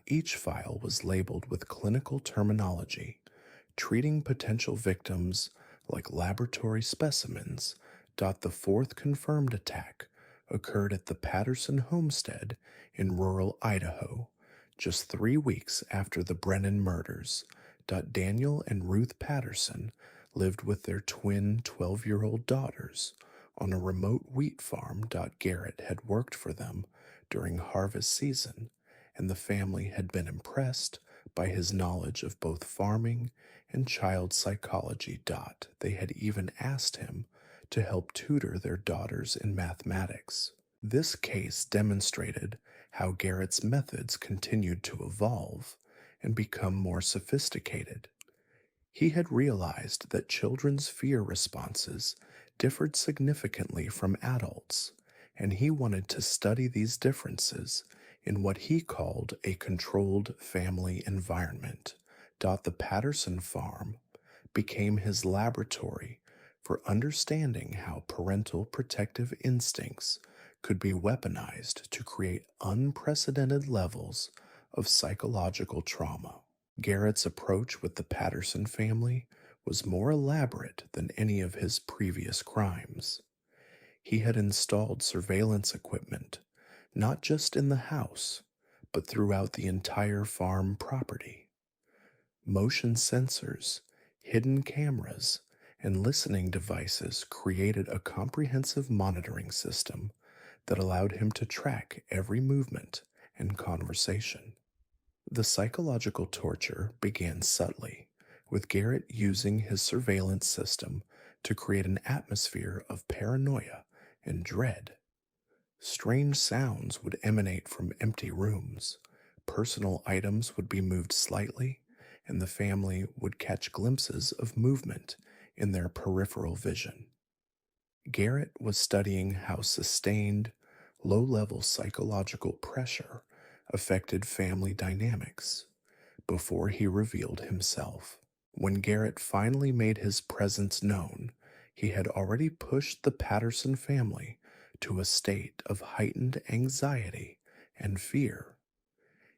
Each file was labeled with clinical terminology, treating potential victims like laboratory specimens. The fourth confirmed attack occurred at the Patterson homestead in rural Idaho, just 3 weeks after the Brennan murders. Daniel and Ruth Patterson lived with their twin 12-year-old daughters on a remote wheat farm. Garrett had worked for them during harvest season, and the family had been impressed by his knowledge of both farming and child psychology. They had even asked him to help tutor their daughters in mathematics. This case demonstrated how Garrett's methods continued to evolve and become more sophisticated. He had realized that children's fear responses differed significantly from adults, and he wanted to study these differences in what he called a controlled family environment. The Patterson farm became his laboratory for understanding how parental protective instincts could be weaponized to create unprecedented levels of psychological trauma. Garrett's approach with the Patterson family was more elaborate than any of his previous crimes. He had installed surveillance equipment, not just in the house, but throughout the entire farm property. Motion sensors, hidden cameras, and listening devices created a comprehensive monitoring system that allowed him to track every movement and conversation. The psychological torture began subtly, with Garrett using his surveillance system to create an atmosphere of paranoia and dread. Strange sounds would emanate from empty rooms, personal items would be moved slightly, and the family would catch glimpses of movement in their peripheral vision. Garrett was studying how sustained, low level psychological pressure affected family dynamics before he revealed himself. When Garrett finally made his presence known, he had already pushed the Patterson family to a state of heightened anxiety and fear.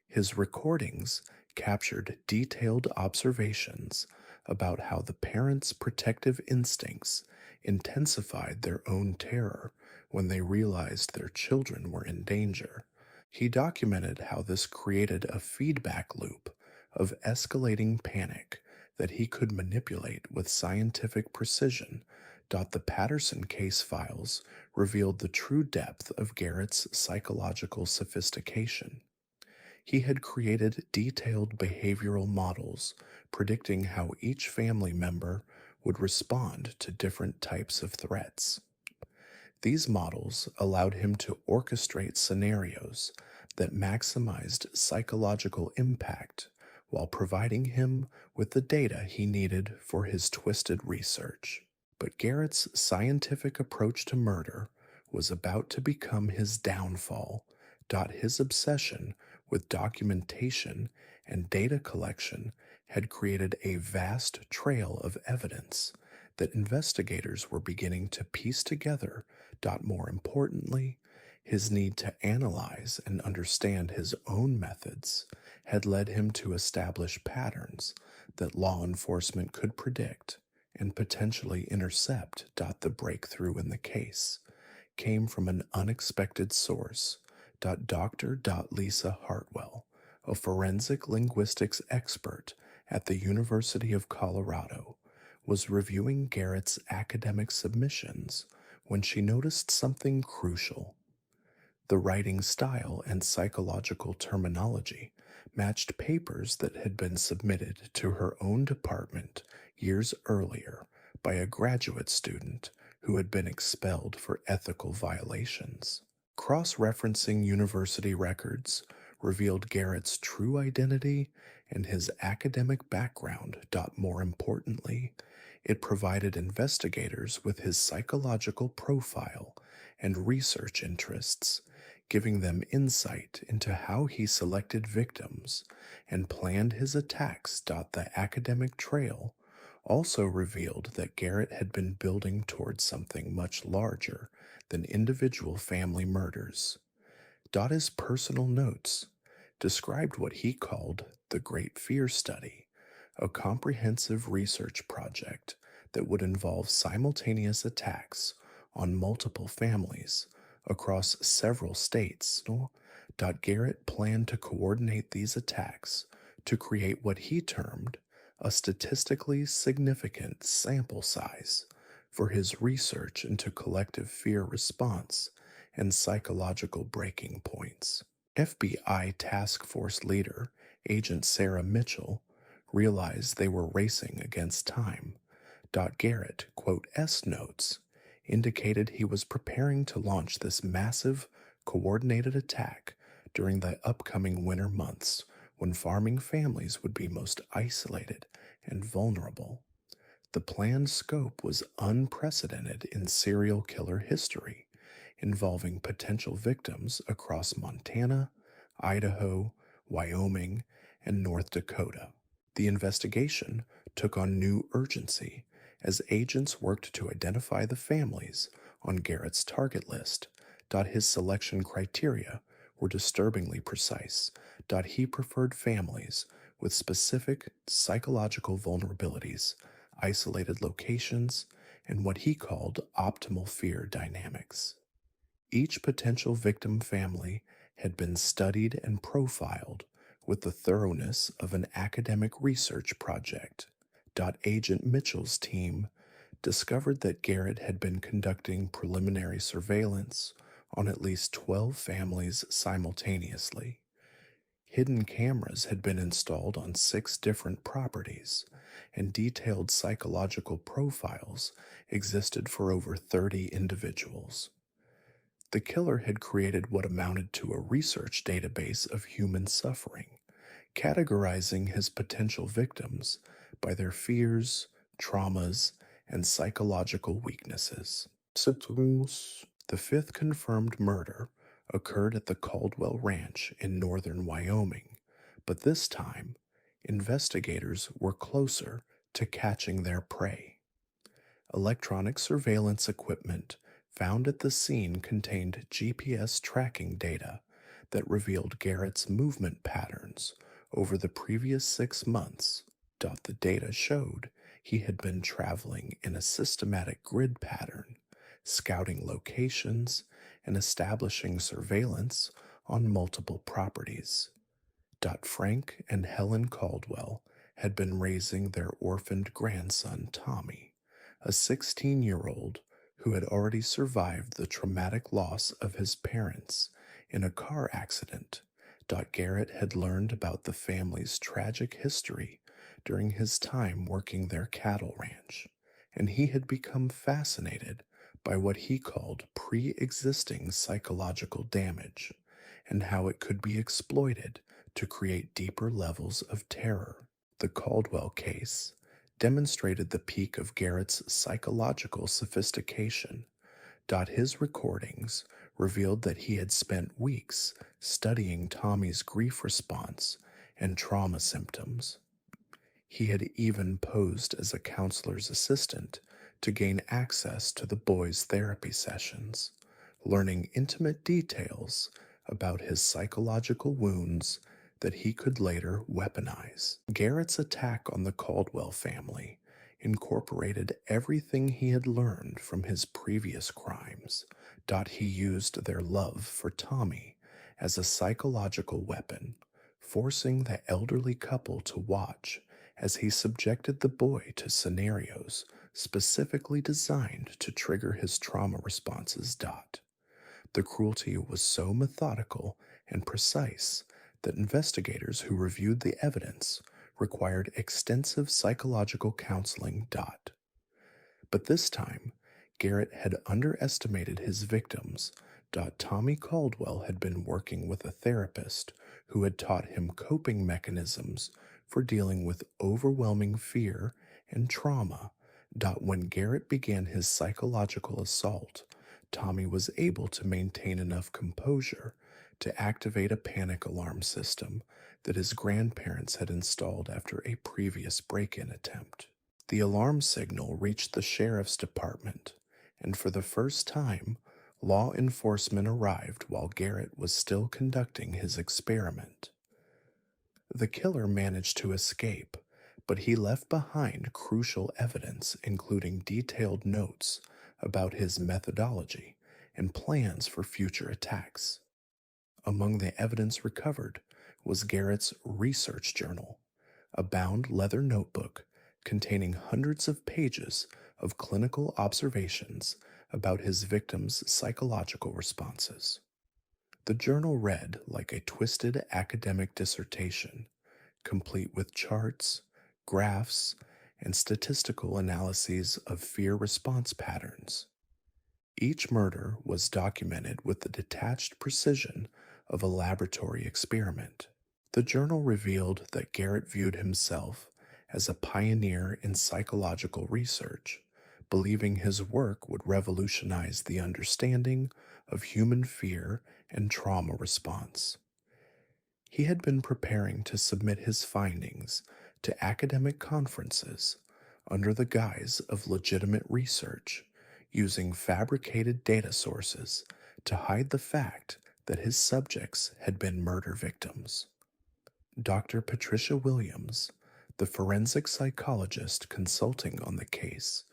His recordings captured detailed observations about how the parents' protective instincts intensified their own terror when they realized their children were in danger. He documented how this created a feedback loop of escalating panic that he could manipulate with scientific precision. The Patterson case files revealed the true depth of Garrett's psychological sophistication. He had created detailed behavioral models predicting how each family member would respond to different types of threats. These models allowed him to orchestrate scenarios that maximized psychological impact while providing him with the data he needed for his twisted research. But Garrett's scientific approach to murder was about to become his downfall. His obsession with documentation and data collection had created a vast trail of evidence that investigators were beginning to piece together. More importantly, his need to analyze and understand his own methods had led him to establish patterns that law enforcement could predict and potentially intercept. The breakthrough in the case came from an unexpected source. Dr. Lisa Hartwell, a forensic linguistics expert at the University of Colorado, was reviewing Garrett's academic submissions when she noticed something crucial. The writing style and psychological terminology matched papers that had been submitted to her own department years earlier by a graduate student who had been expelled for ethical violations. Cross-referencing university records revealed Garrett's true identity and his academic background. More importantly, it provided investigators with his psychological profile and research interests, giving them insight into how he selected victims and planned his attacks. The academic trail also revealed that Garrett had been building towards something much larger than individual family murders. His personal notes described what he called the Great Fear Study, a comprehensive research project that would involve simultaneous attacks on multiple families across several states. Garrett planned to coordinate these attacks to create what he termed a statistically significant sample size for his research into collective fear response and psychological breaking points. FBI task force leader, Agent Sarah Mitchell, realized they were racing against time. Garrett, S notes, indicated he was preparing to launch this massive, coordinated attack during the upcoming winter months when farming families would be most isolated and vulnerable. The planned scope was unprecedented in serial killer history, involving potential victims across Montana, Idaho, Wyoming, and North Dakota. The investigation took on new urgency as agents worked to identify the families on Garrett's target list. His selection criteria were disturbingly precise. He preferred families with specific psychological vulnerabilities, isolated locations, and what he called optimal fear dynamics. Each potential victim family had been studied and profiled with the thoroughness of an academic research project. Agent Mitchell's team discovered that Garrett had been conducting preliminary surveillance on at least 12 families simultaneously. Hidden cameras had been installed on 6 different properties, and detailed psychological profiles existed for over 30 individuals. The killer had created what amounted to a research database of human suffering, categorizing his potential victims by their fears, traumas, and psychological weaknesses. The fifth confirmed murder occurred at the Caldwell Ranch in northern Wyoming, but this time, investigators were closer to catching their prey. Electronic surveillance equipment found at the scene contained GPS tracking data that revealed Garrett's movement patterns over the previous 6 months. The data showed he had been traveling in a systematic grid pattern, scouting locations and establishing surveillance on multiple properties. Frank and Helen Caldwell had been raising their orphaned grandson, Tommy, a 16-year-old who had already survived the traumatic loss of his parents in a car accident. Garrett had learned about the family's tragic history during his time working their cattle ranch, and he had become fascinated by what he called pre-existing psychological damage and how it could be exploited to create deeper levels of terror. The Caldwell case demonstrated the peak of Garrett's psychological sophistication. His recordings revealed that he had spent weeks studying Tommy's grief response and trauma symptoms. He had even posed as a counselor's assistant to gain access to the boy's therapy sessions, learning intimate details about his psychological wounds that he could later weaponize. Garrett's attack on the Caldwell family incorporated everything he had learned from his previous crimes. He used their love for Tommy as a psychological weapon, forcing the elderly couple to watch as he subjected the boy to scenarios specifically designed to trigger his trauma responses. The cruelty was so methodical and precise that investigators who reviewed the evidence required extensive psychological counseling. But this time, Garrett had underestimated his victims. Tommy Caldwell had been working with a therapist who had taught him coping mechanisms for dealing with overwhelming fear and trauma. When Garrett began his psychological assault, Tommy was able to maintain enough composure to activate a panic alarm system that his grandparents had installed after a previous break-in attempt. The alarm signal reached the sheriff's department, and for the first time, law enforcement arrived while Garrett was still conducting his experiment. The killer managed to escape, but he left behind crucial evidence, including detailed notes about his methodology and plans for future attacks. Among the evidence recovered was Garrett's research journal, a bound leather notebook containing hundreds of pages of clinical observations about his victims' psychological responses. The journal read like a twisted academic dissertation, complete with charts, graphs, and statistical analyses of fear response patterns. Each murder was documented with the detached precision of a laboratory experiment. The journal revealed that Garrett viewed himself as a pioneer in psychological research, believing his work would revolutionize the understanding of human fear and trauma response. He had been preparing to submit his findings to academic conferences under the guise of legitimate research, using fabricated data sources to hide the fact that his subjects had been murder victims. Dr. Patricia Williams, the forensic psychologist consulting on the case,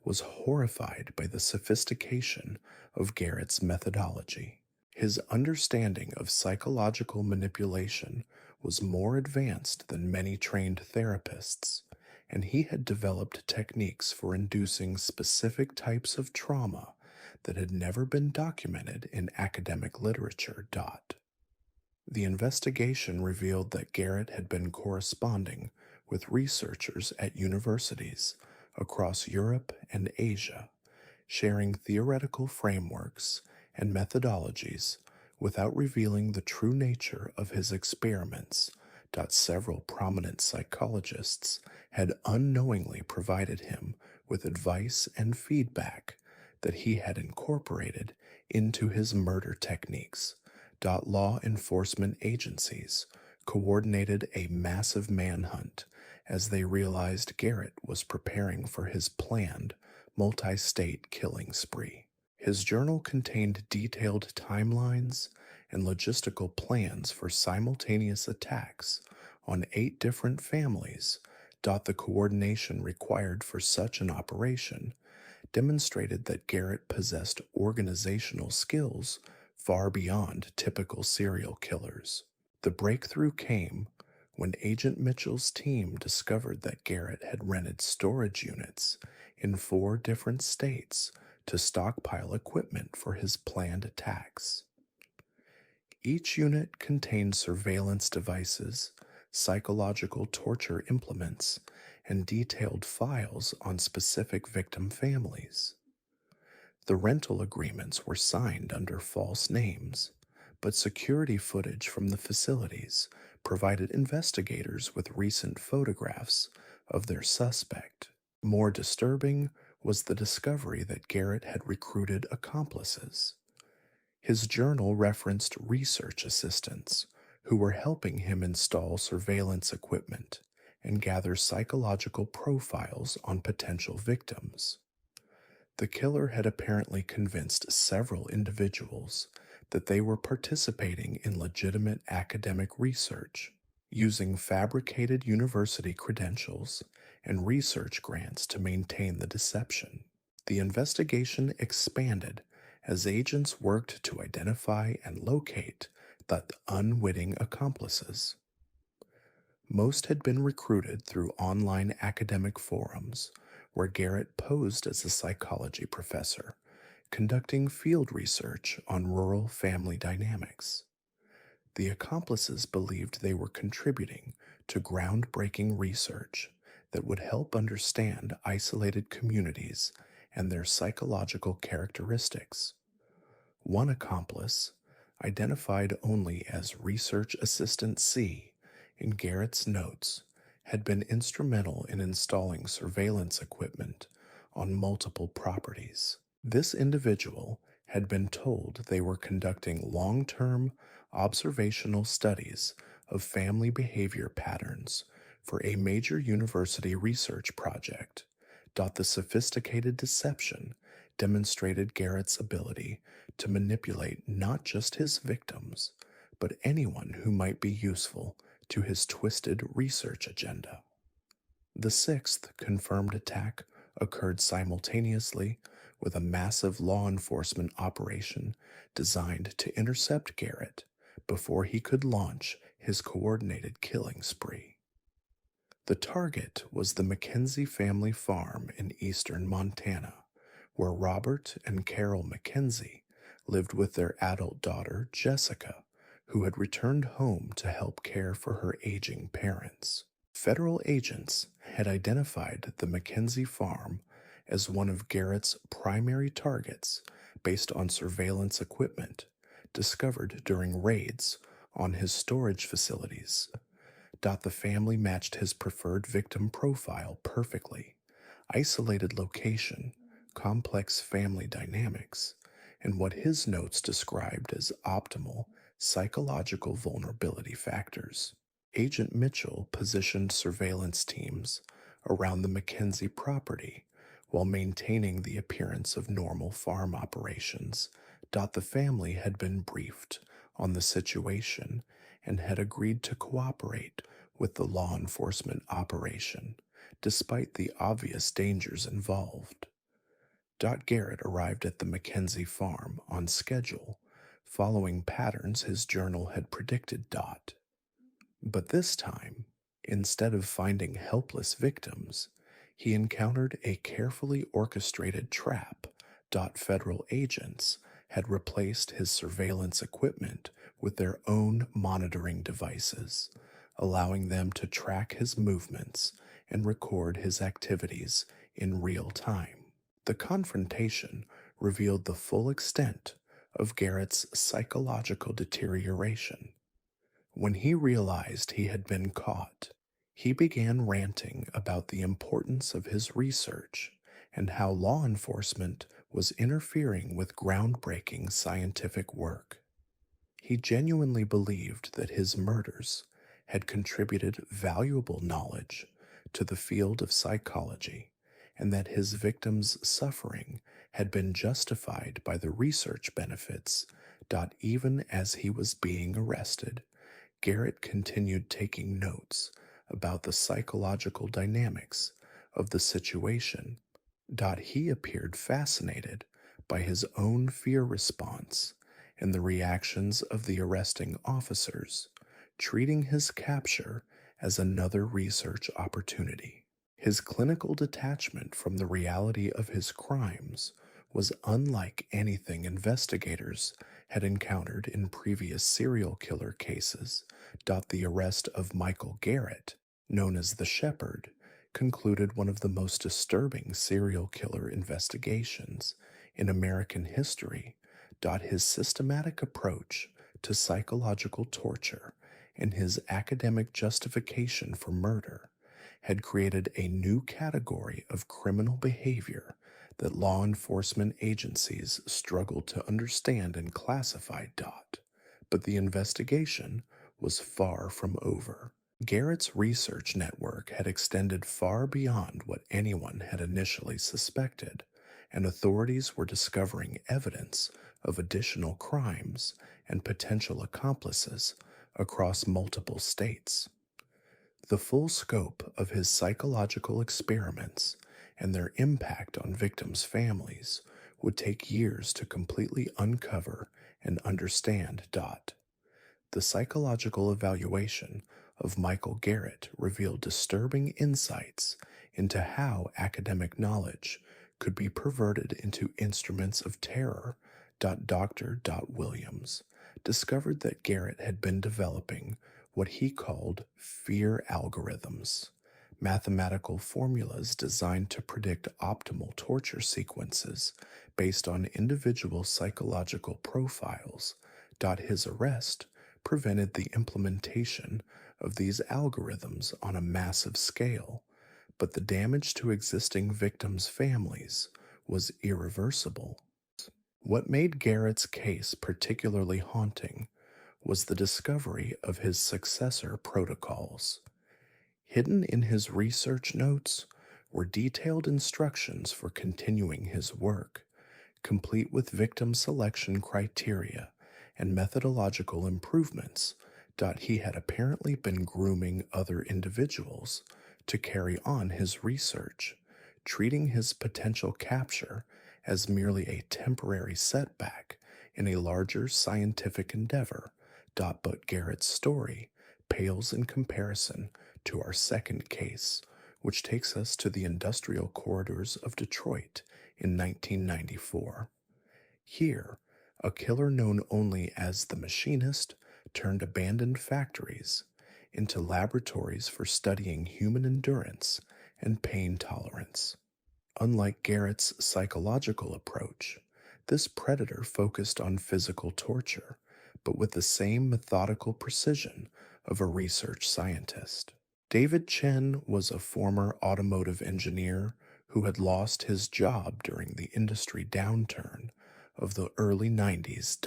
was horrified by the sophistication of Garrett's methodology. His understanding of psychological manipulation was more advanced than many trained therapists, and he had developed techniques for inducing specific types of trauma that had never been documented in academic literature. The investigation revealed that Garrett had been corresponding with researchers at universities across Europe and Asia, sharing theoretical frameworks and methodologies without revealing the true nature of his experiments. Several prominent psychologists had unknowingly provided him with advice and feedback that he had incorporated into his murder techniques. Law enforcement agencies coordinated a massive manhunt as they realized Garrett was preparing for his planned multi-state killing spree. His journal contained detailed timelines and logistical plans for simultaneous attacks on 8 different families. The coordination required for such an operation demonstrated that Garrett possessed organizational skills far beyond typical serial killers. The breakthrough came when Agent Mitchell's team discovered that Garrett had rented storage units in 4 different states to stockpile equipment for his planned attacks. Each unit contained surveillance devices, psychological torture implements, and detailed files on specific victim families. The rental agreements were signed under false names, but security footage from the facilities provided investigators with recent photographs of their suspect. More disturbing was the discovery that Garrett had recruited accomplices. His journal referenced research assistants who were helping him install surveillance equipment and gather psychological profiles on potential victims. The killer had apparently convinced several individuals that they were participating in legitimate academic research, using fabricated university credentials and research grants to maintain the deception. The investigation expanded as agents worked to identify and locate the unwitting accomplices. Most had been recruited through online academic forums where Garrett posed as a psychology professor, conducting field research on rural family dynamics. The accomplices believed they were contributing to groundbreaking research that would help understand isolated communities and their psychological characteristics. One accomplice, identified only as Research Assistant C in Garrett's notes, had been instrumental in installing surveillance equipment on multiple properties. This individual had been told they were conducting long-term observational studies of family behavior patterns for a major university research project. The sophisticated deception demonstrated Garrett's ability to manipulate not just his victims, but anyone who might be useful to his twisted research agenda. The 6th confirmed attack occurred simultaneously with a massive law enforcement operation designed to intercept Garrett before he could launch his coordinated killing spree. The target was the Mackenzie family farm in eastern Montana, where Robert and Carol Mackenzie lived with their adult daughter, Jessica, who had returned home to help care for her aging parents. Federal agents had identified the Mackenzie farm as one of Garrett's primary targets based on surveillance equipment discovered during raids on his storage facilities. The family matched his preferred victim profile perfectly: isolated location, complex family dynamics, and what his notes described as optimal psychological vulnerability factors. Agent Mitchell positioned surveillance teams around the Mackenzie property while maintaining the appearance of normal farm operations. The family had been briefed on the situation and had agreed to cooperate with the law enforcement operation, despite the obvious dangers involved. Garrett arrived at the Mackenzie farm on schedule, following patterns his journal had predicted. But this time, instead of finding helpless victims, he encountered a carefully orchestrated trap. Federal agents had replaced his surveillance equipment with their own monitoring devices, allowing them to track his movements and record his activities in real time. The confrontation revealed the full extent of Garrett's psychological deterioration. When he realized he had been caught, he began ranting about the importance of his research and how law enforcement was interfering with groundbreaking scientific work. He genuinely believed that his murders had contributed valuable knowledge to the field of psychology and that his victims' suffering had been justified by the research benefits. Even as he was being arrested, Garrett continued taking notes about the psychological dynamics of the situation. He appeared fascinated by his own fear response and the reactions of the arresting officers, treating his capture as another research opportunity. His clinical detachment from the reality of his crimes was unlike anything investigators had encountered in previous serial killer cases. The arrest of Michael Garrett, known as the Shepherd, concluded one of the most disturbing serial killer investigations in American history. His systematic approach to psychological torture and his academic justification for murder had created a new category of criminal behavior that law enforcement agencies struggled to understand and classify. But the investigation was far from over. Garrett's research network had extended far beyond what anyone had initially suspected, and authorities were discovering evidence of additional crimes and potential accomplices across multiple states. The full scope of his psychological experiments and their impact on victims' families would take years to completely uncover and understand. The psychological evaluation of Michael Garrett revealed disturbing insights into how academic knowledge could be perverted into instruments of terror. Dr. Williams discovered that Garrett had been developing what he called fear algorithms, mathematical formulas designed to predict optimal torture sequences based on individual psychological profiles. His arrest prevented the implementation of these algorithms on a massive scale, but the damage to existing victims' families was irreversible. What made Garrett's case particularly haunting was the discovery of his successor protocols. Hidden in his research notes were detailed instructions for continuing his work, complete with victim selection criteria and methodological improvements. He had apparently been grooming other individuals to carry on his research, treating his potential capture as merely a temporary setback in a larger scientific endeavor. But Garrett's story pales in comparison to our second case, which takes us to the industrial corridors of Detroit in 1994. Here, a killer known only as the Machinist turned abandoned factories into laboratories for studying human endurance and pain tolerance. Unlike Garrett's psychological approach, this predator focused on physical torture, but with the same methodical precision of a research scientist. David Chen was a former automotive engineer who had lost his job during the industry downturn of the early 90s.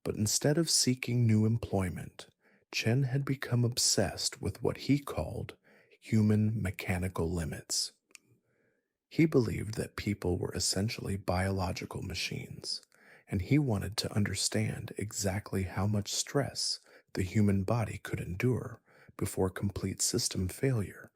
But instead of seeking new employment, Chen had become obsessed with what he called human mechanical limits. He believed that people were essentially biological machines, and he wanted to understand exactly how much stress the human body could endure before complete system failure.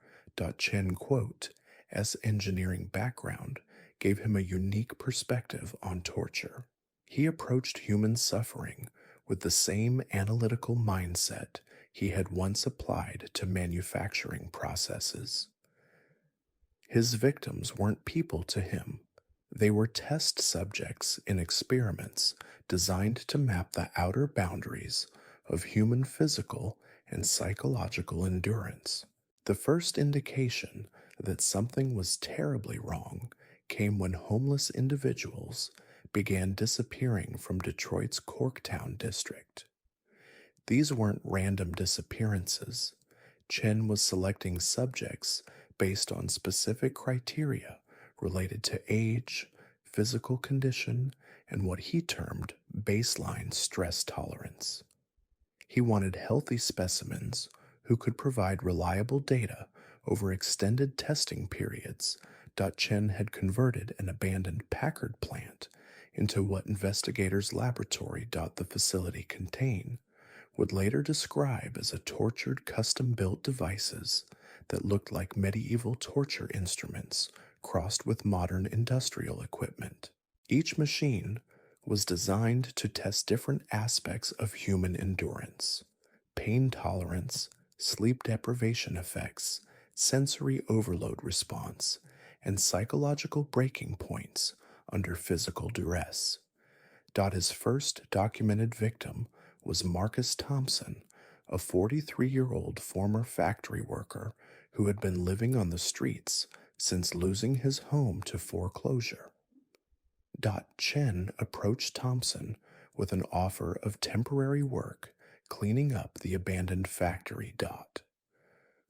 Chen, quote, "S engineering background gave him a unique perspective on torture. He approached human suffering with the same analytical mindset he had once applied to manufacturing processes. His victims weren't people to him. They were test subjects in experiments designed to map the outer boundaries of human physical and psychological endurance. The first indication that something was terribly wrong came when homeless individuals began disappearing from Detroit's Corktown district. These weren't random disappearances. Chen was selecting subjects based on specific criteria related to age, physical condition, and what he termed baseline stress tolerance. He wanted healthy specimens who could provide reliable data over extended testing periods. Chen had converted an abandoned Packard plant into what investigators' laboratory the facility contain would later describe as a tortured custom-built devices that looked like medieval torture instruments crossed with modern industrial equipment. Each machine was designed to test different aspects of human endurance: pain tolerance, sleep deprivation effects, sensory overload response, and psychological breaking points under physical duress. His first documented victim was Marcus Thompson, a 43-year-old former factory worker who had been living on the streets since losing his home to foreclosure. Chen approached Thompson with an offer of temporary work cleaning up the abandoned factory.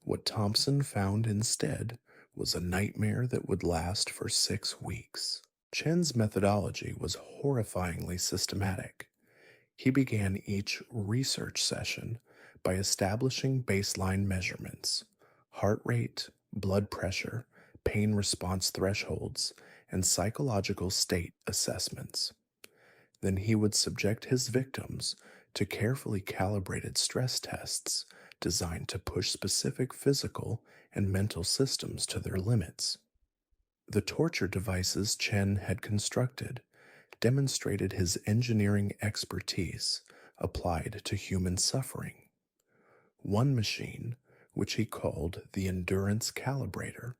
What Thompson found instead was a nightmare that would last for 6 weeks. Chen's methodology was horrifyingly systematic. He began each research session by establishing baseline measurements: heart rate, blood pressure, pain response thresholds, and psychological state assessments. Then he would subject his victims to carefully calibrated stress tests designed to push specific physical and mental systems to their limits. The torture devices Chen had constructed demonstrated his engineering expertise applied to human suffering. One machine, which he called the Endurance Calibrator,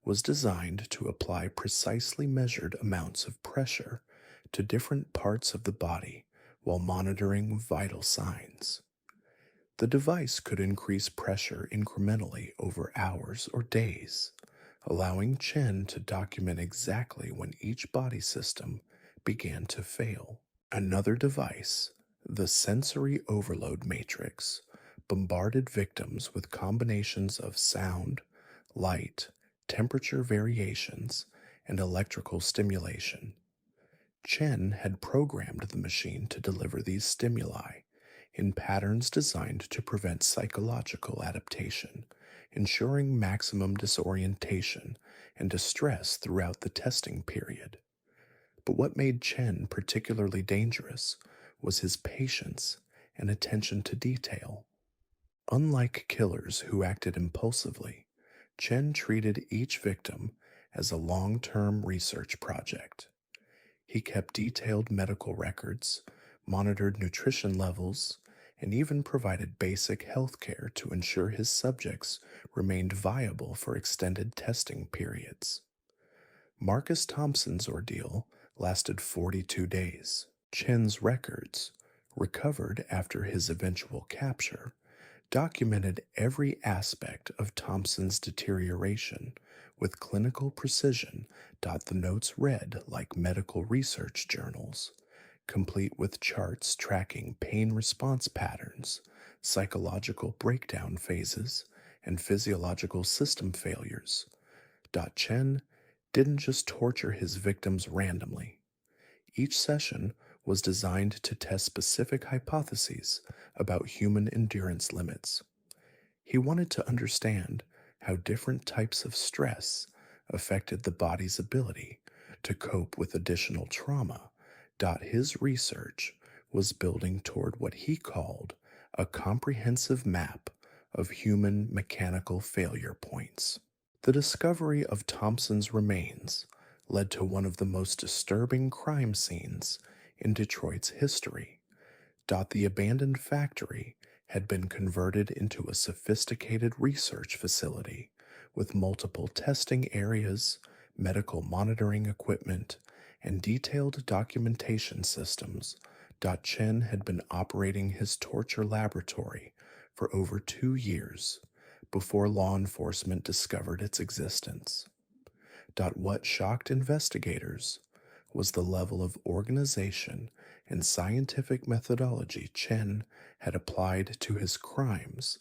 was designed to apply precisely measured amounts of pressure to different parts of the body while monitoring vital signs. The device could increase pressure incrementally over hours or days, allowing Chen to document exactly when each body system began to fail. Another device, the sensory overload matrix, bombarded victims with combinations of sound, light, temperature variations, and electrical stimulation. Chen had programmed the machine to deliver these stimuli in patterns designed to prevent psychological adaptation, ensuring maximum disorientation and distress throughout the testing period. But what made Chen particularly dangerous was his patience and attention to detail. Unlike killers who acted impulsively, Chen treated each victim as a long-term research project. He kept detailed medical records, monitored nutrition levels, and even provided basic health care to ensure his subjects remained viable for extended testing periods. Marcus Thompson's ordeal lasted 42 days. Chen's records, recovered after his eventual capture, documented every aspect of Thompson's deterioration with clinical precision. The notes read like medical research journals, complete with charts tracking pain response patterns, psychological breakdown phases, and physiological system failures. Chen didn't just torture his victims randomly. Each session was designed to test specific hypotheses about human endurance limits. He wanted to understand how different types of stress affected the body's ability to cope with additional trauma. His research was building toward what he called a comprehensive map of human mechanical failure points. The discovery of Thompson's remains led to one of the most disturbing crime scenes in Detroit's history. The abandoned factory had been converted into a sophisticated research facility with multiple testing areas, medical monitoring equipment, and detailed documentation systems. Chen had been operating his torture laboratory for over 2 years before law enforcement discovered its existence. What shocked investigators was the level of organization and scientific methodology Chen had applied to his crimes.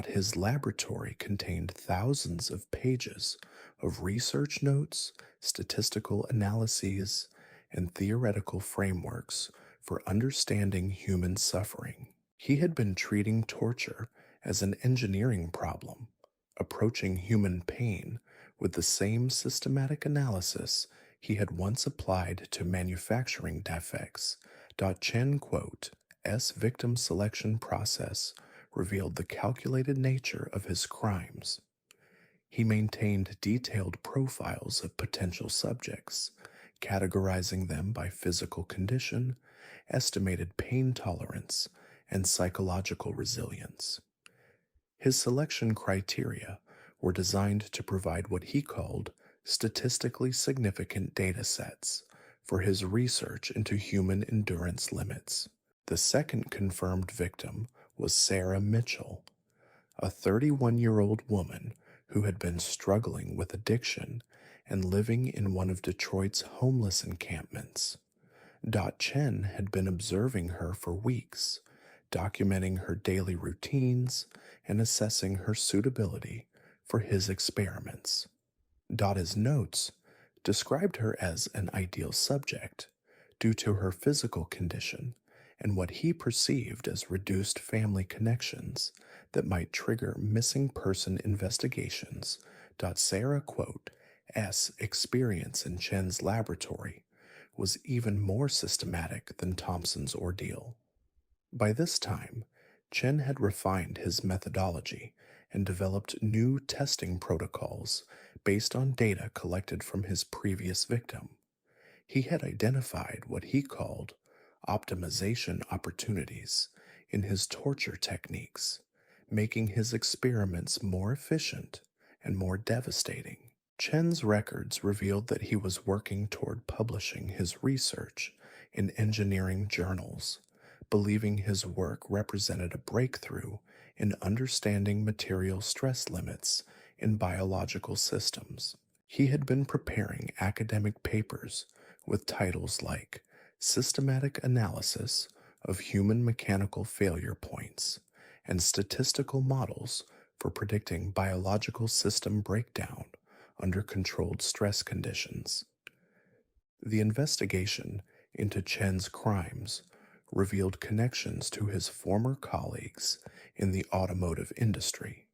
His laboratory contained thousands of pages of research notes, statistical analyses, and theoretical frameworks for understanding human suffering. He had been treating torture as an engineering problem, approaching human pain with the same systematic analysis he had once applied to manufacturing defects. Chen quote, S victim selection process revealed the calculated nature of his crimes. He maintained detailed profiles of potential subjects, categorizing them by physical condition, estimated pain tolerance, and psychological resilience. His selection criteria were designed to provide what he called statistically significant data sets for his research into human endurance limits. The second confirmed victim was Sarah Mitchell, a 31-year-old woman who had been struggling with addiction and living in one of Detroit's homeless encampments. Chen had been observing her for weeks, documenting her daily routines and assessing her suitability for his experiments. His notes described her as an ideal subject due to her physical condition and what he perceived as reduced family connections that might trigger missing person investigations. Sarah quote, S experience in Chen's laboratory was even more systematic than Thompson's ordeal. By this time, Chen had refined his methodology and developed new testing protocols based on data collected from his previous victim. He had identified what he called optimization opportunities in his torture techniques, making his experiments more efficient and more devastating. Chen's records revealed that he was working toward publishing his research in engineering journals, believing his work represented a breakthrough in understanding material stress limits in biological systems. He had been preparing academic papers with titles like Systematic Analysis of Human Mechanical Failure Points and Statistical Models for Predicting Biological System Breakdown under Controlled Stress Conditions. The investigation into Chen's crimes revealed connections to his former colleagues in the automotive industry.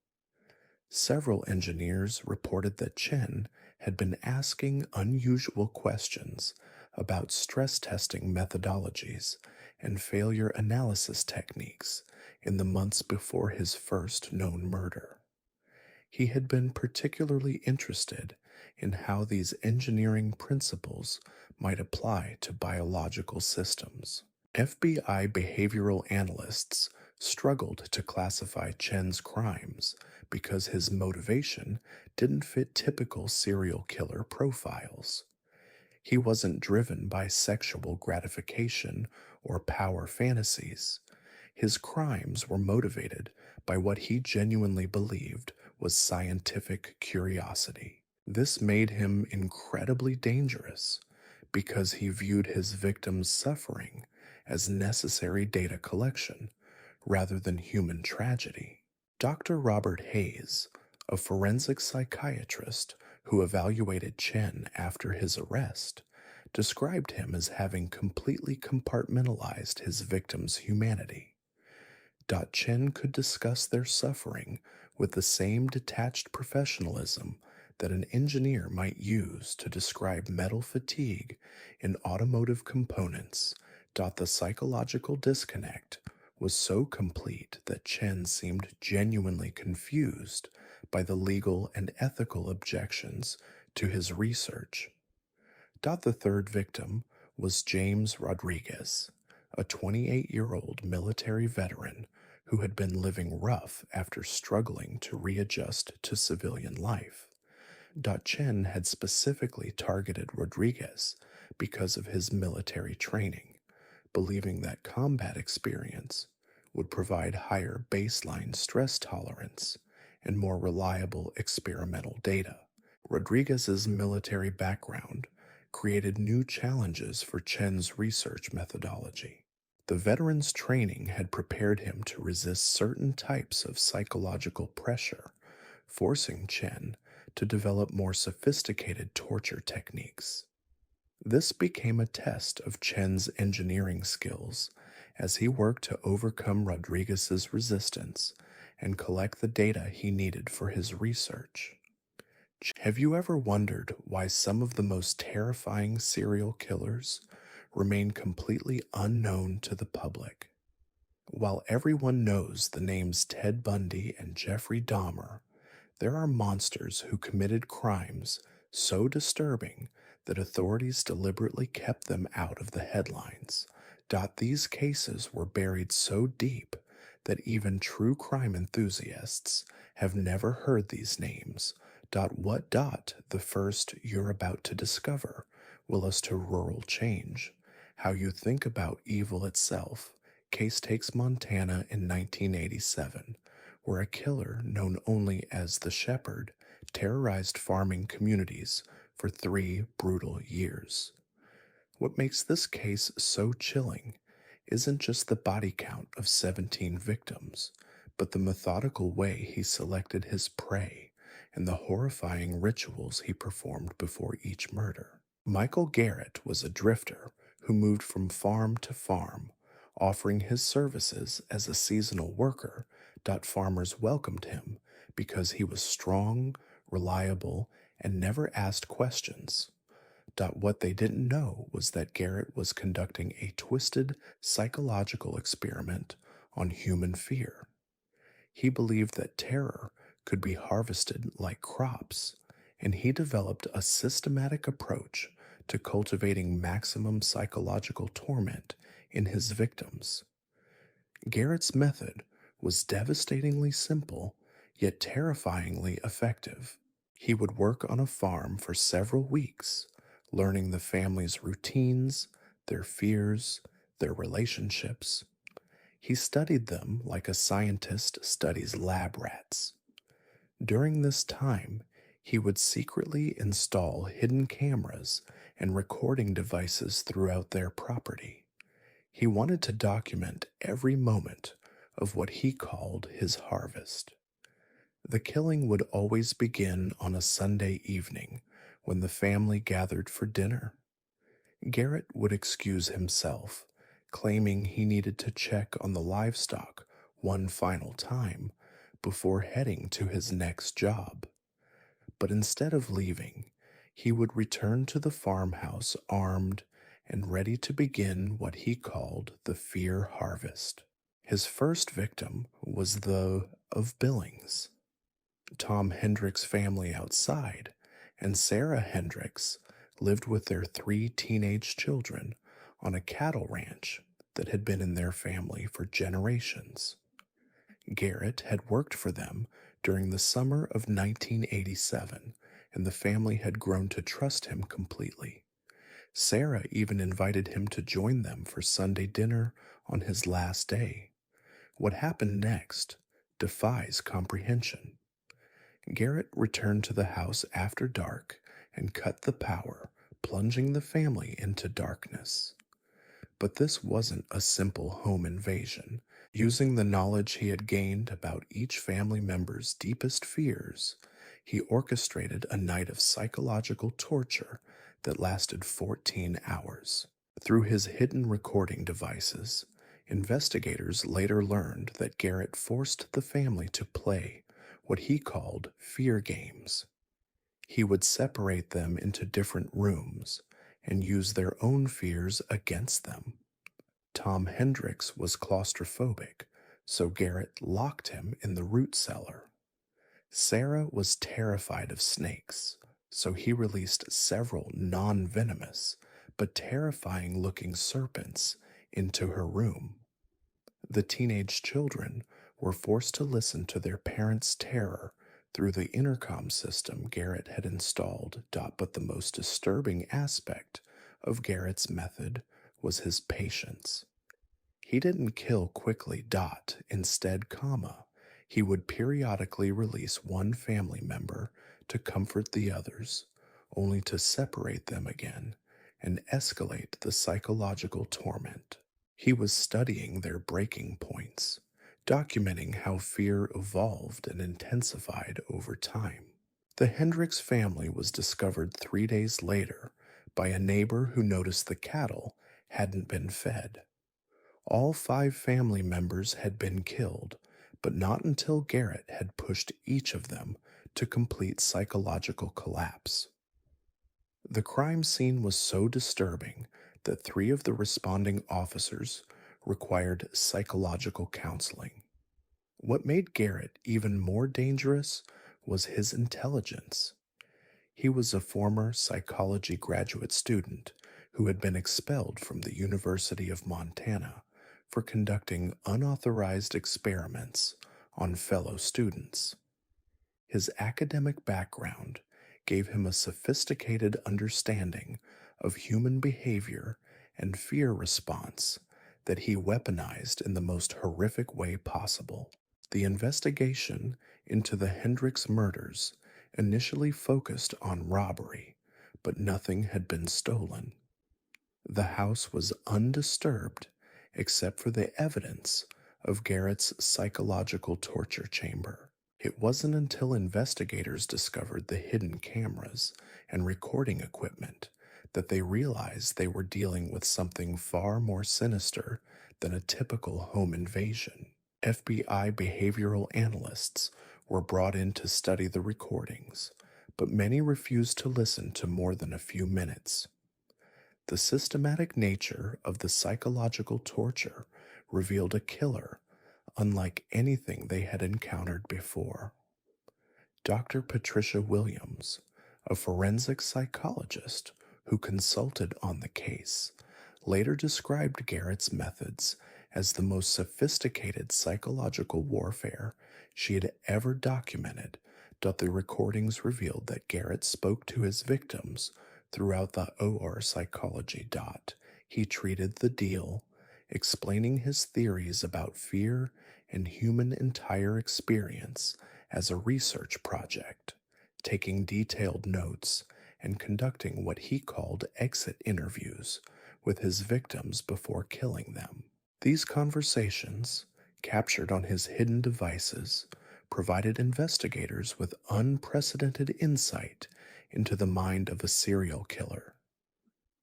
Several engineers reported that Chen had been asking unusual questions about stress testing methodologies and failure analysis techniques in the months before his first known murder. He had been particularly interested in how these engineering principles might apply to biological systems. FBI behavioral analysts struggled to classify Chen's crimes because his motivation didn't fit typical serial killer profiles. He wasn't driven by sexual gratification or power fantasies. His crimes were motivated by what he genuinely believed was scientific curiosity. This made him incredibly dangerous because he viewed his victims' suffering as necessary data collection rather than human tragedy. Dr. Robert Hayes, a forensic psychiatrist who evaluated Chen after his arrest, described him as having completely compartmentalized his victims' humanity. Chen could discuss their suffering with the same detached professionalism that an engineer might use to describe metal fatigue in automotive components. The psychological disconnect was so complete that Chen seemed genuinely confused by the legal and ethical objections to his research. The third victim was James Rodriguez, a 28-year-old military veteran who had been living rough after struggling to readjust to civilian life. Chen had specifically targeted Rodriguez because of his military training, believing that combat experience would provide higher baseline stress tolerance and more reliable experimental data. Rodriguez's military background created new challenges for Chen's research methodology. The veteran's training had prepared him to resist certain types of psychological pressure, forcing Chen to develop more sophisticated torture techniques. This became a test of Chen's engineering skills as he worked to overcome Rodriguez's resistance and collect the data he needed for his research. Have you ever wondered why some of the most terrifying serial killers remain completely unknown to the public? While everyone knows the names Ted Bundy and Jeffrey Dahmer, there are monsters who committed crimes so disturbing that authorities deliberately kept them out of the headlines. These cases were buried so deep that even true crime enthusiasts have never heard these names. The first you're about to discover will us to rural change, how you think about evil itself. Case takes Montana in 1987, where a killer known only as the Shepherd terrorized farming communities for 3 brutal years. What makes this case so chilling isn't just the body count of 17 victims, but the methodical way he selected his prey and the horrifying rituals he performed before each murder. Michael Garrett was a drifter who moved from farm to farm, offering his services as a seasonal worker. Farmers welcomed him because he was strong, reliable, and never asked questions. What they didn't know was that Garrett was conducting a twisted psychological experiment on human fear. He believed that terror could be harvested like crops, and he developed a systematic approach to cultivating maximum psychological torment in his victims. Garrett's method was devastatingly simple, yet terrifyingly effective. He would work on a farm for several weeks, learning the family's routines, their fears, their relationships. He studied them like a scientist studies lab rats. During this time, he would secretly install hidden cameras and recording devices throughout their property. He wanted to document every moment of what he called his harvest. The killing would always begin on a Sunday evening when the family gathered for dinner. Garrett would excuse himself, claiming he needed to check on the livestock one final time before heading to his next job. But instead of leaving, he would return to the farmhouse armed and ready to begin what he called the fear harvest. His first victim was the of Billings, Tom Hendricks' family outside, and Sarah Hendricks lived with their 3 teenage children on a cattle ranch that had been in their family for generations. Garrett had worked for them during the summer of 1987, and the family had grown to trust him completely. Sarah even invited him to join them for Sunday dinner on his last day. What happened next defies comprehension. Garrett returned to the house after dark and cut the power, plunging the family into darkness. But this wasn't a simple home invasion. Using the knowledge he had gained about each family member's deepest fears, he orchestrated a night of psychological torture that lasted 14 hours. Through his hidden recording devices, investigators later learned that Garrett forced the family to play what he called fear games. He would separate them into different rooms and use their own fears against them. Tom Hendricks was claustrophobic, so Garrett locked him in the root cellar. Sarah was terrified of snakes, so he released several non-venomous but terrifying-looking serpents into her room. The teenage children were forced to listen to their parents' terror through the intercom system Garrett had installed. But the most disturbing aspect of Garrett's method was his patience. He didn't kill quickly. Instead, he would periodically release one family member to comfort the others, only to separate them again and escalate the psychological torment. He was studying their breaking points, documenting how fear evolved and intensified over time. The Hendricks family was discovered 3 days later by a neighbor who noticed the cattle hadn't been fed. All five family members had been killed, but not until Garrett had pushed each of them to complete psychological collapse. The crime scene was so disturbing that three of the responding officers required psychological counseling. What made Garrett even more dangerous was his intelligence. He was a former psychology graduate student who had been expelled from the University of Montana for conducting unauthorized experiments on fellow students. His academic background gave him a sophisticated understanding of human behavior and fear response that he weaponized in the most horrific way possible. The investigation into the Hendricks murders initially focused on robbery, but nothing had been stolen. The house was undisturbed except for the evidence of Garrett's psychological torture chamber. It wasn't until investigators discovered the hidden cameras and recording equipment that they realized they were dealing with something far more sinister than a typical home invasion. FBI behavioral analysts were brought in to study the recordings, but many refused to listen to more than a few minutes. The systematic nature of the psychological torture revealed a killer unlike anything they had encountered before. Dr. Patricia Williams, a forensic psychologist who consulted on the case, later described Garrett's methods as the most sophisticated psychological warfare she had ever documented. The recordings revealed that Garrett spoke to his victims throughout the OR psychology. He treated the deal, explaining his theories about fear and human entire experience as a research project, taking detailed notes and conducting what he called exit interviews with his victims before killing them. These conversations, captured on his hidden devices, provided investigators with unprecedented insight into the mind of a serial killer.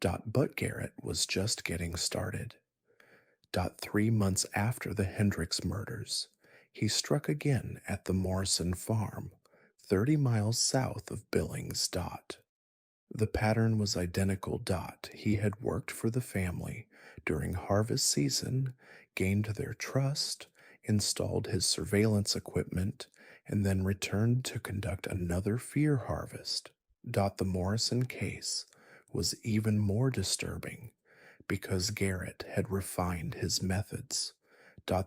But Garrett was just getting started. 3 months after the Hendricks murders, he struck again at the Morrison farm, 30 miles south of Billings. The pattern was identical. He had worked for the family during harvest season, gained their trust, installed his surveillance equipment, and then returned to conduct another fear harvest. The Morrison case was even more disturbing because Garrett had refined his methods.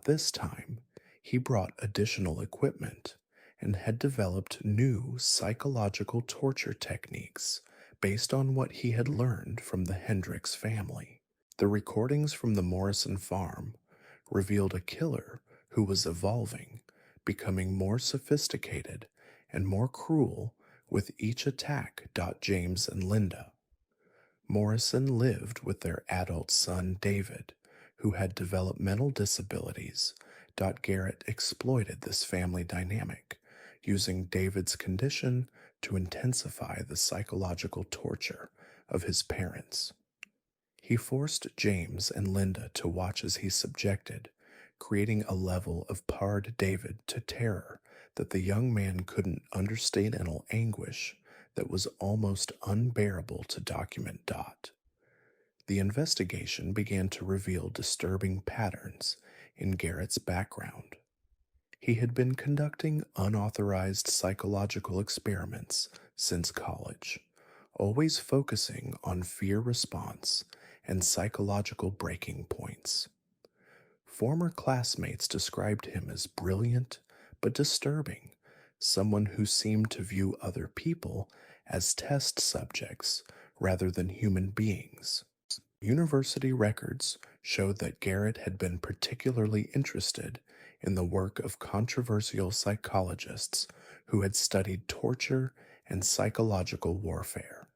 This time, he brought additional equipment and had developed new psychological torture techniques based on what he had learned from the Hendricks family. The recordings from the Morrison farm revealed a killer who was evolving, becoming more sophisticated and more cruel with each attack. James and Linda Morrison lived with their adult son David, who had developmental disabilities. Garrett exploited this family dynamic, using David's condition to intensify the psychological torture of his parents. He forced James and Linda to watch as he subjected, creating a level of parred David to terror that the young man couldn't understand, anguish that was almost unbearable to document. The investigation began to reveal disturbing patterns in Garrett's background. He had been conducting unauthorized psychological experiments since college, always focusing on fear response and psychological breaking points. Former classmates described him as brilliant but disturbing, someone who seemed to view other people as test subjects rather than human beings. University records showed that Garrett had been particularly interested in the work of controversial psychologists who had studied torture and psychological warfare.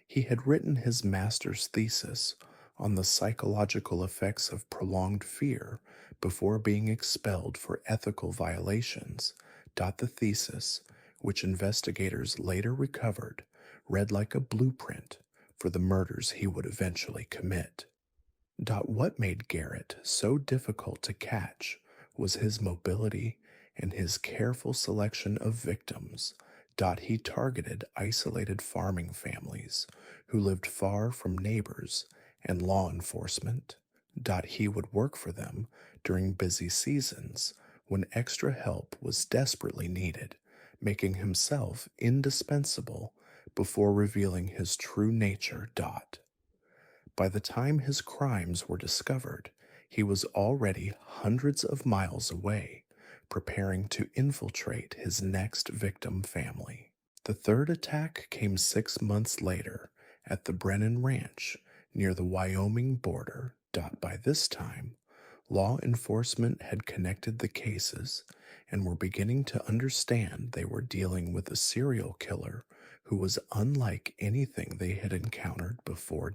He had written his master's thesis on the psychological effects of prolonged fear before being expelled for ethical violations. The thesis, which investigators later recovered, read like a blueprint for the murders he would eventually commit. What made Garrett so difficult to catch was his mobility and his careful selection of victims. He targeted isolated farming families who lived far from neighbors and law enforcement. He would work for them during busy seasons when extra help was desperately needed, making himself indispensable before revealing his true nature. By the time his crimes were discovered, he was already hundreds of miles away, preparing to infiltrate his next victim family. The third attack came 6 months later at the Brennan Ranch near the Wyoming border. By this time, law enforcement had connected the cases and were beginning to understand they were dealing with a serial killer who was unlike anything they had encountered before.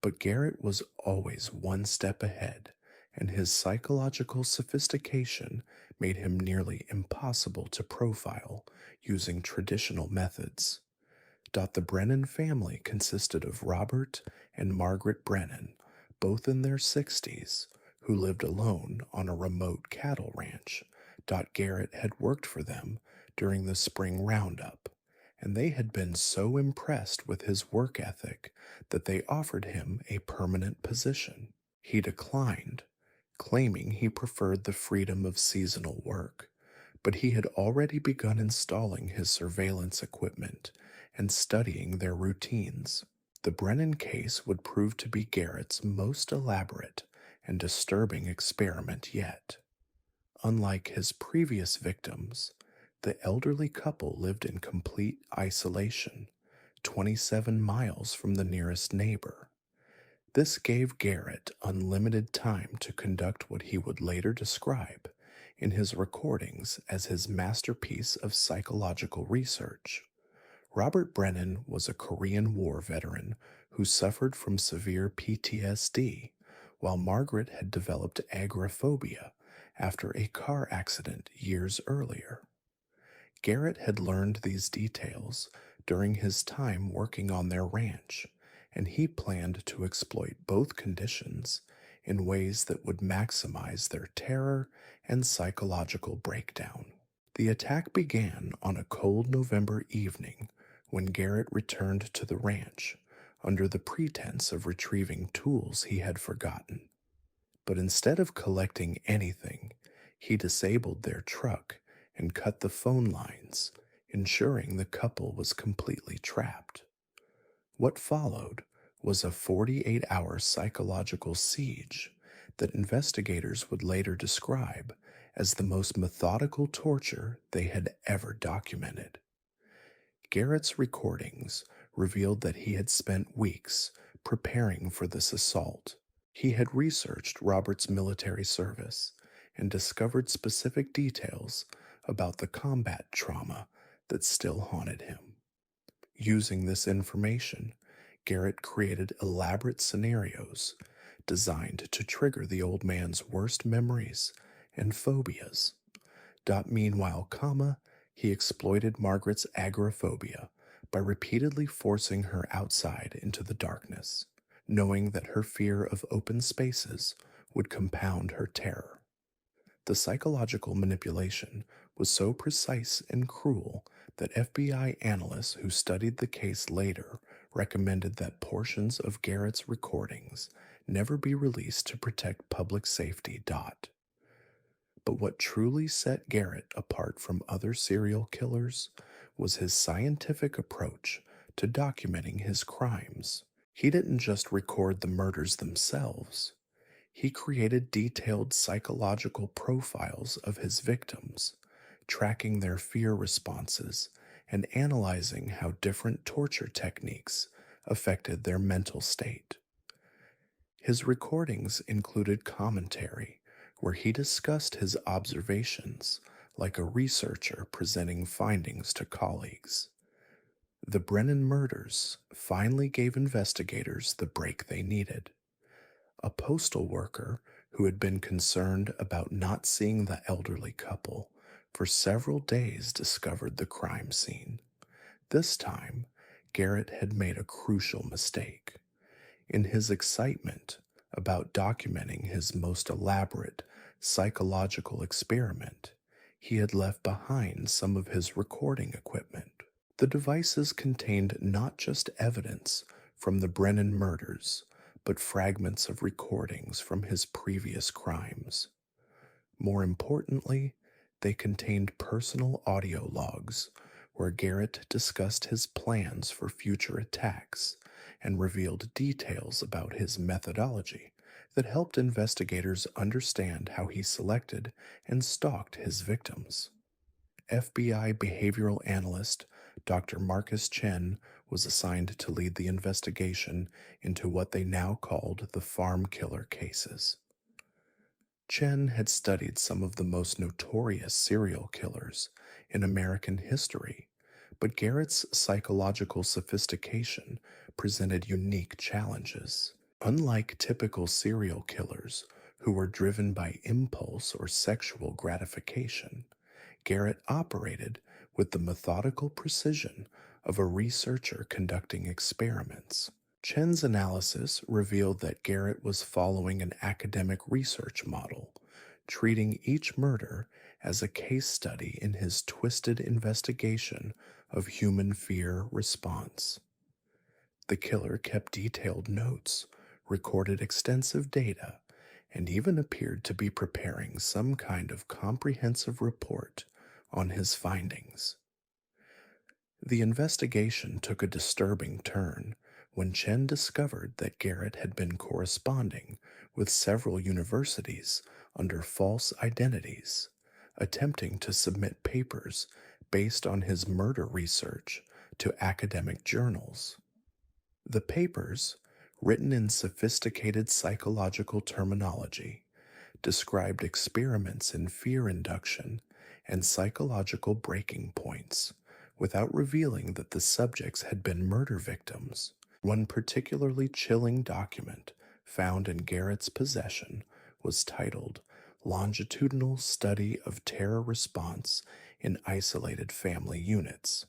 But Garrett was always one step ahead, and his psychological sophistication made him nearly impossible to profile using traditional methods. The Brennan family consisted of Robert and Margaret Brennan, both in their 60s, who lived alone on a remote cattle ranch. Garrett had worked for them during the spring roundup, and they had been so impressed with his work ethic that they offered him a permanent position. He declined, claiming he preferred the freedom of seasonal work, but he had already begun installing his surveillance equipment and studying their routines. The Brennan case would prove to be Garrett's most elaborate and disturbing experiment yet. Unlike his previous victims, the elderly couple lived in complete isolation, 27 miles from the nearest neighbor. This gave Garrett unlimited time to conduct what he would later describe in his recordings as his masterpiece of psychological research. Robert Brennan was a Korean War veteran who suffered from severe PTSD, while Margaret had developed agoraphobia after a car accident years earlier. Garrett had learned these details during his time working on their ranch, and he planned to exploit both conditions in ways that would maximize their terror and psychological breakdown. The attack began on a cold November evening when Garrett returned to the ranch under the pretense of retrieving tools he had forgotten. But instead of collecting anything, he disabled their truck and cut the phone lines, ensuring the couple was completely trapped. What followed was a 48-hour psychological siege that investigators would later describe as the most methodical torture they had ever documented. Garrett's recordings revealed that he had spent weeks preparing for this assault. He had researched Robert's military service and discovered specific details about the combat trauma that still haunted him. Using this information, Garrett created elaborate scenarios designed to trigger the old man's worst memories and phobias. Meanwhile, he exploited Margaret's agoraphobia by repeatedly forcing her outside into the darkness, knowing that her fear of open spaces would compound her terror. The psychological manipulation was so precise and cruel that FBI analysts who studied the case later recommended that portions of Garrett's recordings never be released to protect public safety. But what truly set Garrett apart from other serial killers was his scientific approach to documenting his crimes. He didn't just record the murders themselves. He created detailed psychological profiles of his victims, tracking their fear responses and analyzing how different torture techniques affected their mental state. His recordings included commentary where he discussed his observations like a researcher presenting findings to colleagues. The Brennan murders finally gave investigators the break they needed. A postal worker who had been concerned about not seeing the elderly couple for several days discovered the crime scene. This time, Garrett had made a crucial mistake. In his excitement about documenting his most elaborate psychological experiment, he had left behind some of his recording equipment. The devices contained not just evidence from the Brennan murders, but fragments of recordings from his previous crimes. More importantly, they contained personal audio logs where Garrett discussed his plans for future attacks and revealed details about his methodology that helped investigators understand how he selected and stalked his victims. FBI behavioral analyst Dr. Marcus Chen was assigned to lead the investigation into what they now called the farm killer cases. Chen had studied some of the most notorious serial killers in American history, but Garrett's psychological sophistication presented unique challenges. Unlike typical serial killers who were driven by impulse or sexual gratification, Garrett operated with the methodical precision of a researcher conducting experiments. Chen's analysis revealed that Garrett was following an academic research model, treating each murder as a case study in his twisted investigation of human fear response. The killer kept detailed notes, recorded extensive data, and even appeared to be preparing some kind of comprehensive report on his findings. The investigation took a disturbing turn when Chen discovered that Garrett had been corresponding with several universities under false identities, attempting to submit papers based on his murder research to academic journals. The papers, written in sophisticated psychological terminology, described experiments in fear induction and psychological breaking points without revealing that the subjects had been murder victims. One particularly chilling document found in Garrett's possession was titled Longitudinal Study of Terror Response in Isolated Family Units.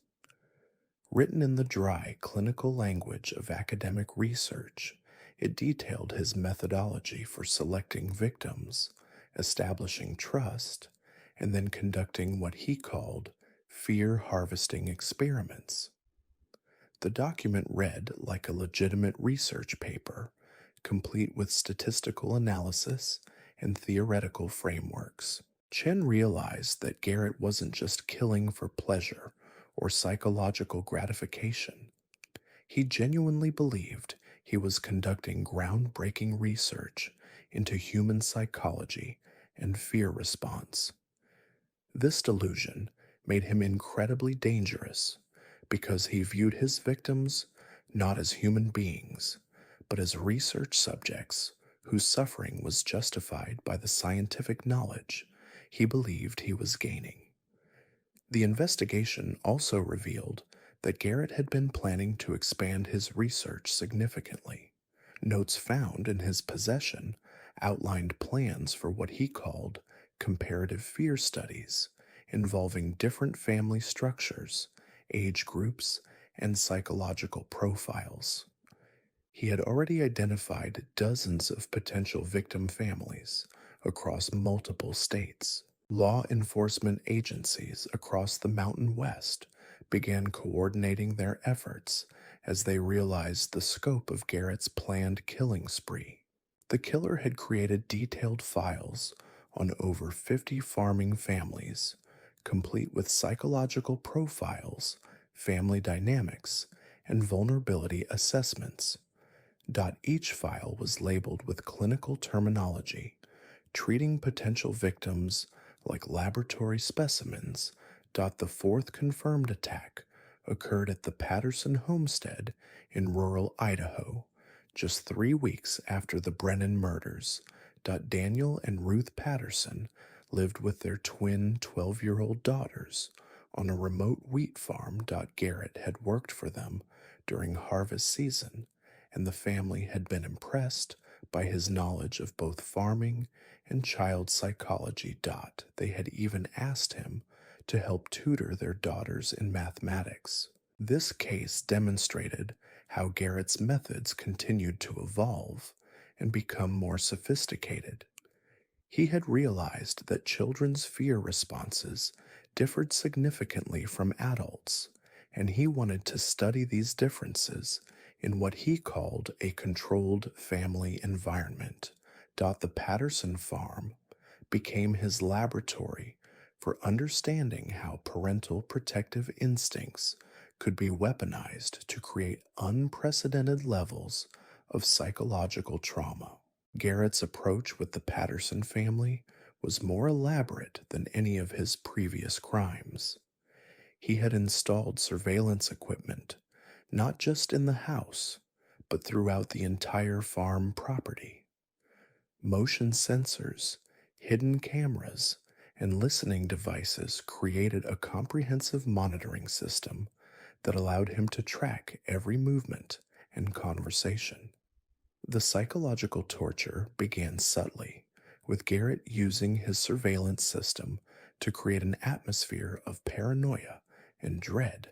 Written in the dry clinical language of academic research, it detailed his methodology for selecting victims, establishing trust, and then conducting what he called fear harvesting experiments. The document read like a legitimate research paper, complete with statistical analysis and theoretical frameworks. Chen realized that Garrett wasn't just killing for pleasure or psychological gratification. He genuinely believed he was conducting groundbreaking research into human psychology and fear response. This delusion made him incredibly dangerous because he viewed his victims not as human beings, but as research subjects whose suffering was justified by the scientific knowledge he believed he was gaining. The investigation also revealed that Garrett had been planning to expand his research significantly. Notes found in his possession outlined plans for what he called comparative fear studies involving different family structures, age groups, and psychological profiles. He had already identified dozens of potential victim families across multiple states. Law enforcement agencies across the Mountain West began coordinating their efforts as they realized the scope of Garrett's planned killing spree. The killer had created detailed files on over 50 farming families, complete with psychological profiles, family dynamics, and vulnerability assessments. Each file was labeled with clinical terminology, treating potential victims like laboratory specimens. The fourth confirmed attack occurred at the Patterson homestead in rural Idaho, just 3 weeks after the Brennan murders. Daniel and Ruth Patterson lived with their twin 12-year-old daughters on a remote wheat farm. Garrett had worked for them during harvest season, and the family had been impressed by his knowledge of both farming and child psychology. They had even asked him to help tutor their daughters in mathematics. This case demonstrated how Garrett's methods continued to evolve and become more sophisticated. He had realized that children's fear responses differed significantly from adults, and he wanted to study these differences in what he called a controlled family environment. The Patterson farm became his laboratory for understanding how parental protective instincts could be weaponized to create unprecedented levels of psychological trauma. Garrett's approach with the Patterson family was more elaborate than any of his previous crimes. He had installed surveillance equipment, not just in the house, but throughout the entire farm property. Motion sensors, hidden cameras, and listening devices created a comprehensive monitoring system that allowed him to track every movement and conversation. The psychological torture began subtly, with Garrett using his surveillance system to create an atmosphere of paranoia and dread.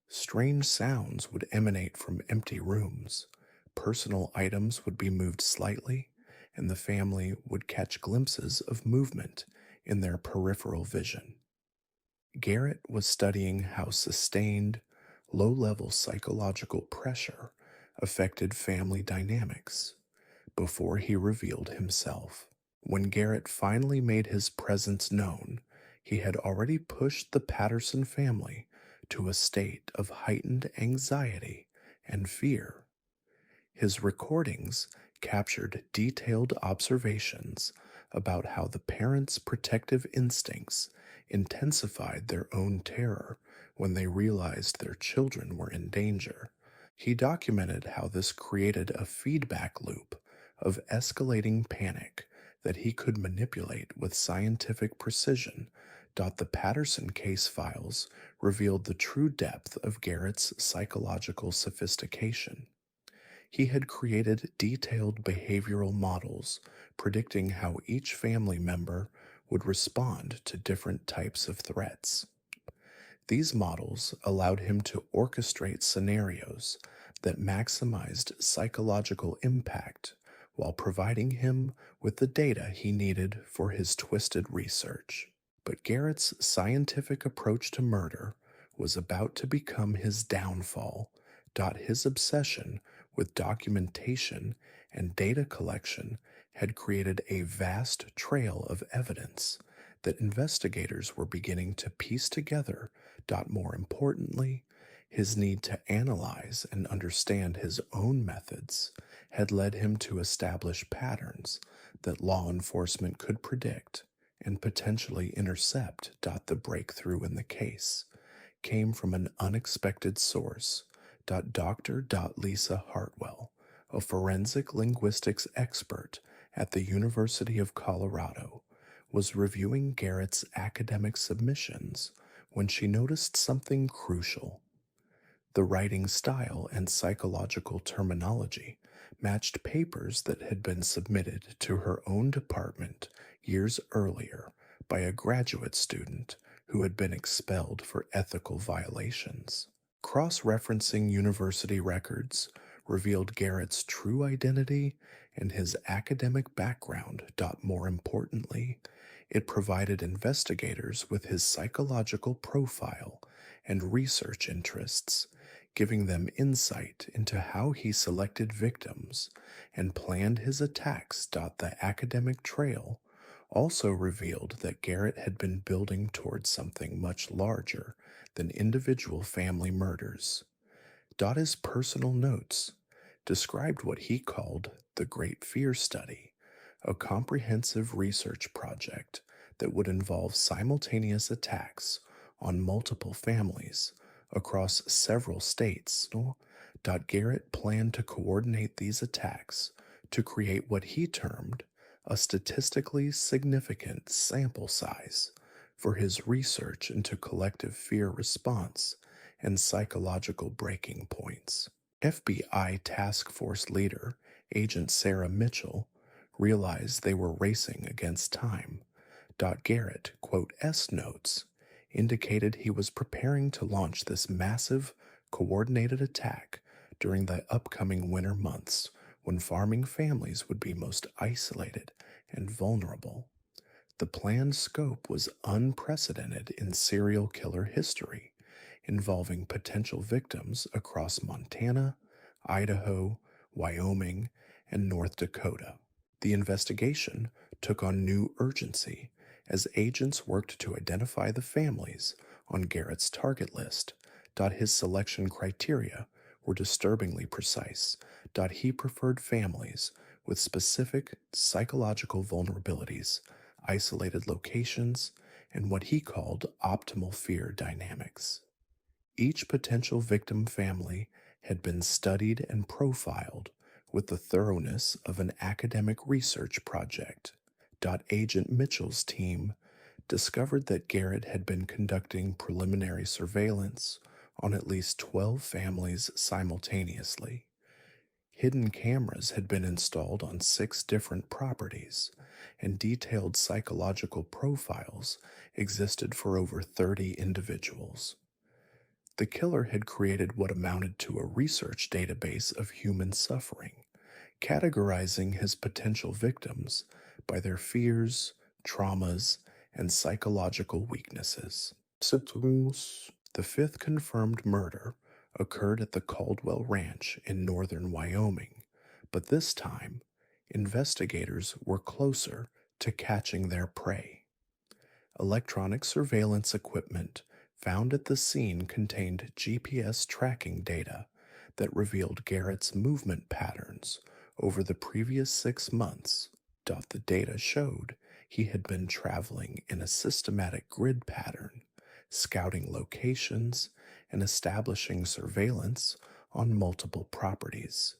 Strange sounds would emanate from empty rooms, personal items would be moved slightly, and the family would catch glimpses of movement in their peripheral vision. Garrett was studying how sustained, low-level psychological pressure affected family dynamics before he revealed himself. When Garrett finally made his presence known, he had already pushed the Patterson family to a state of heightened anxiety and fear. His recordings captured detailed observations about how the parents' protective instincts intensified their own terror when they realized their children were in danger. He documented how this created a feedback loop of escalating panic that he could manipulate with scientific precision. The Patterson case files revealed the true depth of Garrett's psychological sophistication. He had created detailed behavioral models predicting how each family member would respond to different types of threats. These models allowed him to orchestrate scenarios that maximized psychological impact while providing him with the data he needed for his twisted research. But Garrett's scientific approach to murder was about to become his downfall. His obsession with documentation and data collection had created a vast trail of evidence that investigators were beginning to piece together. More importantly, his need to analyze and understand his own methods had led him to establish patterns that law enforcement could predict and potentially intercept. The breakthrough in the case came from an unexpected source. Dr. Lisa Hartwell, a forensic linguistics expert at the University of Colorado, was reviewing Garrett's academic submissions when she noticed something crucial. The writing style and psychological terminology matched papers that had been submitted to her own department years earlier by a graduate student who had been expelled for ethical violations. Cross-referencing university records revealed Garrett's true identity and his academic background. More importantly, it provided investigators with his psychological profile and research interests, giving them insight into how he selected victims and planned his attacks. The academic trail also revealed that Garrett had been building towards something much larger than individual family murders. His personal notes described what he called the Great Fear Study, a comprehensive research project that would involve simultaneous attacks on multiple families across several states. Garrett planned to coordinate these attacks to create what he termed a statistically significant sample size for his research into collective fear response and psychological breaking points. FBI Task Force leader, Agent Sarah Mitchell, realized they were racing against time. Garrett, quote, S notes, indicated he was preparing to launch this massive, coordinated attack during the upcoming winter months when farming families would be most isolated and vulnerable. The planned scope was unprecedented in serial killer history, involving potential victims across Montana, Idaho, Wyoming, and North Dakota. The investigation took on new urgency as agents worked to identify the families on Garrett's target list. His selection criteria were disturbingly precise. He preferred families with specific psychological vulnerabilities, isolated locations, and what he called optimal fear dynamics. Each potential victim family had been studied and profiled with the thoroughness of an academic research project. Agent Mitchell's team discovered that Garrett had been conducting preliminary surveillance on at least 12 families simultaneously. Hidden cameras had been installed on 6 different properties, and detailed psychological profiles existed for over 30 individuals. The killer had created what amounted to a research database of human suffering, categorizing his potential victims by their fears, traumas, and psychological weaknesses. The 5th confirmed murder occurred at the Caldwell Ranch in northern Wyoming, but this time, investigators were closer to catching their prey. Electronic surveillance equipment found at the scene contained GPS tracking data that revealed Garrett's movement patterns over the previous 6 months. The data showed he had been traveling in a systematic grid pattern, scouting locations and establishing surveillance on multiple properties.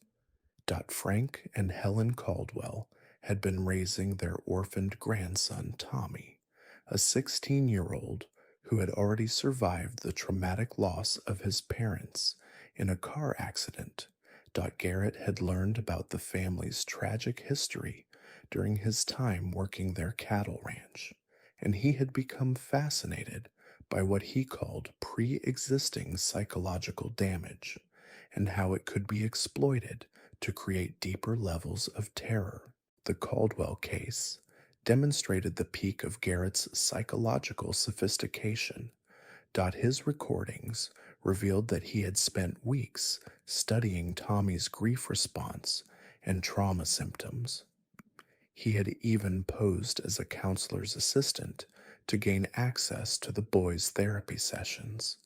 Frank and Helen Caldwell had been raising their orphaned grandson, Tommy, a 16-year-old who had already survived the traumatic loss of his parents in a car accident. Garrett had learned about the family's tragic history during his time working their cattle ranch, and he had become fascinated by what he called pre-existing psychological damage and how it could be exploited to create deeper levels of terror. The Caldwell case demonstrated the peak of Garrett's psychological sophistication. His recordings revealed that he had spent weeks studying Tommy's grief response and trauma symptoms. He had even posed as a counselor's assistant to gain access to the boy's therapy sessions,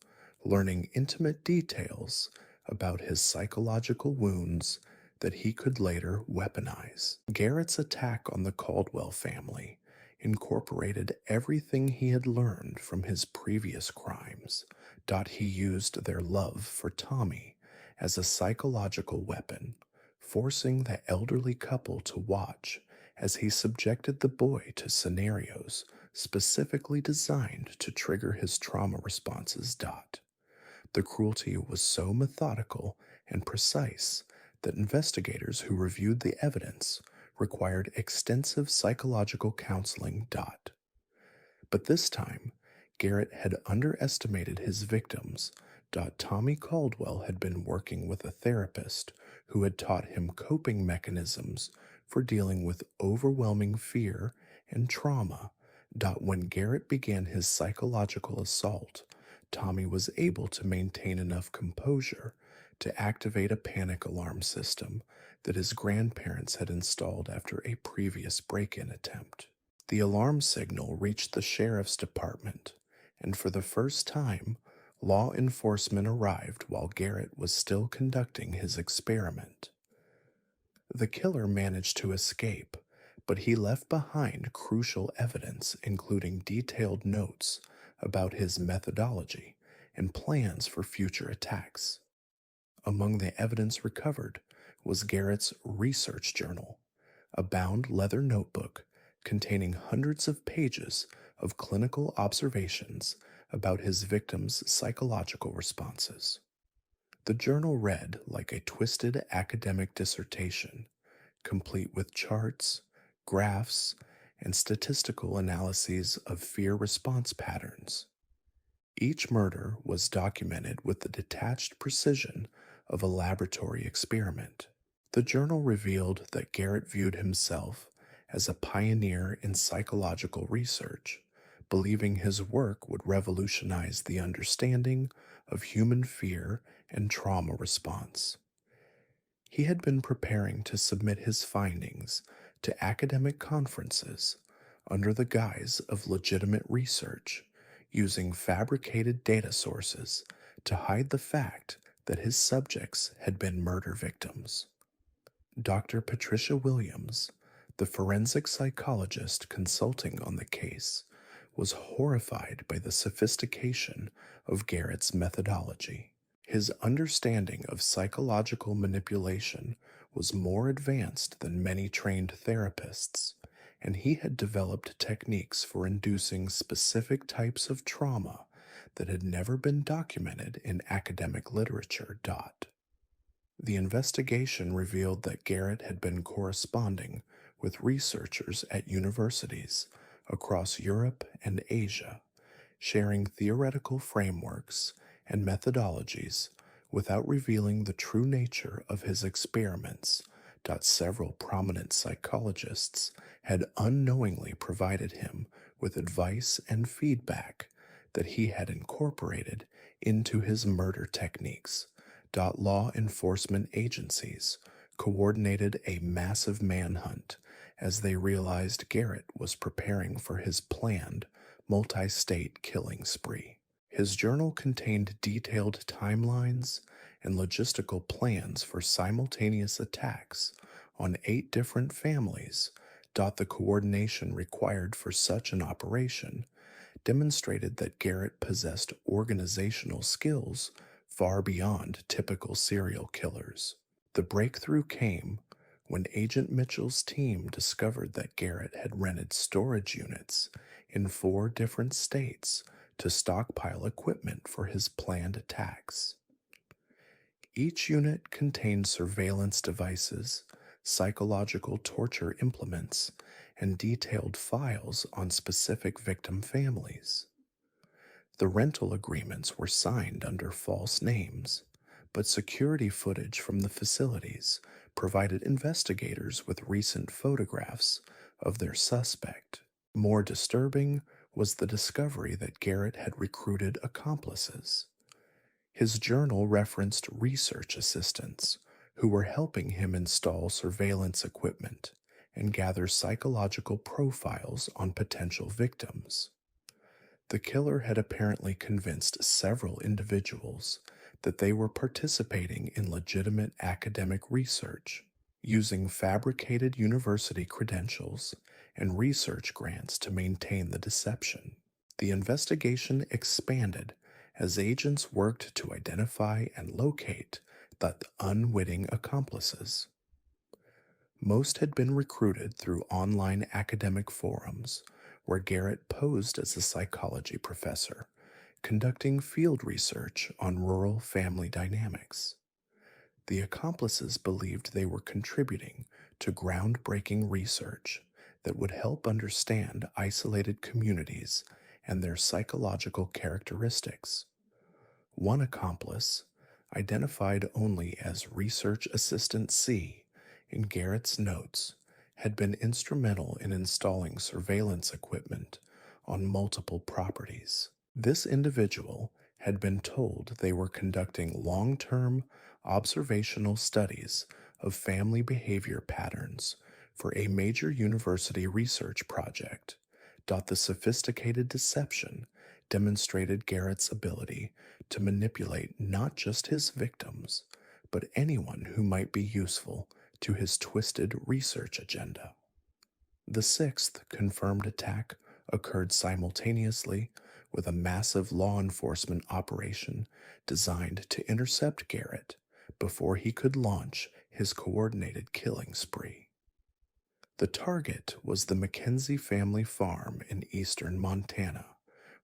learning intimate details about his psychological wounds that he could later weaponize. Garrett's attack on the Caldwell family incorporated everything he had learned from his previous crimes. He used their love for Tommy as a psychological weapon, forcing the elderly couple to watch as he subjected the boy to scenarios specifically designed to trigger his trauma responses. The cruelty was so methodical and precise that investigators who reviewed the evidence required extensive psychological counseling. But this time, Garrett had underestimated his victims. Tommy Caldwell had been working with a therapist who had taught him coping mechanisms for dealing with overwhelming fear and trauma. When Garrett began his psychological assault, Tommy was able to maintain enough composure to activate a panic alarm system that his grandparents had installed after a previous break-in attempt. The alarm signal reached the sheriff's department, and for the first time, law enforcement arrived while Garrett was still conducting his experiment. The killer managed to escape, but he left behind crucial evidence, including detailed notes about his methodology and plans for future attacks. Among the evidence recovered was Garrett's research journal, a bound leather notebook containing hundreds of pages of clinical observations about his victims' psychological responses. The journal read like a twisted academic dissertation, complete with charts, graphs, and statistical analyses of fear response patterns. Each murder was documented with the detached precision of a laboratory experiment. The journal revealed that Garrett viewed himself as a pioneer in psychological research, believing his work would revolutionize the understanding of human fear and trauma response. He had been preparing to submit his findings to academic conferences under the guise of legitimate research, using fabricated data sources to hide the fact that his subjects had been murder victims. Dr. Patricia Williams, the forensic psychologist consulting on the case, was horrified by the sophistication of Garrett's methodology. His understanding of psychological manipulation was more advanced than many trained therapists, and he had developed techniques for inducing specific types of trauma that had never been documented in academic literature. The investigation revealed that Garrett had been corresponding with researchers at universities across Europe and Asia, sharing theoretical frameworks and methodologies without revealing the true nature of his experiments. Several prominent psychologists had unknowingly provided him with advice and feedback that he had incorporated into his murder techniques. Law enforcement agencies coordinated a massive manhunt as they realized Garrett was preparing for his planned multi-state killing spree. His journal contained detailed timelines and logistical plans for simultaneous attacks on 8 different families. The coordination required for such an operation demonstrated that Garrett possessed organizational skills far beyond typical serial killers. The breakthrough came when Agent Mitchell's team discovered that Garrett had rented storage units in 4 different states to stockpile equipment for his planned attacks. Each unit contained surveillance devices, psychological torture implements, and detailed files on specific victim families. The rental agreements were signed under false names, but security footage from the facilities provided investigators with recent photographs of their suspect. More disturbing was the discovery that Garrett had recruited accomplices. His journal referenced research assistants who were helping him install surveillance equipment and gather psychological profiles on potential victims. The killer had apparently convinced several individuals that they were participating in legitimate academic research, using fabricated university credentials and research grants to maintain the deception. The investigation expanded as agents worked to identify and locate the unwitting accomplices. Most had been recruited through online academic forums where Garrett posed as a psychology professor, conducting field research on rural family dynamics. The accomplices believed they were contributing to groundbreaking research that would help understand isolated communities and their psychological characteristics. One accomplice, identified only as Research Assistant C in Garrett's notes, had been instrumental in installing surveillance equipment on multiple properties. This individual had been told they were conducting long-term observational studies of family behavior patterns for a major university research project. The sophisticated deception demonstrated Garrett's ability to manipulate not just his victims, but anyone who might be useful to his twisted research agenda. The 6th confirmed attack occurred simultaneously with a massive law enforcement operation designed to intercept Garrett before he could launch his coordinated killing spree. The target was the Mackenzie family farm in eastern Montana,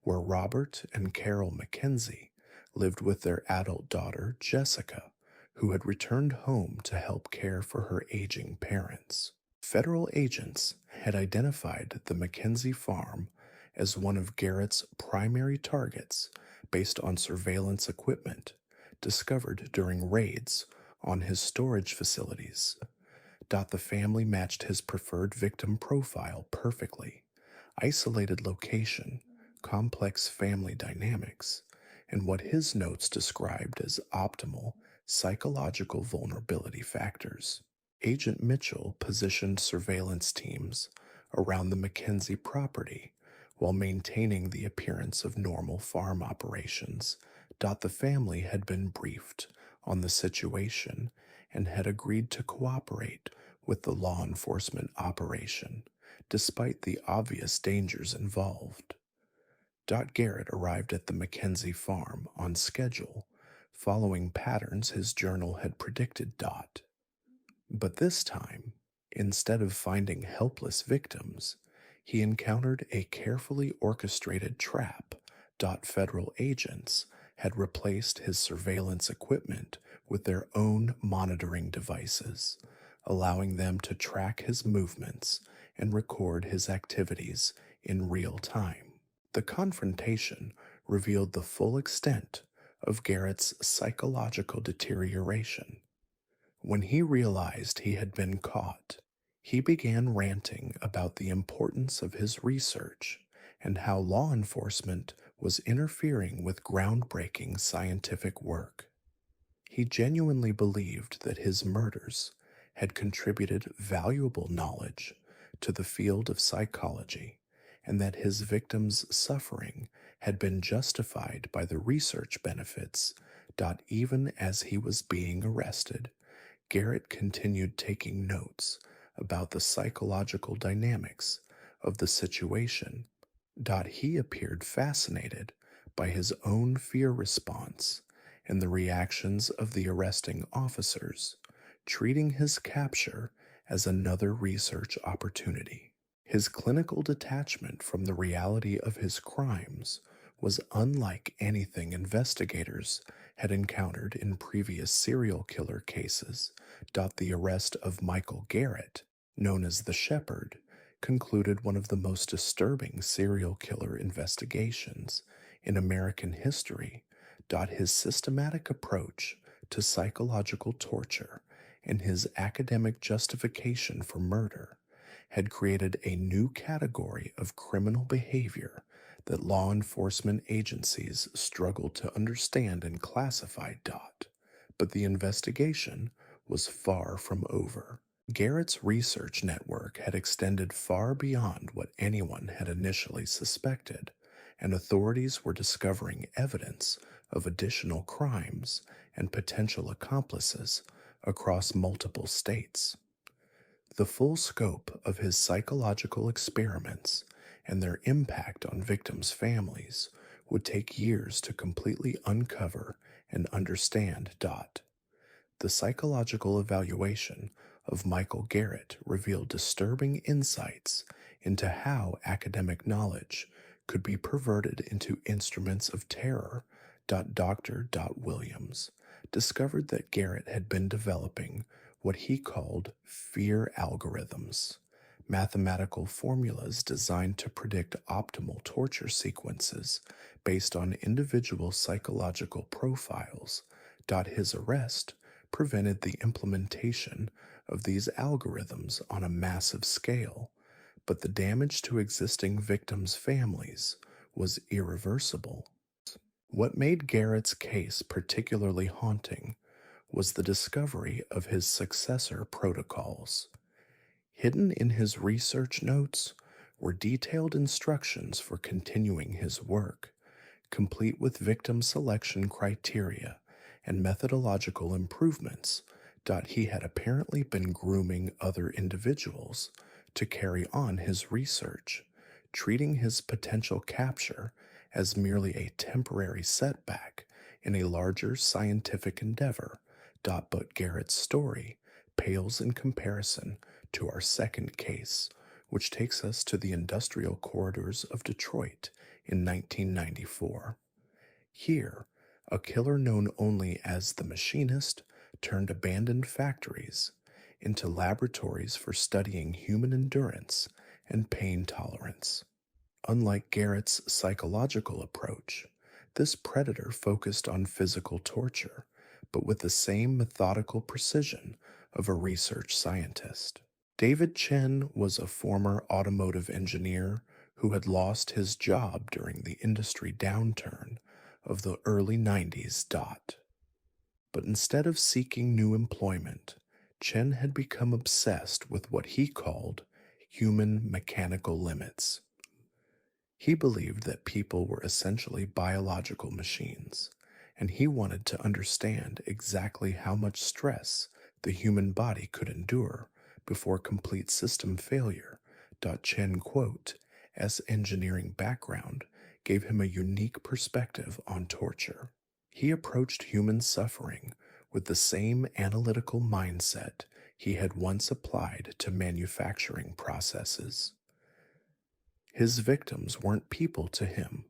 where Robert and Carol Mackenzie lived with their adult daughter, Jessica, who had returned home to help care for her aging parents. Federal agents had identified the Mackenzie farm as one of Garrett's primary targets based on surveillance equipment discovered during raids on his storage facilities. The family matched his preferred victim profile perfectly: isolated location, complex family dynamics, and what his notes described as optimal psychological vulnerability factors. Agent Mitchell positioned surveillance teams around the Mackenzie property while maintaining the appearance of normal farm operations. The family had been briefed on the situation and had agreed to cooperate with the law enforcement operation, despite the obvious dangers involved. Garrett arrived at the Mackenzie farm on schedule, following patterns his journal had predicted. But this time, instead of finding helpless victims, he encountered a carefully orchestrated trap. Federal agents had replaced his surveillance equipment with their own monitoring devices, allowing them to track his movements and record his activities in real time. The confrontation revealed the full extent of Garrett's psychological deterioration. When he realized he had been caught, he began ranting about the importance of his research and how law enforcement was interfering with groundbreaking scientific work. He genuinely believed that his murders had contributed valuable knowledge to the field of psychology, and that his victims' suffering had been justified by the research benefits. Even as he was being arrested, Garrett continued taking notes about the psychological dynamics of the situation. He appeared fascinated by his own fear response and the reactions of the arresting officers, treating his capture as another research opportunity. His clinical detachment from the reality of his crimes was unlike anything investigators had encountered in previous serial killer cases. The arrest of Michael Garrett, known as the Shepherd, concluded one of the most disturbing serial killer investigations in American history. His systematic approach to psychological torture and his academic justification for murder had created a new category of criminal behavior that law enforcement agencies struggled to understand and classify. But the investigation was far from over. Garrett's research network had extended far beyond what anyone had initially suspected, and authorities were discovering evidence of additional crimes and potential accomplices across multiple states. The full scope of his psychological experiments and their impact on victims' families would take years to completely uncover and understand. The psychological evaluation of Michael Garrett revealed disturbing insights into how academic knowledge could be perverted into instruments of terror. Dr. Williams discovered that Garrett had been developing what he called fear algorithms, mathematical formulas designed to predict optimal torture sequences based on individual psychological profiles. His arrest prevented the implementation of these algorithms on a massive scale, but the damage to existing victims' families was irreversible. What made Garrett's case particularly haunting was the discovery of his successor protocols. Hidden in his research notes were detailed instructions for continuing his work, complete with victim selection criteria and methodological improvements. He had apparently been grooming other individuals to carry on his research, treating his potential capture as merely a temporary setback in a larger scientific endeavor. But Garrett's story pales in comparison to our second case, which takes us to the industrial corridors of Detroit in 1994. Here, a killer known only as the Machinist turned abandoned factories into laboratories for studying human endurance and pain tolerance. Unlike Garrett's psychological approach, this predator focused on physical torture, but with the same methodical precision of a research scientist. David Chen was a former automotive engineer who had lost his job during the industry downturn of the early 90s. But instead of seeking new employment, Chen had become obsessed with what he called human mechanical limits. He believed that people were essentially biological machines, and he wanted to understand exactly how much stress the human body could endure before complete system failure. Chen quote, "S engineering background gave him a unique perspective on torture. He approached human suffering with the same analytical mindset he had once applied to manufacturing processes. His victims weren't people to him.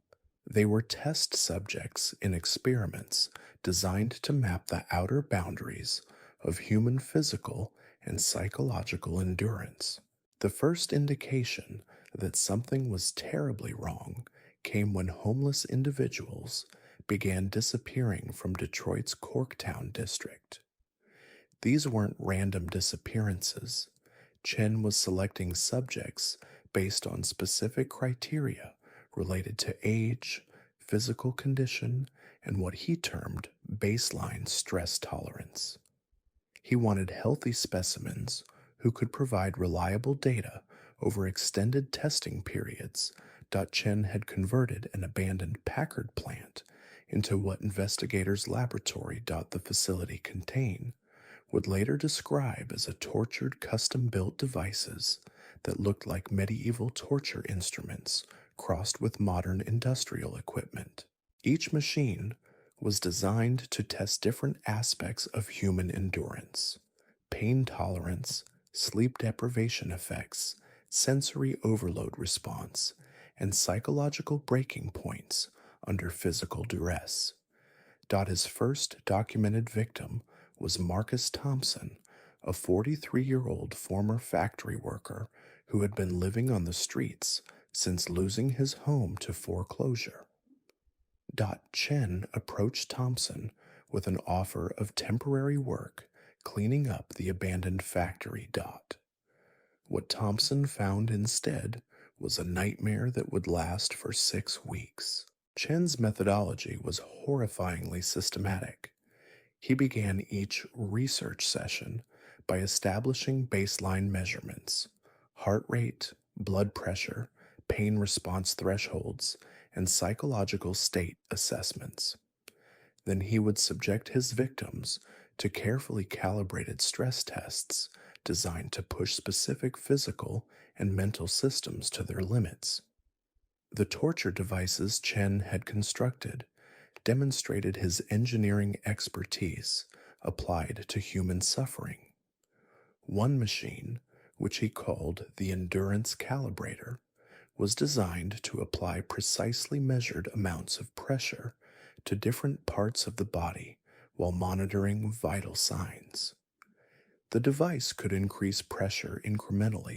They were test subjects in experiments designed to map the outer boundaries of human physical and psychological endurance. The first indication that something was terribly wrong came when homeless individuals began disappearing from Detroit's Corktown district. These weren't random disappearances. Chen was selecting subjects based on specific criteria related to age, physical condition, and what he termed baseline stress tolerance. He wanted healthy specimens who could provide reliable data over extended testing periods. Chen had converted an abandoned Packard plant into what investigators' laboratory the facility contain would later describe as a tortured custom-built devices that looked like medieval torture instruments crossed with modern industrial equipment. Each machine was designed to test different aspects of human endurance: pain tolerance, sleep deprivation effects, sensory overload response, and psychological breaking points under physical duress. His first documented victim was Marcus Thompson, a 43-year-old former factory worker who had been living on the streets since losing his home to foreclosure. Chen approached Thompson with an offer of temporary work cleaning up the abandoned factory. What Thompson found instead was a nightmare that would last for 6 weeks. Chen's methodology was horrifyingly systematic. He began each research session by establishing baseline measurements: heart rate, blood pressure, pain response thresholds, and psychological state assessments. Then he would subject his victims to carefully calibrated stress tests designed to push specific physical and mental systems to their limits. The torture devices Chen had constructed demonstrated his engineering expertise applied to human suffering. One machine, which he called the Endurance Calibrator, was designed to apply precisely measured amounts of pressure to different parts of the body while monitoring vital signs. The device could increase pressure incrementally